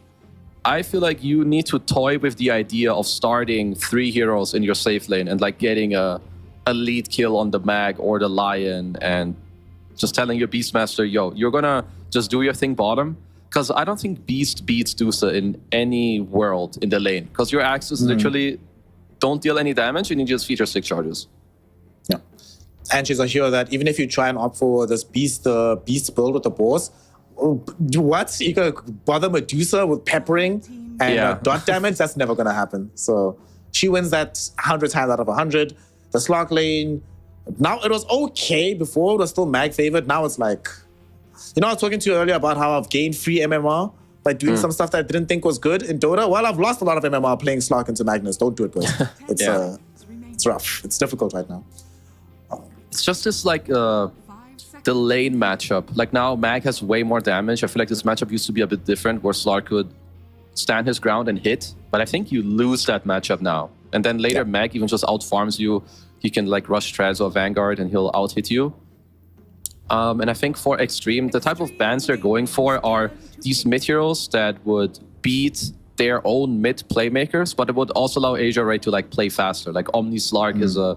I feel like you need to toy with the idea of starting 3 heroes in your safe lane and like getting a lead kill on the Mag or the Lion and just telling your Beastmaster, yo, you're gonna just do your thing bottom. Because I don't think Beast beats Dusa in any world in the lane. Because your axes literally don't deal any damage and you just feature 6 charges. Yeah. And she's a hero that even if you try and opt for this beast build with the boss, what? You gonna bother Medusa with peppering and dot damage? That's never gonna happen. So she wins that 100 times out of 100. The Slark lane, now it was okay before, it was still mag favored. Now it's like, you know, I was talking to you earlier about how I've gained free MMR by doing some stuff that I didn't think was good in Dota. Well, I've lost a lot of MMR playing Slark into Magnus. Don't do it, boys. It's rough. It's difficult right now. It's just this like the lane matchup. Like now Mag has way more damage. I feel like this matchup used to be a bit different where Slark could stand his ground and hit. But I think you lose that matchup now. And then later Mag even just outfarms you. He can like rush Trez or Vanguard and he'll out-hit you. And I think for Extreme, the type of bans they're going for are these mid heroes that would beat their own mid playmakers, but it would also allow Asia Ray to like play faster. Like Omni Slark is a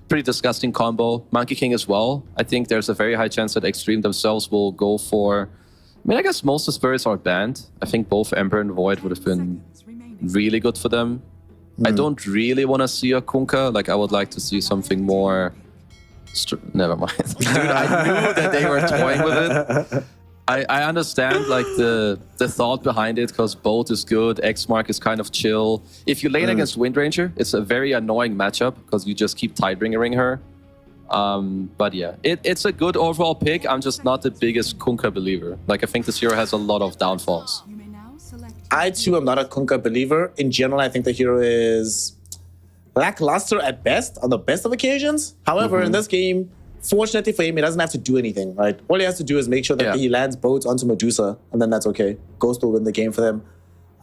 pretty disgusting combo. Monkey King as well. I think there's a very high chance that Extreme themselves will go for... I mean, I guess most of the spirits are banned. I think both Ember and Void would have been really good for them. I don't really want to see a Kunkka. Like, I would like to see something more... Never mind. Dude, I knew that they were toying with it. I understand like the thought behind it, because both is good. X-Mark is kind of chill. If you lane against Wind Ranger, it's a very annoying matchup because you just keep Tidebringering her. But yeah, it's a good overall pick. I'm just not the biggest Kunkka believer. Like, I think this hero has a lot of downfalls. You may now select. I too am not a Kunkka believer. In general, I think the hero is lackluster at best on the best of occasions. However, in this game, fortunately for him, he doesn't have to do anything, right? All he has to do is make sure that he lands boats onto Medusa, and then that's okay. Ghost will win the game for them.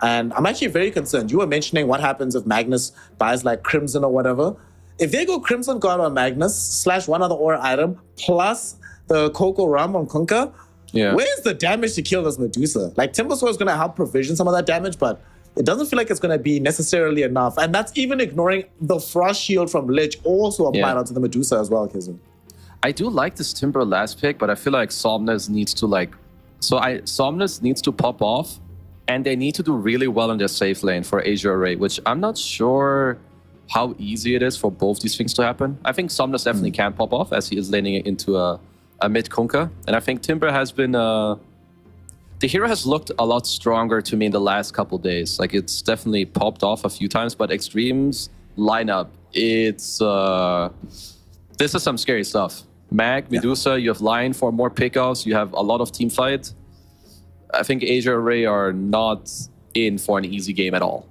And I'm actually very concerned. You were mentioning what happens if Magnus buys like Crimson or whatever. If they go Crimson God on Magnus / one other aura item plus the Coco Rum on Kunkka, where's the damage to kill this Medusa? Like, Timbersword is going to help provision some of that damage, but it doesn't feel like it's going to be necessarily enough. And that's even ignoring the Frost Shield from Lich also applied onto the Medusa as well, Kizum. I do like this Timber last pick, but I feel like Somnus needs to Somnus needs to pop off, and they need to do really well in their safe lane for Azure Array, which I'm not sure how easy it is for both these things to happen. I think Somnus definitely can pop off as he is laning it into a mid Kunkka, and I think Timber has been the hero has looked a lot stronger to me in the last couple days. Like, it's definitely popped off a few times, but Extreme's lineup, this is some scary stuff. Mag, Medusa, you have Lion for more pickoffs, you have a lot of team fight. I think Azure Array are not in for an easy game at all.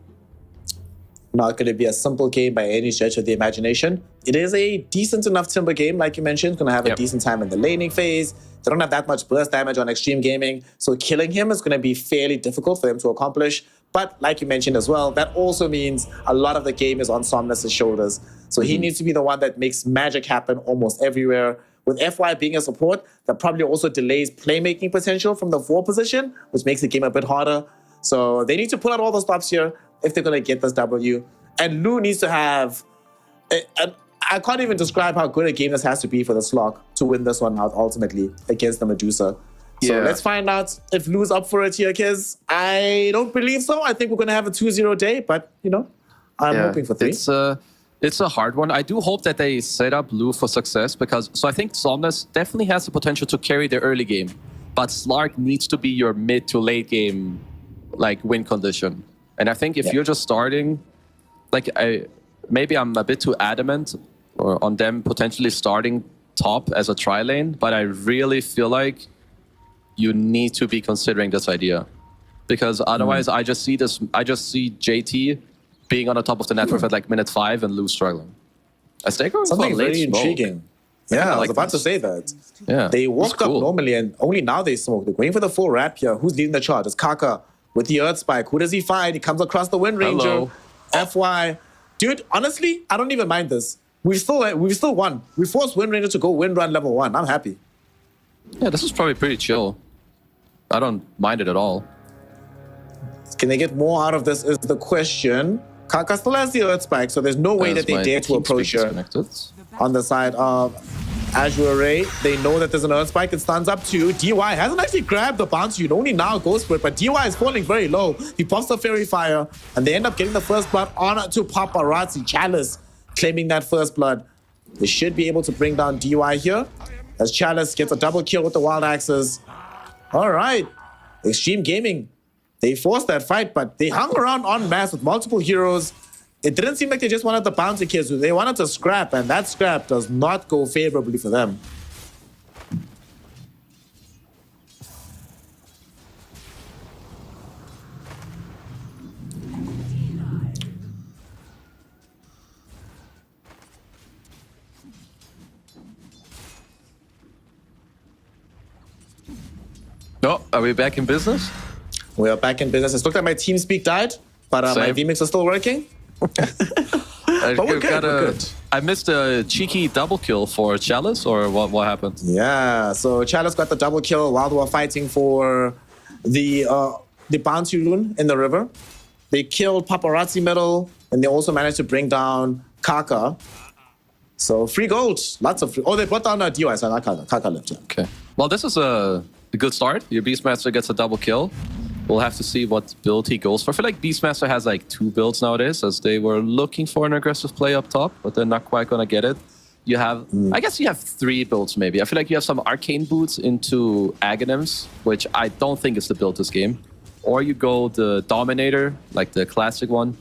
Not going to be a simple game by any stretch of the imagination. It is a decent enough Timber game, like you mentioned. Going to have a decent time in the laning phase. They don't have that much burst damage on Extreme Gaming, so killing him is going to be fairly difficult for them to accomplish. But like you mentioned as well, that also means a lot of the game is on Somnus' shoulders. So he needs to be the one that makes magic happen almost everywhere. With FY being a support, that probably also delays playmaking potential from the 4 position, which makes the game a bit harder. So they need to pull out all the stops here if they're going to get this W. And Lu needs to have... I can't even describe how good a game this has to be for the Slog to win this one out ultimately against the Medusa. So let's find out if Lu's up for it here, Kiz. I don't believe so. I think we're going to have a 2-0 day, but, you know, I'm hoping for 3. It's a hard one. I do hope that they set up Lu for success because... So I think Somnus definitely has the potential to carry the early game, but Slark needs to be your mid to late game, like, win condition. And I think if you're just starting... Like, maybe I'm a bit too adamant on them potentially starting top as a tri lane, but I really feel like you need to be considering this idea. Because otherwise, I just see JT being on the top of the network at like minute 5 and Lu struggling. As they go something for a late very smoke. intriguing. Yeah, I was about to say that. Yeah, they walked up normally and only now they smoke. They're going for the full wrap here. Who's leading the charge? It's Kaka with the Earth Spike. Who does he find? He comes across the Wind Ranger. FY. Dude, honestly, I don't even mind this. We've still won. We forced Wind Ranger to go Wind Run level 1. I'm happy. Yeah, this is probably pretty chill. I don't mind it at all. Can they get more out of this is the question. Kaka still has the Earth Spike, so there's no way that they dare to approach her on the side of Azure Array. They know that there's an Earth Spike. It stands up to DY. Hasn't actually grabbed the bounce. You'd only now goes for it, but DY is falling very low. He pops the Fairy Fire, and they end up getting the first blood on to Paparazzi. Chalice claiming that first blood. They should be able to bring down DY here, as Chalice gets a double kill with the Wild Axes. All right. Extreme Gaming, they forced that fight, but they hung around en masse with multiple heroes. It didn't seem like they just wanted the bounty kills. They wanted to scrap, and that scrap does not go favorably for them. Oh, are we back in business? We are back in business. It looked like my TeamSpeak died, but my vMix is still working. But we're good. I missed a cheeky double kill for Chalice, or what happened? Yeah, so Chalice got the double kill while they were fighting for the bounty rune in the river. They killed Paparazzi middle, and they also managed to bring down Kaka. So free gold, lots of free. Oh, they brought down DY, so not Kaka. Kaka left. Yeah. Okay. Well, this is a good start. Your Beastmaster gets a double kill. We'll have to see what build he goes for. I feel like Beastmaster has like 2 builds nowadays, as they were looking for an aggressive play up top, but they're not quite going to get it. You have, I guess you have 3 builds maybe. I feel like you have some Arcane Boots into Aghanims, which I don't think is the build this game. Or you go the Dominator, like the classic one.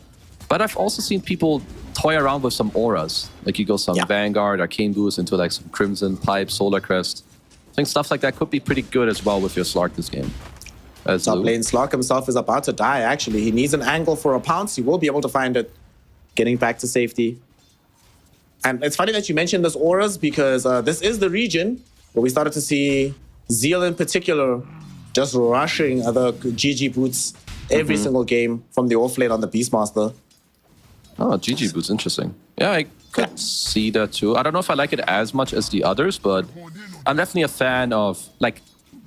But I've also seen people toy around with some auras. Like you go some Vanguard, Arcane Boost into like some Crimson, Pipe, Solar Crest. I think stuff like that could be pretty good as well with your Slark this game. Top lane Slark himself is about to die, actually. He needs an angle for a pounce. He will be able to find it. Getting back to safety. And it's funny that you mentioned this auras because this is the region where we started to see Zeal in particular just rushing the GG boots every single game from the off lane on the Beastmaster. Oh, GG boots, interesting. Yeah, I could see that too. I don't know if I like it as much as the others, but I'm definitely a fan of like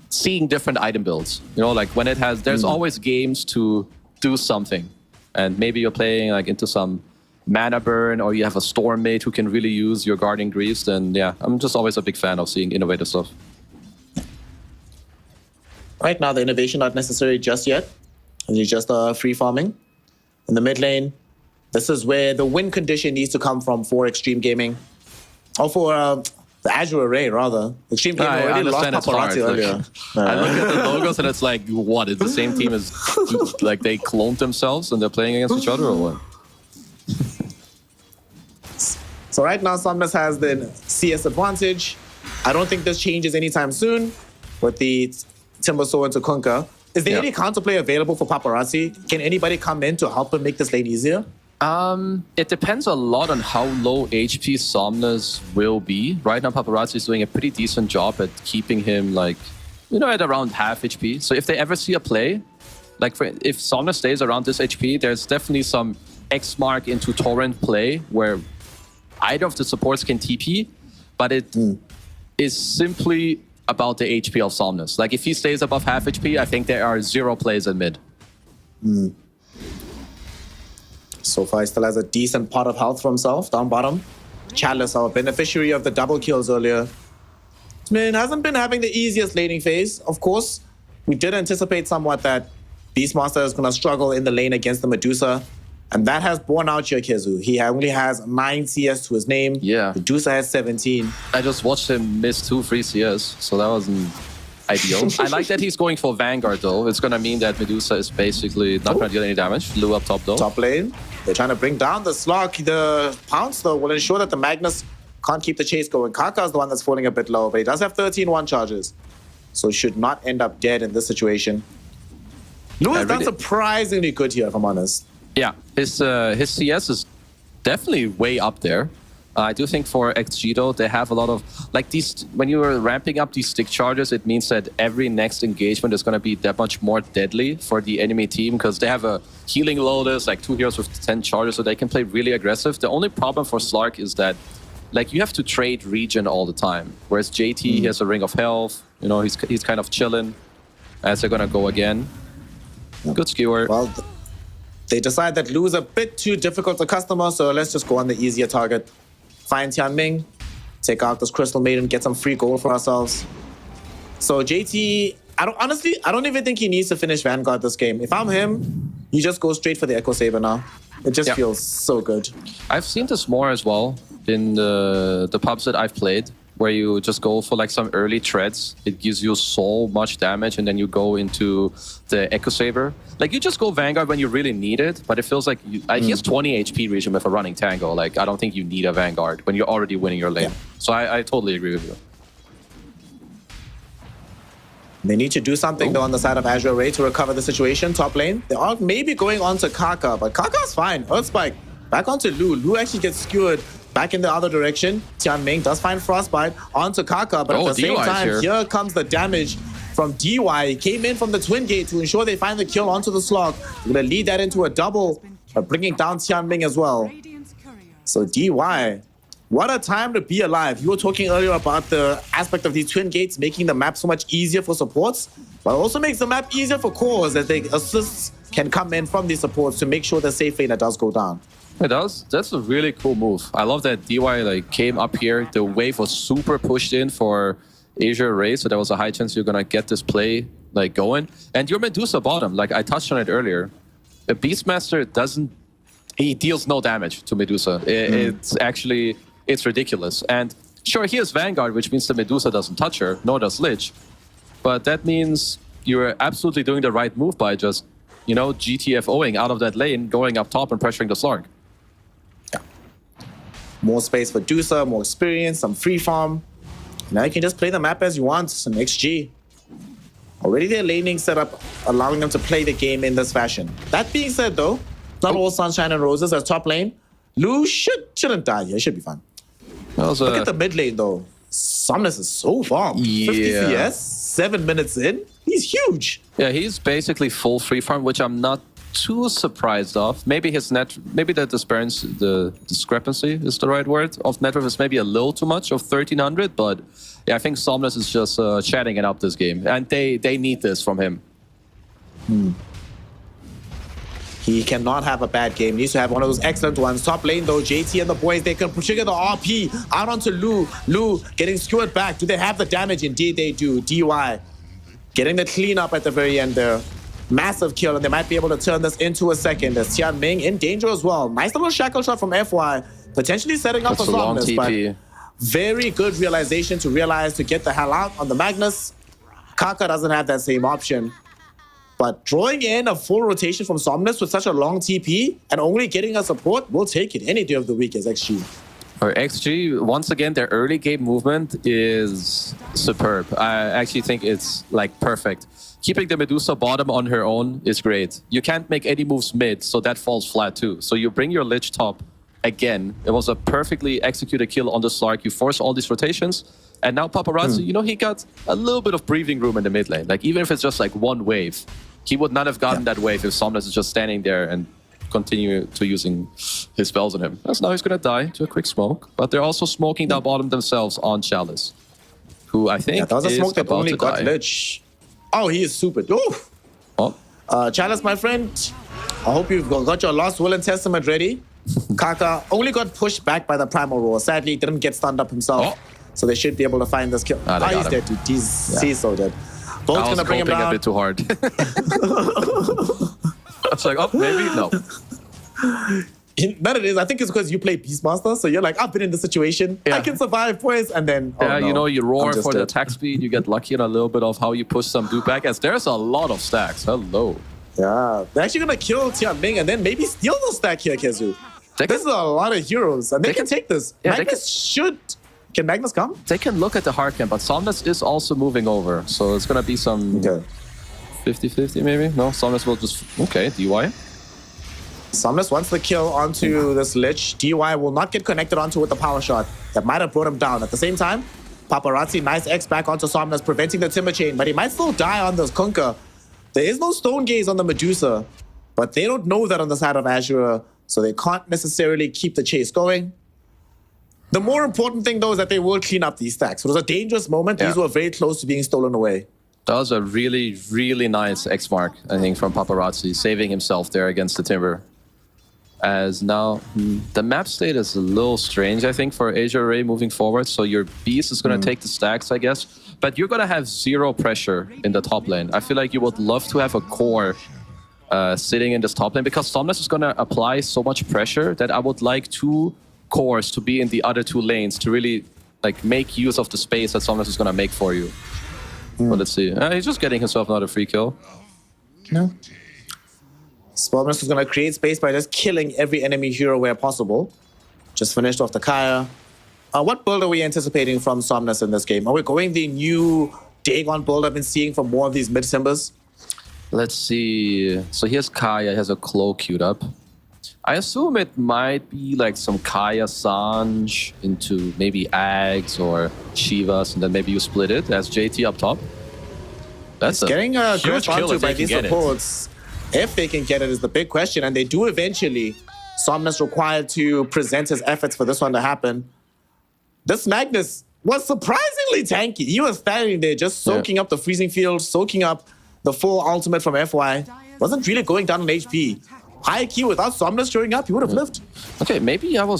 seeing different item builds. You know, like when it has, there's always games to do something. And maybe you're playing like into some mana burn or you have a storm mate who can really use your Guardian Greaves, then yeah, I'm just always a big fan of seeing innovative stuff. Right now, the innovation not necessary just yet. He's just free farming. In the mid lane, this is where the win condition needs to come from for Extreme Gaming. Or for the Azure Array, rather. Extreme Gaming already lost Paparazzi earlier. I look at the logos and it's like, what? It's the same team as, like, they cloned themselves and they're playing against each other or what? So right now, Somnus has the CS advantage. I don't think this changes anytime soon with the Timber Sword to Kunkka. Is there any counterplay available for Paparazzi? Can anybody come in to help him make this lane easier? It depends a lot on how low HP Somnus will be. Right now, Paparazzi is doing a pretty decent job at keeping him, like, you know, at around half HP. So if they ever see a play, like if Somnus stays around this HP, there's definitely some X mark into Torrent play where either of the supports can TP, but it is simply about the HP of Somnus. Like if he stays above half HP, I think there are 0 plays in mid. So far, he still has a decent pot of health for himself down bottom. Chalice, our beneficiary of the double kills earlier. Man, hasn't been having the easiest laning phase. Of course, we did anticipate somewhat that Beastmaster is going to struggle in the lane against the Medusa. And that has borne out here, Kezu. He only has 9 CS to his name. Yeah. Medusa has 17. I just watched him miss 2 free CS, so that wasn't ideal. I like that he's going for Vanguard, though. It's going to mean that Medusa is basically not going to deal any damage. Lou up top, though. Top lane. They're trying to bring down the Slark. The Pounce, though, will ensure that the Magnus can't keep the chase going. Kaka is the one that's falling a bit low, but he does have 13 one charges. So should not end up dead in this situation. Lou has done surprisingly good here, if I'm honest. Yeah, his CS is definitely way up there. I do think for XG though, they have a lot of, like these, when you are ramping up these stick charges, it means that every next engagement is going to be that much more deadly for the enemy team because they have a healing Lotus, like 2 heroes with 10 charges, so they can play really aggressive. The only problem for Slark is that, like, you have to trade region all the time, whereas JT he has a Ring of Health, you know, he's kind of chilling as they're going to go again. Good skewer. Well, they decide that Lu's a bit too difficult to customer, so let's just go on the easier target. Find Tianming, take out this Crystal Maiden, get some free gold for ourselves. So JT, I don't even think he needs to finish Vanguard this game. If I'm him, you just go straight for the Echo Saber now. It just feels so good. I've seen this more as well in the pubs that I've played, where you just go for like some early treads. It gives you so much damage, and then you go into the Echo Saber. Like, you just go Vanguard when you really need it, but it feels like he has 20 HP region with a running Tango. Like, I don't think you need a Vanguard when you're already winning your lane. So I totally agree with you. They need to do something though on the side of Azure Ray to recover the situation. Top lane, they are maybe going on to Kaka, but Kaka's fine. Earth Spike, back onto Lu. Lu actually gets skewered back in the other direction. Tianming does find Frostbite onto Kaka, but at the same time, here comes the damage from DY. He came in from the Twin Gate to ensure they find the kill onto the Slog. They're going to lead that into a double, bringing down Tianming as well. So DY, what a time to be alive. You were talking earlier about the aspect of these Twin Gates making the map so much easier for supports, but also makes the map easier for cores as they assists can come in from these supports to make sure the safe lane does go down. It does. That's a really cool move. I love that DY like came up here. The wave was super pushed in for Azure Ray, so there was a high chance you're gonna get this play like going. And your Medusa bottom, like I touched on it earlier, a Beastmaster he deals no damage to Medusa. It's actually, it's ridiculous. And sure, he has Vanguard, which means the Medusa doesn't touch her, nor does Lich. But that means you're absolutely doing the right move by just, you know, GTFOing out of that lane, going up top and pressuring the Slark. More space for Dusa, more experience, some free farm. Now you can just play the map as you want, some XG. Already their laning setup allowing them to play the game in this fashion. That being said though, not all sunshine and roses as top lane. Lu shouldn't die here, should be fine. Look at the mid lane though. Somnus is so farm. 50 CS, 7 minutes in. He's huge. Yeah, he's basically full free farm, which I'm not too surprised of. Maybe the discrepancy is the right word of net worth is maybe a little too much of 1300, but yeah, I think Somnus is just chatting it up this game, and they need this from him. He cannot have a bad game. He needs to have one of those excellent ones. Top lane though, JT and the boys, they can trigger the RP out onto Lu. Lu getting skewered back. Do they have the damage? Indeed they do. DY getting the cleanup at the very end there. Massive kill, and they might be able to turn this into a second. As Tianming in danger as well. Nice little shackle shot from FY. Potentially setting up for Somnus, but very good realization to realize to get the hell out on the Magnus. Kaka doesn't have that same option. But drawing in a full rotation from Somnus with such a long TP and only getting a support, we'll take it any day of the week as XG. For XG, once again, their early game movement is superb. I actually think it's like perfect. Keeping the Medusa bottom on her own is great. You can't make any moves mid, so that falls flat too. So you bring your Lich top again. It was a perfectly executed kill on the Slark. You force all these rotations. And now Paparazzi, you know, he got a little bit of breathing room in the mid lane. Like, even if it's just like one wave, he would not have gotten that wave if Somnus is just standing there and continue to using his spells on him. As now he's gonna die to a quick smoke. But they're also smoking down bottom themselves on Chalice, who I think that was a smoke that about only to got die. Lich. Oh, he is super. Oof. Oh. Chalice, my friend, I hope you've got your Lost Will and Testament ready. Kaka only got pushed back by the Primal Roar. Sadly, didn't get stunned up himself. So they should be able to find this kill. He's dead, dude. He's so dead. Bolt's gonna bring him down. A bit too hard. I was like, oh, maybe? No. But it is. I think it's because you play Beastmaster, so you're like, I've been in this situation. I can survive, boys. And then, you know, you roar for the attack speed. You get lucky on a little bit of how you push some dude back. As there's a lot of stacks. Hello. Yeah, they're actually gonna kill Tianming and then maybe steal the stack here, Kezu. This is a lot of heroes, and they can take this. Yeah, Magnus should. Can Magnus come? They can look at the hard camp, but Somnus is also moving over. So it's going to be some 50-50 maybe? No, Somnus will just... Okay, DY. Somnus wants the kill onto this Lich. DY will not get connected onto with the power shot. That might have brought him down. At the same time, Paparazzi, nice X back onto Somnus, preventing the Timber Chain, but he might still die on this Kunkka. There is no Stone Gaze on the Medusa, but they don't know that on the side of Azure, so they can't necessarily keep the chase going. The more important thing, though, is that they will clean up these stacks. It was a dangerous moment. These were very close to being stolen away. That was a really, really nice X mark, I think, from Paparazzi, saving himself there against the Timber. As now, the map state is a little strange, I think, for Asia Ray moving forward. So your Beast is going to take the stacks, I guess. But you're going to have zero pressure in the top lane. I feel like you would love to have a core sitting in this top lane, because Somnus is going to apply so much pressure that I would like two cores to be in the other two lanes to really like make use of the space that Somnus is going to make for you. But let's see. He's just getting himself another free kill. No. Somnus is going to create space by just killing every enemy hero where possible. Just finished off the Kaya. What build are we anticipating from Somnus in this game? Are we going the new Dagon build I've been seeing from more of these mid-timbers? Let's see. So here's Kaya, has a cloak queued up. I assume it might be like some Kaya Sanj into maybe Ags or Shivas, and then maybe you split it as JT up top. That's getting a huge grip kill onto if by they can these get supports. If they can get it is the big question, and they do eventually. Somnus required to present his efforts for this one to happen. This Magnus was surprisingly tanky. He was standing there just soaking up the freezing field, soaking up the full ultimate from FY. Wasn't really going down on HP. High Q without Somnus showing up, he would have lived. Okay, maybe I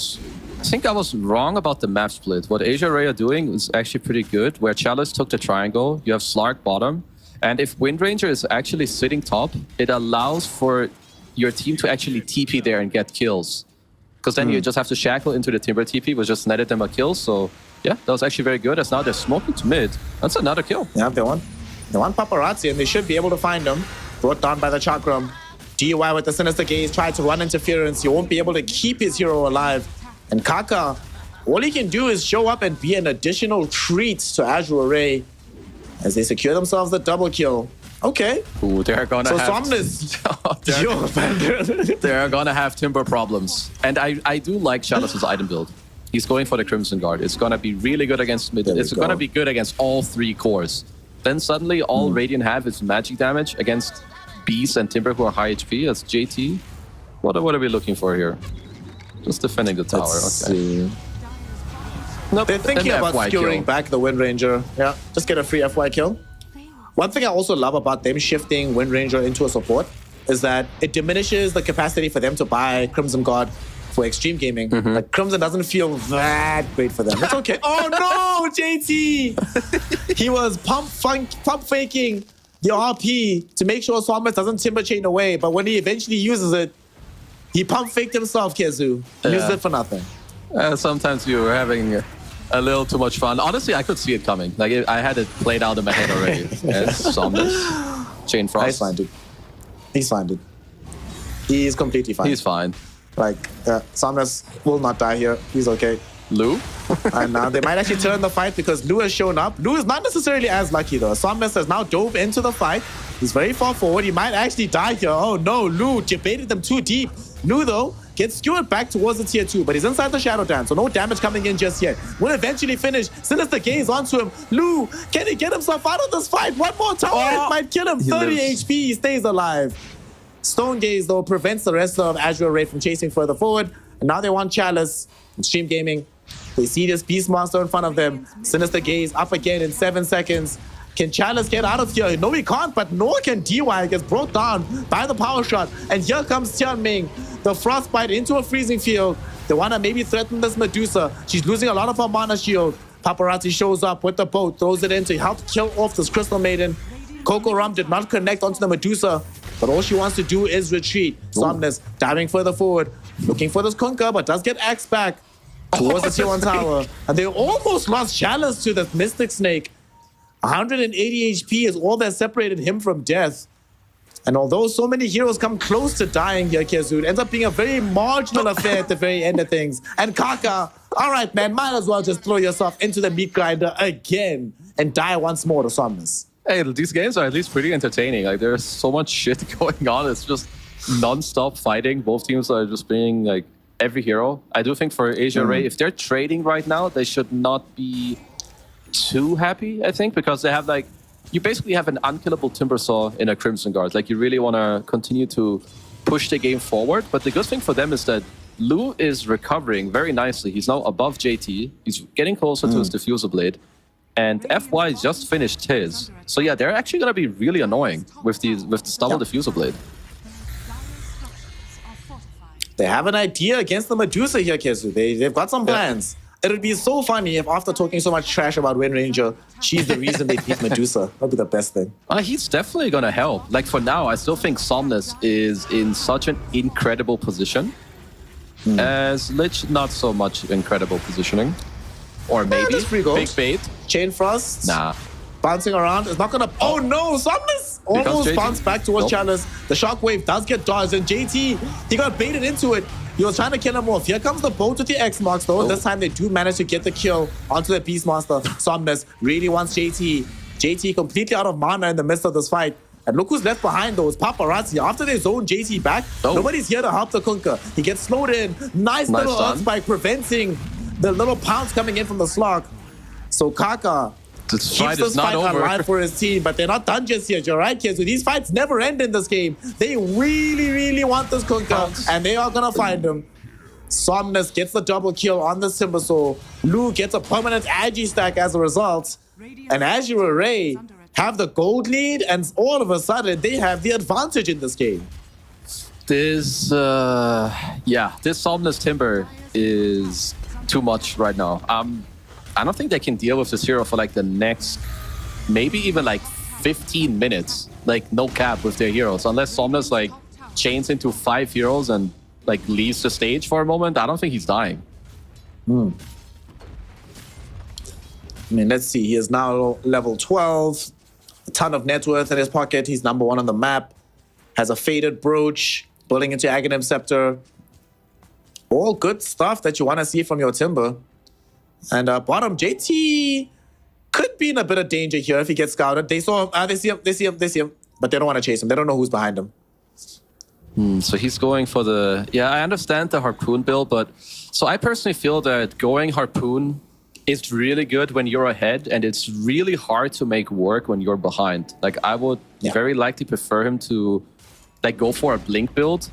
think I was wrong about the map split. What Asia Ray are doing is actually pretty good, where Chalice took the triangle, you have Slark bottom, and if Wind Ranger is actually sitting top, it allows for your team to actually TP there and get kills. Because then you just have to shackle into the Timber TP, which just netted them a kill. So yeah, that was actually very good, as now they're smoking to mid. That's another kill. Yeah, they want Paparazzi, and they should be able to find him. Brought down by the Chakram. DUI with the Sinister Gaze, tried to run interference. He won't be able to keep his hero alive. And Kaka All he can do is show up and be an additional treat to Azure Array as they secure themselves the double kill. Okay. Ooh, they're gonna So have Somnus, they're gonna have Timber problems. And I do like Chalice's item build. He's going for the Crimson Guard. It's gonna be really good against mid. It's gonna be good against all 3 cores. Then suddenly all Radiant have is magic damage against Beast and Timber who are high HP. That's JT. What are we looking for here? Just defending the tower. Let's Okay. see. Nope. They're thinking an about FY skewering kill. back the Wind Ranger. Yeah, just get a free FY kill. One thing I also love about them shifting Wind Ranger into a support is that it diminishes the capacity for them to buy Crimson Guard for extreme gaming. Like Crimson doesn't feel that great for them. It's okay. Oh no, JT! He was pump faking the RP to make sure Somnus doesn't timber chain away, but when he eventually uses it, he pump faked himself, Kezu. Used it for nothing. Sometimes you're having a little too much fun. Honestly, I could see it coming. Like I had it played out in my head already. Somnus, Chain Frost. He's fine, dude. He's fine, dude. He's completely fine. He's fine. Like, Somnus will not die here. He's okay. Lou? And now they might actually turn the fight because Lou has shown up. Lou is not necessarily as lucky though. Somnus has now dove into the fight. He's very far forward. He might actually die here. Oh no, Lou debated them too deep. Lou though gets skewered back towards the tier 2, but he's inside the Shadow Dance, so no damage coming in just yet. Will eventually finish. Sinister Gaze onto him. Lou, can he get himself out of this fight? One more tower, it might kill him. 30 HP, he stays alive. Stone Gaze though prevents the rest of Azure Array from chasing further forward. And now they want Chalice. Extreme Gaming. They see this Beast Monster in front of them. Sinister Gaze up again in 7 seconds. Can Chalice get out of here? No, he can't, but nor can DY. Gets brought down by the power shot. And here comes Tianming. The Frostbite into a freezing field. They want to maybe threaten this Medusa. She's losing a lot of her mana shield. Paparazzi shows up with the boat, throws it in to help kill off this Crystal Maiden. Coco Rum did not connect onto the Medusa, but all she wants to do is retreat. Somnus diving further forward, looking for this Kunkka, but does get axed back towards the tier 1 tower. And they almost lost Chalice to the Mystic Snake. 180 HP is all that separated him from death. And although so many heroes come close to dying here, Kezu, it ends up being a very marginal affair at the very end of things. And Kaka, all right, man, might as well just throw yourself into the meat grinder again and die once more to Somnus. Hey, these games are at least pretty entertaining. Like, there's so much shit going on. It's just non-stop fighting. Both teams are just being, like, every hero. I do think for Asia Ray, if they're trading right now, they should not be too happy, I think, because they have, like, you basically have an unkillable Timbersaw in a Crimson Guard. Like, you really want to continue to push the game forward. But the good thing for them is that Lou is recovering very nicely. He's now above JT. He's getting closer to his Diffuser Blade. And FY just finished his. So yeah, they're actually going to be really annoying with this double Diffuser Blade. They have an idea against the Medusa here, Kezu. They've got some plans. It would be so funny if after talking so much trash about Wind Ranger, she's the reason they beat Medusa. That'd be the best thing. He's definitely going to help. Like, for now, I still think Somnus is in such an incredible position. As Lich, not so much incredible positioning. Or maybe big bait. Chain Frost. Nah. Bouncing around. It's not going to... Oh no, Somnus almost bounced back towards Chalice. The Shockwave does get dodged. And JT, he got baited into it. He was trying to kill him off. Here comes the boat with the X marks though. This time they do manage to get the kill onto the Beast Monster. Somnus really wants JT. JT completely out of mana in the midst of this fight. And look who's left behind though. It's Paparazzi. After they zone JT back, nobody's here to help the Kunkka. He gets slowed in. Nice little Earth Spike preventing the little pounce coming in from the Slug. So Kaka keeps this fight alive for his team, but they're not done just yet. You're right, kids. So these fights never end in this game. They really, really want this Kunkka, and they are gonna find him. Somnus gets the double kill on this Timbersaw. Lou gets a permanent Agi stack as a result. And Azure Array have the gold lead, and all of a sudden, they have the advantage in this game. This Somnus Timber is too much right now. I don't think they can deal with this hero for like the next, maybe even like 15 minutes. Like, no cap with their heroes. Unless Somnus like chains into 5 heroes and like leaves the stage for a moment, I don't think he's dying. I mean, let's see. He is now level 12. A ton of net worth in his pocket. He's number 1 on the map. Has a faded brooch. Building into Aghanim Scepter. All good stuff that you want to see from your Timber. And bottom, JT could be in a bit of danger here if he gets scouted. They saw him, they see him, but they don't want to chase him. They don't know who's behind him. So he's going for the... Yeah, I understand the Harpoon build, but... So I personally feel that going Harpoon is really good when you're ahead, and it's really hard to make work when you're behind. Like, I would very likely prefer him to like go for a Blink build,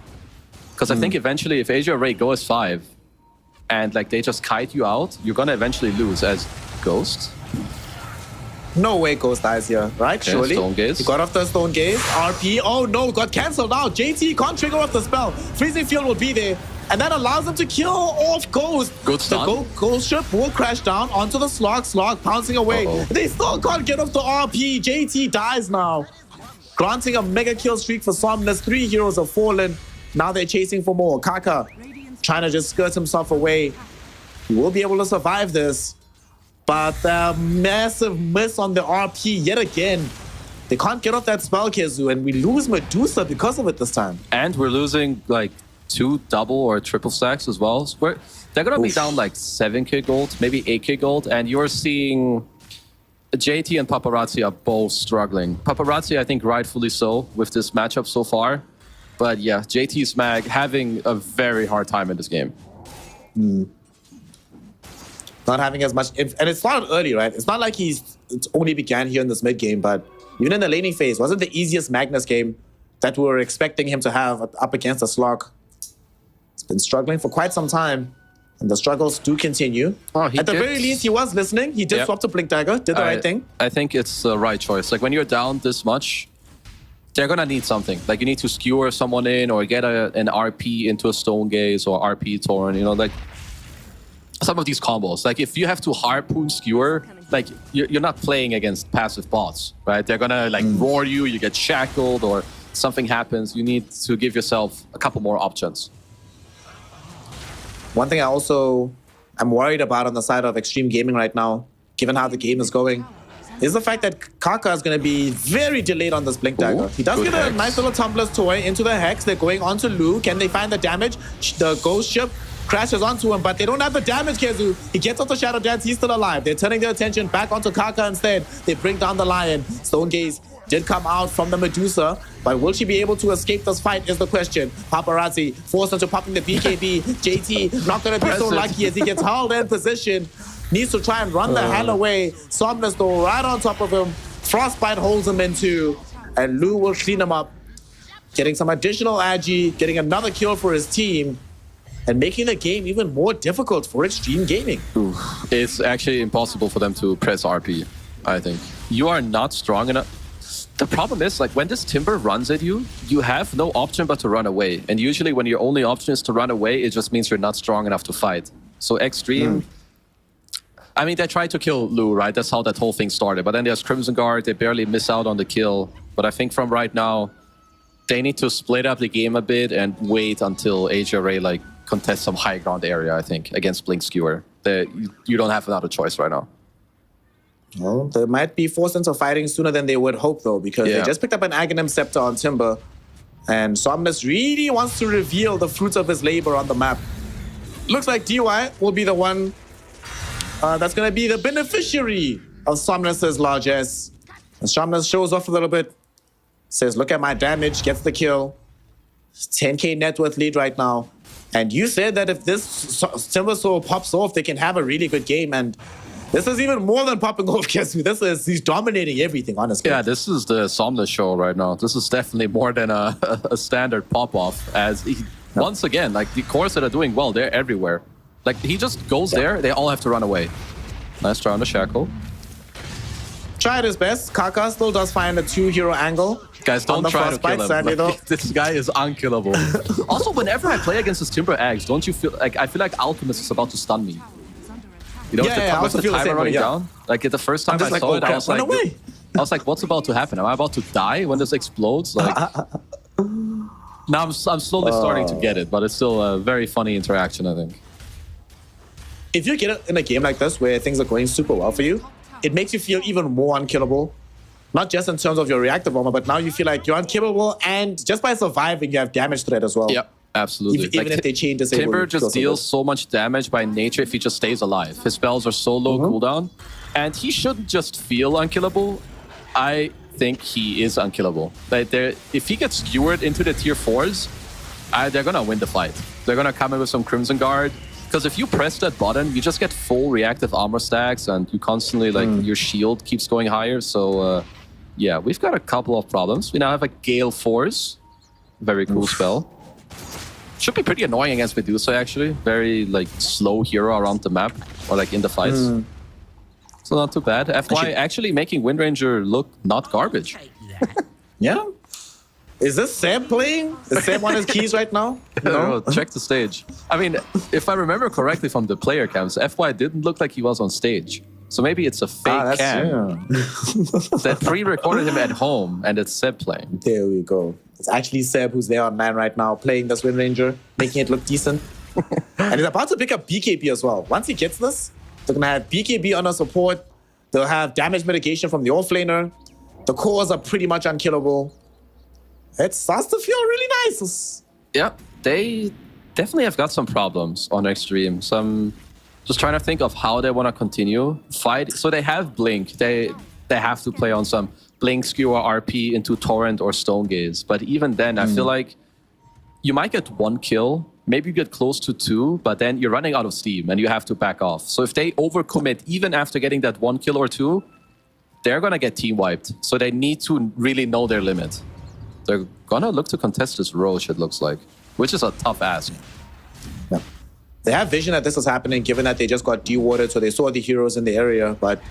because I think eventually if Asia Ray goes 5 and like they just kite you out, you're gonna eventually lose as Ghost. No way Ghost dies here, right? Okay, surely. Stone Gaze. He got off the Stone Gaze. RP. Oh no, got cancelled out. JT can't trigger off the spell. Freezing Field will be there. And that allows them to kill off Ghost. Good stun. The Ghost ship will crash down onto the Slog. Slog pouncing away. They still can't get off the RP. JT dies now. Granting a mega kill streak for Somnus. 3 heroes have fallen. Now they're chasing for more. Kaka trying to just skirt himself away. He will be able to survive this. But a massive miss on the RP yet again. They can't get off that spell, Kezu, and we lose Medusa because of it this time. And we're losing like 2 double or triple stacks as well. So they're gonna be down like 7k gold, maybe 8k gold, and you're seeing JT and Paparazzi are both struggling. Paparazzi, I think rightfully so with this matchup so far. But yeah, JT's Mag having a very hard time in this game. Not having as much, and it started early, right? It's not like it only began here in this mid game, but even in the laning phase, wasn't the easiest Magnus game that we were expecting him to have up against a Slog. He's been struggling for quite some time, and the struggles do continue. At the very least, he was listening. He did swap to Blink Dagger, did the right thing. I think it's the right choice. Like when you're down this much, they're gonna need something. Like you need to skewer someone in or get an RP into a Stone Gaze or RP Torn, you know, like some of these combos. Like if you have to Harpoon skewer, like you're not playing against passive bots, right? They're gonna like roar you, you get shackled or something happens. You need to give yourself a couple more options. One thing I'm worried about on the side of Extreme Gaming right now, given how the game is going, is the fact that Kaka is going to be very delayed on this Blink Dagger. He does get a nice little Tumbler's Toy into the Hex. They're going on to Lu. Can they find the damage? The Ghost Ship crashes onto him, but they don't have the damage, Kezu. He gets off the Shadow Dance. He's still alive. They're turning their attention back onto Kaka instead. They bring down the Lion. Stone Gaze did come out from the Medusa, but will she be able to escape this fight is the question. Paparazzi forced into popping the BKB. JT not going to be so lucky as he gets held in position. Needs to try and run the hell away. Somnus though right on top of him. Frostbite holds him in 2, and Lu will clean him up. Getting some additional agi, getting another kill for his team, and making the game even more difficult for Extreme Gaming. It's actually impossible for them to press RP, I think. You are not strong enough. The problem is, like, when this Timber runs at you, you have no option but to run away. And usually when your only option is to run away, it just means you're not strong enough to fight. So Extreme... I mean, they tried to kill Lu, right? That's how that whole thing started. But then there's Crimson Guard. They barely miss out on the kill. But I think from right now, they need to split up the game a bit and wait until Asia Ray, like, contests some high ground area, I think, against Blink Skewer. You don't have another choice right now. Well, they might be forced into fighting sooner than they would hope, though, because they just picked up an Aghanim Scepter on Timber. And Somnus really wants to reveal the fruits of his labor on the map. Looks like DY will be the one that's going to be the beneficiary of Somnus' largesse. And Somnus shows off a little bit. Says, look at my damage, gets the kill. 10k net worth lead right now. And you said that if this Timber Soul pops off, they can have a really good game. And this is even more than popping off, Kezu. He's dominating everything, honestly. Yeah, this is the Somnus show right now. This is definitely more than a standard pop-off. As he, once again, like the cores that are doing well, they're everywhere. Like he just goes there, they all have to run away. Nice try on the Shackle. Tried his best. Kaka still does find a 2-hero angle. Guys, don't try to kill him. Sadly, like, this guy is unkillable. Also, whenever I play against this Timber Eggs, don't you feel like I feel like Alchemist is about to stun me? You know, with the timer running down. Like the first time I saw it, I was like, what's about to happen? Am I about to die when this explodes? Like, now I'm slowly starting to get it, but it's still a very funny interaction, I think. If you get in a game like this where things are going super well for you, it makes you feel even more unkillable. Not just in terms of your reactive armor, but now you feel like you're unkillable, and just by surviving, you have damage threat as well. Yep. Absolutely. Even if they chain disable. Timber you just kill deals someone. so much damage by nature if he just stays alive. His spells are so low cooldown, and he shouldn't just feel unkillable. I think he is unkillable. Like if he gets skewered into the tier 4s, they're gonna win the fight. They're gonna come in with some Crimson Guard. Because if you press that button, you just get full reactive armor stacks, and you constantly, like, your shield keeps going higher. So, yeah, we've got a couple of problems. We now have a Gale Force. Very cool spell. Should be pretty annoying against Medusa, actually. Very, like, slow hero around the map, or, like, in the fights. So not too bad. FY actually making Windranger look not garbage. Yeah. Is this Seb playing? Is Seb on his keys right now? No, check the stage. I mean, if I remember correctly from the player cams, FY didn't look like he was on stage. So maybe it's a fake cam that pre-recorded him at home, and it's Seb playing. There we go. It's actually Seb who's there on man right now, playing this Windranger, making it look decent. And he's about to pick up BKB as well. Once he gets this, they're going to have BKB on a support. They'll have damage mitigation from the offlaner. The cores are pretty much unkillable. It starts to feel really nice. Yeah, they definitely have got some problems on Extreme. Just trying to think of how they want to continue fight. So they have Blink. They have to play on some Blink, Skewer, RP into Torrent or Stone Gaze. But even then, I feel like you might get 1 kill. Maybe you get close to 2, but then you're running out of steam and you have to back off. So if they overcommit even after getting that 1 kill or 2, they're going to get team wiped. So they need to really know their limit. They're gonna look to contest this Roche, it looks like, which is a tough ask. Yeah. They have vision that this is happening, given that they just got dewatered, so they saw the heroes in the area, but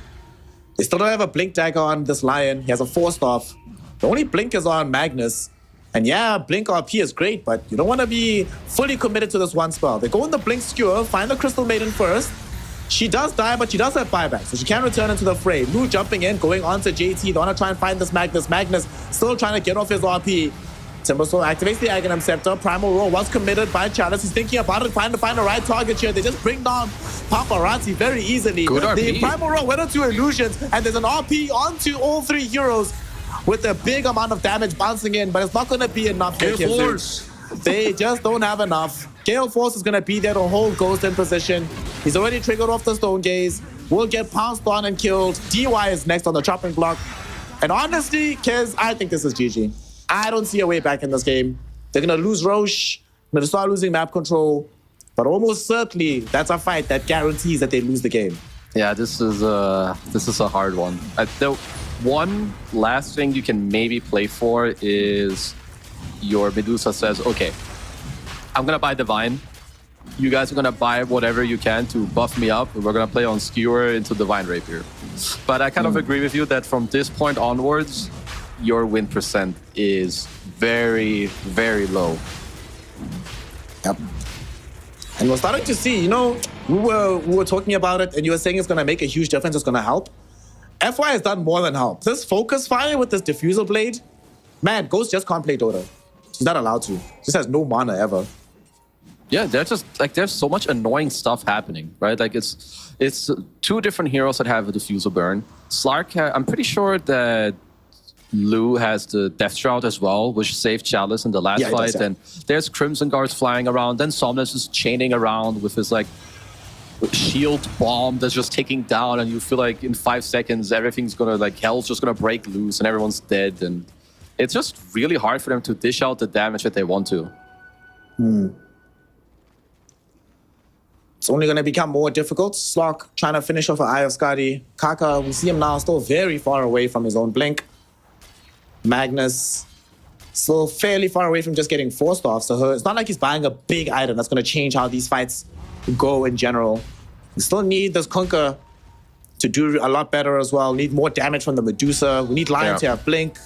they still don't have a Blink dagger on this Lion. He has a 4-staff. The only Blink is on Magnus. And yeah, Blink RP is great, but you don't want to be fully committed to this one spell. They go in the Blink Skewer, find the Crystal Maiden first. She does die, but she does have buyback, so she can return into the fray. Lu jumping in, going on to JT. They want to try and find this Magnus. Magnus still trying to get off his RP. Timbersaw activates the Aghanim Scepter. Primal Roar was committed by Chalice. He's thinking about it, trying to find the right target here. They just bring down Paparazzi very easily. Good RP. The Primal Roar went into Illusions, and there's an RP onto all 3 heroes with a big amount of damage bouncing in, but it's not going to be enough. They just don't have enough. Gale Force is going to be there to hold Ghost in position. He's already triggered off the Stone Gaze. Will get pounced on and killed. DY is next on the chopping block. And honestly, Kez, I think this is GG. I don't see a way back in this game. They're going to lose Roche. They're going to start losing map control. But almost certainly, that's a fight that guarantees that they lose the game. Yeah, this is a hard one. The one last thing you can maybe play for is your Medusa says, okay, I'm going to buy Divine. You guys are going to buy whatever you can to buff me up. We're going to play on Skewer into Divine Rapier. But I kind of agree with you that from this point onwards, your win percent is very, very low. Yep. And we're starting to see, you know, we were talking about it and you were saying it's going to make a huge difference, it's going to help. FY has done more than help. This Focus Fire with this Diffusal Blade, man, Ghost just can't play Dota. She's not allowed to. Just has no mana ever. Yeah, there's so much annoying stuff happening, right? Like it's 2 different heroes that have a Diffusal Burn. Slark, I'm pretty sure that Lu has the Death Shroud as well, which saved Chalice in the last fight. And there's Crimson Guards flying around. Then Somnus is chaining around with his like shield bomb that's just taking down, and you feel like in 5 seconds everything's gonna, like, hell's just gonna break loose and everyone's dead. And it's just really hard for them to dish out the damage that they want to. It's only going to become more difficult. Slock trying to finish off an Eye of Skadi. Kaka, we see him now still very far away from his own blink. Magnus still fairly far away from just getting forced off. So it's not like he's buying a big item that's going to change how these fights go in general. We still need this Kunkka to do a lot better as well. Need more damage from the Medusa. We need Lion to have blink.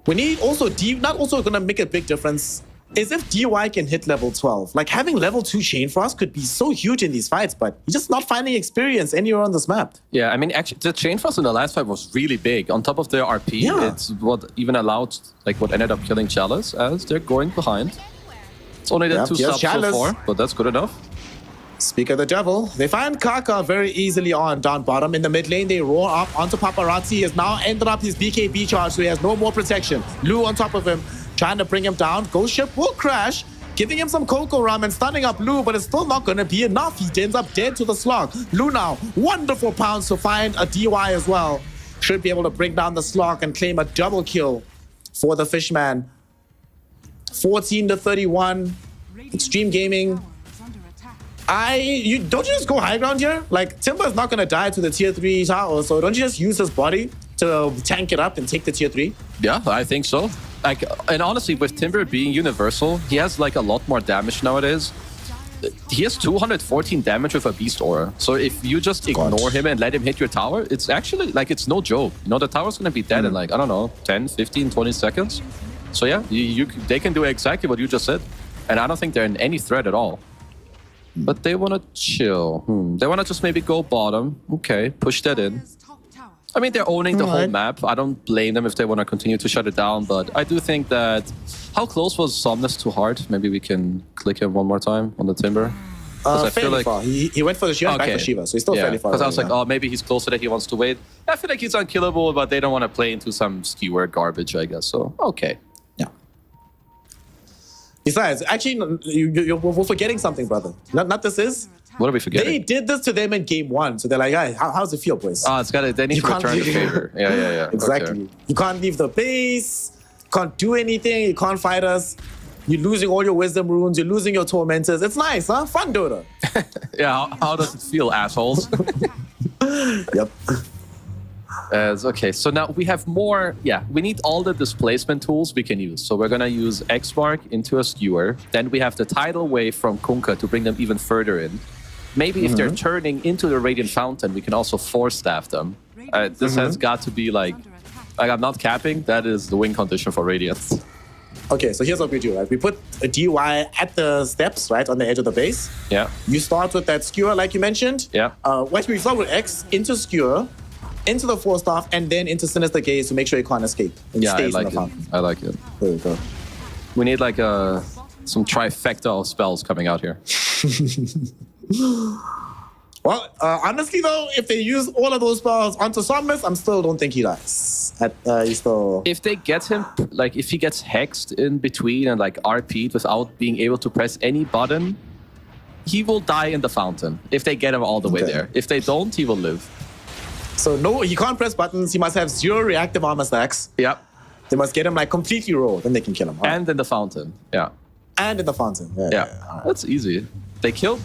We need also not also going to make a big difference is if DY can hit level 12. Like, having level 2 Chain Frost could be so huge in these fights, but he's just not finding experience anywhere on this map. Yeah, I mean, actually, the Chain Frost in the last fight was really big. On top of the RP, it's what even allowed, like, what ended up killing Chalice as they're going behind. It's only the 2 subs so far, but that's good enough. Speak of the devil, they find Kaka very easily on down bottom. In the mid lane, they roar up onto Paparazzi. He has now ended up his BKB charge, so he has no more protection. Lu on top of him, trying to bring him down. Ghost Ship will crash. giving him some Coco Rum and stunning up Lu, but it's still not going to be enough. He ends up dead to the slog. Lu now, wonderful pounds to find a DY as well. Should be able to bring down the slog and claim a double kill for the Fishman. 14-31. Extreme Gaming. Don't you just go high ground here? Like, Timber is not going to die to the tier 3 tower, so don't you just use his body to tank it up and take the tier 3? Yeah, I think so. Like, and honestly, with Timber being universal, he has like a lot more damage nowadays. He has 214 damage with a Beast Aura. So if you just ignore him and let him hit your tower, it's actually like, it's no joke. You know, the tower's gonna be dead in like, I don't know, 10, 15, 20 seconds. So yeah, they can do exactly what you just said. And I don't think they're in any threat at all. But they want to chill. They want to just maybe go bottom. Okay, push that in. I mean, they're owning the whole map. I don't blame them if they want to continue to shut it down. But I do think that... How close was Somnus to hard? Maybe we can click him one more time on the Timber. I feel like far. He went for the Shiva and back for Shiva, so he's still fairly far. Because I was like, oh, maybe he's closer that he wants to wait. I feel like he's unkillable, but they don't want to play into some skewer garbage, I guess. So, okay. Besides, actually, we're forgetting something, brother. Not this is. What are we forgetting? They did this to them in game 1, so they're like, hey, how's it feel, boys? Oh, they need to return the favor. Yeah. Exactly. Okay. You can't leave the base, can't do anything, you can't fight us. You're losing all your wisdom runes, you're losing your tormentors. It's nice, huh? Fun, Dota. Yeah, how does it feel, assholes? Yep. Okay, so now we have more. Yeah, we need all the displacement tools we can use. So we're gonna use X-Mark into a skewer. Then we have the tidal wave from Kunkka to bring them even further in. Maybe if they're turning into the Radiant Fountain, we can also force staff them. This has got to be like I'm not capping. That is the win condition for Radiant. Okay, so here's what we do, right? We put a DY at the steps, right, on the edge of the base. Yeah. You start with that skewer, like you mentioned. Yeah. Once we start with X into skewer, into the Force Staff, and then into Sinister Gaze to make sure it can't escape. Yeah, I like it. I like it. There we go. We need like some trifecta of spells coming out here. Well, honestly though, if they use all of those spells onto Somnus, I still don't think he dies. He's still... If they get him, like if he gets hexed in between and like RP'd without being able to press any button, he will die in the fountain. If they get him all the way there. If they don't, he will live. So no, he can't press buttons. He must have 0 reactive armor stacks. Yep. They must get him like completely rolled, then they can kill him. Right? And in the fountain. Yeah. And in the fountain. Yeah. Right. That's easy. They killed...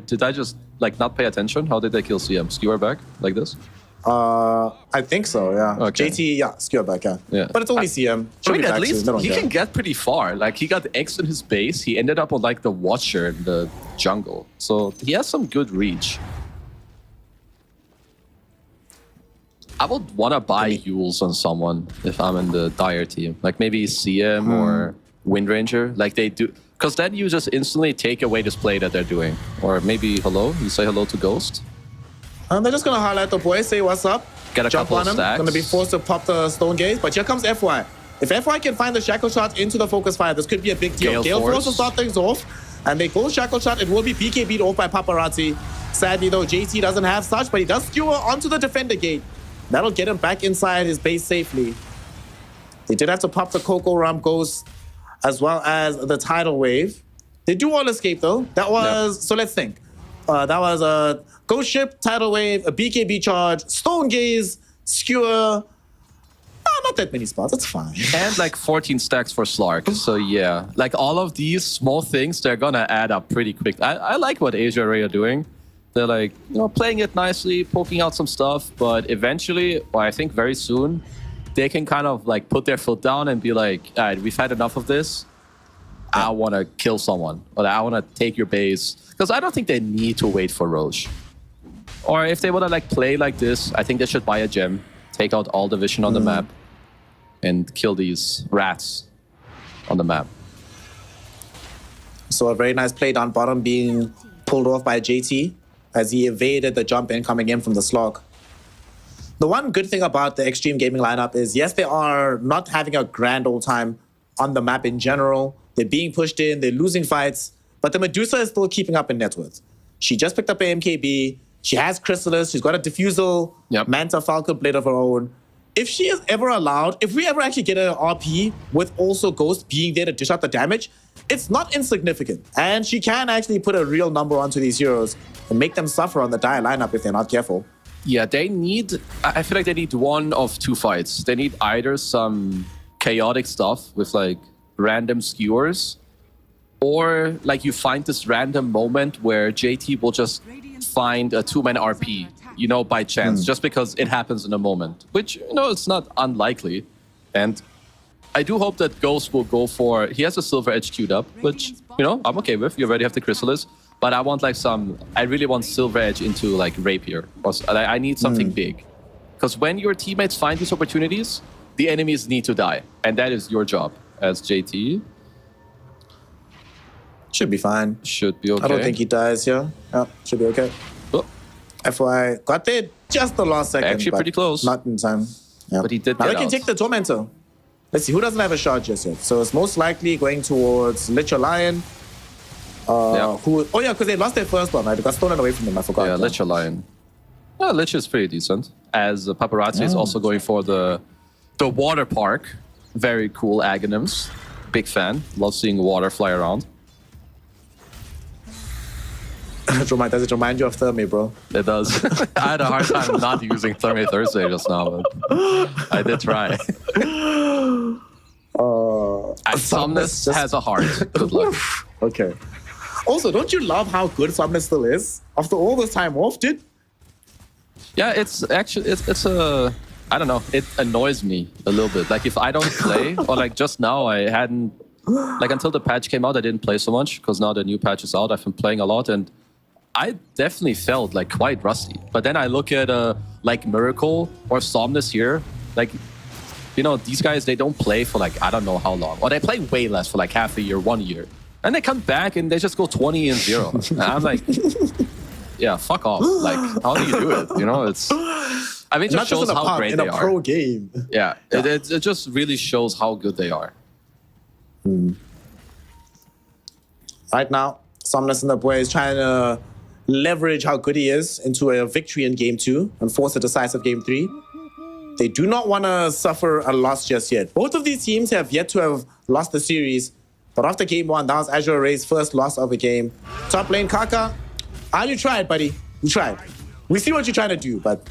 Did I just like not pay attention? How did they kill CM? Skewer back like this? I think so, yeah. Okay. JT, yeah, skewer back, yeah. But it's only CM. I mean, at least he can get pretty far. Like, he got X in his base. He ended up on, like, the Watcher in the jungle. So, he has some good reach. I would want to buy Yules on someone if I'm in the Dire team. Like, maybe CM or Windranger. Like, they do... Because then you just instantly take away this play that they're doing. Or maybe hello? You say hello to Ghost? They're just going to highlight the boy, say what's up. Get a jump couple on of him. stacks. Going to be forced to pop the Stone Gaze. But here comes FY. If FY can find the Shackle Shot into the Focus Fire, this could be a big deal. Gale Force will start things off. And they go Shackle Shot. It will be BKB'd off by Paparazzi. Sadly, though, JT doesn't have such, but he does skewer onto the Defender Gate. That'll get him back inside his base safely. They did have to pop the Coco Rum Ghost as well as the Tidal Wave. They do all escape, though. That was... So let's think. That was a Ghost Ship, Tidal Wave, a BKB charge, Stone Gaze, Skewer. Not that many spots. That's fine. And like 14 stacks for Slark. So yeah, like all of these small things, they're gonna add up pretty quick. I like what Asia Ray are doing. They're like, you know, playing it nicely, poking out some stuff. But eventually, or I think very soon, they can kind of like put their foot down and be like, all right, we've had enough of this. I want to kill someone, or I want to take your base. Because I don't think they need to wait for Roche. Or if they want to like play like this, I think they should buy a gem, take out all the vision on the map, and kill these rats on the map. So a very nice play down bottom being pulled off by JT as he evaded the jump in coming in from the slog. The one good thing about the Extreme Gaming lineup is, yes, they are not having a grand old time on the map in general. They're being pushed in, they're losing fights, but the Medusa is still keeping up in net worth. She just picked up a MKB, she has Chrysalis, she's got a Diffusal, Manta Falcon Blade of her own. if she is ever allowed, if we ever actually get an RP with also Ghost being there to dish out the damage, it's not insignificant. And she can actually put a real number onto these heroes and make them suffer on the Dire lineup if they're not careful. Yeah, they need... I feel like they need one of two fights. They need either some chaotic stuff with like random skewers, or like you find this random moment where JT will just find a 2-man RP, you know, by chance, just because it happens in a moment, which, you know, it's not unlikely. And I do hope that Ghost will go for... He has a Silver Edge queued up, which, you know, I'm okay with. You already have the Chrysalis. But I want like I really want Silver Edge into like Rapier. I need something big. Because when your teammates find these opportunities, the enemies need to die. And that is your job as JT. Should be fine. Should be okay. I don't think he dies here. Yeah, should be okay. Oh. FYI, got there just the last second. Actually pretty close. Not in time. Yeah. But he did now get they can out. take the Tormentor. Let's see, who doesn't have a shot just yet? So it's most likely going towards Lich or Lion. Because they lost their first one, right? It got stolen away from them, I forgot. Yeah, Lich or Lion. Well, Lich is pretty decent. As Paparazzi is also going for the water park. Very cool Aghanims. Big fan. Love seeing water fly around. Does it remind you of Therme, bro? It does. I had a hard time not using Therme Thursday just now, but I did try. Somnus has a heart. Good luck. Okay. Also, don't you love how good Somnus still is? After all this time off, dude? Yeah, it's actually, it's a... I don't know. It annoys me a little bit. Like, if I don't play, or like just now, I hadn't... Like, until the patch came out, I didn't play so much, because now the new patch is out. I've been playing a lot, and I definitely felt like quite rusty. But then I look at like Miracle or Somnus here, like, you know, these guys, they don't play for like, I don't know how long. Or they play way less for like half a year, 1 year. And they come back and they just go 20-0. And I'm like, yeah, fuck off. Like, how do you do it? You know, it's... I mean, it just shows how great they are. In a pro game. Yeah, it just really shows how good they are. Right now, Somnus in the boy is trying to leverage how good he is into a victory in Game 2 and force a decisive Game 3. They do not want to suffer a loss just yet. Both of these teams have yet to have lost the series. But after Game 1, that was Azure Ray's first loss of a game. Top lane, Kaka. You tried, buddy. You tried. We see what you're trying to do, but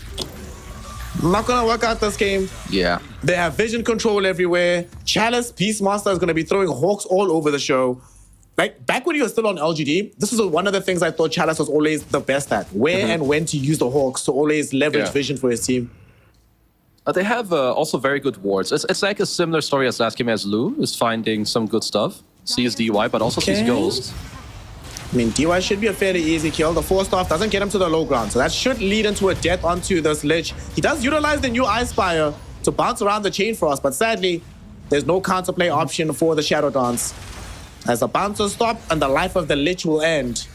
not going to work out this game. Yeah. They have vision control everywhere. Chalice, Peacemaster is going to be throwing hawks all over the show. Like, back when he was still on LGD, this was one of the things I thought Chalice was always the best at. Where and when to use the hawks to always leverage vision for his team. They have also very good wards. It's like a similar story as last game as Lou is finding some good stuff. Sees DY, but also sees Ghost. I mean, DY should be a fairly easy kill. The 4-staff doesn't get him to the low ground, so that should lead into a death onto this Lich. He does utilize the new Ice Spire to bounce around the Chain Frost, but sadly, there's no counterplay option for the Shadow Dance. As the bouncers stop and the life of the Lich will end,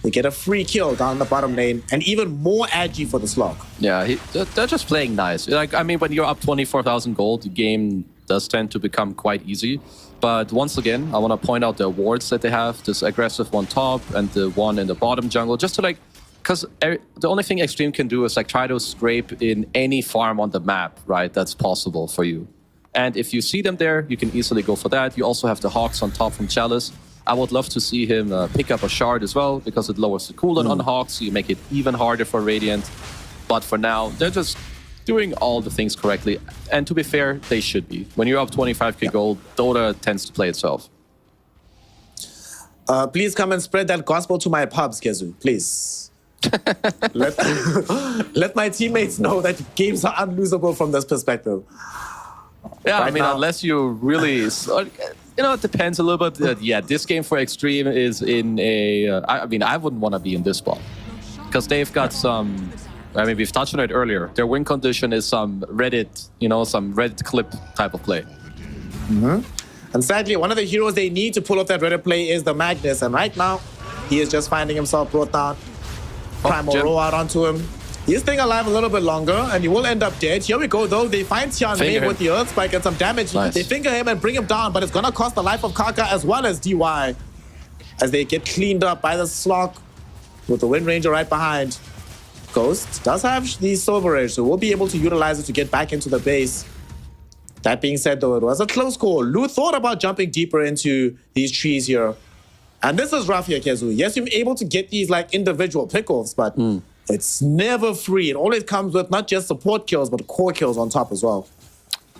they get a free kill down the bottom lane, and even more agi for the slog. Yeah, they're just playing nice. Like, I mean, when you're up 24,000 gold, the game does tend to become quite easy. But once again, I want to point out the wards that they have, this aggressive one top and the one in the bottom jungle, just to like, because the only thing Extreme can do is like try to scrape in any farm on the map, right? That's possible for you. And if you see them there, you can easily go for that. You also have the Hawks on top from Chalice. I would love to see him pick up a shard as well, because it lowers the cooldown on Hawks, so you make it even harder for Radiant. But for now, they're just doing all the things correctly. And to be fair, they should be. When you're up 25k gold, Dota tends to play itself. Please come and spread that gospel to my pubs, Kezu. Please. let my teammates know that games are unlosable from this perspective. Yeah, Right I mean, now, unless you really... You know, it depends a little bit. Yeah, this game for Extreme is in a... I mean, I wouldn't want to be in this spot. Because they've got some... I mean, we've touched on it earlier. Their win condition is some Reddit, you know, some Reddit clip type of play. And sadly, one of the heroes they need to pull off that Reddit play is the Magnus. And right now, he is just finding himself brought down. Primal roll out onto him. He's staying alive a little bit longer, and he will end up dead. Here we go, though. They find Tian Mei with the Earth Spike and some damage. Nice. They finger him and bring him down, but it's going to cost the life of Kaka as well as DY. As they get cleaned up by the Slog with the Wind Ranger right behind. Ghost does have the Silver Edge, so we'll be able to utilize it to get back into the base. That being said, though, it was a close call. Lu thought about jumping deeper into these trees here. And this is rough here, Kezu. Yes, you're able to get these like individual pickoffs, but it's never free. It always comes with not just support kills, but core kills on top as well.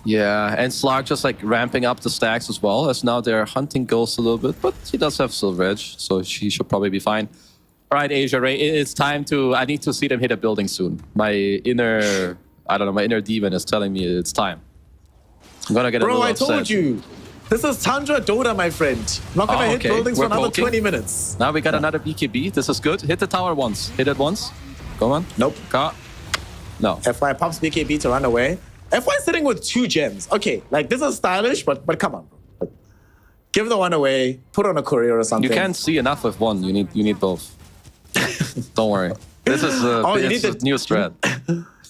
Yeah, and Slark just like ramping up the stacks as well, as now they're hunting Ghost a little bit, but he does have Silver Edge, so she should probably be fine. All right, Asia Ray, it's time to, I need to see them hit a building soon. My inner, I don't know, my inner demon is telling me it's time. I'm gonna get a little upset. Bro, I told you. This is Tundra Dota, my friend. I'm not gonna hit buildings for another 20 minutes. Now we got another BKB. This is good. Hit the tower once. Hit it once. Go on. Nope. No. FY pops BKB to run away. FY sitting with 2 gems. Okay, like this is stylish, but come on, bro. Like, give the one away. Put on a courier or something. You can't see enough with one. You need both. Don't worry. This is a new strat.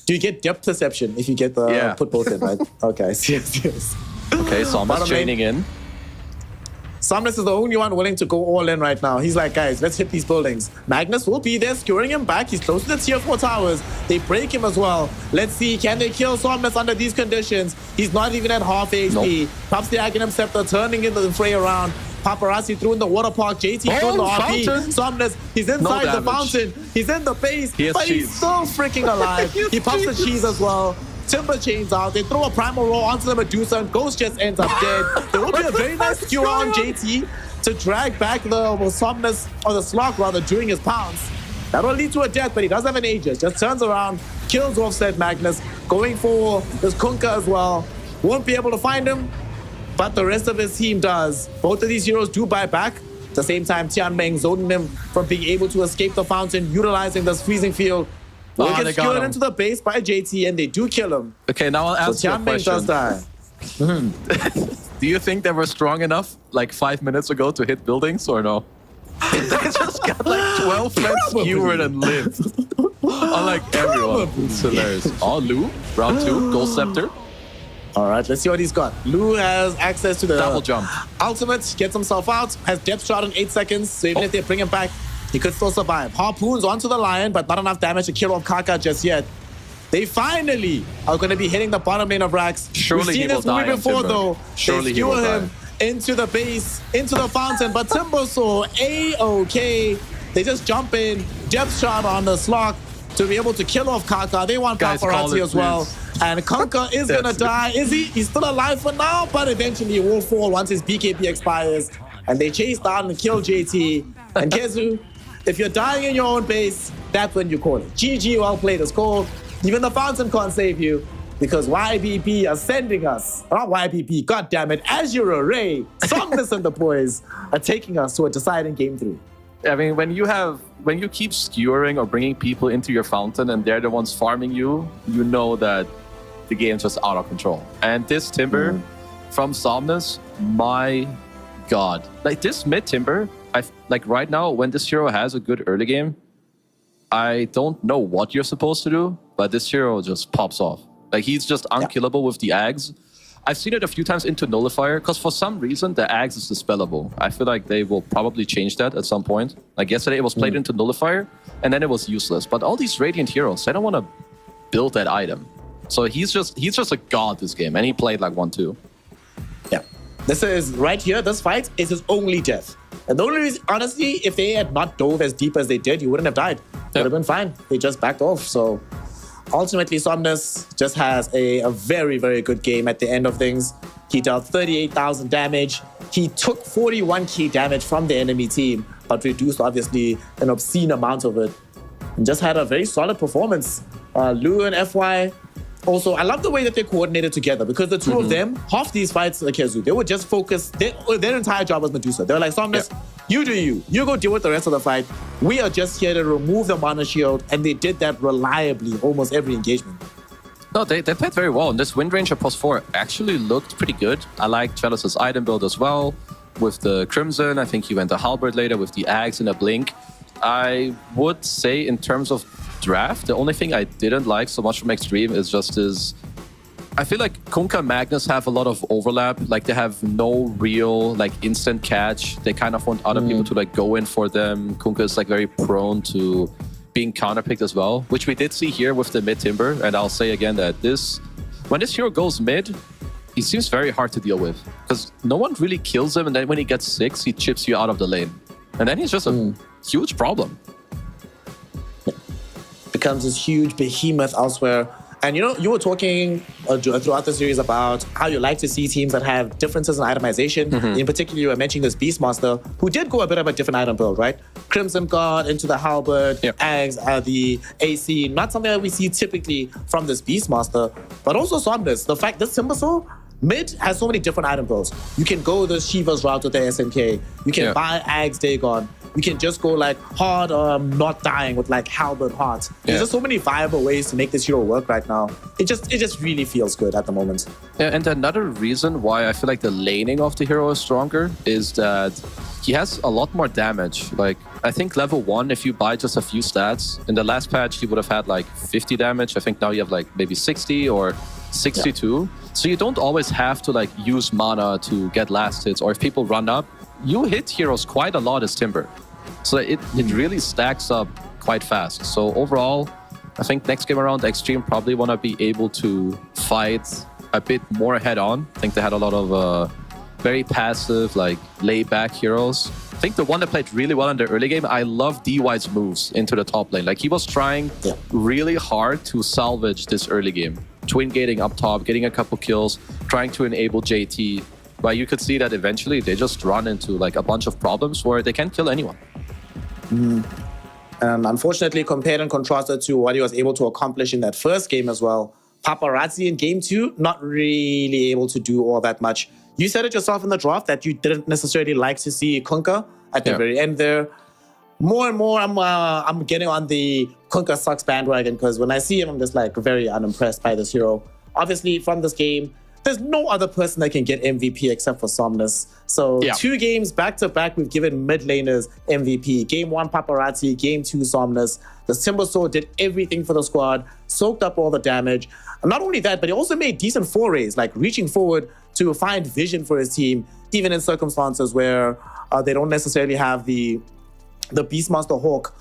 Do you get depth perception if you get the put both in, right? Okay, yes. Okay, Somnus chaining in. Somnus is the only one willing to go all in right now. He's like, guys, let's hit these buildings. Magnus will be there, skewering him back. He's close to the tier 4 towers. They break him as well. Let's see, can they kill Somnus under these conditions? He's not even at half HP. Nope. Pops the Aghanim Scepter, turning in the fray around. Paparazzi threw in the water park. JT threw in the RP. Somnus, he's inside the fountain. He's in the base, but he's still freaking alive. He pops the cheese as well. Timber chains out. They throw a primal roll onto the Medusa, and Ghost just ends up dead. There will be a very nice skewer on JT to drag back the Somnus, or the Slog rather, during his pounce. That will lead to a death, but he does have an Aegis. Just turns around, kills Offset Magnus, going for this Kunkka as well. Won't be able to find him, but the rest of his team does. Both of these heroes do buy back. At the same time, Tianmeng zoning him from being able to escape the fountain, utilizing this freezing field. Will get skewered into the base by JT, and they do kill him. Okay, now I'll ask you a question. Does die. Do you think they were strong enough, like 5 minutes ago, to hit buildings, or no? They just got like 12 men skewered and lived. Unlike everyone. It's hilarious. Oh, Lu, round 2, Gold Scepter. All right, let's see what he's got. Lu has access to the double jump. Ultimate, gets himself out, has depth shot in 8 seconds, so even if they bring him back, he could still survive. Harpoons onto the Lion, but not enough damage to kill off Kaka just yet. They finally are going to be hitting the bottom lane of Rax. Surely We've seen this movie before, though. Surely they skewer him into the base, into the fountain, but Timbersaw, A-OK. They just jump in, depth shot on the Slog to be able to kill off Kaka. They want Paparazzi as well. And Kunkka is going to die. Is he? He's still alive for now, but eventually he will fall once his BKB expires. And they chase down and kill JT. And Kezu, if you're dying in your own base, that's when you call it. GG, well played is called. Even the fountain can't save you because YBP are sending us, not YBP, goddammit, Azure Array, Somnus and the boys are taking us to a deciding game 3. I mean, when you keep skewering or bringing people into your fountain and they're the ones farming you, you know that the game's just out of control. And this Timber from Somnus, my God. Like this mid Timber, like right now, when this hero has a good early game, I don't know what you're supposed to do, but this hero just pops off. Like he's just unkillable with the Ags. I've seen it a few times into Nullifier, because for some reason the Ags is dispellable. I feel like they will probably change that at some point. Like yesterday it was played into Nullifier, and then it was useless. But all these Radiant heroes, they don't want to build that item. So he's just a god this game, and he played like 1-2. Yeah. This is right here, this fight is his only death. And the only reason, honestly, if they had not dove as deep as they did, he wouldn't have died. Would have been fine. They just backed off. So ultimately, Somnus just has a very, very good game at the end of things. He dealt 38,000 damage. He took 41k damage from the enemy team, but reduced, obviously, an obscene amount of it. And just had a very solid performance. Lu and FY. Also, I love the way that they coordinated together because the two of them, half these fights, like Kezu, they would just focus, their entire job was Medusa. They were like, Somnus, you do you. You go deal with the rest of the fight. We are just here to remove the mana shield, and they did that reliably almost every engagement. No, they played very well. And this Wind Ranger +4 actually looked pretty good. I like Chalice's item build as well. With the Crimson, I think he went to Halberd later with the Ags and a Blink. I would say in terms of draft, the only thing I didn't like so much from Extreme is just his... I feel like Kunkka and Magnus have a lot of overlap. Like they have no real like instant catch. They kind of want other people to like go in for them. Kunkka is like very prone to being counterpicked as well, which we did see here with the mid Timber. And I'll say again that when this hero goes mid, he seems very hard to deal with because no one really kills him, and then when he gets 6, he chips you out of the lane, and then he's just a huge problem. Becomes this huge behemoth elsewhere. And you were talking throughout the series about how you like to see teams that have differences in itemization. In particular, you were mentioning this Beastmaster, who did go a bit of a different item build, right? Crimson Guard into the Halberd, Ags, the AC. Not something that we see typically from this Beastmaster, but also Somnus. The fact that Timbersaw mid has so many different item builds. You can go the Shiva's route with the SNK. You can buy Ags Dagon. You can just go like hard not dying with like Halberd Heart. There's just so many viable ways to make this hero work right now. It just really feels good at the moment. Yeah, and another reason why I feel like the laning of the hero is stronger is that he has a lot more damage. Like, I think level 1, if you buy just a few stats, in the last patch he would have had like 50 damage. I think now you have like maybe 60 or 62. So you don't always have to like use mana to get last hits, or if people run up, you hit heroes quite a lot as Timber. So it really stacks up quite fast. So overall, I think next game around, Extreme probably want to be able to fight a bit more head-on. I think they had a lot of very passive, like lay-back heroes. I think the one that played really well in the early game, I love DY's moves into the top lane. Like, he was trying really hard to salvage this early game. Twin gating up top, getting a couple kills, trying to enable JT. But you could see that eventually they just run into like a bunch of problems where they can't kill anyone. Unfortunately, compared and contrasted to what he was able to accomplish in that first game as well, Paparazzi in game 2, not really able to do all that much. You said it yourself in the draft that you didn't necessarily like to see Kunkka at the very end there. More and more, I'm getting on the Kunkka sucks bandwagon, because when I see him, I'm just like very unimpressed by this hero. Obviously, from this game, there's no other person that can get MVP except for Somnus. So 2 games back-to-back, we've given mid laners MVP. Game 1, Paparazzi. Game 2, Somnus. The Timbersaw did everything for the squad, soaked up all the damage. And not only that, but he also made decent forays, like reaching forward to find vision for his team, even in circumstances where they don't necessarily have the Beastmaster Hawk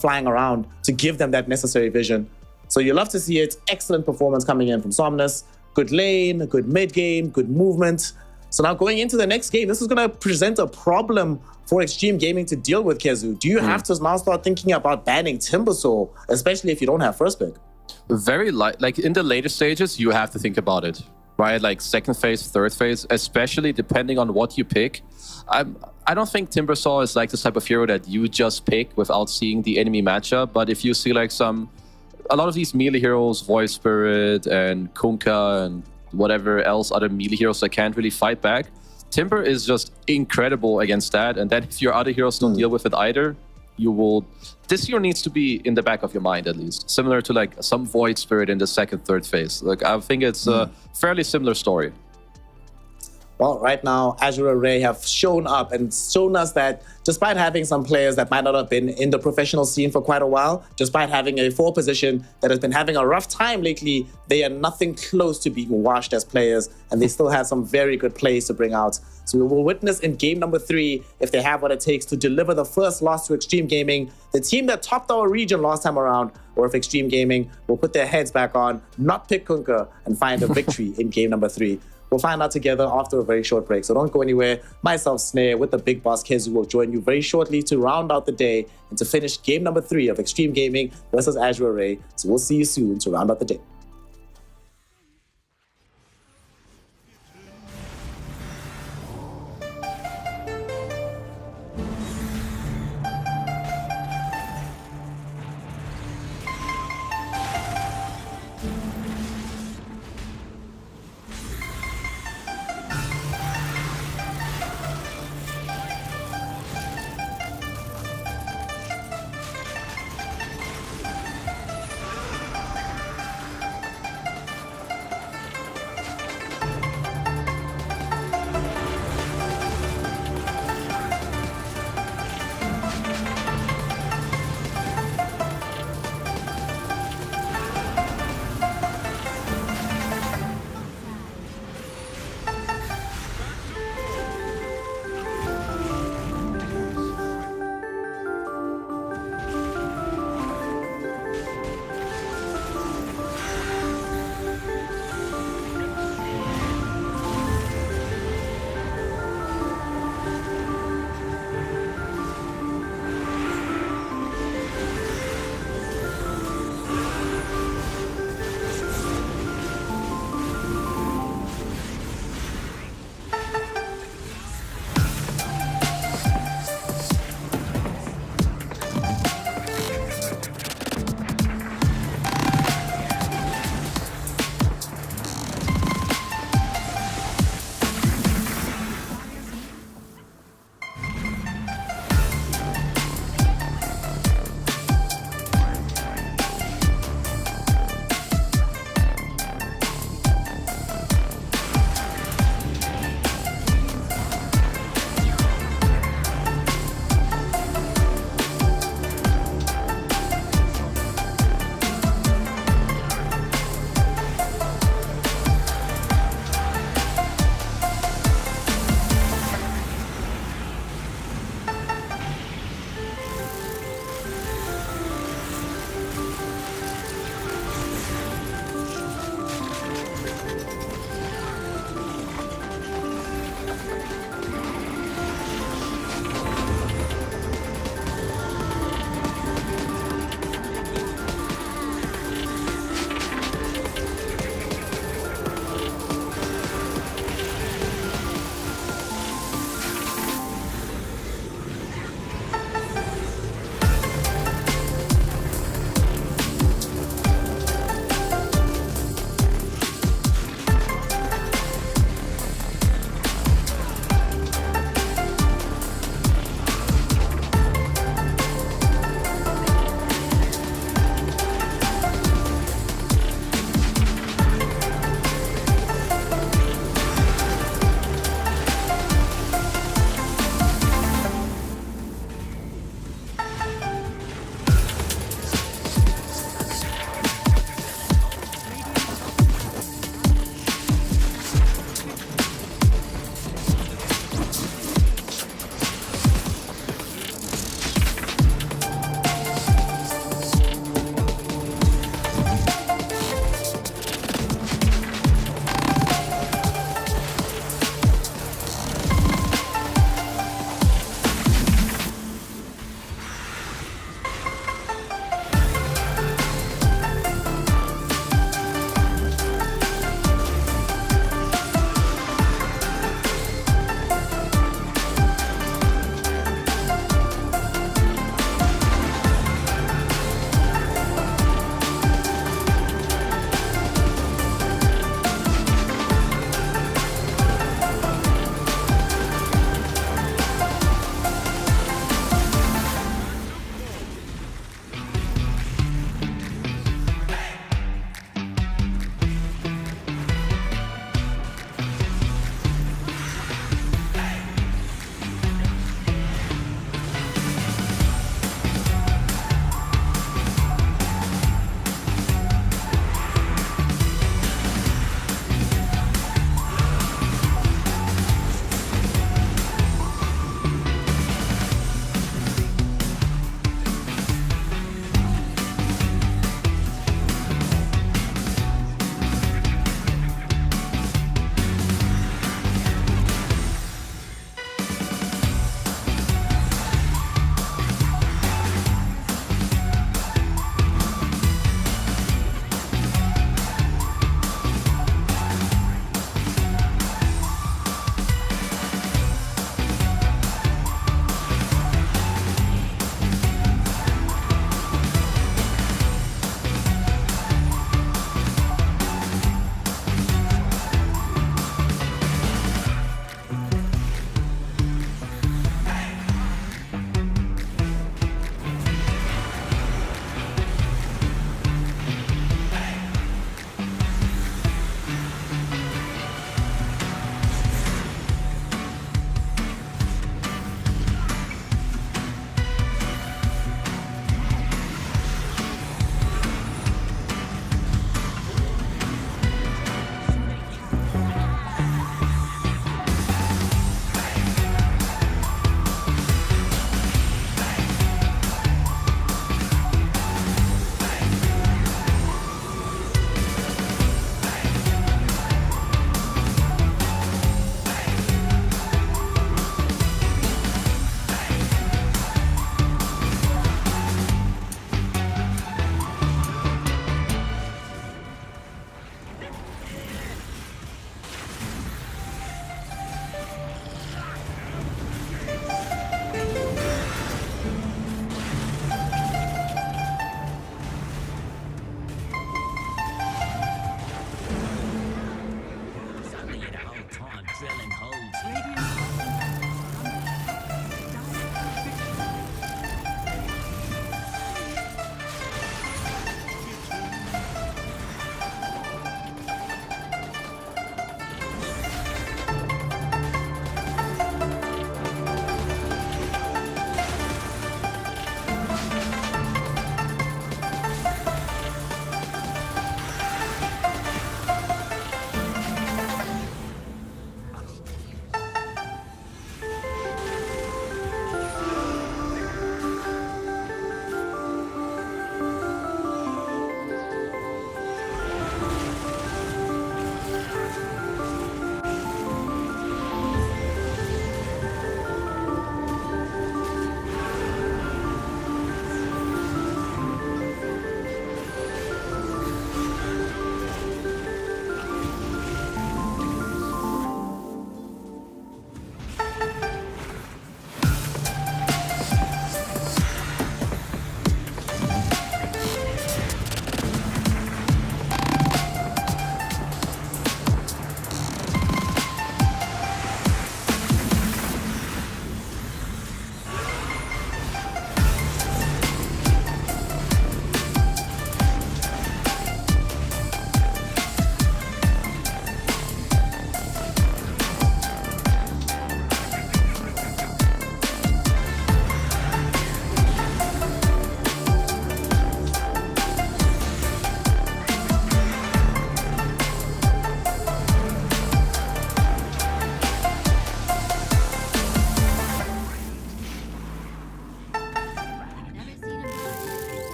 flying around to give them that necessary vision. So you love to see it. Excellent performance coming in from Somnus. Good lane, good mid game, good movement. So now going into the next game, this is going to present a problem for Extreme Gaming to deal with, Kezu. Do you have to now start thinking about banning Timbersaw, especially if you don't have first pick? Very like in the later stages, you have to think about it, right? Like second phase, third phase, especially depending on what you pick. I don't think Timbersaw is like the type of hero that you just pick without seeing the enemy matchup. But if you see like a lot of these melee heroes, Void Spirit and Kunkka and whatever else, other melee heroes that can't really fight back, Timber is just incredible against that. And then if your other heroes don't deal with it either, this hero needs to be in the back of your mind at least. Similar to like some Void Spirit in the second, third phase. Like, I think it's a fairly similar story. Well, right now, Azure Array have shown up and shown us that despite having some players that might not have been in the professional scene for quite a while, despite having a 4 position that has been having a rough time lately, they are nothing close to being washed as players, and they still have some very good plays to bring out. So we will witness in game number 3 if they have what it takes to deliver the first loss to Extreme Gaming, the team that topped our region last time around, or if Extreme Gaming will put their heads back on, not pick Kunkka, and find a victory in game number 3. We'll find out together after a very short break, so don't go anywhere. Myself, Snare, with the big boss Kezu will join you very shortly to round out the day and to finish game number 3 of Extreme Gaming versus Azure Array. So we'll see you soon to round out the day.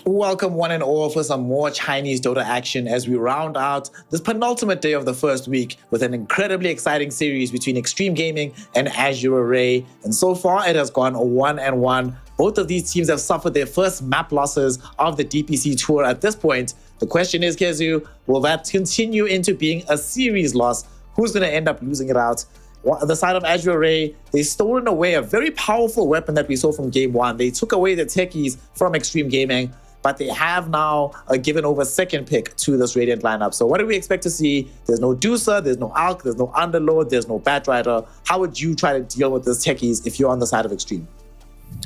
Welcome one and all for some more Chinese Dota action as we round out this penultimate day of the first week with an incredibly exciting series between Extreme Gaming and Azure Array. And so far it has gone 1-1. Both of these teams have suffered their first map losses of the DPC tour at this point. The question is, Kezu, will that continue into being a series loss? Who's going to end up losing it out? On the side of Azure Array, they've stolen away a very powerful weapon that we saw from game one. They took away the techies from Extreme Gaming, but they have now given over second pick to this Radiant lineup. So what do we expect to see? There's no Deucer, there's no Alk, there's no Underlord, there's no Batrider. How would you try to deal with this techies if you're on the side of Extreme?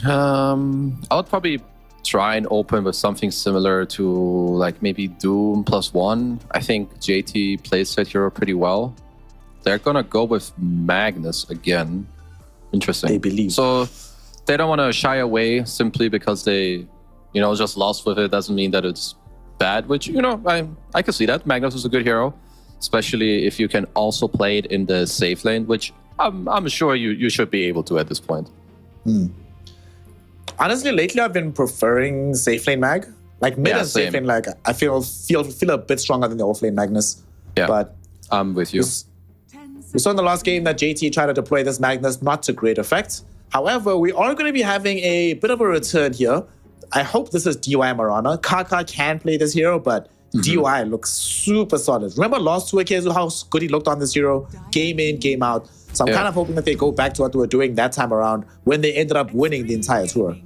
I would probably try and open with something similar to like maybe Doom +1. I think JT plays that hero pretty well. They're gonna go with Magnus again. Interesting. They believe. So they don't want to shy away simply because they, just lost with it. Doesn't mean that it's bad, which, I can see that. Magnus is a good hero, especially if you can also play it in the safe lane, which I'm sure you should be able to at this point. Honestly, lately I've been preferring safe lane mag. Like mid and safe lane, like I feel a bit stronger than the off lane Magnus. Yeah, but I'm with you. We saw in the last game that JT tried to deploy this Magnus, not to great effect. However, we are going to be having a bit of a return here. I hope this is DY Marana. Kaka can play this hero, but DY looks super solid. Remember last tour, Kezu, how good he looked on this hero? Game in, game out. So I'm kind of hoping that they go back to what they were doing that time around when they ended up winning the entire tour.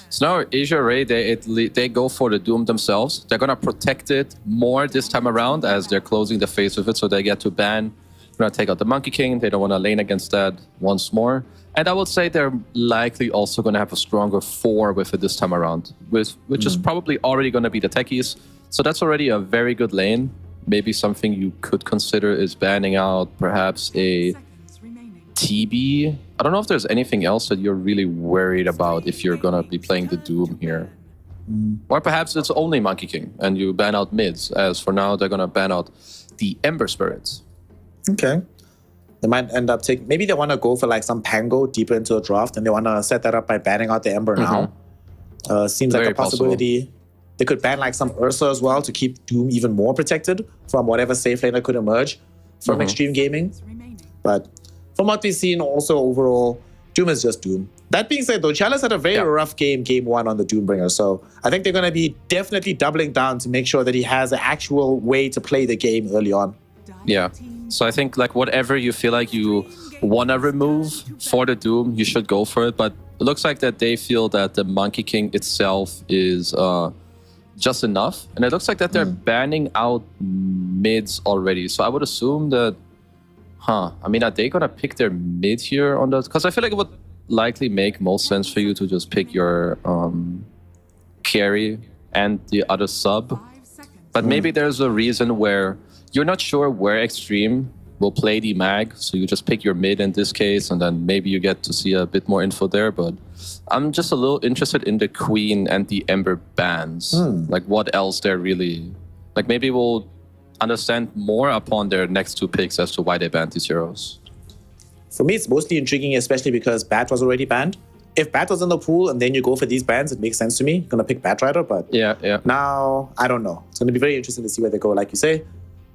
So now Azure Array, they go for the Doom themselves. They're going to protect it more this time around as they're closing the face of it, so they get to ban. They're going to take out the Monkey King. They don't want to lane against that once more. And I would say they're likely also going to have a stronger 4 with it this time around, which is probably already going to be the techies. So that's already a very good lane. Maybe something you could consider is banning out perhaps a TB. I don't know if there's anything else that you're really worried about if you're going to be playing the Doom here. Or perhaps it's only Monkey King and you ban out mids, as for now they're going to ban out the Ember Spirits. Okay. They might end up taking... Maybe they want to go for like some Pango deeper into the draft and they want to set that up by banning out the Ember now. Seems like Very a possibility. possible. They could ban like some Ursa as well to keep Doom even more protected from whatever safe lane that could emerge from Extreme Gaming. But from what we've seen also overall, Doom is just Doom. That being said though, Chalice had a very rough game one on the Doombringer. So I think they're going to be definitely doubling down to make sure that he has an actual way to play the game early on. Yeah. So I think like whatever you feel like you want to remove for the Doom, you should go for it. But it looks like that they feel that the Monkey King itself is just enough. And it looks like that they're banning out mids already. So I would assume that, I mean, are they going to pick their mid here on the... Because I feel like it would likely make most sense for you to just pick your carry and the other sub. But maybe there's a reason where you're not sure where Extreme will play the mag, so you just pick your mid in this case, and then maybe you get to see a bit more info there. But I'm just a little interested in the Queen and the Ember bans. Like what else they're really... Like maybe we'll understand more upon their next 2 picks as to why they banned these heroes. For me, it's mostly intriguing, especially because Bat was already banned. If Bat was in the pool and then you go for these bans, it makes sense to me. You're going to pick Batrider, but now, I don't know. It's going to be very interesting to see where they go, like you say.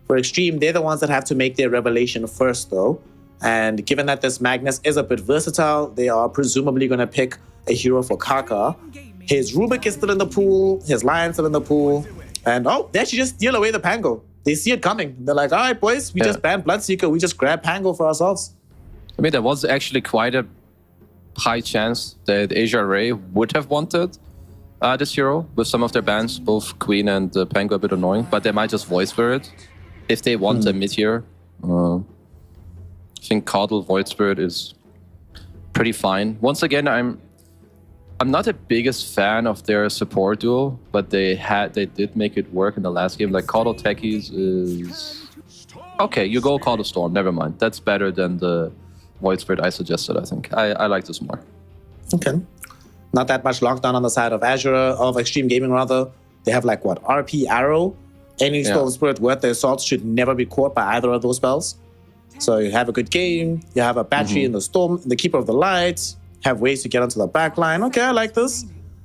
For Extreme, they're the ones that have to make their revelation first, though. And given that this Magnus is a bit versatile, they are presumably going to pick a hero for Kaka. His Rubik is still in the pool. His Lion's still in the pool. And, they actually just steal away the Pango. They see it coming. They're like, all right, boys, we just banned Bloodseeker. We just grab Pango for ourselves. I mean, there was actually quite a high chance that Azure Array would have wanted this hero with some of their bans, both Queen and Pango a bit annoying, but they might just Void Spirit if they want a mid here. I think Caudal Void Spirit is pretty fine. Once again, I'm not the biggest fan of their support duo, but they did make it work in the last game. Like Caudal Techies is okay. You go Caudal Storm. Never mind. That's better than the Void Spirit I suggested. I think I like this more. Okay, not that much lockdown on the side of Extreme Gaming rather. They have like what, RP Arrow. Any Storm Spirit worth their salt should never be caught by either of those spells. So you have a good game, you have a battery in the Storm, the Keeper of the Light, have ways to get onto the back line. Okay, I like this.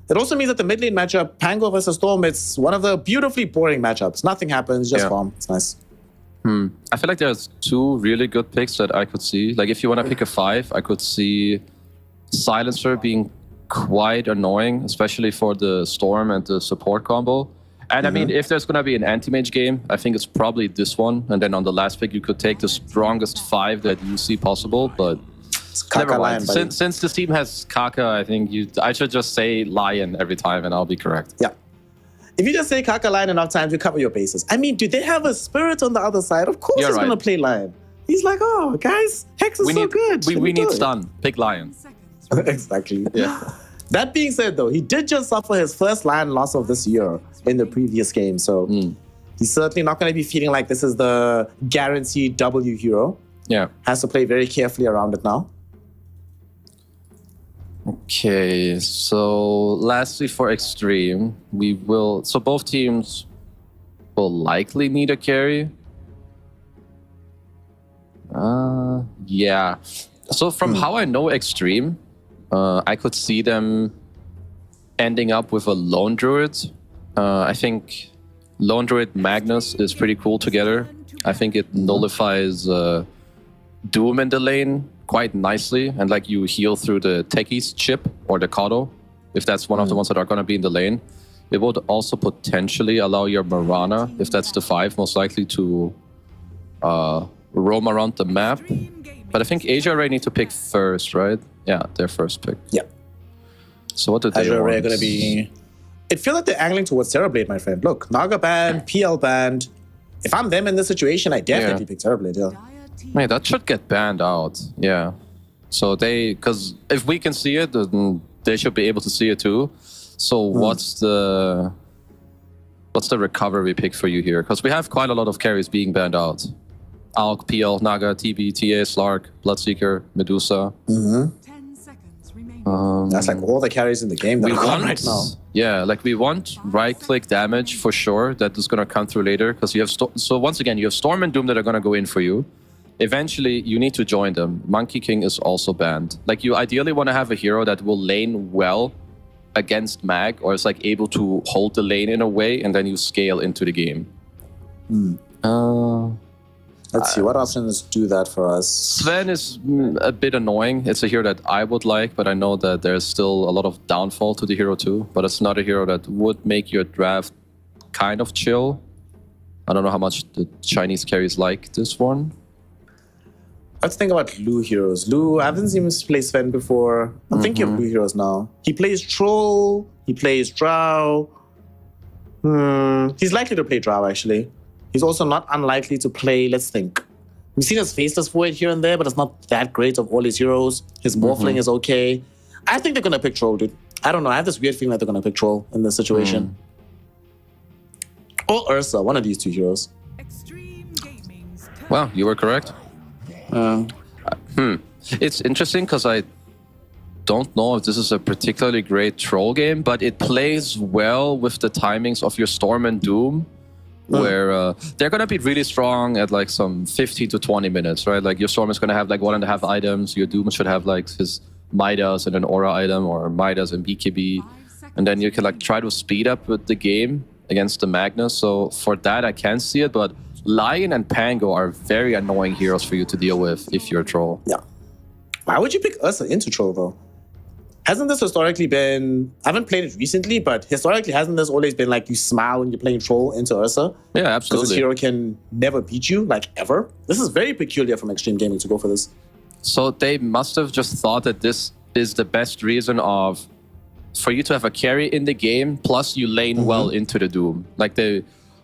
It also means that the mid lane matchup, Pango versus Storm, it's one of the beautifully boring matchups. Nothing happens, just farm. It's nice. I feel like there's two really good picks that I could see. Like if you want to pick a 5, I could see Silencer being quite annoying, especially for the Storm and the support combo. And I mean, if there's going to be an anti-mage game, I think it's probably this one. And then on the last pick, you could take the strongest 5 that you see possible. But never mind. Since the team has Kaka, I think I should just say Lion every time and I'll be correct. Yeah. If you just say Kaka Lion enough times, you cover your bases. I mean, do they have a spirit on the other side? Of course he's going to play Lion. He's like, oh, guys, Hex is so good. We need stun. Pick Lion. Exactly. Yeah. That being said, though, he did just suffer his first Lion loss of this year in the previous game. So he's certainly not going to be feeling like this is the guaranteed W hero. Yeah. Has to play very carefully around it now. Okay, so lastly for Extreme, so both teams will likely need a carry. Yeah. So from how I know Extreme, I could see them ending up with a Lone Druid. I think Lone Druid Magnus is pretty cool together. I think it nullifies Doom in the lane quite nicely, and like you heal through the Techies chip or the Kato, if that's one of the ones that are going to be in the lane. It would also potentially allow your Mirana, if that's the 5, most likely to roam around the map. But I think Asia Ray need to pick first, right? Yeah, their first pick. Yeah. So what did they Asia want? Ray are going to be... It feels like they're angling towards Terrorblade, my friend. Look, Naga banned, PL banned. If I'm them in this situation, I definitely pick Terrorblade, yeah. Wait, that should get banned out. Yeah. So because if we can see it, then they should be able to see it too. So what's the recovery pick for you here? Because we have quite a lot of carries being banned out. Alk, PL, Naga, TB, TA, Slark, Bloodseeker, Medusa. 10 seconds remaining. That's like all the carries in the game that are right now. Yeah, like we want right-click damage for sure. That is going to come through later because you have... So once again, you have Storm and Doom that are going to go in for you. Eventually, you need to join them. Monkey King is also banned. Like, you ideally want to have a hero that will lane well against Mag, or is like able to hold the lane in a way, and then you scale into the game. Let's see, what options do that for us? Sven is a bit annoying. It's a hero that I would like, but I know that there's still a lot of downfall to the hero too. But it's not a hero that would make your draft kind of chill. I don't know how much the Chinese carries like this one. Let's think about Lu heroes. Lu, I haven't seen him play Sven before. I'm thinking of Lu heroes now. He plays Troll. He plays Drow. He's likely to play Drow, actually. He's also not unlikely to play, let's think. We've seen his Faceless Void here and there, but it's not that great of all his heroes. His Morphling is okay. I think they're going to pick Troll, dude. I don't know. I have this weird feeling that they're going to pick Troll in this situation. Or Ursa, one of these two heroes. Well, you were correct. It's interesting because I don't know if this is a particularly great Troll game, but it plays well with the timings of your Storm and Doom, where they're going to be really strong at like some 15 to 20 minutes, right? Like your Storm is going to have like 1.5 items, your Doom should have like his Midas and an Aura item, or Midas and BKB, and then you can like try to speed up with the game against the Magnus. So for that, I can see it, but Lion and Pango are very annoying heroes for you to deal with if you're a Troll. Yeah. Why would you pick Ursa into Troll, though? Hasn't this historically been... I haven't played it recently, but historically, hasn't this always been like you smile when you're playing Troll into Ursa? Yeah, absolutely. Because this hero can never beat you, like ever. This is very peculiar from Extreme Gaming to go for this. So they must have just thought that this is the best reason for you to have a carry in the game, plus you lane well into the Doom. Like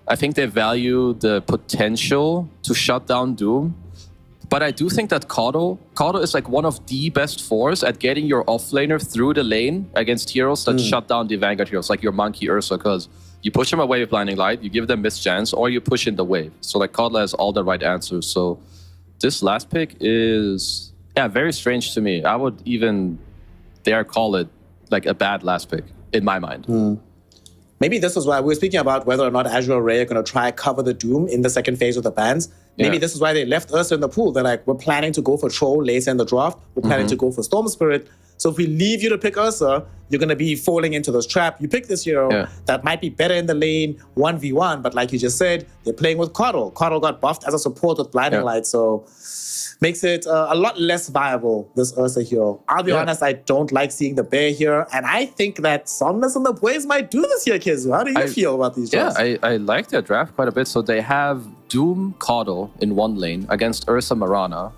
I think they value the potential to shut down Doom. But I do think that Kato is like one of the best fours at getting your offlaner through the lane against heroes that shut down the Vanguard heroes, like your Monkey Ursa, because you push them away with Blinding Light, you give them mischance, or you push in the wave. So like Kato has all the right answers. So this last pick is, very strange to me. I would even dare call it like a bad last pick in my mind. Maybe this is why we were speaking about whether or not Azure Ray are going to try cover the Doom in the second phase of the bans. Maybe this is why they left Ursa in the pool. They're like, we're planning to go for Troll later in the draft. We're planning to go for Storm Spirit. So if we leave you to pick Ursa, you're going to be falling into this trap. You pick this hero that might be better in the lane 1v1, but like you just said, they're playing with Coddle. Coddle got buffed as a support with Blinding Light, so makes it a lot less viable, this Ursa hero. I'll be honest, I don't like seeing the bear here, and I think that Somnus and the boys might do this here, Kizu. How do you feel about these draws? Yeah, I like their draft quite a bit. So they have Doom Coddle in one lane against Ursa Marana.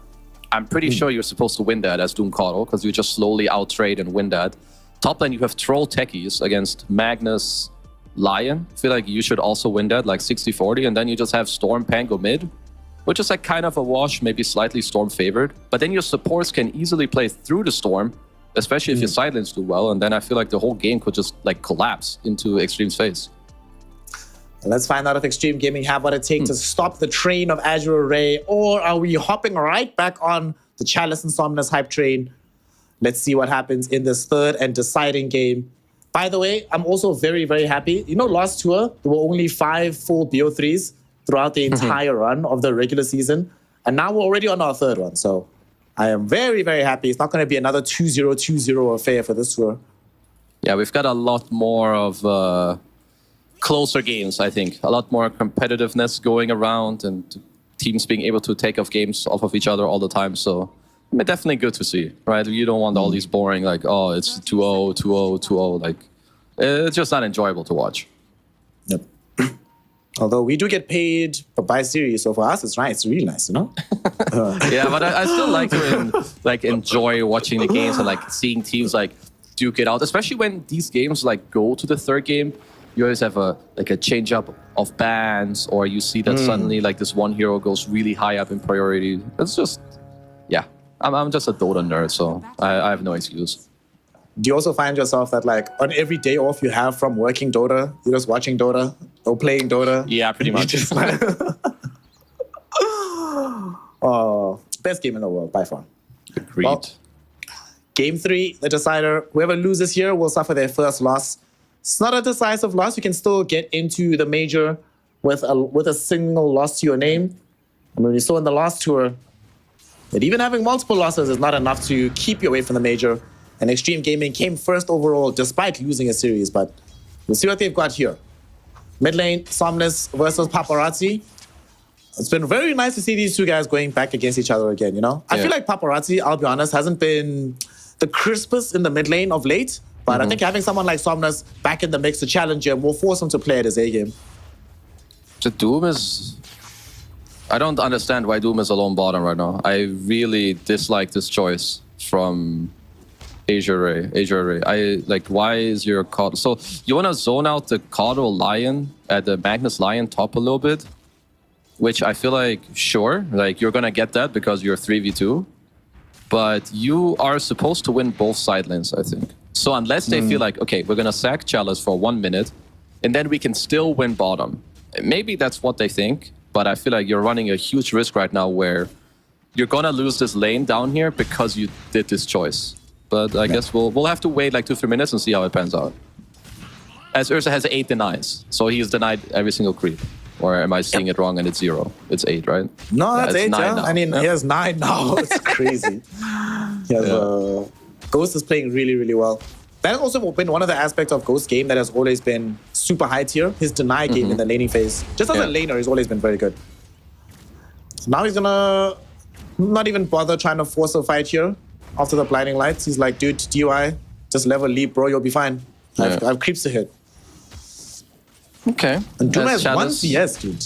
I'm pretty sure you're supposed to win that as Doom Coddle because you just slowly out-trade and win that. Top lane, you have Troll Techies against Magnus Lion. I feel like you should also win that, like 60-40. And then you just have Storm Pango mid, which is like kind of a wash, maybe slightly Storm favored. But then your supports can easily play through the Storm, especially if your side lanes do well. And then I feel like the whole game could just like collapse into Extreme's face. Let's find out if Extreme Gaming have what it takes to stop the train of Azure Array, or are we hopping right back on the Chalice and Somnus hype train? Let's see what happens in this third and deciding game. By the way, I'm also very, very happy. You know, last tour, there were only 5 full BO3s throughout the entire run of the regular season. And now we're already on our third one. So I am very, very happy. It's not going to be another 2-0-2-0 affair for this tour. Yeah, we've got a lot more of closer games, I think. A lot more competitiveness going around and teams being able to take off games off of each other all the time. So I mean, definitely good to see, right? You don't want all these boring, like, oh, it's 2-0, 2-0, 2-0. Like, it's just not enjoyable to watch. Yep. Although we do get paid by series, so for us, it's right. It's really nice, you know? Yeah, but I still like to enjoy watching the games and like seeing teams like duke it out, especially when these games like go to the third game. You always have a change up of bans, or you see that suddenly like this one hero goes really high up in priority. It's just, yeah, I'm just a Dota nerd, so I have no excuse. Do you also find yourself that like on every day off you have from working Dota, you're just watching Dota or playing Dota? Yeah, pretty much. Just like oh, best game in the world by far. Agreed. Well, game 3, the decider. Whoever loses here will suffer their first loss. It's not a decisive loss. You can still get into the major with a single loss to your name. I mean, we saw in the last tour that even having multiple losses is not enough to keep you away from the major. And Extreme Gaming came first overall despite losing a series. But we'll see what they've got here. Mid lane, Somnus versus Paparazzi. It's been very nice to see these two guys going back against each other again, you know? I feel like Paparazzi, I'll be honest, hasn't been the crispest in the mid lane of late. But I think having someone like Somnus back in the mix to challenge him will force him to play at his A game. The Doom is... I don't understand why Doom is alone bottom right now. I really dislike this choice from Azure Array. I like, why is your Coddle... So you want to zone out the Coddle Lion at the Magnus Lion top a little bit? Which I feel like, sure, like you're going to get that because you're 3v2. But you are supposed to win both side lanes, I think. So unless they feel like, okay, we're going to sack Chalice for 1 minute, and then we can still win bottom. Maybe that's what they think, but I feel like you're running a huge risk right now where you're going to lose this lane down here because you did this choice. But I guess we'll have to wait like 2-3 minutes and see how it pans out. As Ursa has 8 denies, so he's denied every single creep. Or am I seeing it wrong and it's 0? It's 8, right? No, that's 8, yeah. now. I mean, he has 9 now. It's crazy. He has, Ghost is playing really, really well. That has also been one of the aspects of Ghost's game that has always been super high tier. His deny game in the laning phase. Just as a laner, he's always been very good. Now he's gonna not even bother trying to force a fight here after the blinding lights. He's like, dude, DUI, just level leap, bro, you'll be fine. I have creeps to hit. Okay. And Doom has 1 CS, dude.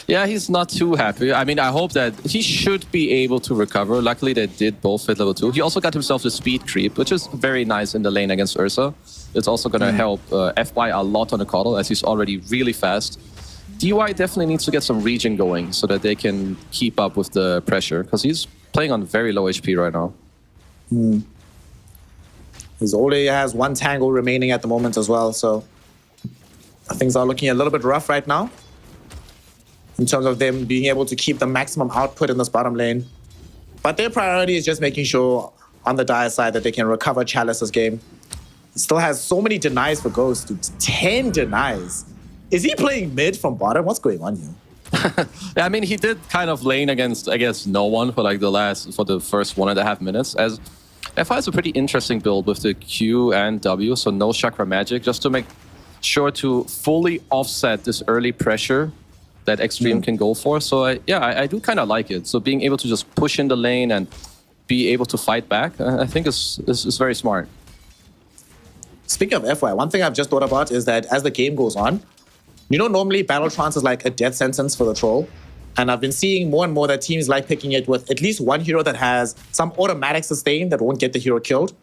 Yeah, he's not too happy. I mean, I hope that he should be able to recover. Luckily, they did both hit level 2. He also got himself the speed creep, which is very nice in the lane against Ursa. It's also going to help FY a lot on the Coddle, as he's already really fast. DY definitely needs to get some regen going so that they can keep up with the pressure, because he's playing on very low HP right now. He's only has 1 tangle remaining at the moment as well, so things are looking a little bit rough right now in terms of them being able to keep the maximum output in this bottom lane. But their priority is just making sure on the Dire side that they can recover Chalice's game. He still has so many denies for Ghost, dude. 10 denies. Is he playing mid from bottom? What's going on here? Yeah, I mean, he did kind of lane against, I guess, no one for like the first 1.5 minutes. As FI is a pretty interesting build with the Q and W, so no chakra magic, just to make sure to fully offset this early pressure that Extreme can go for. So I do kind of like it. So being able to just push in the lane and be able to fight back, I think is very smart. Speaking of FY, one thing I've just thought about is that as the game goes on, normally Battle Trance is like a death sentence for the troll. And I've been seeing more and more that teams like picking it with at least one hero that has some automatic sustain that won't get the hero killed.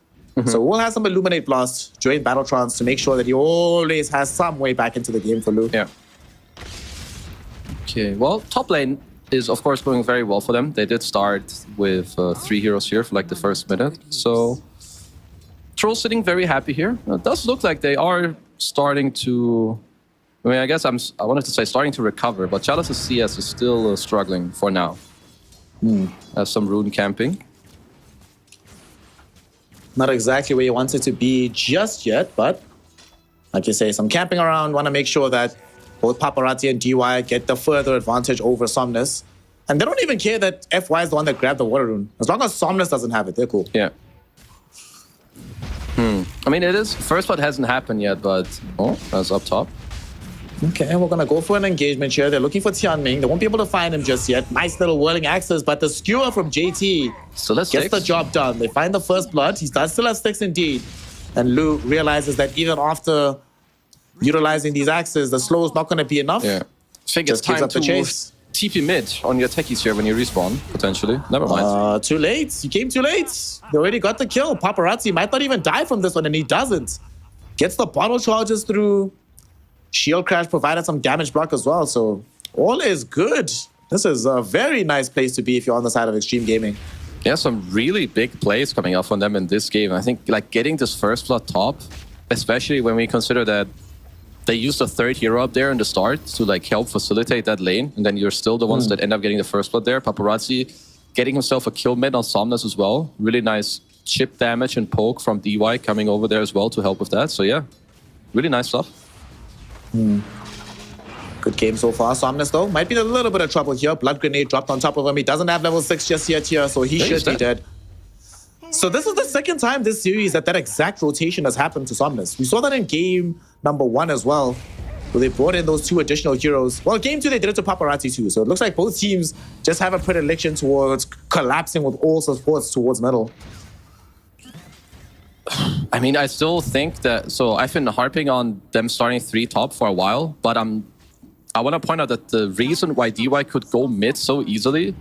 So we'll have some Illuminate Blast during Battle Trance to make sure that he always has some way back into the game for Lu. Yeah. Okay, well, top lane is of course going very well for them. They did start with 3 heroes here for like the first minute. So Troll sitting very happy here. It does look like they are starting to... I mean, I guess I wanted to say starting to recover, but Chalice's CS is still struggling for now. Has some rune camping. Not exactly where you want it to be just yet, but like you say, some camping around. Want to make sure that both Paparazzi and DY get the further advantage over Somnus. And they don't even care that FY is the one that grabbed the water rune. As long as Somnus doesn't have it, they're cool. Yeah. I mean, it is. First blood hasn't happened yet, but... Oh, that's up top. Okay, we're going to go for an engagement here. They're looking for Tianming. They won't be able to find him just yet. Nice little whirling axes, but the skewer from JT gets the job done. They find the first blood. He does still have sticks indeed. And Lu realizes that even after utilizing these axes, the slow is not going to be enough. Yeah. I think it's Just gives time up the to chase. TP mid on your techies here when you respawn, potentially. Never mind. Too late. He came too late. They already got the kill. Paparazzi might not even die from this one, and he doesn't. Gets the bottle charges through. Shield Crash provided some damage block as well, so all is good. This is a very nice place to be if you're on the side of Extreme Gaming. Yeah, some really big plays coming up from them in this game. I think like getting this first blood top, especially when we consider that they used a third hero up there in the start to like help facilitate that lane, and then you're still the ones that end up getting the first blood there. Paparazzi getting himself a kill mid on Somnus as well. Really nice chip damage and poke from DY coming over there as well to help with that. So yeah, really nice stuff. Good game so far. Somnus, though, might be in a little bit of trouble here. Blood Grenade dropped on top of him. He doesn't have level 6 just yet here, so he should be dead. So this is the second time this series that exact rotation has happened to Somnus. We saw that in game number 1 as well, where they brought in those 2 additional heroes. Well, game 2, they did it to Paparazzi too, so it looks like both teams just have a predilection towards collapsing with all supports towards middle. I mean, I still think that... So I've been harping on them starting 3 top for a while, but I want to point out that the reason why DY could go mid so easily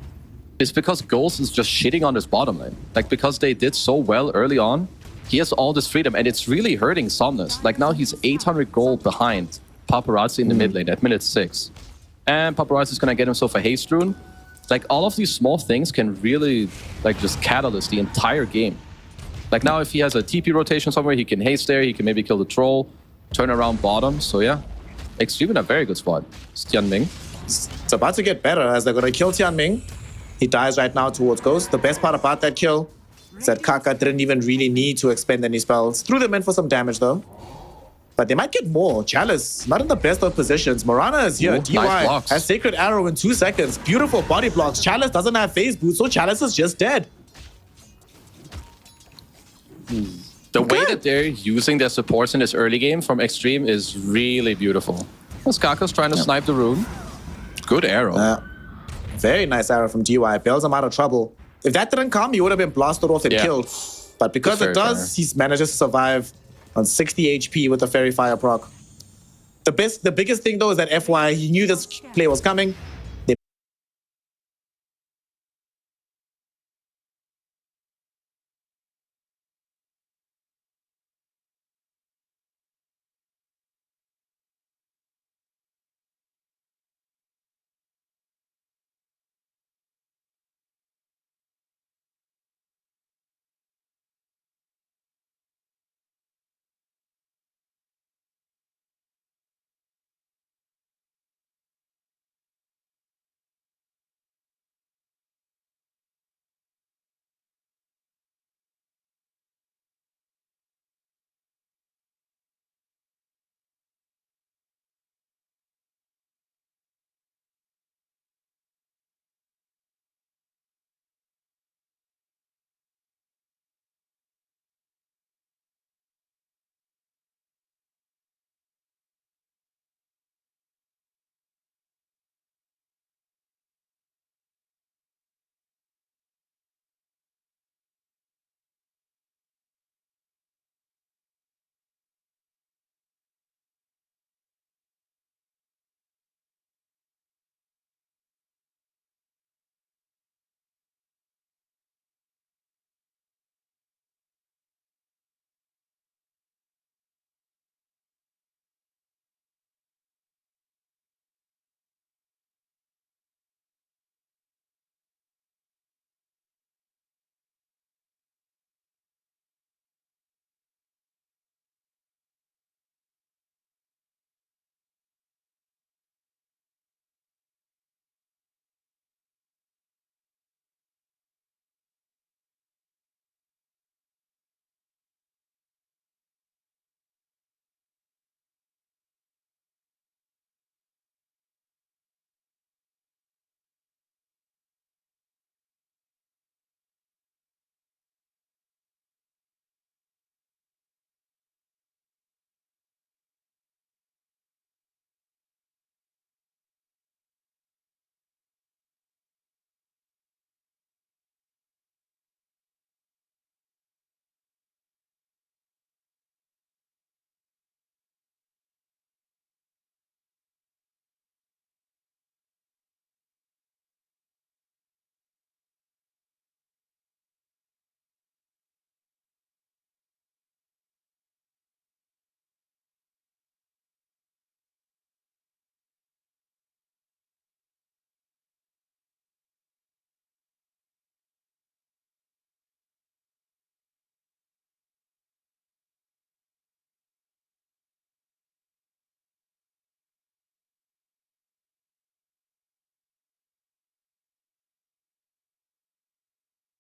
is because Ghost is just shitting on his bottom lane. Like, because they did so well early on, he has all this freedom, and it's really hurting Somnus. Like, now he's 800 gold behind Paparazzi in the mid lane at minute 6. And Paparazzi is going to get himself a haste rune. Like, all of these small things can really, like, just catalyst the entire game. Like now, if he has a TP rotation somewhere, he can haste there, he can maybe kill the troll, turn around bottom. So yeah, Extreme in a very good spot. It's Tianming. It's about to get better as they're going to kill Tianming. He dies right now towards Ghost. The best part about that kill is that Kaka didn't even really need to expend any spells. Threw them in for some damage though. But they might get more. Chalice, not in the best of positions. Morana is here. Ooh, DY nice has Sacred Arrow in 2 seconds. Beautiful body blocks. Chalice doesn't have phase boost, so Chalice is just dead. The way that they're using their supports in this early game from Extreme is really beautiful. Kaka's trying to snipe the rune. Good arrow. Very nice arrow from DY. Bails him out of trouble. If that didn't come, he would have been blasted off and killed. But because it does, he manages to survive on 60 HP with the Fairy Fire proc. The biggest thing though is that FY, he knew this play was coming.